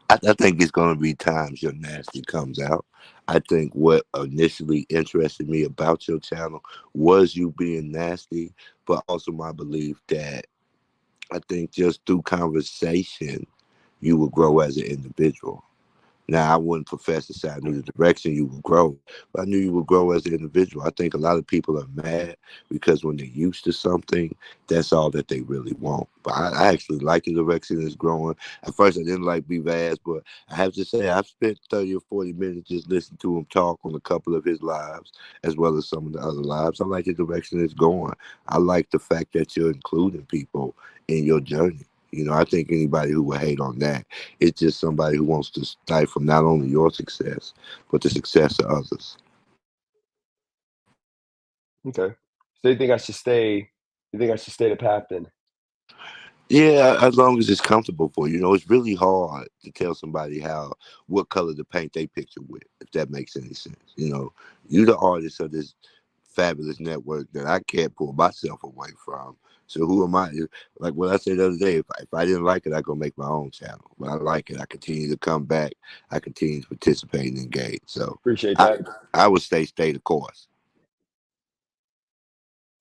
I think it's going to be times your nasty comes out. I think what initially interested me about your channel was you being nasty, but also my belief that I think just through conversation, you will grow as an individual. Now, I wouldn't profess to say I knew the direction you would grow, but I knew you would grow as an individual. I think a lot of people are mad because when they're used to something, that's all that they really want. But I actually like the direction it's growing. At first, I didn't like B-Vaz, but I have to say I've spent 30 or 40 minutes just listening to him talk on a couple of his lives, as well as some of the other lives. I like the direction it's going. I like the fact that you're including people in your journey. You know, I think anybody who would hate on that, it's just somebody who wants to stifle not only your success, but the success of others. Okay. So you think I should stay? You think I should stay the path then? Yeah, as long as it's comfortable for you. You know, it's really hard to tell somebody what color to paint their picture with, if that makes any sense. You know, you're the artist of this fabulous network that I can't pull myself away from. So who am I? Like what I said the other day, if I didn't like it, I go make my own channel. When I like it, I continue to come back. I continue to participate and engage. So Appreciate that. I would stay the course.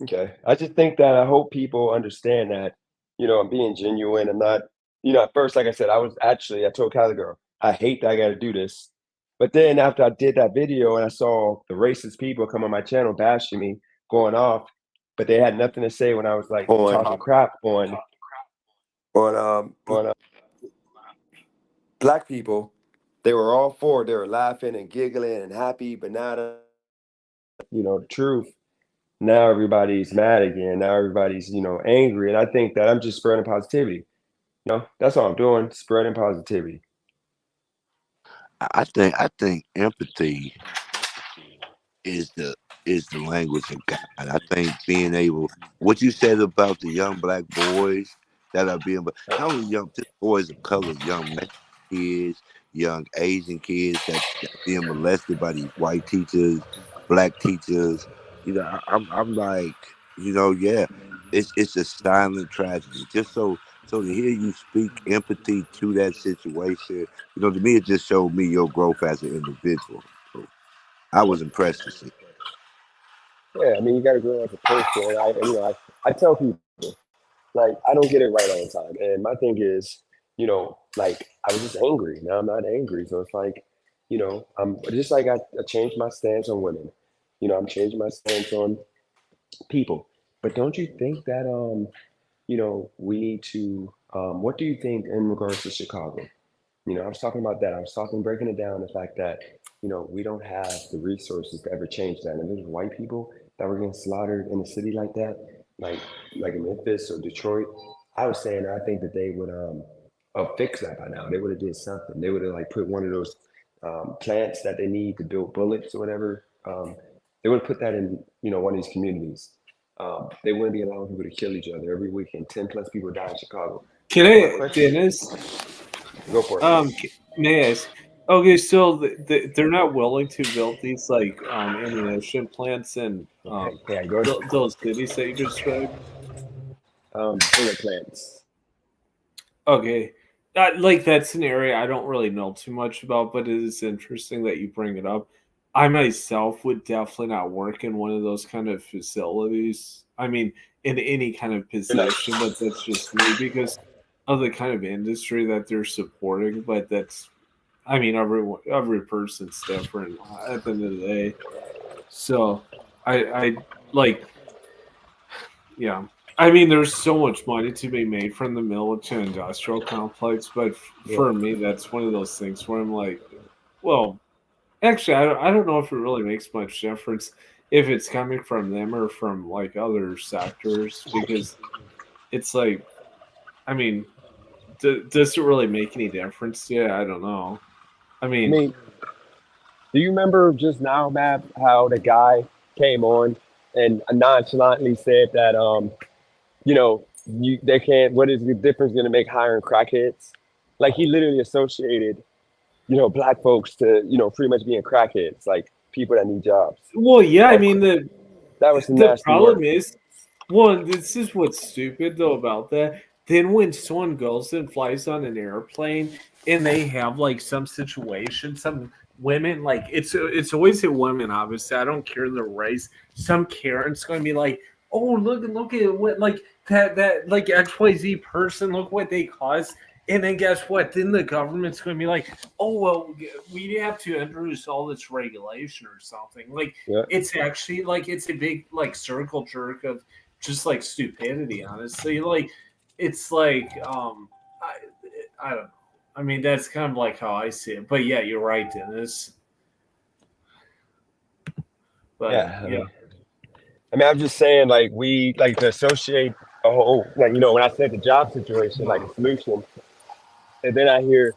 Okay. I just think that I hope people understand that, you know, I'm being genuine. I'm not, you know, at first, like I said, I told Cali girl, I hate that I got to do this. But then after I did that video and I saw the racist people come on my channel bashing me, going off, but they had nothing to say when I was like talking crap on black people. They were all for it. They were laughing and giggling and happy, but now, you know, the truth. Now everybody's mad again. Now everybody's, you know, angry. And I think that I'm just spreading positivity. You know, that's all I'm doing, spreading positivity. I think empathy is the language of God. I think being able, what you said about the young black boys that are being, but not only young boys of color, young Mexican kids, young Asian kids that being molested by these white teachers, black teachers. You know, I'm like, you know, yeah, it's a silent tragedy. Just so to hear you speak empathy to that situation, you know, to me it just showed me your growth as an individual. So I was impressed to see. Yeah, I mean, you got to grow as a person. And I tell people, like, I don't get it right all the time. And my thing is, you know, like, I was just angry. Now I'm not angry. So it's like, you know, I'm just like I changed my stance on women. You know, I'm changing my stance on people. But don't you think that, you know, we need to, what do you think in regards to Chicago? You know, I was talking about that. I was breaking it down, the fact that, you know, we don't have the resources to ever change that. And there's white people that were getting slaughtered in a city like that, like in Memphis or Detroit. I was saying, I think that they would fix that by now. They would have did something. They would have like put one of those plants that they need to build bullets or whatever. They would have put that in, you know, one of these communities. They wouldn't be allowing people to kill each other every weekend. 10 plus people die in Chicago. Can I, Dennis? Go for it. May I ask? Okay, so they're not willing to build these like ammunition plants in those cities that you described. Bullet plants. Okay, like that's an area I don't really know too much about, but it is interesting that you bring it up. I myself would definitely not work in one of those kind of facilities. I mean, in any kind of position, but that's just me because of the kind of industry that they're supporting. But that's, I mean, every person's different at the end of the day. So I like, yeah. I mean, there's so much money to be made from the military industrial complex, but for me, that's one of those things where I'm like, well, actually, I don't know if it really makes much difference if it's coming from them or from like other sectors, because it's like, I mean, does it really make any difference? Yeah, I don't know. I mean, do you remember just now, Matt, how the guy came on and nonchalantly said that, you know, they can't, what is the difference going to make hiring crackheads? Like he literally associated, you know, black folks to, you know, pretty much being crackheads, like people that need jobs. Well, yeah, I mean, that was the problem is Well, this is what's stupid though about that. Then when someone goes and flies on an airplane and they have like some situation, some women like it's always a women. Obviously, I don't care the race. Some Karen's going to be like, "Oh, look at what like that like XYZ person. Look what they caused." And then guess what? Then the government's going to be like, "Oh well, we have to introduce all this regulation or something." Like Yeah. it's actually like it's a big like circle jerk of just like stupidity. Honestly, like it's like I don't know. I mean, that's kind of like how I see it. But yeah, you're right, Dennis. But Yeah. I mean, I'm just saying, like, we like to associate a whole, like, you know, when I said the job situation, like a solution, and then I hear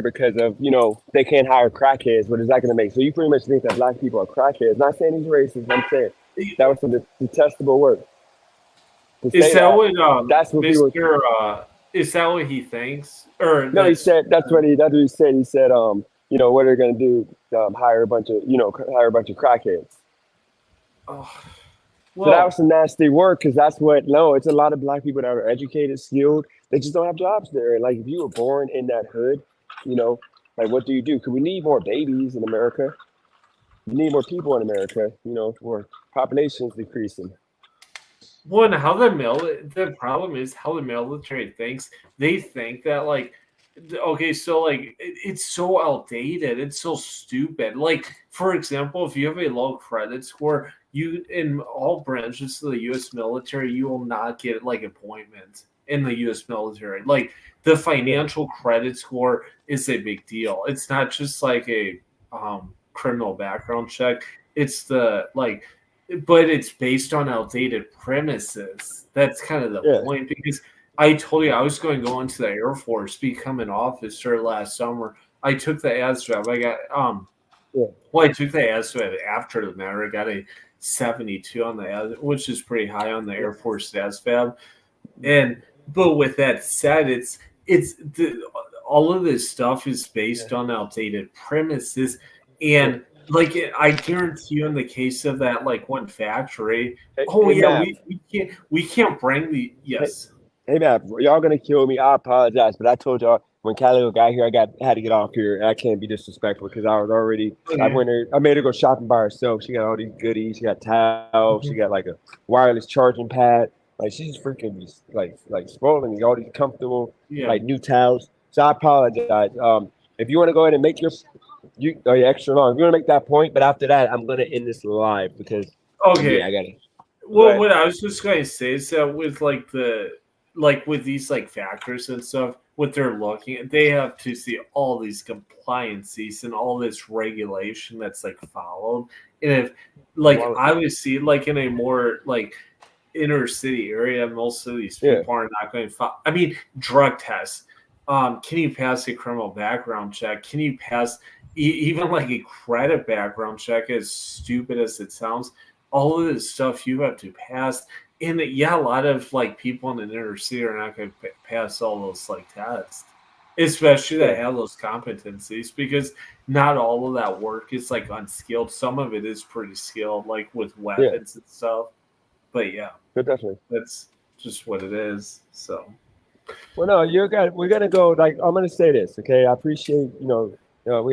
because of, you know, they can't hire crackheads. What is that going to make? So you pretty much think that black people are crackheads. Not saying he's racist. I'm saying that was some detestable work. To is say that what that's what people. Mr. Is that what he thinks? Or No, he said that's what he said. He said, you know, what are they going to do? Hire a bunch of crackheads. Oh, So that was some nasty work because that's what. No, it's a lot of black people that are educated, skilled. They just don't have jobs there. Like if you were born in that hood, you know, like what do you do? Because we need more babies in America. We need more people in America. You know, where population's decreasing. One, the problem is how the military thinks. They think that like, okay, so like it's so outdated. It's so stupid. Like for example, if you have a low credit score, you in all branches of the U.S. military, you will not get like appointments in the U.S. military. Like the financial credit score is a big deal. It's not just like a criminal background check. It's the like. But it's based on outdated premises. That's kind of the point because I told you I was going to go into the Air Force, become an officer last summer. I took the ASVAB. I got I took the ASVAB after the matter. I got a 72 on the ASVAB, which is pretty high on the Air Force ASVAB. But with that said, all of this stuff is based on outdated premises and. Like I guarantee you, in the case of that, like one factory, we can't bring the Hey man, y'all gonna kill me? I apologize, but I told y'all when Khalil got here, had to get off here, and I can't be disrespectful because I was already. I made her go shopping by herself. She got all these goodies. She got towels. She got like a wireless charging pad. Like she's freaking like spoiling me. All these comfortable like new towels. So I apologize. If you want to go ahead and make your extra long. If you want to make that point, but after that, I'm gonna end this live because okay, I got it. Well, what I was just going to say is that with with these like factors and stuff, what they're looking at, they have to see all these compliances and all this regulation that's like followed. And if like I would see like in a more like inner city area, most of these people are not going to follow. I mean, drug tests. Can you pass a criminal background check? Can you pass even like a credit background check, as stupid as it sounds? All of this stuff you have to pass. And a lot of like people in the inner city are not going to pass all those like tests, especially that have those competencies, because not all of that work is like unskilled. Some of it is pretty skilled, like with weapons and stuff. But definitely, that's just what it is. So. Well, no, we're gonna go. Like I'm gonna say this, okay? I appreciate we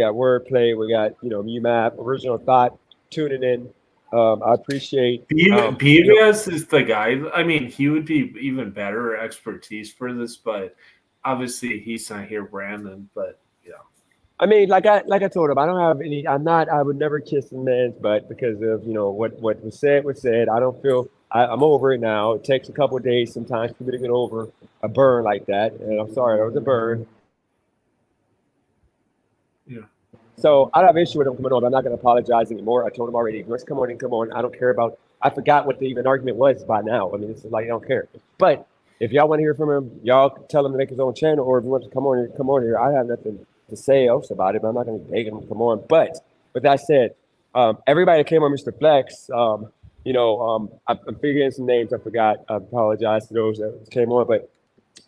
got wordplay, we got UMAP, original thought, tuning in. I appreciate. PBS is the guy. I mean, he would be even better expertise for this, but obviously he's not here, Brandon. But I mean, like I told him, I don't have any. I would never kiss a man's butt because of what was said was said. I don't feel. I'm over it now. It takes a couple of days sometimes for me to get over a burn like that, and I'm sorry, that was a burn. Yeah. So I don't have an issue with him coming on. I'm not going to apologize anymore. I told him already. Let's come on. I don't care about. I forgot what the even argument was by now. I mean, it's like I don't care. But if y'all want to hear from him, y'all tell him to make his own channel, or if he wants to come on here. I have nothing to say else about it, but I'm not going to beg him to come on. But with that said, everybody that came on Mr. Flex, I'm figuring some names I forgot. I apologize to those that came on, but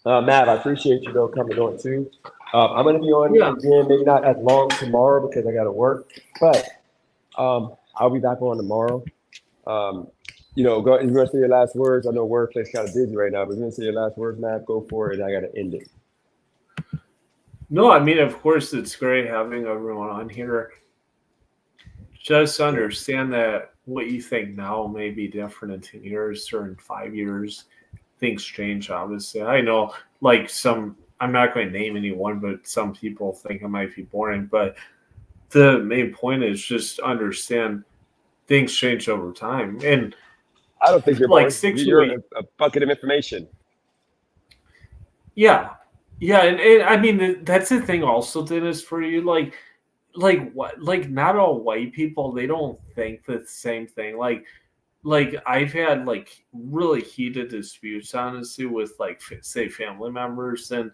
Matt, I appreciate you though coming on too. I'm going to be on again, maybe not as long tomorrow because I got to work, but I'll be back on tomorrow. you know, go. You want to say your last words? I know Wordplay's kind of busy right now, but you want to say your last words, Matt? Go for it. I got to end it. No, I mean, of course, it's great having everyone on here. Just understand that what you think now may be different in 10 years or in 5 years. Things change, obviously. I know, like I'm not going to name anyone, but some people think it might be boring. But the main point is just understand things change over time. And I don't think you're like boring. You're a bucket of information. Yeah. Yeah. And I mean, that's the thing also, Dennis, for you. Like what? Like not all white people, they don't think the same thing. Like I've had like really heated disputes, honestly, with like say family members, and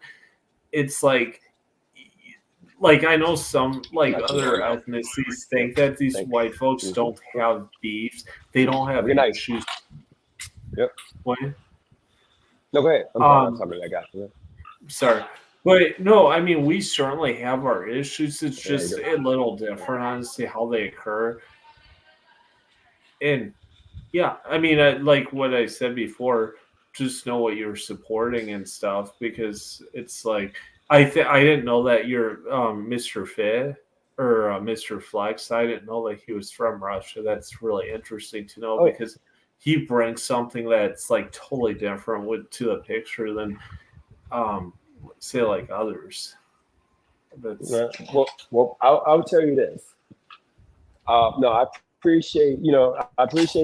it's like I know some like other ethnicities think that these white folks don't have beefs, they don't have issues. Yep. What? No, go ahead. I'm sorry, I got you. Sorry. But no, I mean, we certainly have our issues. It's just a little different, honestly, how they occur. And yeah, I mean, like what I said before, just know what you're supporting and stuff, because it's like I didn't know that you're Mr. Fit or Mr. Flex. I didn't know that he was from Russia. That's really interesting to know because he brings something that's like totally different to the picture than say like others. Well, I'll tell you this. No, I appreciate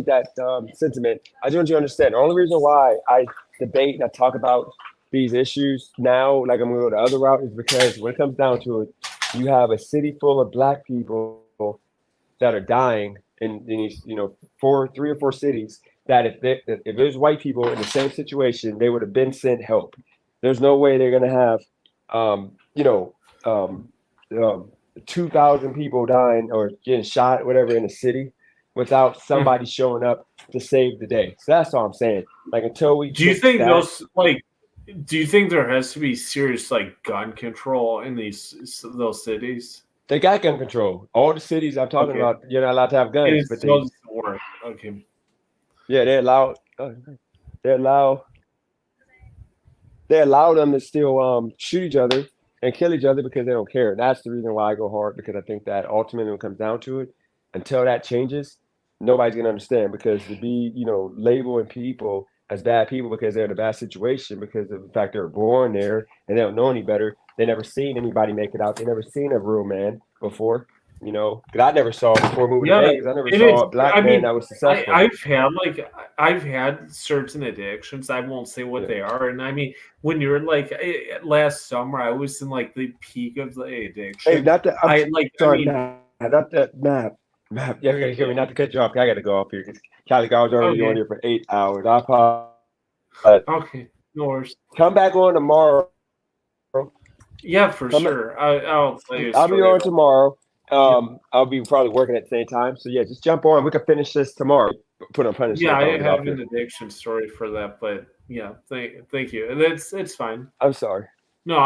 that sentiment. I just want you to understand. The only reason why I debate and I talk about these issues now, like I'm going to go the other route, is because when it comes down to it, you have a city full of black people that are dying in these, 3 or 4 cities. That if there's white people in the same situation, they would have been sent help. There's no way they're going to have, 2,000 people dying or getting shot, whatever, in a city without somebody showing up to save the day. So that's all I'm saying. Like until we do you think there has to be serious like gun control in those cities? They got gun control. All the cities I'm talking about, you're not allowed to have guns. But okay. Yeah, they allow them to still shoot each other and kill each other because they don't care. And that's the reason why I go hard, because I think that ultimately when it comes down to it, until that changes, nobody's gonna understand, because to be, labeling people as bad people because they're in a bad situation because of the fact they were born there and they don't know any better. They never seen anybody make it out. They never seen a real man before. Because I never saw before moving to Vegas. I never saw a black man that was successful. I've had certain addictions. I won't say what they are. And I mean, when you're like last summer, I was in like the peak of the addiction. Hey, not that Matt. Yeah, you gotta hear me. Not to cut you off. I gotta go off here because Cali guy was already on here for 8 hours. I apologize. Okay, no worries. Come back on tomorrow. Yeah, for sure. I'll be on tomorrow. I'll be probably working at the same time. So yeah, just jump on. We can finish this tomorrow. Put on punishment. Yeah, I have an addiction story for that, but yeah, thank you. It's fine. I'm sorry. No,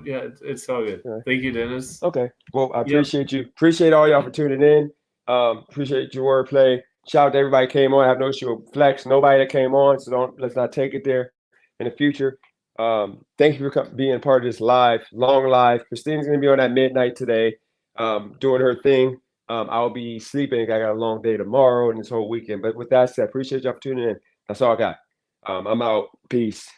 it's all good. Yeah. Thank you, Dennis. Okay. Well, I appreciate you. Appreciate all y'all for tuning in. Appreciate your wordplay. Shout out to everybody who came on. I have no issue with Flex. Nobody that came on, so let's not take it there in the future. Thank you for being part of this long live. Christina's gonna be on at midnight today. Doing her thing. I'll be sleeping. I got a long day tomorrow and this whole weekend. But with that said, appreciate y'all for tuning in. That's all I got. I'm out. Peace.